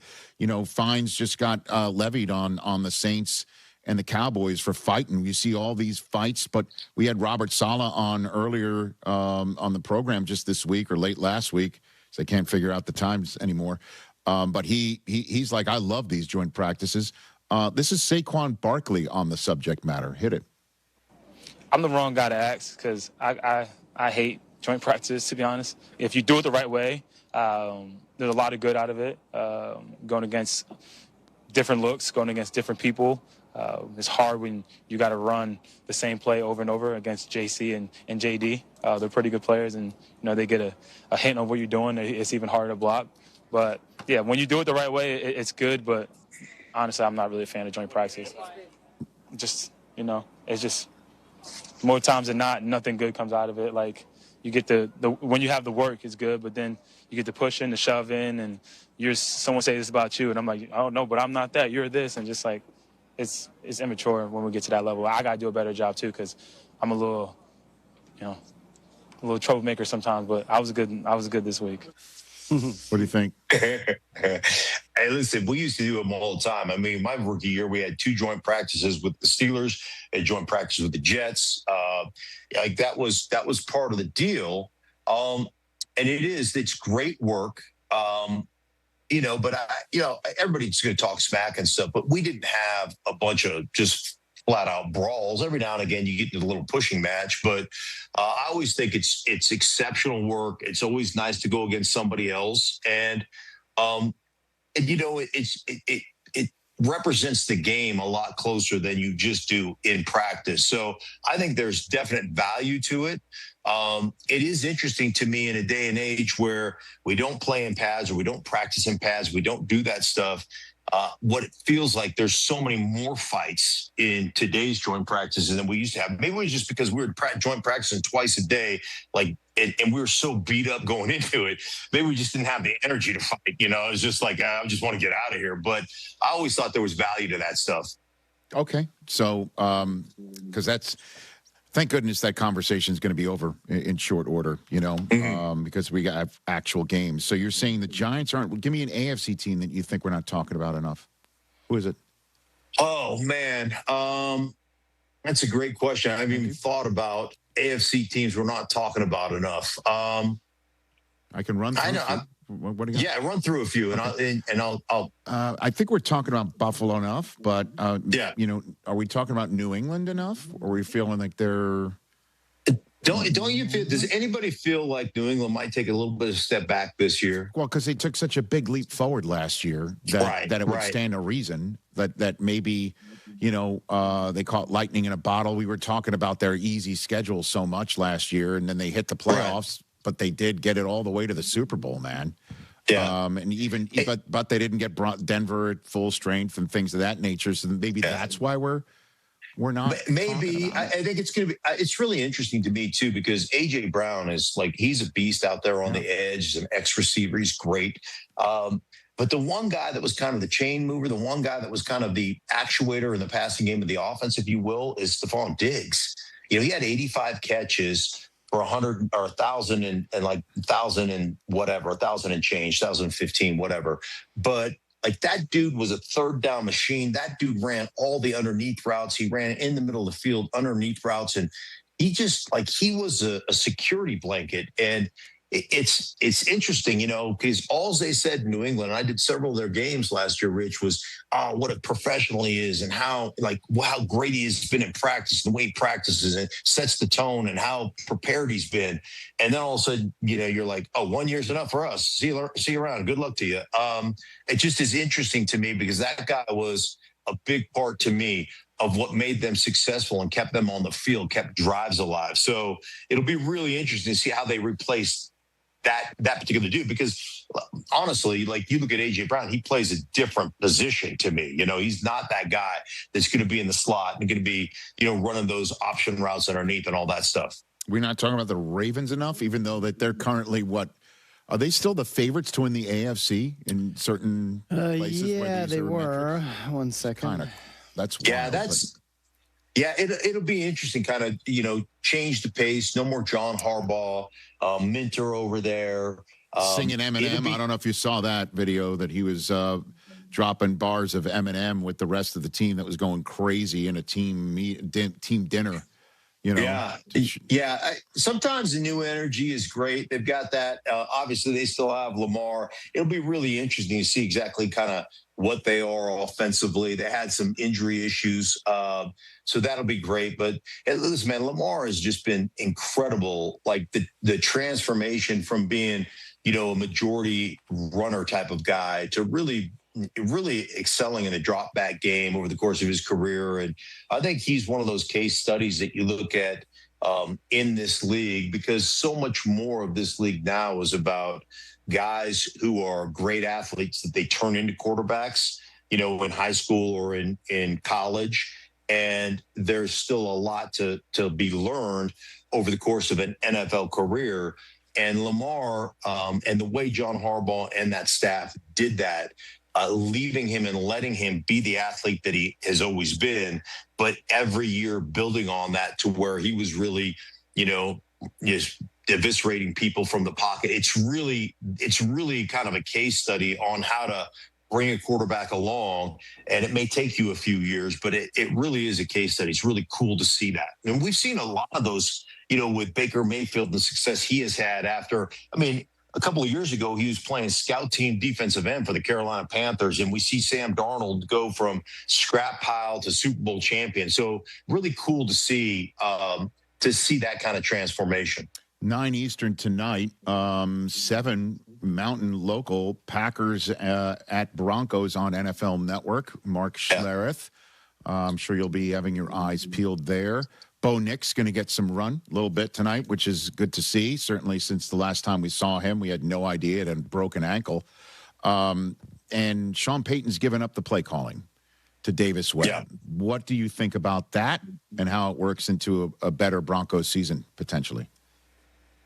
fines just got levied on the Saints and the Cowboys for fighting. You see all these fights, but we had Robert Saleh on earlier on the program just this week or late last week. I can't figure out the times anymore. But he's like, I love these joint practices. This is Saquon Barkley on the subject matter. Hit it. I'm the wrong guy to ask, because I hate joint practices, to be honest. If you do it the right way, there's a lot of good out of it. Going against different looks, going against different people. It's hard when you got to run the same play over and over against JC and JD. They're pretty good players, and they get a hint of what you're doing. It's even harder to block. But yeah, when you do it the right way, it's good. But honestly, I'm not really a fan of joint practice. Just it's just more times than not, nothing good comes out of it. Like, you get the when you have the work, it's good, but then you get the push in, the shove in, and someone say this about you, and I'm like, oh no, but I'm not that. You're this, and just like. It's immature when we get to that level. I got to do a better job, too, because I'm a little, little troublemaker sometimes, but I was good this week. What do you think? Hey, listen, we used to do them all the time. I mean, my rookie year, we had 2 joint practices with the Steelers, a joint practice with the Jets. Like that was part of the deal. And it's great work. But everybody's going to talk smack and stuff, but we didn't have a bunch of just flat out brawls. Every now and again, you get into a little pushing match, but I always think it's exceptional work. It's always nice to go against somebody else. It represents the game a lot closer than you just do in practice. So I think there's definite value to it. It is interesting to me in a day and age where we don't play in pads or we don't practice in pads. We don't do that stuff. What it feels like there's so many more fights in today's joint practices than we used to have. Maybe it was just because we were joint practicing twice a day, and we were so beat up going into it. Maybe we just didn't have the energy to fight. It was just like, I just want to get out of here. But I always thought there was value to that stuff. Okay. So, because thank goodness that conversation is going to be over in short order, because we got actual games. So you're saying the Giants aren't – give me an AFC team that you think we're not talking about enough. Who is it? Oh, man. That's a great question. I haven't even thought about AFC teams we're not talking about enough. I can run through what do you got? Yeah, run through a few, and I'll I think we're talking about Buffalo enough, but yeah, are we talking about New England enough? Or are we feeling like they're? Don't you feel? Does anybody feel like New England might take a little bit of a step back this year? Well, because they took such a big leap forward last year that it would stand to reason that maybe they caught lightning in a bottle. We were talking about their easy schedule so much last year, and then they hit the playoffs. Right. But they did get it all the way to the Super Bowl, man. Yeah. But they didn't get Denver at full strength and things of that nature. So maybe that's why we're not. Maybe I think it's going to be. It's really interesting to me too because AJ Brown is he's a beast out there on the edge. He's an ex-receiver. He's great. But the one guy that was kind of the chain mover, the one guy that was kind of the actuator in the passing game of the offense, if you will, is Stephon Diggs. He had 85 catches for 100 or 1,000 and 1,000 and whatever, 1,000 and change, 1,015, whatever. But that dude was a third down machine. That dude ran all the underneath routes. He ran in the middle of the field, underneath routes. And he just he was a security blanket. And it's interesting, because all they said in New England, and I did several of their games last year, Rich, was what a professional he is and how great he has been in practice, the way he practices and sets the tone and how prepared he's been. And then all of a sudden, you're like, 1 year's enough for us. See you around. Good luck to you. It just is interesting to me because that guy was a big part to me of what made them successful and kept them on the field, kept drives alive. So it'll be really interesting to see how they replace that particular dude, because honestly, you look at AJ Brown, he plays a different position to me. He's not that guy that's going to be in the slot and going to be, running those option routes underneath and all that stuff. We're not talking about the Ravens enough, even though that they're currently are they still the favorites to win the AFC in certain places? Yeah, they were. 1 second. That's wild, it'll be interesting. Kind of, change the pace. No more John Harbaugh, Minter over there singing Eminem. I don't know if you saw that video that he was dropping bars of Eminem with the rest of the team that was going crazy in a team dinner. Sometimes the new energy is great. They've got that. Obviously, they still have Lamar. It'll be really interesting to see exactly kind of what they are offensively. They had some injury issues, so that'll be great. But listen, man, Lamar has just been incredible. The transformation from being, a majority runner type of guy to really excelling in a drop back game over the course of his career. And I think he's one of those case studies that you look at in this league, because so much more of this league now is about guys who are great athletes that they turn into quarterbacks, in high school or in college. And there's still a lot to be learned over the course of an NFL career. And Lamar and the way John Harbaugh and that staff did that, leaving him and letting him be the athlete that he has always been, but every year building on that to where he was really, just eviscerating people from the pocket. It's really kind of a case study on how to bring a quarterback along, and it may take you a few years, but it really is a case study. It's really cool to see that. And we've seen a lot of those, with Baker Mayfield and the success he has had after, a couple of years ago, he was playing scout team defensive end for the Carolina Panthers, and we see Sam Darnold go from scrap pile to Super Bowl champion. So really cool to see that kind of transformation. 9 Eastern tonight, 7 Mountain local, Packers at Broncos on NFL Network. Mark Schlereth. I'm sure you'll be having your eyes peeled there. Bo Nix going to get some run a little bit tonight, which is good to see. Certainly since the last time we saw him, we had no idea it had a broken ankle. And Sean Payton's given up the play calling to Davis Webb. Yeah. What do you think about that and how it works into a better Broncos season potentially?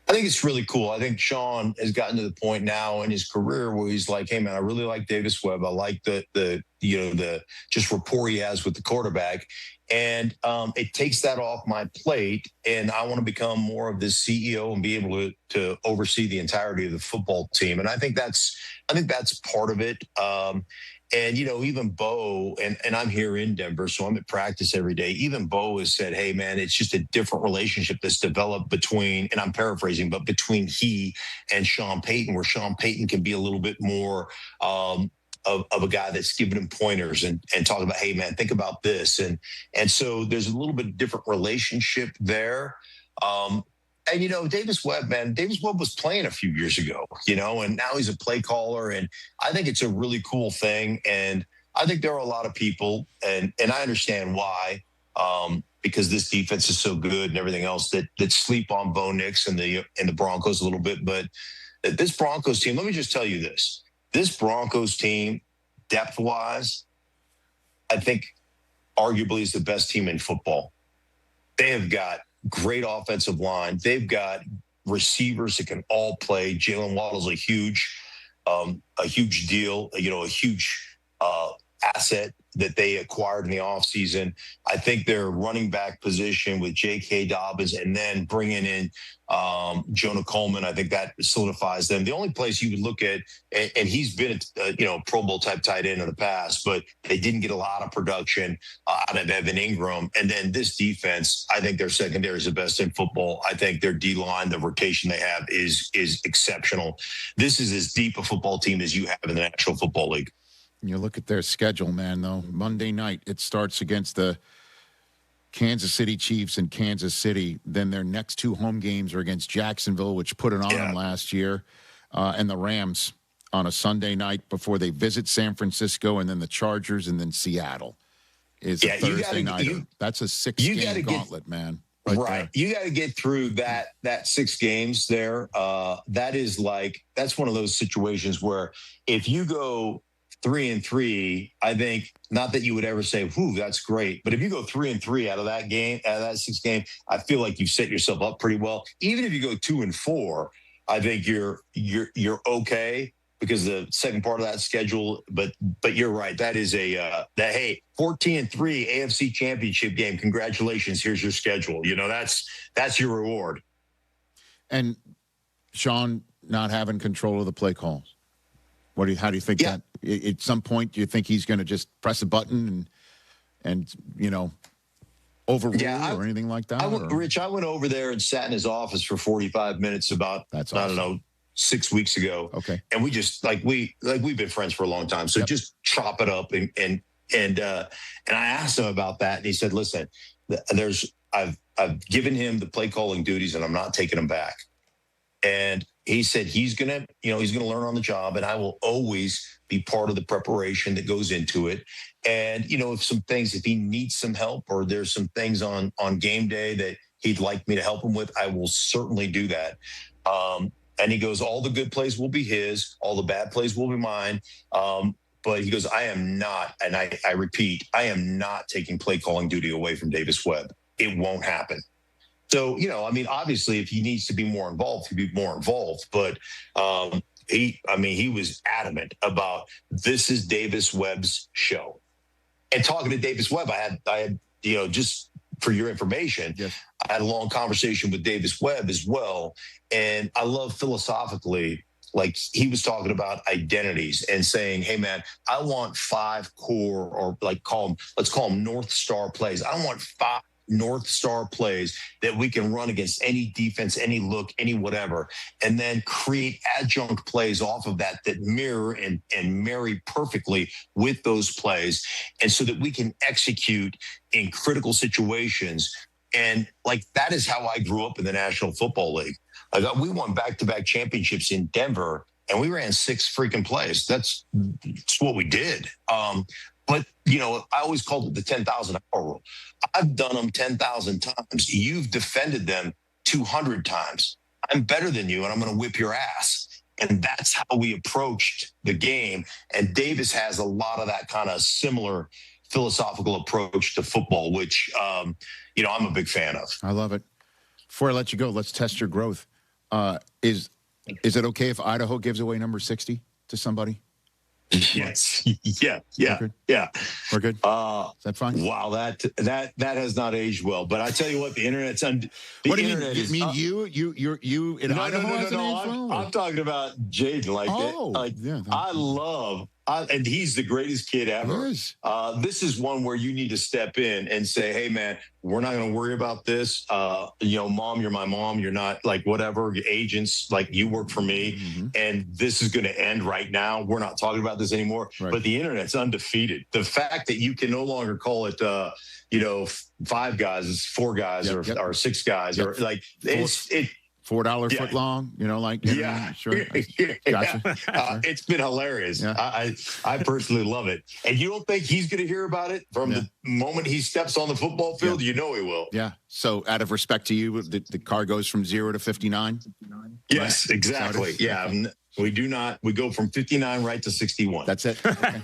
I think it's really cool. I think Sean has gotten to the point now in his career where he's like, hey man, I really like Davis Webb. I like the just rapport he has with the quarterback. And it takes that off my plate, and I want to become more of the CEO and be able to oversee the entirety of the football team. And I think that's part of it. And, even Bo, and I'm here in Denver, so I'm at practice every day. Even Bo has said, hey, man, it's just a different relationship that's developed between, and I'm paraphrasing, but between he and Sean Payton, where Sean Payton can be a little bit more of a guy that's giving him pointers and talking about, hey, man, think about this. And so there's a little bit different relationship there. And, Davis Webb was playing a few years ago, and now he's a play caller. And I think it's a really cool thing. And I think there are a lot of people, and I understand why, because this defense is so good and everything else, that sleep on Bo Nix and the Broncos a little bit. But this Broncos team, let me just tell you this. This Broncos team, depth-wise, I think arguably is the best team in football. They have got great offensive line. They've got receivers that can all play. Jalen Waddle's a huge deal, a huge asset that they acquired in the offseason. I think their running back position with J.K. Dobbins and then bringing in Jonah Coleman, I think that solidifies them. The only place you would look at, and he's been a Pro Bowl type tight end in the past, but they didn't get a lot of production out of Evan Ingram. And then this defense, I think their secondary is the best in football. I think their D-line, the rotation they have is exceptional. This is as deep a football team as you have in the National Football League. You look at their schedule, man, though. Monday night, it starts against the Kansas City Chiefs in Kansas City. Then their next 2 home games are against Jacksonville, which put it on them last year, and the Rams on a Sunday night before they visit San Francisco, and then the Chargers, and then Seattle is a Thursday night. That's a 6-game gauntlet, man. Right. You got to get through that 6 games there. That's one of those situations where if you go 3-3, I think, not that you would ever say, whew, that's great. But if you go 3-3 out of that 6 game, I feel like you've set yourself up pretty well. Even if you go 2-4, I think you're okay because the second part of that schedule, but you're right. That is hey, 14-3 AFC Championship game. Congratulations. Here's your schedule. That's your reward. And Sean not having control of the play calls. How do you think that at some point, do you think he's going to just press a button and overrule or anything like that? Rich, I went over there and sat in his office for 45 minutes about, I don't know, 6 weeks ago. Okay. And we just we've been friends for a long time. So just chop it up. And I asked him about that. And he said, listen, I've given him the play calling duties and I'm not taking them back. And he said he's gonna learn on the job, and I will always be part of the preparation that goes into it. And if he needs some help or there's some things on game day that he'd like me to help him with, I will certainly do that. And he goes, all the good plays will be his, all the bad plays will be mine. But he goes, I am not, and I repeat, I am not taking play calling duty away from Davis Webb. It won't happen. So, obviously, if he needs to be more involved, he'd be more involved. But he was adamant about this is Davis Webb's show. And talking to Davis Webb, I had just for your information, I had a long conversation with Davis Webb as well. And I love philosophically, like he was talking about identities and saying, hey, man, I want 5 core, or let's call them North Star plays. I want 5 North Star plays that we can run against any defense, any look, any whatever, and then create adjunct plays off of that mirror and marry perfectly with those plays. And so that we can execute in critical situations. And like, that is how I grew up in the National Football League. We won back-to-back championships in Denver, and we ran 6 freaking plays. That's what we did. But, I always called it the 10,000-hour rule. I've done them 10,000 times. You've defended them 200 times. I'm better than you, and I'm going to whip your ass. And that's how we approached the game. And Davis has a lot of that kind of similar philosophical approach to football, which, I'm a big fan of. I love it. Before I let you go, let's test your growth. Is it okay if Idaho gives away number 60 to somebody? Yes. Yeah. We're good. Is that fine? Wow, that has not aged well. But I tell you what, the internet's what do you mean? You mean you in Idaho? No. I'm talking about Jaden. And he's the greatest kid ever. This is one where you need to step in and say, hey, man, we're not going to worry about this. Mom, you're my mom. You're not like whatever agents, like you work for me. Mm-hmm. And this is going to end right now. We're not talking about this anymore. Right. But the internet's undefeated. The fact that you can no longer call it, 5 guys, it's 4 guys or 6 guys or like $4 foot long, sure. Gotcha. It's been hilarious. Yeah. I personally love it. And you don't think he's going to hear about it from the moment he steps on the football field? You know he will. Yeah. So out of respect to you, the car goes from 0 to 59? Yes, right? Exactly. Yeah. We do not. We go from 59 right to 61. That's it. Okay.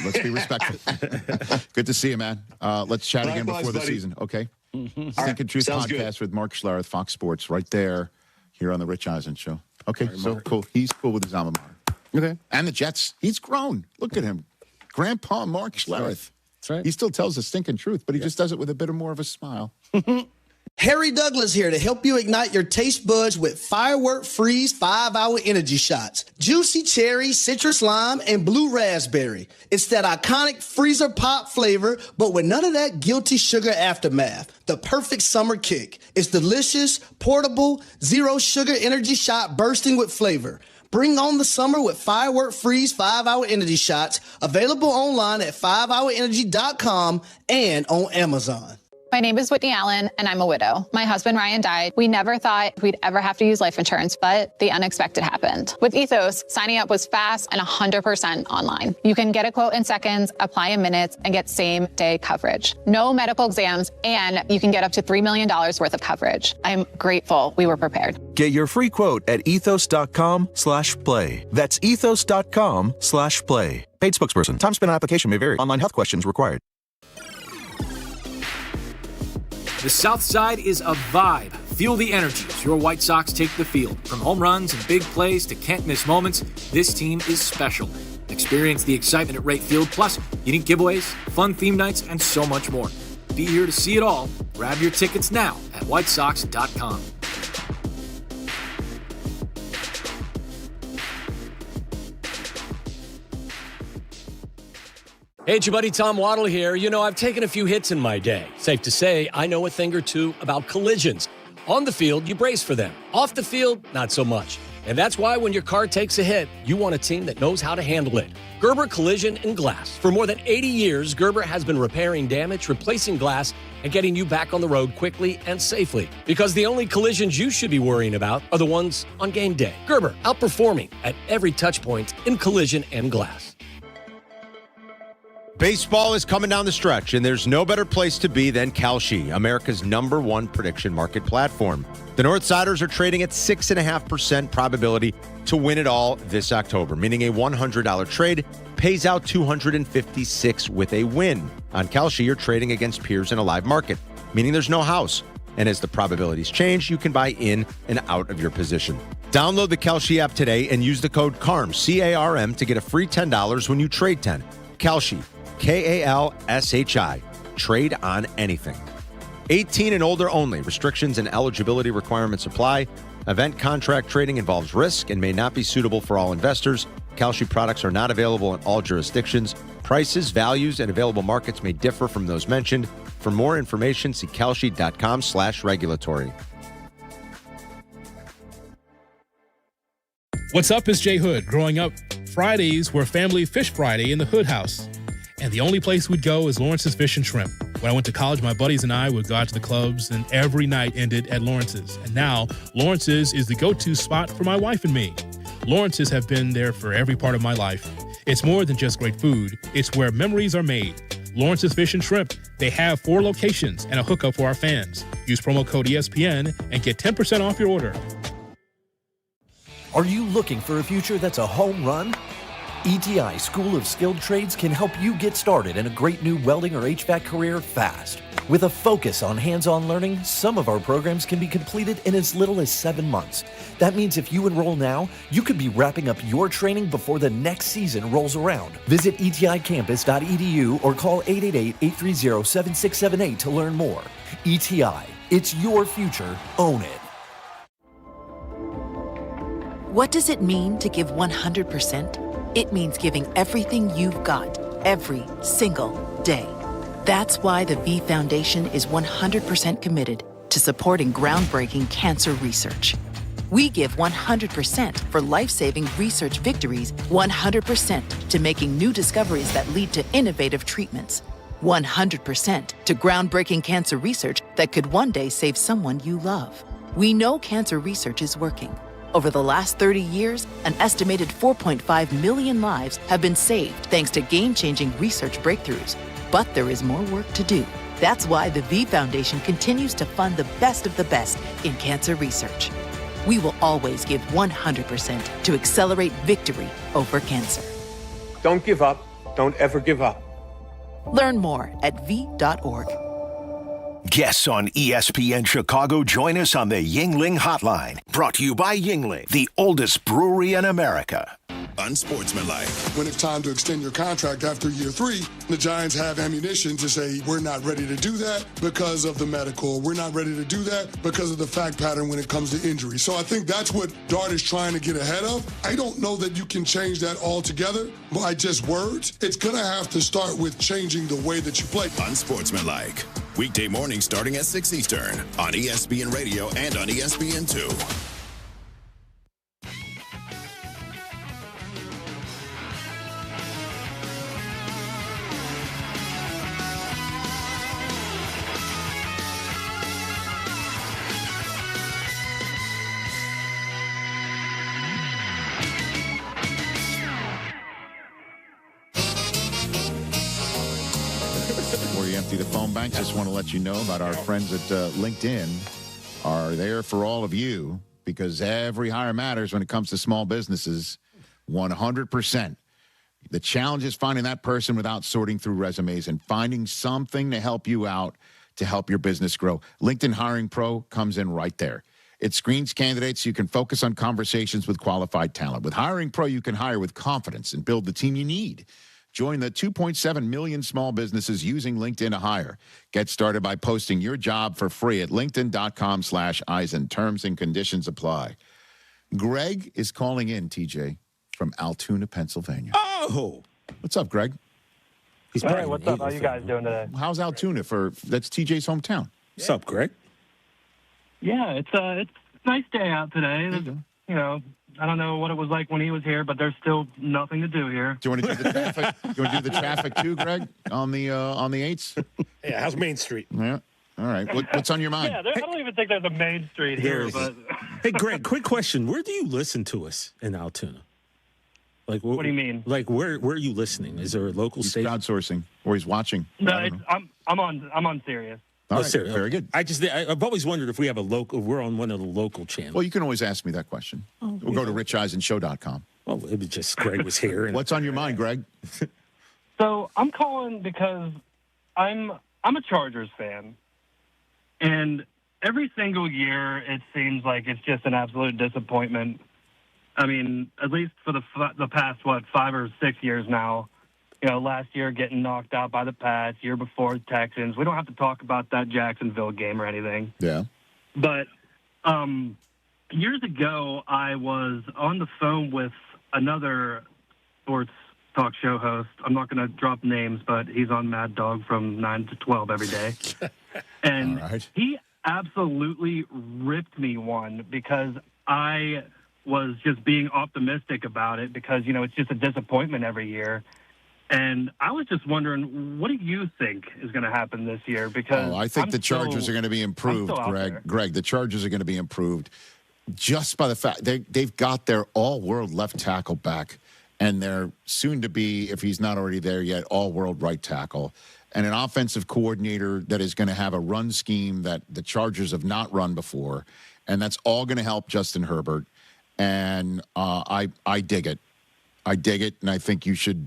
Let's be respectful. Good to see you, man. Let's chat again before the season. Okay. Stinking Truth podcast with Mark Schlereth, Fox Sports, right there, here on the Rich Eisen Show. Okay, right, so cool. He's cool with his alma mater. Okay. And the Jets. He's grown. Look at him. Grandpa Mark Schlereth. That's right. He still tells the stinking truth, but he just does it with a bit more of a smile. Harry Douglas here to help you ignite your taste buds with Firework Freeze 5-Hour Energy Shots. Juicy cherry, citrus lime, and blue raspberry. It's that iconic freezer pop flavor, but with none of that guilty sugar aftermath. The perfect summer kick. It's delicious, portable, zero sugar energy shot bursting with flavor. Bring on the summer with Firework Freeze 5-Hour Energy Shots. Available online at 5hourenergy.com and on Amazon. My name is Whitney Allen, and I'm a widow. My husband, Ryan, died. We never thought we'd ever have to use life insurance, but the unexpected happened. With Ethos, signing up was fast and 100% online. You can get a quote in seconds, apply in minutes, and get same-day coverage. No medical exams, and you can get up to $3 million worth of coverage. I'm grateful we were prepared. Get your free quote at ethos.com/play. That's ethos.com/play. Paid spokesperson. Time spent on application may vary. Online health questions required. The South Side is a vibe. Feel the energy as your White Sox take the field. From home runs and big plays to can't-miss moments, this team is special. Experience the excitement at Wright Field, plus unique giveaways, fun theme nights, and so much more. Be here to see it all. Grab your tickets now at whitesox.com. Hey, it's your buddy Tom Waddle here. I've taken a few hits in my day. Safe to say, I know a thing or two about collisions. On the field, you brace for them. Off the field, not so much. And that's why when your car takes a hit, you want a team that knows how to handle it. Gerber Collision and Glass. For more than 80 years, Gerber has been repairing damage, replacing glass, and getting you back on the road quickly and safely. Because the only collisions you should be worrying about are the ones on game day. Gerber, outperforming at every touch point in collision and glass. Baseball is coming down the stretch, and there's no better place to be than Kalshi, America's #1 prediction market platform. The Northsiders are trading at 6.5% probability to win it all this October, meaning a $100 trade pays out $256 with a win. On Kalshi, you're trading against peers in a live market, meaning there's no house. And as the probabilities change, you can buy in and out of your position. Download the Kalshi app today and use the code CARM, C-A-R-M, to get a free $10 when you trade 10. Kalshi. Kalshi. Trade on anything. 18 and older only. Restrictions and eligibility requirements apply. Event contract trading involves risk and may not be suitable for all investors. Kalshi products are not available in all jurisdictions. Prices, values, and available markets may differ from those mentioned. For more information, see kalshi.com/regulatory. What's up? It's J Hood. Growing up, Fridays were Family Fish Friday in the Hood House. And the only place we'd go is Lawrence's Fish and Shrimp. When I went to college, my buddies and I would go out to the clubs, and every night ended at Lawrence's. And now, Lawrence's is the go-to spot for my wife and me. Lawrence's have been there for every part of my life. It's more than just great food. It's where memories are made. Lawrence's Fish and Shrimp. They have 4 locations and a hookup for our fans. Use promo code ESPN and get 10% off your order. Are you looking for a future that's a home run? ETI School of Skilled Trades can help you get started in a great new welding or HVAC career fast. With a focus on hands-on learning, some of our programs can be completed in as little as 7 months. That means if you enroll now, you could be wrapping up your training before the next season rolls around. Visit eticampus.edu or call 888-830-7678 to learn more. ETI, it's your future. Own it. What does it mean to give 100%? It means giving everything you've got, every single day. That's why the V Foundation is 100% committed to supporting groundbreaking cancer research. We give 100% for life-saving research victories, 100% to making new discoveries that lead to innovative treatments, 100% to groundbreaking cancer research that could one day save someone you love. We know cancer research is working. Over the last 30 years, an estimated 4.5 million lives have been saved thanks to game-changing research breakthroughs. But there is more work to do. That's why the V Foundation continues to fund the best of the best in cancer research. We will always give 100% to accelerate victory over cancer. Don't give up. Don't ever give up. Learn more at v.org. Guests on ESPN Chicago join us on the Yingling Hotline. Brought to you by Yingling, the oldest brewery in America. Unsportsmanlike. When it's time to extend your contract after year 3, the Giants have ammunition to say, we're not ready to do that because of the medical. We're not ready to do that because of the fact pattern when it comes to injury. So I think that's what Dart is trying to get ahead of. I don't know that you can change that altogether by just words. It's going to have to start with changing the way that you play. Unsportsmanlike. Weekday mornings starting at 6 Eastern on ESPN Radio and on ESPN2. The phone bank. Just want to let you know about our friends at LinkedIn are there for all of you because every hire matters when it comes to small businesses. 100%. The challenge is finding that person without sorting through resumes and finding something to help you out to help your business grow. LinkedIn Hiring Pro comes in right there. It screens candidates so you can focus on conversations with qualified talent. With Hiring Pro, you can hire with confidence and build the team you need. Join the 2.7 million small businesses using LinkedIn to hire. Get started by posting your job for free at linkedin.com/Eisen. Terms and conditions apply. Greg is calling in, TJ, from Altoona, Pennsylvania. Oh! What's up, Greg? Hey, what's up? How you guys doing today? How's Altoona? That's TJ's hometown. What's up, Greg? Yeah, it's a nice day out today. You know, I don't know what it was like when he was here, but there's still nothing to do here. Do you want to do the traffic? You want to do the traffic too, Greg, on the 8s? Yeah, how's Main Street? Yeah. All right. What's on your mind? Yeah, I don't even think there's a main street here. But Hey, Greg, quick question. Where do you listen to us in Altoona? Like, what do you mean? Like, where are you listening? Is there a local station? He's crowdsourcing, or he's watching. No, I'm on Sirius. All right, Sirius. Very good. I've always wondered if we have we're on one of the local channels. Well, you can always ask me that question. We'll go to richeisenshow.com. Well, it was just Greg was here. What's on your mind, Greg? So I'm calling because I'm a Chargers fan, and every single year it seems like it's just an absolute disappointment. I mean, at least for the past 5 or 6 years now, last year getting knocked out by the Pats, year before the Texans. We don't have to talk about that Jacksonville game or anything. Yeah. But years ago, I was on the phone with another sports talk show host. I'm not going to drop names, but he's on Mad Dog from 9 to 12 every day. And he absolutely ripped me one because I was just being optimistic about it because, it's just a disappointment every year. And I was just wondering, what do you think is going to happen this year? Because I think the Chargers are going to be improved, Greg. The Chargers are going to be improved just by the fact they've got their all-world left tackle back, and they're soon to be, if he's not already there yet, all-world right tackle, and an offensive coordinator that is going to have a run scheme that the Chargers have not run before, and that's all going to help Justin Herbert. And I dig it. I dig it, and I think you should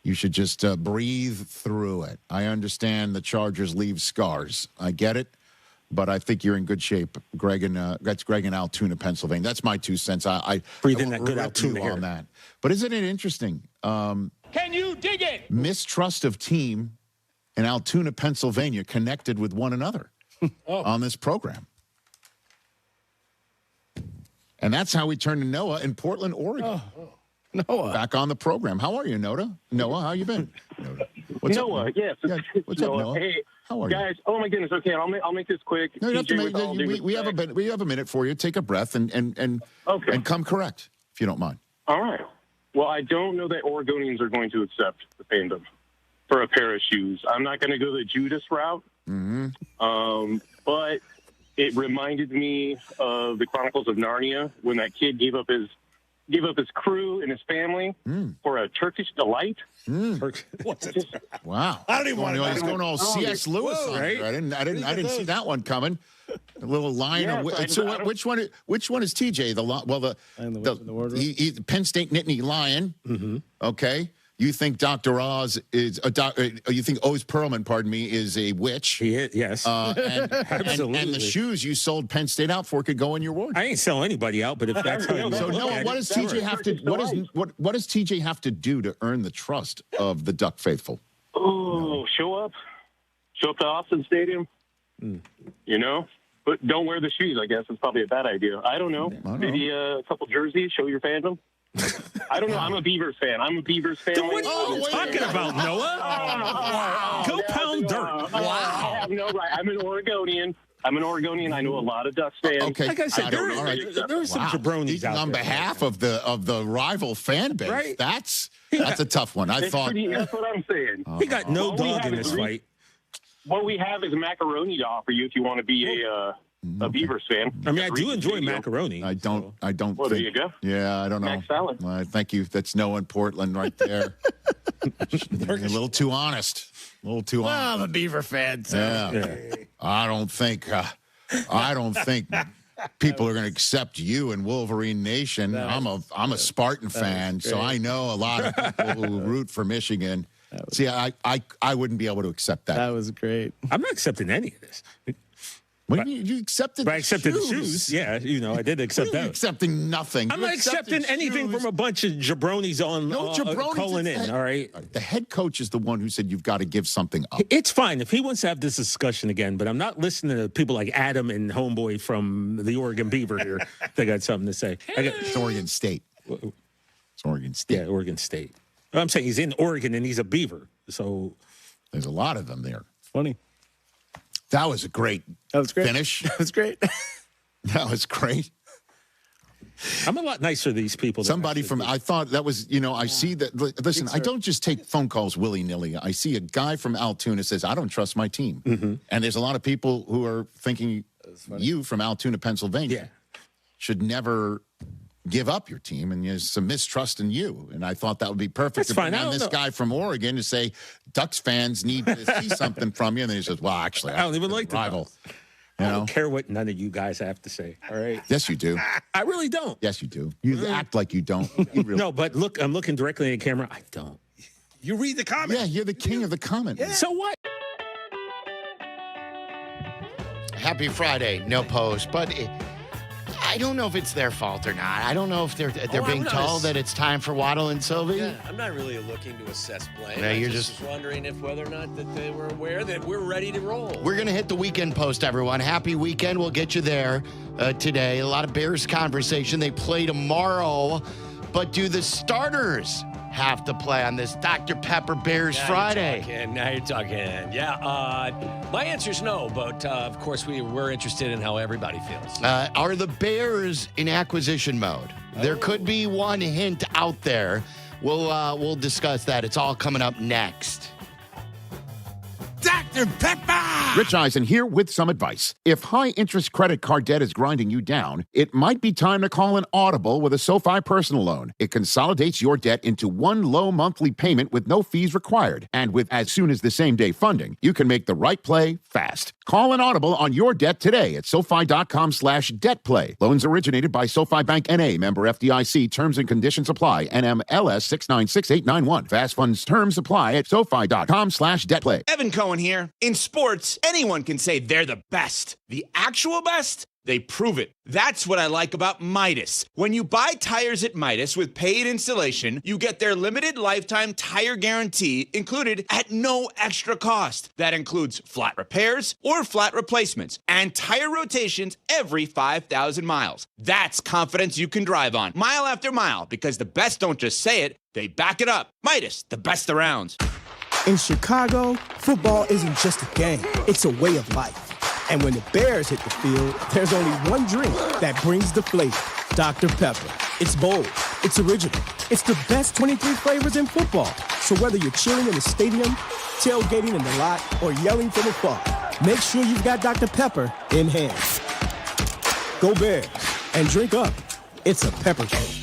just breathe through it. I understand the Chargers leave scars. I get it. But I think you're in good shape, Greg, and that's Greg in Altoona, Pennsylvania. That's my 2 cents. I breathe in that good Altoona on that. But isn't it interesting? Can you dig it? Mistrust of team in Altoona, Pennsylvania, connected with one another on this program, and that's how we turned to Noah in Portland, Oregon. Noah, back on the program. How are you, Noah? Noah, how you been? What's up, yes. What's up, Noah? Hey, how are guys? You? Oh my goodness. Okay, I'll make this quick. No, you have to make, we have a minute for you. Take a breath and come correct if you don't mind. All right. Well, I don't know that Oregonians are going to accept the fandom for a pair of shoes. I'm not going to go the Judas route. But it reminded me of the Chronicles of Narnia when that kid gave up his crew and his family for a Turkish delight. Wow! I don't even want to. He's going all C.S. Lewis on right? it. I didn't see that one coming. A little lion. Which one is TJ? The Penn State Nittany Lion. Okay. You think Dr. Oz is you think Oz Perlman, pardon me, is a witch? He is, yes. Absolutely. And the shoes you sold Penn State out for could go in your ward. I ain't selling anybody out, but if that's how you so Noah, what does TJ have to what does TJ have to do to earn the trust of the Duck faithful? Oh, show up to Austin Stadium. But don't wear the shoes. I guess it's probably a bad idea. I don't know. Maybe a couple jerseys. Show your fandom. I don't know. I'm a Beavers fan. Then what are you talking about, Noah? Go pound dirt. I have no right. I'm an Oregonian. I know a lot of Ducks fans. Okay. Like I said, there are some jabronis out there. On behalf of the rival fan base, right? That's a tough one. That's what I'm saying. He got no dog in this fight. What we have is macaroni to offer you if you want to be a Beavers fan. I mean, I do enjoy macaroni. I don't. Well, there you go. Yeah, I don't know. Mac salad. Thank you. That's Noah in Portland right there. You're a little too honest. Well, I'm a Beaver fan. So. Yeah. I don't think people are going to accept you in Wolverine Nation. I'm a Spartan fan, so I know a lot of people who root for Michigan. See, I wouldn't be able to accept that. That was great. I'm not accepting any of this. What do you mean? You accepted the shoes. Yeah, I did accept that. Accepting nothing. I'm not accepting anything from a bunch of jabronis calling in, all right? The head coach is the one who said you've got to give something up. It's fine if he wants to have this discussion again, but I'm not listening to people like Adam and Homeboy from the Oregon Beaver here. They got something to say. It's Oregon State. It's Oregon State. Yeah, Oregon State. I'm saying he's in Oregon and he's a Beaver, so there's a lot of them there. Funny. That was a great finish. That was great. That was great. I'm a lot nicer to these people. Somebody from, I thought that was, I see that. Listen, I don't just take phone calls willy-nilly. I see a guy from Altoona says, I don't trust my team. And there's a lot of people who are thinking you from Altoona, Pennsylvania, should never give up your team, and there's some mistrust in you. And I thought that would be perfect to bring on this guy from Oregon to say, Ducks fans need to see something from you. And then he says, well, actually, I don't even like the rival. I don't care what none of you guys have to say. All right. Yes, you do. I really don't. Yes, you do. You act like you don't. You really no, but look, I'm looking directly at the camera. I don't. You read the comment. Yeah, you're the king of the comment. Yeah. So what? Happy Friday. No post, but I I don't know if it's their fault or not. I don't know if they're being told that it's time for Waddle and Silvy. Yeah, I'm not really looking to assess blame. Yeah, you're I just was wondering if whether or not that they were aware that we're ready to roll. We're going to hit the weekend post, everyone. Happy weekend. We'll get you there today. A lot of Bears conversation. They play tomorrow. But do the starters have to play on this Dr. Pepper Bears Friday? Now you're talking. Yeah. My answer is no, but of course we're interested in how everybody feels. Are the Bears in acquisition mode? There could be one hint out there. We'll discuss that. It's all coming up next. Dr. Pepper! Rich Eisen here with some advice. If high-interest credit card debt is grinding you down, it might be time to call an audible with a SoFi personal loan. It consolidates your debt into one low monthly payment with no fees required. And with as soon as the same-day funding, you can make the right play fast. Call an audible on your debt today at SoFi.com/debtplay. Loans originated by SoFi Bank N.A., member FDIC. Terms and conditions apply. NMLS 696891. Fast funds terms apply at SoFi.com/debtplay. Evan Cohen here. In sports, anyone can say they're the best. The actual best? They prove it. That's what I like about Midas. When you buy tires at Midas with paid installation, you get their limited lifetime tire guarantee included at no extra cost. That includes flat repairs or flat replacements and tire rotations every 5,000 miles. That's confidence you can drive on mile after mile, because the best don't just say it, they back it up. Midas, the best around. In Chicago, football isn't just a game, it's a way of life. And when the Bears hit the field, there's only one drink that brings the flavor, Dr. Pepper. It's bold, it's original, it's the best 23 flavors in football. So whether you're chilling in the stadium, tailgating in the lot, or yelling from afar, make sure you've got Dr. Pepper in hand. Go Bears, and drink up. It's a pepper drink.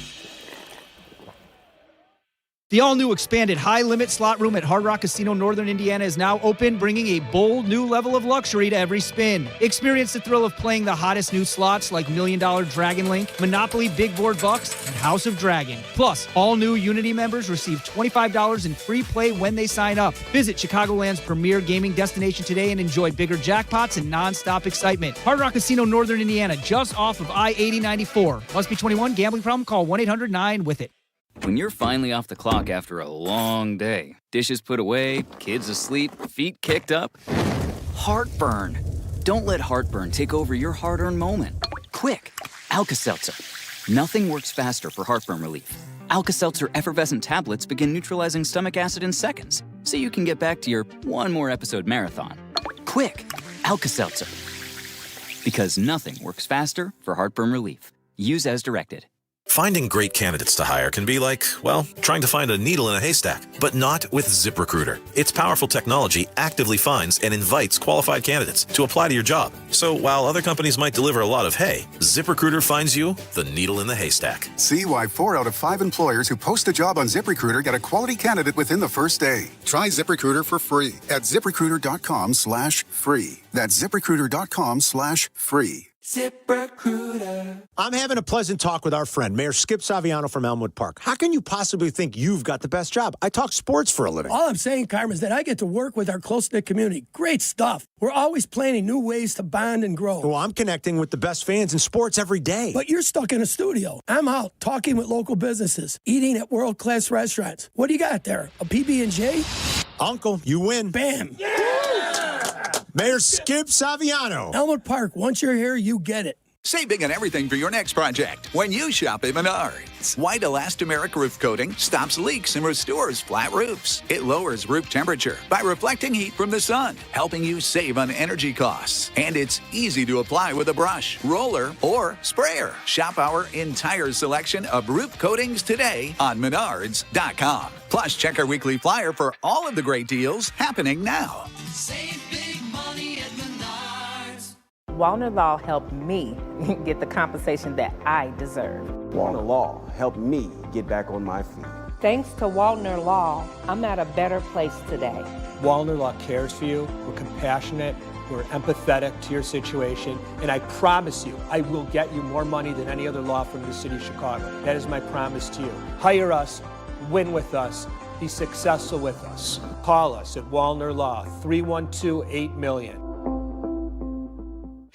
The all-new expanded high-limit slot room at Hard Rock Casino Northern Indiana is now open, bringing a bold new level of luxury to every spin. Experience the thrill of playing the hottest new slots like $1 Million Dragon Link, Monopoly Big Board Bucks, and House of Dragon. Plus, all new Unity members receive $25 in free play when they sign up. Visit Chicagoland's premier gaming destination today and enjoy bigger jackpots and non-stop excitement. Hard Rock Casino Northern Indiana, just off of I-8094. Must be 21. Gambling problem? Call 1-800-9-WITH-IT. When you're finally off the clock after a long day, dishes put away, kids asleep, feet kicked up, heartburn. Don't let heartburn take over your hard-earned moment. Quick, Alka-Seltzer. Nothing works faster for heartburn relief. Alka-Seltzer effervescent tablets begin neutralizing stomach acid in seconds, so you can get back to your one more episode marathon. Quick, Alka-Seltzer. Because nothing works faster for heartburn relief. Use as directed. Finding great candidates to hire can be like, well, trying to find a needle in a haystack, but not with ZipRecruiter. Its powerful technology actively finds and invites qualified candidates to apply to your job. So while other companies might deliver a lot of hay, ZipRecruiter finds you the needle in the haystack. See why 4 out of 5 employers who post a job on ZipRecruiter get a quality candidate within the first day. Try ZipRecruiter for free at ZipRecruiter.com/free. That's ZipRecruiter.com/free. ZipRecruiter. I'm having a pleasant talk with our friend, Mayor Skip Saviano from Elmwood Park. How can you possibly think you've got the best job? I talk sports for a living. All I'm saying, Carmen, is that I get to work with our close-knit community. Great stuff. We're always planning new ways to bond and grow. Well, I'm connecting with the best fans in sports every day. But you're stuck in a studio. I'm out talking with local businesses, eating at world-class restaurants. What do you got there? A PB&J? Uncle, you win. Bam. Yeah! Mayor Skip Saviano. Elmwood Park, once you're here, you get it. Save big on everything for your next project when you shop at Menards. White elastomeric roof coating stops leaks and restores flat roofs. It lowers roof temperature by reflecting heat from the sun, helping you save on energy costs. And it's easy to apply with a brush, roller, or sprayer. Shop our entire selection of roof coatings today on Menards.com. Plus, check our weekly flyer for all of the great deals happening now. Save big money at Menards. Wallner Law helped me get the compensation that I deserve. Wallner Law helped me get back on my feet. Thanks to Wallner Law, I'm at a better place today. Wallner Law cares for you. We're compassionate. We're empathetic to your situation. And I promise you, I will get you more money than any other law firm in the city of Chicago. That is my promise to you. Hire us, win with us, be successful with us. Call us at Wallner Law, 312-8 million.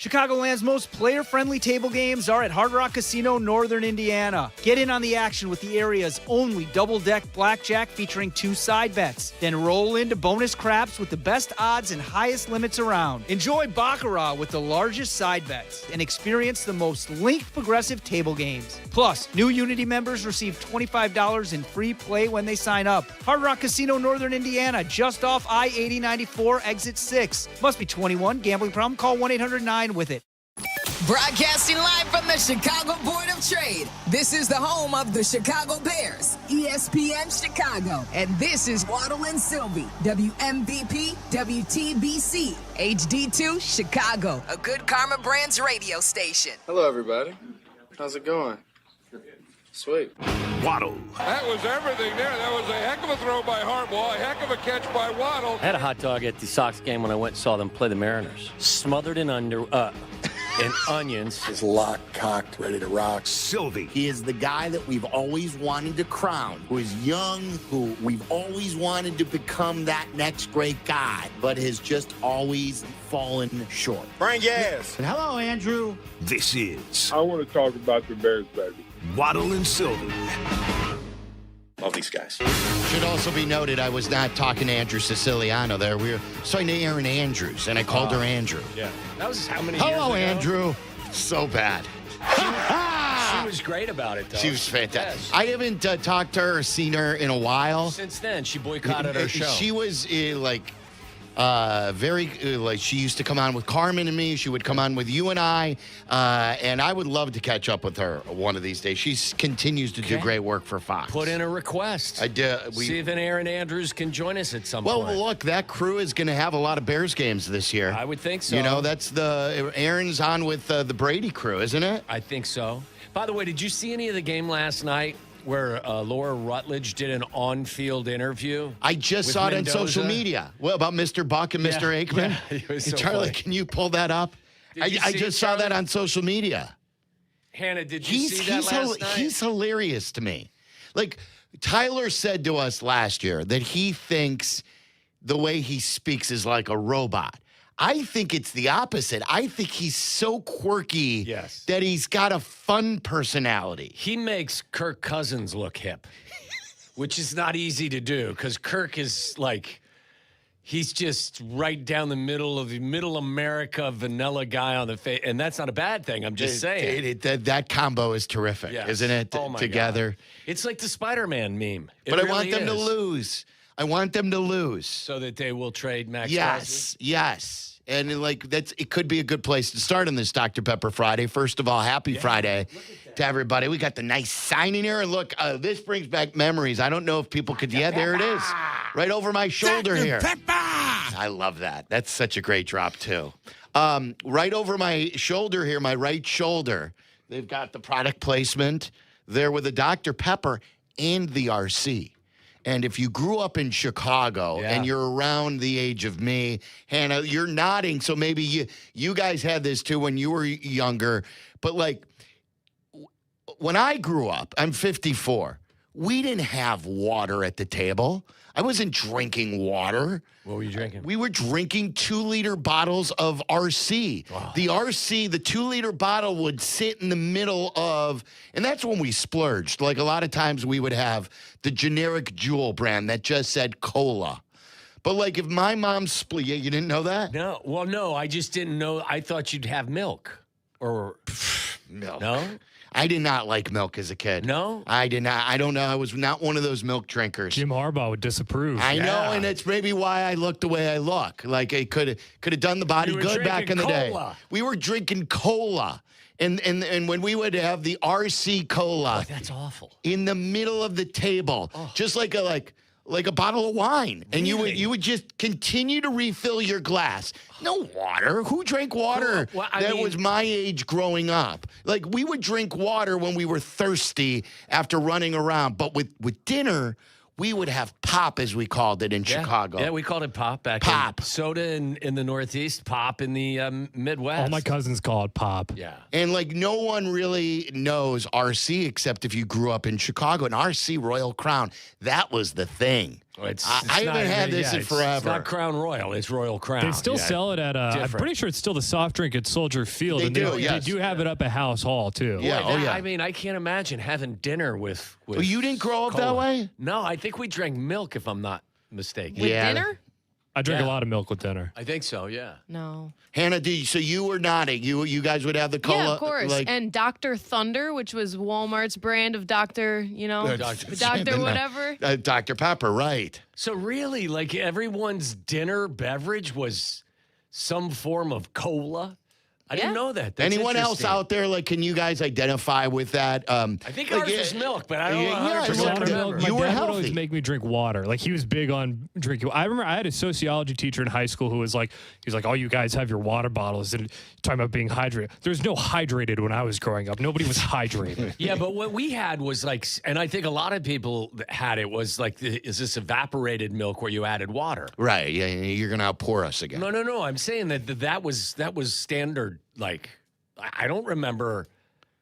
Chicagoland's most player-friendly table games are at Hard Rock Casino, Northern Indiana. Get in on the action with the area's only double-deck blackjack featuring 2 side bets. Then roll into bonus craps with the best odds and highest limits around. Enjoy Baccarat with the largest side bets and experience the most linked progressive table games. Plus, new Unity members receive $25 in free play when they sign up. Hard Rock Casino, Northern Indiana, just off I-8094, exit 6. Must be 21. Gambling problem? Call 1-800-9 with it. Broadcasting live from the Chicago Board of Trade. This is the home of the Chicago Bears, ESPN Chicago. And this is Waddle and Silvy, WMVP, WTBC, HD2, Chicago, a Good Karma Brands radio station. Hello, everybody. How's it going? Sweet. Waddle. That was everything there. That was a heck of a throw by Harbaugh, a heck of a catch by Waddle. I had a hot dog at the Sox game when I went and saw them play the Mariners. Smothered in onions. He's locked, cocked, ready to rock. Silvy. He is the guy that we've always wanted to crown, who is young, who we've always wanted to become that next great guy, but has just always fallen short. Bring your ass. And hello, Andrew. This is I want to talk about the Bears, baby. Waddle and Silvy. Love these guys. Should also be noted, I was not talking to Andrew Siciliano there. We were talking to Erin Andrews, and I called her Andrew. Yeah. That was how many years Hello, ago? Andrew. So bad. She was great about it, though. She was fantastic. Yes. I haven't talked to her or seen her in a while. Since then, she boycotted her show. She was she used to come on with Carmen and me. She would come on with you and I would love to catch up with her one of these days. She continues to do great work for Fox. Put in a request. I do. See if Aaron Andrews can join us at some point. Well, look, that crew is going to have a lot of Bears games this year. I would think so. You know, that's Aaron's on with the Brady crew, isn't it? I think so. By the way, did you see any of the game last night where Laura Rutledge did an on-field interview? I just saw it on social media. What about Mr. Buck and Mr. Aikman? Yeah, it was so Charlie, funny. can you pull that up? I just saw that on social media. Hannah, did you see that last night? He's hilarious to me. Like, Tyler said to us last year that he thinks the way he speaks is like a robot. I think it's the opposite. I think he's so quirky that he's got a fun personality. He makes Kirk Cousins look hip, which is not easy to do because Kirk is like, he's just right down the middle of the middle America vanilla guy on the face. And that's not a bad thing. I'm just saying. That combo is terrific, isn't it? Oh my together. God. It's like the Spider-Man meme. But I want them to lose. I want them to lose. So that they will trade Max Yes, yes. And it could be a good place to start on this Dr. Pepper Friday. First of all, happy Friday to everybody. We got the nice signing here. And look, this brings back memories. I don't know if people could. Yeah, there it is. Right over my shoulder Dr. here. Pepper! I love that. That's such a great drop, too. Right over my shoulder here, my right shoulder, they've got the product placement there with the Dr. Pepper and the RC. And if you grew up in Chicago and you're around the age of me, Hannah, you're nodding. So maybe you guys had this too when you were younger. But like when I grew up, I'm 54. We didn't have water at the table. I wasn't drinking water. What were you drinking? We were drinking 2-liter bottles of RC. Wow. The RC, the 2-liter bottle would sit in the middle of, and that's when we splurged. Like a lot of times we would have the generic Jewel brand that just said cola. But like if my mom split, you didn't know that? No. Well, no, I just didn't know. I thought you'd have milk or milk. No? I did not like milk as a kid. No? I did not. I don't know. I was not one of those milk drinkers. Jim Harbaugh would disapprove. I know, and it's maybe why I look the way I look. Like it could have done the body good back in the day. We were drinking cola. And when we would have the RC cola. Oh, that's awful. In the middle of the table. Oh. Just like a bottle of wine. And really? you would just continue to refill your glass. No water. Who drank water that was my age growing up? Like we would drink water when we were thirsty after running around. But with dinner, we would have pop, as we called it in Chicago. Yeah, we called it pop back pop. Soda in the Northeast, pop in the Midwest. All my cousins call it pop. Yeah. And like no one really knows RC except if you grew up in Chicago. And RC Royal Crown, that was the thing. I haven't had this in forever. It's not Crown Royal. It's Royal Crown. They still sell it at, I'm pretty sure it's still the soft drink at Soldier Field. They do have it up at House Hall, too. Yeah, I mean, I can't imagine having dinner with Well, you didn't grow up cola. that way? No, I think we drank milk, if I'm not mistaken. With dinner? I drink a lot of milk with dinner. I think so, yeah. No. Hannah, so you were nodding. You guys would have the cola? Yeah, of course. Like, And Dr. Thunder, which was Walmart's brand of Dr. Dr. whatever. Dr. Pepper, right. So really, like everyone's dinner beverage was some form of cola? I didn't know that. That's Anyone else interesting. out there, like, can you guys identify with that? I think ours was milk, but I don't know 100% remember. You were dad would healthy. always make me drink water. Like, he was big on drinking. I remember I had a sociology teacher in high school who was like, oh, you guys have your water bottles and talking about being hydrated. There's no hydrated when I was growing up. Nobody was hydrated. Yeah, but what we had was like, and I think a lot of people that had it was like, is this evaporated milk where you added water? Right. Yeah, you're going to outpour us again. No. I'm saying that was standard. Like, I don't remember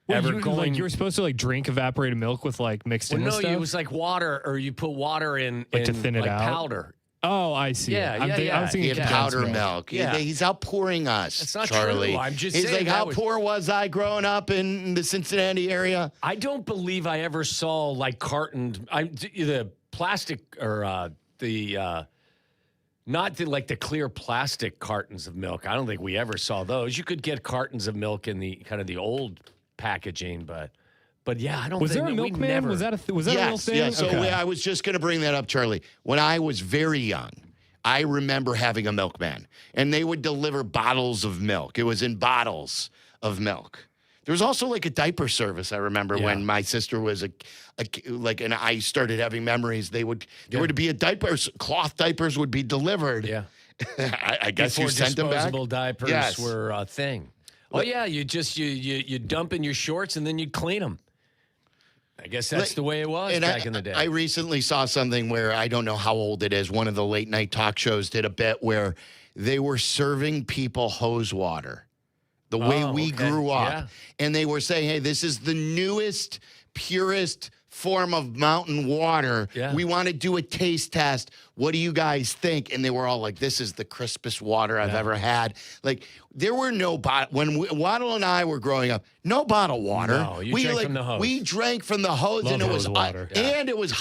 ever going. You were supposed to like drink evaporated milk with like mixed in with stuff? It was like water, or you put water in to thin it out? powder. Oh, I see. Yeah, I was thinking powder milk. Yeah. He's outpouring us. That's not Charlie. true. I'm just He's saying like, how poor was I growing up in the Cincinnati area? I don't believe I ever saw like cartoned. The plastic or not the clear plastic cartons of milk. I don't think we ever saw those. You could get cartons of milk in the kind of the old packaging, but yeah, I don't. Was think there a milkman? Never, Was that a real thing? Yes. So Okay. I was just going to bring that up, Charlie. When I was very young, I remember having a milkman, and they would deliver bottles of milk. It was in bottles of milk. There was also like a diaper service. I remember when my sister was and I started having memories. There would be a diapers, cloth diapers would be delivered. Yeah. I guess before you sent them back. disposable diapers Yes. were a thing. Oh yeah, you just you dump in your shorts and then you clean them. I guess that's the way it was back in the day. I recently saw something where I don't know how old it is. One of the late night talk shows did a bit where they were serving people hose water. The way we grew up. Yeah. And they were saying, hey, this is the newest, purest form of mountain water. Yeah. We want to do a taste test. What do you guys think? And they were all like, this is the crispest water I've ever had. Like, there were no bottle. When Waddle and I were growing up, no bottled water. No, you drank from the hose. We drank from the hose, Love and it was hose water. and it was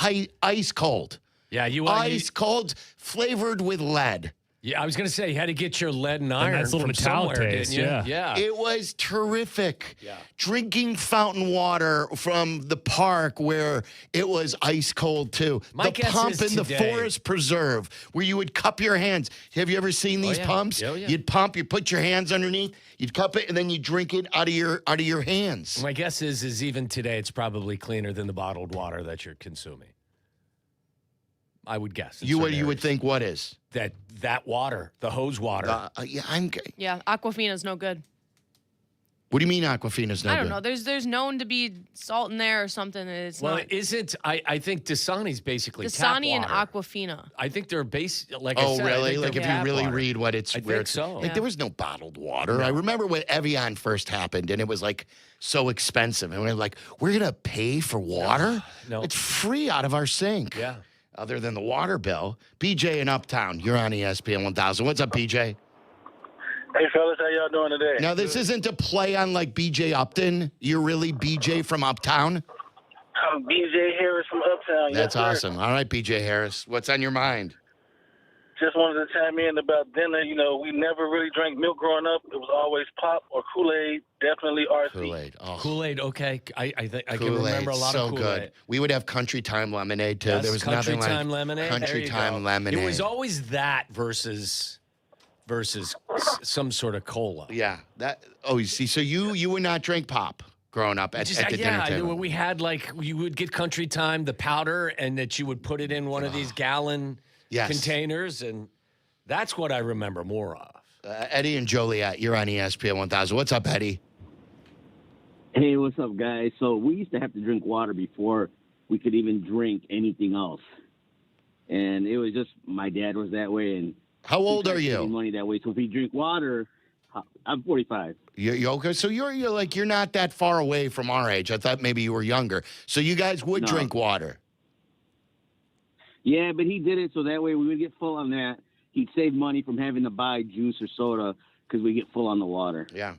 ice cold. Yeah, Ice cold, flavored with lead. Yeah, I was going to say, you had to get your lead and iron nice little from metallic somewhere, taste, didn't you? yeah. It was terrific. Yeah. Drinking fountain water from the park where it was ice cold too. My the guess pump is in the today- forest preserve where you would cup your hands. Have you ever seen these yeah. pumps? Oh, yeah. You'd pump, you put your hands underneath, you'd cup it, and then you drink it out of your hands. My guess is even today it's probably cleaner than the bottled water that you're consuming. I would guess. You would think what is? That water, the hose water. Yeah, Aquafina's no good. What do you mean Aquafina's no I don't good? know. There's known to be salt in there or something. And it's Well, not. isn't I think Dasani's basically Dasani tap and water. Aquafina. I think they're like I Oh, said, I really? think Like they're if you tap really water. read what it's I where think it's so. like there was no bottled water. I remember when Evian first happened and it was like so expensive. And we're like, we're gonna pay for water? No. It's free out of our sink. Yeah. Other than the water bill. BJ in Uptown, you're on ESPN 1000. What's up, BJ? Hey, fellas, how y'all doing today? Now, this isn't a play on like BJ Upton. You're really BJ from Uptown? I'm BJ Harris from Uptown. That's yes, sir. awesome. All right, BJ Harris. What's on your mind? Just wanted to chime in about dinner. You know, we never really drank milk growing up. It was always pop or Kool-Aid, definitely RC. Kool-Aid. Oh. Kool-Aid, okay. I think I can Kool-Aid, remember a lot so of Kool-Aid. good. We would have Country Time lemonade too. Yes, There was Country nothing Time like lemonade. There Country you Time go. lemonade. It was always that versus some sort of cola. Yeah. That. Oh, you see. So you would not drink pop growing up at the dinner table. We had you would get Country Time, the powder, and that you would put it in one of these gallon containers, and that's what I remember more of. Eddie and Joliet, you're on ESPN 1000. What's up, Eddie? Hey, what's up, guys? So we used to have to drink water before we could even drink anything else. And it was just, my dad was that way. And how old are you? Money that way. So if we drink water, I'm 45. You're okay. So you're not that far away from our age. I thought maybe you were younger. So you guys would drink water. Yeah, but he did it so that way we would get full on that. He'd save money from having to buy juice or soda because we get full on the water. Yeah.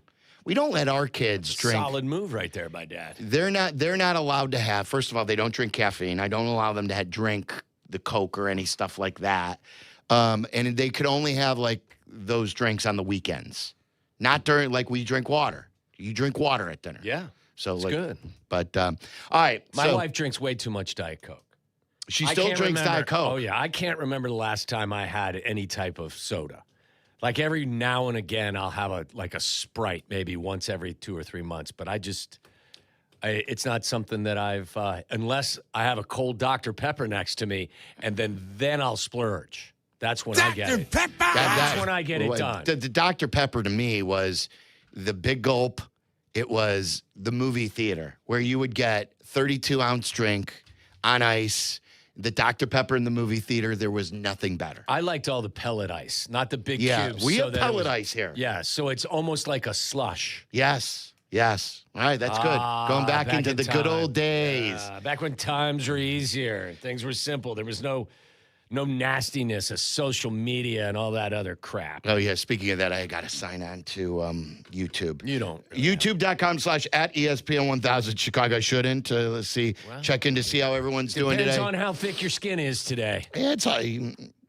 We don't let our kids drink. Solid move right there by Dad. They're not allowed to have, first of all, they don't drink caffeine. I don't allow them to drink the Coke or any stuff like that. And they could only have like those drinks on the weekends. Not during, like we drink water. You drink water at dinner. Yeah. So it's like, good. But all right. My wife drinks way too much Diet Coke. She still drinks Diet Coke. Oh yeah. I can't remember the last time I had any type of soda. Like every now and again, I'll have a Sprite maybe once every 2 or 3 months. But it's not something that I've unless I have a cold Dr. Pepper next to me, and then I'll splurge. That's when I get it. Pepper! That's when I get it done. The Dr. Pepper to me was the big gulp. It was the movie theater where you would get 32-ounce drink on ice. The Dr. Pepper in the movie theater, there was nothing better. I liked all the pellet ice, not the big yeah, cubes. we have pellet ice here. Yeah, so it's almost like a slush. Yes. All right, that's good. Going back into the good old days. Back when times were easier, things were simple. There was no nastiness of social media and all that other crap. Oh, yeah. Speaking of that, I got to sign on to YouTube. You don't. YouTube.com/@ESPN1000 Chicago. I shouldn't. Let's see. Check in to see how everyone's doing today. Depends on how thick your skin is today. It's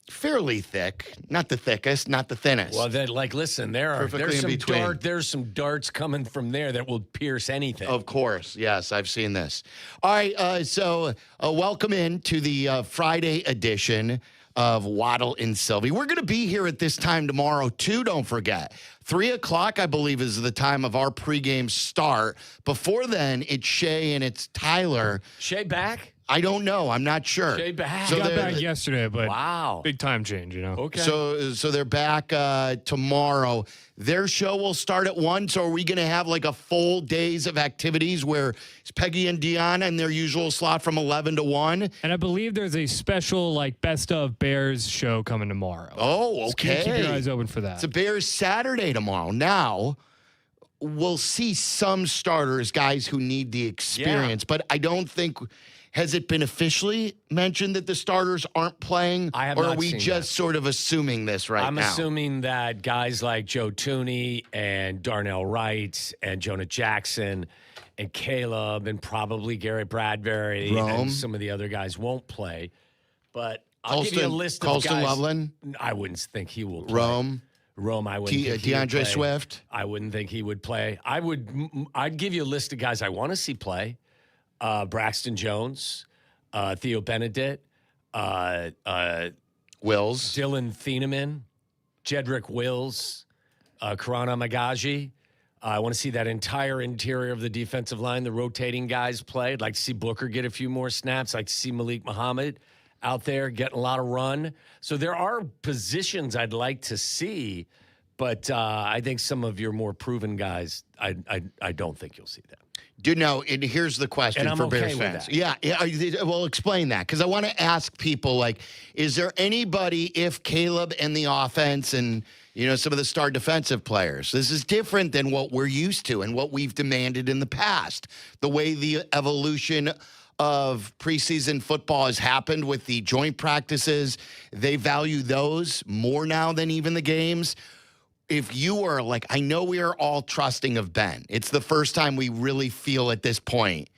fairly thick. Not the thickest, not the thinnest. Well, then, listen, there's some darts coming from there that will pierce anything. Of course. Yes, I've seen this. All right, so welcome in to the Friday edition of Waddle and Silvy. We're going to be here at this time tomorrow, too, don't forget. 3 o'clock, I believe, is the time of our pregame start. Before then, it's Shay and it's Tyler. Shay back? I don't know. I'm not sure. Shay back. So got back yesterday, but wow, big time change, Okay. So they're back tomorrow. Their show will start at 1. So are we going to have like a full days of activities where it's Peggy and Deanna in their usual slot from 11 to 1? And I believe there's a special best of Bears show coming tomorrow. Oh, okay. So keep your eyes open for that. It's a Bears Saturday tomorrow. Now, we'll see some starters, guys who need the experience, but I don't think. Has it been officially mentioned that the starters aren't playing? I have or not are we seen just sort of assuming this right now? I'm assuming that guys like Joe Tooney and Darnell Wright and Jonah Jackson and Caleb and probably Garrett Bradbury and some of the other guys won't play. But I'll give you a list of Colston guys. Loveland? I wouldn't think he will play. Rome, I wouldn't think he would DeAndre play. Swift? I wouldn't think he would play. I'd give you a list of guys I want to see play. Braxton Jones, Theo Benedict, Wills, Dylan Thieneman, Jedrick Wills, Karana Magaji. I want to see that entire interior of the defensive line, the rotating guys play. I'd like to see Booker get a few more snaps. I'd like to see Malik Muhammad out there getting a lot of run. So there are positions I'd like to see, but I think some of your more proven guys, I don't think you'll see them. And here's the question for Bears fans. Yeah, well, explain that, because I want to ask people, is there anybody, if Caleb and the offense and, some of the star defensive players, this is different than what we're used to and what we've demanded in the past, the way the evolution of preseason football has happened with the joint practices. They value those more now than even the games. If you are I know we are all trusting of Ben. It's the first time we really feel at this point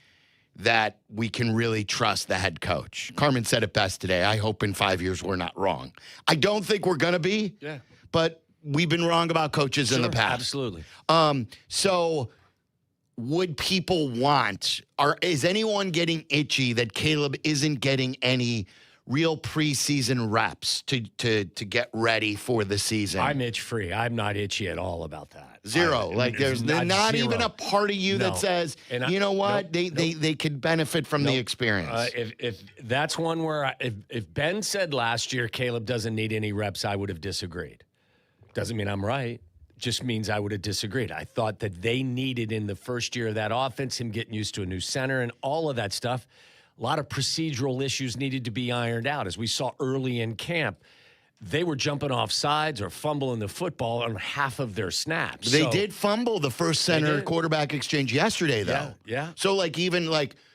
that we can really trust the head coach. Carmen said it best today. I hope in 5 years we're not wrong. I don't think we're going to be. Yeah. But we've been wrong about coaches in the past. Absolutely. So would people is anyone getting itchy that Caleb isn't getting any real preseason reps to get ready for the season? I'm itch-free. I'm not itchy at all about that. Zero. There's not even a part of you that says, you know what, they could benefit from the experience. If that's one where if Ben said last year Caleb doesn't need any reps, I would have disagreed. Doesn't mean I'm right. Just means I would have disagreed. I thought that they needed in the first year of that offense, him getting used to a new center and all of that stuff. A lot of procedural issues needed to be ironed out. As we saw early in camp, they were jumping off sides or fumbling the football on half of their snaps. They did fumble the first center quarterback exchange yesterday, though. Yeah. So,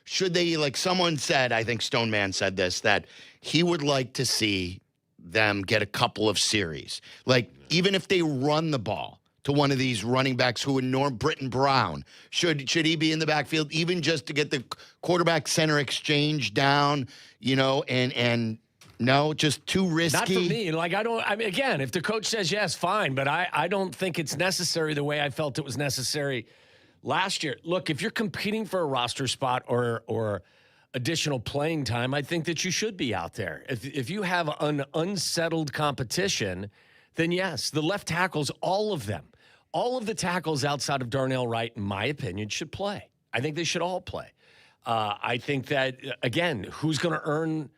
should they, someone said, I think Stoneman said this, that he would like to see them get a couple of series. Even if they run the ball to one of these running backs who are Britton Brown, should he be in the backfield, even just to get the quarterback center exchange down, and no, just too risky. Not for me. Again, if the coach says yes, fine, but I don't think it's necessary the way I felt it was necessary last year. Look, if you're competing for a roster spot or additional playing time, I think that you should be out there. If you have an unsettled competition, then yes, the left tackles, all of them, all of the tackles outside of Darnell Wright, in my opinion, should play. I think they should all play. I think that, again, who's going to earn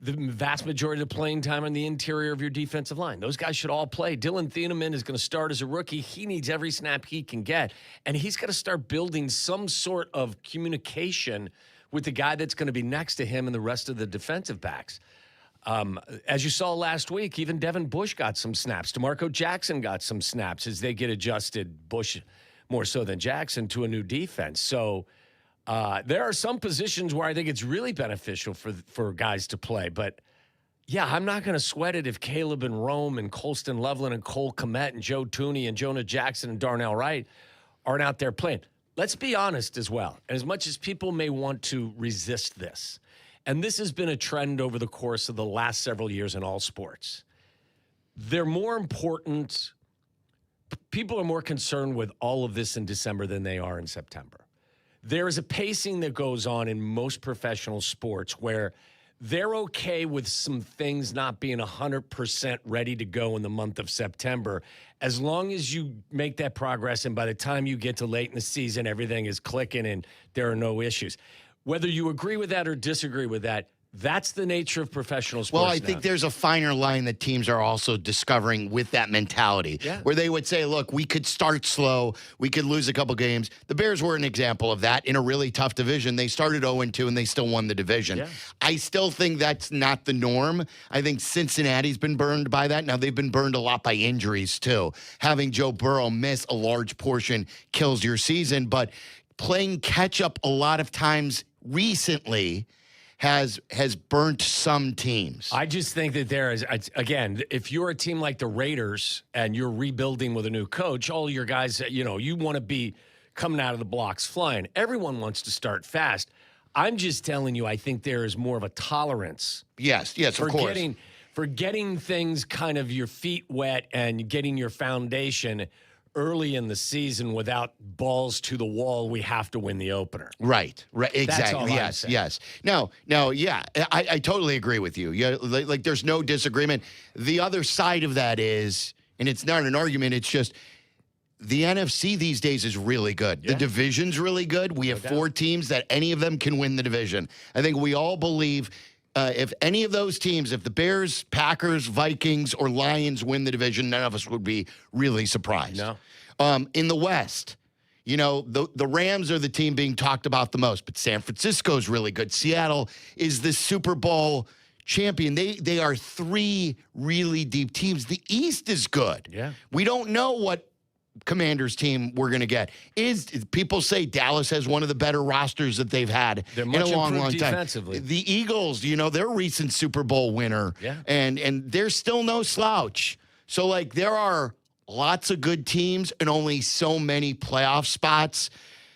the vast majority of the playing time on the interior of your defensive line? Those guys should all play. Dylan Thieneman is going to start as a rookie. He needs every snap he can get, and he's got to start building some sort of communication with the guy that's going to be next to him and the rest of the defensive backs. As you saw last week, even Devin Bush got some snaps. DeMarco Jackson got some snaps as they get adjusted, Bush more so than Jackson, to a new defense. So there are some positions where I think it's really beneficial for guys to play. But, yeah, I'm not going to sweat it if Caleb and Rome and Colston Loveland and Cole Kmet and Joe Tooney and Jonah Jackson and Darnell Wright aren't out there playing. Let's be honest as well. And as much as people may want to resist this, and this has been a trend over the course of the last several years in all sports, they're more important. People are more concerned with all of this in December than they are in September. There is a pacing that goes on in most professional sports where they're okay with some things not being 100% ready to go in the month of September, as long as you make that progress and by the time you get to late in the season, everything is clicking and there are no issues. Whether you agree with that or disagree with that, that's the nature of professional sports. Well, I think there's a finer line that teams are also discovering with that mentality, where they would say, look, we could start slow. We could lose a couple games. The Bears were an example of that in a really tough division. They started 0-2, and they still won the division. Yeah. I still think that's not the norm. I think Cincinnati's been burned by that. Now, they've been burned a lot by injuries, too. Having Joe Burrow miss a large portion kills your season, but playing catch-up a lot of times recently has burnt some teams. I just think that there is, again, if you're a team like the Raiders and you're rebuilding with a new coach, all your guys, you want to be coming out of the blocks flying. Everyone wants to start fast. I'm just telling you, I think there is more of a tolerance. Yes, of course. For getting things kind of your feet wet and getting your foundation early in the season without balls to the wall. We have to win the opener. Right. Exactly. That's all I'm saying. Yes. No, yeah. I totally agree with you. Yeah, there's no disagreement. The other side of that is, and it's not an argument, it's just the NFC these days is really good. Yeah. The division's really good. We have 4 teams that any of them can win the division. I think we all believe if any of those teams, if the Bears, Packers, Vikings, or Lions win the division, none of us would be really surprised. No. In the West, the Rams are the team being talked about the most, but San Francisco's really good. Seattle is the Super Bowl champion. They are 3 really deep teams. The East is good. Yeah. We don't know what Commanders team we're going to get. People say Dallas has one of the better rosters that they've had in a long time. Defensively. The Eagles, they're a recent Super Bowl winner, and they're still no slouch. So, there are lots of good teams and only so many playoff spots.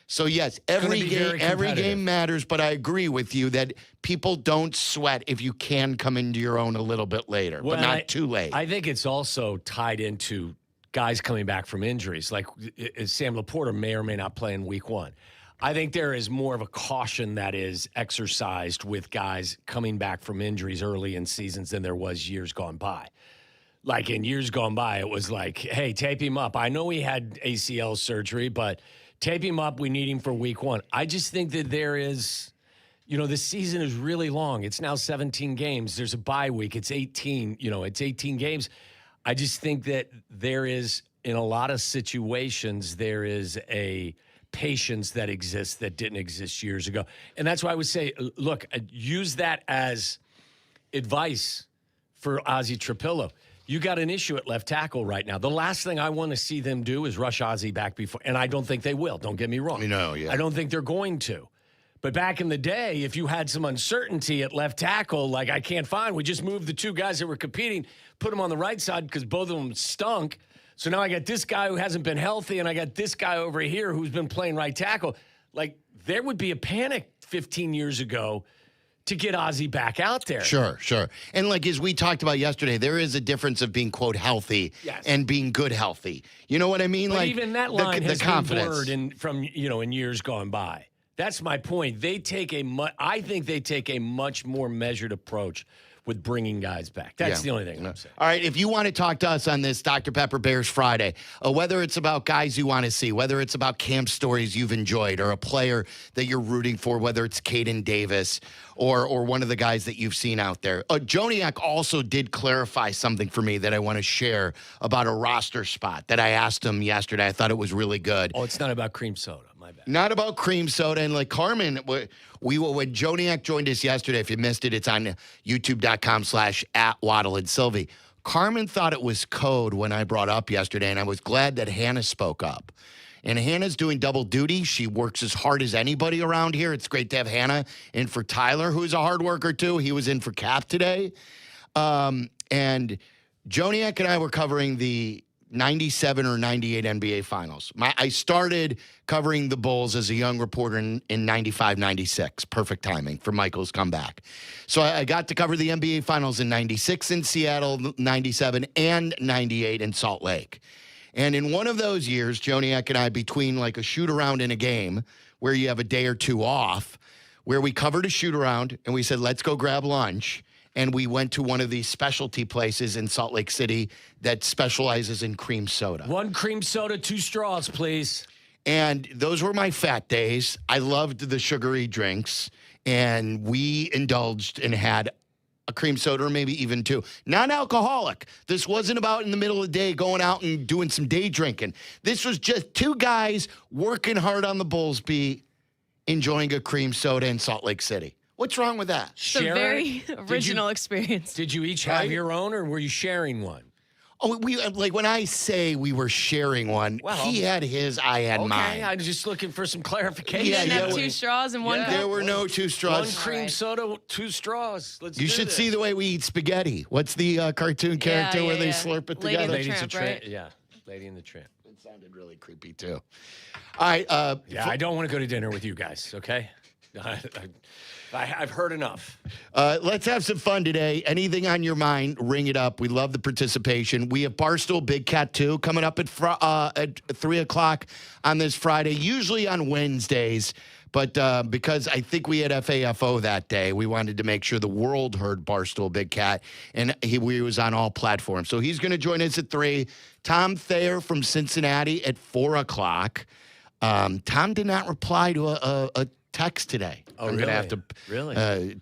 So, yes, every game matters, but I agree with you that people don't sweat if you can come into your own a little bit later, but not too late. I think it's also tied into guys coming back from injuries. Like Sam Laporta may or may not play in week 1. I think there is more of a caution that is exercised with guys coming back from injuries early in seasons than there was years gone by. Like in years gone by, it was like, hey, tape him up. I know he had ACL surgery, but tape him up. We need him for week 1. I just think that there is, this season is really long. It's now 17 games. There's a bye week. It's 18, it's 18 games. I just think that there is, in a lot of situations, there is a patience that exists that didn't exist years ago. And that's why I would say, look, use that as advice for Ozzie Trapillo. you got an issue at left tackle right now. The last thing I want to see them do is rush Ozzie back before, and I don't think they will. Don't get me wrong. I don't think they're going to. But back in the day, if you had some uncertainty at left tackle, like I can't find, we just moved the two guys that were competing, put them on the right side because both of them stunk. So now I got this guy who hasn't been healthy, and I got this guy over here who's been playing right tackle. Like, there would be a panic 15 years ago to get Ozzie back out there. Sure. And like as we talked about yesterday, there is a difference of being, quote, healthy and being good healthy. You know what I mean? But like even that line has been blurred confidence. in years gone by. That's my point. I think they take a much more measured approach with bringing guys back. That's the only thing I'm saying. All right, if you want to talk to us on this Dr. Pepper Bears Friday, whether it's about guys you want to see, whether it's about camp stories you've enjoyed, or a player that you're rooting for, whether it's Caden Davis or one of the guys that you've seen out there. Joniak also did clarify something for me that I want to share about a roster spot that I asked him yesterday. I thought it was really good. Oh, it's not about cream soda. My bad. Not about cream soda. And like Carmen, when Joniak joined us yesterday, if you missed it, it's on youtube.com/@Waddle and Silvy. Carmen thought it was code when I brought up yesterday, and I was glad that Hannah spoke up. And Hannah's doing double duty. She works as hard as anybody around here. It's great to have Hannah in for Tyler, who's a hard worker too. He was in for Kap today. And Joniak and I were covering the 97 or 98 NBA Finals. I started covering the Bulls as a young reporter in 95, 96. Perfect timing for Michael's comeback. So I got to cover the NBA Finals in 96 in Seattle, 97, and 98 in Salt Lake. And in one of those years, Joniak and I, between like a shoot-around and a game, where you have a day or two off, where we covered a shoot-around, and we said, let's go grab lunch. And we went to one of these specialty places in Salt Lake City that specializes in cream soda. 1 cream soda, 2 straws, please. And those were my fat days. I loved the sugary drinks. And we indulged and had a cream soda or maybe even 2. Non-alcoholic. This wasn't about in the middle of the day going out and doing some day drinking. This was just 2 guys working hard on the Bulls beat, enjoying a cream soda in Salt Lake City. What's wrong with that? It's a very original experience. Did you each have your own, or were you sharing one? Oh, we like when I say we were sharing one, he had his, I had mine. Okay, I was just looking for some clarification. You didn't have 2 straws and 1 cup? There were no 2 straws. 1 cream soda, 2 straws. You should see the way we eat spaghetti. What's the cartoon character where they slurp it together? Lady in the Tramp, right? Yeah, Lady in the Tramp. It sounded really creepy too. All right. I don't want to go to dinner with you guys, okay? I've heard enough. Let's have some fun today. Anything on your mind, ring it up. We love the participation. We have Barstool Big Cat 2 coming up at 3 o'clock on this Friday, usually on Wednesdays. But because I think we had FAFO that day, we wanted to make sure the world heard Barstool Big Cat, and he was on all platforms. So he's going to join us at 3. Tom Thayer from Cincinnati at 4 o'clock. Tom did not reply to a text today. I'm going to have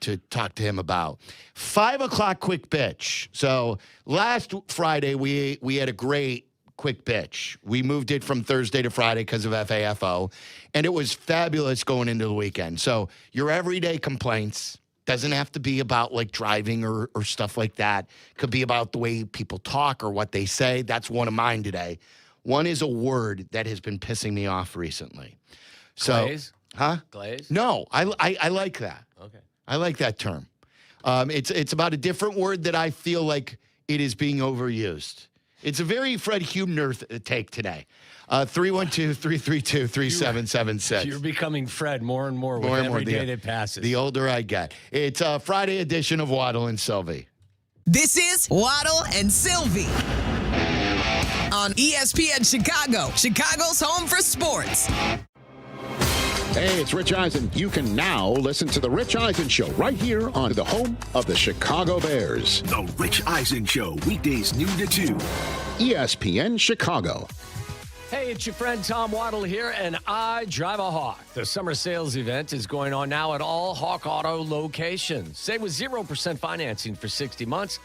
to talk to him about. 5 o'clock quick bitch. So last Friday, we had a great quick bitch. We moved it from Thursday to Friday because of FAFO, and it was fabulous going into the weekend. So your everyday complaints doesn't have to be about like driving or stuff like that. Could be about the way people talk or what they say. That's one of mine today. One is a word that has been pissing me off recently. So, Glaze? Huh? Glaze? No, I like that. Okay. I like that term. It's about a different word that I feel like it is being overused. It's a very Fred Hubner take today. 312-332-3776. You're becoming Fred more and more with every day that passes. The older I get. It's a Friday edition of Waddle and Silvy. This is Waddle and Silvy on ESPN Chicago, Chicago's home for sports. Hey, it's Rich Eisen. You can now listen to The Rich Eisen Show right here on the home of the Chicago Bears. The Rich Eisen Show, weekdays noon to 2. ESPN Chicago. Hey, it's your friend Tom Waddle here, and I drive a Hawk. The summer sales event is going on now at all Hawk Auto locations. Save with 0% financing for 60 months,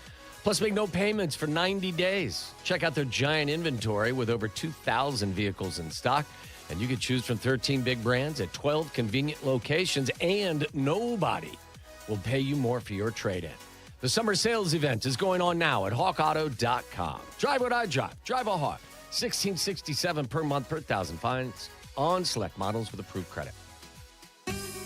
plus make no payments for 90 days. Check out their giant inventory with over 2,000 vehicles in stock. And you can choose from 13 big brands at 12 convenient locations, and nobody will pay you more for your trade-in. The summer sales event is going on now at hawkauto.com. Drive what I drive. Drive a Hawk. $1,667 per month per thousand fines on select models with approved credit.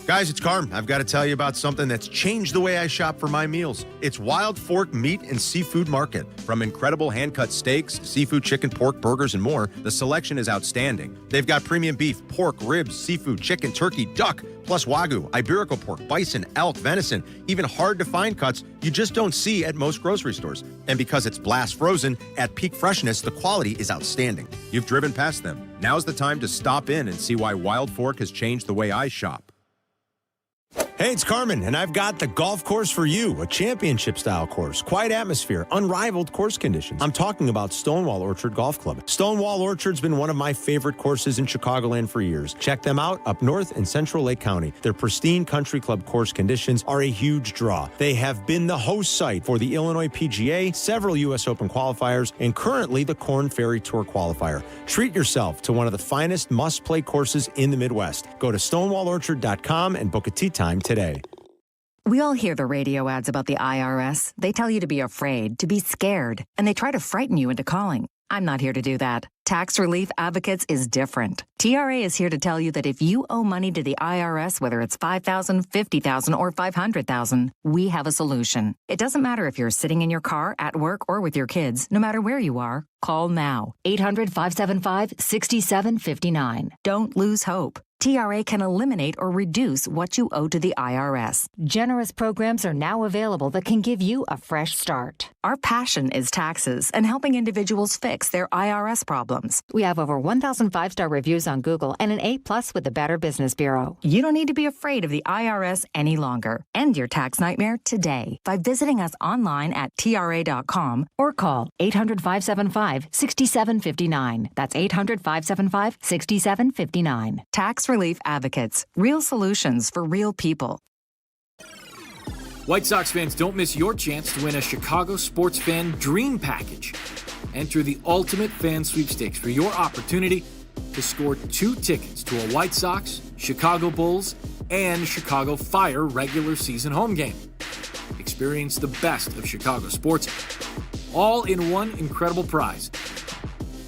Guys, it's Carm. I've got to tell you about something that's changed the way I shop for my meals. It's Wild Fork Meat and Seafood Market. From incredible hand-cut steaks, seafood, chicken, pork, burgers, and more, the selection is outstanding. They've got premium beef, pork, ribs, seafood, chicken, turkey, duck, plus Wagyu, Iberico pork, bison, elk, venison, even hard-to-find cuts you just don't see at most grocery stores. And because it's blast frozen, at peak freshness, the quality is outstanding. You've driven past them. Now's the time to stop in and see why Wild Fork has changed the way I shop. Hey, it's Carmen, and I've got the golf course for you, a championship-style course, quiet atmosphere, unrivaled course conditions. I'm talking about Stonewall Orchard Golf Club. Stonewall Orchard's been one of my favorite courses in Chicagoland for years. Check them out up north in Central Lake County. Their pristine country club course conditions are a huge draw. They have been the host site for the Illinois PGA, several U.S. Open qualifiers, and currently the Korn Ferry Tour qualifier. Treat yourself to one of the finest must-play courses in the Midwest. Go to stonewallorchard.com and book a tee time today. We all hear the radio ads about the IRS. They tell you to be afraid, to be scared, and they try to frighten you into calling. I'm not here to do that. Tax Relief Advocates is different. TRA is here to tell you that if you owe money to the IRS, whether it's $5,000, $50,000, or $500,000, we have a solution. It doesn't matter if you're sitting in your car, at work, or with your kids. No matter where you are, call now. 800-575-6759. Don't lose hope. TRA can eliminate or reduce what you owe to the IRS. Generous programs are now available that can give you a fresh start. Our passion is taxes and helping individuals fix their IRS problems. We have over 1,000 five-star reviews on Google and an A+ with the Better Business Bureau. You don't need to be afraid of the IRS any longer. End your tax nightmare today by visiting us online at TRA.com or call 800-575-6759. That's 800-575-6759. Tax Relief Advocates. Real solutions for real people. White Sox fans, don't miss your chance to win a Chicago sports fan dream package. Enter the ultimate fan sweepstakes for your opportunity to score 2 tickets to a White Sox, Chicago Bulls, and Chicago Fire regular season home game. Experience the best of Chicago sports, all in one incredible prize.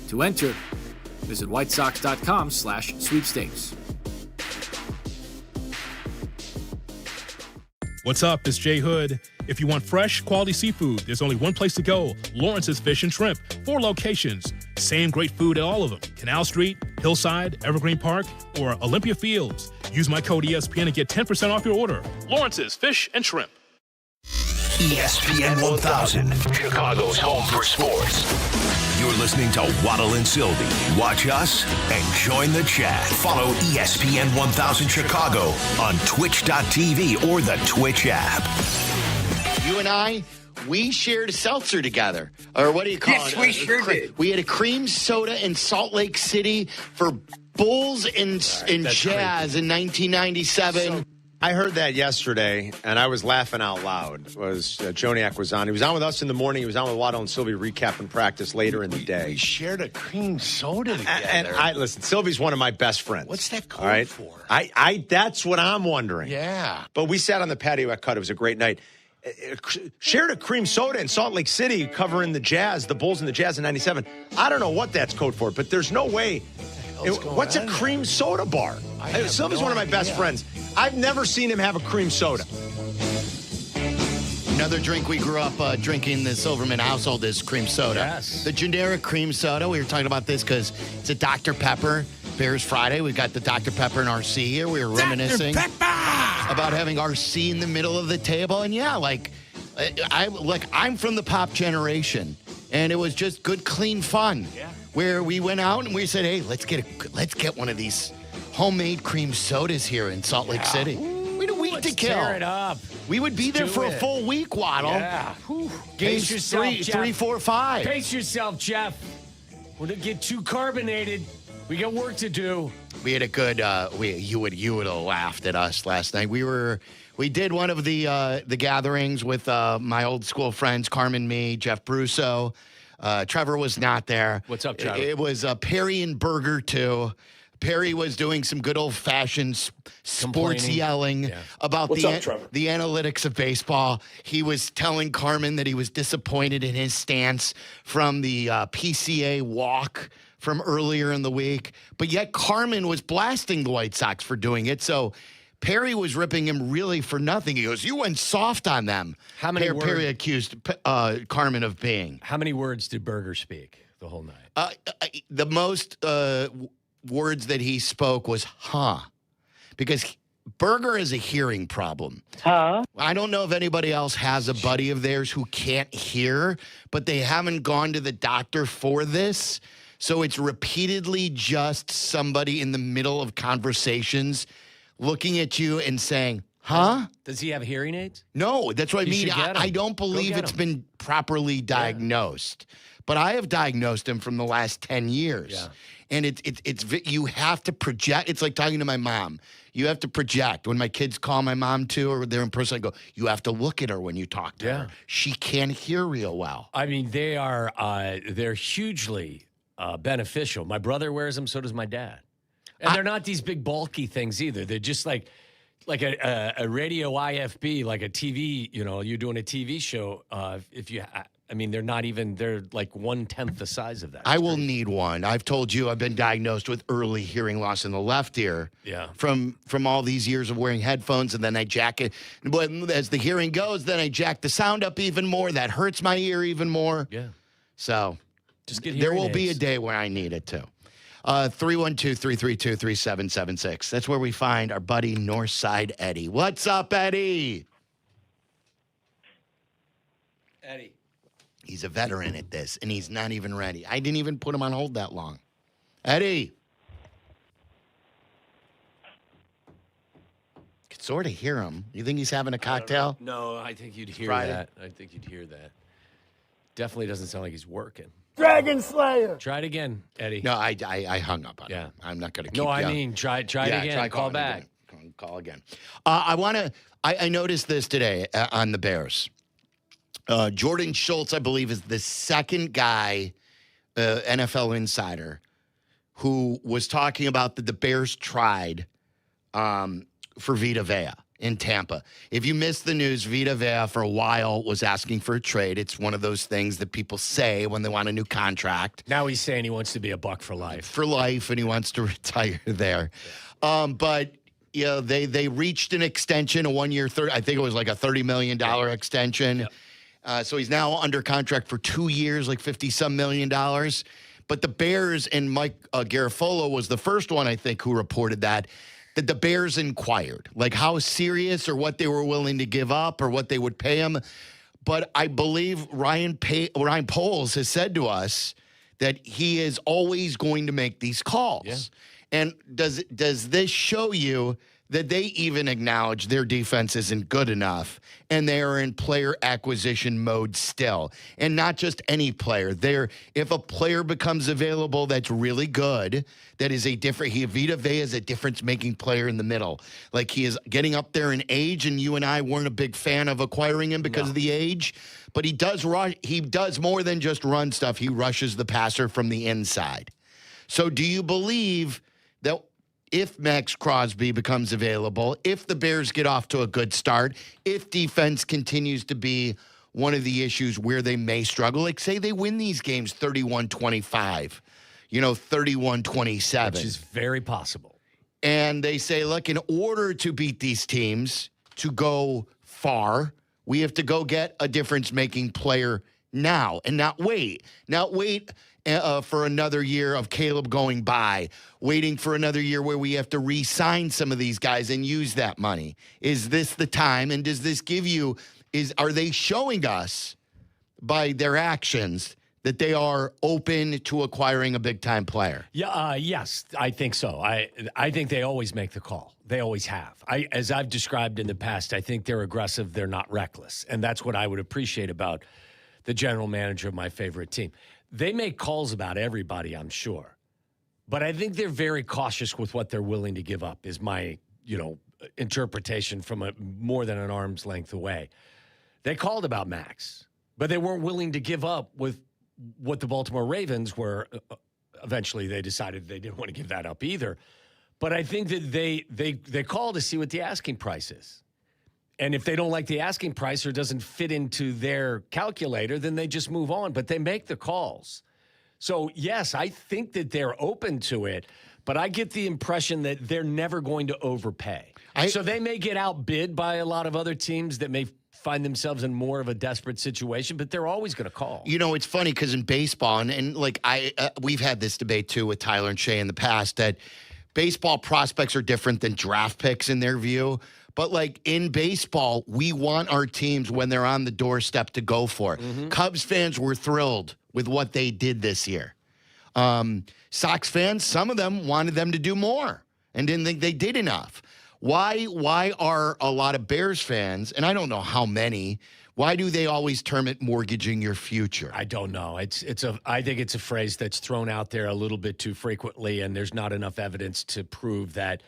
To enter, visit whitesox.com/sweepstakes. What's up? It's J Hood. If you want fresh, quality seafood, there's only one place to go. Lawrence's Fish and Shrimp. 4 locations. Same great food at all of them. Canal Street, Hillside, Evergreen Park, or Olympia Fields. Use my code ESPN and get 10% off your order. Lawrence's Fish and Shrimp. ESPN 1000, Chicago's home for sports. You're listening to Waddle and Silvy. Watch us and join the chat. Follow ESPN 1000 Chicago on twitch.tv or the Twitch app. You and I, we shared a seltzer together. Or what do you call it? Yes, we sure did. We had a cream soda in Salt Lake City for Bulls and Jazz in 1997. I heard that yesterday, and I was laughing out loud. Joniak was on. He was on with us in the morning. He was on with Waddle and Silvy recapping practice later in the day. We shared a cream soda together. And listen, Sylvie's one of my best friends. What's that code for? That's what I'm wondering. Yeah. But we sat on the patio at Cut. It was a great night. Shared a cream soda in Salt Lake City covering the Jazz, the Bulls and the Jazz in 97. I don't know what that's code for, but there's no way. What's a cream soda bar? Sylvie's one of my best friends. I've never seen him have a cream soda. Another drink we grew up drinking in the Silverman household is cream soda. Yes. The generic cream soda. We were talking about this because it's a Dr. Pepper. Bears Friday. We've got the Dr. Pepper and RC here. We were reminiscing about having RC in the middle of the table. And yeah, I'm from the pop generation. And it was just good, clean fun. Yeah. Where we went out and we said, hey, let's get one of these homemade cream sodas here in Salt Lake City. We had a week to kill. Tear it up. We would be there for a full week, Waddle. Yeah. Games yourself, 3, 4, 5. Pace yourself, Jeff. We're going to get too carbonated. We got work to do. We had a good. You would have laughed at us last night. We did one of the gatherings with my old school friends, Carmen, me, Jeff Brusso. Trevor was not there. What's up, Trevor? It was Perry and Burger 2. Perry was doing some good old-fashioned sports Complaining. yelling about What's up, Trevor? the analytics of baseball. He was telling Carmen that he was disappointed in his stance from the PCA walk from earlier in the week, but yet Carmen was blasting the White Sox for doing it. So Perry was ripping him really for nothing. He goes, "You went soft on them." How many Perry accused Carmen of being. How many words did Berger speak the whole night? The most words that he spoke was "huh," because Berger is a hearing problem. Huh? I don't know if anybody else has a buddy of theirs who can't hear, but they haven't gone to the doctor for this. So it's repeatedly just somebody in the middle of conversations looking at you and saying, "Huh?" Does he have hearing aids? No, that's what I You mean. should get 'em. I don't believe get it's 'em. been properly diagnosed, but I have diagnosed him from the last 10 years. Yeah. And you have to project. It's like talking to my mom. You have to project. When my kids call my mom too, or they're in person, I go, you have to look at her when you talk to her. She can't hear real well. I mean, they're hugely beneficial. My brother wears them, so does my dad. And they're not these big bulky things either. They're just like a radio IFB, like a TV, you're doing a TV show. They're not even, they're like 1/10 the size of that. I will need one. I've told you I've been diagnosed with early hearing loss in the left ear. Yeah. From all these years of wearing headphones, and then I jack it. But as the hearing goes, then I jack the sound up even more. That hurts my ear even more. Yeah. So just get there hearing will be a aids. day where I need it too. 312-332-3776. That's where we find our buddy Northside Eddie. What's up, Eddie? Eddie. He's a veteran at this, and he's not even ready. I didn't even put him on hold that long. Eddie. Could sort of hear him. You think he's having a cocktail? No, I think you'd hear Friday? that. I think you'd hear that. Definitely doesn't sound like he's working. Dragon Slayer. Try it again, Eddie. No, I hung up on him. I'm not going to keep No, I yelling. mean, try it again. Try Call calling back. Again. Call again. I noticed this today on the Bears. Jordan Schultz, I believe, is the second guy, NFL insider, who was talking about that the Bears tried for Vita Vea in Tampa. If you missed the news, Vita Vea for a while was asking for a trade. It's one of those things that people say when they want a new contract. Now he's saying he wants to be a Buck for life. For life, and he wants to retire there. But they reached an extension, a 1 year, I think it was like a $30 million extension. Yep. So he's now under contract for 2 years, like $50-some million. But the Bears, and Mike Garafolo was the first one, I think, who reported that the Bears inquired, like how serious or what they were willing to give up or what they would pay him. But I believe Ryan Poles has said to us that he is always going to make these calls. Yeah. And does this show you that they even acknowledge their defense isn't good enough and they are in player acquisition mode still? And not just any player. If a player becomes available that's really good, that is Vita Vea is a difference-making player in the middle. Like, he is getting up there in age, and you and I weren't a big fan of acquiring him because of the age, but he does more than just run stuff. He rushes the passer from the inside. So do you believe that if Max Crosby becomes available, if the Bears get off to a good start, if defense continues to be one of the issues where they may struggle, like say they win these games 31-25, 31-27. Which is very possible. And they say, look, in order to beat these teams, to go far, we have to go get a difference-making player now and not wait. Not wait for another year of Caleb going by, waiting for another year where we have to re-sign some of these guys and use that money. Is this the time? And does this give you, are they showing us by their actions that they are open to acquiring a big-time player? Yeah, yes, I think so. I think they always make the call. They always have. As I've described in the past, I think they're aggressive. They're not reckless. And that's what I would appreciate about the general manager of my favorite team. They make calls about everybody, I'm sure. But I think they're very cautious with what they're willing to give up, is my, interpretation from more than an arm's length away. They called about Max, but they weren't willing to give up with what the Baltimore Ravens were eventually they decided they didn't want to give that up either. But I think that they call to see what the asking price is. And if they don't like the asking price or doesn't fit into their calculator, then they just move on. But they make the calls. So, yes, I think that they're open to it, but I get the impression that they're never going to overpay. So they may get outbid by a lot of other teams that may find themselves in more of a desperate situation, but they're always going to call. You know, it's funny because in baseball, and like we've had this debate too with Tyler and Shay in the past, that baseball prospects are different than draft picks in their view. But like in baseball, we want our teams when they're on the doorstep to go for it. Mm-hmm. Cubs fans were thrilled with what they did this year. Sox fans, some of them wanted them to do more and didn't think they did enough. Why are a lot of Bears fans, and I don't know how many, why do they always term it mortgaging your future? I don't know. I think it's a phrase that's thrown out there a little bit too frequently, and there's not enough evidence to prove that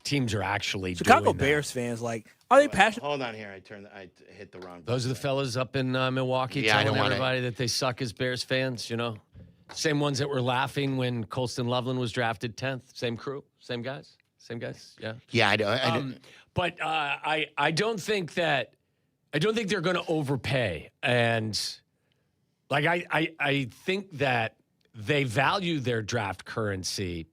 teams are actually Chicago doing Bears fans, like, are they passionate? Hold on here. I hit the wrong button. Those are the fellas up in Milwaukee telling everybody that they suck as Bears fans, you know? Same ones that were laughing when Colston Loveland was drafted 10th. Same crew, same guys. Yeah. Yeah, I don't. But I don't think they're going to overpay. And like I think that they value their draft currency.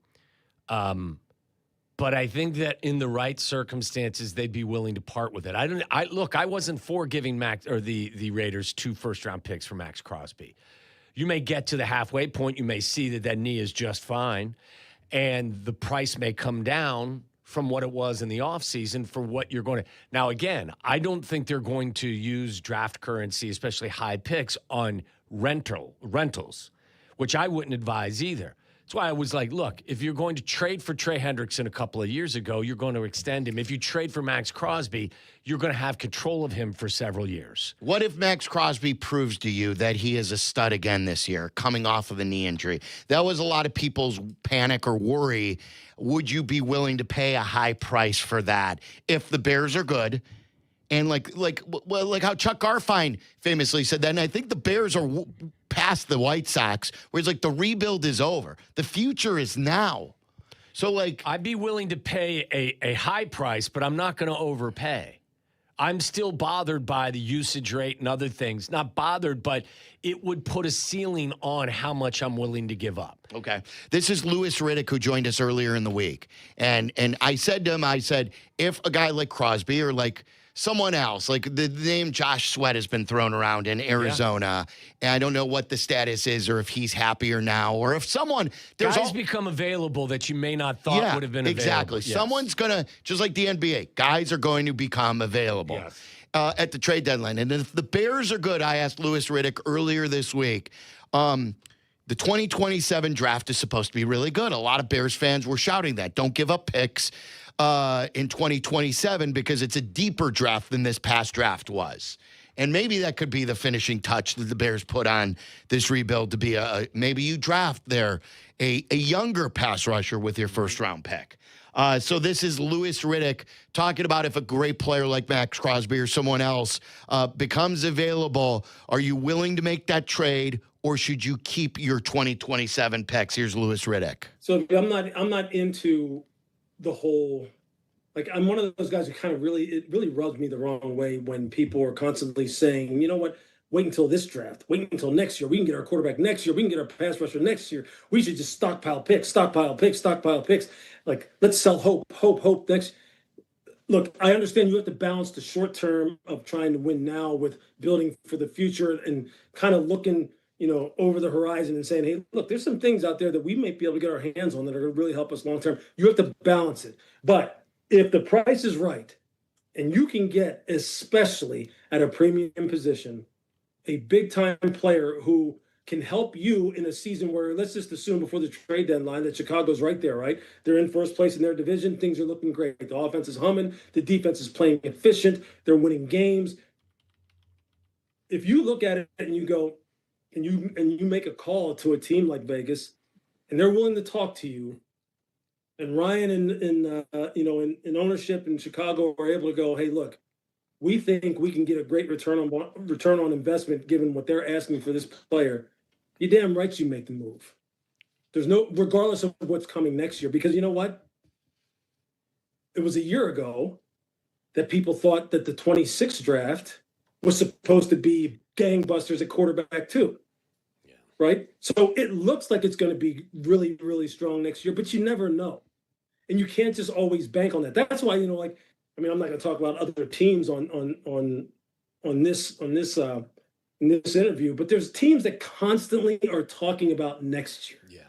But I think that in the right circumstances, they'd be willing to part with it. I wasn't for giving the Raiders 2 first-round picks for Max Crosby. You may get to the halfway point. You may see that knee is just fine, and the price may come down from what it was in the offseason for what you're going to. Now, again, I don't think they're going to use draft currency, especially high picks, on rentals, which I wouldn't advise either. That's why I was like, look, if you're going to trade for Trey Hendrickson a couple of years ago, you're going to extend him. If you trade for Max Crosby, you're going to have control of him for several years. What if Max Crosby proves to you that he is a stud again this year, coming off of a knee injury? That was a lot of people's panic or worry. Would you be willing to pay a high price for that if the Bears are good? And like how Chuck Garfien famously said that, and I think the Bears are past the White Sox, where it's like the rebuild is over. The future is now. So, like, I'd be willing to pay a high price, but I'm not going to overpay. I'm still bothered by the usage rate and other things. Not bothered, but it would put a ceiling on how much I'm willing to give up. Okay. This is Louis Riddick, who joined us earlier in the week. And I said to him, if a guy like Crosby or like someone else, like the name Josh Sweat has been thrown around in Arizona, and I don't know what the status is or if he's happier now or if someone... Guys become available that you may not thought would have been available. Exactly. Yes. Someone's going to, just like the NBA, guys are going to become available at the trade deadline. And if the Bears are good, I asked Louis Riddick earlier this week, the 2027 draft is supposed to be really good. A lot of Bears fans were shouting that. Don't give up picks in 2027 because it's a deeper draft than this past draft was. And maybe that could be the finishing touch that the Bears put on this rebuild to be maybe you draft there a younger pass rusher with your first round pick. So this is Louis Riddick talking about if a great player like Max Crosby or someone else becomes available, are you willing to make that trade or should you keep your 2027 picks? Here's Louis Riddick. So I'm not into the whole, like, I'm one of those guys who kind of it really rubs me the wrong way when people are constantly saying, you know what, wait until this draft, wait until next year. We can get our quarterback next year. We can get our pass rusher next year. We should just stockpile picks. Like, let's sell hope next. Look, I understand you have to balance the short term of trying to win now with building for the future and kind of looking, over the horizon and saying, hey, look, there's some things out there that we may be able to get our hands on that are going to really help us long term. You have to balance it. But if the price is right and you can get, especially at a premium position, a big time player who can help you in a season where, let's just assume before the trade deadline that Chicago's right there, right? They're in first place in their division. Things are looking great. The offense is humming. The defense is playing efficient. They're winning games. If you look at it and you go, and you make a call to a team like Vegas, and they're willing to talk to you, and Ryan in ownership in Chicago are able to go, hey, look, we think we can get a great return on investment given what they're asking for this player. You're damn right you make the move. regardless of what's coming next year, because you know what? It was a year ago that people thought that the 26th draft was supposed to be gangbusters at quarterback too. Yeah. Right? So it looks like it's going to be really, really strong next year, but you never know. And you can't just always bank on that. That's why, I'm not going to talk about other teams on this in this interview, but there's teams that constantly are talking about next year. Yeah.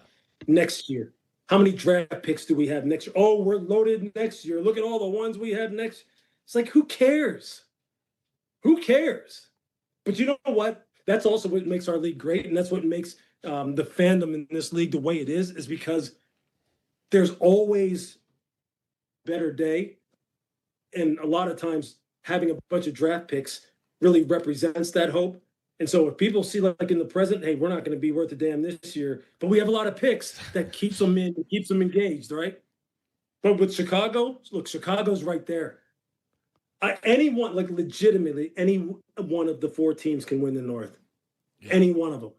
Next year. How many draft picks do we have next year? Oh, we're loaded next year. Look at all the ones we have next. It's like, who cares? Who cares? But you know what? That's also what makes our league great, and that's what makes the fandom in this league the way it is because there's always better day. And a lot of times having a bunch of draft picks really represents that hope. And so if people see like in the present, hey, we're not going to be worth a damn this year, but we have a lot of picks that keeps them engaged, right? But with Chicago, look, Chicago's right there. Anyone, like legitimately, any one of the four teams can win the North. Yeah. Any one of them.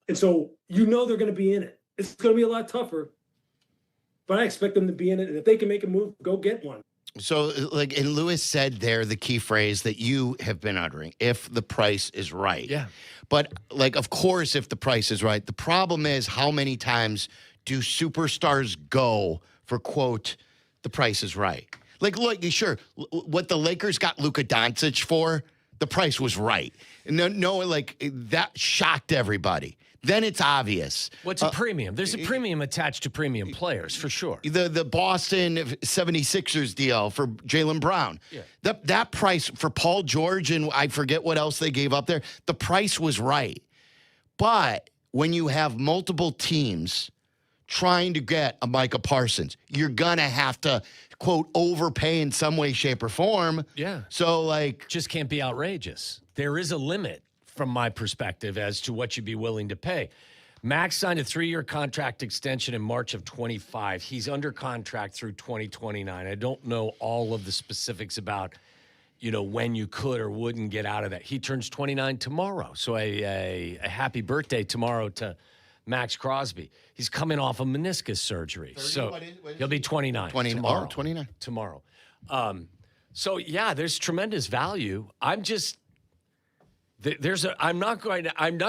And so they're going to be in it. It's going to be a lot tougher, but I expect them to be in it. And if they can make a move, go get one. So, and Lewis said there the key phrase that you have been uttering, if the price is right. Yeah. But, of course, if the price is right, the problem is how many times do superstars go for, quote, the price is right? Look, sure, what the Lakers got Luka Doncic for, the price was right. No, that shocked everybody. Then it's obvious. What's a premium? There's a premium attached to premium players, for sure. The Boston 76ers deal for Jaylen Brown. Yeah. That price for Paul George and I forget what else they gave up there, the price was right. But when you have multiple teams trying to get a Micah Parsons, you're going to have to, quote, overpay in some way, shape, or form. Yeah. So, just can't be outrageous. There is a limit from my perspective as to what you'd be willing to pay. Max signed a 3-year contract extension in March of 25. He's under contract through 2029. I don't know all of the specifics about, when you could or wouldn't get out of that. He turns 29 tomorrow. So a happy birthday tomorrow to Max Crosby. He's coming off a meniscus surgery. 30, so what is he'll be 29 tomorrow. 29. Tomorrow. So, yeah, there's tremendous value. I'm not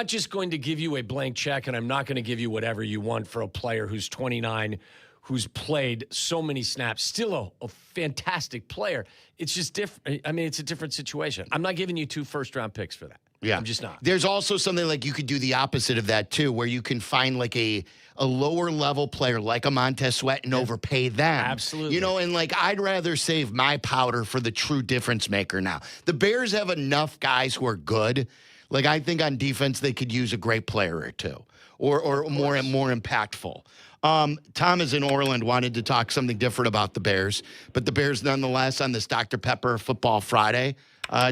just going to give you a blank check, and I'm not going to give you whatever you want for a player who's 29, who's played so many snaps, still a fantastic player. It's just different. I mean, it's a different situation. I'm not giving you 2 first-round picks for that. Yeah. I'm just not. There's also something you could do the opposite of that, too, where you can find a lower-level player like a Montez Sweat and overpay them. Absolutely. And I'd rather save my powder for the true difference maker now. The Bears have enough guys who are good. I think on defense they could use a great player or two or more impactful. Tom is in Orland, wanted to talk something different about the Bears, but the Bears nonetheless on this Dr. Pepper Football Friday.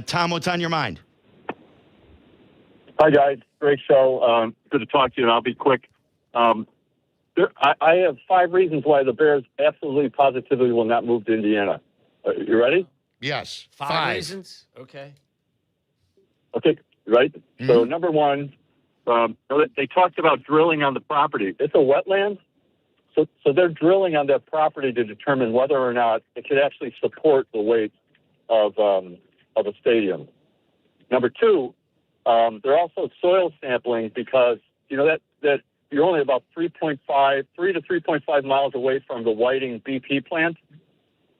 Tom, what's on your mind? Hi, guys. Great show. Good to talk to you, and I'll be quick. I have 5 reasons why the Bears absolutely, positively will not move to Indiana. You ready? Yes. 5 reasons? Okay. Okay, right? Mm-hmm. So, number 1, they talked about drilling on the property. It's a wetland, so they're drilling on that property to determine whether or not it could actually support the weight of a stadium. Number 2, they're also soil sampling because, that you're only about 3 to 3.5 miles away from the Whiting BP plant.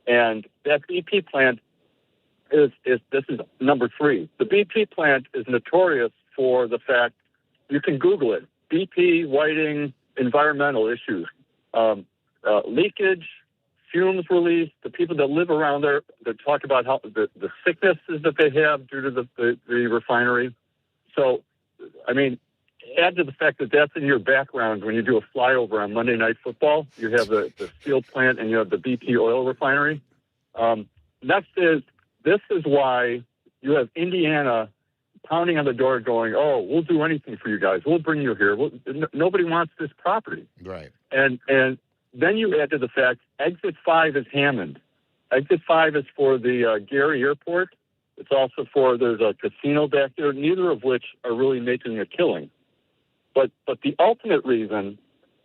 And that BP plant this is number 3. The BP plant is notorious for the fact, you can Google it, BP, Whiting, environmental issues, leakage, fumes released. The people that live around there, they talk about how the sicknesses that they have due to the refinery. So, I mean, add to the fact that that's in your background when you do a flyover on Monday Night Football. You have the steel plant and you have the BP oil refinery. Next is, this is why you have Indiana pounding on the door going, oh, we'll do anything for you guys. We'll bring you here. Nobody wants this property. Right. And then you add to the fact, Exit 5 is Hammond. Exit 5 is for the Gary Airport. It's also there's a casino back there, neither of which are really making a killing. But the ultimate reason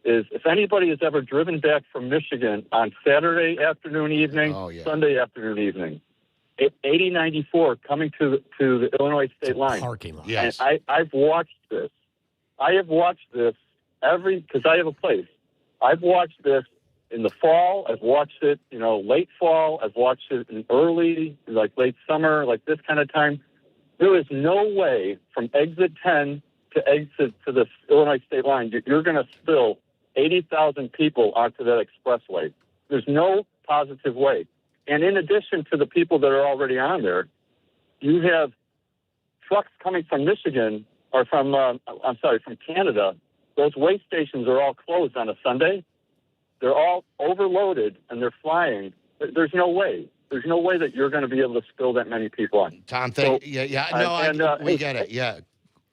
is if anybody has ever driven back from Michigan on Saturday afternoon, evening, Sunday afternoon, evening, 8094 coming to the Illinois state line. Parking lot. Yes. And I've watched this. I have watched this because I have a place. I've watched this in the fall. I've watched it, late fall. I've watched it in early, like late summer, like this kind of time. There is no way from exit 10 to exit to the Illinois state line, you're going to spill 80,000 people onto that expressway. There's no positive way. And in addition to the people that are already on there, you have trucks coming from Michigan or from Canada. Those weigh stations are all closed on a Sunday. They're all overloaded and they're flying. There's no way. There's no way that you're going to be able to spill that many people on. Tom, we get it. Yeah.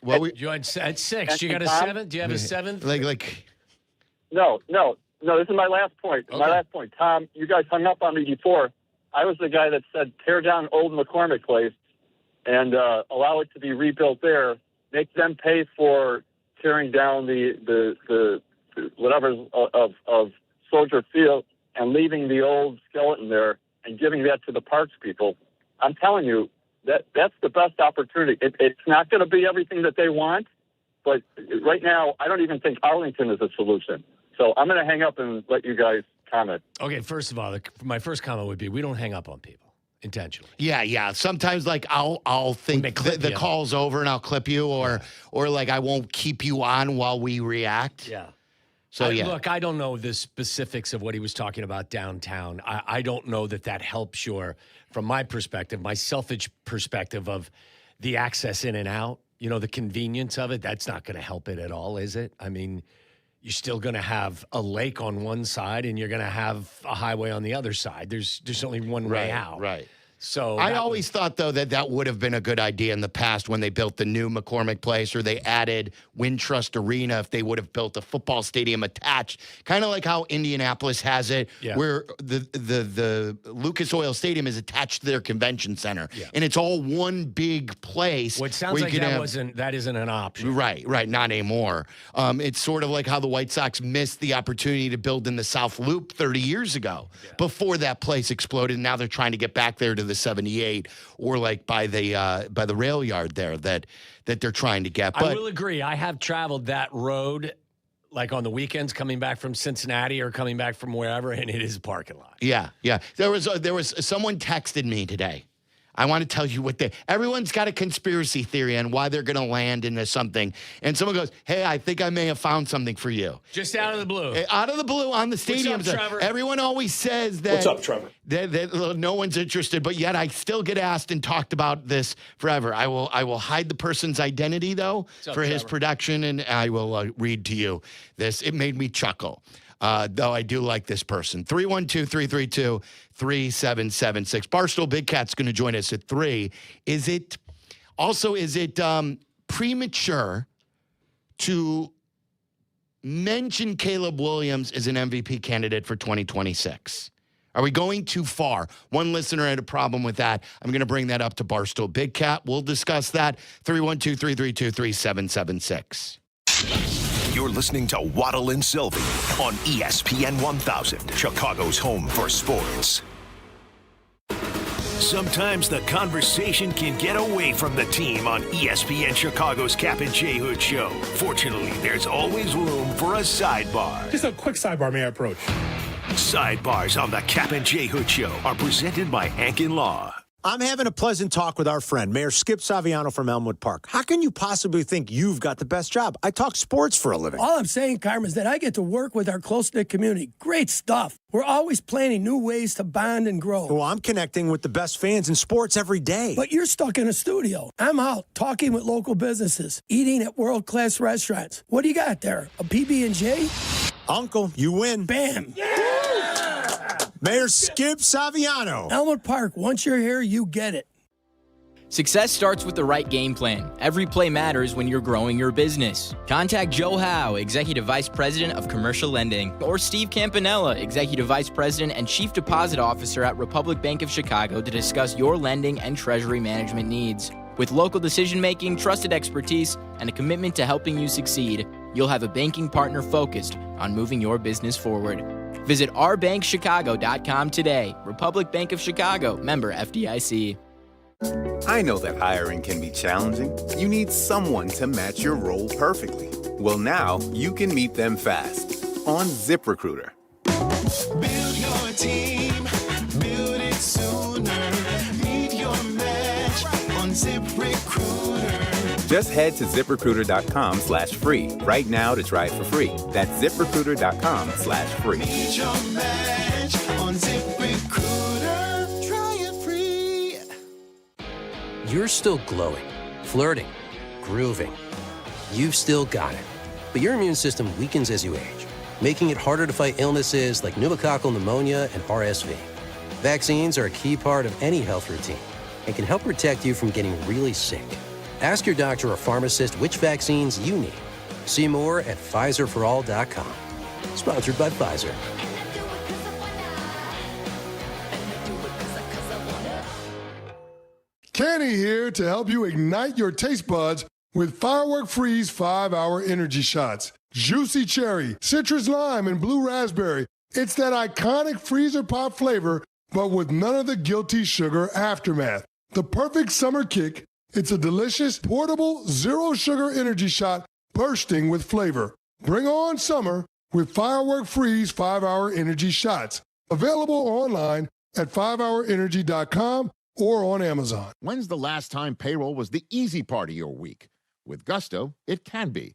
Well, you had at 6. You got a 7th? Do you have a 7th? No. This is my last point. Okay. My last point, Tom. You guys hung up on me before. I was the guy that said tear down old McCormick Place and allow it to be rebuilt there. Make them pay for tearing down the whatever of Soldier Field and leaving the old skeleton there and giving that to the parks people. I'm telling you, that's the best opportunity. It's not going to be everything that they want, but right now, I don't even think Arlington is a solution. So I'm going to hang up and let you guys comment. Okay, first of all, my first comment would be we don't hang up on people intentionally. Yeah. Sometimes, I'll think the call's over and I'll clip you, or I won't keep you on while we react. Yeah. So, Look, I don't know the specifics of what he was talking about downtown. I don't know that helps from my perspective, my selfish perspective of the access in and out, the convenience of it. That's not going to help it at all, is it? I mean, you're still going to have a lake on one side and you're going to have a highway on the other side. There's only one way out. Right. So I always thought, though, that would have been a good idea in the past when they built the new McCormick Place or they added Wintrust Arena, if they would have built a football stadium attached, kind of like how Indianapolis has it, where the Lucas Oil Stadium is attached to their convention center. Yeah. And it's all one big place. Well, it sounds like that isn't an option. Right, not anymore. It's sort of like how the White Sox missed the opportunity to build in the South Loop 30 years ago before that place exploded. And now they're trying to get back there to the 78 or by the rail yard there that they're trying to get. But I will agree. I have traveled that road on the weekends coming back from Cincinnati or coming back from wherever, and it is a parking lot. Yeah. There was someone texted me today. I want to tell you everyone's got a conspiracy theory on why they're going to land into something. And someone goes, hey, I think I may have found something for you. Just out of the blue. Out of the blue on the stadium. What's up, Trevor? Everyone always says that. What's up, Trevor? That no one's interested, but yet I still get asked and talked about this forever. I will hide the person's identity, though, for his production, and I will read to you this. It made me chuckle. Though I do like this person. 312-332-3776. Barstool Big Cat's going to join us at 3. Is it premature to mention Caleb Williams as an MVP candidate for 2026? Are we going too far? One listener had a problem with that. I'm going to bring that up to Barstool Big Cat. We'll discuss that. 312-332-3776. You're listening to Waddle and Silvy on ESPN 1000, Chicago's home for sports. Sometimes the conversation can get away from the team on ESPN Chicago's Kap J Hood show. Fortunately, there's always room for a sidebar. Just a quick sidebar, may I approach? Sidebars on the Kap J Hood show are presented by Hankin Law. I'm having a pleasant talk with our friend, Mayor Skip Saviano from Elmwood Park. How can you possibly think you've got the best job? I talk sports for a living. All I'm saying, Carmen, is that I get to work with our close-knit community. Great stuff. We're always planning new ways to bond and grow. Well, I'm connecting with the best fans in sports every day. But you're stuck in a studio. I'm out talking with local businesses, eating at world-class restaurants. What do you got there, a PB&J? Uncle, you win. Bam. Yeah! Mayor Skip Saviano. Elmwood Park, once you're here, you get it. Success starts with the right game plan. Every play matters when you're growing your business. Contact Joe Howe, Executive Vice President of Commercial Lending, or Steve Campanella, Executive Vice President and Chief Deposit Officer at Republic Bank of Chicago, to discuss your lending and treasury management needs. With local decision-making, trusted expertise, and a commitment to helping you succeed, you'll have a banking partner focused on moving your business forward. Visit ourbankchicago.com today. Republic Bank of Chicago, member FDIC. I know that hiring can be challenging. You need someone to match your role perfectly. Well, now you can meet them fast on ZipRecruiter. Build your team, build it sooner. Meet your match on ZipRecruiter. Just head to ZipRecruiter.com/free right now to try it for free. That's ZipRecruiter.com/free. Meet your match on ZipRecruiter. Try it free. You're still glowing, flirting, grooving. You've still got it. But your immune system weakens as you age, making it harder to fight illnesses like pneumococcal pneumonia and RSV. Vaccines are a key part of any health routine and can help protect you from getting really sick. Ask your doctor or pharmacist which vaccines you need. See more at PfizerForAll.com. Sponsored by Pfizer. Kenny here to help you ignite your taste buds with Firework Freeze 5-Hour Energy Shots. Juicy cherry, citrus lime, and blue raspberry. It's that iconic freezer pop flavor, but with none of the guilty sugar aftermath. The perfect summer kick. It's a delicious, portable, zero-sugar energy shot bursting with flavor. Bring on summer with Firework Freeze 5-Hour Energy Shots. Available online at 5hourenergy.com or on Amazon. When's the last time payroll was the easy part of your week? With Gusto, it can be.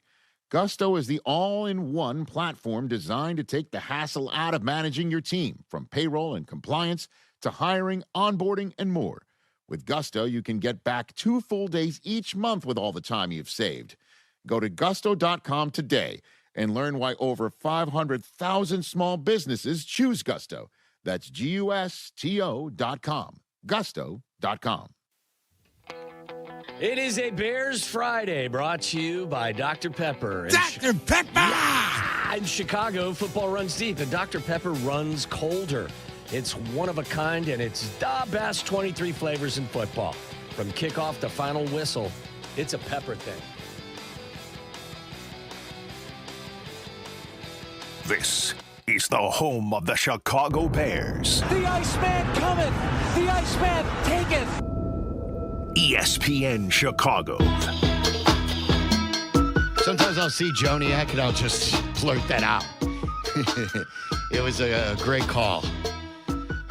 Gusto is the all-in-one platform designed to take the hassle out of managing your team, from payroll and compliance to hiring, onboarding, and more. With Gusto, you can get back 2 full days each month with all the time you've saved. Go to gusto.com today and learn why over 500,000 small businesses choose Gusto. That's GUSTO.com. Gusto.com. It is a Bears Friday brought to you by Dr. Pepper. Dr. Pepper! Yeah! In Chicago, football runs deep, and Dr. Pepper runs colder. It's one of a kind, and it's the best 23 flavors in football. From kickoff to final whistle, it's a pepper thing. This is the home of the Chicago Bears. The Iceman cometh! The Iceman taketh! ESPN Chicago. Sometimes I'll see Joniak and I'll just blurt that out. It was a great call.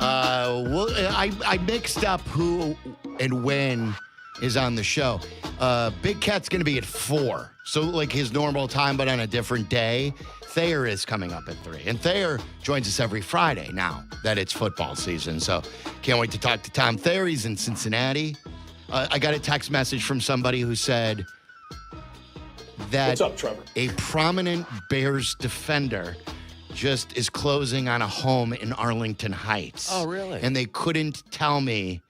I mixed up who and when is on the show. Big Cat's going to be at 4. So like his normal time, but on a different day. Thayer is coming up at 3. And Thayer joins us every Friday now that it's football season. So can't wait to talk to Tom Thayer. He's in Cincinnati. I got a text message from somebody who said that What's up, Trevor? A prominent Bears defender just is closing on a home in Arlington Heights. Oh, really? And they couldn't tell me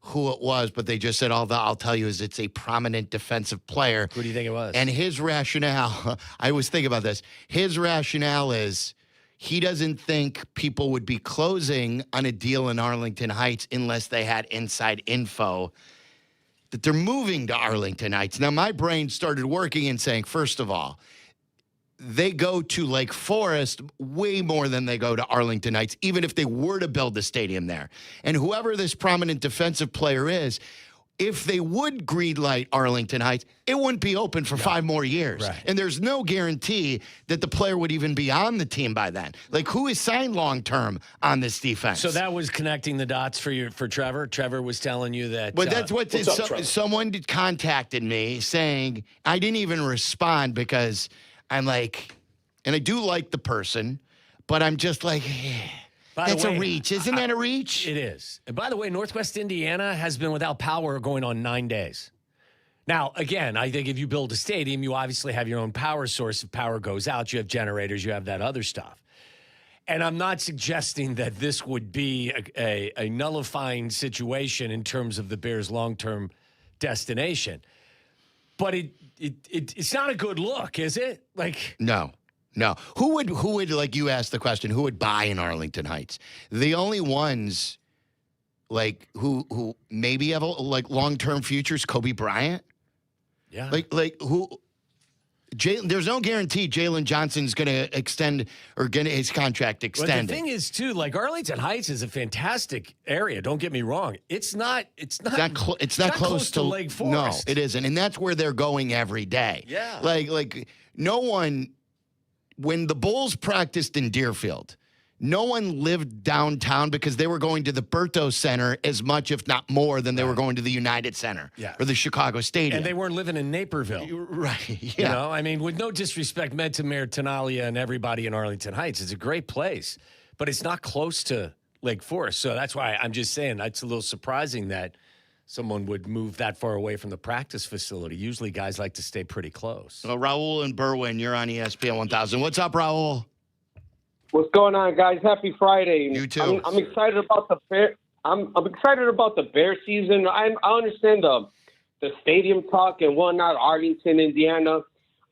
who it was, but they just said, I'll tell you is it's a prominent defensive player. Who do you think it was? And his rationale, I was thinking about this. His rationale is he doesn't think people would be closing on a deal in Arlington Heights unless they had inside info that they're moving to Arlington Heights. Now, my brain started working and saying, first of all, they go to Lake Forest way more than they go to Arlington Heights, even if they were to build the stadium there. And whoever this prominent defensive player is, if they would greenlight Arlington Heights, it wouldn't be open for 5 more years. Right. And there's no guarantee that the player would even be on the team by then. Like, who is signed long-term on this defense? So that was connecting the dots for Trevor. Trevor was telling you that. But that's what someone contacted me saying, I didn't even respond because I'm like, and I do like the person, but I'm just like, that's a reach. Isn't that a reach? It is. And by the way, Northwest Indiana has been without power going on 9 days. Now, again, I think if you build a stadium, you obviously have your own power source. If power goes out, you have generators, you have that other stuff. And I'm not suggesting that this would be a nullifying situation in terms of the Bears' long-term destination. But it's not a good look, is it? Like, No. Who would like you asked the question, who would buy in Arlington Heights? The only ones like who maybe have like long-term futures, Kobe Bryant. Yeah. Like who there's no guarantee Jalen Johnson's going to extend or get his contract extended. But the thing is, too, like Arlington Heights is a fantastic area. Don't get me wrong. It's not close to Lake Forest. No, it isn't. And that's where they're going every day. Yeah. Like no one, when the Bulls practiced in Deerfield, no one lived downtown because they were going to the Berto Center as much, if not more, than they were going to the United Center or the Chicago Stadium. And they weren't living in Naperville. Right. Yeah. You know, I mean, with no disrespect meant to Mayor Tenalia and everybody in Arlington Heights, it's a great place, but it's not close to Lake Forest. So that's why I'm just saying that's a little surprising that someone would move that far away from the practice facility. Usually guys like to stay pretty close. Well, Raul and Berwyn, you're on ESPN 1000. What's up, Raul? What's going on, guys? Happy Friday. You too. I'm excited about the Bear. I'm excited about the Bear season. I understand the stadium talk and whatnot, Arlington, Indiana.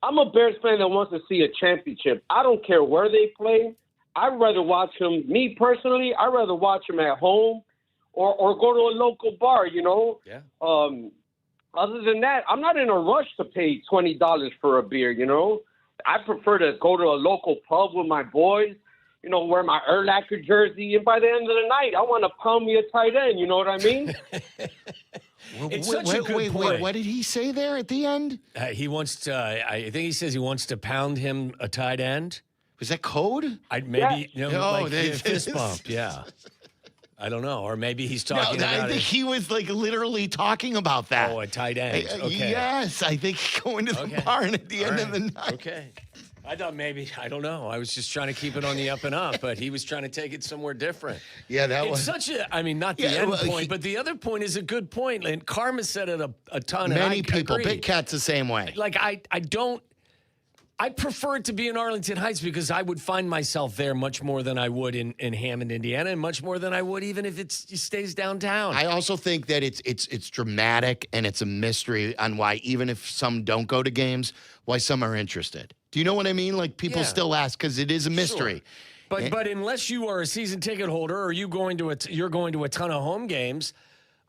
I'm a Bears fan that wants to see a championship. I don't care where they play. I'd rather watch them. Me personally, I'd rather watch them at home or go to a local bar. You know. Yeah. Other than that, I'm not in a rush to pay $20 for a beer. You know. I prefer to go to a local pub with my boys. You know, wear my Urlacher jersey, and by the end of the night, I want to pound me a tight end. You know what I mean? It's such a good point. What did he say there at the end? He wants to. I think he says he wants to pound him a tight end. Was that code? Maybe like they- a fist bump. Yeah. I don't know, or maybe he's talking No, about I think he was like literally talking about that. Oh, a tight end. Okay. Yes, I think going to the barn at the end of the night. Okay. I thought maybe, I don't know. I was just trying to keep it on the up and up, but he was trying to take it somewhere different. Yeah, that it's was such a, I mean, not the end point, but the other point is a good point. And Carmen said it a ton. Many and people, agree. Big Cat's the same way. Like, I prefer it to be in Arlington Heights because I would find myself there much more than I would in Hammond, Indiana, and much more than I would even if it stays downtown. I also think that it's dramatic and it's a mystery on why, even if some don't go to games, why some are interested. Do you know what I mean? Like, people still ask because it is a mystery. Sure. But unless you are a season ticket holder or you're going to a ton of home games,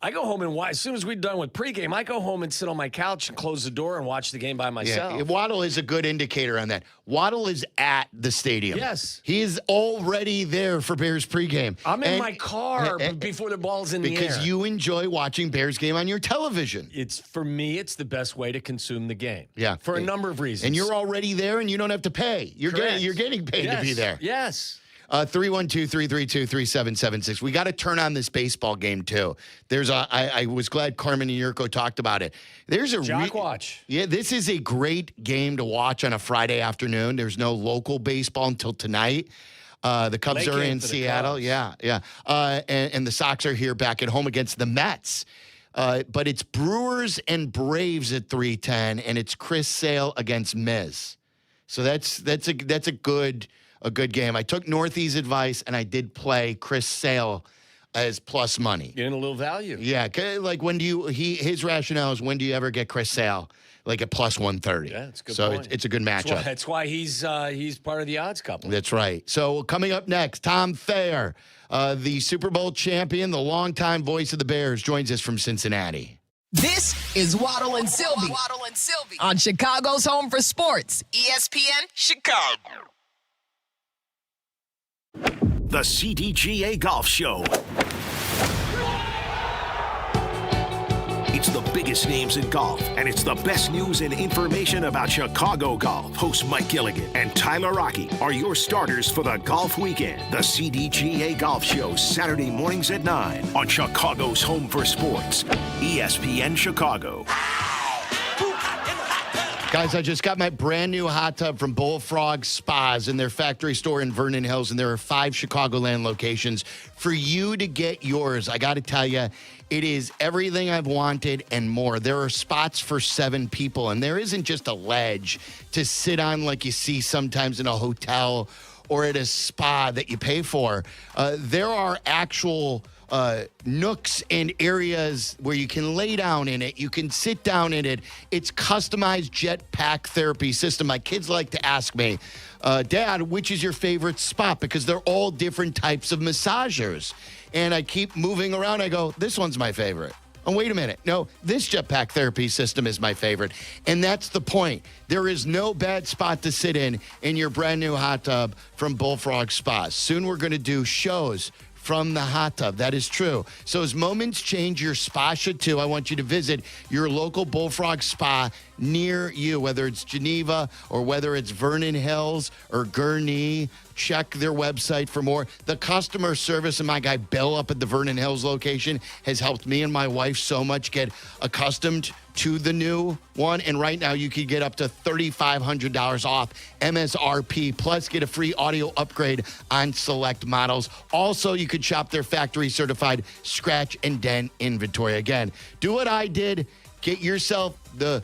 I go home and watch. As soon as we're done with pregame, I go home and sit on my couch and close the door and watch the game by myself. Yeah, Waddle is a good indicator on that. Waddle is at the stadium. Yes. He is already there for Bears pregame. I'm in my car before the ball's in the air. Because you enjoy watching Bears game on your television. For me, it's the best way to consume the game. Yeah. For a number of reasons. And you're already there and you don't have to pay. You're getting paid to be there. Yes. 312-332-3776. We got to turn on this baseball game too. I was glad Carmen Jurko talked about it. There's a Jock watch. Yeah, this is a great game to watch on a Friday afternoon. There's no local baseball until tonight. The Cubs are in Seattle. Yeah. And the Sox are here back at home against the Mets. But it's Brewers and Braves at 3:10, and it's Chris Sale against Miz. So that's a good game. I took Northeast advice, and I did play Chris Sale as plus money. Getting a little value. Yeah, like his rationale is, when do you ever get Chris Sale like at plus 130? Yeah, it's a good so point. it's a good matchup. That's why he's part of the odds couple. That's right. So coming up next, Tom Thayer, the Super Bowl champion, the longtime voice of the Bears, joins us from Cincinnati. This is Waddle and Silvy. On Chicago's Home for Sports, ESPN Chicago. The CDGA Golf Show. It's the biggest names in golf, and it's the best news and information about Chicago golf. Hosts Mike Gilligan and Tyler Rocky are your starters for the golf weekend. The CDGA Golf Show, Saturday mornings at 9 on Chicago's Home for Sports, ESPN Chicago. Guys, I just got my brand new hot tub from Bullfrog Spas in their factory store in Vernon Hills, and there are 5 Chicagoland locations for you to get yours. I got to tell you, it is everything I've wanted and more. There are spots for 7 people, and there isn't just a ledge to sit on like you see sometimes in a hotel or at a spa that you pay for. There are actual nooks and areas where you can lay down in it. You can sit down in it. It's customized jetpack therapy system. My kids like to ask me, Dad, which is your favorite spot? Because they're all different types of massagers. And I keep moving around. I go, this one's my favorite. Oh, wait a minute. No, this jetpack therapy system is my favorite. And that's the point. There is no bad spot to sit in your brand new hot tub from Bullfrog Spa. Soon we're going to do shows from the hot tub. That is true. So as moments change, your spa should too. I want you to visit your local Bullfrog Spa near you, whether it's Geneva or whether it's Vernon Hills or Gurnee. Check their website for more. The customer service and my guy Bill up at the Vernon Hills location has helped me and my wife so much get accustomed to the new one. And right now you can get up to $3,500 off MSRP, plus get a free audio upgrade on select models. Also, you could shop their factory certified scratch and dent inventory. Again, do what I did. Get yourself the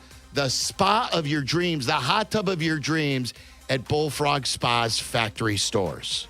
spa of your dreams, the hot tub of your dreams at Bullfrog Spa's factory stores.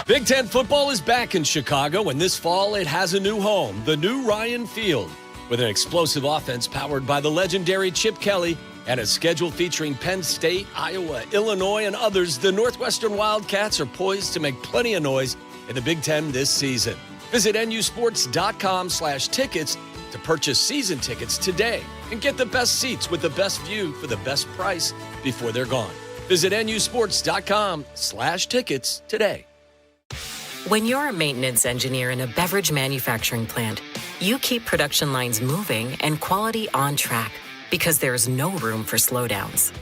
Big Ten football is back in Chicago, and this fall it has a new home, the new Ryan Field. With an explosive offense powered by the legendary Chip Kelly and a schedule featuring Penn State, Iowa, Illinois, and others, the Northwestern Wildcats are poised to make plenty of noise in the Big Ten this season. Visit nusports.com/tickets to purchase season tickets today and get the best seats with the best view for the best price before they're gone. Visit nusports.com/tickets today. When you're a maintenance engineer in a beverage manufacturing plant, you keep production lines moving and quality on track because there's no room for slowdowns.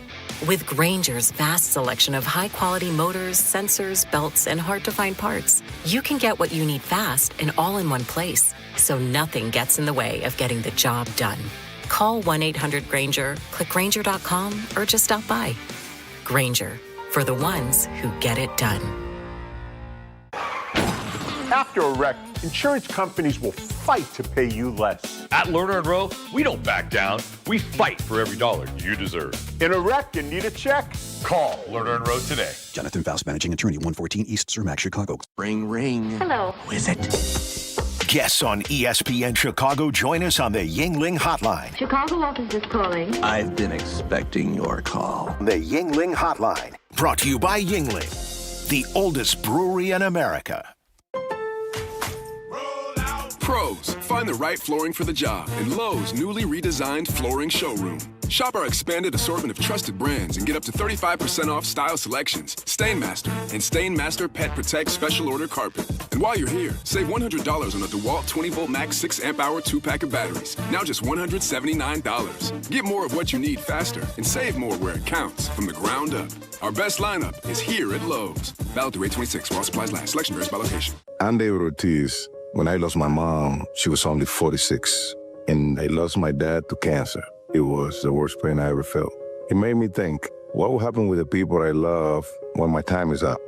With Grainger's vast selection of high-quality motors, sensors, belts, and hard-to-find parts, you can get what you need fast and all in one place, so nothing gets in the way of getting the job done. Call 1-800-GRAINGER, click Grainger.com, or just stop by. Grainger, for the ones who get it done. After a wreck, insurance companies will fight to pay you less. At Lerner & Rowe, we don't back down. We fight for every dollar you deserve. In a wreck, you need a check? Call Lerner & Rowe today. Jonathan Faust, managing attorney, 114 East Cermak, Chicago. Ring, ring. Hello. Who is it? Guests on ESPN Chicago join us on the Yingling Hotline. Chicago office is calling. I've been expecting your call. The Yingling Hotline, brought to you by Yingling, the oldest brewery in America. Pros, find the right flooring for the job in Lowe's newly redesigned flooring showroom. Shop our expanded assortment of trusted brands and get up to 35% off style selections, Stainmaster, and Stainmaster Pet Protect Special Order Carpet. And while you're here, save $100 on a DeWalt 20-volt max 6-amp-hour 2-pack of batteries. Now just $179. Get more of what you need faster and save more where it counts from the ground up. Our best lineup is here at Lowe's. Valid through 8/26 while supplies last. Selection varies by location. I'm David Ortiz. When I lost my mom, she was only 46, and I lost my dad to cancer. It was the worst pain I ever felt. It made me think, what will happen with the people I love when my time is up?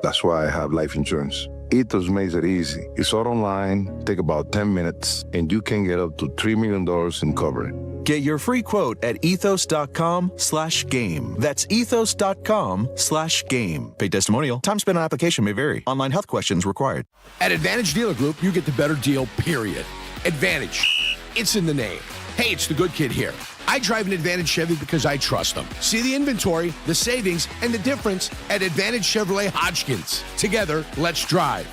That's why I have life insurance. Ethos makes it easy. It's all online, take about 10 minutes, and you can get up to $3 million in coverage. Get your free quote at ethos.com/game. That's ethos.com/game. Paid testimonial. Time spent on application may vary. Online health questions required. At Advantage Dealer Group, you get the better deal, period. Advantage. It's in the name. Hey, it's the good kid here. I drive an Advantage Chevy because I trust them. See the inventory, the savings, and the difference at Advantage Chevrolet Hodgkins. Together, let's drive.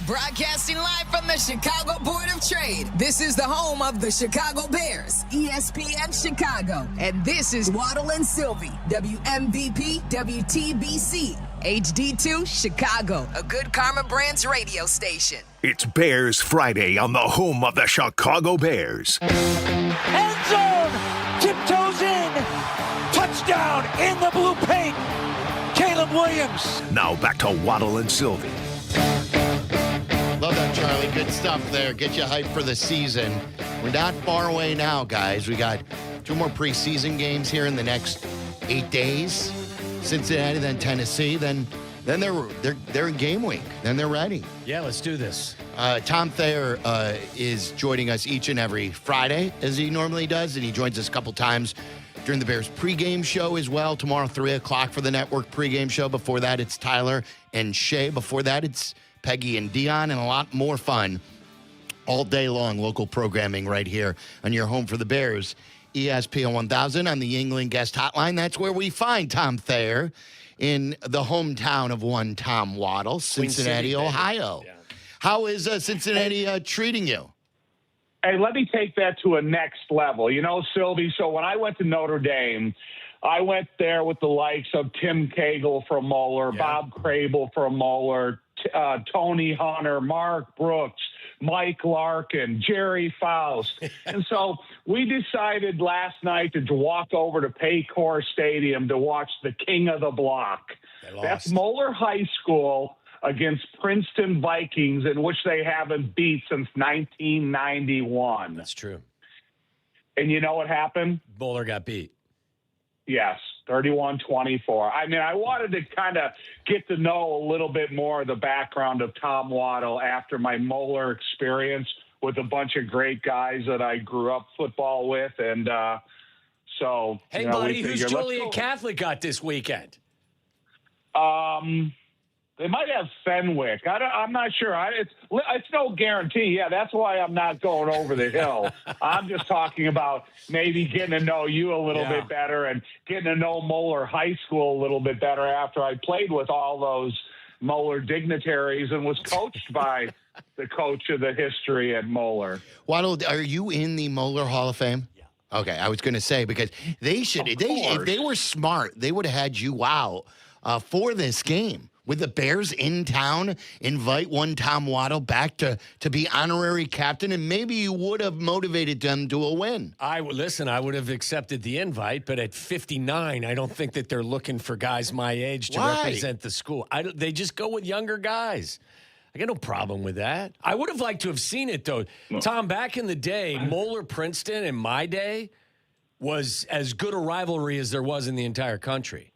Broadcasting live from the Chicago Board of Trade. This is the home of the Chicago Bears, ESPN Chicago. And this is Waddle and Silvy, WMVP, WTBC, HD2 Chicago, a good Karma Brands radio station. It's Bears Friday on the home of the Chicago Bears. End zone, tiptoes in, touchdown in the blue paint, Caleb Williams. Now back to Waddle and Silvy. Love that, Charlie. Good stuff there. Get you hyped for the season. We're not far away now, guys. We got 2 more preseason games here in the next 8 days. Cincinnati, then Tennessee, then they're in game week. Then they're ready. Yeah, let's do this. Tom Thayer is joining us each and every Friday, as he normally does, and he joins us a couple times during the Bears pregame show as well. Tomorrow, 3 o'clock for the network pregame show. Before that, it's Tyler and Shay. Before that, it's Peggy and Dion, and a lot more fun all day long. Local programming right here on your home for the Bears, ESPN 1000 on the Yingling Guest Hotline. That's where we find Tom Thayer in the hometown of one Tom Waddle, Cincinnati, Ohio. How is Cincinnati treating you? Hey, let me take that to a next level. Silvy, so when I went to Notre Dame, I went there with the likes of Tim Cagle from Moeller, Bob Crable from Moeller, Tony Hunter, Mark Brooks, Mike Larkin, Jerry Faust. And so we decided last night to walk over to Paycor Stadium to watch the King of the Block. That's Moeller High School against Princeton Vikings, in which they haven't beat since 1991. That's true. And you know what happened? Moeller got beat. Yes, 31-24. I mean, I wanted to kind of get to know a little bit more of the background of Tom Waddle after my Moeller experience with a bunch of great guys that I grew up football with. And so, hey, buddy, who's Joliet Catholic got this weekend? They might have Fenwick. I'm not sure. It's no guarantee. Yeah, that's why I'm not going over the hill. I'm just talking about maybe getting to know you a little bit better and getting to know Moeller High School a little bit better after I played with all those Moeller dignitaries and was coached by the coach of the history at Moeller. Waddle, are you in the Moeller Hall of Fame? Yeah. Okay, I was going to say, because if they were smart, they would have had you out for this game. With the Bears in town, invite one Tom Waddle back to be honorary captain, and maybe you would have motivated them to a win. I would have accepted the invite, but at 59, I don't think that they're looking for guys my age to represent the school. They just go with younger guys. I got no problem with that. I would have liked to have seen it, though. Tom, back in the day, Moeller-Princeton in my day was as good a rivalry as there was in the entire country.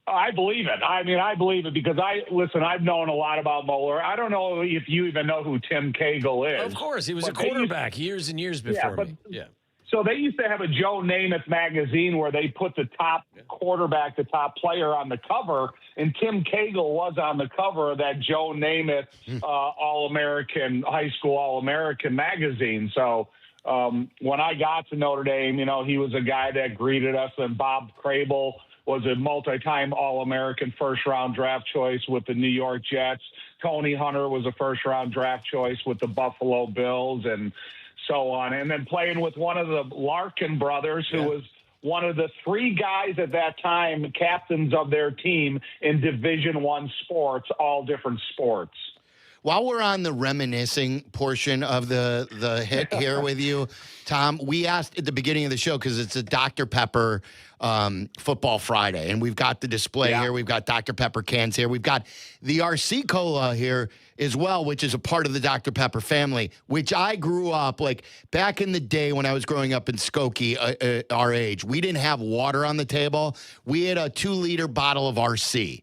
I believe it. I mean, I believe it because I've known a lot about Moeller. I don't know if you even know who Tim Cagle is. Of course. He was a quarterback years and years before me. Yeah. So they used to have a Joe Namath magazine where they put the top quarterback, the top player on the cover, and Tim Cagle was on the cover of that Joe Namath All-American, high school All-American magazine. So when I got to Notre Dame, he was a guy that greeted us, and Bob Crable was a multi-time All-American first-round draft choice with the New York Jets. Tony Hunter was a first-round draft choice with the Buffalo Bills and so on. And then playing with one of the Larkin brothers, who was one of the three guys at that time, captains of their team in Division I sports, all different sports. While we're on the reminiscing portion of the hit here with you, Tom, we asked at the beginning of the show, because it's a Dr. Pepper Football Friday, and we've got the display here. We've got Dr. Pepper cans here. We've got the RC Cola here as well, which is a part of the Dr. Pepper family, which I grew up, like back in the day when I was growing up in Skokie, our age, we didn't have water on the table. We had a 2-liter bottle of RC.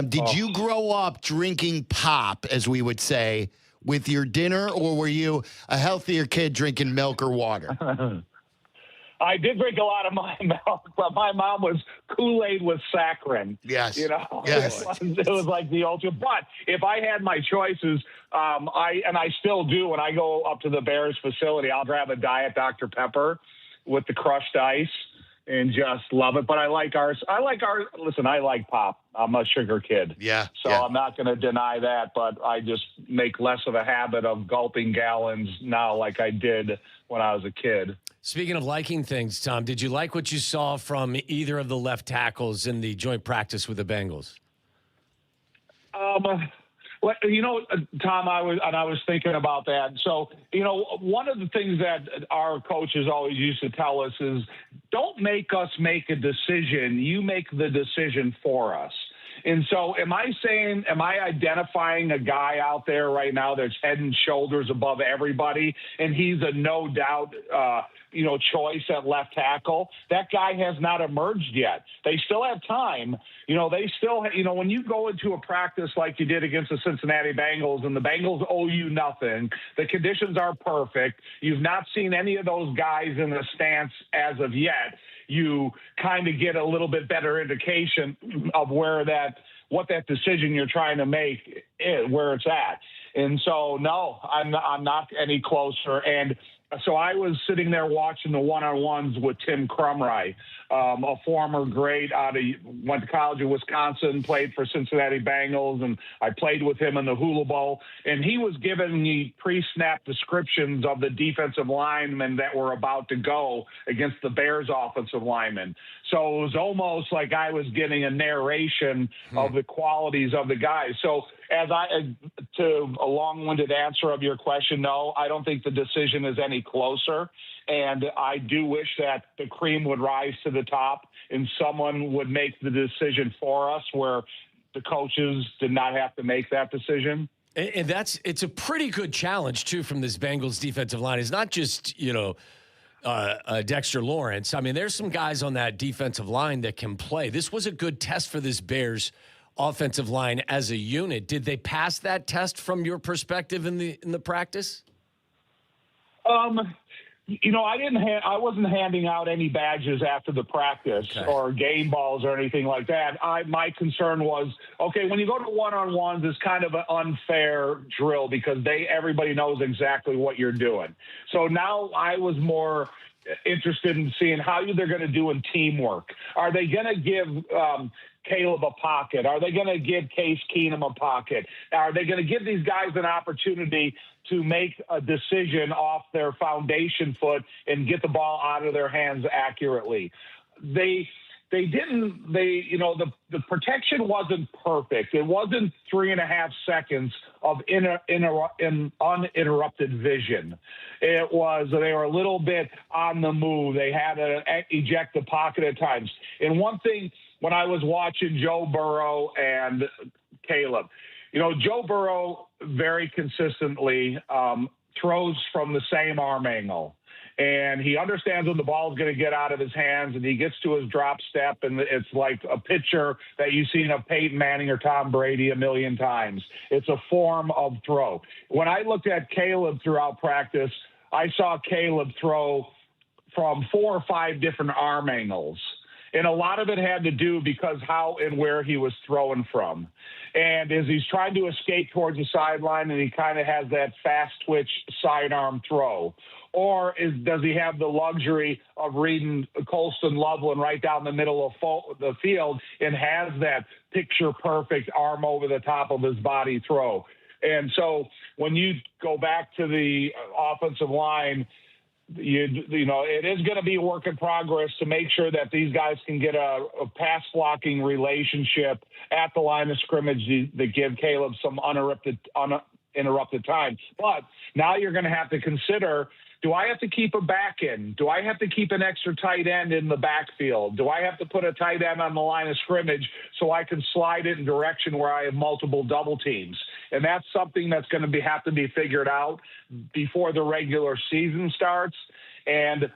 Did you grow up drinking pop, as we would say, with your dinner, or were you a healthier kid drinking milk or water? I did drink a lot of my milk, but my mom was Kool-Aid with saccharin. Yes. Yes. It was like the ultimate. But if I had my choices, I still do, when I go up to the Bears facility, I'll grab a Diet Dr. Pepper with the crushed ice and just love it. But I like pop. I'm a sugar kid. So I'm not going to deny that, but I just make less of a habit of gulping gallons now like I did when I was a kid. Speaking of liking things, Tom, did you like what you saw from either of the left tackles in the joint practice with the Bengals? Tom, I was thinking about that. So, one of the things that our coaches always used to tell us is, don't make us make a decision. You make the decision for us. And so am I identifying a guy out there right now that's head and shoulders above everybody, and he's a no doubt, choice at left tackle? That guy has not emerged yet. They still have time. They still, when you go into a practice like you did against the Cincinnati Bengals, and the Bengals owe you nothing, the conditions are perfect. You've not seen any of those guys in the stance as of yet. You kind of get a little bit better indication of what that decision you're trying to make is, where it's at. And so, no, I'm not any closer. And So I was sitting there watching the one-on-ones with Tim Crumry, a former great went to college in Wisconsin, played for Cincinnati Bengals, and I played with him in the Hula Bowl. And he was giving me pre-snap descriptions of the defensive linemen that were about to go against the Bears offensive linemen. So it was almost like I was getting a narration of the qualities of the guys. So to a long-winded answer of your question, no, I don't think the decision is any closer. And I do wish that the cream would rise to the top and someone would make the decision for us where the coaches did not have to make that decision. And it's a pretty good challenge, too, from this Bengals defensive line. It's not just, Dexter Lawrence. I mean, there's some guys on that defensive line that can play. This was a good test for this Bears offensive line as a unit. Did they pass that test from your perspective in the practice? I wasn't handing out any badges after the practice or game balls or anything like that. My concern was, okay, when you go to one-on-ones, it's kind of an unfair drill because everybody knows exactly what you're doing. So now I was more interested in seeing how they're going to do in teamwork. Are they going to give Caleb a pocket? Are they going to give Case Keenum a pocket? Are they going to give these guys an opportunity to make a decision off their foundation foot and get the ball out of their hands accurately? The protection wasn't perfect. It wasn't 3.5 seconds of uninterrupted vision. They were a little bit on the move. They had to eject the pocket at times. And one thing, when I was watching Joe Burrow and Caleb, Joe Burrow very consistently throws from the same arm angle. And he understands when the ball is going to get out of his hands, and he gets to his drop step, and it's like a pitcher that you've seen of Peyton Manning or Tom Brady a million times. It's a form of throw. When I looked at Caleb throughout practice, I saw Caleb throw from 4 or 5 different arm angles. And a lot of it had to do because how and where he was throwing from. And as he's trying to escape towards the sideline, and he kind of has that fast twitch sidearm throw. Or does he have the luxury of reading Colston Loveland right down the middle of the field and has that picture-perfect arm over the top of his body throw? And so when you go back to the offensive line, it is going to be a work in progress to make sure that these guys can get a pass blocking relationship at the line of scrimmage that give Caleb some uninterrupted time. But now you're going to have to consider, do I have to keep a back in? Do I have to keep an extra tight end in the backfield? Do I have to put a tight end on the line of scrimmage so I can slide it in direction where I have multiple double teams? And that's something that's going to have to be figured out before the regular season starts. And,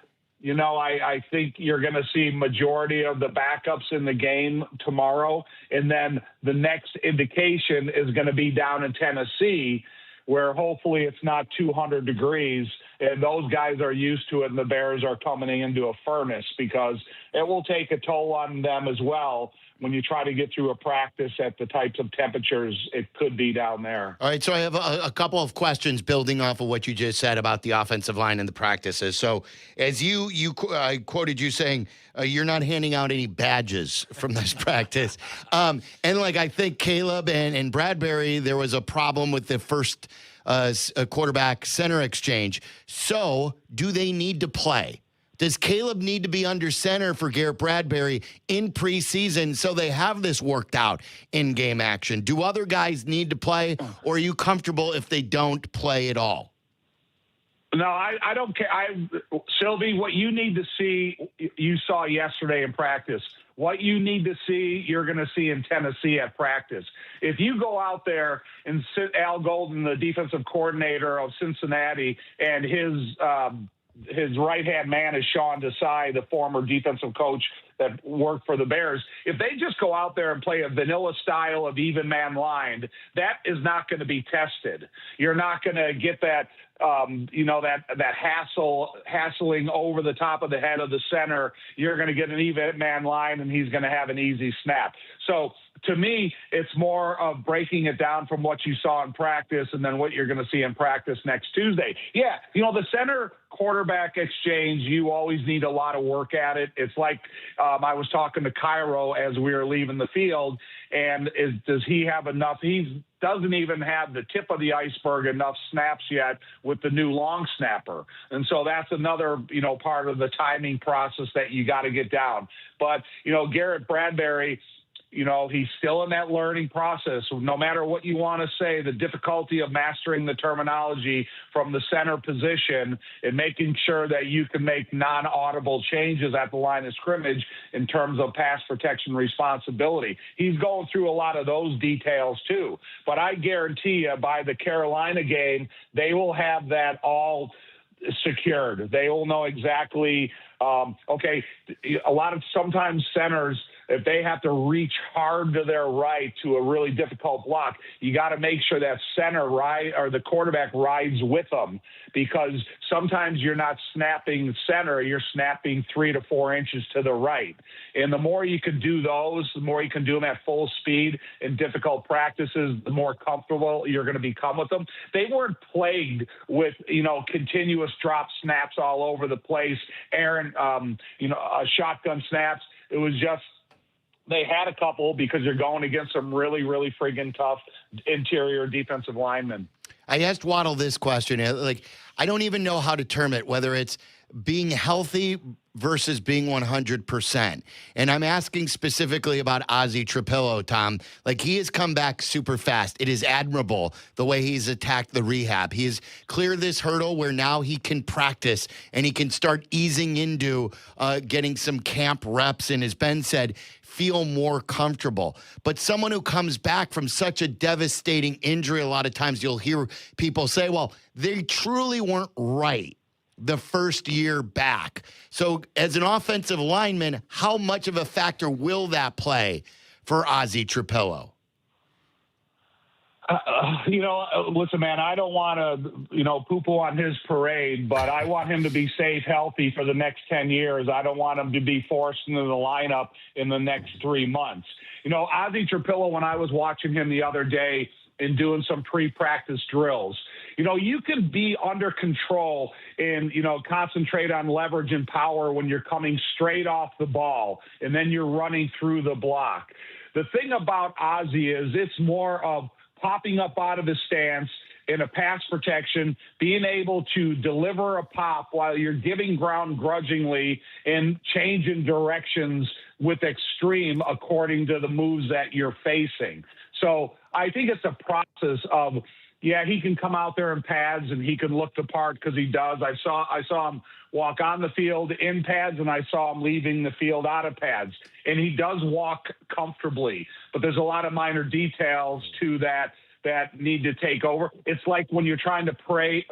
I think you're going to see majority of the backups in the game tomorrow. And then the next indication is going to be down in Tennessee, where hopefully it's not 200 degrees and those guys are used to it, and the Bears are coming into a furnace, because it will take a toll on them as well when you try to get through a practice at the types of temperatures it could be down there. All right, so I have a couple of questions building off of what you just said about the offensive line and the practices. So as I quoted you saying you're not handing out any badges from this practice. And I think Caleb and Bradbury, there was a problem with the first quarterback center exchange. So do they need to play? Does Caleb need to be under center for Garrett Bradbury in preseason so they have this worked out in game action? Do other guys need to play, or are you comfortable if they don't play at all? No, I don't care. Silvy, what you need to see, you saw yesterday in practice. What you need to see, you're going to see in Tennessee at practice. If you go out there and sit Al Golden, the defensive coordinator of Cincinnati, and his right-hand man is Sean Desai, the former defensive coach that worked for the Bears. If they just go out there and play a vanilla style of even man line, that is not going to be tested. You're not going to get that, that hassling over the top of the head of the center. You're going to get an even man line, and he's going to have an easy snap. So to me, it's more of breaking it down from what you saw in practice and then what you're going to see in practice next Tuesday. Yeah, the center quarterback exchange, you always need a lot of work at it. It's like I was talking to Cairo as we were leaving the field, and does he have enough? He doesn't even have the tip of the iceberg enough snaps yet with the new long snapper. And so that's another, part of the timing process that you got to get down. But, Garrett Bradbury, he's still in that learning process. No matter what you want to say, the difficulty of mastering the terminology from the center position and making sure that you can make non-audible changes at the line of scrimmage in terms of pass protection responsibility. He's going through a lot of those details too. But I guarantee you by the Carolina game, they will have that all secured. They will know exactly, sometimes centers, if they have to reach hard to their right to a really difficult block, you got to make sure that center or the quarterback rides with them, because sometimes you're not snapping center, you're snapping 3 to 4 inches to the right. And the more you can do those, the more you can do them at full speed in difficult practices, the more comfortable you're going to become with them. They weren't plagued with, continuous drop snaps all over the place, shotgun snaps. It was just, they had a couple because you're going against some really, really friggin' tough interior defensive linemen. I asked Waddle this question. I don't even know how to term it, whether it's being healthy versus being 100%. And I'm asking specifically about Ozzy Trapillo, Tom. He has come back super fast. It is admirable the way he's attacked the rehab. He has cleared this hurdle where now he can practice and he can start easing into getting some camp reps. And as Ben said, feel more comfortable. But someone who comes back from such a devastating injury, a lot of times you'll hear people say, well, they truly weren't right the first year back. So as an offensive lineman, how much of a factor will that play for Ozzy Trapillo? Listen, man, I don't want to, poo-poo on his parade, but I want him to be safe, healthy for the next 10 years. I don't want him to be forced into the lineup in the next 3 months. Ozzy Trapillo, when I was watching him the other day and doing some pre-practice drills, you can be under control and, concentrate on leverage and power when you're coming straight off the ball and then you're running through the block. The thing about Ozzy is it's more of popping up out of his stance in a pass protection, being able to deliver a pop while you're giving ground grudgingly and changing directions with extreme according to the moves that you're facing. So I think it's a process of, he can come out there in pads and he can look the part because he does. I saw him walk on the field in pads and I saw him leaving the field out of pads. And he does walk comfortably, but there's a lot of minor details to that need to take over. It's like when you're trying to play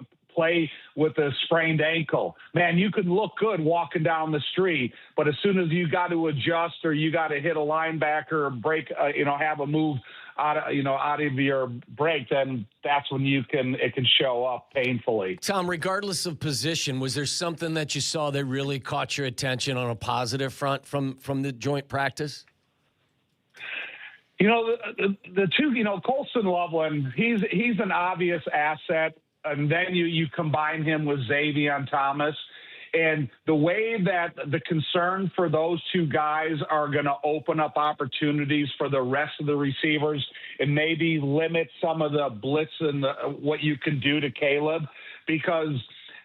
with a sprained ankle. Man, you can look good walking down the street, but as soon as you got to adjust or you got to hit a linebacker or break, have a move out of your break, then that's when it can show up painfully. Tom, regardless of position, was there something that you saw that really caught your attention on a positive front from the joint practice? The two, Colston Loveland, he's an obvious asset. And then you combine him with Xavier Thomas. And the way that the concern for those two guys are going to open up opportunities for the rest of the receivers and maybe limit some of the blitz and what you can do to Caleb, because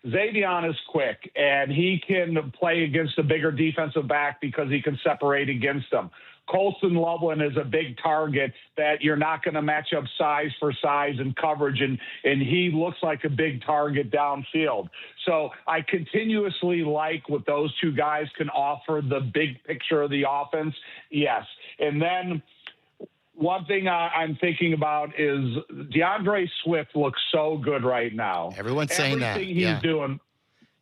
Xavier is quick and he can play against a bigger defensive back because he can separate against them. Colston Loveland is a big target that you're not going to match up size for size and coverage, and he looks like a big target downfield. So I continuously like what those two guys can offer, the big picture of the offense, yes. And then one thing I'm thinking about is DeAndre Swift looks so good right now. Everyone's saying that. Everything he's doing.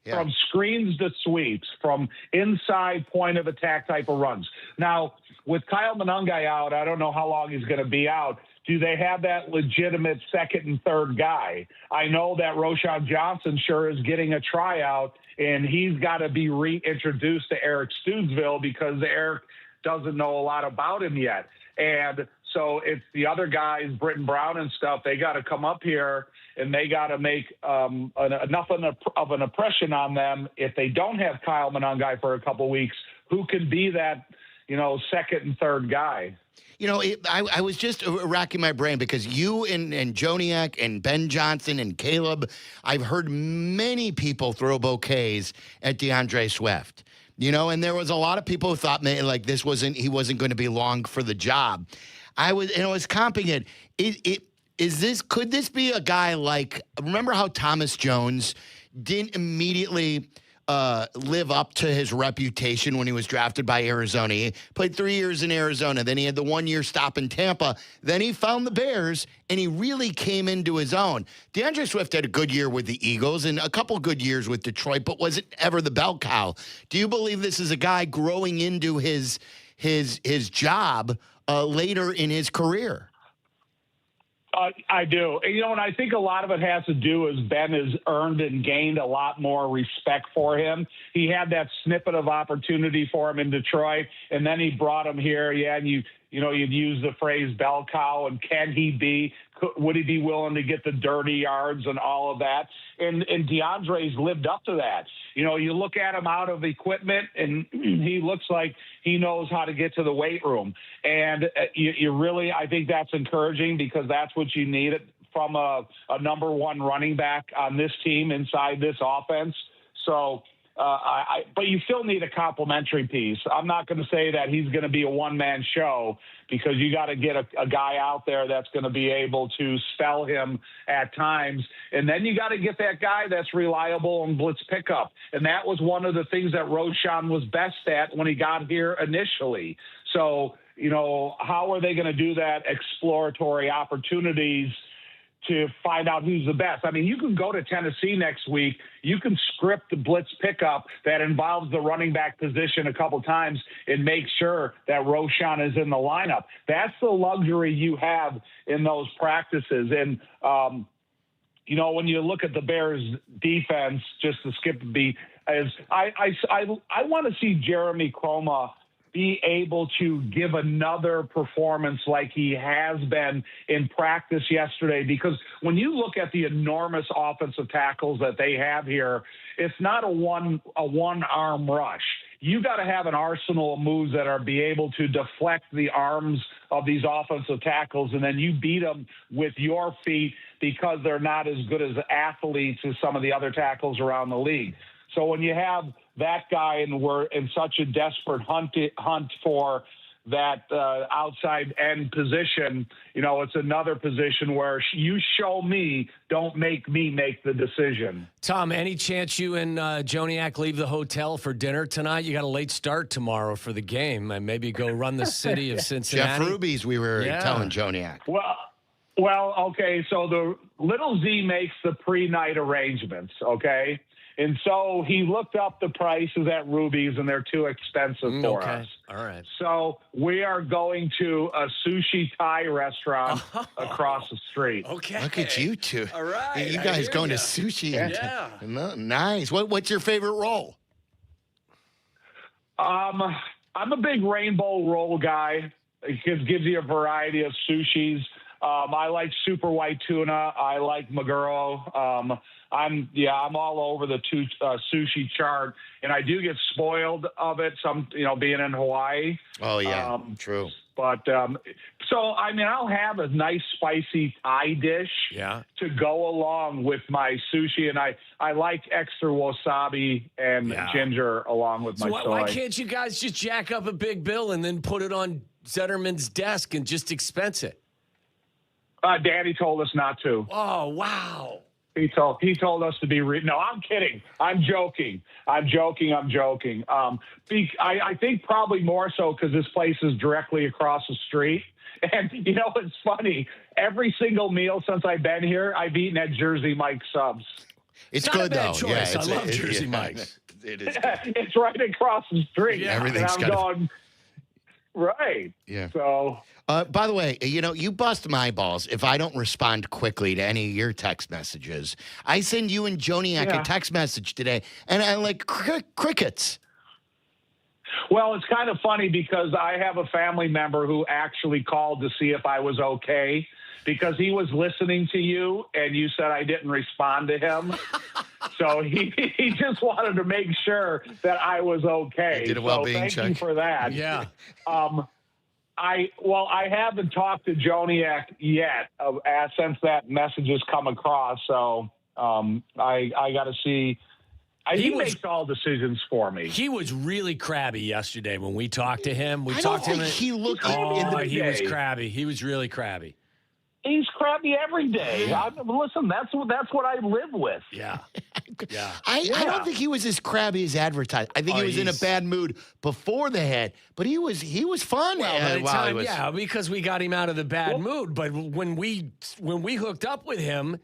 Yeah. From screens to sweeps, from inside point of attack type of runs. Now, with Kyle Monangai out, I don't know how long he's going to be out. Do they have that legitimate second and third guy? I know that Roschon Johnson sure is getting a tryout, and he's got to be reintroduced to Eric Studesville because Eric doesn't know a lot about him yet. And So it's the other guys, Britton Brown and stuff, they got to come up here and they got to make enough of an impression on them. If they don't have Kyle Monangai for a couple weeks, who can be that, second and third guy? I was just racking my brain because you and Joniak and Ben Johnson and Caleb, I've heard many people throw bouquets at DeAndre Swift. And there was a lot of people who thought he wasn't going to be long for the job. I was comping it. Could this be a guy like, remember how Thomas Jones didn't immediately live up to his reputation when he was drafted by Arizona? He played 3 years in Arizona. Then he had the 1 year stop in Tampa. Then he found the Bears, and he really came into his own. DeAndre Swift had a good year with the Eagles and a couple good years with Detroit, but was it ever the bell cow? Do you believe this is a guy growing into his job later in his career? I do. And I think a lot of it has to do is Ben has earned and gained a lot more respect for him. He had that snippet of opportunity for him in Detroit, and then he brought him here. Yeah, and you'd use the phrase bell cow, and would he be willing to get the dirty yards and all of that? And DeAndre's lived up to that. You look at him out of equipment, and he looks like he knows how to get to the weight room. And you really, I think that's encouraging because that's what you need from a number one running back on this team inside this offense. So, but you still need a complementary piece. I'm not going to say that he's going to be a one-man show because you got to get a guy out there that's going to be able to spell him at times. And then you got to get that guy that's reliable in blitz pickup. And that was one of the things that Roshan was best at when he got here initially. So, how are they going to do that exploratory opportunities to find out who's the best? I mean, you can go to Tennessee next week. You can script the blitz pickup that involves the running back position a couple times and make sure that Roshan is in the lineup. That's the luxury you have in those practices. And, when you look at the Bears defense, just to skip a beat, I want to see Jeremy Croma be able to give another performance like he has been in practice yesterday. Because when you look at the enormous offensive tackles that they have here, it's not a one-arm rush. You got to have an arsenal of moves that are be able to deflect the arms of these offensive tackles, and then you beat them with your feet because they're not as good as athletes as some of the other tackles around the league. So when you have that guy and we're in such a desperate hunt for that outside end position, it's another position where you show me, don't make me make the decision. Tom, any chance you and Joniak leave the hotel for dinner tonight? You got a late start tomorrow for the game, and maybe go run the city of Cincinnati. Jeff Ruby's, we were telling Joniak. Well, okay, so the little Z makes the pre-night arrangements, okay? And so he looked up the prices at Ruby's, and they're too expensive for us. All right. So we are going to a sushi Thai restaurant across the street. Okay. Look at you two. All right. You guys going to sushi. Yeah. Nice. What's your favorite roll? I'm a big rainbow roll guy. It gives you a variety of sushis. I like super white tuna. I like maguro. I'm all over the sushi chart, and I do get spoiled of it. Being in Hawaii. Oh yeah, true. But I'll have a nice spicy Thai dish to go along with my sushi, and I like extra wasabi and ginger along with my soy. Why can't you guys just jack up a big bill and then put it on Zetterman's desk and just expense it? Daddy told us not to. Oh, wow. He told us to be no, I'm kidding. I'm joking. I think probably more so because this place is directly across the street. And, it's funny. Every single meal since I've been here, I've eaten at Jersey Mike's Subs. It's good, though. Choice. I love Jersey Mike's. It is. It's right across the street. Yeah, everything's going right. Yeah. So. By the way, you bust my balls if I don't respond quickly to any of your text messages. I send you and Joniak a text message today, and I like crickets. Well, it's kind of funny because I have a family member who actually called to see if I was okay because he was listening to you and you said I didn't respond to him. So he just wanted to make sure that I was okay. He did a well-being thank check. you for that. Yeah. I haven't talked to Joniak yet since that message has come across. So I got to see. He makes all decisions for me. He was really crabby yesterday when we talked to him. I don't think he looked he was crabby. He was really crabby. He's crabby every day. Listen, that's what I live with. Yeah. Yeah. I don't think he was as crabby as advertised. I think he was in a bad mood before the hit, but he was fun. Well, because we got him out of the bad mood. But when we hooked up with him,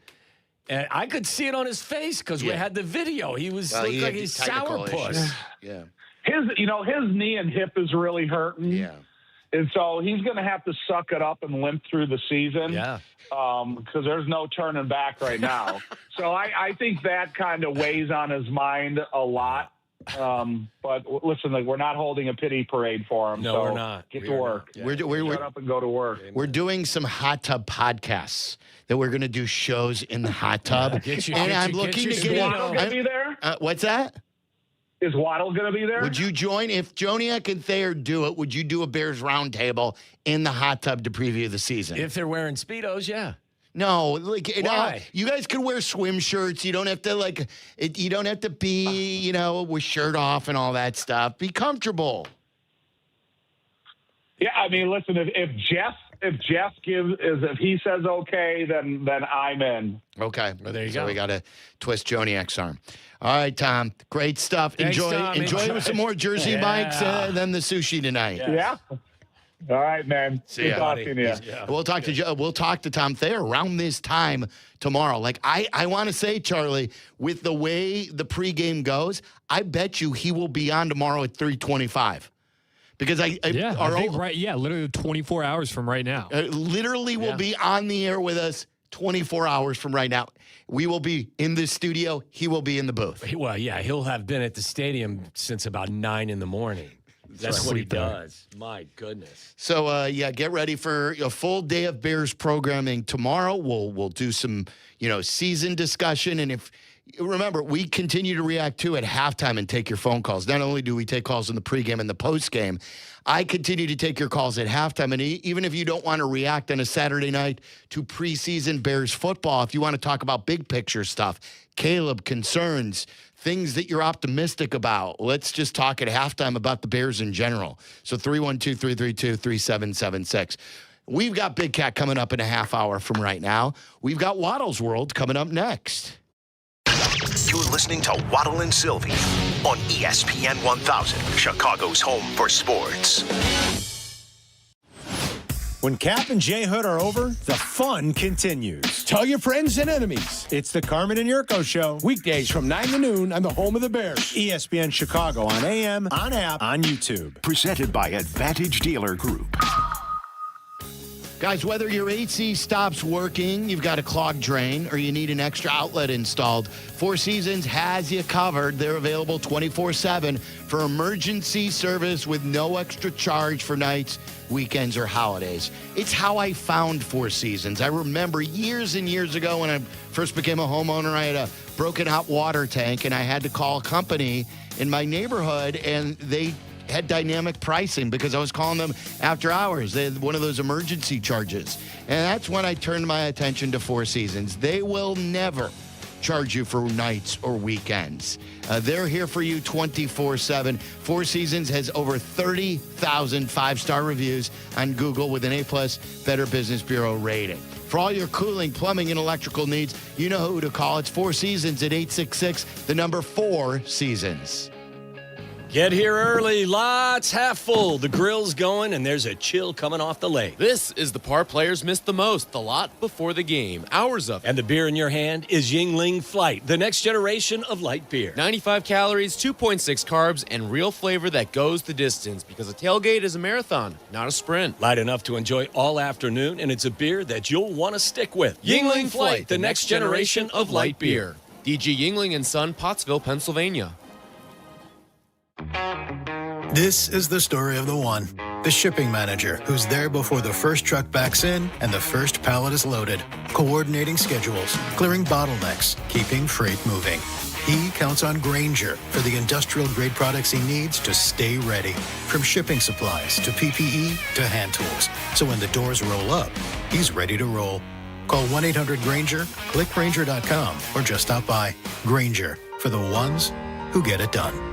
and I could see it on his face because we had the video. He was looked like a sourpuss. Yeah. His knee and hip is really hurting. Yeah. And so he's going to have to suck it up and limp through the season. Yeah. Because there's no turning back right now. So I think that kind of weighs on his mind a lot. But listen, we're not holding a pity parade for him. No, so we're not. Get to work. Yeah. We're shut up and go to work. We're doing some hot tub podcasts that we're going to do shows in the hot tub. I'm looking to get Waddle going to be there? What's that? Is Waddle going to be there? Would you join? If Joniak and Thayer do it, would you do a Bears roundtable in the hot tub to preview the season? If they're wearing Speedos, yeah. No, Why? You guys can wear swim shirts. You don't have to you don't have to be, with shirt off and all that stuff. Be comfortable. Yeah, I mean, listen, if he says okay, then I'm in. Okay. Well, there you so go. we got to twist Joniak's arm. All right, Tom. Great stuff. Thanks, enjoy Tom. with some more Jersey Mikes than the sushi tonight. Yeah. All right, man. See Good ya. talking to you. Yeah. We'll talk to Tom Thayer around this time tomorrow. I want to say, Charlie, with the way the pregame goes, I bet you he will be on tomorrow at 3:25. Because literally 24 hours from right now. Literally will be on the air with us 24 hours from right now. We will be in the studio. He will be in the booth. Well, yeah, he'll have been at the stadium since about 9 in the morning. That's what he does. My goodness. So, get ready for a full day of Bears programming tomorrow. We'll do some, season discussion. And remember, we continue to react to at halftime and take your phone calls. Not only do we take calls in the pregame and the postgame, I continue to take your calls at halftime. And even if you don't want to react on a Saturday night to preseason Bears football, if you want to talk about big picture stuff, Caleb, concerns, things that you're optimistic about, let's just talk at halftime about the Bears in general. So 312-332-3776. We've got Big Cat coming up in a half hour from right now. We've got Waddle's World coming up next. You're listening to Waddle and Silvy on ESPN 1000, Chicago's home for sports. When Kap and J Hood are over, the fun continues. Tell your friends and enemies. It's the Carmen and Jurko Show. Weekdays from 9 to noon on the home of the Bears. ESPN Chicago on AM, on app, on YouTube. Presented by Advantage Dealer Group. Guys, whether your AC stops working, you've got a clogged drain, or you need an extra outlet installed, Four Seasons has you covered. They're available 24/7 for emergency service with no extra charge for nights, weekends, or holidays. It's how I found Four Seasons. I remember years and years ago when I first became a homeowner, I had a broken hot water tank, and I had to call a company in my neighborhood, and they had dynamic pricing because I was calling them after hours. They had one of those emergency charges. And that's when I turned my attention to Four Seasons. They will never charge you for nights or weekends. They're here for you 24/7. Four Seasons has over 30,000 five-star reviews on Google with an A+ Better Business Bureau rating. For all your cooling, plumbing, and electrical needs, you know who to call. It's Four Seasons at 866-4 Seasons. Get here early. Lots half full. The grill's going, and there's a chill coming off the lake. This is the part players miss the most, the lot before the game. Hours of it. And the beer in your hand is Yingling Flight, the next generation of light beer. 95 calories, 2.6 carbs, and real flavor that goes the distance because a tailgate is a marathon, not a sprint. Light enough to enjoy all afternoon, and it's a beer that you'll want to stick with. Yingling Flight, the next generation of light beer. DG Yingling & Son, Pottsville, Pennsylvania. This is the story of the one. The shipping manager who's there before the first truck backs in and the first pallet is loaded, coordinating schedules, clearing bottlenecks, keeping freight moving. He counts on Grainger for the industrial-grade products he needs to stay ready, from shipping supplies to PPE to hand tools. So when the doors roll up, he's ready to roll. Call 1-800-GRAINGER, click Grainger.com, or just stop by. Grainger, for the ones who get it done.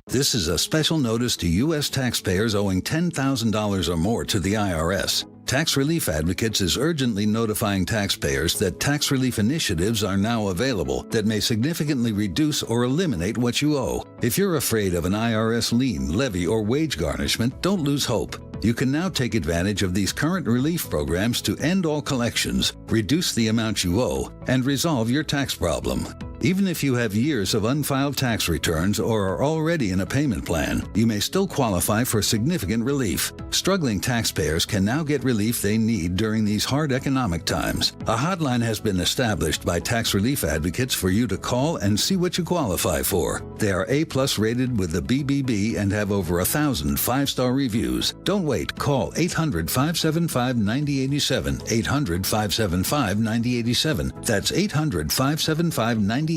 This is a special notice to U.S. taxpayers owing $10,000 or more to the IRS. Tax Relief Advocates is urgently notifying taxpayers that tax relief initiatives are now available that may significantly reduce or eliminate what you owe. If you're afraid of an IRS lien, levy, or wage garnishment, don't lose hope. You can now take advantage of these current relief programs to end all collections, reduce the amount you owe, and resolve your tax problem. Even if you have years of unfiled tax returns or are already in a payment plan, you may still qualify for significant relief. Struggling taxpayers can now get relief they need during these hard economic times. A hotline has been established by Tax Relief Advocates for you to call and see what you qualify for. They are A+ rated with the BBB and have over 1,000 five-star reviews. Don't wait. Call 800-575-9087. 800-575-9087. That's 800-575-9087.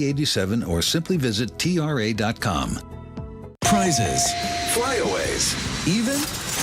Or simply visit TRA.com. Prizes, flyaways, even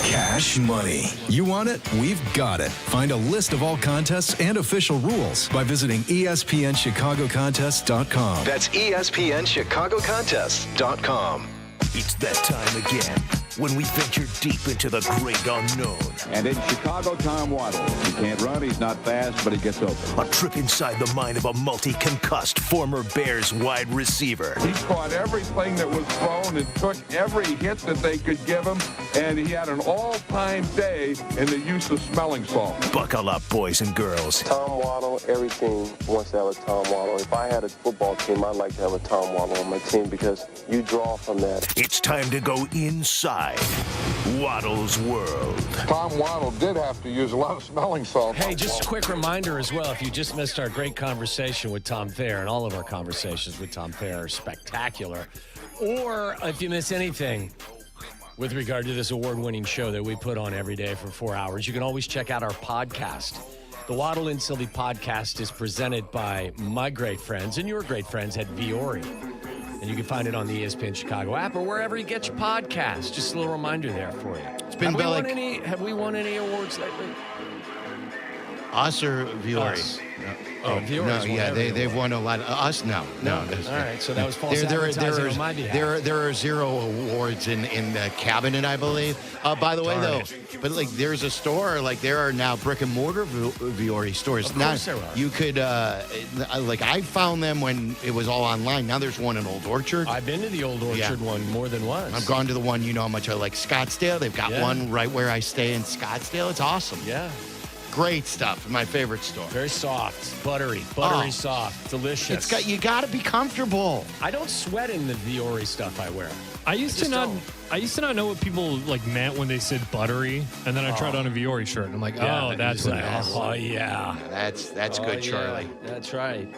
cash money. You want it? We've got it. Find a list of all contests and official rules by visiting ESPNChicagoContests.com. That's ESPNChicagoContests.com. It's that time again when we venture deep into the great unknown. And in Chicago, Tom Waddle. He can't run, he's not fast, but he gets open. A trip inside the mind of a multi-concussed former Bears wide receiver. He caught everything that was thrown and took every hit that they could give him, and he had an all-time day in the use of smelling salt. Buckle up, boys and girls. Tom Waddle, every team wants to have a Tom Waddle. If I had a football team, I'd like to have a Tom Waddle on my team because you draw from that. It's time to go inside Waddle's world. Tom Waddle did have to use a lot of smelling salt. Hey, just a quick reminder as well, if you just missed our great conversation with Tom Thayer, and all of our conversations with Tom Thayer are spectacular, or if you miss anything with regard to this award-winning show that we put on every day for 4 hours, you can always check out our podcast. The Waddle and Silvy podcast is presented by my great friends and your great friends at Viore. And you can find it on the ESPN Chicago app or wherever you get your podcasts. Just a little reminder there for you. It's been have we won any awards lately? Us or Viore? Us. Oh, no, yeah, they've won a lot. Us, no. All right, so that was false advertising on my behalf. There are 0 awards in the cabinet, I believe. By the way, though, but like there's a store, like there are now brick and mortar Viore stores. Of course there are. You could, like I found them when it was all online. Now there's one in Old Orchard. I've been to the Old Orchard one more than once. I've gone to the one, you know how much I like Scottsdale. They've got one right where I stay in Scottsdale. It's awesome. Yeah. Great stuff. My favorite store. Very soft, buttery soft, delicious. You got to be comfortable. I don't sweat in the Viore stuff I wear. I used to not know what people like meant when they said buttery, and then I tried on a Viore shirt, and I'm like, that's what it is. Oh yeah, that's good, Charlie. That's right.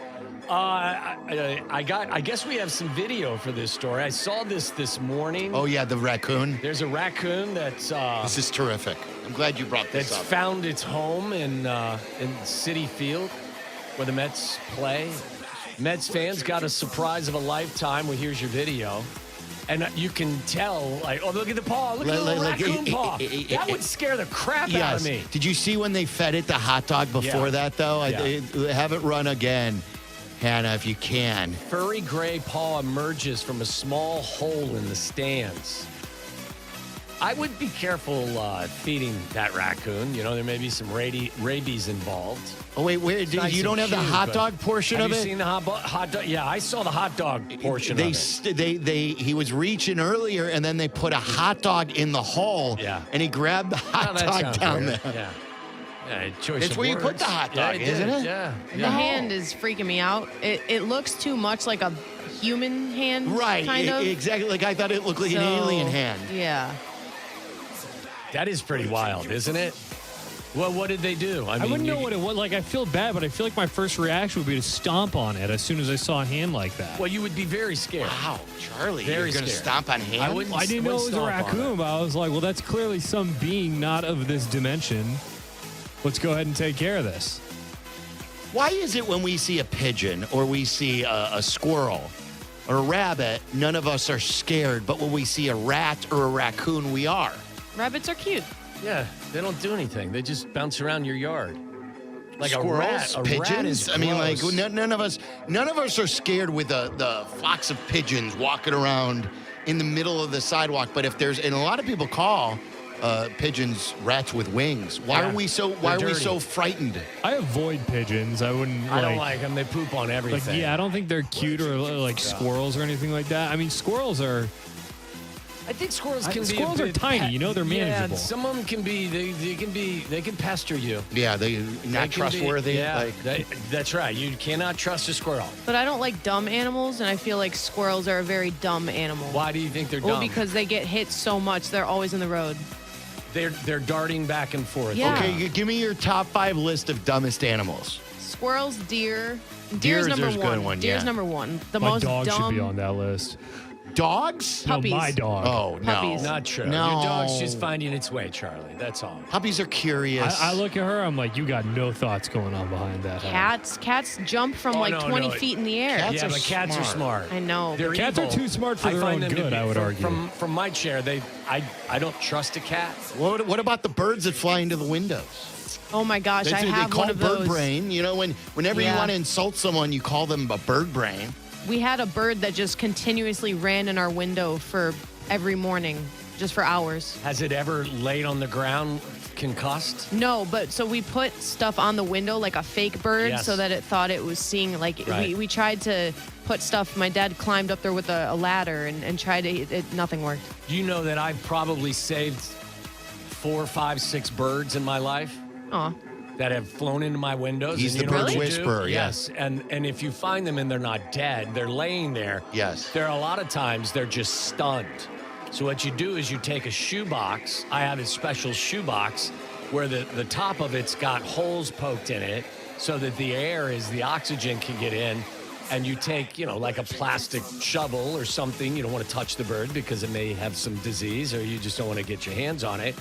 I guess we have some video for this story. I saw this morning. Oh yeah, the raccoon. There's a raccoon that's. This is terrific. I'm glad you brought this up. That's found its home in Citi Field, where the Mets play. Mets fans got a surprise of a lifetime. Well, here's your video. And you can tell, like, oh, look at the paw. Look at the little raccoon paw. That would scare the crap out of me. Did you see when they fed it the hot dog before that, though? Yeah. Have it run again, Hannah, if you can. Furry gray paw emerges from a small hole in the stands. I would be careful feeding that raccoon. You know, there may be some rabies involved. Oh, wait, you don't have the hot dog portion of it? Have you seen the hot dog? Yeah, I saw the hot dog portion of it. He was reaching earlier, and then they put a hot dog in the hole, and he grabbed the hot dog down there. Yeah. It's where you put the hot dog, isn't it? Yeah. The hand is freaking me out. It looks too much like a human hand, kind of. Exactly. Like I thought it looked like an alien hand. Yeah. That is pretty wild, isn't it? Well, what did they do? I wouldn't know what it was. Like, I feel bad, but I feel like my first reaction would be to stomp on it as soon as I saw a hand like that. Well, you would be very scared. Wow, Charlie, Very you're going to scared. stomp on hands? I didn't know it was a raccoon, but I was like, well, that's clearly some being not of this dimension. Let's go ahead and take care of this. Why is it when we see a pigeon or we see a squirrel or a rabbit, none of us are scared, but when we see a rat or a raccoon, we are? Rabbits are cute. Yeah, they don't do anything. They just bounce around your yard. Like Squirrels, a rat pigeons. is I mean, like gross. none of us are scared with the flocks of pigeons walking around in the middle of the sidewalk. But if there's, and a lot of people call pigeons rats with wings. Why are we so frightened? I avoid pigeons. I wouldn't. I don't like them. They poop on everything. Like, yeah, I don't think they're cute or like squirrels or anything like that. I mean, squirrels are. I think squirrels can be. Squirrels are tiny. You know, they're manageable. Yeah, some of them can be. They can pester you. Yeah, they not trustworthy. That's right. You cannot trust a squirrel. But I don't like dumb animals, and I feel like squirrels are a very dumb animal. Why do you think they're dumb? Well, because they get hit so much. They're always in the road. They're darting back and forth. Yeah. Okay, give me your top 5 list of dumbest animals. Squirrels, deer. Deer's number there's a good one, Deer's yeah. number one. The My most dog dumb. should be on that list. Dogs? Puppies. No, my dog. Oh, no. Puppies. Not true. No. Your dog's just finding its way, Charlie. That's all. Puppies are curious. I look at her, I'm like, you got no thoughts going on behind that. Cats jump from Oh, like no, 20 no. feet in the air. Cats Yeah, are but cats are smart. I know. They're Cats are evil. too smart for I their find own them to good, be- I would argue. From my chair, I don't trust a cat. What about the birds that fly into the windows? Oh my gosh, I They have call one of bird those. brain. You know, whenever you Yeah. want to insult someone, you call them a bird brain. We had a bird that just continuously ran in our window for every morning, just for hours. Has it ever laid on the ground concussed? No, but so we put stuff on the window like a fake bird Yes. so that it thought it was seeing, like Right. we tried to put stuff. My dad climbed up there with a ladder and tried to, nothing worked. You know that I've probably saved 4, 5, 6 birds in my life Aw. that have flown into my windows. He's and the you know bird what you do? whisperer, Yes. And if you find them and they're not dead, they're laying there. Yes. There are a lot of times they're just stunned. So what you do is you take a shoebox. I have a special shoebox where the top of it's got holes poked in it so that the oxygen can get in. And you take, like a plastic shovel or something. You don't want to touch the bird because it may have some disease or you just don't want to get your hands on it.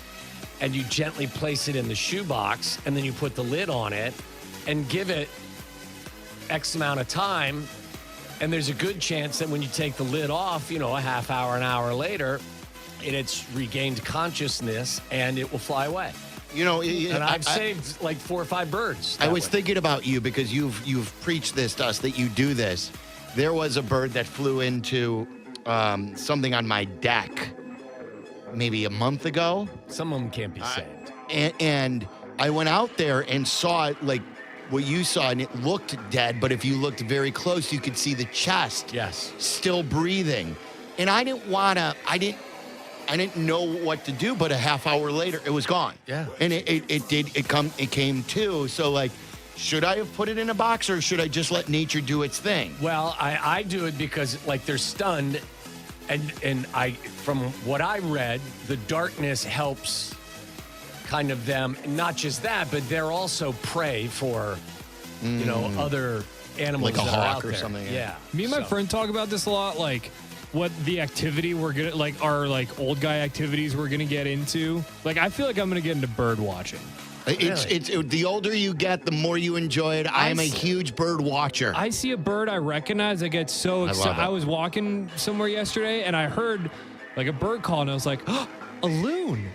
And you gently place it in the shoebox and then you put the lid on it and give it X amount of time. And there's a good chance that when you take the lid off, a half hour, an hour later, it's regained consciousness and it will fly away. And I've saved like 4 or 5 birds. I that was way. thinking about you because you've preached this to us that you do this. There was a bird that flew into something on my deck maybe a month ago. Some of them can't be saved. And I went out there and saw it like what you saw, and it looked dead. But if you looked very close, you could see the chest still breathing. And I didn't know what to do, but a half hour later, it was gone. Yeah. And it came to. So, like, should I have put it in a box or should I just let nature do its thing? Well, I do it because, like, they're stunned. And from what I read, the darkness helps kind of them. Not just that, but they're also prey for, other animals Like a that are hawk out or there. something, yeah. Me and my friend talk about this a lot, like what the activity we're gonna, like our like old guy activities we're gonna get into. Like I feel like I'm gonna get into bird watching. It's the older you get, the more you enjoy it. I am a huge bird watcher. I see a bird I recognize, I get so I excited. love it. I was walking somewhere yesterday and I heard like a bird call and I was like, oh, a loon.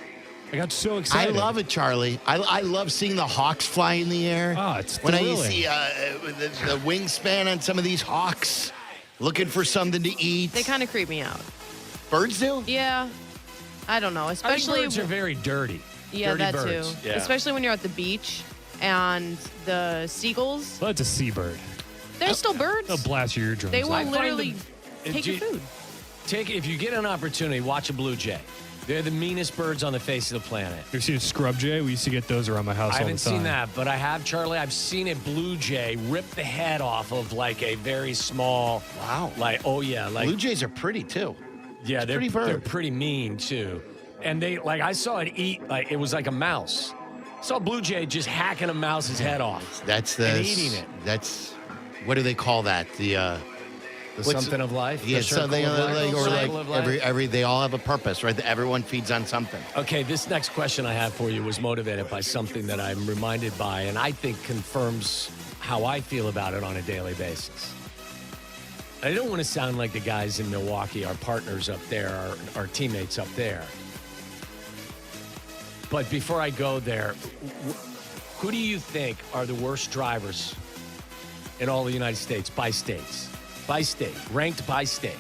I got so excited. I love it, Charlie. I love seeing the hawks fly in the air. Oh, it's when I thrilling. see the wingspan on some of these hawks, looking for something to eat. They kind of creep me out. Birds do? Yeah. I don't know. Especially. birds are very dirty. Yeah, dirty that birds. too. Yeah. Especially when you're at the beach and the seagulls. Well, that's a seabird. They're still birds. They'll blast your eardrums. They will I find literally them- take your food. If you get an opportunity, watch a blue jay. They're the meanest birds on the face of the planet. You see a scrub jay? We used to get those around my house I all the haven't time. seen that, but I have, Charlie. I've seen a blue jay rip the head off of like a very small. Wow. Blue jays are pretty too. Yeah, It's a pretty bird. they're pretty mean too. And I saw it eat, like it was like a mouse. Saw Blue Jay just hacking a mouse's head off. That's and eating it. That's what do they call that? The something of life. Yeah, The circle something of life? or Circle of life? every they all have a purpose, right? Everyone feeds on something. Okay, this next question I have for you was motivated by something that I'm reminded by, and I think confirms how I feel about it on a daily basis. I don't want to sound like the guys in Milwaukee, our partners up there, our teammates up there. But before I go there, who do you think are the worst drivers in all the United States by states? By state, ranked by state.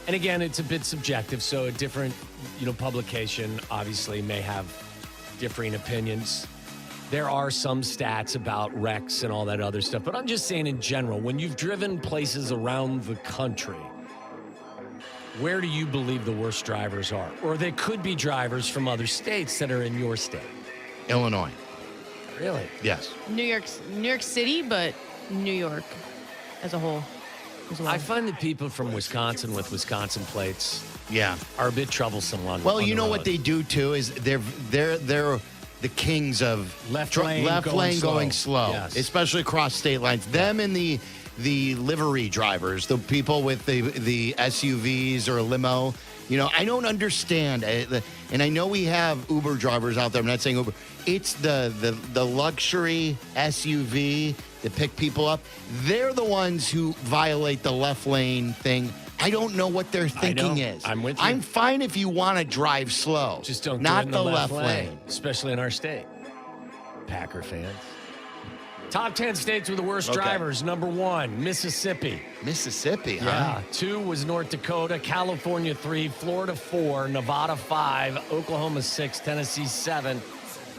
And again, it's a bit subjective, so a different, publication obviously may have differing opinions. There are some stats about wrecks and all that other stuff, but I'm just saying in general, when you've driven places around the country, where do you believe the worst drivers are? Or they could be drivers from other states that are in your state. Illinois. Really? Yes. New York City, but New York as a whole. I find that people from Wisconsin with Wisconsin plates, are a bit troublesome on. Well, on you the know road. what they do too is they're the kings of left lane going slow, Yes. especially across state lines. Them and the livery drivers, the people with the SUVs or a limo. I don't understand. And I know we have Uber drivers out there. I'm not saying Uber. It's the luxury SUV that pick people up. They're the ones who violate the left lane thing. I don't know what their thinking is. I'm with you. I'm fine if you want to drive slow. Just don't not do it in the left lane. especially in our state. Packer fans. Top 10 states with the worst Okay. drivers. Number 1, Mississippi. Mississippi, huh? Yeah. 2 was North Dakota, California 3, Florida 4, Nevada 5, Oklahoma 6, Tennessee 7,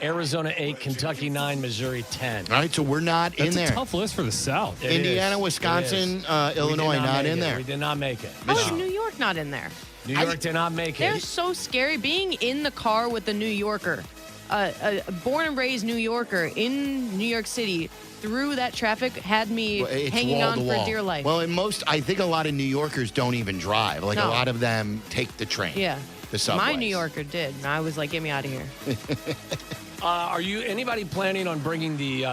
Arizona 8, Kentucky 9, Missouri 10. All right, so we're not in there. That's a tough list for the South. It Indiana, is. Wisconsin, It is. Illinois, We did not make in it. there. We did not make it. How is New York not in there? New York did not make They're it. so scary. Being in the car with a New Yorker, a born and raised New Yorker in New York City, through that traffic had me It's hanging wall on to for wall. dear life. Well, I think a lot of New Yorkers don't even drive. Like a No. lot of them take the train. Yeah. The subways. My New Yorker did. And I was like, get me out of here. Are you anybody planning on bringing the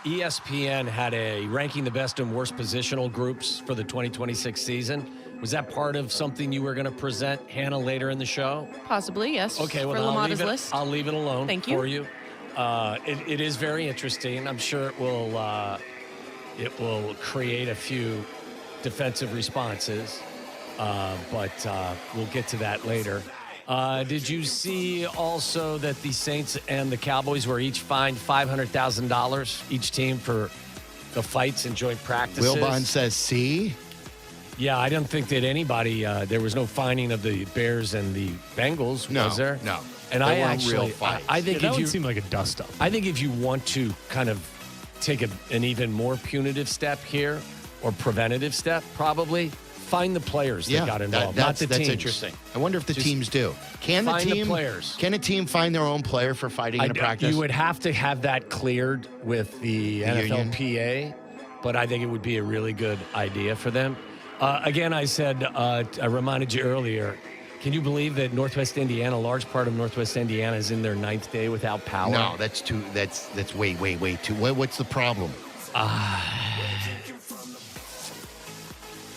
ESPN had a ranking the best and worst positional groups for the 2026 season? Was that part of something you were going to present, Hannah, later in the show? Possibly, yes. Okay, well, for I'll LaMotta's leave, list. I'll leave it alone Thank you. for you. It is very interesting. I'm sure it will create a few defensive responses, but we'll get to that later. Did you see also that the Saints and the Cowboys were each fined $500,000 each team for the fights and joint practices? Wilbon says, see? Yeah, I don't think that anybody, there was no fining of the Bears and the Bengals, No, was there? no. And There I weren't actually, real fights. I think that if would you seem like a dust-up. I think if you want to kind of take an even more punitive step here, or preventative step, probably find the players that got involved, not the that's teams. interesting. I wonder if the Just teams do. Can find the team? players. Can a team find their own player for fighting in a practice? You would have to have that cleared with the NFLPA, but I think it would be a really good idea for them. Again, I said, I reminded you earlier, can you believe that Northwest Indiana, a large part of Northwest Indiana, is in their 9th day without power? No, that's too. That's way too. What's the problem?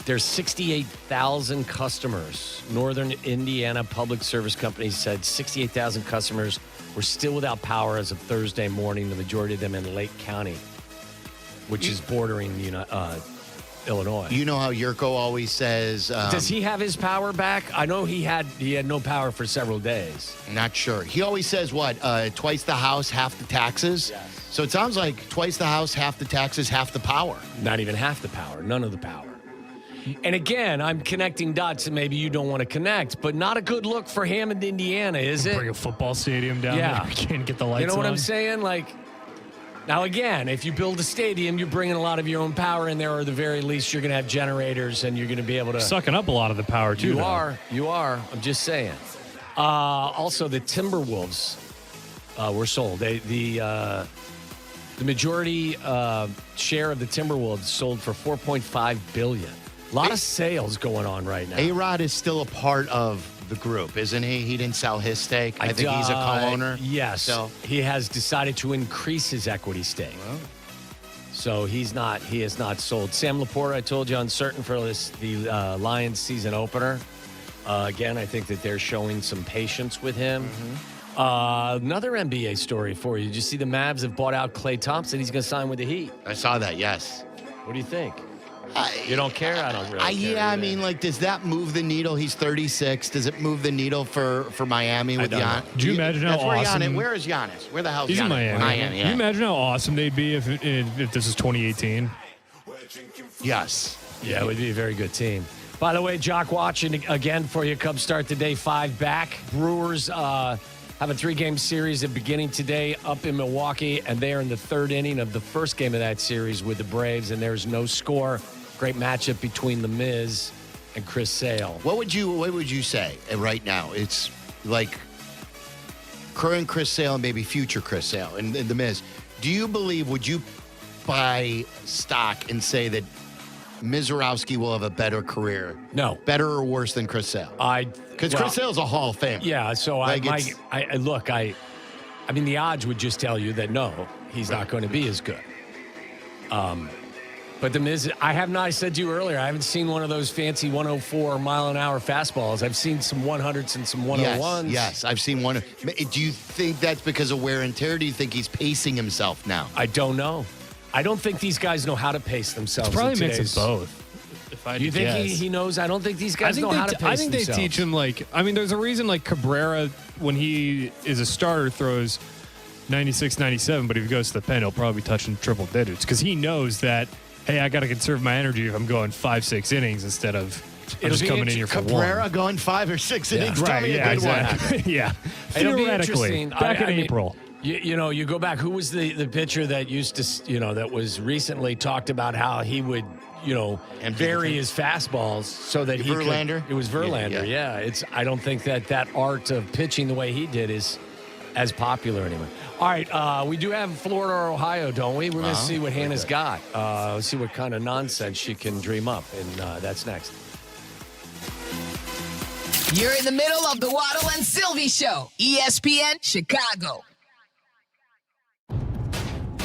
There's 68,000 customers. Northern Indiana Public Service Company said 68,000 customers were still without power as of Thursday morning, the majority of them in Lake County, which is bordering Illinois. You know how Jurko always says. Does he have his power back? I know he had no power for several days. Not sure. He always says what? Twice the house, half the taxes. Yes. So it sounds like twice the house, half the taxes, half the power. Not even half the power. None of the power. And again, I'm connecting dots that maybe you don't want to connect, but not a good look for Hammond, Indiana, is it? Bring a football stadium down there. You can't get the lights on. You know what I'm saying? Like, now again, if you build a stadium, you're bringing a lot of your own power in there, or at the very least, you're going to have generators and you're going to be able to. Sucking up a lot of the power, too. You are. I'm just saying. Also, the Timberwolves were sold. The majority share of the Timberwolves sold for $4.5 billion. A lot of sales going on right now. A-Rod is still a part of the group, isn't he? He didn't sell his stake. I think he's a co-owner. Yes. So. He has decided to increase his equity stake. Well. So he has not sold. Sam Laporta, I told you, uncertain for the Lions season opener. Again, I think that they're showing some patience with him. Mm-hmm. Another NBA story for you. Did you see the Mavs have bought out Klay Thompson? He's going to sign with the Heat. I saw that, yes. What do you think? You don't care? I don't really care. Yeah, I mean, like, does that move the needle? He's 36. Does it move the needle for Miami with Giannis? Do you imagine how awesome? Where is Giannis? Where the hell is He's Giannis? in Miami. Miami, yeah. Can you imagine how awesome they'd be if this is 2018? Yes. Yeah, it would be a very good team. By the way, Jock watching again for you. Cubs start today 5 back. Brewers have a 3-game series at beginning today up in Milwaukee, and they are in the 3rd inning of the first game of that series with the Braves, and there's no score. Great matchup between The Miz and Chris Sale. What would you say right now? It's like current Chris Sale and maybe future Chris Sale and The Miz. Would you buy stock and say that Mizorowski will have a better career? No. Better or worse than Chris Sale? Because Chris Sale's a Hall of Famer. Yeah, so I mean, the odds would just tell you that no, he's not going to be as good. But The Miz, I said to you earlier, I haven't seen one of those fancy 104 mile-an-hour fastballs. I've seen some 100s and some 101s. Yes, I've seen one. Do you think that's because of wear and tear? Do you think he's pacing himself now? I don't know. I don't think these guys know how to pace themselves. It's probably a mix of both. If I you think he knows? I don't think these guys know how to pace themselves. I think they teach him, there's a reason, Cabrera, when he is a starter, throws 96, 97, but if he goes to the pen, he'll probably be touching triple digits because he knows that, hey, I got to conserve my energy if I'm going 5-6 innings instead of just coming in here for Cabrera one. going 5 or 6 innings. Right, Tell me a good exactly. one. Yeah. It'll be Theoretically, interesting. back in April. You go back. Who was the pitcher that used to, that was recently talked about how he would, vary his fastballs so that he Verlander? It was Verlander. Yeah. I don't think that art of pitching the way he did is as popular anymore. All right, we do have Florida or Ohio, don't we? We're going to see what Hannah's got. See what kind of nonsense she can dream up, and that's next. You're in the middle of the Waddle and Silvy Show, ESPN Chicago.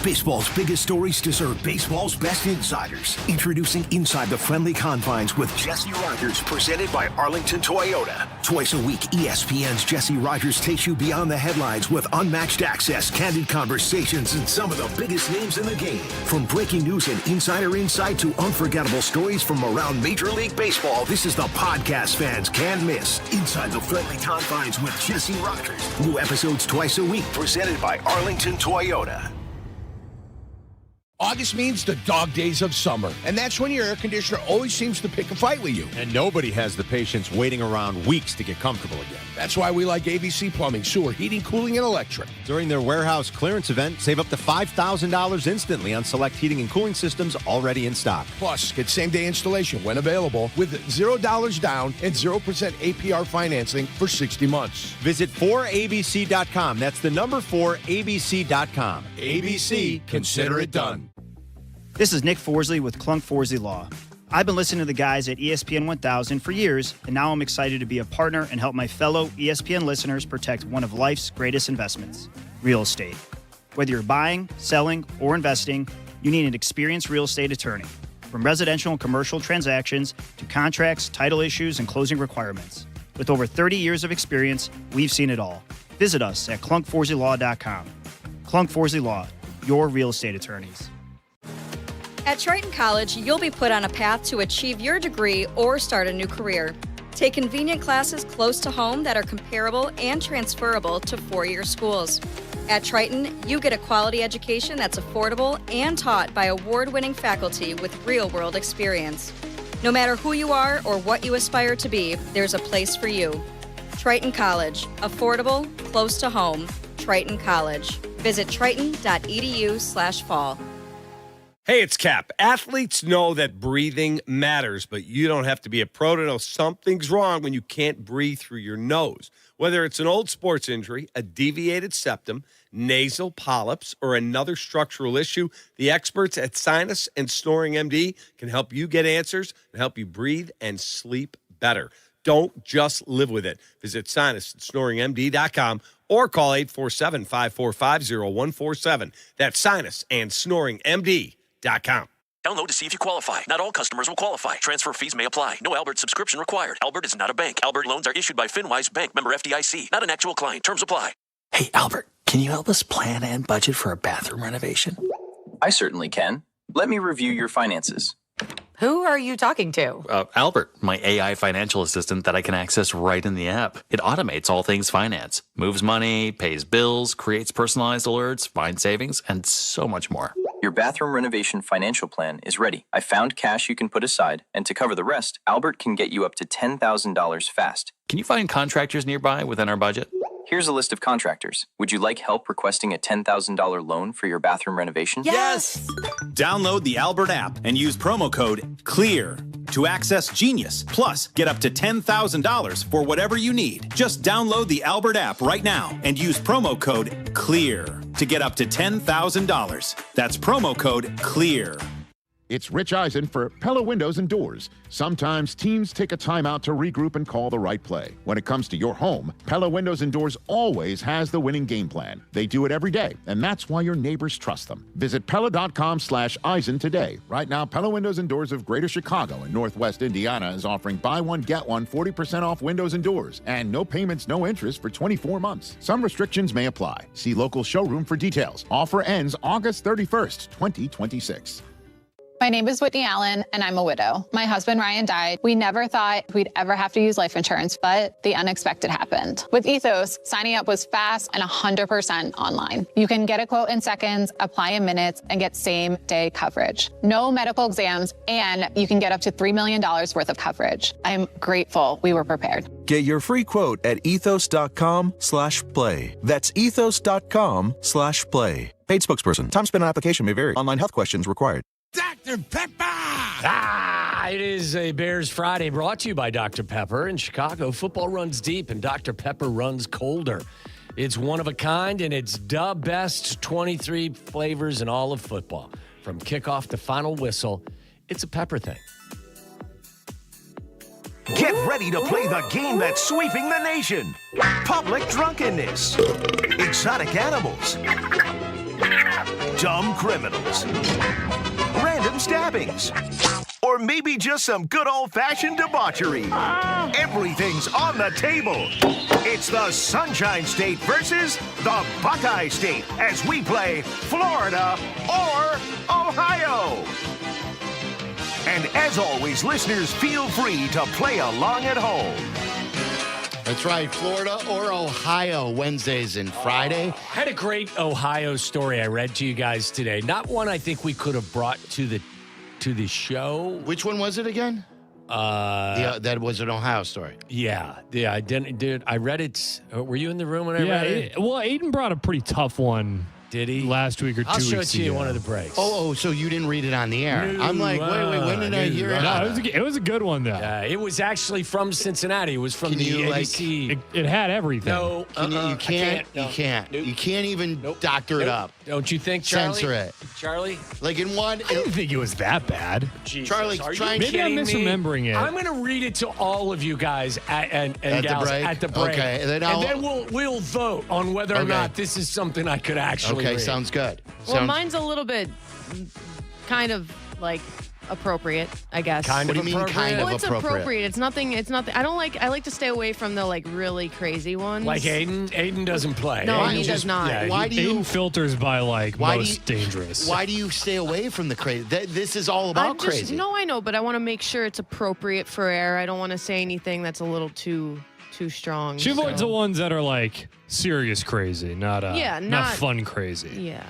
Baseball's biggest stories deserve baseball's best insiders. Introducing Inside the Friendly Confines with Jesse Rogers, presented by Arlington Toyota. Twice a week, ESPN's Jesse Rogers takes you beyond the headlines with unmatched access, candid conversations, and some of the biggest names in the game. From breaking news and insider insight to unforgettable stories from around Major League Baseball, this is the podcast fans can't miss. Inside the Friendly Confines with Jesse Rogers. New episodes twice a week, presented by Arlington Toyota. August means the dog days of summer, and that's when your air conditioner always seems to pick a fight with you. And nobody has the patience waiting around weeks to get comfortable again. That's why we like ABC Plumbing, Sewer, Heating, Cooling, and Electric. During their warehouse clearance event, save up to $5,000 instantly on select heating and cooling systems already in stock. Plus, get same-day installation when available with $0 down and 0% APR financing for 60 months. Visit 4abc.com. That's the number 4abc.com. ABC, consider it done. This is Nick Forsley with Clunk Forsley Law. I've been listening to the guys at ESPN 1000 for years, and now I'm excited to be a partner and help my fellow ESPN listeners protect one of life's greatest investments, real estate. Whether you're buying, selling, or investing, you need an experienced real estate attorney. From residential and commercial transactions to contracts, title issues, and closing requirements. With over 30 years of experience, we've seen it all. Visit us at clunkforsleylaw.com. Clunk Forsley Law, your real estate attorneys. At Triton College, you'll be put on a path to achieve your degree or start a new career. Take convenient classes close to home that are comparable and transferable to four-year schools. At Triton, you get a quality education that's affordable and taught by award-winning faculty with real-world experience. No matter who you are or what you aspire to be, there's a place for you. Triton College. Affordable, close to home. Triton College. Visit triton.edu/fall. Hey, it's Kap. Athletes know that breathing matters, but you don't have to be a pro to know something's wrong when you can't breathe through your nose. Whether it's an old sports injury, a deviated septum, nasal polyps, or another structural issue, the experts at Sinus and Snoring MD can help you get answers and help you breathe and sleep better. Don't just live with it. Visit sinusandsnoringmd.com or call 847-545-0147. That's sinusandsnoringmd.com. Download to see if you qualify. Not all customers will qualify. Transfer fees may apply. No Albert subscription required. Albert is not a bank. Albert loans are issued by FinWise Bank, member FDIC. Not an actual client. Terms apply. Hey, Albert, can you help us plan and budget for a bathroom renovation? I certainly can. Let me review your finances. Who are you talking to? Albert, my AI financial assistant that I can access right in the app. It automates all things finance, moves money, pays bills, creates personalized alerts, finds savings, and so much more. Your bathroom renovation financial plan is ready. I found cash you can put aside, and to cover the rest, Albert can get you up to $10,000 fast. Can you find contractors nearby within our budget? Here's a list of contractors. Would you like help requesting a $10,000 loan for your bathroom renovation? Yes! Download the Albert app and use promo code CLEAR to access Genius. Plus, get up to $10,000 for whatever you need. Just download the Albert app right now and use promo code CLEAR to get up to $10,000. That's promo code CLEAR. It's Rich Eisen for Pella Windows and Doors. Sometimes teams take a timeout to regroup and call the right play. When it comes to your home, Pella Windows and Doors always has the winning game plan. They do it every day, and that's why your neighbors trust them. Visit Pella.com/Eisen today. Right now, Pella Windows and Doors of Greater Chicago and Northwest Indiana is offering buy one, get one 40% off windows and doors, and no payments, no interest for 24 months. Some restrictions may apply. See local showroom for details. Offer ends August 31st, 2026. My name is Whitney Allen, and I'm a widow. My husband, Ryan, died. We never thought we'd ever have to use life insurance, but the unexpected happened. With Ethos, signing up was fast and 100% online. You can get a quote in seconds, apply in minutes, and get same-day coverage. No medical exams, and you can get up to $3 million worth of coverage. I'm grateful we were prepared. Get your free quote at ethos.com/play. That's ethos.com/play. Paid spokesperson. Time spent on application may vary. Online health questions required. Dr. Pepper! It is a Bears Friday brought to you by Dr. Pepper. In Chicago, football runs deep and Dr. Pepper runs colder. It's one of a kind and it's the best 23 flavors in all of football. From kickoff to final whistle, it's a pepper thing. Get ready to play the game that's sweeping the nation. Public drunkenness. Exotic animals. Dumb criminals. Random stabbings. Or maybe just some good old-fashioned debauchery. Everything's on the table. It's the Sunshine State versus the Buckeye State as we play Florida or Ohio. And as always, listeners, feel free to play along at home. That's right, Florida or Ohio, Wednesdays and Friday. I had a great Ohio story I read to you guys today. Not one I think we could have brought to the show. Which one was it again? That was an Ohio story. Yeah, I didn't, dude. I read it. Were you in the room when I read it? Well, Aiden brought a pretty tough one. Did he? Last week or 2 weeks ago. I'll show it to you one of the breaks. Oh, so you didn't read it on the air. No, I'm like, wait, when did I hear it? No, it was a good one, though. It was actually from Cincinnati. It was from the ABC. It had everything. No, you can't. You can't even doctor it up. Don't you think, Charlie? Censor it. Charlie? Like in one. I didn't think it was that bad. Jesus, Charlie, maybe I'm misremembering it. I'm going to read it to all of you guys and gals at the break. Okay. And then we'll vote on whether or not this is something I could actually read. Sounds good. Well, mine's a little bit kind of like appropriate, I guess. What do you mean kind of it's appropriate. It's nothing. I like to stay away from the like really crazy ones. Like Aiden? Aiden doesn't play. No, he does not. Yeah, why do you Aiden filters by like most dangerous? Why do you stay away from the crazy? This is all about crazy. No, I know, but I want to make sure it's appropriate for air. I don't want to say anything that's a little too strong. She avoids the ones that are like serious crazy, not fun crazy. Yeah.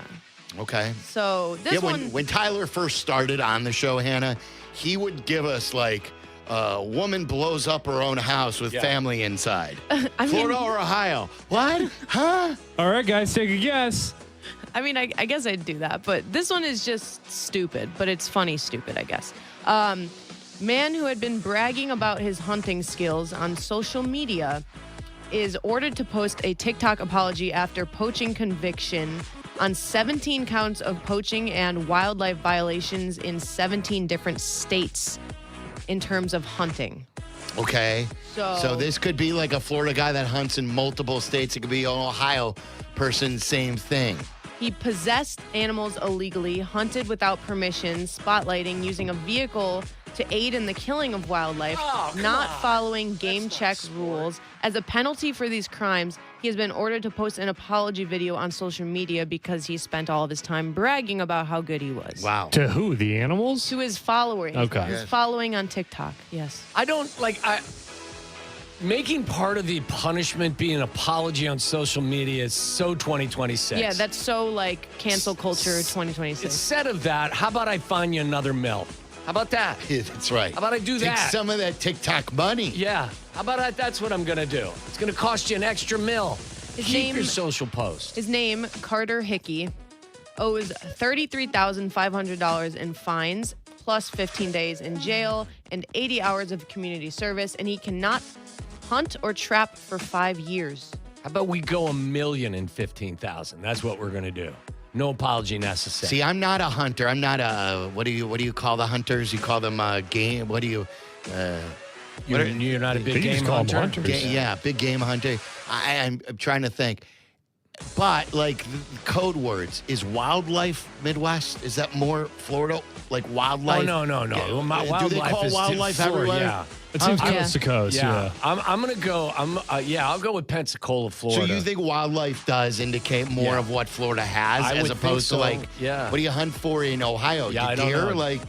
Okay. So this one. When Tyler first started on the show, Hannah, he would give us like a woman blows up her own house with family inside. Florida or Ohio? What? Huh? All right, guys, take a guess. I mean, I guess I'd do that, but this one is just stupid, but it's funny stupid, I guess. Man who had been bragging about his hunting skills on social media is ordered to post a TikTok apology after poaching conviction on 17 counts of poaching and wildlife violations in 17 different states in terms of hunting. Okay. So this could be like a Florida guy that hunts in multiple states. It could be an Ohio person, same thing. he possessed animals illegally, hunted without permission, spotlighting, using a vehicle to aid in the killing of wildlife, not following game check rules. As a penalty for these crimes, he has been ordered to post an apology video on social media because he spent all of his time bragging about how good he was. Wow. To who? The animals? To his followers. Okay. His following on TikTok. Yes. I don't making part of the punishment be an apology on social media is so 2026. Yeah, that's so like cancel culture 2026. Instead of that, how about I find you another mill? How about that? Yeah, that's right. How about I do Take that? some of that TikTok money. Yeah. How about that's what I'm going to do? It's going to cost you an extra mill. Keep your social post. His name, Carter Hickey, owes $33,500 in fines, plus 15 days in jail and 80 hours of community service, and he cannot hunt or trap for 5 years. How about we go $1,015,000? That's what we're going to do. No apology necessary. See, I'm not a hunter. I'm not a what do you call the hunters? You call them game. What do you? You're not a big game hunter. Yeah, big game hunter. I'm trying to think. But like the code words, is wildlife Midwest? Is that more Florida? Like wildlife? Oh, no. Yeah. Do they call wildlife Florida, everywhere? Yeah. It seems coast to coast, yeah. I'm going to go, I'll go with Pensacola, Florida. So you think wildlife does indicate more of what Florida has I as would opposed think to so. like, Yeah. what do you hunt for in Ohio? Yeah, I deer? don't know. Like,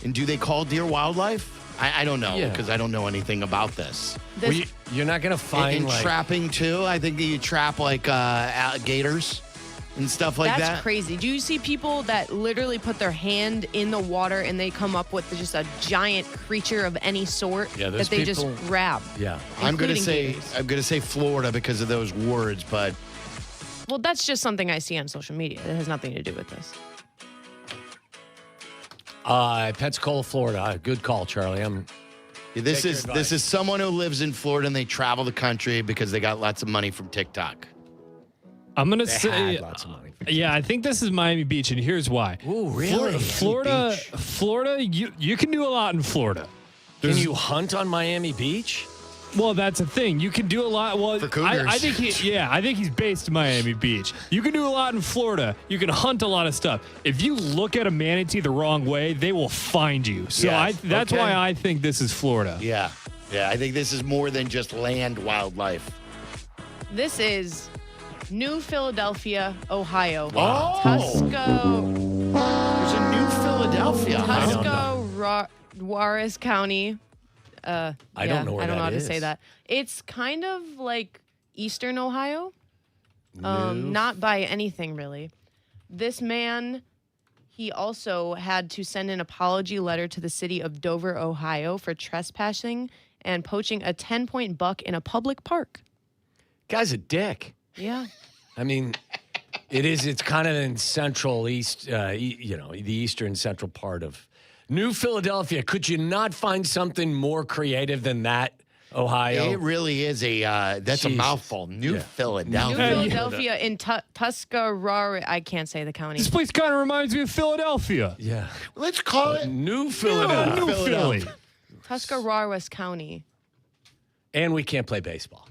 and do they call deer wildlife? I don't know Yeah. because I don't know anything about this. Well, you're not going to find in like trapping too. I think that you trap like alligators and stuff like That's that. crazy. Do you see people that literally put their hand in the water and they come up with just a giant creature of any sort Yeah, that those they just people- grab? Yeah. I'm gonna including say gators. Florida because of those words, but Well, that's just something I see on social media. It has nothing to do with this. Pensacola, Florida. Good call, Charlie. this Take your is advice. someone who lives in Florida and they travel the country because they got lots of money from TikTok. I'm going to They say, had lots of money. yeah, I think this is Miami Beach, and here's why. Ooh, really? Florida, you can do a lot in Florida. Can you hunt on Miami Beach? Well, that's a thing. You can do a lot. Well, For cougars. I think he's based in Miami Beach. You can do a lot in Florida. You can hunt a lot of stuff. If you look at a manatee the wrong way, they will find you. So Yes, that's okay. why I think this is Florida. Yeah. I think this is more than just land wildlife. This is New Philadelphia, Ohio. Wow. Tusco. There's a New Philadelphia. Juarez County. I don't know where I don't know how that to say is. that. It's kind of like Eastern Ohio. Not by anything, really. This man, he also had to send an apology letter to the city of Dover, Ohio for trespassing and poaching a 10-point buck in a public park. Guy's a dick. Yeah. I mean, it's kind of in central east, the eastern central part of New Philadelphia. Could you not find something more creative than that, Ohio? It really is that's a Jesus. mouthful. New Philadelphia. New Philadelphia in Tuscarora. I can't say the county. This place kind of reminds me of Philadelphia. Yeah. Let's call it New Philadelphia. New Philly. Tuscarora County. And we can't play baseball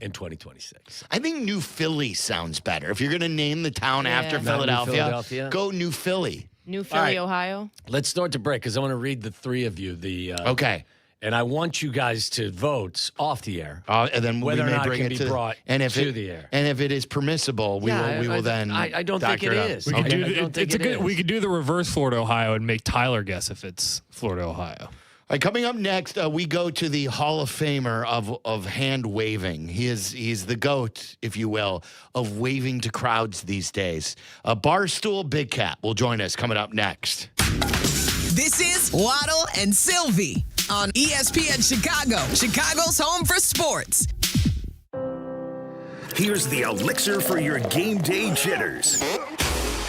in 2026. I think New Philly sounds better. If you're going to name the town after Not New Philadelphia, Philadelphia? go New Philly. New Philly, right. Ohio. Let's start to break because I want to read the three of you. Okay. And I want you guys to vote off the air. And then whether we or may not bring it it can be brought to the air. And if it is permissible, we will then. I don't think doctor it up. is. We could I do don't think it is. We could do the reverse Florida, Ohio, and make Tyler guess if it's Florida, Ohio. All right, coming up next, we go to the Hall of Famer of hand waving. He's the GOAT, if you will, of waving to crowds these days. Barstool Big Cat will join us coming up next. This is Waddle and Silvy on ESPN Chicago, Chicago's home for sports. Here's the elixir for your game day jitters.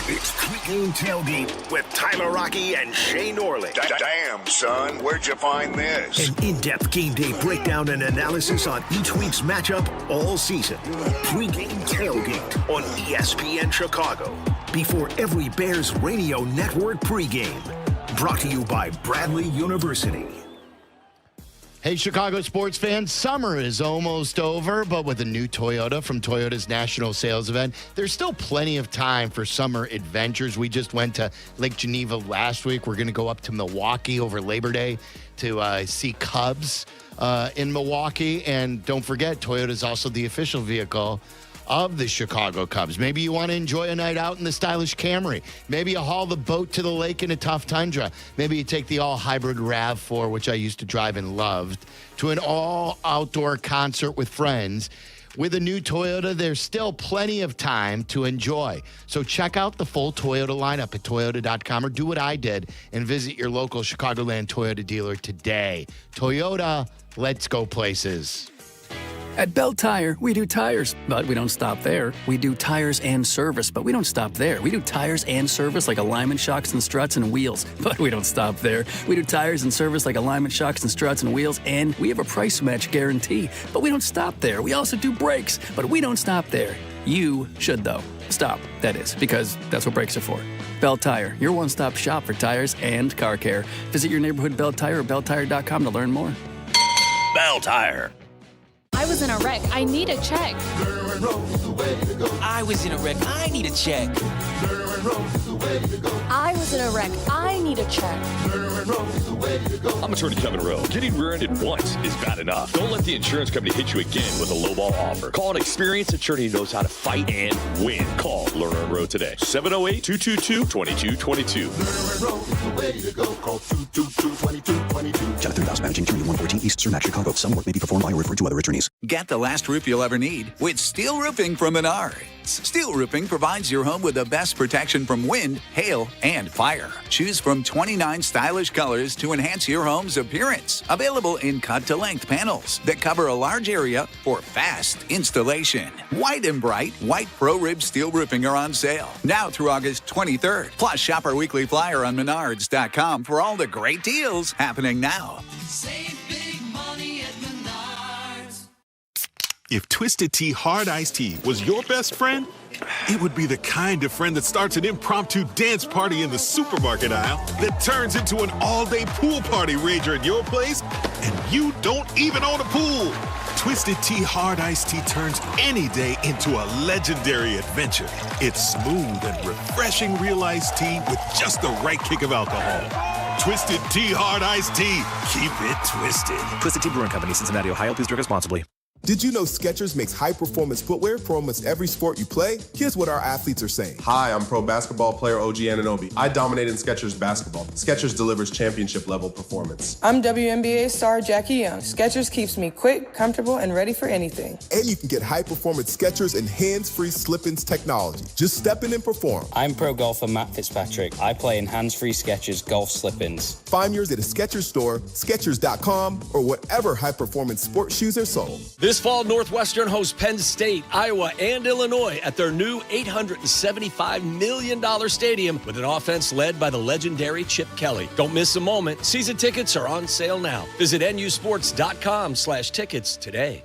It's Pregame Tailgate with Tyler Rocky and Shay Norling. Damn, son, where'd you find this? An in-depth game day breakdown and analysis on each week's matchup all season. Pregame Tailgate on ESPN Chicago. Before every Bears radio network pregame. Brought to you by Bradley University. Hey, Chicago sports fans, summer is almost over, but with a new Toyota from Toyota's national sales event, there's still plenty of time for summer adventures. We just went to Lake Geneva last week. We're going to go up to Milwaukee over Labor Day to see Cubs in Milwaukee. And don't forget, Toyota is also the official vehicle of the Chicago Cubs. Maybe you want to enjoy a night out in the stylish Camry. Maybe you haul the boat to the lake in a tough Tundra. Maybe you take the all-hybrid RAV4, which I used to drive and loved, to an all-outdoor concert with friends. With a new Toyota, there's still plenty of time to enjoy. So check out the full Toyota lineup at Toyota.com or do what I did and visit your local Chicagoland Toyota dealer today. Toyota, let's go places. At Bell Tire, we do tires, but we don't stop there. We do tires and service, but we don't stop there. We do tires and service like alignment shocks and struts and wheels, but we don't stop there. We do tires and service like alignment shocks and struts and wheels, and we have a price match guarantee, but we don't stop there. We also do brakes, but we don't stop there. You should, though. Stop, that is, because that's what brakes are for. Bell Tire, your one-stop shop for tires and car care. Visit your neighborhood Bell Tire or belltire.com to learn more. Bell Tire. I was in a wreck. I need a check. I was in a wreck. I need a check. I was in a wreck. I need a check. I'm attorney Kevin Rowe. Getting rear-ended once is bad enough. Don't let the insurance company hit you again with a lowball offer. Call an experienced attorney who knows how to fight and win. Call Lerner and Rowe today. 708-222-2222. Call 222-2222. Jonathan Vows, managing attorney, 114 East Cermak, Chicago. Some work may be performed by or referred to other attorneys. Get the last roof you'll ever need with steel roofing from Menards. Steel roofing provides your home with the best protection from wind, hail, and fire. Choose from 29 stylish colors to enhance your home's appearance. Available in cut-to-length panels that cover a large area for fast installation. White and bright, white pro-rib steel roofing are on sale now through August 23rd. Plus, shop our weekly flyer on Menards.com for all the great deals happening now. Save big money at Menards. If Twisted Tea Hard Iced Tea was your best friend, it would be the kind of friend that starts an impromptu dance party in the supermarket aisle that turns into an all-day pool party rager at your place, and you don't even own a pool. Twisted Tea Hard Iced Tea turns any day into a legendary adventure. It's smooth and refreshing real iced tea with just the right kick of alcohol. Twisted Tea Hard Iced Tea. Keep it twisted. Twisted Tea Brewing Company, Cincinnati, Ohio. Please drink responsibly. Did you know Skechers makes high-performance footwear for almost every sport you play? Here's what our athletes are saying. Hi, I'm pro basketball player OG Anunoby. I dominate in Skechers basketball. Skechers delivers championship-level performance. I'm WNBA star Jackie Young. Skechers keeps me quick, comfortable, and ready for anything. And you can get high-performance Skechers and hands-free slip-ins technology. Just step in and perform. I'm pro golfer Matt Fitzpatrick. I play in hands-free Skechers golf slip-ins. Find yours at a Skechers store, Skechers.com, or whatever high-performance sports shoes are sold. This fall, Northwestern hosts Penn State, Iowa, and Illinois at their new $875 million stadium with an offense led by the legendary Chip Kelly. Don't miss a moment. Season tickets are on sale now. Visit nusports.com/tickets today.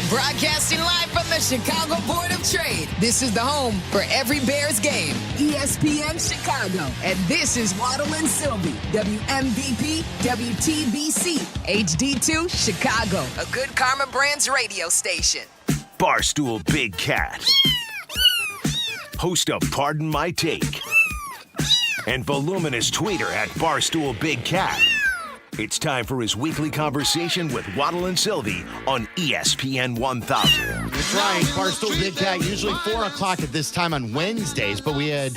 Broadcasting live from the Chicago Board of Trade. This is the home for every Bears game. ESPN Chicago. And this is Waddle and Silvy. WMVP, WTBC, HD2, Chicago. A good Karma Brands radio station. Barstool Big Cat. Host of Pardon My Take. And voluminous tweeter at Barstool Big Cat. It's time for his weekly conversation with Waddle and Silvy on ESPN 1000. That's right. Barstool Big Cat, usually 4 o'clock at this time on Wednesdays, but we had,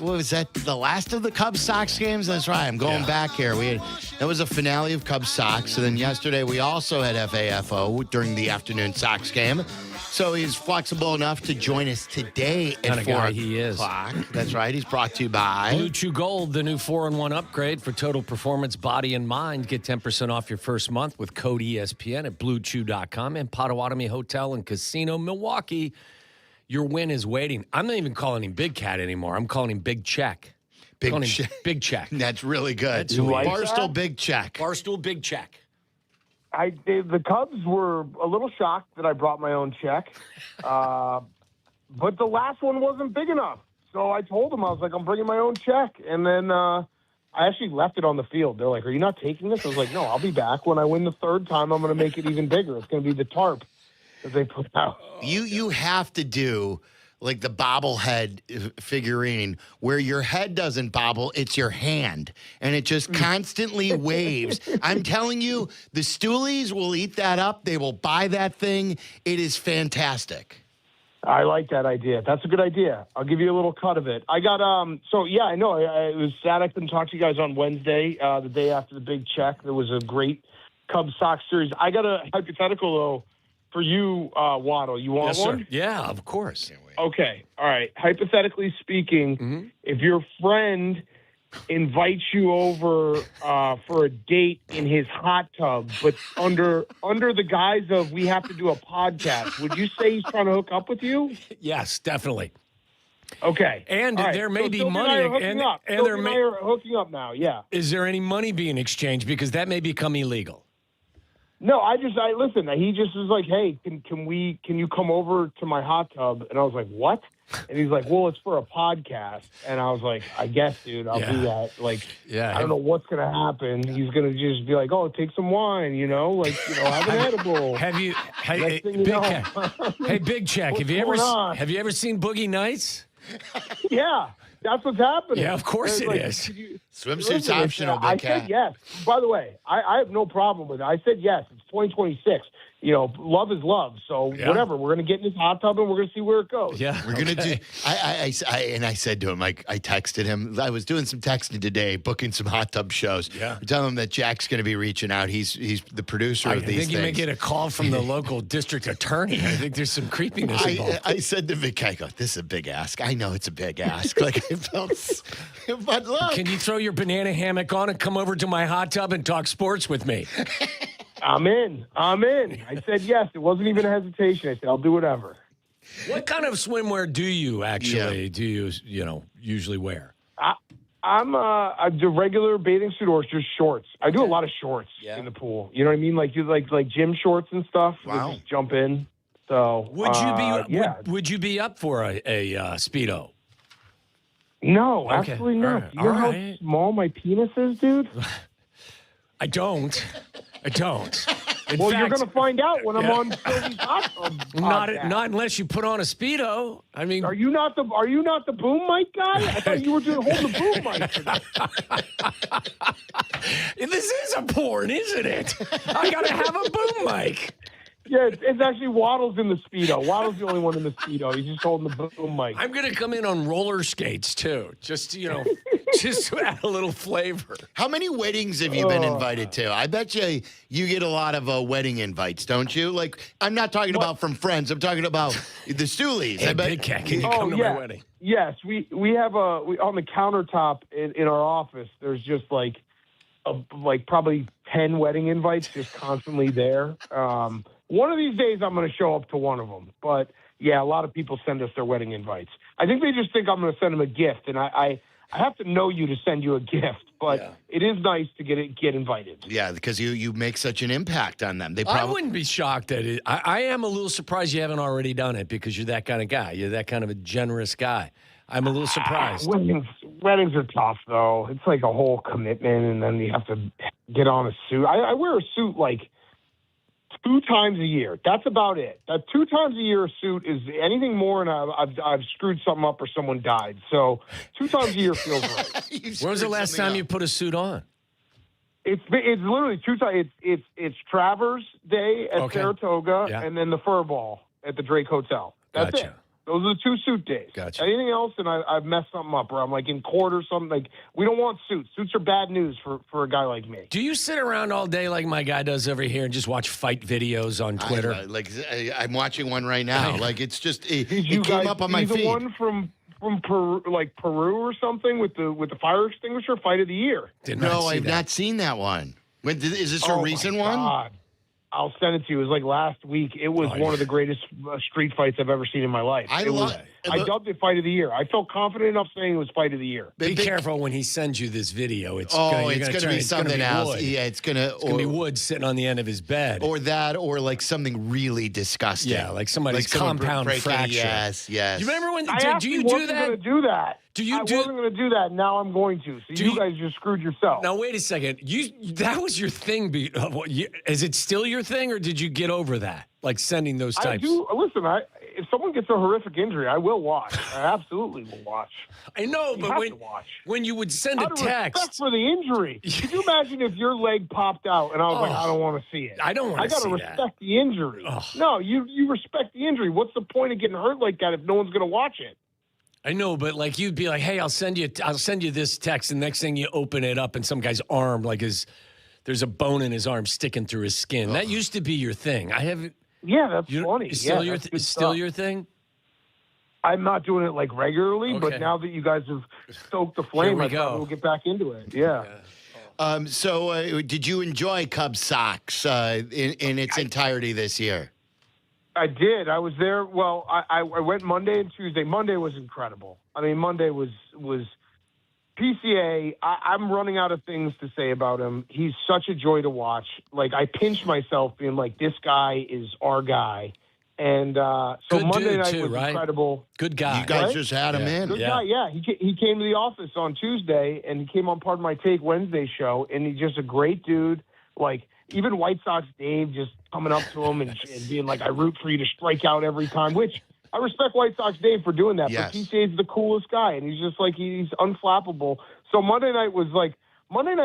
what was that, the last of the Cubs-Sox games? That's right. I'm going back here. That was a finale of Cubs-Sox, and then yesterday we also had FAFO during the afternoon Sox game. So he's flexible enough to join us today at 4 o'clock. That's right. He's brought to you by Blue Chew Gold, the new 4-in-1 upgrade for total performance, body, and mind. Get 10% off your first month with code ESPN at BlueChew.com and Potawatomi Hotel and Casino, Milwaukee. Your win is waiting. I'm not even calling him Big Cat anymore. I'm calling him Big Check. Big Check. That's really good. That's Barstool Big Check. Barstool Big Check. The Cubs were a little shocked that I brought my own check, but the last one wasn't big enough. So I told them, I was like, I'm bringing my own check. And then I actually left it on the field. They're like, "Are you not taking this?" I was like, "No, I'll be back. When I win the third time, I'm going to make it even bigger. It's going to be the tarp that they put out." You have to do like the bobblehead figurine where your head doesn't bobble, it's your hand, and it just constantly waves. I'm telling you, the Stoolies will eat that up. They will buy that thing. It is fantastic. I like that idea. That's a good idea. I'll give you a little cut of it. I got So yeah, I know. It was sad I couldn't talk to you guys on Wednesday, the day after the big check. There was a great Cubs Sox series. I got a hypothetical though for you, Waddle. You want one? Sir. Yeah, of course. Okay. All right. Hypothetically speaking, if your friend invites you over for a date in his hot tub, but under the guise of we have to do a podcast, would you say he's trying to hook up with you? Yes, definitely. Okay. And All right. there may So be Sylvie money. and I are hooking up now. Yeah. Is there any money being exchanged? Because that may become illegal. No, I listen. He just was like, "Hey, can you come over to my hot tub?" And I was like, "What?" And he's like, "Well, it's for a podcast." And I was like, "I guess, dude, I'll do that." Like, I don't know what's gonna happen. He's gonna just be like, "Oh, take some wine, have an edible." Hey, Big Check. Have you ever seen Boogie Nights? Yeah. That's what's happening. Yeah, of course it is. Swimsuit's optional, Big I Cat. said yes. By the way, I have no problem with it. I said yes. It's 2026. Love is love. So whatever. We're going to get in this hot tub and we're going to see where it goes. Yeah, we're going to do. I said to him, I texted him. I was doing some texting today, booking some hot tub shows. Yeah, telling him that Jack's going to be reaching out. He's the producer of these things. I think you may get a call from the local district attorney. I think there's some creepiness involved. I said to Vic, I go, "This is a big ask. I know it's a big ask." Like I felt, but look, can you throw your banana hammock on and come over to my hot tub and talk sports with me? I'm in. I said yes. It wasn't even a hesitation. I said, I'll do whatever. What kind of swimwear do you usually wear? I do regular bathing suit or just shorts. I do a lot of shorts in the pool. You know what I mean? Like gym shorts and stuff. Wow. Just jump in. So would you be up for a Speedo? No, Okay. absolutely not. All You know how right. small my penis is, dude? I don't. In Well, fact, you're going to find out when I'm on Sylvie's hot tub podcast. not unless you put on a Speedo. I mean, Are you not the boom mic guy? I thought you were holding the boom mic today. This is a porn, isn't it? I got to have a boom mic. Yeah, it's actually Waddle's in the Speedo. Waddle's the only one in the Speedo. He's just holding the boom mic. I'm going to come in on roller skates, too. Just to add a little flavor. How many weddings have you been invited to? I bet you get a lot of wedding invites, don't you? Like, I'm not talking about from friends. I'm talking about the Stoolies. Hey, Big Cat, can you come to my wedding? Yes, we have on the countertop in our office. There's just like probably 10 wedding invites just constantly there. One of these days, I'm going to show up to one of them. But yeah, a lot of people send us their wedding invites. I think they just think I'm going to send them a gift, and I have to know you to send you a gift. But it is nice to get invited. Yeah, because you make such an impact on them. I wouldn't be shocked at it. I am a little surprised you haven't already done it because you're that kind of guy. You're that kind of a generous guy. I'm a little surprised. Weddings are tough, though. It's like a whole commitment, and then you have to get on a suit. I wear a suit like 2 times a year. That's about it. 2 times a year a suit is anything more, and I've screwed something up or someone died. So 2 times a year feels right. When was the last time you put a suit on? It's literally 2 times. It's Travers Day at Saratoga, and then the Fur Ball at the Drake Hotel. That's it. Those are the 2 suit days. Gotcha. Anything else, and I've messed something up, or I'm like in court or something. Like, we don't want suits. Suits are bad news for a guy like me. Do you sit around all day like my guy does over here and just watch fight videos on Twitter? I'm watching one right now. Like, it's just it came up on my feed. The one from Peru, like Peru or something with the fire extinguisher, fight of the year. No, I've not seen that one. Is this a recent one? God. I'll send it to you. It was like last week. It was one of the greatest street fights I've ever seen in my life. I dubbed it Fight of the Year. I felt confident enough saying it was Fight of the Year. Be careful when he sends you this video. It's going gonna to be something else. Yeah, it's going to be Wood sitting on the end of his bed. Or that, or like something really disgusting. Yeah, like somebody's compound fracture. Yes. Do you remember when? Do you do that? Going to do that. I wasn't going to do that. Now I'm going to. So you guys just screwed yourself. Now wait a second. That was your thing. Is it still your thing, or did you get over that? Like sending those types? Listen, if someone gets a horrific injury, I will watch. I absolutely will watch. I know, but when you would send a text respect for the injury, could you imagine if your leg popped out and I was like, I don't want to see it. I don't want to see that. I got to respect the injury. No, you respect the injury. What's the point of getting hurt like that if no one's going to watch it? I know, but like you'd be like, hey, I'll send you this text, and next thing you open it up, and some guy's arm, there's a bone in his arm sticking through his skin. That used to be your thing. I haven't. Yeah, that's funny. It's still your thing? I'm not doing it like regularly, but now that you guys have stoked the flame, I thought we'll get back into it. Yeah. So did you enjoy Cubs Sox in its entirety this year? I did. I was there. Well, I went Monday and Tuesday. Monday was incredible. I mean, Monday was PCA. I'm running out of things to say about him. He's such a joy to watch. Like, I pinch myself being like, this guy is our guy. And so good Monday night too, was right? incredible. Good guy. You guys just had him in. Good guy, yeah. He came to the office on Tuesday, and he came on part of my Take Wednesday show, and he's just a great dude. Like, even White Sox Dave just coming up to him and being like, I root for you to strike out every time, which I respect White Sox Dave for doing that. Yes. But PCA's the coolest guy, and he's just like, he's unflappable. So Monday night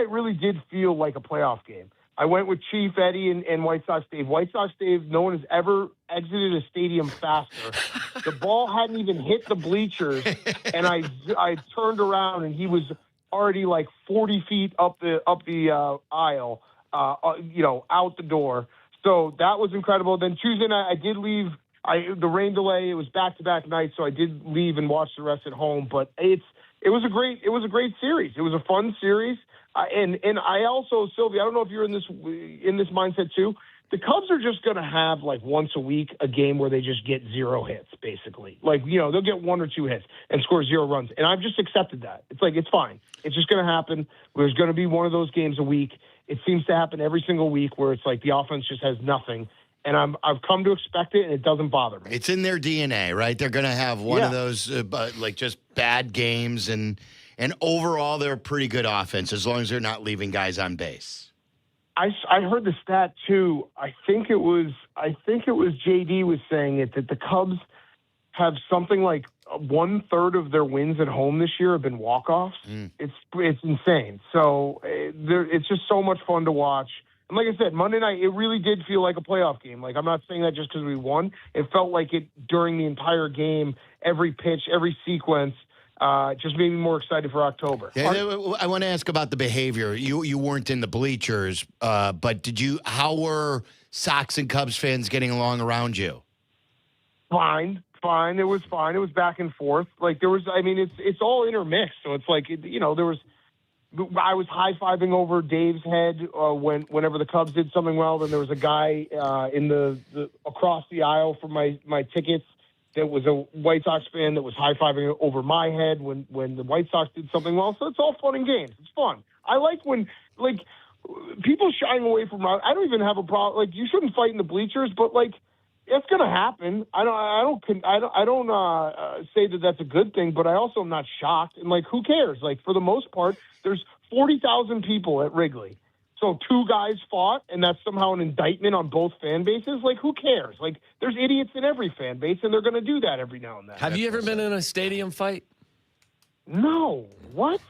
really did feel like a playoff game. I went with Chief Eddie and White Sox Dave. White Sox Dave, no one has ever exited a stadium faster. The ball hadn't even hit the bleachers, and I turned around, and he was already like 40 feet up the aisle, out the door. So that was incredible. Then Tuesday night, I did leave. The rain delay, it was back-to-back nights, so I did leave and watch the rest at home. But it was a great series. It was a fun series. And I also, Sylvia, I don't know if you're in this mindset too. The Cubs are just going to have like once a week a game where they just get 0 hits, basically. Like, they'll get 1 or 2 hits and score 0 runs. And I've just accepted that. It's like, it's fine. It's just going to happen. There's going to be one of those games a week. It seems to happen every single week where it's like the offense just has nothing. And I've come to expect it, and it doesn't bother me. It's in their DNA, right? They're going to have one of those, just bad games, and overall, they're a pretty good offense as long as they're not leaving guys on base. I heard the stat too. I think it was JD was saying it, that the Cubs have something like 1/3 of their wins at home this year have been walk-offs. It's insane. So it's just so much fun to watch. And like I said, Monday night, it really did feel like a playoff game. Like, I'm not saying that just because we won. It felt like it during the entire game, every pitch, every sequence, just made me more excited for October. Yeah, I want to ask about the behavior. You weren't in the bleachers, but how were Sox and Cubs fans getting along around you? Fine. It was fine. It was back and forth. Like, it's all intermixed. So it's like, I was high-fiving over Dave's head whenever the Cubs did something well. Then there was a guy in the across the aisle for my tickets that was a White Sox fan that was high-fiving over my head when the White Sox did something well. So it's all fun and games. It's fun. I like when, like, people shying away from. I don't even have a problem. Like, you shouldn't fight in the bleachers, but like, it's going to happen. I don't say that that's a good thing, but I also am not shocked. And like, who cares? Like, for the most part, there's 40,000 people at Wrigley. So 2 guys fought, and that's somehow an indictment on both fan bases. Like, who cares? Like, there's idiots in every fan base, and they're going to do that every now and then. Have you ever been in a stadium fight? No. What?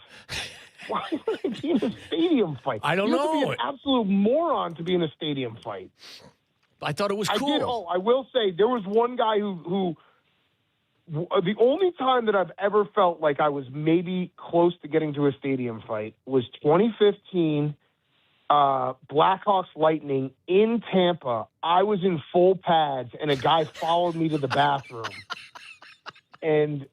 Why would I be in a stadium fight? I don't know. You have to be an absolute moron to be in a stadium fight. I thought it was cool. I will say there was one guy who the only time that I've ever felt like I was maybe close to getting to a stadium fight was 2015 Blackhawks Lightning in Tampa. I was in full pads and a guy followed me to the bathroom. And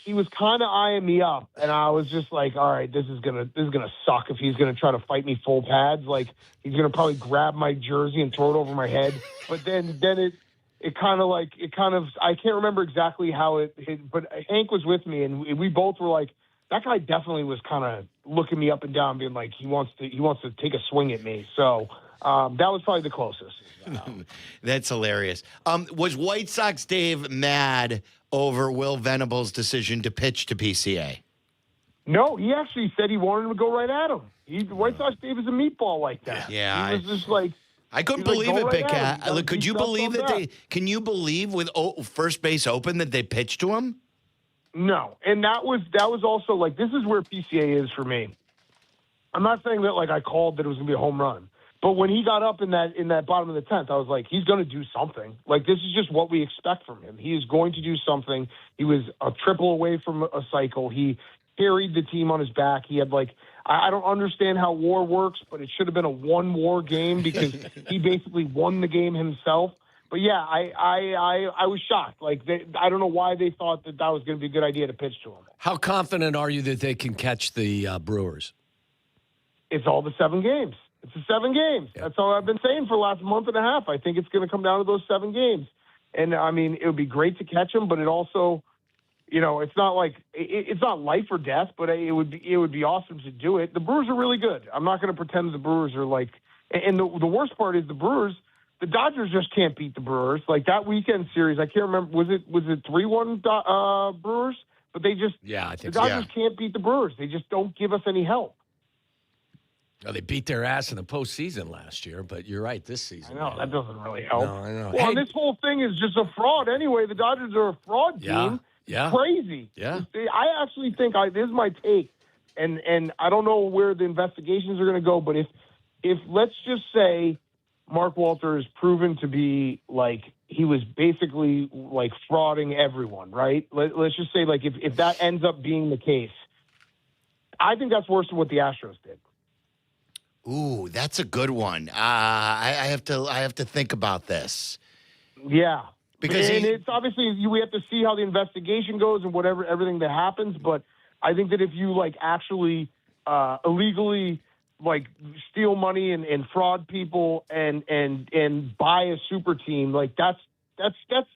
he was kind of eyeing me up, and I was just like, all right, this is gonna suck if he's gonna try to fight me full pads. Like, he's gonna probably grab my jersey and throw it over my head. But then I can't remember exactly how it hit, but Hank was with me, and we both were like, that guy definitely was kind of looking me up and down, being like, he wants to take a swing at me. So that was probably the closest. That's hilarious. Was White Sox Dave mad over Will Venable's decision to pitch to PCA? No, he actually said he wanted him to go right at him. The White Sox Dave is a meatball like that. Yeah. He was just like, I couldn't believe it, Big Cat. Look, Could you believe that can you believe with first base open that they pitched to him? No. And that was also like, this is where PCA is for me. I'm not saying that like I called that it was going to be a home run. But when he got up in that bottom of the 10th, I was like, he's going to do something. Like, this is just what we expect from him. He is going to do something. He was a triple away from a cycle. He carried the team on his back. He had like, I don't understand how WAR works, but it should have been a one WAR game because he basically won the game himself. But yeah, I was shocked. Like, I don't know why they thought that was going to be a good idea to pitch to him. How confident are you that they can catch the Brewers? It's all the 7 games. It's the 7 games. That's all I've been saying for the last month and a half. I think it's going to come down to those 7 games. And, I mean, it would be great to catch them, but it also, it's not like it's not life or death, but it would be awesome to do it. The Brewers are really good. I'm not going to pretend the Brewers are like – and the worst part is the Brewers – the Dodgers just can't beat the Brewers. Like that weekend series, I can't remember. Was it 3-1 Brewers? But they just I think the Dodgers can't beat the Brewers. They just don't give us any help. Well, they beat their ass in the postseason last year, but you're right, this season. I know, that doesn't really help. No, I know. Well, this whole thing is just a fraud anyway. The Dodgers are a fraud team. Yeah. Crazy. Yeah. I actually think this is my take, and I don't know where the investigations are going to go, but if let's just say Mark Walter is proven to be like he was basically like frauding everyone, right? Let's just say like if that ends up being the case, I think that's worse than what the Astros did. Ooh, that's a good one. I have to think about this. Yeah, because it's obviously we have to see how the investigation goes and everything that happens. But I think that if you like actually illegally like steal money and fraud people and buy a super team, like that's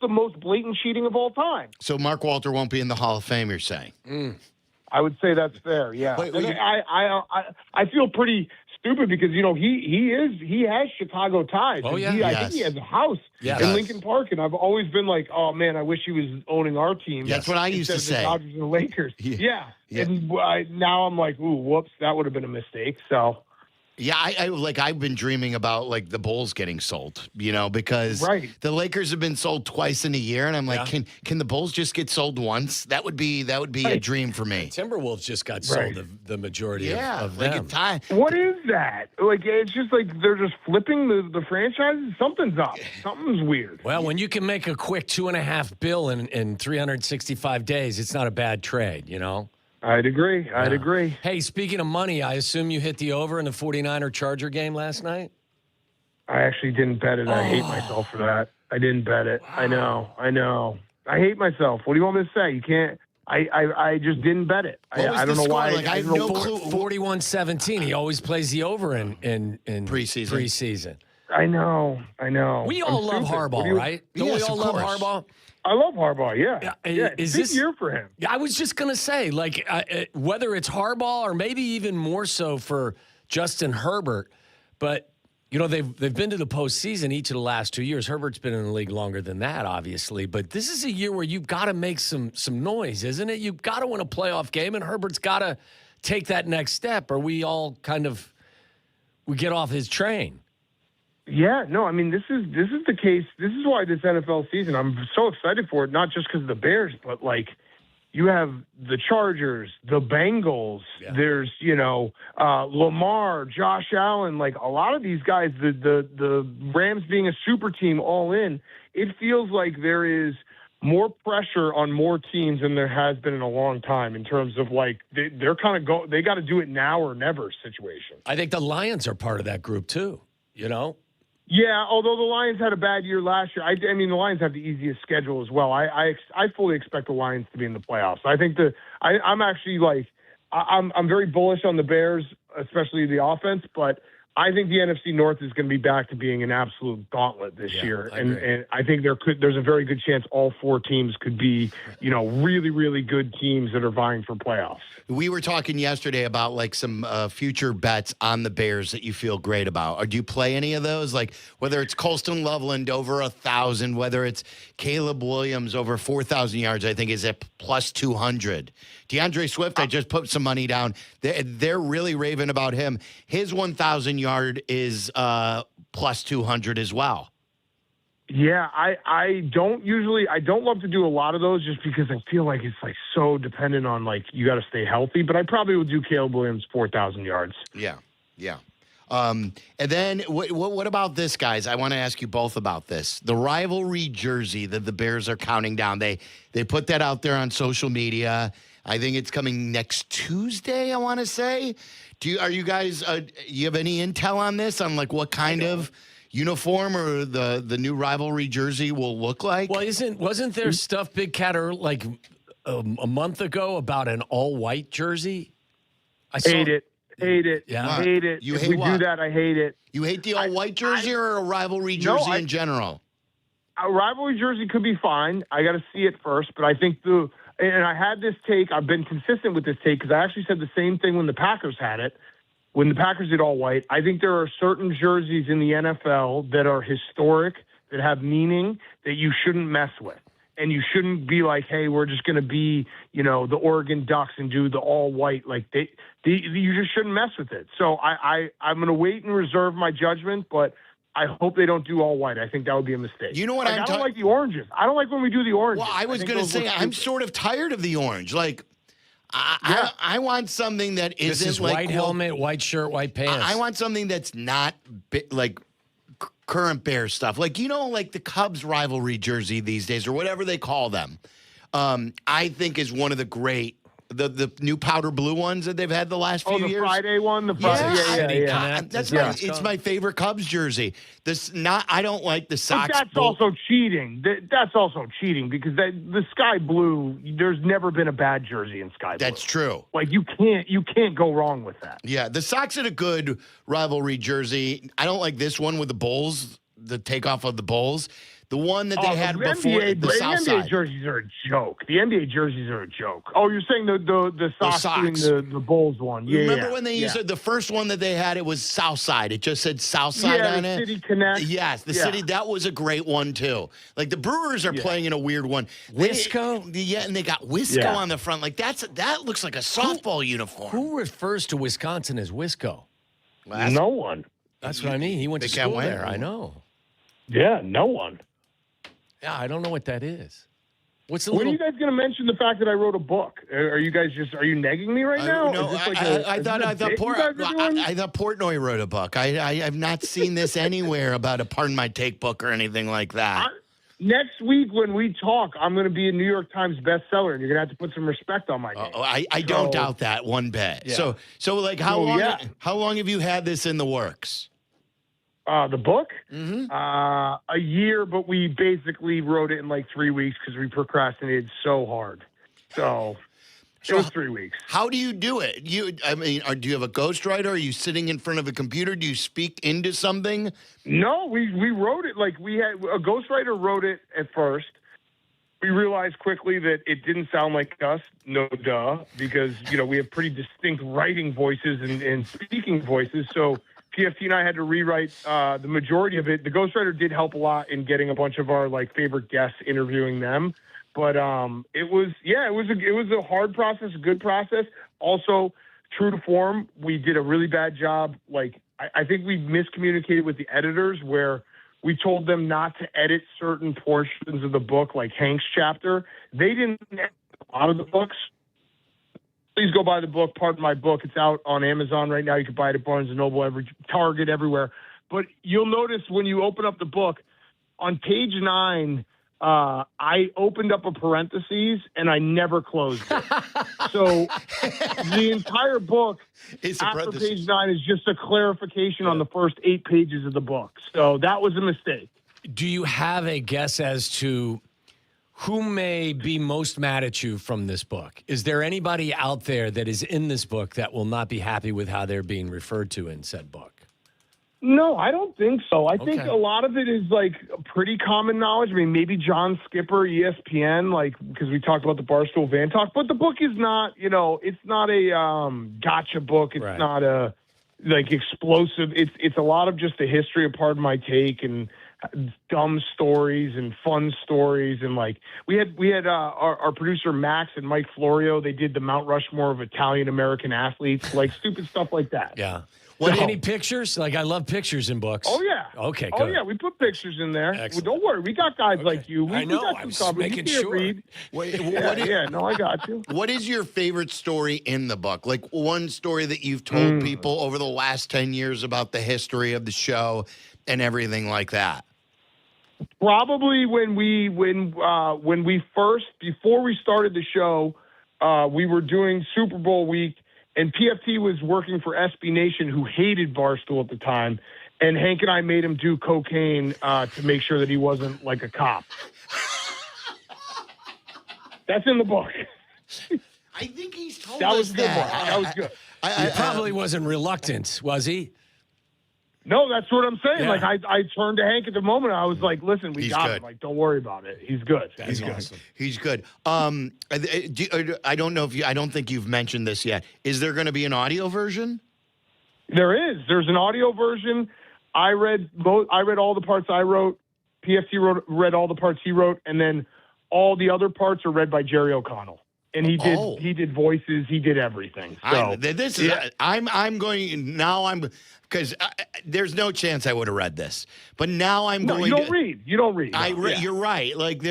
the most blatant cheating of all time. So Mark Walter won't be in the Hall of Fame, you're saying? I would say that's fair. Yeah. I feel pretty stupid because he has Chicago ties. Oh yeah, I think he has a house in Lincoln Park, and I've always been like, oh man, I wish he was owning our team. That's what I used to say. The Dodgers and the Lakers. Yeah. And now I'm like, ooh, whoops, that would have been a mistake. So. Yeah, I've been dreaming about like the Bulls getting sold, because the Lakers have been sold twice in a year, and I'm like, can the Bulls just get sold once? That would be a dream for me. Timberwolves just got sold the majority of them. What is that? Like it's just like they're just flipping the franchises. Something's up. Something's weird. Well, when you can make a quick $2.5 billion in 365 days, it's not a bad trade, I'd agree. I'd agree. Hey, speaking of money, I assume you hit the over in the 49er Charger game last night? I actually didn't bet it. I hate myself for that. I didn't bet it. Wow. I know. I hate myself. What do you want me to say? You can't. I just didn't bet it. I don't know why. Like, I have no clue. 41-17. He always plays the over in preseason. I know. We all love Harbaugh, right? Don't we all love Harbaugh? I love Harbaugh, yeah. Is this year for him? I was just going to say, like, whether it's Harbaugh or maybe even more so for Justin Herbert, but, they've been to the postseason each of the last 2 years. Herbert's been in the league longer than that, obviously, but this is a year where you've got to make some noise, isn't it? You've got to win a playoff game, and Herbert's got to take that next step, or we all we get off his train. Yeah, no, I mean, this is the case. This is why this NFL season, I'm so excited for it, not just because of the Bears, but like you have the Chargers, the Bengals, there's, Lamar, Josh Allen, like a lot of these guys, the Rams being a super team all in, it feels like there is more pressure on more teams than there has been in a long time in terms of like they're kind of they got to do it now or never situation. I think the Lions are part of that group too, Yeah, although the Lions had a bad year last year, I mean the Lions have the easiest schedule as well. I fully expect the Lions to be in the playoffs. I think I'm actually like I'm very bullish on the Bears, especially the offense, but I think the NFC North is going to be back to being an absolute gauntlet this year, and I think there's a very good chance all 4 teams could be, really, really good teams that are vying for playoffs. We were talking yesterday about like some future bets on the Bears that you feel great about. Or do you play any of those? Like whether it's Colston Loveland over 1,000, whether it's Caleb Williams over 4,000 yards, I think is at plus 200. DeAndre Swift, I just put some money down. They're really raving about him. His 1,000 yard is plus 200 as well. Yeah, I don't love to do a lot of those just because I feel like it's like so dependent on like you got to stay healthy. But I probably would do Caleb Williams 4,000 yards. Yeah. And then what about this, guys? I want to ask you both about this. The rivalry jersey that the Bears are counting down. They put that out there on social media. I think it's coming next Tuesday, I want to say. Are you guys, you have any intel on this, on like what kind of uniform or the new rivalry jersey will look like? Well, wasn't there stuff, Big Cat, or like a month ago about an all-white jersey? Hate it. Yeah. Hate it. You if hate we what? do that, I hate it. You hate the all-white jersey or a rivalry jersey in general? A rivalry jersey could be fine. I got to see it first, but I think and I had this take. I've been consistent with this take because I actually said the same thing when the Packers had it. When the Packers did all white, I think there are certain jerseys in the NFL that are historic, that have meaning, that you shouldn't mess with. And you shouldn't be like, hey, we're just going to be, the Oregon Ducks and do the all white. Like you just shouldn't mess with it. So I'm going to wait and reserve my judgment, but I hope they don't do all white. I think that would be a mistake. You know what? I don't like the oranges. I don't like when we do the oranges. Well, I was going to say, I'm sort of tired of the orange. Like, I want something that isn't this is like white helmet, white shirt, white pants. I want something that's not like current Bears stuff. Like, like the Cubs rivalry jersey these days or whatever they call them. I think is one of the great, the new powder blue ones that they've had the last few years. The Friday one? The Friday, yeah. It's my favorite Cubs jersey. I don't like the Sox. But that's also cheating. That's also cheating because the sky blue, there's never been a bad jersey in sky blue. That's true. Like you can't go wrong with that. Yeah, the Sox had a good rivalry jersey. I don't like this one with the Bulls, the takeoff of the Bulls. The one that they had before the South NBA side. jerseys are a joke. The NBA jerseys are a joke. Oh, you're saying the Sox doing the Bulls one? Yeah. Remember when they used the first one that they had? It was South Side. It just said South Side on it. City Connect. Yes, the City. That was a great one too. Like the Brewers are playing in a weird one. Wisco. And they got Wisco on the front. Like that looks like a softball uniform. Who refers to Wisconsin as Wisco? No one. That's what I mean. He went to school there. I know. Yeah, no one. Yeah, I don't know what that is. What's the when are you guys going to mention the fact that I wrote a book? Are you guys are you negging me right now? No, I thought Portnoy wrote a book. I have not seen this anywhere about a Pardon My Take book or anything like that. Next week when we talk, I'm going to be a New York Times bestseller, and you're going to have to put some respect on my name. I don't doubt that one bit. Yeah. So like how long have you had this in the works? The book? Mm-hmm. A year, but we basically wrote it in like 3 weeks because we procrastinated so hard. So it was 3 weeks. How do you do it? Do you have a ghostwriter? Are you sitting in front of a computer? Do you speak into something? No, we wrote it like we had a ghostwriter wrote it at first. We realized quickly that it didn't sound like us, no duh, because we have pretty distinct writing voices and speaking voices. So PFT and I had to rewrite the majority of it. The ghostwriter did help a lot in getting a bunch of our favorite guests, interviewing them. But it was a hard process, a good process. Also, true to form, we did a really bad job. I think we miscommunicated with the editors where we told them not to edit certain portions of the book, like Hank's chapter. They didn't edit a lot of the books. Please go buy the book, Pardon My Book. It's out on Amazon right now. You can buy it at Barnes & Noble, Target, everywhere. But you'll notice when you open up the book, on page 9, I opened up a parentheses, and I never closed it. So the entire book after page 9 is just a clarification on the first 8 pages of the book. So that was a mistake. Do you have a guess as to who may be most mad at you from this book? Is there anybody out there that is in this book that will not be happy with how they're being referred to in said book? No, I don't think so. I think a lot of it is like pretty common knowledge. I mean, maybe John Skipper, ESPN, like, because we talked about the Barstool Van Talk, but the book is not, it's not a gotcha book. It's not a like explosive. It's a lot of just the history of Pardon My Take and dumb stories and fun stories. And like we had our producer Max and Mike Florio. They did the Mount Rushmore of Italian American athletes, like stupid stuff like that. Yeah. Any pictures? Like, I love pictures in books. Oh, yeah. Okay, good. Oh, yeah, we put pictures in there. Well, don't worry. We got guys like you. I know. We I'm got just making sure. Read. No, I got you. What is your favorite story in the book? Like, one story that you've told people over the last 10 years about the history of the show and everything like that? Probably when we first, before we started the show, we were doing Super Bowl week, and PFT was working for SB Nation, who hated Barstool at the time. And Hank and I made him do cocaine to make sure that he wasn't like a cop. That's in the book. I think he's told that us was good. that. That was good. He probably wasn't reluctant, was he? No, that's what I'm saying. Yeah. Like I turned to Hank at the moment. I was like, "Listen, we got good. him. Like, don't worry about it. He's good. He's awesome. He's good. I don't know if I don't think you've mentioned this yet. Is there going to be an audio version? There is. There's an audio version. I read all the parts I wrote. PFT read all the parts he wrote, and then all the other parts are read by Jerry O'Connell. And he did voices. He did everything. So I'm going now. Because there's no chance I would have read this, but now I'm going. You don't read. You don't read. You're right. Like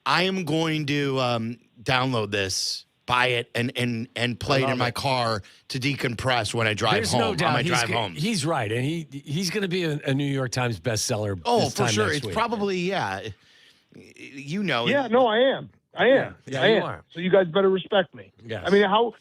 I am going to download this, buy it, and play it in my car to decompress when I drive home. No doubt. On my drive home. He's right, and he's going to be a New York Times bestseller. Oh, for sure. It's week. probably Yeah. No, I am. I am. Yeah, I you am. are. So you guys better respect me. Yes. I mean, how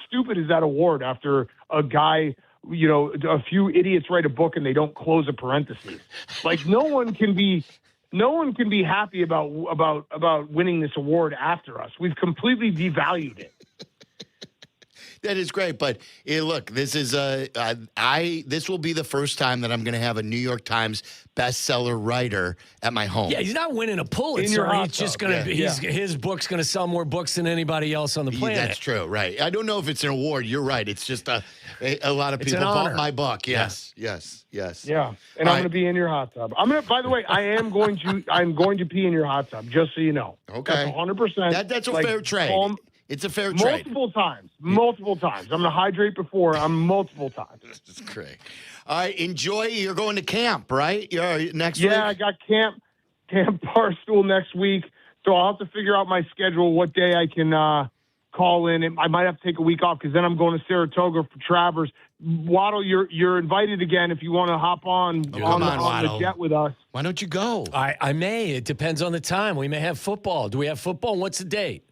stupid is that award after a guy, a few idiots write a book and they don't close a parenthesis? Like, no one can be happy about winning this award after us. We've completely devalued it. That is great, but look, this is this will be the first time that I'm going to have a New York Times bestseller writer at my home. Yeah, he's not winning a Pulitzer. He's just going to. His book's going to sell more books than anybody else on the planet. That's true, right? I don't know if it's an award. You're right. It's just a lot of people bought my book. Yes. Yeah, and I'm going to be in your hot tub. By the way, I'm going to pee in your hot tub. Just so you know. Okay, that's 100%. That's a fair trade. It's a fair trade. Multiple times. I'm going to hydrate before. multiple times. That's great. All right, enjoy. You're going to camp, right? Next week? Yeah, I got camp Barstool next week. So I'll have to figure out my schedule, what day I can call in. I might have to take a week off because then I'm going to Saratoga for Travers. Waddle, you're invited again if you want to hop on the jet with us. Why don't you go? I may. It depends on the time. We may have football. Do we have football? What's the date?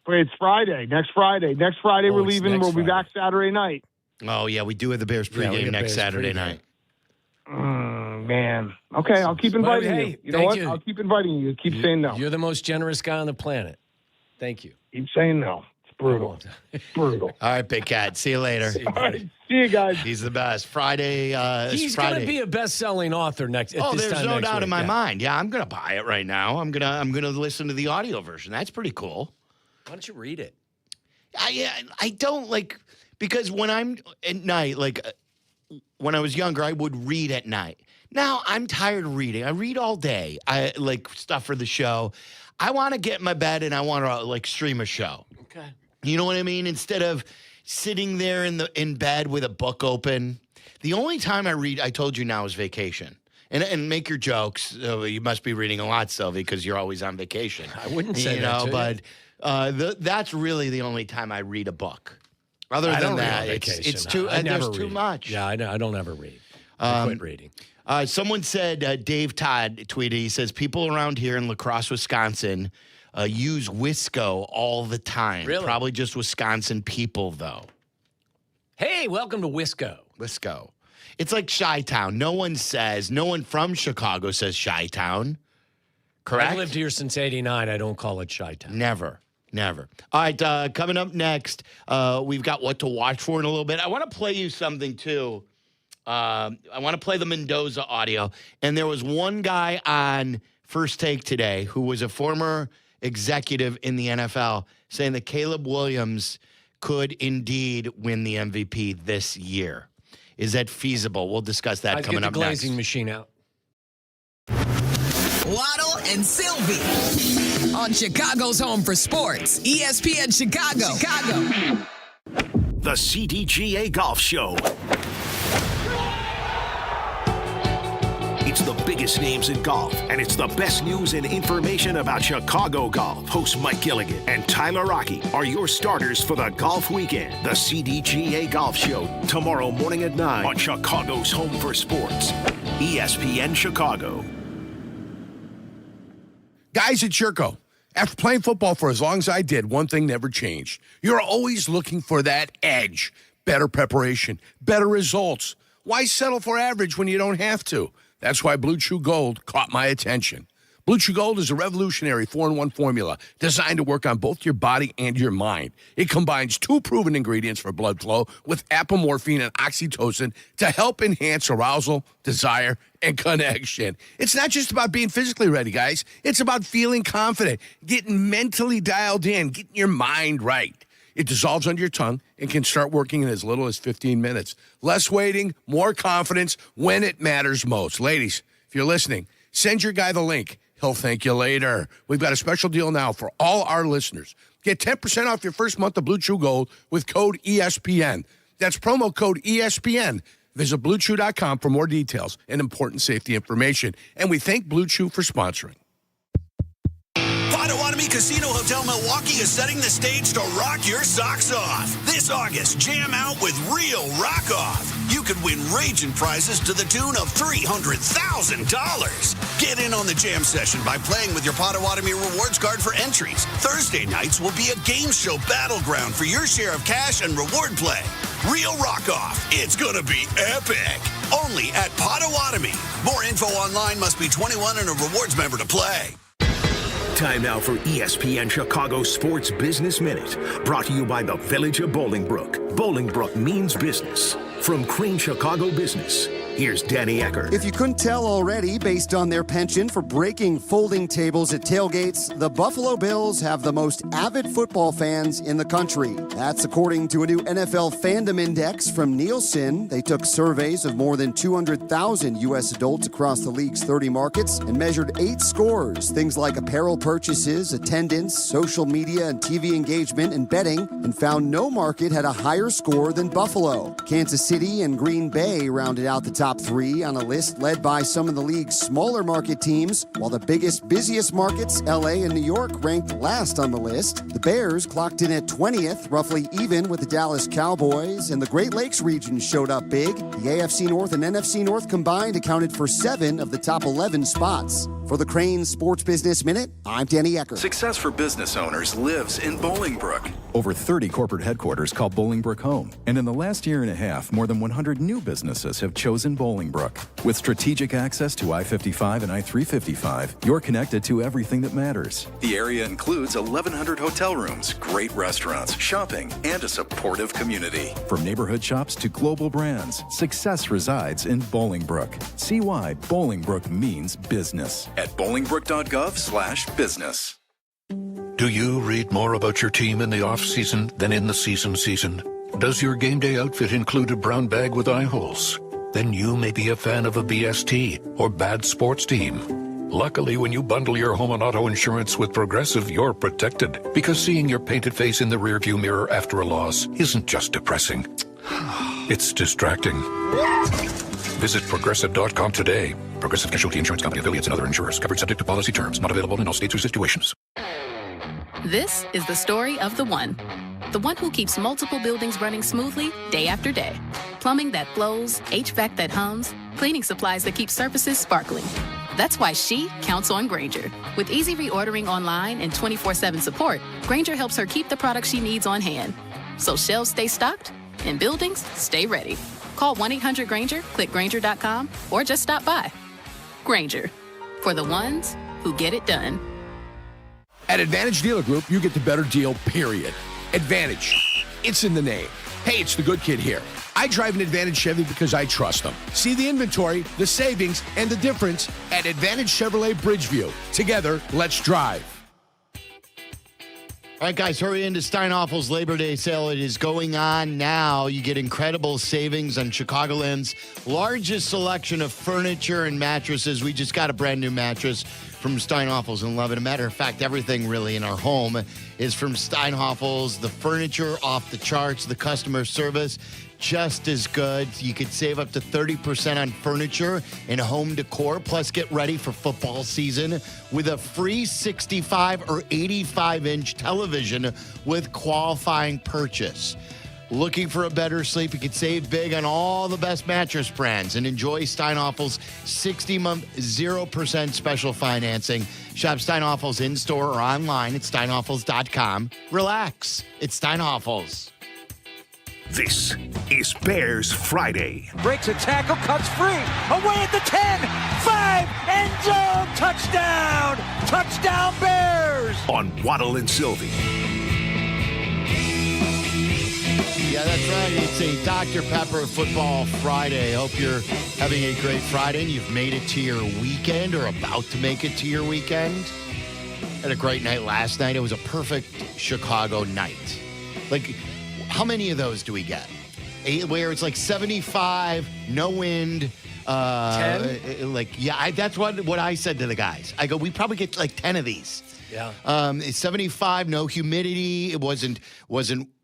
It's Friday. Next Friday we're leaving. We'll be back Saturday night. Oh, yeah, we do have the Bears pregame next Saturday night. Man. Okay, I'll keep inviting you. You know what? I'll keep inviting you. Keep saying no. You're the most generous guy on the planet. Thank you. Keep saying no. It's brutal. It's brutal. All right, Big Cat. See you later. All right, see you guys. He's the best. Friday. He's going to be a best-selling author next. There's no doubt in my mind. Yeah, I'm going to buy it right now. I'm gonna listen to the audio version. That's pretty cool. Why don't you read it? I don't like, because when I'm at night, like when I was younger, I would read at night. Now I'm tired of reading. I read all day. I like stuff for the show. I want to get in my bed and I want to like stream a show. Okay. You know what I mean? Instead of sitting there in bed with a book open. The only time I read, I told you now, is vacation. And make your jokes. You must be reading a lot, Silvy, because you're always on vacation. I wouldn't say that, but that's really the only time I read a book. Other than that, it's too. There's too much. Yeah, I don't ever read. I quit reading. Someone said, Dave Todd tweeted. He says people around here in La Crosse, Wisconsin, use Wisco all the time. Really? Probably just Wisconsin people, though. Hey, welcome to Wisco. Wisco. It's like Chi-Town. No one from Chicago says Chi-Town. Correct? I've lived here since '89. I don't call it Chi-Town. Never. All right, coming up next, we've got what to watch for in a little bit. I want to play you something, too. I want to play the Mendoza audio. And there was one guy on First Take today who was a former executive in the NFL saying that Caleb Williams could indeed win the MVP this year. Is that feasible? We'll discuss that coming up next. Get the glazing machine out. Waddle and Silvy on Chicago's home for sports, ESPN Chicago. The CDGA Golf Show. It's the biggest names in golf, and it's the best news and information about Chicago golf. Hosts Mike Gilligan and Tyler Rocky are your starters for the golf weekend. The CDGA Golf Show, tomorrow morning at 9 on Chicago's home for sports, ESPN Chicago. Guys at Jurko, after playing football for as long as I did, one thing never changed. You're always looking for that edge, better preparation, better results. Why settle for average when you don't have to? That's why Blue Chew Gold caught my attention. Blue Chew Gold is a revolutionary 4-in-1 formula designed to work on both your body and your mind. It combines 2 proven ingredients for blood flow with apomorphine and oxytocin to help enhance arousal, desire, and connection. It's not just about being physically ready, guys. It's about feeling confident, getting mentally dialed in, getting your mind right. It dissolves under your tongue and can start working in as little as 15 minutes. Less waiting, more confidence when it matters most. Ladies, if you're listening, send your guy the link. He'll thank you later. We've got a special deal now for all our listeners. Get 10% off your first month of Blue Chew Gold with code ESPN. That's promo code ESPN. Visit BlueChew.com for more details and important safety information. And we thank Blue Chew for sponsoring. Potawatomi Casino Hotel Milwaukee is setting the stage to rock your socks off. This August, jam out with real rock off. You could win raging prizes to the tune of $300,000. Get in on the jam session by playing with your Potawatomi rewards card for entries. Thursday nights will be a game show battleground for your share of cash and reward play. Real rock off. It's gonna be epic. Only at Potawatomi. More info online. Must be 21 and a rewards member to play. Time now for ESPN Chicago Sports Business Minute, brought to you by the Village of Bolingbrook. Bolingbrook means business. From Crane Chicago Business, here's Danny Ecker. If you couldn't tell already, based on their penchant for breaking folding tables at tailgates, the Buffalo Bills have the most avid football fans in the country. That's according to a new NFL Fandom Index from Nielsen. They took surveys of more than 200,000 U.S. adults across the league's 30 markets and measured 8 scores, things like apparel purchases, attendance, social media and TV engagement, and betting, and found no market had a higher score than Buffalo. Kansas City and Green Bay rounded out the top 3 on a list led by some of the league's smaller market teams, while the biggest, busiest markets, LA and New York, ranked last on the list. The Bears clocked in at 20th, roughly even with the Dallas Cowboys, and the Great Lakes region showed up big. The AFC North and NFC North combined accounted for 7 of the top 11 spots. For the Crane Sports Business Minute, I'm Danny Ecker. Success for business owners lives in Bolingbrook. Over 30 corporate headquarters call Bolingbrook home. And in the last year and a half, more than 100 new businesses have chosen Bolingbrook. With strategic access to I-55 and I-355, you're connected to everything that matters. The area includes 1,100 hotel rooms, great restaurants, shopping, and a supportive community. From neighborhood shops to global brands, success resides in Bolingbrook. See why Bolingbrook means business at bolingbrook.gov/business. Do you read more about your team in the off-season than in the season? Does your game day outfit include a brown bag with eye holes? Then you may be a fan of a BST or bad sports team. Luckily, when you bundle your home and auto insurance with Progressive, you're protected, because seeing your painted face in the rearview mirror after a loss isn't just depressing. It's distracting. Visit Progressive.com today. Progressive Casualty Insurance Company, affiliates, and other insurers. Covered subject to policy terms. Not available in all states or situations. This is the story of the one who keeps multiple buildings running smoothly day after day. Plumbing that flows, HVAC that hums, cleaning supplies that keep surfaces sparkling. That's why she counts on Grainger. With easy reordering online and 24/7 support, Grainger helps her keep the products she needs on hand. So shelves stay stocked and buildings stay ready. Call 1-800-GRAINGER, click Grainger.com, or just stop by. Grainger, for the ones who get it done. At Advantage Dealer Group, you get the better deal, period. Advantage. It's in the name. Hey, it's the good kid here. I drive an Advantage Chevy because I trust them. See the inventory, the savings, and the difference at Advantage Chevrolet Bridgeview. Together, let's drive. All right, guys, hurry into Steinhoffel's Labor Day sale. It is going on now. You get incredible savings on Chicagoland's largest selection of furniture and mattresses. We just got a brand new mattress from Steinhoffel's and love it. As a matter of fact, everything really in our home is from Steinhoffel's. The furniture off the charts, the customer service just as good. You could save up to 30% on furniture and home decor, plus get ready for football season with a free 65 or 85-inch television with qualifying purchase. Looking for a better sleep? You could save big on all the best mattress brands and enjoy Steinhoffel's 60-month 0% special financing. Shop Steinhoffel's in-store or online at steinhoffels.com. Relax. It's Steinhoffel's. This is Bears Friday. Breaks a tackle, cuts free. Away at the 10, 5, end zone, touchdown! Touchdown Bears! On Waddle and Silvy. Yeah, that's right. It's a Dr. Pepper Football Friday. Hope you're having a great Friday and you've made it to your weekend or about to make it to your weekend. Had a great night last night. It was a perfect Chicago night. Like, how many of those do we get? Where it's like 75, no wind. 10? That's what I said to the guys. I go, we probably get like 10 of these. Yeah. It's 75, no humidity. It wasn't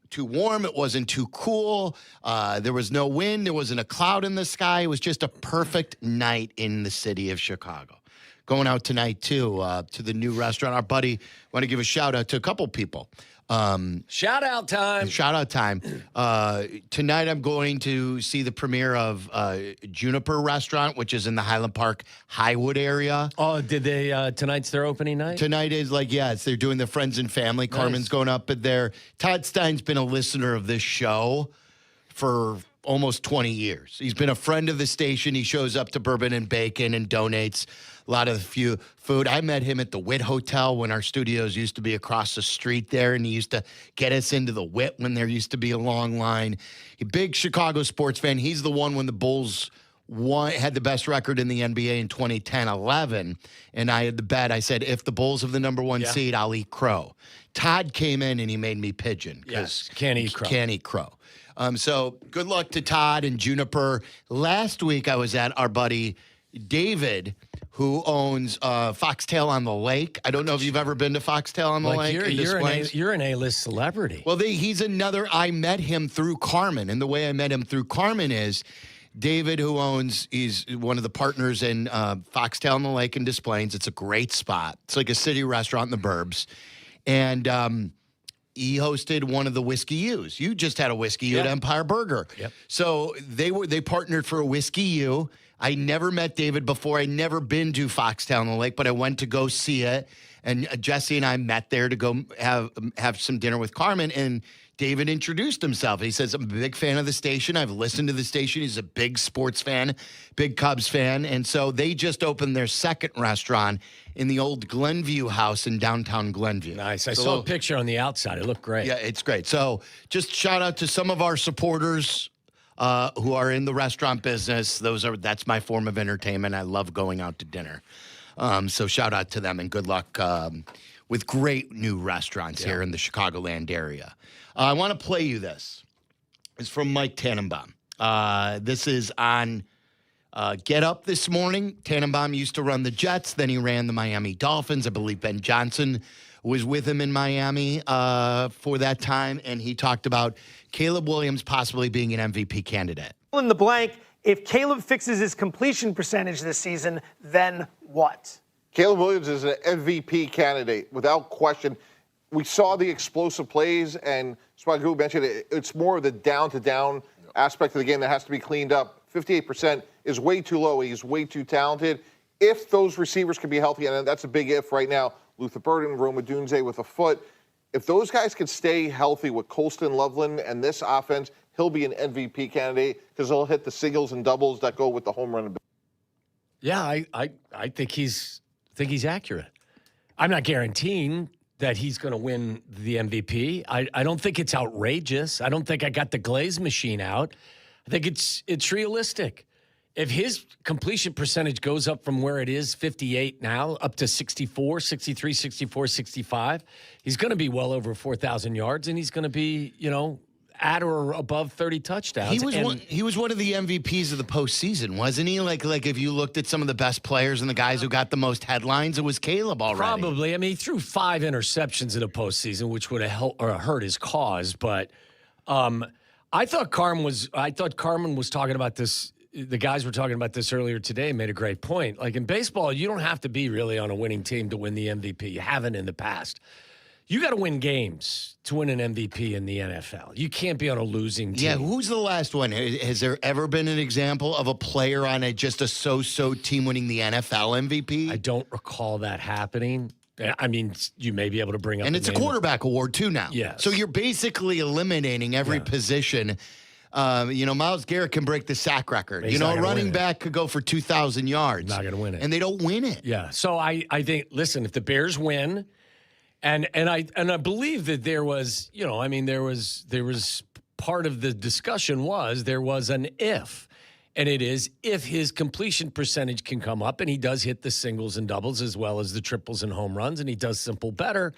too warm. It wasn't too cool. There was no wind. There wasn't a cloud in the sky. It was just a perfect night in the city of Chicago. Going out tonight, too, to the new restaurant. Our buddy, want to give a shout out to a couple people. Shout out time. Tonight I'm going to see the premiere of Juniper Restaurant, which is in the Highland Park, Highwood area. Oh, did they, tonight's their opening night? Tonight is they're doing the Friends and Family. Nice. Carmen's going up there. Todd Stein's been a listener of this show for almost 20 years. He's been a friend of the station. He shows up to Bourbon and Bacon and donates a lot of the food. I met him at the Wit Hotel when our studios used to be across the street there, and he used to get us into the Wit when there used to be a long line. A big Chicago sports fan. He's the one when the Bulls had the best record in the NBA in 2010-11, and I had the bet. I said, if the Bulls have the number one seed, I'll eat crow. Todd came in, and he made me pigeon. Yes, can't eat crow. Can't eat crow. So good luck to Todd and Juniper. Last week, I was at our buddy David, who owns Foxtail on the Lake. I don't know if you've ever been to Foxtail on the Lake. You're an A-list celebrity. Well, he's another. I met him through Carmen, and the way I met him through Carmen is David, he's one of the partners in Foxtail on the Lake in Des Plaines. It's a great spot. It's like a city restaurant in the burbs, and he hosted one of the Whiskey U's. You just had a Whiskey U at Empire Burger. Yep. So they partnered for a Whiskey U. I never met David before. I'd never been to Foxtail on the Lake, but I went to go see it. And Jesse and I met there to go have some dinner with Carmen. And David introduced himself. He says, I'm a big fan of the station. I've listened to the station. He's a big sports fan, big Cubs fan. And so they just opened their second restaurant in the old Glenview house in downtown Glenview. Nice. I saw a picture on the outside. It looked great. Yeah, it's great. So just shout out to some of our supporters who are in the restaurant business. That's my form of entertainment. I love going out to dinner. So shout out to them and good luck with great new restaurants here in the Chicagoland area. I want to play you this. It's from Mike Tannenbaum. This is on Get Up this morning. Tannenbaum used to run the Jets. Then he ran the Miami Dolphins. I believe Ben Johnson was with him in Miami for that time. And he talked about Caleb Williams possibly being an MVP candidate. In the blank, if Caleb fixes his completion percentage this season, then what? Caleb Williams is an MVP candidate, without question. We saw the explosive plays, and Swagoo mentioned it. It's more of the down-to-down aspect of the game that has to be cleaned up. 58% is way too low. He's way too talented. If those receivers can be healthy, and that's a big if right now, Luther Burden, Rome Odunze with a foot. If those guys can stay healthy with Colston, Loveland, and this offense, he'll be an MVP candidate because he'll hit the singles and doubles that go with the home run. Yeah, I think he's accurate. I'm not guaranteeing that he's going to win the MVP. I don't think it's outrageous. I don't think I got the glaze machine out. I think it's realistic. If his completion percentage goes up from where it is, 58 now, up to 64, 63, 64, 65, he's going to be well over 4,000 yards, and he's going to be, at or above 30 touchdowns. He was one of the MVPs of the postseason, wasn't he? Like if you looked at some of the best players and the guys who got the most headlines, it was Caleb already. Probably. I mean, he threw 5 interceptions in a postseason, which would have helped or hurt his cause. But I thought Carmen was talking about this. The guys were talking about this earlier today, made a great point. Like in baseball, you don't have to be really on a winning team to win the MVP. You haven't in the past. You got to win games to win an MVP in the NFL. You can't be on a losing team. Yeah, who's the last one? Has there ever been an example of a player on just a so-so team winning the NFL MVP? I don't recall that happening. I mean, you may be able to bring up. And it's a quarterback award, too, now. Yeah. So you're basically eliminating every position. Myles Garrett can break the sack record. A running back could go for 2,000 yards. Not going to win it. And they don't win it. Yeah. So I think, listen, if the Bears win, and I believe that there was, there was part of the discussion there was an if. And it is if his completion percentage can come up and he does hit the singles and doubles as well as the triples and home runs and he does simple better,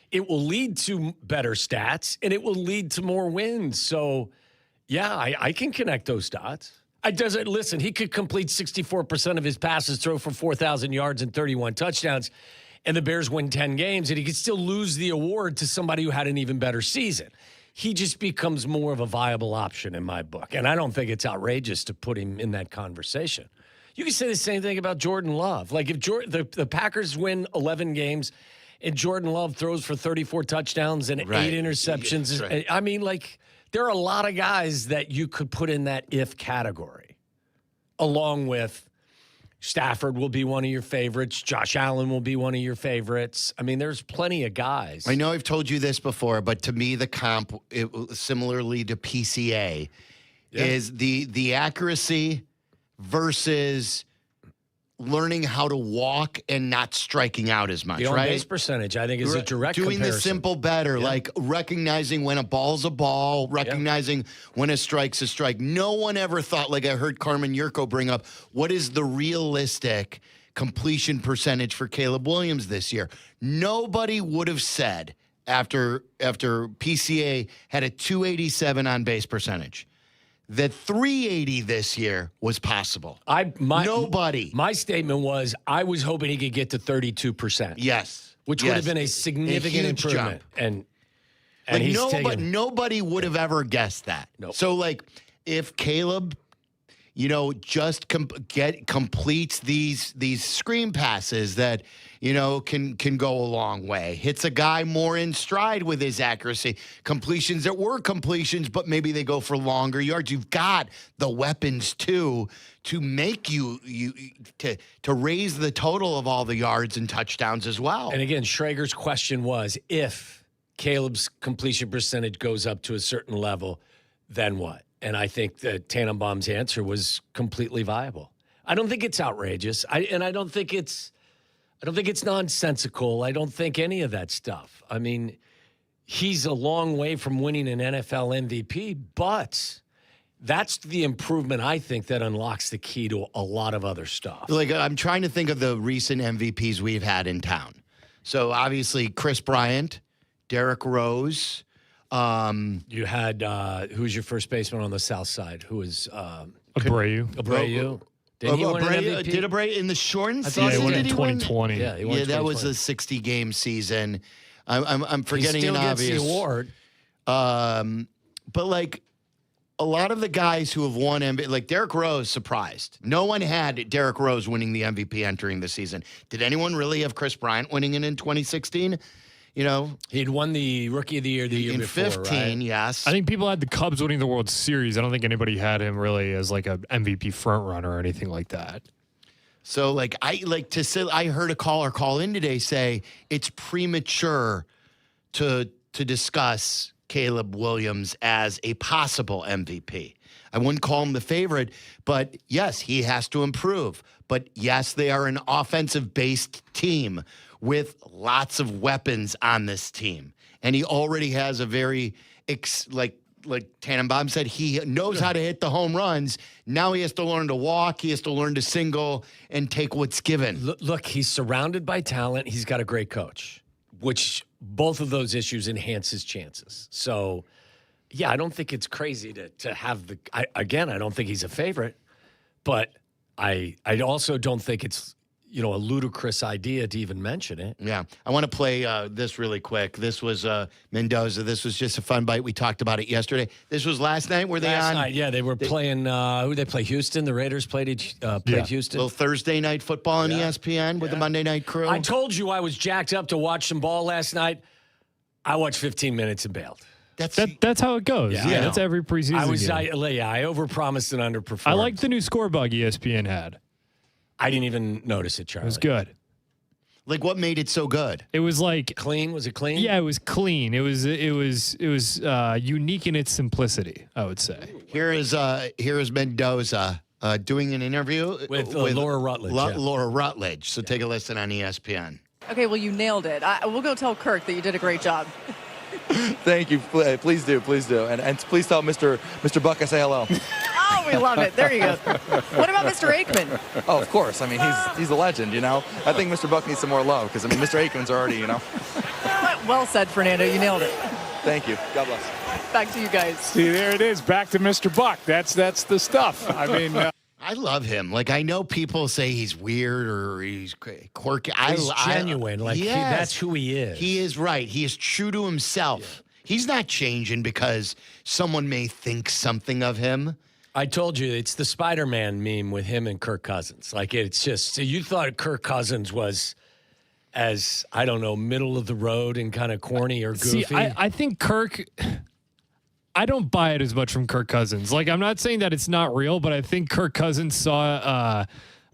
it will lead to better stats and it will lead to more wins. So, yeah, I can connect those dots. Listen, he could complete 64% of his passes, throw for 4,000 yards and 31 touchdowns, and the Bears win 10 games, and he could still lose the award to somebody who had an even better season. He just becomes more of a viable option in my book, and I don't think it's outrageous to put him in that conversation. You can say the same thing about Jordan Love. Like if the Packers win 11 games and Jordan Love throws for 34 touchdowns and 8 interceptions, right. I mean, like, there are a lot of guys that you could put in that if category, along with Stafford will be one of your favorites. Josh Allen will be one of your favorites. I mean, there's plenty of guys. I know I've told you this before, but to me, the comp, similarly to PCA, is the accuracy versus learning how to walk and not striking out as much, the right? base percentage, I think, is a direct doing comparison. the simple better, like recognizing when a ball's a ball, recognizing when a strike's a strike. No one ever thought, like I heard Carmen Jurko bring up, what is the realistic completion percentage for Caleb Williams this year? Nobody would have said after PCA had a 287 on base percentage that 380 this year was possible. Nobody. My statement was I was hoping he could get to 32%. Yes. Which would have been a significant improvement. Jump. And nobody would have ever guessed that. Nope. So, like, if Caleb, just completes these screen passes that, can go a long way. Hits a guy more in stride with his accuracy. Completions that were completions, but maybe they go for longer yards. You've got the weapons, too, to make you to raise the total of all the yards and touchdowns as well. And again, Schrager's question was, if Caleb's completion percentage goes up to a certain level, then what? And I think that Tannenbaum's answer was completely viable. I don't think it's outrageous. I don't think it's nonsensical. I don't think any of that stuff. I mean, he's a long way from winning an NFL MVP, but that's the improvement, I think, that unlocks the key to a lot of other stuff. Like, I'm trying to think of the recent MVPs we've had in town. So, obviously, Chris Bryant, Derrick Rose. You had, who's your first baseman on the South Side? Who was Abreu. Did he win an MVP? Did Abreu in the shortened season? Yeah, he won in 2020. Yeah, he won in 2020. That was a 60-game season. I'm forgetting an obvious. He still gets the award. But, like, a lot of the guys who have won MVP, like Derrick Rose, surprised. No one had Derrick Rose winning the MVP entering the season. Did anyone really have Chris Bryant winning it in 2016? He'd won the Rookie of the Year the year before, 15, right? yes. I think people had the Cubs winning the World Series. I don't think anybody had him really as like a MVP front runner or anything like that. So, like, I heard a caller call in today say it's premature to discuss Caleb Williams as a possible MVP. I wouldn't call him the favorite, but yes, he has to improve. But yes, they are an offensive-based team with lots of weapons on this team. And he already has a very, like Tannenbaum said, he knows how to hit the home runs. Now he has to learn to walk. He has to learn to single and take what's given. Look, he's surrounded by talent. He's got a great coach, which both of those issues enhance his chances. So, yeah, I don't think it's crazy to have I don't think he's a favorite, but I also don't think it's, a ludicrous idea to even mention it. Yeah. I want to play this really quick. This was Mendoza. This was just a fun bite. We talked about it yesterday. This was last night. Were they last on? Night, yeah. They were playing, who did they play? Houston? The Raiders played Houston. A little Thursday night football on ESPN with the Monday Night Crew. I told you I was jacked up to watch some ball last night. I watched 15 minutes and bailed. That's how it goes. Yeah, that's every preseason game. I overpromised and underperformed. I like the new score bug ESPN had. I didn't even notice it, Charlie. It was good. Like, what made it so good? It was like clean. Was it clean? Yeah, it was clean. It was unique in its simplicity, I would say. Here is Mendoza doing an interview with Laura Rutledge. Laura Rutledge. So take a listen on ESPN. Okay, well, you nailed it. We'll go tell Kirk that you did a great job. Thank you. Please do. And please tell Mr. Buck I say hello. Oh, we love it. There you go. What about Mr. Aikman? Oh, of course. I mean, he's a legend, I think Mr. Buck needs some more love because, Mr. Aikman's already, Well said, Fernando. You nailed it. Thank you. God bless. Back to you guys. See, there it is. Back to Mr. Buck. That's the stuff. I mean... I love him. Like, I know people say he's weird or he's quirky. He's genuine. That's who he is. He is right. He is true to himself. Yeah. He's not changing because someone may think something of him. I told you, it's the Spider-Man meme with him and Kirk Cousins. Like, it's just, so you thought Kirk Cousins was as, I don't know, middle of the road and kind of corny or goofy. See, I think Kirk... I don't buy it as much from Kirk Cousins. Like, I'm not saying that it's not real, but I think Kirk Cousins saw,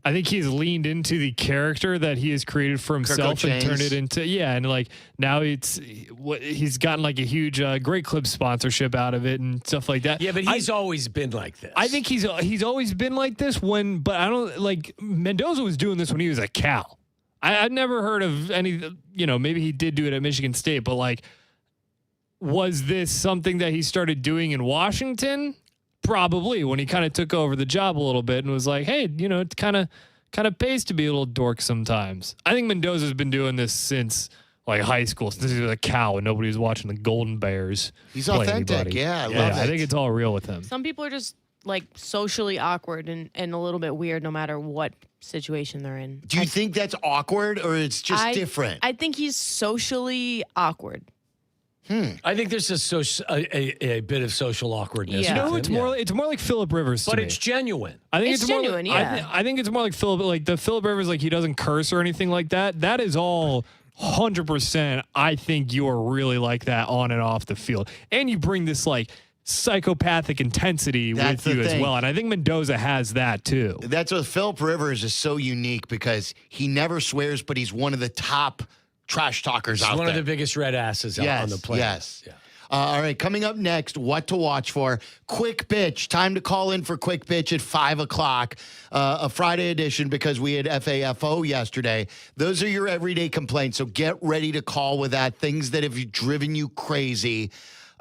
I think he's leaned into the character that he has created for himself and turned it into, and like now he's gotten like a huge Great Clip sponsorship out of it and stuff like that. Yeah, but he's always been like this. I think he's always been like this but I don't like Mendoza was doing this when he was at Cal. I've never heard of any, maybe he did do it at Michigan State, but like, was this something that he started doing in Washington? Probably, when he kind of took over the job a little bit and was like, hey, it kind of pays to be a little dork sometimes. I think Mendoza's been doing this since like high school, since he was a cow and nobody was watching the Golden Bears. He's authentic. Yeah, I love it. I think it's all real with him. Some people are just like socially awkward and a little bit weird no matter what situation they're in. Do you think that's awkward or it's just different? I think he's socially awkward. I think there's a bit of social awkwardness. Yeah. It's more like Phillip Rivers to but me. it's genuine. I think it's genuine. I think it's more like Phillip. Like the Phillip Rivers, like he doesn't curse or anything like that. That is all 100%. I think you are really like that on and off the field, and you bring this like psychopathic intensity with you as well. And I think Mendoza has that too. That's what Phillip Rivers is so unique because he never swears, but he's one of the top trash talkers out there. He's one of the biggest red asses out on the planet. Yes. Yeah. All right, coming up next, what to watch for. Quick Pitch. Time to call in for Quick Pitch at 5 o'clock. A Friday edition because we had FAFO yesterday. Those are your everyday complaints, so get ready to call with that. Things that have driven you crazy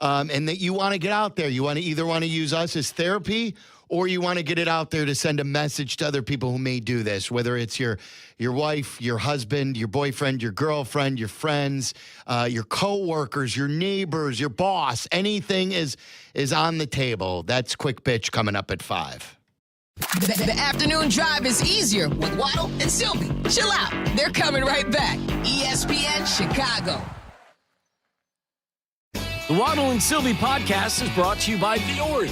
and that you want to get out there. You want to either use us as therapy or you want to get it out there to send a message to other people who may do this, whether it's your wife, your husband, your boyfriend, your girlfriend, your friends, your coworkers, your neighbors, your boss. Anything is on the table. That's Quick Pitch coming up at 5. The afternoon drive is easier with Waddle and Silvy. Chill out. They're coming right back. ESPN Chicago. The Waddle and Silvy podcast is brought to you by Viore.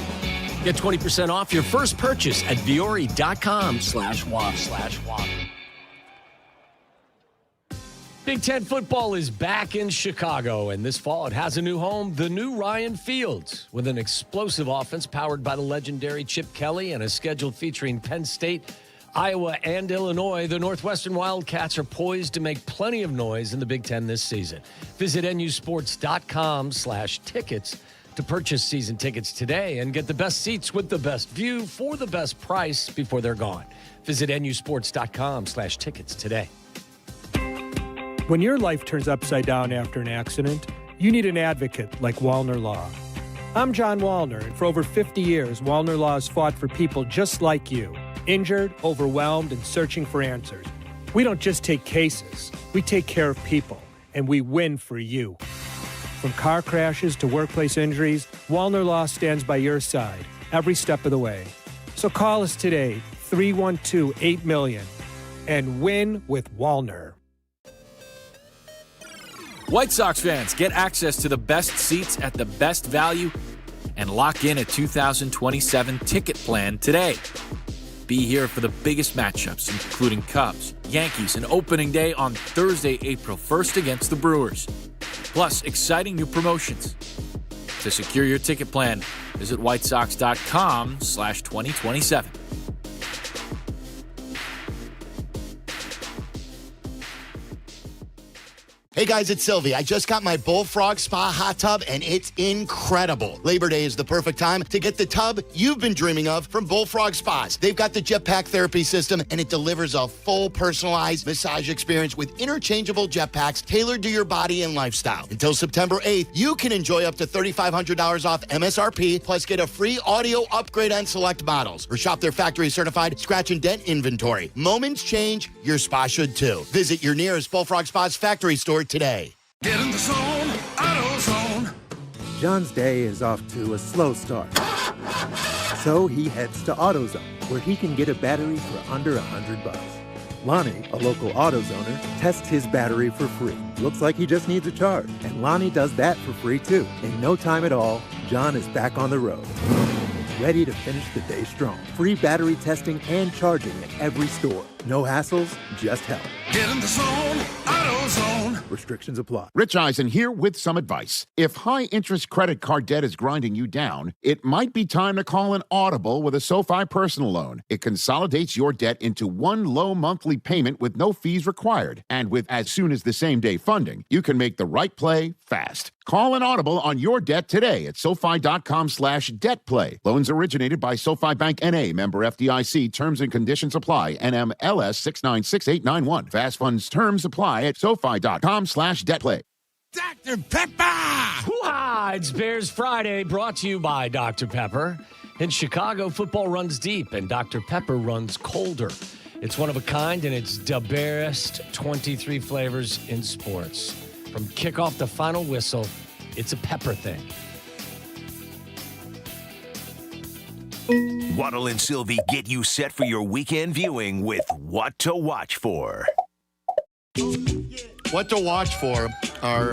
Get 20% off your first purchase at Viore.com/waddle. Big Ten football is back in Chicago, and this fall it has a new home, the new Ryan Fields. With an explosive offense powered by the legendary Chip Kelly and a schedule featuring Penn State, Iowa, and Illinois, the Northwestern Wildcats are poised to make plenty of noise in the Big Ten this season. Visit nusports.com/tickets to purchase season tickets today and get the best seats with the best view for the best price before they're gone. Visit nusports.com/tickets today. When your life turns upside down after an accident, you need an advocate like Wallner Law. I'm John Wallner, and for over 50 years, Wallner Law has fought for people just like you, injured, overwhelmed, and searching for answers. We don't just take cases, we take care of people, and we win for you. From car crashes to workplace injuries, Wallner Law stands by your side every step of the way. So call us today, 312-8-MILLION, and win with Wallner. White Sox fans, get access to the best seats at the best value and lock in a 2027 ticket plan today. Be here for the biggest matchups, including Cubs, Yankees, and opening day on Thursday, April 1st against the Brewers. Plus, exciting new promotions. To secure your ticket plan, visit whitesox.com/2027. Hey guys, it's Sylvie. I just got my Bullfrog Spa hot tub and it's incredible. Labor Day is the perfect time to get the tub you've been dreaming of from Bullfrog Spas. They've got the jetpack therapy system and it delivers a full personalized massage experience with interchangeable jetpacks tailored to your body and lifestyle. Until September 8th, you can enjoy up to $3,500 off MSRP plus get a free audio upgrade on select models or shop their factory certified scratch and dent inventory. Moments change, your spa should too. Visit your nearest Bullfrog Spas factory store today. Get in the zone, AutoZone. John's day is off to a slow start. So he heads to AutoZone, where he can get a battery for under $100. Lonnie, a local AutoZoner, tests his battery for free. Looks like he just needs a charge. And Lonnie does that for free too. In no time at all, John is back on the road. Ready to finish the day strong. Free battery testing and charging at every store. No hassles, just help. Get in the zone, AutoZone. Restrictions apply. Rich Eisen here with some advice. If high-interest credit card debt is grinding you down, it might be time to call an audible with a SoFi personal loan. It consolidates your debt into one low monthly payment with no fees required. And with as soon as the same-day funding, you can make the right play fast. Call an audible on your debt today at SoFi.com/debtplay. Loans originated by SoFi Bank N.A., member FDIC. Terms and conditions apply. NMLS 696891. Fast funds terms apply at SoFi.com/debtplay. Dr. Pepper! Hoo-ha! It's Bears Friday, brought to you by Dr. Pepper. In Chicago, football runs deep, and Dr. Pepper runs colder. It's one of a kind, and it's the best 23 flavors in sports. From kickoff to final whistle, it's a pepper thing. Waddle and Silvy get you set for your weekend viewing with What to Watch For. What to watch for are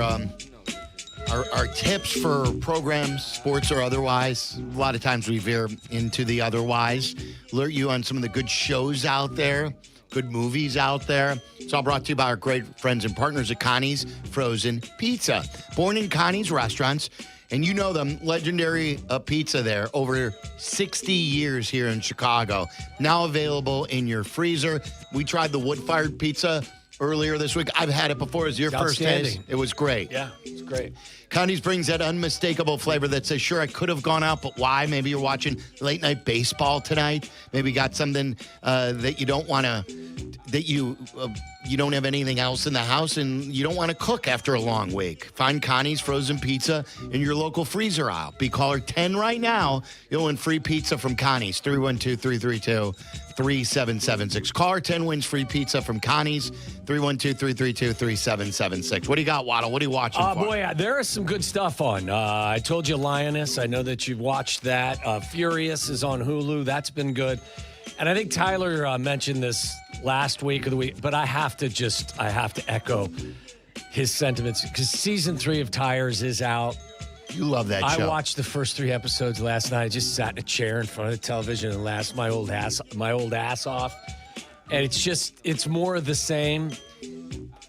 tips for programs, sports or otherwise. A lot of times we veer into the otherwise. Alert you on some of the good shows out there, good movies out there. It's all brought to you by our great friends and partners at Connie's Frozen Pizza. Born in Connie's restaurants, and you know them, legendary pizza there, over 60 years here in Chicago. Now available in your freezer. We tried the wood-fired pizza earlier this week. I've had it before. It was your first taste. It was great. Yeah, it's great. Connie's brings that unmistakable flavor that says, sure, I could have gone out, but why? Maybe you're watching late night baseball tonight. Maybe you got something that you don't want to, that you don't have anything else in the house and you don't want to cook after a long week. Find Connie's Frozen Pizza in your local freezer aisle. Be caller 10 right now. You'll win free pizza from Connie's, 312-332-3776. Caller 10 wins free pizza from Connie's, 312-332-3776. What do you got, Waddle? What are you watching for? Boy, there is some good stuff on. I told you Lioness. I know that you've watched that. Furious is on Hulu. That's been good. And I think Tyler mentioned this last week of the week, but I have to echo his sentiments because season 3 of Tires is out. You love that show. I watched the first 3 episodes last night. I just sat in a chair in front of the television and laughed my old ass off. And it's more of the same.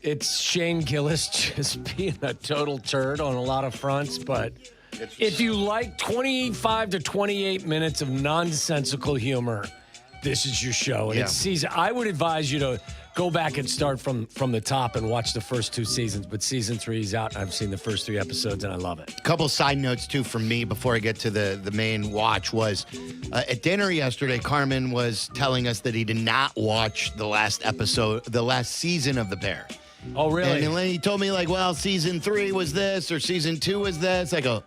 It's Shane Gillis just being a total turd on a lot of fronts, but if you like 25 to 28 minutes of nonsensical humor, this is your show. And it's I would advise you to go back and start from the top and watch the first 2 seasons. But season 3 is out. I've seen the first 3 episodes, and I love it. A couple side notes, too, from me before I get to the main watch was at dinner yesterday, Carmen was telling us that he did not watch the last season of The Bear. Oh, really? And he told me, like, well, season 3 was this or season 2 was this. I go,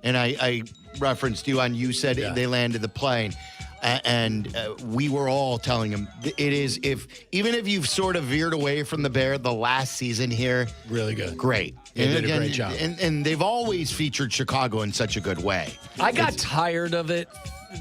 and I referenced you on. You said they landed the plane. And we were all telling him it is even if you've sort of veered away from the Bear the last season here, really good, great. They did a great job, and they've always featured Chicago in such a good way. I got tired of it,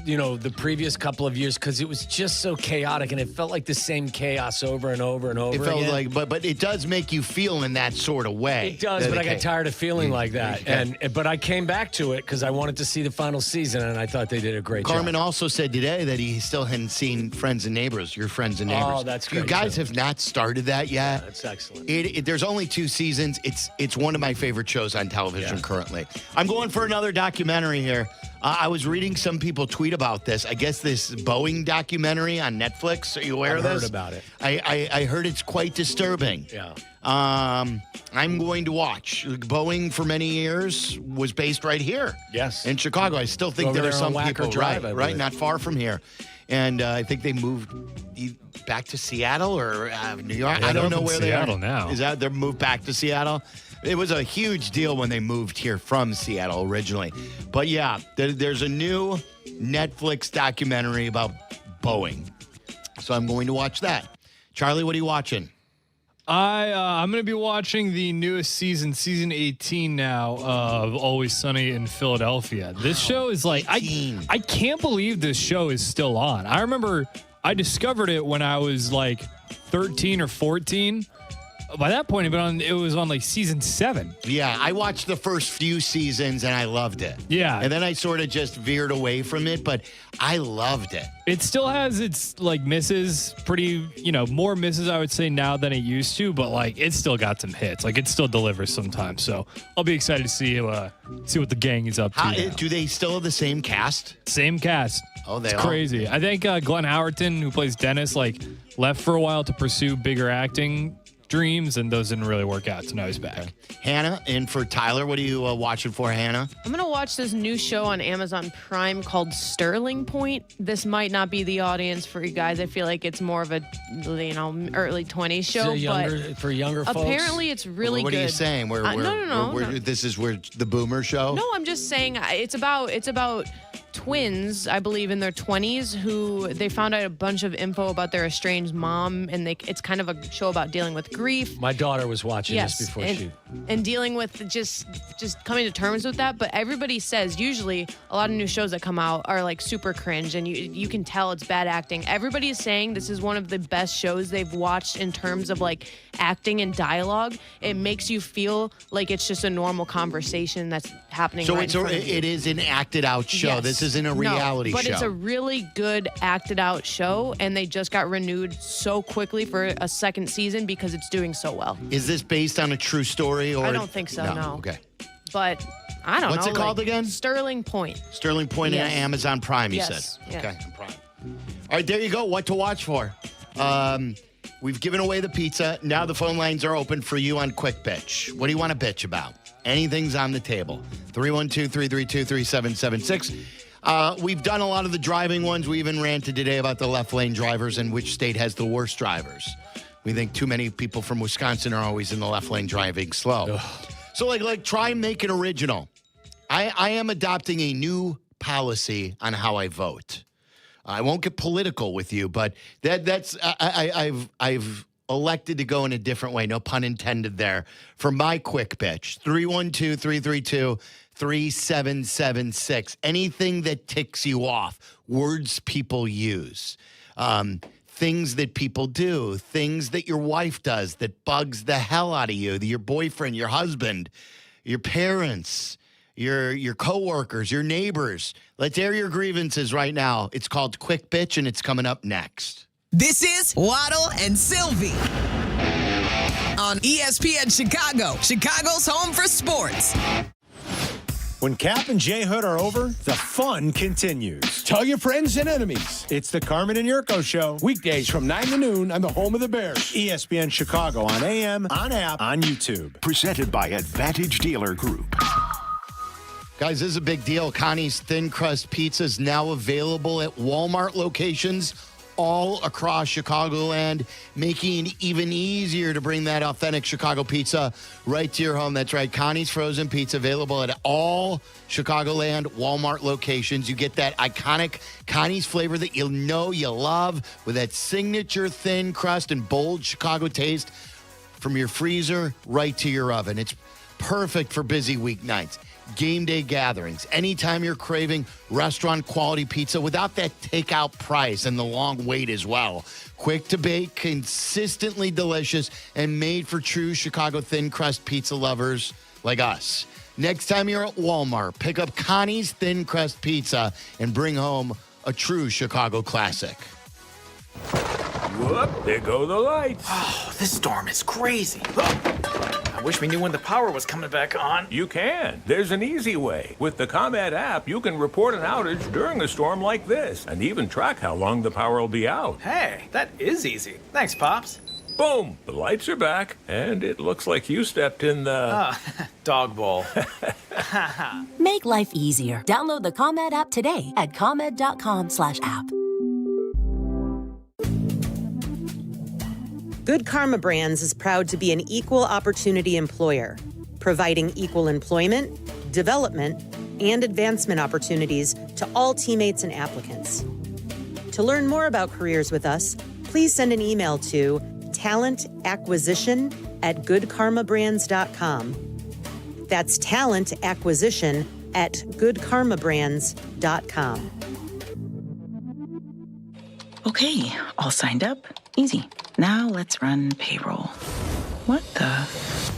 the previous couple of years because it was just so chaotic and it felt like the same chaos over and over and over. It felt again. like, but it does make you feel in that sort of way. It does, but I got tired of feeling like that, but I came back to it because I wanted to see the final season, and I thought they did a great job. Carmen also said today that he still hadn't seen Friends and Neighbors. Your Friends and Neighbors. Oh, that's great. You guys have not started that yet. Yeah, that's excellent. There's only 2 seasons. It's one of my favorite shows on television currently. I'm going for another documentary here. I was reading some people tweet about this. I guess this Boeing documentary on Netflix. Are you aware of this? I heard about it. I heard it's quite disturbing. Yeah. I'm going to watch. Boeing for many years was based right here. Yes. In Chicago. I still think there are some people right, not far from here. And I think they moved back to Seattle or New York. Yeah, I don't know where they are Seattle now. Is that they're moved back to Seattle? It was a huge deal when they moved here from Seattle originally. But yeah, there's a new Netflix documentary about Boeing. So I'm going to watch that. Charlie, what are you watching? I'm going to be watching the newest season 18 now of Always Sunny in Philadelphia. This show is like, I can't believe this show is still on. I remember I discovered it when I was like 13 or 14. By that point, it was on like season 7. Yeah, I watched the first few seasons and I loved it. Yeah. And then I sort of just veered away from it, but I loved it. It still has its like misses, more misses I would say now than it used to, but like it's still got some hits. Like it still delivers sometimes. So I'll be excited to see what the gang is up to. Do they still have the same cast? Same cast. Oh, they it's are? Crazy. I think Glenn Howerton, who plays Dennis, left for a while to pursue bigger acting dreams, and those didn't really work out, so now he's back. Okay. Hannah, in for Tyler. What are you watching for, Hannah? I'm going to watch this new show on Amazon Prime called Sterling Point. This might not be the audience for you guys. I feel like it's more of a, early 20s show. For younger folks? Apparently, it's really what good. What are you saying? No. This is where the boomer show? No, I'm just saying it's about twins, I believe, in their 20s who they found out a bunch of info about their estranged mom, and it's kind of a show about dealing with grief. My daughter was watching this before and dealing with just coming to terms with that. But everybody says usually a lot of new shows that come out are like super cringe, and you can tell it's bad acting. Everybody is saying this is one of the best shows they've watched in terms of like acting and dialogue. It makes you feel like it's just a normal conversation that's happening. So right in front of you. it is an acted out show. Yes. This isn't a reality show. But it's a really good acted out show, and they just got renewed so quickly for a second season because it's doing so well. Is this based on a true story? Or I don't think so, no. Okay. But I don't know. What's it called again? Sterling Point. Sterling Point on Amazon Prime, you said. Yes. Okay, Prime. All right, there you go. What to watch for. We've given away the pizza. Now the phone lines are open for you on Quick Bitch. What do you want to bitch about? Anything's on the table. 312-332-3776. We've done a lot of the driving ones. We even ranted today about the left lane drivers and which state has the worst drivers. We think too many people from Wisconsin are always in the left lane driving slow. Ugh. So like try and make it original. I am adopting a new policy on how I vote. I won't get political with you, but that's I've elected to go in a different way. No pun intended there. For my quick bitch, 312-332-3776. Anything that ticks you off, words people use, things that people do, things that your wife does that bugs the hell out of you, your boyfriend, your husband, your parents, your coworkers, your neighbors. Let's air your grievances right now. It's called Quick Bitch, and it's coming up next. This is Waddle and Silvy on ESPN Chicago, Chicago's home for sports. When Kap and J Hood are over, the fun continues. Tell your friends and enemies. It's the Carmen and Jurko Show. Weekdays from 9 to noon on the home of the Bears. ESPN Chicago on AM, on app, on YouTube. Presented by Advantage Dealer Group. Guys, this is a big deal. Connie's Thin Crust Pizza is now available at Walmart locations all across Chicagoland, making it even easier to bring that authentic Chicago pizza right to your home. That's right, Connie's Frozen Pizza, available at all Chicagoland Walmart locations. You get that iconic Connie's flavor that you know you love with that signature thin crust and bold Chicago taste from your freezer right to your oven. It's perfect for busy weeknights, game day gatherings, anytime you're craving restaurant quality pizza without that takeout price and the long wait as well. Quick to bake, consistently delicious, and made for true Chicago thin crust pizza lovers like us. Next time you're at Walmart, pick up Connie's Thin Crust Pizza and bring home a true Chicago classic. Whoop, there go the lights. Oh, this storm is crazy. I wish we knew when the power was coming back on. You can. There's an easy way. With the ComEd app, you can report an outage during a storm like this and even track how long the power will be out. Hey, that is easy. Thanks, Pops. Boom! The lights are back, and it looks like you stepped in the... dog bowl. Make life easier. Download the ComEd app today at ComEd.com/app. Good Karma Brands is proud to be an equal opportunity employer, providing equal employment, development, and advancement opportunities to all teammates and applicants. To learn more about careers with us, please send an email to talentacquisition@goodkarmabrands.com. That's talentacquisition@goodkarmabrands.com. Okay, all signed up. Easy. Now let's run payroll. What the?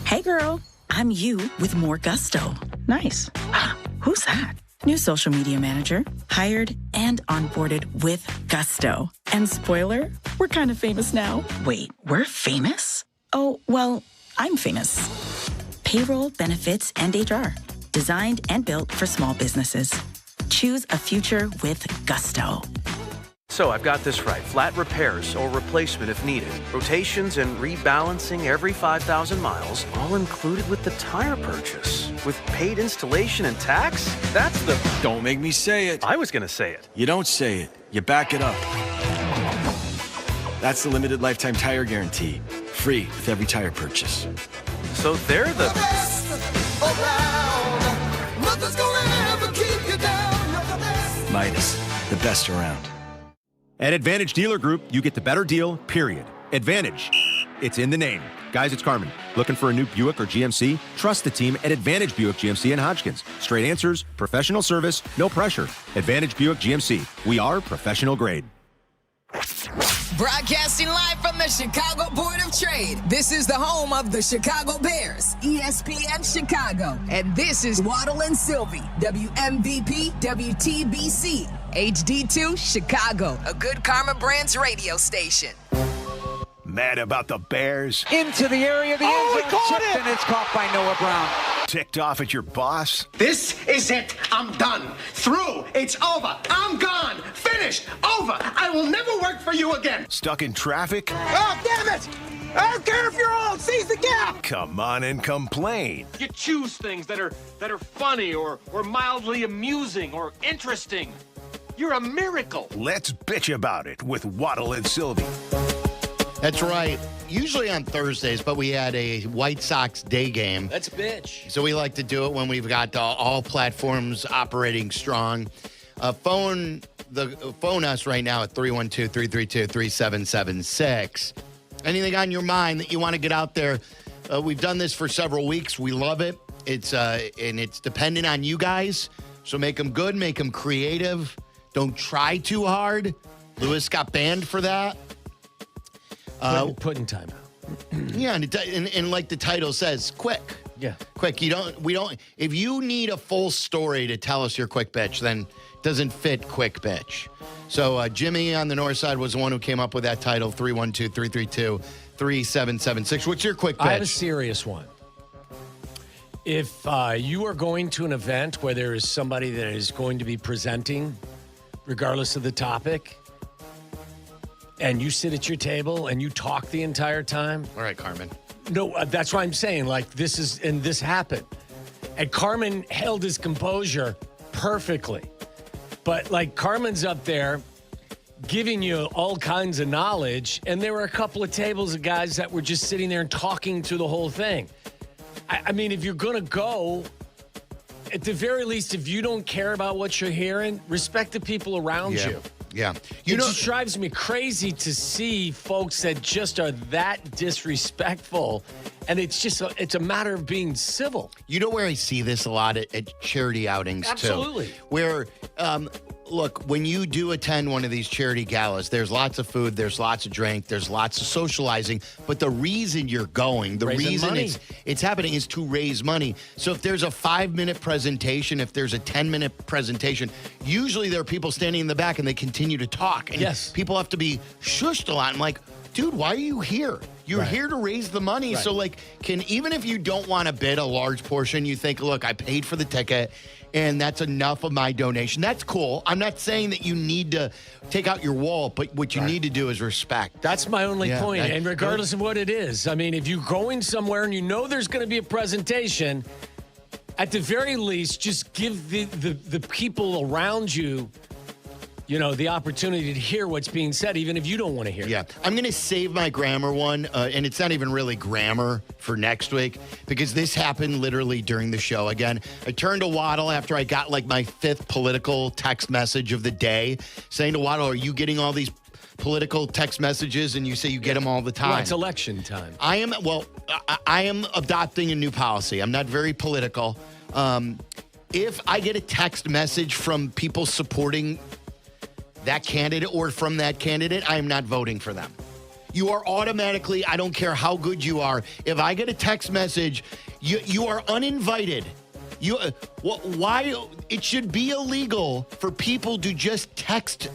Hey girl, I'm you with more gusto. Nice. Who's that? New social media manager, hired and onboarded with gusto. And spoiler, we're kind of famous now. Wait, we're famous? Oh, well, I'm famous. Payroll, benefits, and HR. Designed and built for small businesses. Choose a future with gusto. So I've got this right. Flat repairs or replacement if needed. Rotations and rebalancing every 5,000 miles, all included with the tire purchase. With paid installation and tax? That's the... Don't make me say it. I was going to say it. You don't say it. You back it up. That's the limited lifetime tire guarantee. Free with every tire purchase. So they're the... best around. Nothing's gonna ever keep you down. You're the best. Midas, the best around. At Advantage Dealer Group, you get the better deal, period. Advantage. It's in the name. Guys, it's Carmen. Looking for a new Buick or GMC? Trust the team at Advantage Buick GMC in Hodgkins. Straight answers, professional service, no pressure. Advantage Buick GMC. We are professional grade. Broadcasting live from the Chicago Board of Trade. This is the home of the Chicago Bears, ESPN Chicago. And this is Waddle and Silvy, WMVP, WTBC, HD2, Chicago, a Good Karma Brands radio station. Mad about the Bears? Into the area of the end zone, chipped, and it's caught by Noah Brown. Ticked off at your boss? This is it. I'm done. Through. It's over. I'm gone. Finished. Over. I will never work for you again. Stuck in traffic? Oh, damn it! I don't care if you're old. Seize the gap. Come on and complain. You choose things that are funny or mildly amusing or interesting. You're a miracle. Let's bitch about it with Waddle and Silvy. That's right. Usually on Thursdays, but we had a White Sox day game. Let's bitch. So we like to do it when we've got all platforms operating strong. Phone us right now at 312-332-3776. Anything on your mind that you want to get out there? We've done this for several weeks. We love it. It's dependent on you guys. So make them good, make them creative. Don't try too hard. Lewis got banned for that. Put in time out. Yeah, and like the title says, quick. Yeah. Quick. If you need a full story to tell us your quick bitch, then it doesn't fit quick bitch. So Jimmy on the north side was the one who came up with that title, 312-332-3776. What's your quick bitch? I have a serious one. If you are going to an event where there is somebody that is going to be presenting, regardless of the topic, and you sit at your table and you talk the entire time. All right, Carmen. No, that's what I'm saying. Like, this happened. And Carmen held his composure perfectly. But, like, Carmen's up there giving you all kinds of knowledge, and there were a couple of tables of guys that were just sitting there and talking through the whole thing. I mean, if you're going to go, at the very least, if you don't care about what you're hearing, respect the people around you. Yeah. It just drives me crazy to see folks that just are that disrespectful, and it's a matter of being civil. You know where I see this a lot at charity outings, Absolutely. too? Where, look, when you do attend one of these charity galas, there's lots of food, there's lots of drink, there's lots of socializing, but the reason you're going, the Raising reason money. it's happening is to raise money. So if there's a 5-minute presentation, if there's a 10-minute presentation, usually there are people standing in the back and they continue to talk. And Yes. people have to be shushed a lot. I'm like, dude, why are you here? You're Right. here to raise the money. Right. So, even if you don't want to bid a large portion, you think, look, I paid for the ticket and that's enough of my donation. That's cool. I'm not saying that you need to take out your wallet, but what you need to do is respect. That's my only point. And regardless of what it is, I mean, if you're going somewhere and you know there's going to be a presentation, at the very least, just give the people around you, the opportunity to hear what's being said, even if you don't want to hear it. I'm going to save my grammar one, and it's not even really grammar for next week because this happened literally during the show. Again, I turned to Waddle after I got my 5th political text message of the day saying to Waddle, are you getting all these political text messages? And you say you get them all the time. Well, it's election time. I am adopting a new policy. I'm not very political. If I get a text message from people supporting that candidate or from that candidate, I am not voting for them. You are automatically, I don't care how good you are. If I get a text message, you are uninvited. Why? It should be illegal for people to just text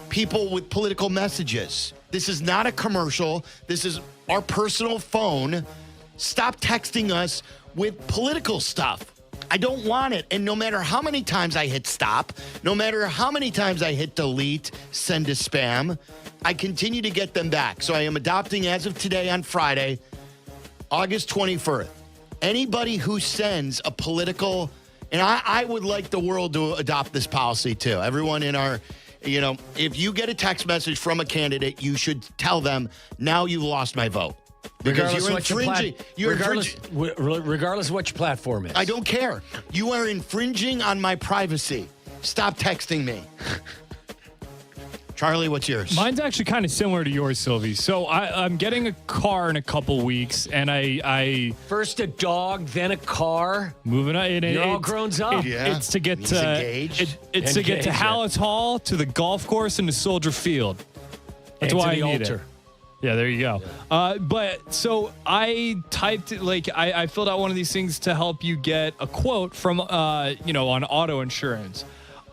people with political messages. This is not a commercial. This is our personal phone. Stop texting us with political stuff. I don't want it. And no matter how many times I hit stop, no matter how many times I hit delete, send to spam, I continue to get them back. So I am adopting, as of today on Friday, August 21st, anybody who sends a political, and I would like the world to adopt this policy too. Everyone in our, if you get a text message from a candidate, you should tell them, now you've lost my vote. Because regardless of what your platform is. I don't care. You are infringing on my privacy. Stop texting me. Charlie, what's yours? Mine's actually kind of similar to yours, Sylvie. So I'm getting a car in a couple weeks, and I first a dog, then a car. Moving on. You're all grown up. It's to get it's to get to Hallett's Hall, to the golf course, and to Soldier Field. That's and why to the I need altar. it. Yeah, there you go. But so I typed I filled out one of these things to help you get a quote from on auto insurance.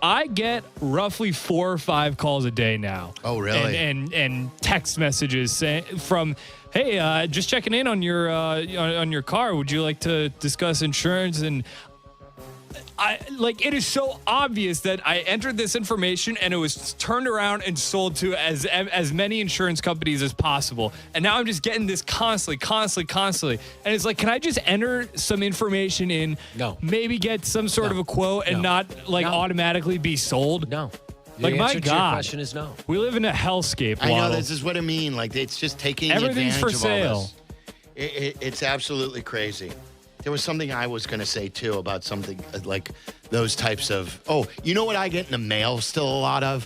I get roughly 4 or 5 calls a day now. Oh, really? And text messages saying from, hey, just checking in on your car. Would you like to discuss insurance? And it is so obvious that I entered this information and it was turned around and sold to as many insurance companies as possible. And now I'm just getting this constantly. And it's like, can I just enter some information in? No. Maybe get some sort of a quote and not automatically be sold? No. My The answer to your God. question is no. We live in a hellscape. I know, Waddle. this is what I mean. It's just taking Everything's advantage for of all sale. this. It's absolutely crazy. There was something I was going to say, too, about something like those types of... Oh, you know what I get in the mail still a lot of?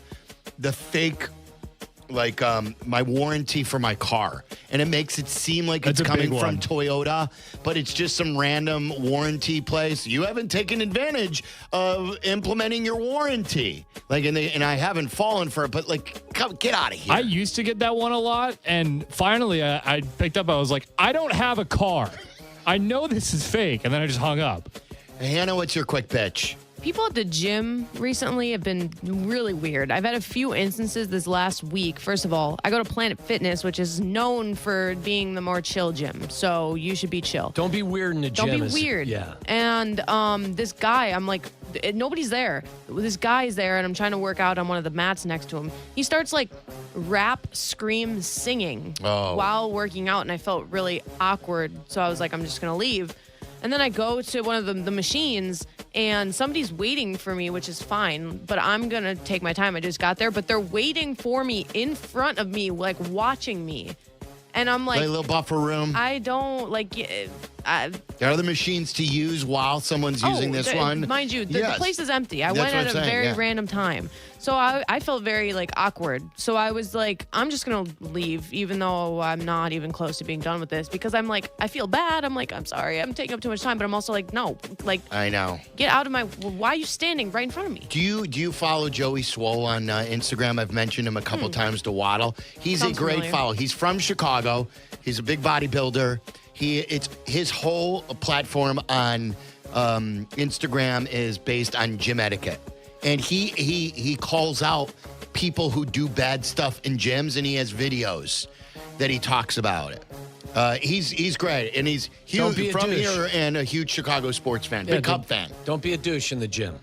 The fake, my warranty for my car. And it makes it seem like That's it's a coming big from one. Toyota, but it's just some random warranty place. You haven't taken advantage of implementing your warranty. And I haven't fallen for it, but, get out of here. I used to get that one a lot, and finally I picked up, I was like, I don't have a car. I know this is fake, and then I just hung up. Hey, Hannah, what's your quick pitch? People at the gym recently have been really weird. I've had a few instances this last week. First of all, I go to Planet Fitness, which is known for being the more chill gym. So you should be chill. Don't be weird in the gym. Don't be weird. Yeah. And this guy, I'm like, nobody's there. This guy's there, and I'm trying to work out on one of the mats next to him. He starts rap, scream, singing while working out, and I felt really awkward. So I was like, I'm just going to leave. And then I go to one of the machines, and somebody's waiting for me, which is fine, but I'm going to take my time. I just got there, but they're waiting for me in front of me, like watching me. And I'm like, a little buffer room. I don't like. There are the machines to use while someone's using this one. Mind you, the place is empty. I went at a very random time. So I felt very like awkward. So I was like, I'm just going to leave, even though I'm not even close to being done with this, because I'm like, I feel bad. I'm like, I'm sorry. I'm taking up too much time. But I'm also like, no, like, I know. Get out of my, why are you standing right in front of me? Do you follow Joey Swole on Instagram? I've mentioned him a couple times to Waddle. He's a great follow. He's from Chicago. He's a big bodybuilder. It's his whole platform on Instagram is based on gym etiquette, and he calls out people who do bad stuff in gyms, and he has videos that he talks about it. He's great, and he's huge from here and a huge Chicago sports fan, big Cub fan. Don't be a douche in the gym.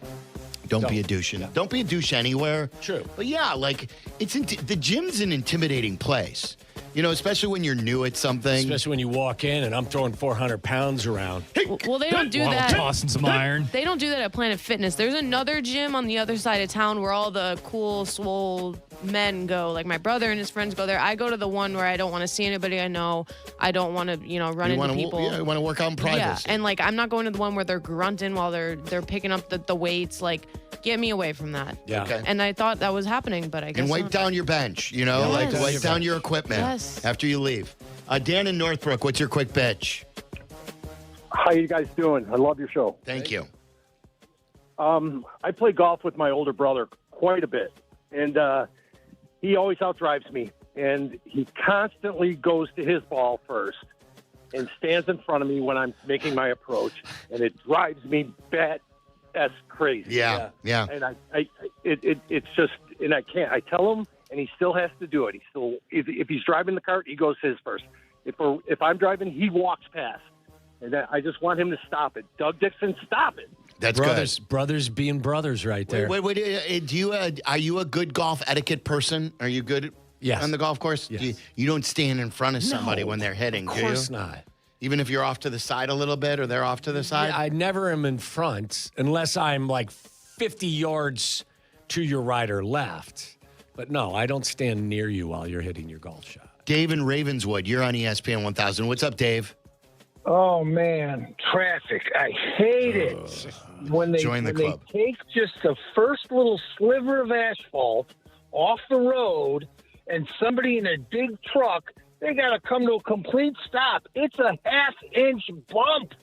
Don't be a douche. Don't be a douche anywhere. True. But yeah, like the gym's an intimidating place. You know, especially when you're new at something. Especially when you walk in and I'm throwing 400 pounds around. Well, they don't do that. Tossing some iron. They don't do that at Planet Fitness. There's another gym on the other side of town where all the cool, swole men go. Like my brother and his friends go there. I go to the one where I don't want to see anybody I know. I don't want to, run into people. Yeah, you want to work out in privacy. Yeah, and like I'm not going to the one where they're grunting while they're picking up the weights. Like, get me away from that. Yeah. Okay. And I thought that was happening, but I guess And wipe not. down your bench, like wipe down your equipment after you leave. Dan in Northbrook, what's your quick bitch? How you guys doing? I love your show. Thank you. I play golf with my older brother quite a bit, and he always outdrives me, and he constantly goes to his ball first and stands in front of me when I'm making my approach, and it drives me bat-esque crazy. Yeah. And it's just, and I can't. I tell him, and he still has to do it. He still, if he's driving the cart, he goes his first. If I'm driving, he walks past, and I just want him to stop it. Doug Dixon, stop it. That's brothers being brothers right there. Wait. Are you a good golf etiquette person? Are you good on the golf course? Yes. You don't stand in front of somebody when they're hitting, Of do you? course not. Even if you're off to the side a little bit or they're off to the side? Yeah, I never am in front unless I'm like 50 yards to your right or left. But no, I don't stand near you while you're hitting your golf shot. Dave in Ravenswood, you're on ESPN 1000. What's up, Dave? Oh, man, traffic. I hate it. When they take just the first little sliver of asphalt off the road and somebody in a big truck, they got to come to a complete stop. It's a half-inch bump,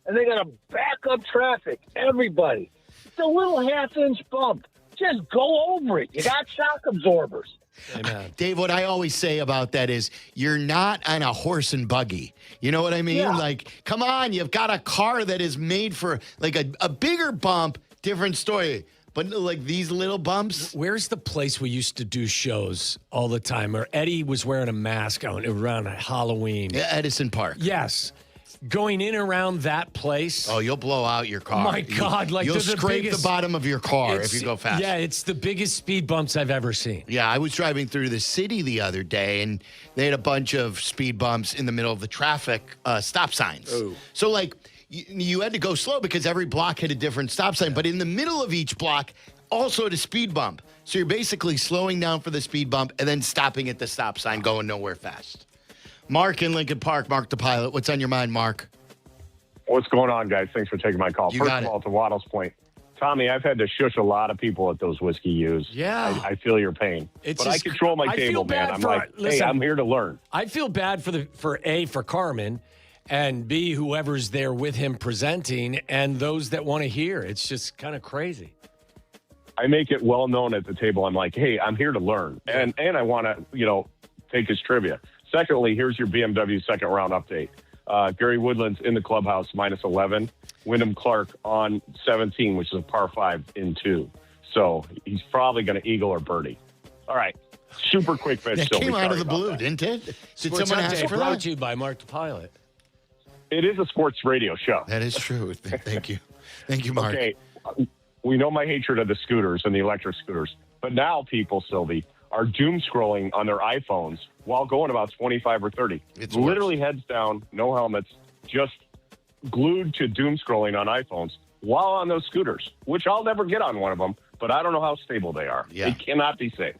and they got to back up traffic. Everybody. It's a little half-inch bump. Just go over it. You got shock absorbers. Amen. Dave, what I always say about that is you're not on a horse and buggy. You know what I mean? Yeah. Like, come on, you've got a car that is made for like a bigger bump, different story. But like these little bumps. Where's the place we used to do shows all the time? Or Eddie was wearing a mask around Halloween. Yeah, Edison Park. Yes. Going in around that place. Oh, you'll blow out your car. My God. You'll scrape the bottom of your car if you go fast. Yeah, it's the biggest speed bumps I've ever seen. Yeah, I was driving through the city the other day, and they had a bunch of speed bumps in the middle of the traffic stop signs. Oh. So, like, you had to go slow because every block had a different stop sign. But in the middle of each block, also had a speed bump. So you're basically slowing down for the speed bump and then stopping at the stop sign, going nowhere fast. Mark in Lincoln Park, Mark the pilot. What's on your mind, Mark? What's going on, guys? Thanks for taking my call. First of all, to Waddle's point, Tommy, I've had to shush a lot of people at those whiskey U's. Yeah. I feel your pain. I control my table, man. I'm like, hey, I'm here to learn. I feel bad for Carmen, and B, whoever's there with him presenting, and those that want to hear. It's just kind of crazy. I make it well known at the table. I'm like, hey, I'm here to learn, and I want to, take his trivia. Secondly, here's your BMW second round update. Gary Woodland's in the clubhouse, -11. Wyndham Clark on 17, which is a par 5 in 2. So he's probably going to eagle or birdie. All right. Super quick pitch. That came out of the blue, didn't it? Did someone ask for brought that? to you by Mark the Pilot. It is a sports radio show. That is true. Thank you. Thank you, Mark. Okay. We know my hatred of the scooters and the electric scooters. But now people, Silvy, are doom scrolling on their iPhones while going about 25 or 30. It's literally heads down, no helmets, just glued to doom scrolling on iPhones. while on those scooters, which I'll never get on one of them, but I don't know how stable they are. Yeah. They cannot be safe.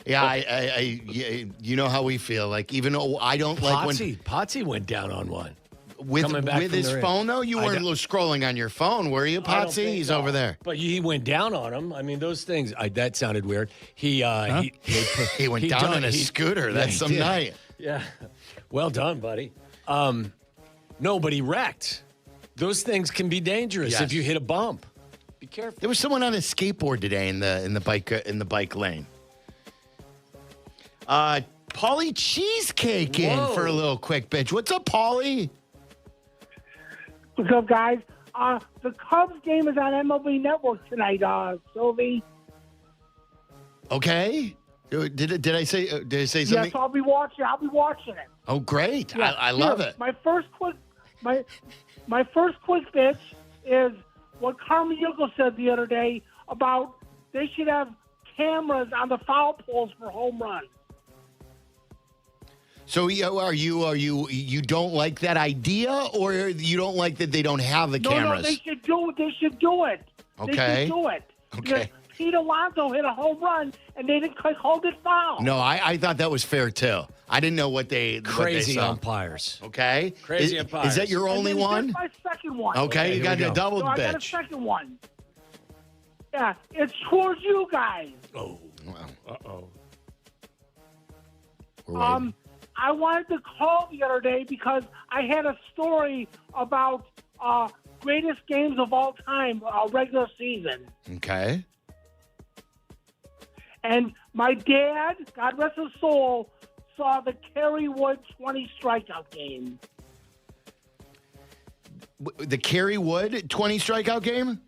Yeah, you know how we feel. Like, even though I don't like when Potsy went down on one. with his phone though. You weren't scrolling on your phone, were you, Potsy? He's over there. But he went down on him. I mean, those things. That sounded weird. He went down on a scooter. That's some night. Yeah, well done, buddy. No, but he wrecked. Those things can be dangerous if you hit a bump. Be careful. There was someone on a skateboard today in the bike lane. Paulie Cheesecake in for a little quick bitch. What's up, Paulie? What's up, guys? The Cubs game is on MLB Network tonight, Sylvie. Okay. Did I say something? Yes, I'll be watching it. Oh, great! Yeah. I love it. My first quick bitch is what Carmen Jurko said the other day about they should have cameras on the foul poles for home runs. So are you don't like that idea, or you don't like that they don't have the cameras? No, they should do it. They should do it. Okay. They should do it. Okay. Pete Alonso hit a home run, and they didn't hold it foul. No, I thought that was fair too. I didn't know what they Crazy saw. umpires. Okay. Crazy umpires. Is that your only one? That's my second one. Okay, you got a double bitch. I got a second one. Yeah, it's towards you guys. Oh. Uh-oh. I wanted to call the other day because I had a story about greatest games of all time, regular season. Okay. And my dad, God rest his soul, saw the Kerry Wood 20 strikeout game. The Kerry Wood 20 strikeout game?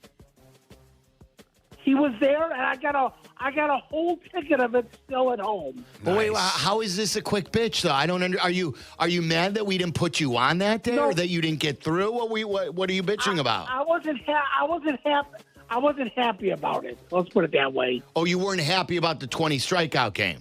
He was there, and I got a whole ticket of it still at home. But wait, how is this a quick bitch though? I don't Are you mad that we didn't put you on that day, or that you didn't get through? What are you bitching about? I wasn't happy. I wasn't happy about it. Let's put it that way. Oh, you weren't happy about the 20 strikeout game?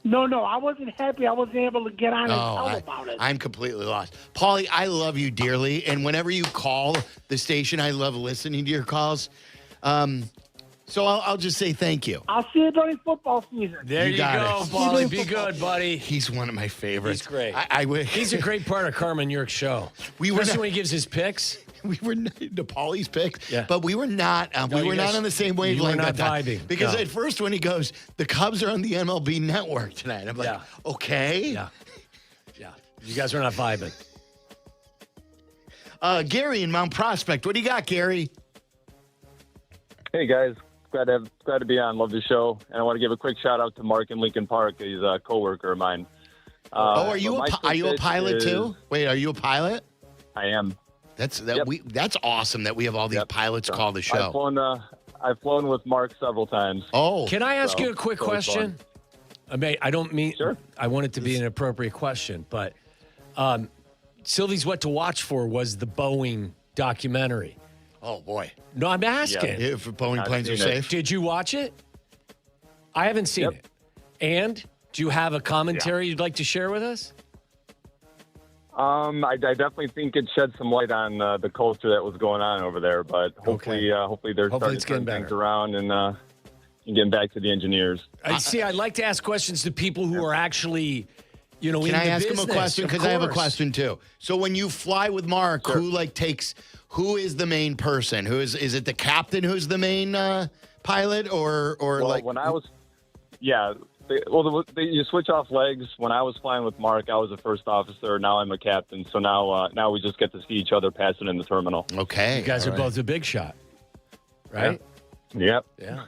No, I wasn't happy. I wasn't able to get on and tell about it. I'm completely lost. Paulie, I love you dearly, and whenever you call the station, I love listening to your calls. So I'll just say thank you. I'll see you during football season. There you go, Paulie. Be good, buddy. He's one of my favorites. He's great. He's a great part of Carmen York's show. Especially when he gives his picks. We were into Paulie's picks, yeah. but we were not. We were not on the same wavelength. You were not vibing because at first, when he goes, the Cubs are on the MLB Network tonight. I'm like, okay, yeah. You guys are not vibing. Gary in Mount Prospect, what do you got, Gary? Hey guys, glad to be on. Love the show, and I want to give a quick shout out to Mark in Lincoln Park. He's a coworker of mine. Are you a pilot too? Wait, are you a pilot? I am. That's awesome that we have all these pilots call the show. I've flown with Mark several times. Oh, can I ask you a quick question? I don't mean. Sure. I want it to be an appropriate question, but Sylvie's What to Watch For was the Boeing documentary. Oh boy. No, I'm asking. Yeah, if Boeing planes are safe. Did you watch it? I haven't seen it. And do you have a commentary you'd like to share with us? I definitely think it shed some light on the culture that was going on over there, but hopefully they're starting to turn things around and getting back to the engineers. I'd like to ask questions to people who are actually, in the business. Can I ask him a question? Because I have a question too. So when you fly with Mark, who is the main person? Is it the captain who's the main pilot, or when I was, you switch off legs. When I was flying with Mark, I was a first officer. Now I'm a captain. So now we just get to see each other passing in the terminal. Okay, you guys are both a big shot, right? Yep. Yeah.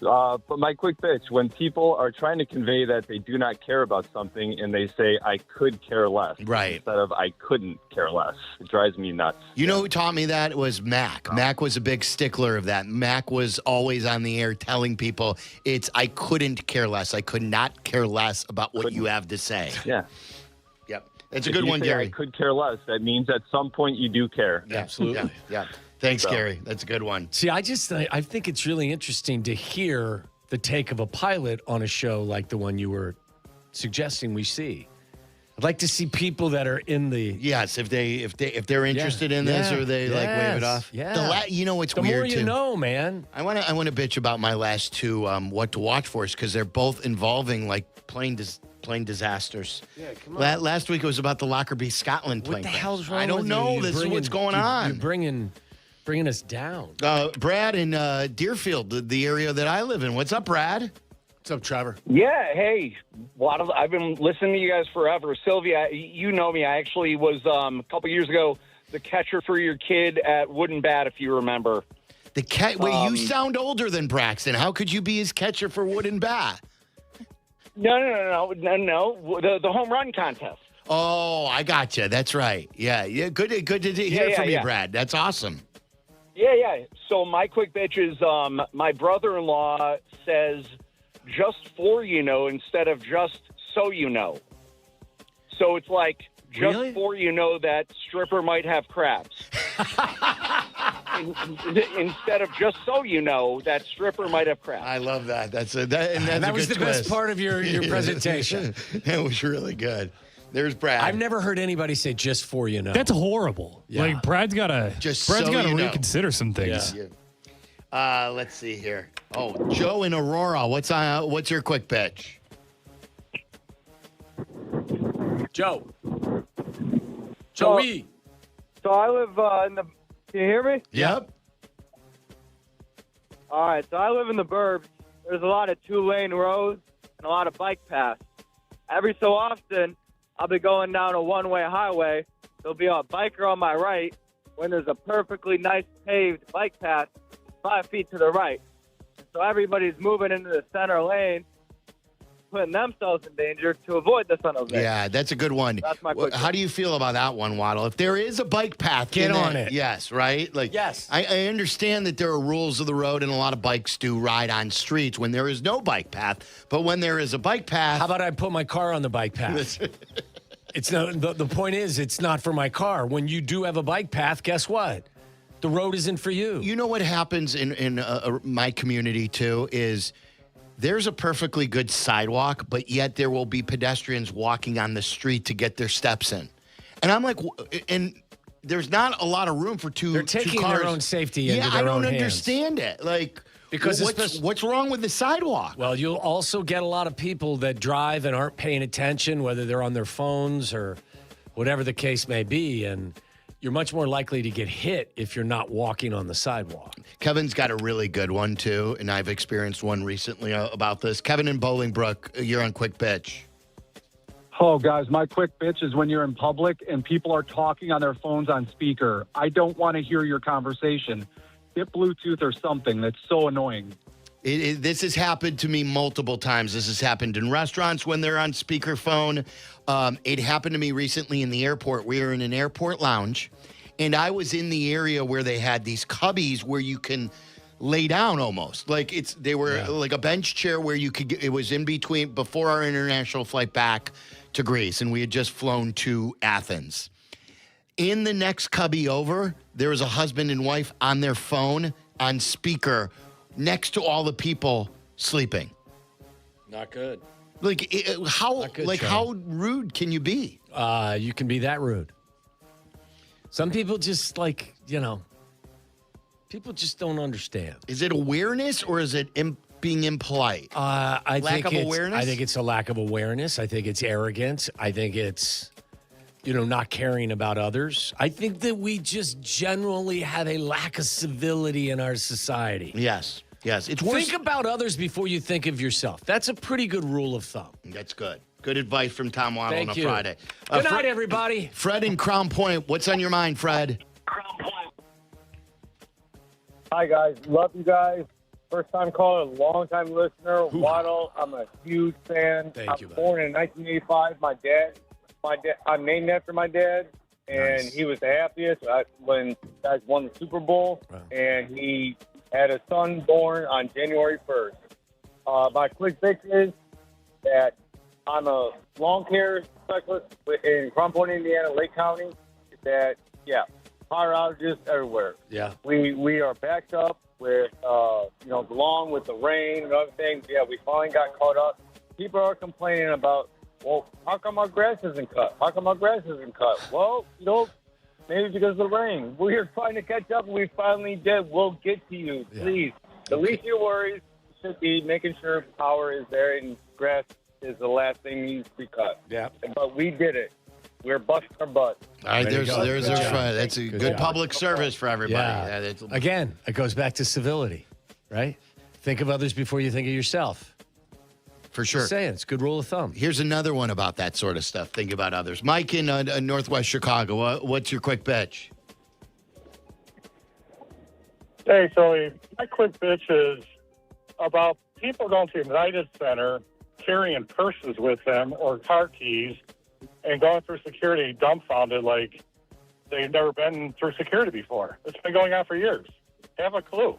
But my quick pitch, when people are trying to convey that they do not care about something and they say, I could care less. Right. Instead of, I couldn't care less. It drives me nuts. You know who taught me that? It was Mac. Mac was a big stickler of that. Mac was always on the air telling people, I couldn't care less. I could not care less about what you have to say. Yeah. Yep. It's a good one, Gary. I could care less. That means at some point you do care. Absolutely. Yeah. Thanks, Gary. That's a good one. See, I think it's really interesting to hear the take of a pilot on a show like the one you were suggesting we see. I'd like to see people that are in the if they're interested in this or they like wave it off. Yeah. You know what's the weird more you too? know, man. I want to bitch about my last two what to watch for us because they're both involving like plane disasters. Yeah, come on. Last week it was about the Lockerbie, Scotland plane. What the crash. hell's wrong? I don't with know. You? This is what's going You're on. bringing us down. Brad in Deerfield, the area that I live in. What's up, Brad? What's up, Trevor? Yeah, hey, Waddle. I've been listening to you guys forever. Sylvia, you know me. I actually was a couple years ago the catcher for your kid at Wooden Bat, if you remember. Wait, you sound older than Braxton. How could you be his catcher for Wooden Bat? No. The home run contest. Oh, I gotcha. That's right. Yeah. Good to hear from you, Brad. That's awesome. Yeah. So my quick bitch is my brother-in-law says just for you know instead of just so you know. So it's like just for you know that stripper might have crabs. Instead of just so you know that stripper might have crabs. I love that. That was the best part of your presentation. That was really good. There's Brad. I've never heard anybody say just for you know. That's horrible. Yeah. Like Brad's got to reconsider some things. Yeah. Let's see here. Oh, Joe in Aurora. What's your quick pitch? Joey. Joey. So I live in the. Can you hear me? Yep. All right. So I live in the burbs. There's a lot of 2-lane roads and a lot of bike paths. Every so often, I'll be going down a one-way highway. There'll be a biker on my right when there's a perfectly nice paved bike path 5 feet to the right. So everybody's moving into the center lane, putting themselves in danger to avoid the center lane. Yeah, that's a good one. That's my quick How do you feel about that one, Waddle? If there is a bike path, get on it. Yes, right? Like, yes. I understand that there are rules of the road, and a lot of bikes do ride on streets when there is no bike path. But when there is a bike path, how about I put my car on the bike path? It's no. The point is, it's not for my car. When you do have a bike path, guess what? The road isn't for you. You know what happens in my community too is there's a perfectly good sidewalk, but yet there will be pedestrians walking on the street to get their steps in, and I'm like, and there's not a lot of room for two. They're taking two cars. their own safety into their own I don't hands. understand it. Like, because what's wrong with the sidewalk? Well, you'll also get a lot of people that drive and aren't paying attention, whether they're on their phones or whatever the case may be, and you're much more likely to get hit if you're not walking on the sidewalk. Kevin's got a really good one, too, and I've experienced one recently about this. Kevin in Bolingbrook, you're on Quick Pitch. Oh, guys, my quick pitch is when you're in public and people are talking on their phones on speaker. I don't want to hear your conversation. Get Bluetooth or something. That's so annoying. This has happened to me multiple times. This has happened in restaurants when they're on speakerphone. It happened to me recently in the airport. We were in an airport lounge, and I was in the area where they had these cubbies where you can lay down almost. Like they were like a bench chair where you could it was in between before our international flight back to Greece, and we had just flown to Athens. In the next cubby over, there was a husband and wife on their phone on speaker next to all the people sleeping. Not good. Like how rude can you be? You can be that rude. Some people just people just don't understand. Is it awareness or is it being impolite? Lack of awareness? I think it's a lack of awareness. I think it's arrogance. I think it's not caring about others. I think that we just generally have a lack of civility in our society. Yes. It's worse. Think about others before you think of yourself. That's a pretty good rule of thumb. That's good. Good advice from Tom Waddle on a Friday. Good night, everybody. Fred in Crown Point. What's on your mind, Fred? Hi, guys. Love you guys. First-time caller, long-time listener. Waddle, I'm a huge fan. Thank you, buddy. Born in 1985. My dad, I'm named after my dad, and he was the happiest when you guys won the Super Bowl, and he had a son born on January 1st. My quick fix is that I'm a lawn care specialist in Crown Point, Indiana, Lake County. Power outages everywhere. Yeah. We are backed up with, the lawn with the rain and other things. Yeah, we finally got caught up. People are complaining about Well, how come our grass isn't cut? How come our grass isn't cut? Well, maybe because of the rain. We're trying to catch up, and we finally did. We'll get to you, please. The least your worries should be making sure power is there and grass is the last thing needs to be cut. Yeah. But we did it. We're busting our butt. All right, there's our friend. That's a good public service for everybody. Yeah. Again, it goes back to civility, right? Think of others before you think of yourself. For sure. Just saying, it's a good rule of thumb. Here's another one about that sort of stuff. Think about others. Mike in Northwest Chicago, what's your quick bitch? Hey, so my quick bitch is about people going to United Center carrying purses with them or car keys and going through security dumbfounded like they've never been through security before. It's been going on for years. Have a clue.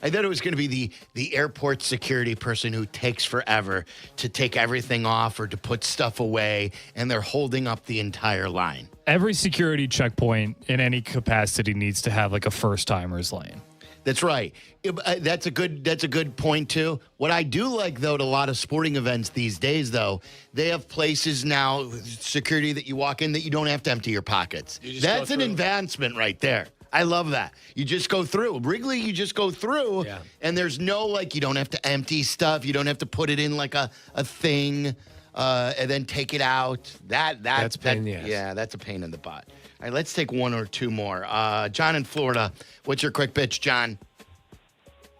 I thought it was going to be the airport security person who takes forever to take everything off or to put stuff away, and they're holding up the entire line. Every security checkpoint in any capacity needs to have like a first-timers lane. That's right. That's a good point, too. What I do like, though, at a lot of sporting events these days, though, they have places now, security that you walk in, that you don't have to empty your pockets. That's an advancement right there. I love that. You just go through. Wrigley, you just go through, and there's no, you don't have to empty stuff. You don't have to put it in like a thing and then take it out. That's a pain in the ass. Yeah, that's a pain in the butt. All right, let's take one or two more. John in Florida, what's your quick bitch, John?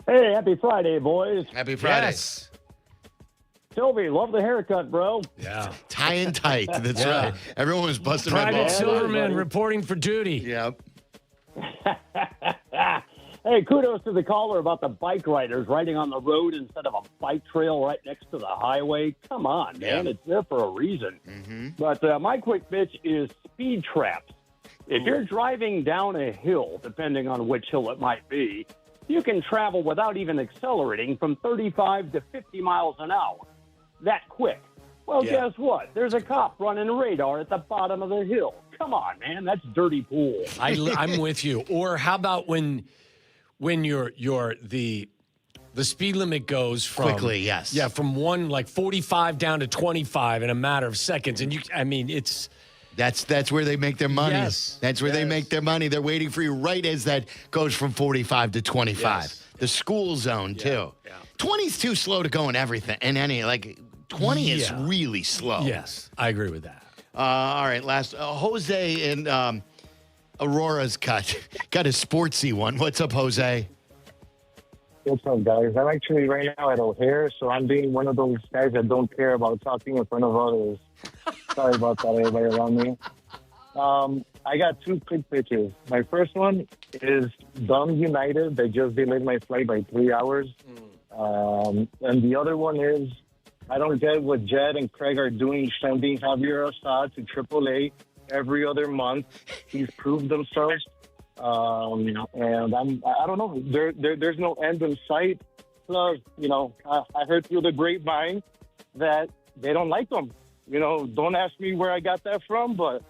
Hey, happy Friday, boys. Happy Friday. Yes. Sylvie, love the haircut, bro. Yeah. Tie and tight. That's right. Everyone was busting my Private balls. Silverman reporting for duty. Yep. Hey, kudos to the caller about the bike riders riding on the road instead of a bike trail right next to the highway. Come on, man. It's there for a reason. Mm-hmm. But my quick bitch is speed traps. If you're driving down a hill, depending on which hill it might be, you can travel without even accelerating from 35 to 50 miles an hour. That quick. Well, guess what? There's a cop running radar at the bottom of the hill. Come on, man. That's dirty pool. I'm with you. Or how about when the speed limit goes from quickly, yes. Yeah, from 45 down to 25 in a matter of seconds. And it's that's where they make their money. Yes. That's where they make their money. They're waiting for you right as that goes from 45 to 25. Yes. The school zone too. Yeah. 20's too slow to go in everything. In any 20 is really slow. Yes, I agree with that. All right, last Jose in Aurora's got a sportsy one. What's up, Jose? What's up, guys? I'm actually right now at O'Hare, so I'm being one of those guys that don't care about talking in front of others. Sorry about that, everybody around me. I got two quick pitches. My first one is dumb United. They just delayed my flight by 3 hours. And the other one is I don't get what Jed and Craig are doing, sending Javier Assad to AAA every other month. He's proved themselves. And I don't know. There's no end in sight. Plus, I heard through the grapevine that they don't like him. Don't ask me where I got that from, but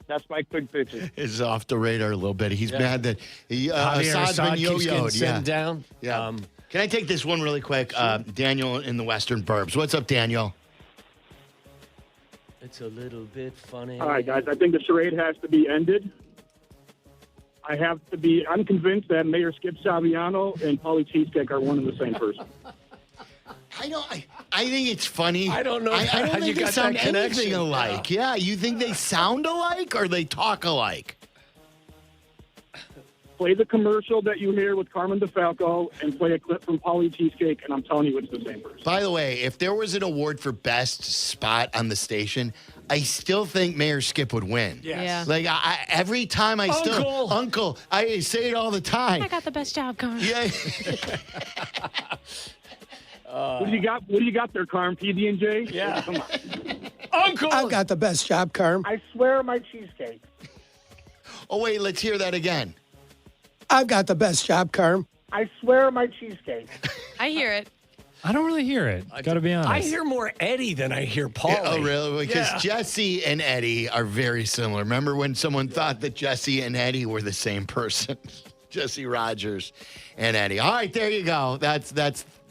that's my quick pitches. It's off the radar a little bit. He's mad that Assad's been yo-yoed. Down. Yeah. Can I take this one really quick? Daniel in the Western Burbs. What's up, Daniel? It's a little bit funny. All right, guys. I think the charade has to be ended. I'm convinced that Mayor Skip Saviano and Paulie Cheesecake are one and the same person. I think it's funny. I don't know. I don't how think you they got sound that connection. anything alike. Yeah, you think they sound alike or they talk alike? Play the commercial that you hear with Carmen DeFalco and play a clip from Paulie Cheesecake, and I'm telling you it's the same person. By the way, if there was an award for best spot on the station, I still think Mayor Skip would win. Yes. Yeah. Every time I Uncle, I say it all the time. I got the best job, Carmen. Yeah. What do you got? What do you got there, Carm? PB&J? Yeah. Come on. Uncle! I've got the best job, Carm. I swear my cheesecake. Oh, wait, let's hear that again. I've got the best job, Carm. I swear my cheesecake. I hear it. I don't really hear it. Got to be honest. I hear more Eddie than I hear Paulie. Yeah, oh, really? Because Jesse and Eddie are very similar. Remember when someone thought that Jesse and Eddie were the same person? Jesse Rogers and Eddie. All right, there you go. That's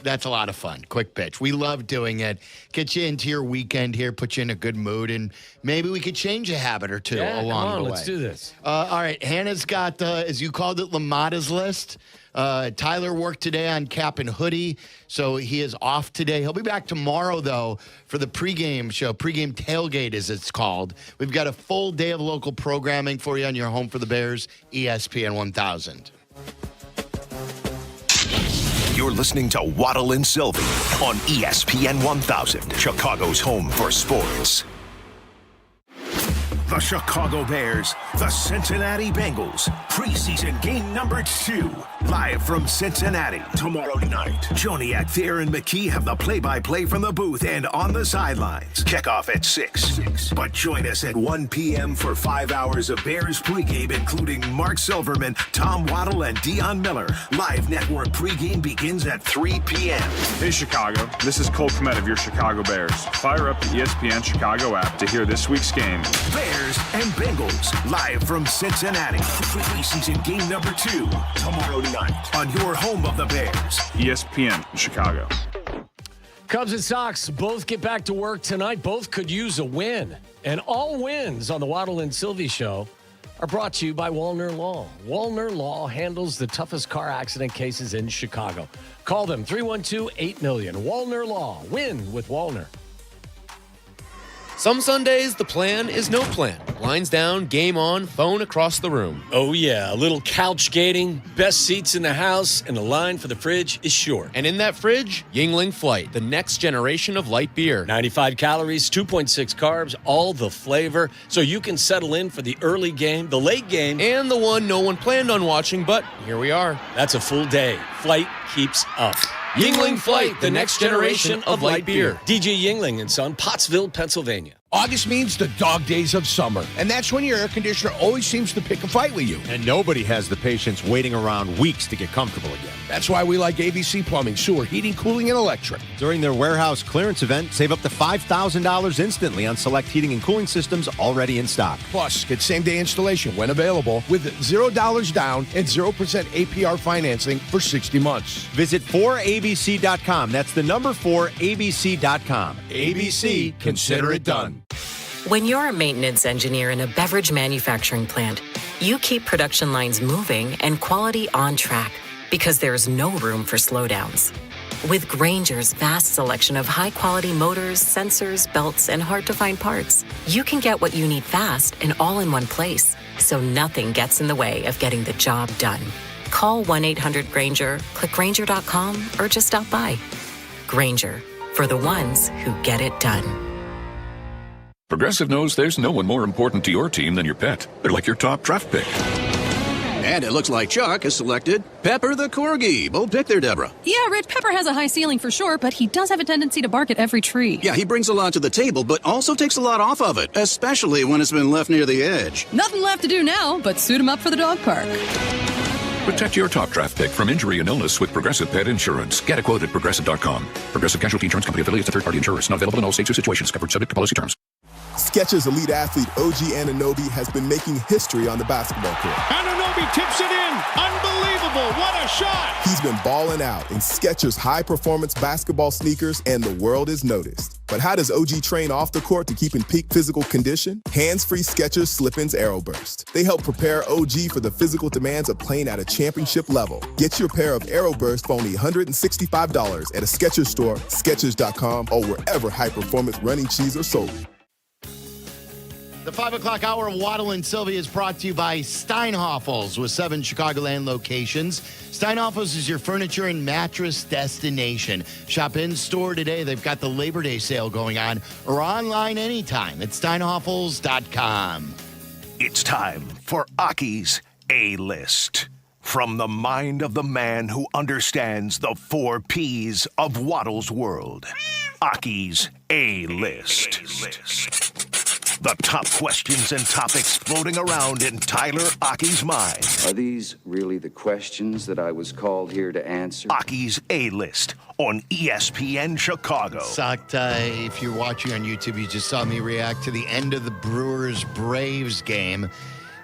That's a lot of fun. Quick pitch. We love doing it. Get you into your weekend here, put you in a good mood, and maybe we could change a habit or two along the way. Let's do this. All right. Hannah's got, as you called it, LaMotta's list. Tyler worked today on Kap and Hoodie, so he is off today. He'll be back tomorrow, though, for the pregame show. Pregame tailgate, as it's called. We've got a full day of local programming for you on your home for the Bears, ESPN 1000. You're listening to Waddle and Silvy on ESPN 1000, Chicago's home for sports. The Chicago Bears, the Cincinnati Bengals, preseason game number 2, live from Cincinnati tomorrow night. Joniak, Thayer, and McKee have the play-by-play from the booth and on the sidelines. Kickoff at 6. But join us at 1 p.m. for 5 hours of Bears pregame, including Mark Silverman, Tom Waddle, and Dion Miller. Live network pregame begins at 3 p.m. Hey, Chicago. This is Cole Kmet of your Chicago Bears. Fire up the ESPN Chicago app to hear this week's game. Bears and Bengals, live from Cincinnati. Preseason game number 2, tomorrow night on your home of the Bears. ESPN Chicago. Cubs and Sox both get back to work tonight. Both could use a win. And all wins on the Waddle and Silvy show are brought to you by Wallner Law. Wallner Law handles the toughest car accident cases in Chicago. Call them 312-8-million. Wallner Law. Win with Wallner. Some Sundays, the plan is no plan. Blinds down, game on, phone across the room. Oh, yeah. A little couch gating, best seats in the house, and the line for the fridge is short. And in that fridge, Yingling Flight, the next generation of light beer. 95 calories, 2.6 carbs, all the flavor, so you can settle in for the early game, the late game, and the one no one planned on watching, but here we are. That's a full day. Flight keeps up. Yingling Flight, the next generation of light beer. DJ Yingling and Son, Pottsville, Pennsylvania. August means the dog days of summer, and that's when your air conditioner always seems to pick a fight with you. And nobody has the patience waiting around weeks to get comfortable again. That's why we like ABC Plumbing, Sewer, Heating, Cooling, and Electric. During their warehouse clearance event, save up to $5,000 instantly on select heating and cooling systems already in stock. Plus, get same-day installation when available with $0 down and 0% APR financing for 60 months. Visit 4abc.com. That's the number 4abc.com. ABC, consider it done. When you're a maintenance engineer in a beverage manufacturing plant, you keep production lines moving and quality on track because there's no room for slowdowns. With Grainger's vast selection of high-quality motors, sensors, belts, and hard-to-find parts, you can get what you need fast and all in one place, so nothing gets in the way of getting the job done. Call 1-800-GRAINGER, click Grainger.com, or just stop by. Grainger, for the ones who get it done. Progressive knows there's no one more important to your team than your pet. They're like your top draft pick. And it looks like Chuck has selected Pepper the Corgi. Bold pick there, Deborah. Yeah, Rich, Pepper has a high ceiling for sure, but he does have a tendency to bark at every tree. Yeah, he brings a lot to the table, but also takes a lot off of it, especially when it's been left near the edge. Nothing left to do now but suit him up for the dog park. Protect your top draft pick from injury and illness with Progressive Pet Insurance. Get a quote at Progressive.com. Progressive Casualty Insurance Company affiliates of third-party insurers. Not available in all states or situations. Covered subject to policy terms. Skechers elite athlete OG Anunoby has been making history on the basketball court. Anunoby tips it in. Unbelievable. What a shot. He's been balling out in Skechers high-performance basketball sneakers, and the world is noticed. But how does OG train off the court to keep in peak physical condition? Hands-free Skechers Slip-ins Aeroburst. They help prepare OG for the physical demands of playing at a championship level. Get your pair of Aeroburst for only $165 at a Skechers store, Skechers.com, or wherever high-performance running shoes are sold. The 5 o'clock hour of Waddle and Silvy is brought to you by Steinhoffels with 7 Chicagoland locations. Steinhoffels is your furniture and mattress destination. Shop in-store today. They've got the Labor Day sale going on, or online anytime at steinhoffels.com. It's time for Aki's A-List. From the mind of the man who understands the 4 Ps of Waddle's world. Aki's A-List. The top questions and topics floating around in Tyler Aki's mind. Are these really the questions that I was called here to answer? Aki's A-List on ESPN Chicago. Sucked. If you're watching on YouTube, you just saw me react to the end of the Brewers-Braves game.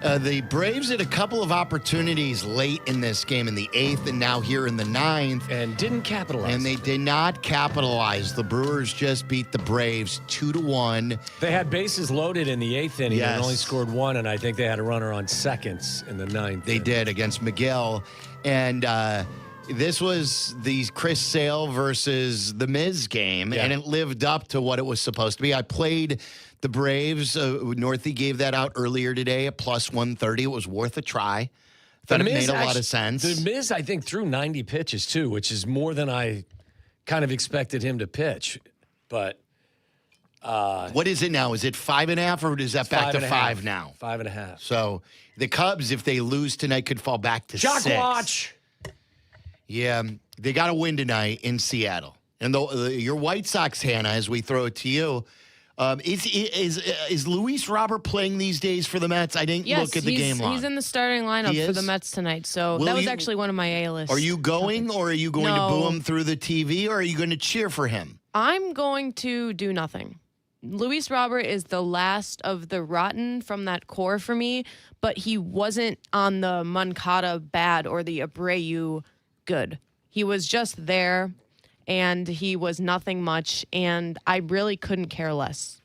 The Braves had a couple of opportunities late in this game, in the 8th and now here in the 9th. And didn't capitalize. And they did not capitalize. The Brewers just beat the Braves 2-1. They had bases loaded in the 8th inning and Yes. only scored one, and I think they had a runner on seconds in the 9th. They did against McGill. And this was the Chris Sale versus the Miz game, and it lived up to what it was supposed to be. I played the Braves. Northie gave that out earlier today at plus 130. It was worth a try. Thought it made a lot of sense. The Miz, I think, threw 90 pitches, too, which is more than I kind of expected him to pitch. But what is it now? Is it 5.5 or is that back to 5 now? 5.5. So the Cubs, if they lose tonight, could fall back to 6. Watch. Yeah, they got to win tonight in Seattle. And your White Sox, Hannah, as we throw it to you, is Luis Robert playing these days for the Mets? I didn't look at the game log. He's in the starting lineup for the Mets tonight. So that was actually one of my A-list. Are you going, topics. or are you going to boo him through the TV, or are you going to cheer for him? I'm going to do nothing. Luis Robert is the last of the rotten from that core for me, but he wasn't on the Moncada bad or the Abreu good. He was just there, and he was nothing much, and I really couldn't care less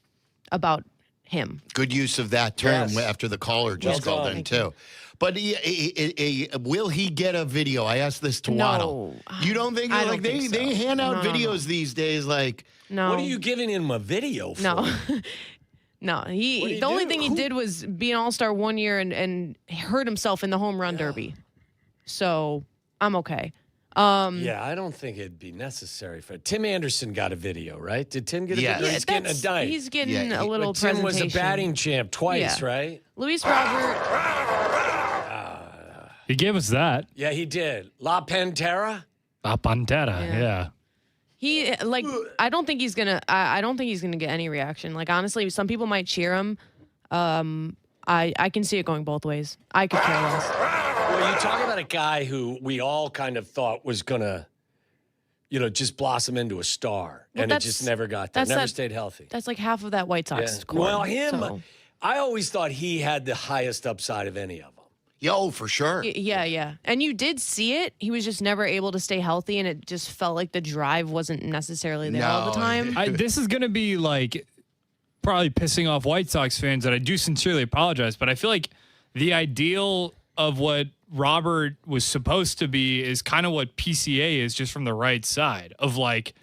about him. Good use of that term after the caller just called in, too. But will he get a video? I asked this to Waddle. You don't think? I Like don't think so. they hand out No. videos these days, like. No. What are you giving him a video for? No. No, the only thing he did was be an all-star one year and hurt himself in the home run derby. So I'm okay. Yeah, I don't think it'd be necessary for Tim Anderson got a video, right? Did Tim get a video? Yeah, He's getting a dime. he's getting a little Tim was a presentation. batting champ twice, Yeah. right? Luis Robert. He gave us that. Yeah, he did. La Pantera? La Pantera, yeah. He I don't think he's gonna. I don't think he's gonna get any reaction. Like honestly, some people might cheer him. I can see it going both ways. I could care less. Well, you talk about a guy who we all kind of thought was gonna, just blossom into a star, Well, and it just never got there. Never stayed healthy. That's like half of that White Sox core. Well, him, so. I always thought he had the highest upside of any of them. Yo, for sure. Yeah. And you did see it. He was just never able to stay healthy, and it just felt like the drive wasn't necessarily there all the time. This is going to be like probably pissing off White Sox fans, and I do sincerely apologize, but I feel like the ideal of what Robert was supposed to be is kind of what PCA is, just from the right side of like,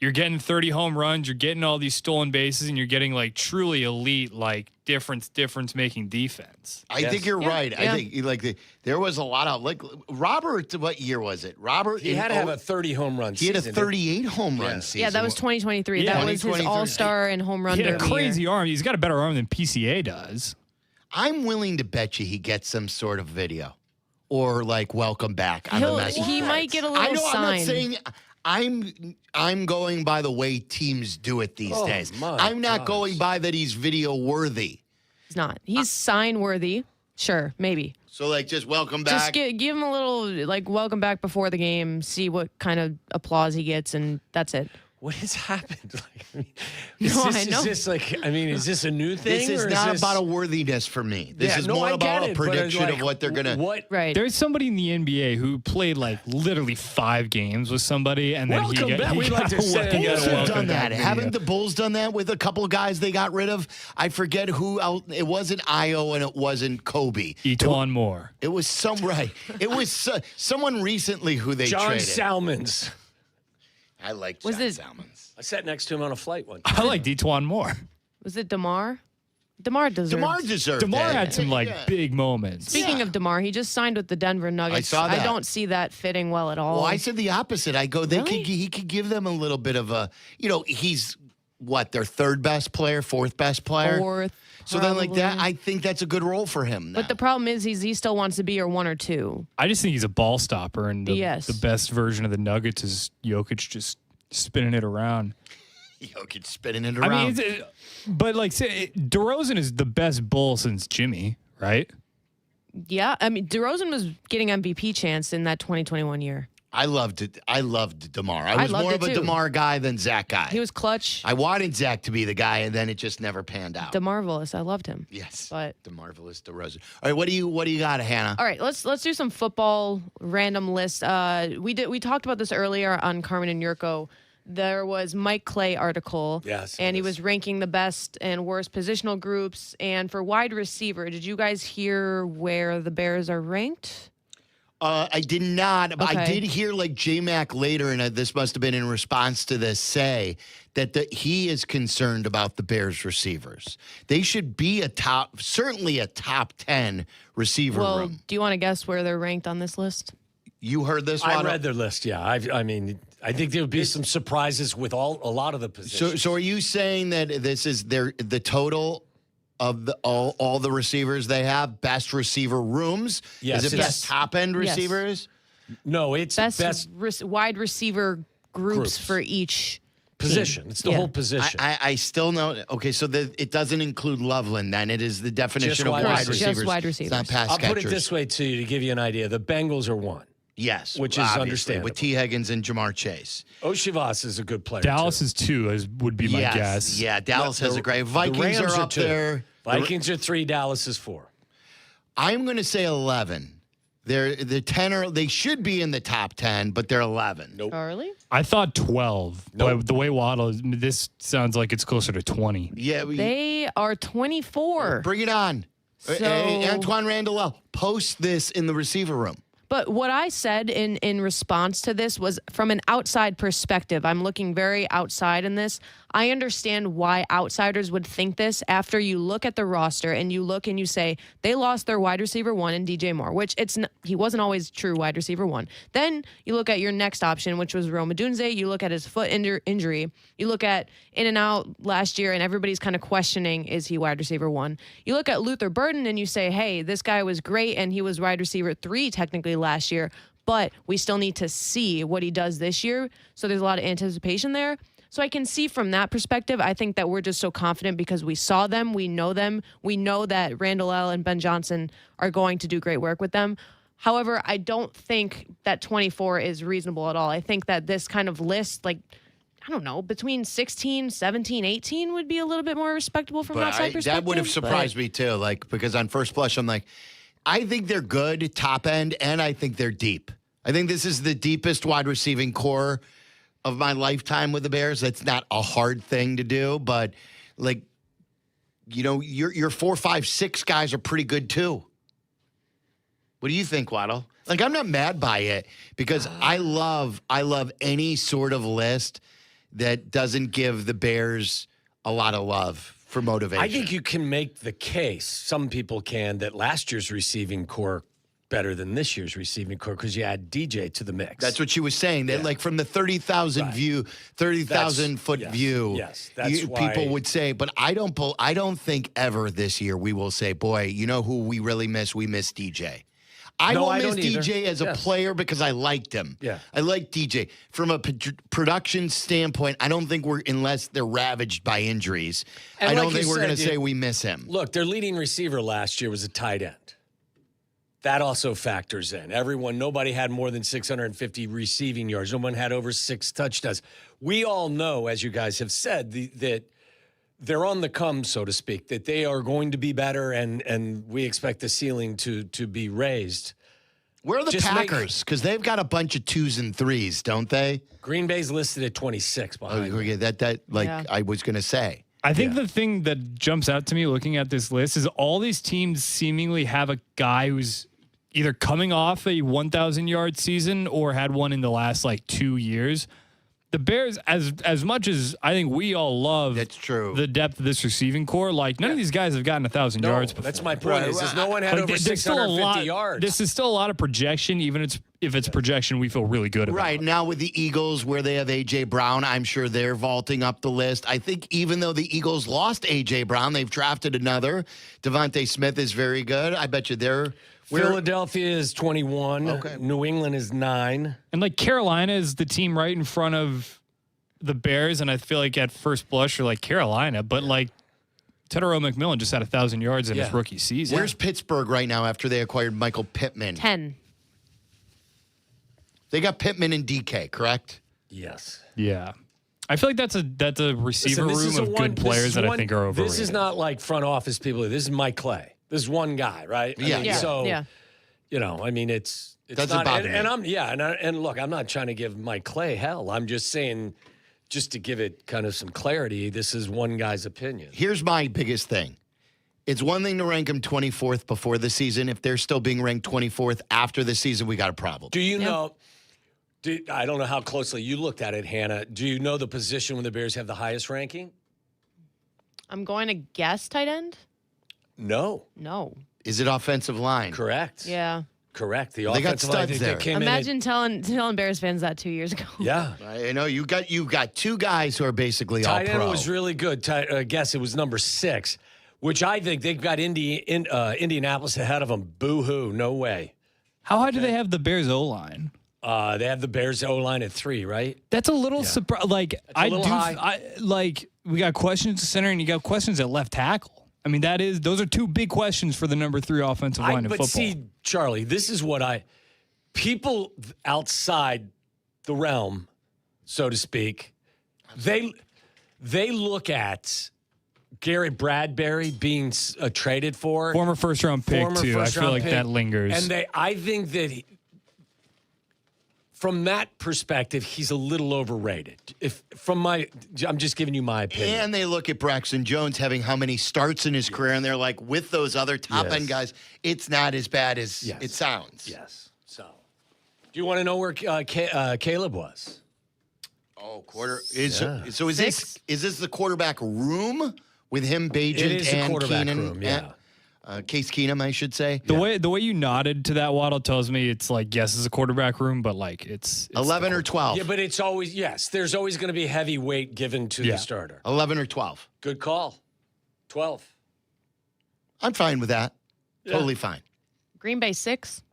you're getting 30 home runs, you're getting all these stolen bases, and you're getting like truly elite, like difference making defense. I think you're right. I think there was a lot of Robert. What year was it? Robert. He had to have a 30 home run He season. had a 38 home run season. Yeah, that was 2023. Yeah. That was his all-star and home run He had a derby year. crazy arm. He's got a better arm than PCA does. I'm willing to bet you he gets some sort of video or like welcome back on the message. He might get a little I know. sign. I'm not saying. I'm going by the way teams do it these days. I'm not going by that he's video worthy. He's not. He's sign worthy. Sure, maybe. So like just welcome back. Just give him a little like welcome back before the game. See what kind of applause he gets, and that's it. What has happened? I know. Is this like? I mean, is this a new thing? This is or not this... about a worthiness for me. This is more I about get a it, but prediction like, of what they're gonna. Right. There's somebody in the NBA who played like literally 5 games with somebody, and then he got a Bulls have welcome done back that. video. Haven't the Bulls done that with a couple of guys they got rid of? I forget who. It wasn't Io and it wasn't Kobe. Etuan Moore. It was It was someone recently who they John traded. Salmons. I like Was John it- Salmons. I sat next to him on a flight one. I like Etuan Moore. Was it DeMar? DeMar deserved. DeMar had some like big moments. Speaking of DeMar, he just signed with the Denver Nuggets. saw that. I don't see that fitting well at all. Well, I said the opposite. I go, he could give them a little bit of a, he's their third best player, fourth best player. Fourth, So then like that, probably. I think that's a good role for him. But the problem is he still wants to be your 1 or 2. I just think he's a ball stopper, and the best version of the Nuggets is Jokic just spinning it around. Jokic spinning it around. I mean, but like, DeRozan is the best Bull since Jimmy, right? Yeah, I mean DeRozan was getting MVP chance in that 2021 year. I loved DeMar. I was loved more it of a too. DeMar guy than Zach guy. He was clutch. I wanted Zach to be the guy, and then it just never panned out. DeMarvelous. I loved him. Yes. But DeMarvelous DeRozan. All right, what do you got, Hannah? all right, let's do some football random list. We talked about this earlier on Carmen and Jurko. There was Mike Clay article. Yes. And he was ranking the best and worst positional groups. And for wide receiver, did you guys hear where the Bears are ranked? I did not, but I Okay. did hear like J-Mac later, and this must have been in response to this, say that he is concerned about the Bears receivers. They should be certainly a top 10 receiver Well, room. do you want to guess where they're ranked on this list? You heard this one? I read their list, yeah. I mean, I think there would be some surprises with a lot of the positions. So are you saying that this is the total of all the receivers they have, best receiver rooms? Yes, Is it best top-end receivers? No, it's best wide receiver groups for each position. team. It's the whole position. I still know. Okay, so it doesn't include Loveland. Then it is the definition of wide receivers. Just wide receivers. It's not pass I'll catchers. put it this way to you to give you an idea. The Bengals are one. Yes, which is obviously, understandable. with T. Higgins and Jamar Chase. Oshivas is a good player. Dallas is 2, would be my Yes, guess. Yeah, Dallas has a great. The Vikings Rams are up 2. there. Vikings are 3. Dallas is 4. I'm going to say 11. They're the 10 or they should be in the top 10, but they're 11. Nope. Charlie? I thought 12. But the way Waddle is, this sounds like it's closer to 20. Yeah, They are 24. Bring it on. So- Hey, Antoine Randall, post this in the receiver room. But what I said in response to this was from an outside perspective. I'm looking very outside in this. I understand why outsiders would think this after you look at the roster and you look and you say they lost their wide receiver 1 in DJ Moore, which he wasn't always true wide receiver 1. Then you look at your next option, which was Rome Odunze. You look at his foot injury. You look at in and out last year, and everybody's kind of questioning, is he wide receiver 1? You look at Luther Burden and you say, hey, this guy was great and he was wide receiver 3 technically last year, but we still need to see what he does this year. So there's a lot of anticipation there. So I can see from that perspective, I think that we're just so confident because we saw them, we know them, we know that Randall L. and Ben Johnson are going to do great work with them. However, I don't think that 24 is reasonable at all. I think that this kind of list, like, I don't know, between 16, 17, 18 would be a little bit more respectable from an outside perspective. That would have surprised me too, like, because on first blush, I'm like, I think they're good top end, and I think they're deep. I think this is the deepest wide receiving core of my lifetime with the Bears. That's not a hard thing to do, but like, you know, your 4, 5, 6 guys are pretty good too. What do you think, Waddle? Like, I'm not mad by it because I love any sort of list that doesn't give the Bears a lot of love for motivation. I think you can make the case, some people can, that last year's receiving core better than this year's receiving core because you add DJ to the mix. That's what she was saying. That like from the 30,000 view, 30,000 foot view, yes, that's why people would say. But I don't think ever this year we will say, boy, you know who we really miss? We miss DJ. I won't miss DJ as a player because I liked him. Yeah. I like DJ. From a production standpoint, I don't think unless they're ravaged by injuries, And I don't like think you we're said, going to say we miss him. Look, their leading receiver last year was a tight end. That also factors in. Nobody had more than 650 receiving yards. No one had over 6 touchdowns. We all know, as you guys have said, that they're on the come, so to speak, that they are going to be better, and we expect the ceiling to be raised. Where are the Packers? Because they've got a bunch of 2s and 3s, don't they? Green Bay's listed at 26 behind. I was going to say. I think the thing that jumps out to me looking at this list is all these teams seemingly have a guy who's either coming off a 1,000-yard season or had one in the last, 2 years. The Bears, as much as I think we all love the depth of this receiving core, none of these guys have gotten 1,000 yards before. That's my point. Is no one had over 650 yards. This is still a lot of projection, even if it's projection we feel really good about. Right, now with the Eagles, where they have A.J. Brown, I'm sure they're vaulting up the list. I think even though the Eagles lost A.J. Brown, they've drafted another. Devontae Smith is very good. I bet you they're... Philadelphia is 21. Okay. New England is 9. And Carolina is the team right in front of the Bears, and I feel like at first blush you're like Carolina, but Tedero McMillan just had 1,000 yards in his rookie season. Where's Pittsburgh right now after they acquired Michael Pittman? 10. They got Pittman and DK, correct? Yes. Yeah. I feel like that's a receiver room of good players that I think are overrated. This is not like front office people. This is Mike Clay. This is one guy, right? Yeah. I mean, So, you know, I mean, it's Doesn't not. bother And me. and look, I'm not trying to give Mike Clay hell. I'm just saying, just to give it kind of some clarity, this is one guy's opinion. Here's my biggest thing. It's one thing to rank them 24th before the season. If they're still being ranked 24th after the season, we got a problem. Do you know? I don't know how closely you looked at it, Hannah. Do you know the position when the Bears have the highest ranking? I'm going to guess tight end. No. Is it offensive line? Correct. Yeah. Correct. The They got offensive line studs there. that came Imagine telling Bears fans that 2 years ago. Yeah. I know you got two guys who are basically all Tight end pro. was really good. I guess it was number 6, which I think they've got Indianapolis ahead of them. Boo-hoo. No way. How high do they have the Bears O-line? They have the Bears O-line at 3, right? That's a little surprise. Like a little high. We got questions at center and you got questions at left tackle. I mean, those are two big questions for the number 3 offensive line in football. But see, Charlie, this is what people outside the realm, so to speak, they look at Gary Bradbury being traded for. Former first-round pick, too. I feel like that lingers. And I think that from that perspective, he's a little overrated. I'm just giving you my opinion. And they look at Braxton Jones having how many starts in his career, and they're like, with those other top-end guys, it's not as bad as it sounds. Yes. So, do you want to know where Caleb was? Oh, So is this the quarterback room with him, Bagent, It is and the quarterback Keenan? room, yeah. Case Keenum, I should say. The way you nodded to that, Waddle, tells me it's like, yes, it's a quarterback room, but like it's 11 or 12. Yeah, but it's always, there's always going to be heavy weight given to the starter. 11 or 12. Good call. 12. I'm fine with that. Yeah. Totally fine. Green Bay 6.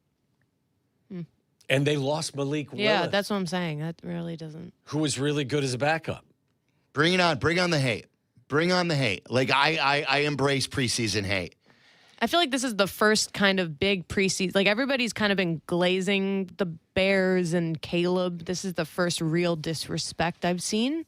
And they lost Malik Willis. Yeah, that's what I'm saying. That really doesn't. Who was really good as a backup. Bring it on. Bring on the hate. Bring on the hate. Like, I embrace preseason hate. I feel like this is the first kind of big preseason. Like, everybody's kind of been glazing the Bears and Caleb. This is the first real disrespect I've seen.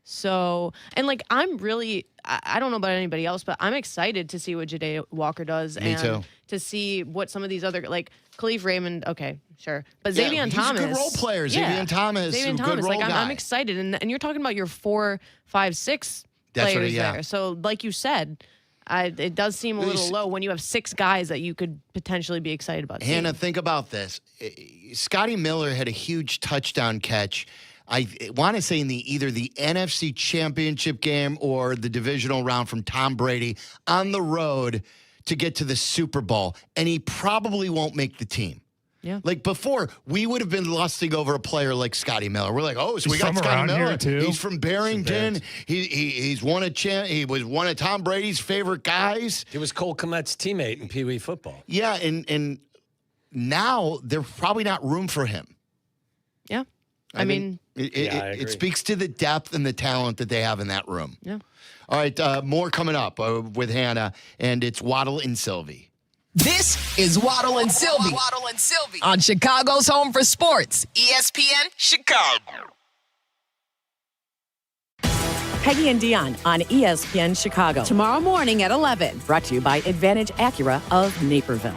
So, and like, I'm really, I don't know about anybody else, but I'm excited to see what Ja'Day Walker does. Me and too. To see what some of these other, like, Khalif Raymond, okay, sure. But Yeah, Xavier he's Thomas. a good role player. Xavier Thomas, Xavier a good Thomas. role Like, guy. I'm excited. And you're talking about your 4, 5, 6 That's players right, yeah. there. So, like you said, it does seem a little low when you have 6 guys that you could potentially be excited about. Hannah, think about this. Scotty Miller had a huge touchdown catch. I want to say in either the NFC Championship game or the divisional round from Tom Brady on the road to get to the Super Bowl, and he probably won't make the team. Yeah. Like before, we would have been lusting over a player like Scotty Miller. We're like, oh, so He's we got from Scotty around Miller. here, too. He's from Barrington. He's won he was one of Tom Brady's favorite guys. He was Cole Kmet's teammate in Pee Wee football. Yeah, and now there's probably not room for him. Yeah. I mean, it speaks to the depth and the talent that they have in that room. Yeah. All right, more coming up with Hannah, and it's Waddle and Silvy. This is Waddle and Silvy. Waddle and Silvy on Chicago's Home for Sports, ESPN Chicago. Peggy and Dion on ESPN Chicago. Tomorrow morning at 11. Brought to you by Advantage Acura of Naperville.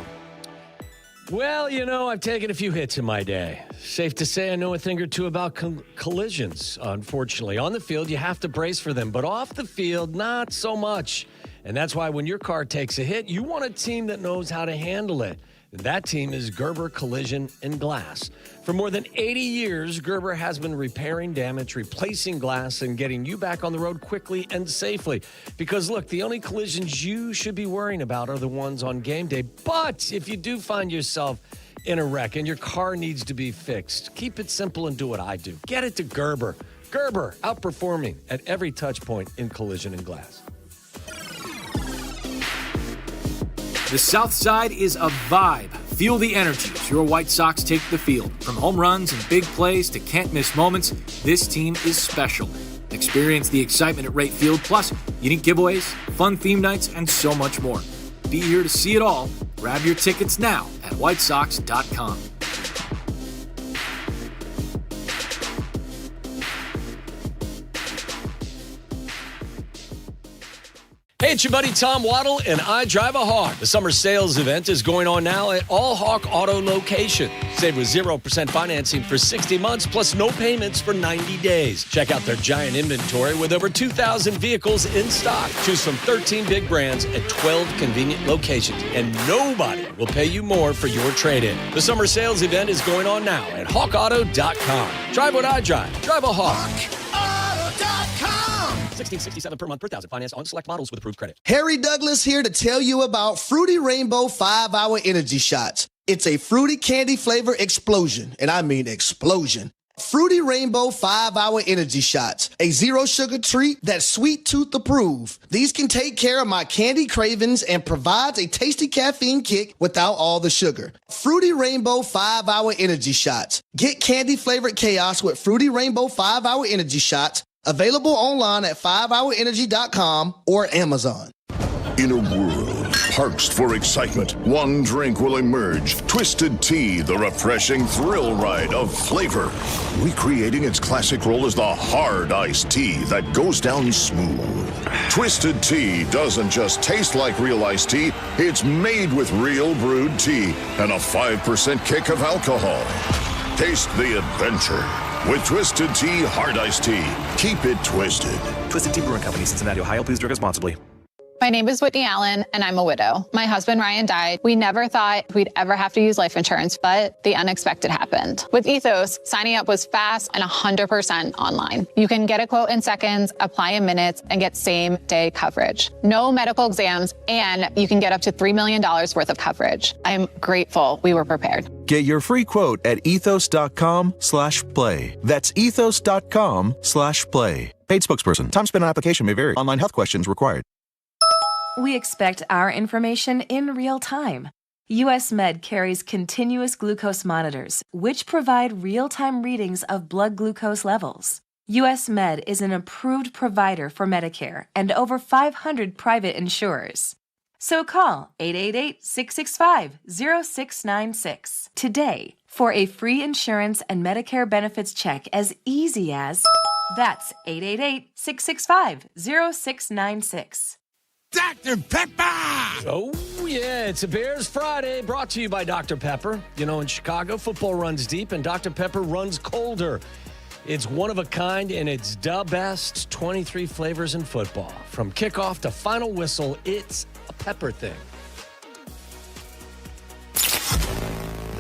Well, you know, I've taken a few hits in my day. Safe to say I know a thing or two about collisions, unfortunately. On the field, you have to brace for them, but off the field, not so much. And that's why when your car takes a hit, you want a team that knows how to handle it. And that team is Gerber Collision and Glass. For more than 80 years, Gerber has been repairing damage, replacing glass, and getting you back on the road quickly and safely. Because, look, the only collisions you should be worrying about are the ones on game day. But if you do find yourself in a wreck and your car needs to be fixed, keep it simple and do what I do. Get it to Gerber. Gerber, outperforming at every touch point in collision and glass. The South Side is a vibe. Feel the energy as your White Sox take the field. From home runs and big plays to can't-miss moments, this team is special. Experience the excitement at Rate Field, plus unique giveaways, fun theme nights, and so much more. Be here to see it all. Grab your tickets now at whitesox.com. Hey, it's your buddy Tom Waddle, and I drive a Hawk. The summer sales event is going on now at all Hawk Auto locations. Save with 0% financing for 60 months, plus no payments for 90 days. Check out their giant inventory with over 2,000 vehicles in stock. Choose from 13 big brands at 12 convenient locations, and nobody will pay you more for your trade-in. The summer sales event is going on now at hawkauto.com. Drive what I drive. Drive a Hawk. $16.67 per month per thousand. Finance on select models with approved credit. Harry Douglas here to tell you about Fruity Rainbow 5-Hour Energy Shots. It's a fruity candy flavor explosion, and I mean explosion. Fruity Rainbow 5-Hour Energy Shots, a zero-sugar treat that's sweet tooth approved. These can take care of my candy cravings and provides a tasty caffeine kick without all the sugar. Fruity Rainbow 5-Hour Energy Shots. Get candy-flavored chaos with Fruity Rainbow 5-Hour Energy Shots. Available online at 5hourenergy.com or Amazon. In a world parched for excitement, one drink will emerge. Twisted Tea, the refreshing thrill ride of flavor. Recreating its classic role as the hard iced tea that goes down smooth. Twisted Tea doesn't just taste like real iced tea, it's made with real brewed tea and a 5% kick of alcohol. Taste the adventure with Twisted Tea Hard Iced Tea. Keep it twisted. Twisted Tea Brewing Company, Cincinnati, Ohio. Please drink responsibly. My name is Whitney Allen, and I'm a widow. My husband, Ryan, died. We never thought we'd ever have to use life insurance, but the unexpected happened. With Ethos, signing up was fast and 100% online. You can get a quote in seconds, apply in minutes, and get same-day coverage. No medical exams, and you can get up to $3 million worth of coverage. I'm grateful we were prepared. Get your free quote at ethos.com/play. That's ethos.com/play. Paid spokesperson. Time spent on application may vary. Online health questions required. We expect our information in real time. US Med carries continuous glucose monitors, which provide real-time readings of blood glucose levels. US Med is an approved provider for Medicare and over 500 private insurers. So call 888-665-0696 today for a free insurance and Medicare benefits check as easy as... That's 888-665-0696. Dr. Pepper! Oh, yeah, it's a Bears Friday brought to you by Dr. Pepper. You know, in Chicago, football runs deep and Dr. Pepper runs colder. It's one of a kind and it's the best 23 flavors in football. From kickoff to final whistle, it's a pepper thing.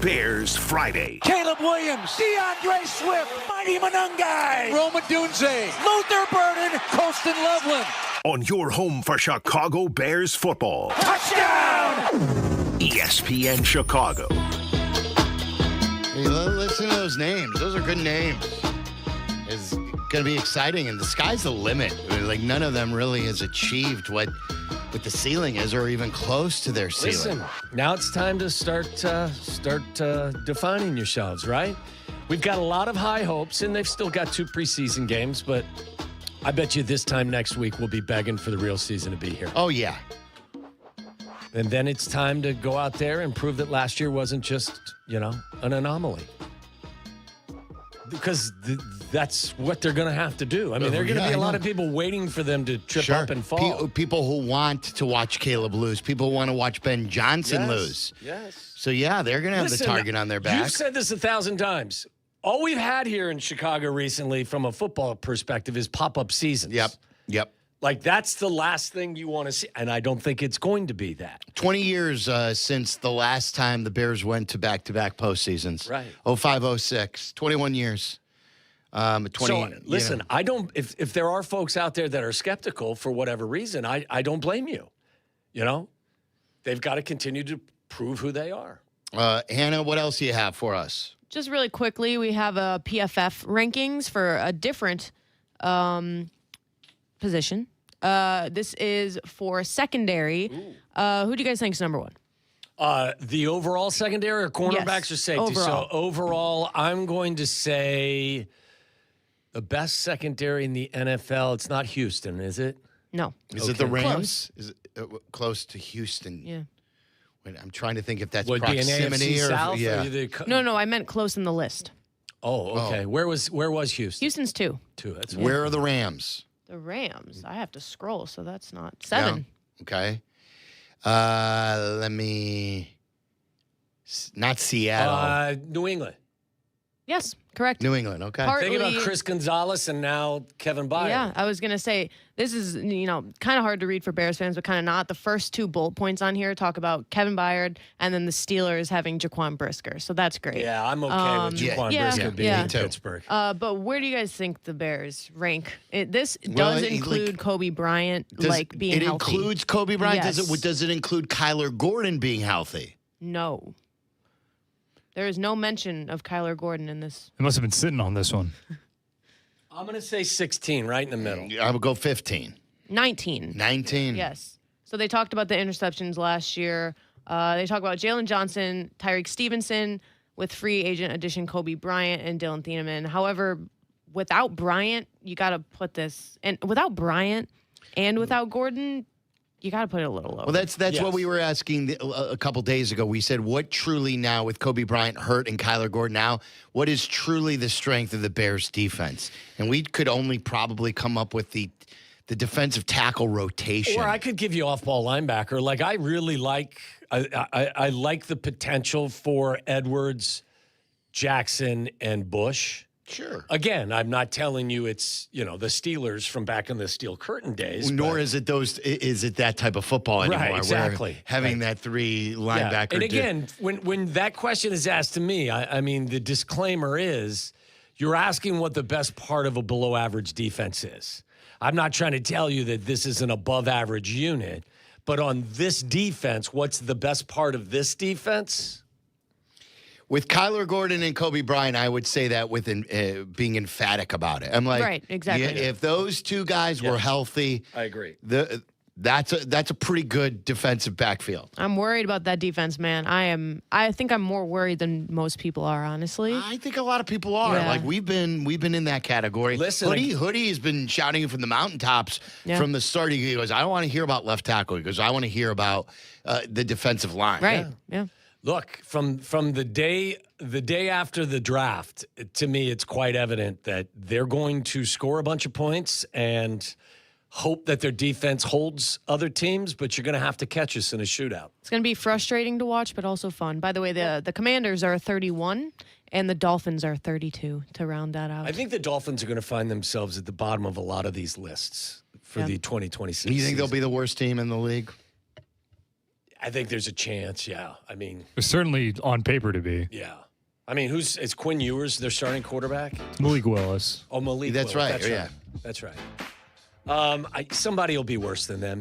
Bears Friday. Caleb Williams, DeAndre Swift, Mighty Monungai, Roma Dunze, Luther Burden, Colston Loveland. On your home for Chicago Bears football. Touchdown! ESPN Chicago. Hey, listen to those names. Those are good names. It's going to be exciting, and the sky's the limit. I mean, like, none of them really has achieved what the ceiling is or even close to their ceiling. Listen, now it's time to start defining yourselves, right? We've got a lot of high hopes, and they've still got 2 preseason games, but I bet you this time next week we'll be begging for the real season to be here. Oh, yeah. And then it's time to go out there and prove that last year wasn't just, an anomaly. Because that's what they're going to have to do. I mean, there are going to be a lot of people waiting for them to trip up and fall. People who want to watch Caleb lose. People who want to watch Ben Johnson lose. Yes. So, yeah, they're going to have the target on their back. You've said this 1,000 times. All we've had here in Chicago recently from a football perspective is pop-up seasons. Yep. Like, that's the last thing you want to see, and I don't think it's going to be that. 20 years since the last time the Bears went to back-to-back postseasons. Right. 05-06, 21 years. Listen, I don't. If there are folks out there that are skeptical for whatever reason, I don't blame you. They've got to continue to prove who they are. Hannah, what else do you have for us? Just really quickly, we have a PFF rankings for a different position. This is for secondary. Who do you guys think is number 1? The overall secondary or cornerbacks or safety? Overall. So overall, I'm going to say the best secondary in the NFL. It's not Houston, is it? No. Is it the Rams? Is it close to Houston? Yeah. Wait, I'm trying to think if that's Would proximity be an AFC or South, yeah. No, I meant close in the list. Oh, okay. Where was Houston? Houston's 2. 2. That's Where are the Rams? The Rams. I have to scroll, so that's not 7. Okay. Not Seattle. New England. Yes, correct. New England, okay. Think about Chris Gonzalez and now Kevin Byard. Yeah, I was going to say, this is, kind of hard to read for Bears fans, but kind of not. The first two bullet points on here talk about Kevin Byard and then the Steelers having Jaquan Brisker. So that's great. Yeah, I'm okay with Jaquan Brisker being in Pittsburgh. But where do you guys think the Bears rank? This does include Kobe Bryant being healthy. It includes Kobe Bryant? Yes. Does it include Kyler Gordon being healthy? No. There is no mention of Kyler Gordon in this. It must have been sitting on this one. I'm going to say 16, right in the middle. I would go 15. 19. 19. Yes. So they talked about the interceptions last year. They talk about Jalen Johnson, Tyreek Stevenson, with free agent addition Kobe Bryant and Dylan Thieneman. However, without Bryant, you got to put this, and without Bryant and without Gordon, you got to put it a little lower. Well, that's what we were asking a couple days ago. We said, what truly now, with Kobe Bryant hurt and Kyler Gordon now, what is truly the strength of the Bears defense? And we could only probably come up with the defensive tackle rotation. Or I could give you off-ball linebacker. Like, I really like I like the potential for Edwards, Jackson, and Bush. Sure. Again, I'm not telling you it's, the Steelers from back in the Steel Curtain days. Nor is it that type of football anymore. Right, exactly. Having that three linebacker. Yeah. And again, when that question is asked to me, I mean, the disclaimer is you're asking what the best part of a below average defense is. I'm not trying to tell you that this is an above average unit, but on this defense, what's the best part of this defense? With Kyler Gordon and Kobe Bryant, I would say that with being emphatic about it. I'm like, right, exactly. If those two guys were healthy, I agree. That's a pretty good defensive backfield. I'm worried about that defense, man. I think I'm more worried than most people are, honestly. I think a lot of people are. Yeah. Like we've been in that category. Listen, Hoodie has been shouting from the mountaintops from the start. He goes, I don't want to hear about left tackle. He goes, I want to hear about the defensive line. Right. Yeah. Look, from the day after the draft, to me, it's quite evident that they're going to score a bunch of points and hope that their defense holds other teams, but you're going to have to catch us in a shootout. It's going to be frustrating to watch, but also fun. By the way, the Commanders are 31, and the Dolphins are 32 to round that out. I think the Dolphins are going to find themselves at the bottom of a lot of these lists for the 2026 You think season. they'll be the worst team in the league? I think there's a chance, yeah. I mean, It's certainly on paper to be. yeah. I mean, is Quinn Ewers their starting quarterback? Malik Willis. Oh, Malik That's Willis. right, yeah. That's right. Somebody will be worse than them.